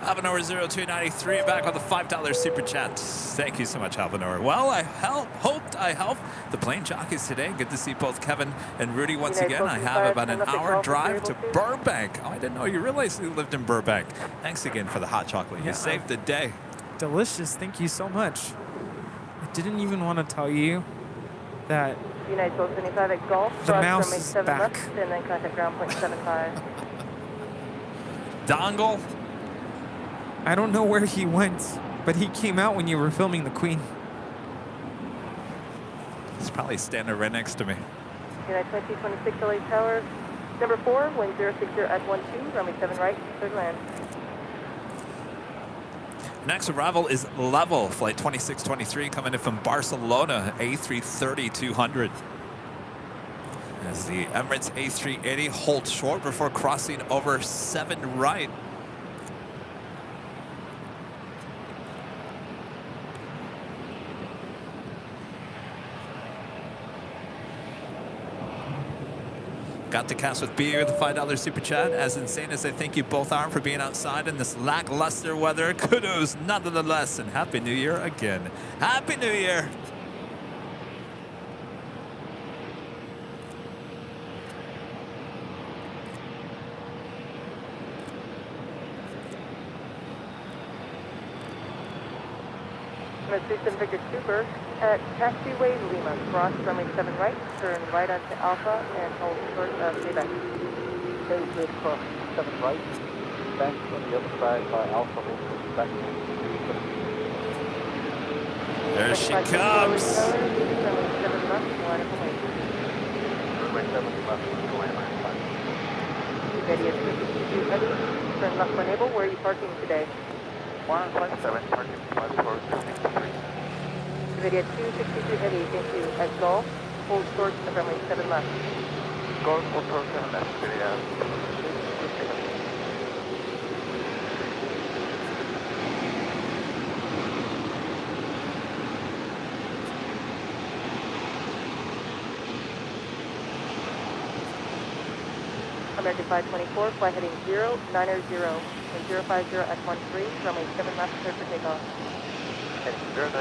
Alvanor 0293 back on the $5 super chat. Thank you so much, Alvanor. Well, I helped the plane jockeys today. Good to see both Kevin and Rudy once again. I have about an hour drive to Burbank. Oh, I didn't know you realized you lived in Burbank. Thanks again for the hot chocolate. You saved the day. Delicious. Thank you so much. I didn't even want to tell you that United 1275 at Golf, the cross mouse runway is 7 back. left, and then contact ground point 75. Dongle. I don't know where he went, but he came out when you were filming the Queen. He's probably standing right next to me. United 2226 LA Tower, number 4, wind 060 at 12, runway 7 right, third land. Next arrival is Level, flight 2623 coming in from Barcelona, A330-200. As the Emirates A380 holds short before crossing over 7 right. Got to cast with beer, the $5 super chat. As insane as I think you both are for being outside in this lackluster weather, kudos nonetheless, and Happy New Year again. Happy New Year! Emma 37 Victor Super at Taxiway Lima, cross runway 7 right, turn right onto Alpha, and hold short of Quebec. Okay, clear cross 7 right, back on the other side by Alpha, hold short back. There she comes! Runway 7 left, land. Ready at 262 Heavy, turn left when able. Where are you parking today? 157, parking 5463. Video 262 Heavy, thank you. At Golf, hold short of runway 7 left. Golf, full approach 7 left, video. American 524, flight heading 090 and 050 at 13, runway 7 left, clear for takeoff. Heading 090,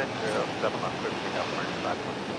7 left, clear for takeoff, American 524.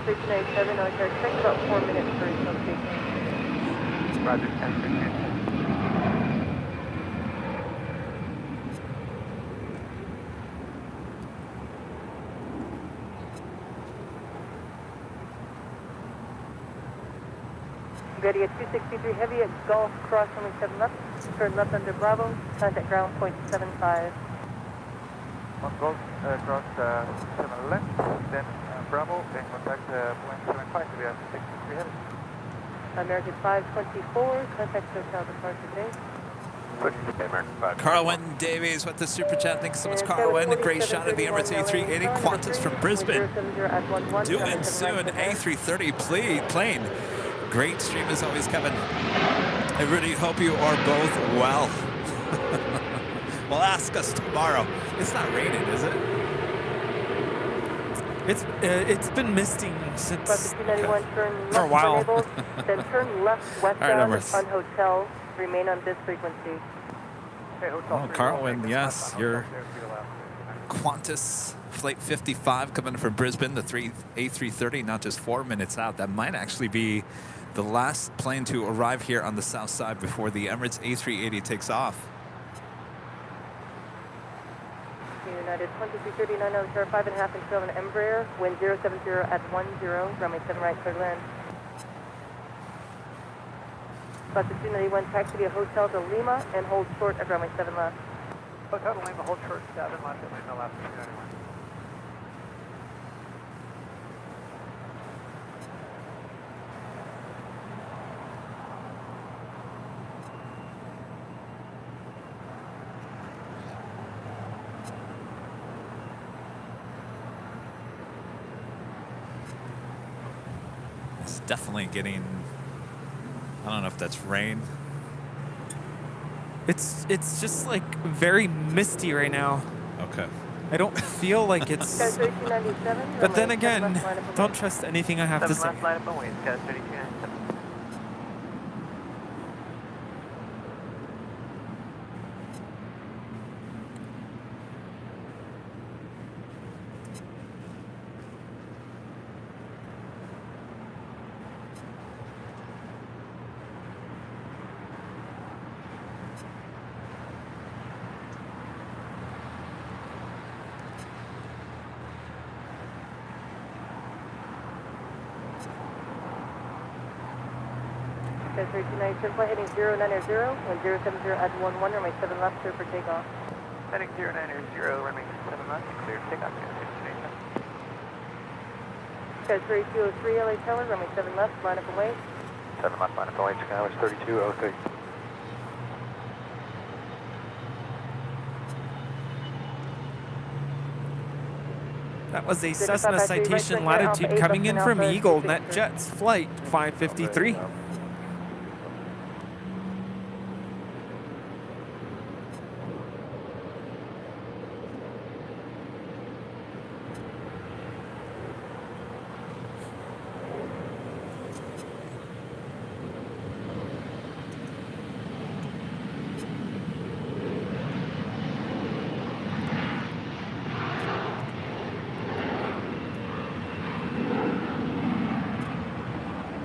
Station 87, no charge. Takes about 4 minutes for each location. Roger, 10-15. Ready at 263 Heavy at Golf, cross runway 7 left, turn left under Bravo, contact ground point 75. One Golf, cross 7 left, then Bravo, then contact point 75 to be at 63 Heavy. American 524, contact SoCal departure today. American 5. Carwin Davies with the super chat. Thanks so much, Carwin. A great shot of the Emirates A380 Qantas from Brisbane. Due in soon. A330 plane. Great stream as always, Kevin. I really hope you are both well. Well, ask us tomorrow. It's not raining, is it? It's been misting since for a while. Then turn left westbound on hotel. Remain on this frequency. Oh, Carwin, yes, your Qantas Flight 55 coming from Brisbane, the A330, not just 4 minutes out. That might actually be the last plane to arrive here on the south side before the Emirates A380 takes off. United 2339 on shore 5.5 and 12 and Embraer, wind 070 at 10, runway 7 right, clear to land. Bus 291, taxi via Hotel de Lima and hold short at runway 7 left. Hotel de Lima, hold short 7 left, and no left, 291. It's definitely getting, I don't know if that's rain. It's just like very misty right now. Okay. I don't feel like it's. But then again, don't trust anything I have to say. Sky 329, flight heading 090, wind 070 at 11, runway 7 left, clear for takeoff. Heading 090, runway 7 left, clear for takeoff. Sky 3203, LA Tower, runway 7 left, line up and wait. 7 left, line up and wait, Chicago 3203. That was a Cessna Citation Latitude coming in from Eagle NetJets Flight 553.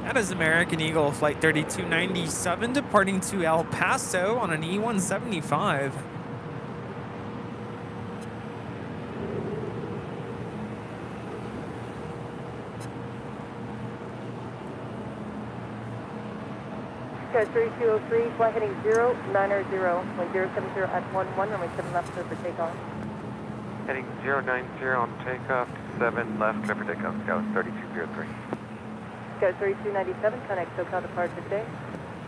That is American Eagle Flight 3297 departing to El Paso on an E175. Sky 3203, flight heading 090, wind 070 at 11, runway 7 left, clear for takeoff. Heading 090 on takeoff, 7 left, clear for takeoff, Scout 3203. Sky 3297, connect SoCal departure today.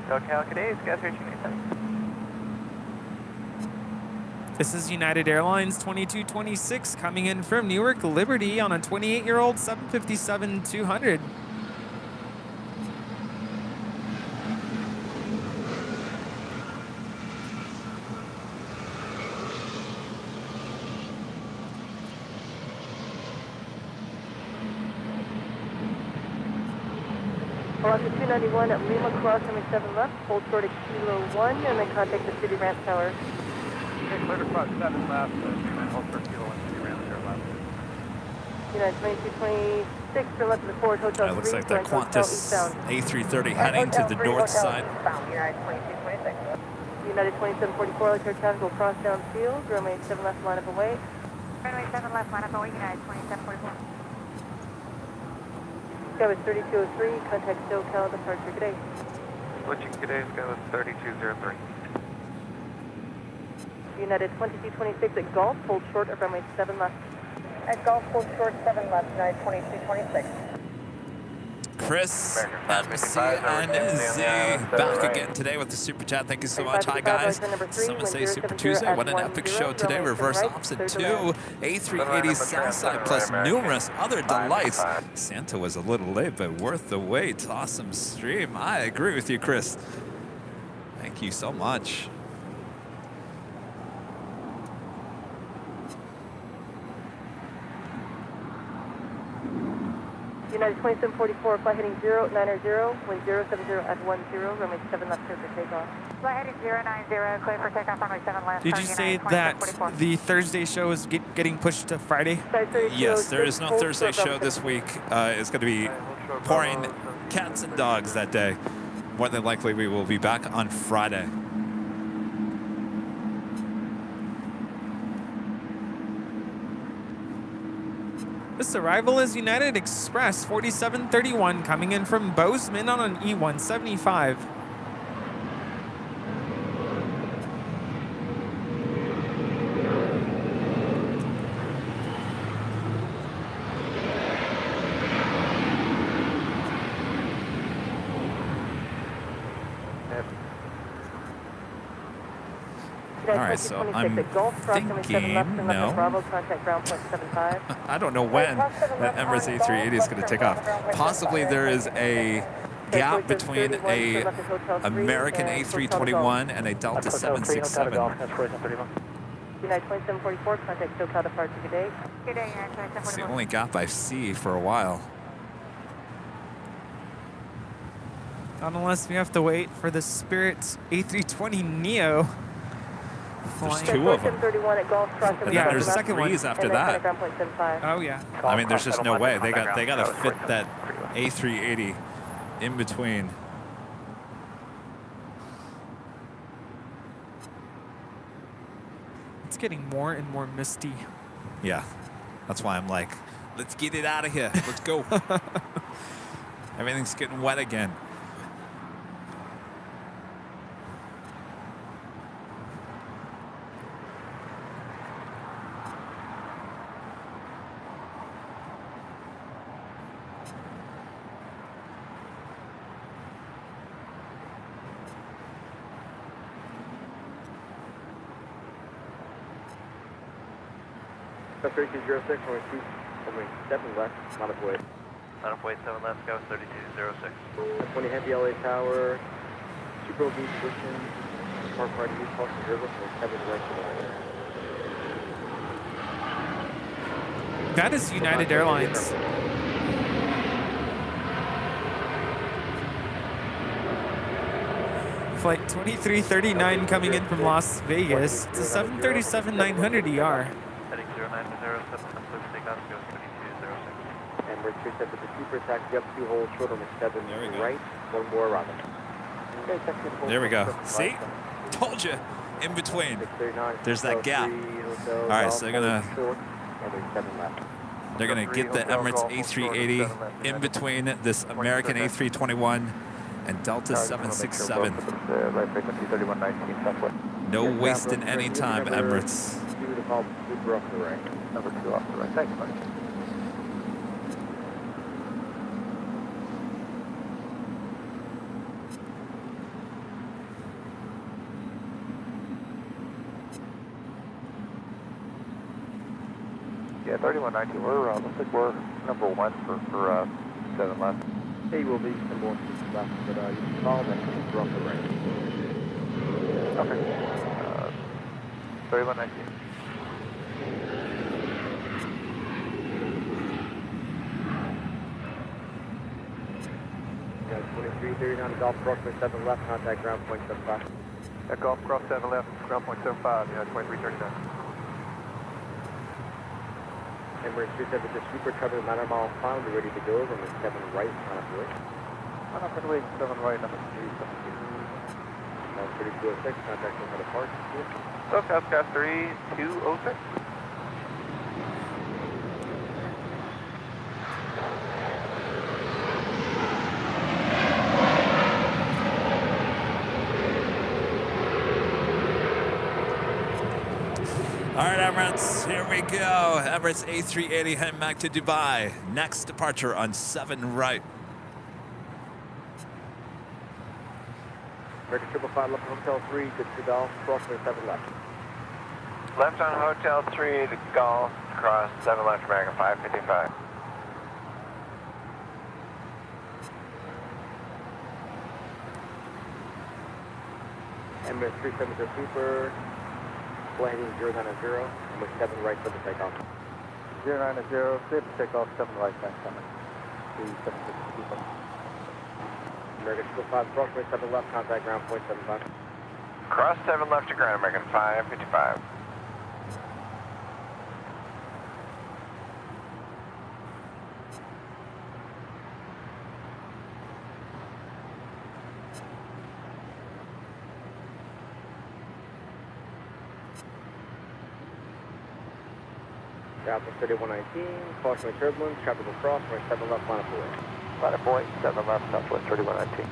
SoCal today, Sky 3297. This is United Airlines 2226 coming in from Newark Liberty on a 28-year-old 757-200. Velocity 291 at Lima Cross, runway 7 left, hold short at Kilo 1, and then contact the city ramp tower. Okay, clear to cross 7 left, hold short Kilo 1, city ramp tower left. United 2226, turn left to the forward hotel. It looks like that Qantas A330 heading to the north side. United 2226. United 2744, light air traffic will cross downfield, runway 7 left, line up and wait. Runway 7 left, line up and wait, United 2744. Sky 3203, contact SoCal departure today. Switching today, Sky 3203. United 2226 at Gulf, hold short of runway 7 left. At Gulf, hold short 7 left, United 2226. Chris, MC, and Z back again today with the Super Chat. Thank you so much. Hi, guys. Someone say Super Tuesday. What an epic show today. Reverse ops at 2, A380 Southside, plus numerous other delights. Santa was a little late, but worth the wait. Awesome stream. I agree with you, Chris. Thank you so much. United 2744, flight heading 090, wind 070 at 10, runway 7 left, clear for takeoff. Flight heading 090, clear for takeoff, runway 7 left. Did you say that the Thursday show is getting pushed to Friday? Yes, there is no Thursday show this week. It's going to be pouring cats and dogs that day. More than likely, we will be back on Friday. This arrival is United Express 4731 coming in from Bozeman on an E175. All right, so I'm thinking, no. I don't know when that Emirates A380 is going to take off. Possibly there is a gap between a American A321 and a Delta 767. United 2744, contact SoCal departure, good day. Good day, United 2744. It's the only gap I see for a while. Not unless we have to wait for the Spirit A320neo. There's two of them. Yeah, there's a second one. After that. Oh yeah. I mean, there's just no way. They got to fit that A380 in between. It's getting more and more misty. Yeah, that's why I'm like, let's get it out of here. Let's go. Everything's getting wet again. That's 3206, only 7 left, not up way. Not up way, 7 left, go 3206. 20 Heavy LA Tower, Super OB position, Park Party, Pulse River, 7 right. That is United Airlines. Flight 2339 coming in from Las Vegas. It's a 737-900 ER. Heading 0907, complete takeoff, go 3206. And we're two sets of the super taxi up 2 holes short on the 7 There we go. right, 1 more around it. There we go. See? Told you. In between. There's that gap. All right, so they're gonna get the Emirates A380 in between this American A321 and Delta 767. No wasting any time, Emirates. Number 2 off the right. Thanks, buddy. Yeah, 3119. We're looks like we're number 1 for 7 left. Hey, will be some more left, but you can call them and drop the range. Okay. 3119. Yeah, 2339 Golf Crossway 7 left, contact ground point 75. Yeah, Golf Cross 7 left, ground point 75, yeah, 2339. Emirates 37 with the Super Trouble 9 mile final, we're ready to go. Runway 7 right, on up the way. On up the way, 7 right, number 3. 3206, contact from the park. SoCal Sky 3206. All right, Emirates, here we go. Emirates A380 heading back to Dubai. Next departure on 7 right. American 555 left on Hotel 3, good to Golf, crossing 7 left. Left on Hotel 3 to Golf, cross 7 left, American 555. Emirates 370 Super, landing 090, with 7 right for the takeoff. 090, clear to takeoff, 7 right, back coming. 370 Super. American 5, crossway 7 left, contact ground point 75. Cross 7 left to ground, American 555. Alpha 3119, caution turbulence, traffic will cross, right 7 left, line of boy. Line of boy, 7 left, southwest 3119.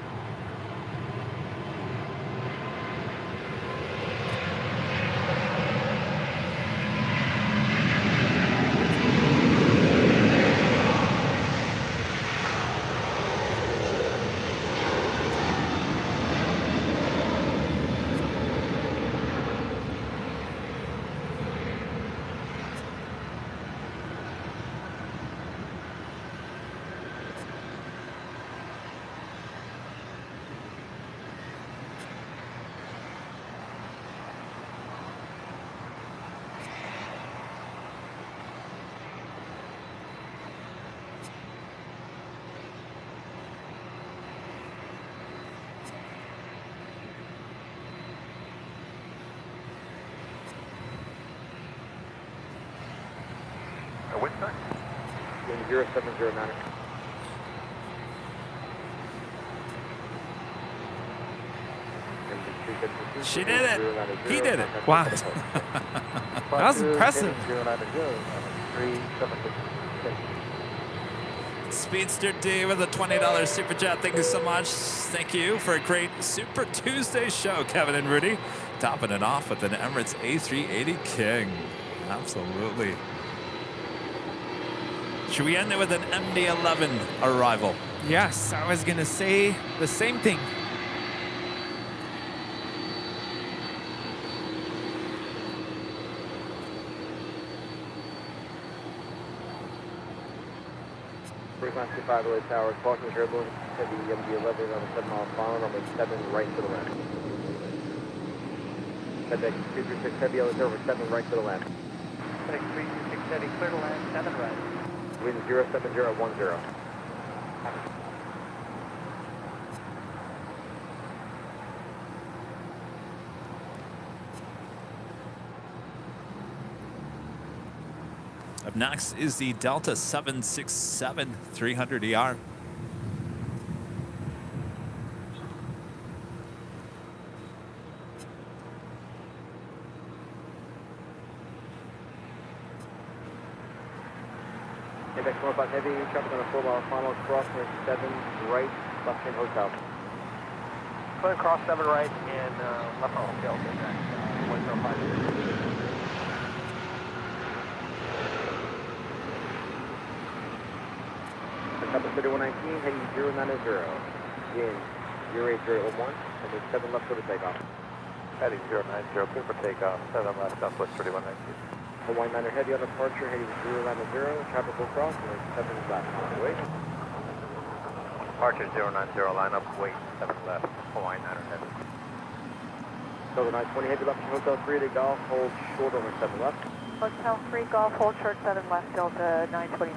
Which time? 0709. She did it. He did it. Wow. That was impressive. Speedster D with a $20 super chat. Thank you so much. Thank you for a great Super Tuesday show, Kevin and Rudy. Topping it off with an Emirates A380 King. Absolutely. Should we end it with an MD-11 arrival? Yes, I was going to say the same thing. Frequency 5 LA Tower, caution turbulence, heavy MD-11 on a 7-mile final, runway 7 right to the left. FedEx 236 Heavy LA Tower, 7 right to the left. FedEx 326 Heavy, clear to land, 7 right. Wind 07010. Up next is the Delta 767 300ER. Apex 105 Heavy, traffic on a 4-mile final, crossing 7 right, left in hotel. Clear cross 7 right and left on hotel, contact 105. Delta 3119, heading 090, in 08011, and there's 7 left for the takeoff. Heading 090, clear for takeoff, 7 left, southwest 3119. Hawaii 9er Heavy on departure, heading 090, traffic will cross, and there's 7 left on the way. Departure 090, line up, wait, 7 left, Hawaii 9er Heavy. Delta 920 Heavy left from Hotel 3 to Golf, hold short over 7 left. Hotel 3 Golf, hold short 7 left, Delta 920.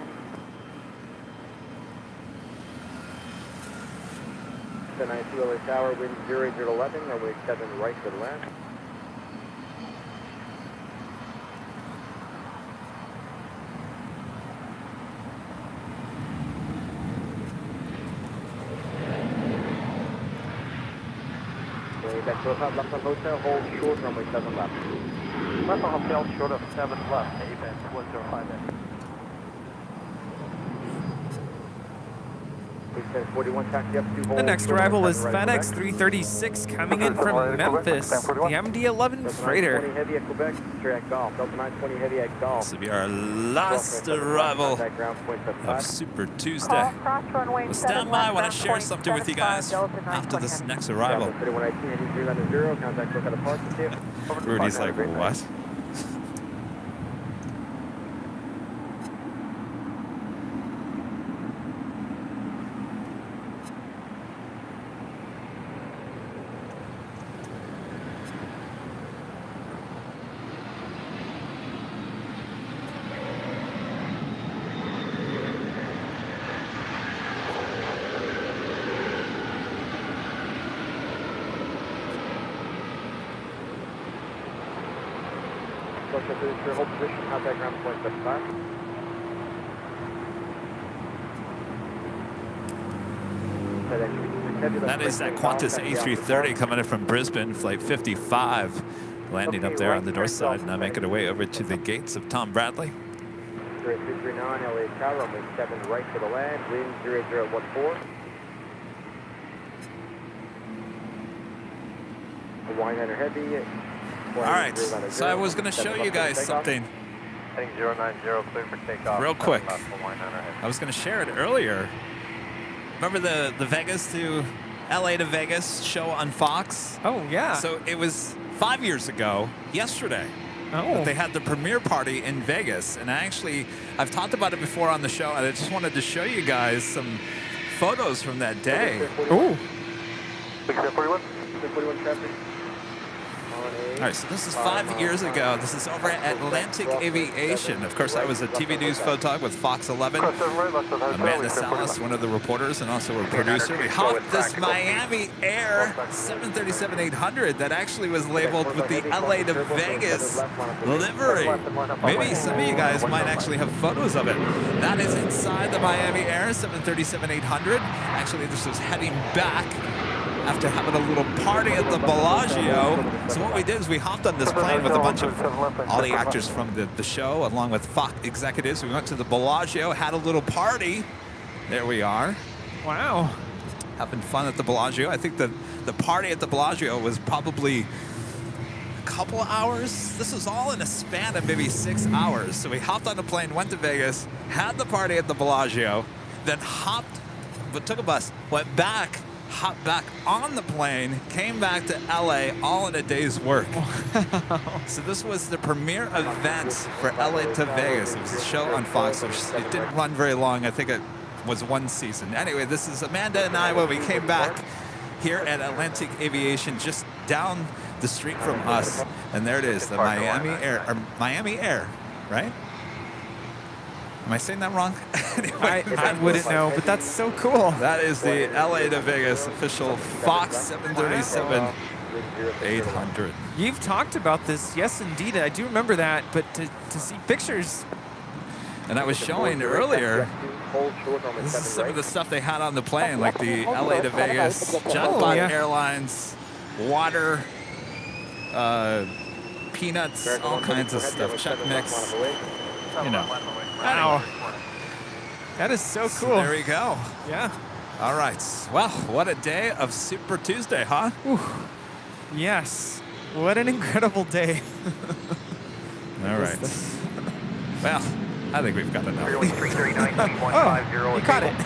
The 92 LA Tower, wind 08011, runway 7 right to the left. Back to the left on hotel, hold short, runway 7 left. Left on hotel, short of 7 left, ABEX 105. The next arrival is FedEx 336 coming in from Memphis, the MD-11 freighter. This will be our last arrival of Super Tuesday. Well, stand by. I want to share something with you guys after this next arrival. Rudy's like, what? Hold position, contact ground point 75. That is that Qantas A330 coming in from Brisbane, flight 55, landing up there on the north side, now making our way over to the gates of Tom Bradley. 339 LA Tower, runway 7 right for the land, wind 0014. Hawaiian Liner Heavy. All right, so I was going to show you guys something Heading 090, clear for takeoff. real quick. I was going to share it earlier. Remember the Vegas to LA to Vegas show on Fox? Oh, yeah. So it was 5 years ago, yesterday, that they had the premiere party in Vegas. And I've talked about it before on the show, and I just wanted to show you guys some photos from that day. Ooh. 641. 41 traffic. All right, so this is 5 years ago. This is over at Atlantic Aviation. Of course, I was a TV news photog with Fox 11. Amanda Salas, one of the reporters and also a producer. We hopped this Miami Air 737-800 that actually was labeled with the LA to Vegas livery. Maybe some of you guys might actually have photos of it. That is inside the Miami Air 737-800. Actually, this was heading back after having a little party at the Bellagio. So what we did is we hopped on this plane with a bunch of all the actors from the show, along with Fox executives. We went to the Bellagio, had a little party. There we are. Wow. Having fun at the Bellagio. I think the party at the Bellagio was probably a couple hours. This was all in a span of maybe 6 hours. So we hopped on a plane, went to Vegas, had the party at the Bellagio, then took a bus, went back, hopped back on the plane, came back to LA all in a day's work. So this was the premiere event for LA to Vegas. It was a show on Fox, so it didn't run very long. I think it was one season. Anyway, this is Amanda and I when we came back here at Atlantic Aviation, just down the street from us. And there it is, the Miami Air, right? Am I saying that wrong? Anyway, I wouldn't know, but that's so cool. That is the LA to Vegas official Fox 737-800. You've talked about this, yes, indeed. I do remember that, but to see pictures. And I was showing earlier, this is some of the stuff they had on the plane, like the LA to Vegas Jetbot Airlines, water, peanuts, all kinds of stuff, Check Mix, you know. Wow. That is so cool. So there we go. Yeah. All right. Well, what a day of Super Tuesday, huh? Ooh. Yes. What an incredible day. All right. Well, I think we've got enough. Oh, you caught it.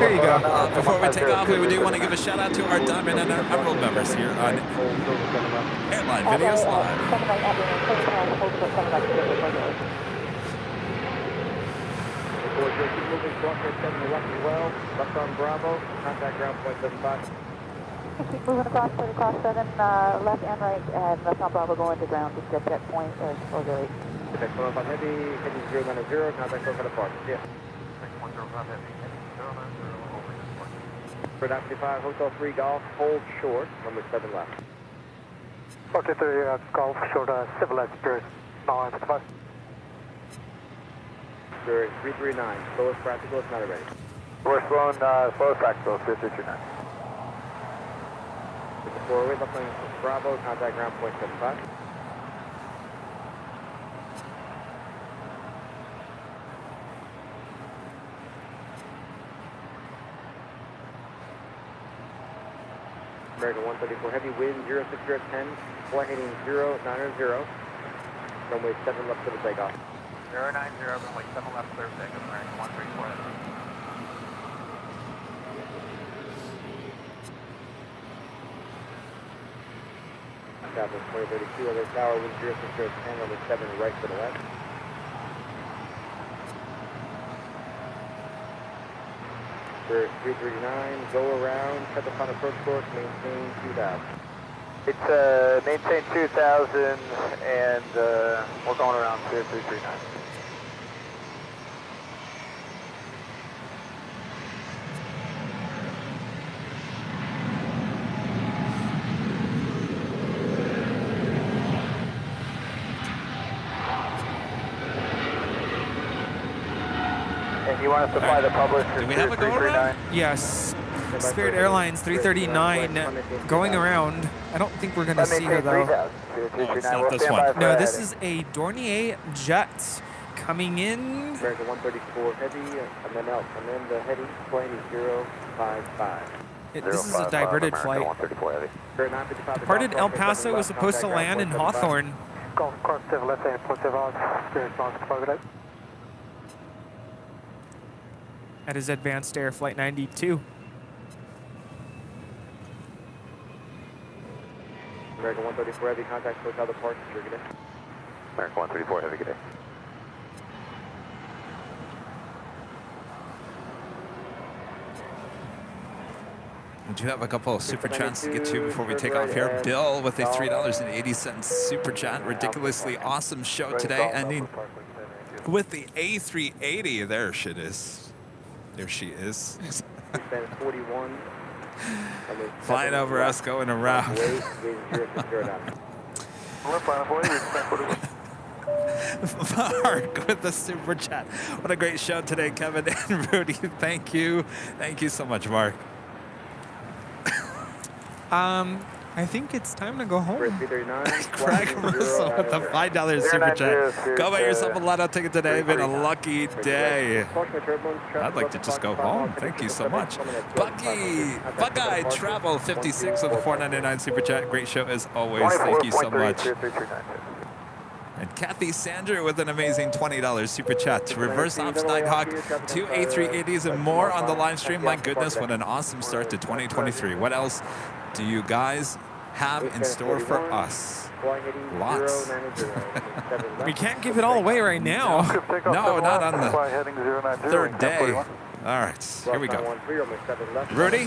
There you go. Before we take off, we do want to give a shout out to our Diamond and our Emerald members here on Airline Videos Live. Keep moving, Blocker 7 left as well. Left on Bravo, contact ground point 75. Keep moving across 7, left and right, and left on Bravo going to ground, just at that point, or the rate. Next one up on heavy, heading 090, contact over the park. Yeah. Next 105 heavy, heading 090, over this point. For 95, Hotel 3 Golf, hold short, number 7 left. Okay, 3 Golf, short, civil Spirit, now 55. Spirit 339, slowest practical, it's not ready. We're slowing, slowest practical, 339. Forward, left lane Bravo, contact ground point 75. American 134 heavy, wind 06010, flight heading 090, runway 7 left for the takeoff. 090, runway 7 left, clear for takeoff, American 134 heavy. Southwest 2032, over tower, wind 06010, runway 7 right for the left. For 339, go around, set the final approach course, maintain 2000. It's maintain 2000 and we're going around 339. And you want us to fly the publisher Do we have a go around? Yes. Spirit Airlines 339 going around. I don't think we're going to see her though. Oh, it's not this one. No, this is a Dornier jet coming in. American 134 heavy, and then out, and then the heading plane is 055. This is a diverted flight. 134 heavy. Departed El Paso, was supposed to land in Hawthorne. At his advanced air flight 92. American 134 heavy, contact hotel departure, good day. American 134 heavy, good day. We do have a couple of super chats to get to before we take off here. Bill with a $3.80 super chat. Ridiculously awesome show today, ending with the A380. There she is. There she is. 41. Flying over us, going around. Mark with the super chat. What a great show today, Kevin and Rudy. Thank you. Thank you so much, Mark. I think it's time to go home. Craig Russell with the $5 super chat. Go buy yourself a lotto ticket today. Been a lucky day. I'd like to just go home. Thank you so much. Buckeye Travel 56 with the $4.99 super chat. Great show as always. Thank you so much. And Kathy Sandra with an amazing $20 super chat. To Reverse Ops Nighthawk, 2 A380s and more on the live stream. My goodness, what an awesome start to 2023. What else do you guys have in store for us? Lots. We can't give it all away right now. No, not on the third day. All right, here we go. Rudy,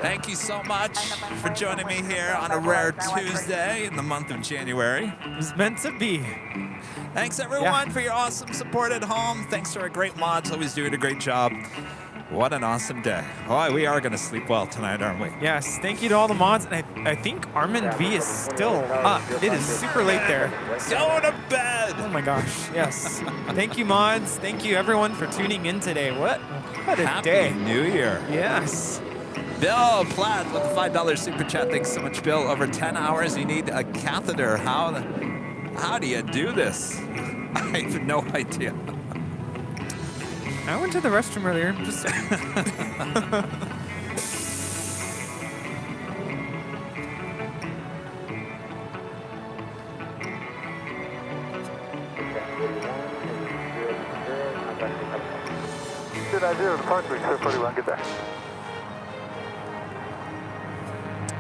thank you so much for joining me here on a rare Tuesday in the month of January. It was meant to be. Thanks, everyone, for your awesome support at home. Thanks to our great mods, always doing a great job. What an awesome day. Boy, we are going to sleep well tonight, aren't we? Yes, thank you to all the mods. And I think Armin V is still up. It is super late there. Go to bed. Oh my gosh, yes. Thank you, mods. Thank you, everyone, for tuning in today. What a Happy day. New Year. Yes. Bill Platt with the $5 super chat. Thanks so much, Bill. Over 10 hours, you need a catheter. How do you do this? I have no idea. I went to the restroom earlier. Just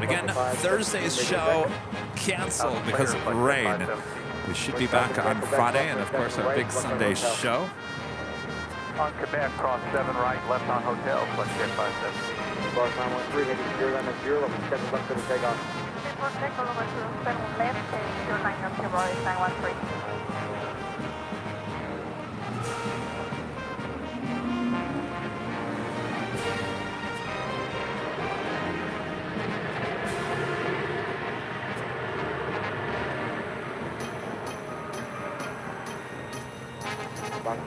Again, Thursday's show canceled because of rain. We should be back on Friday, and of course our big Sunday show. On Quebec, cross 7 right, left on hotel, let's get 57. Boss 913, heading 090, 7 left for the takeoff. Boxing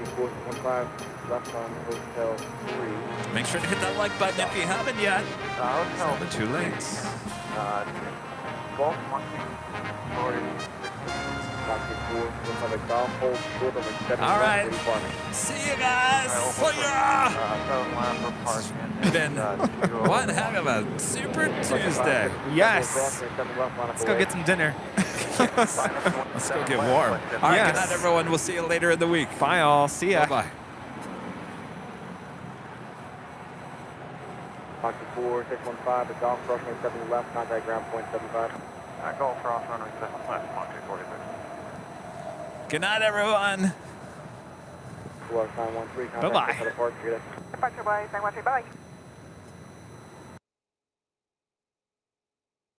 415, left on hotel 3. Make sure to hit that like button if you haven't yet. It's never too late. All right. See you guys. See ya. Been one heck of a Super Tuesday. Yes. Let's go get some dinner. Let's go get warm. All right, Yes. good night, everyone. We'll see you later in the week. Bye, all. See ya. Bye-bye. Foxy 4, 615, the Golf Cross runway 7 left, contact ground point 75. Golf Cross runway 7 left, Foxy 46. Good night, everyone. 913, contact Bye-bye. for the park. Departure by 913, bye.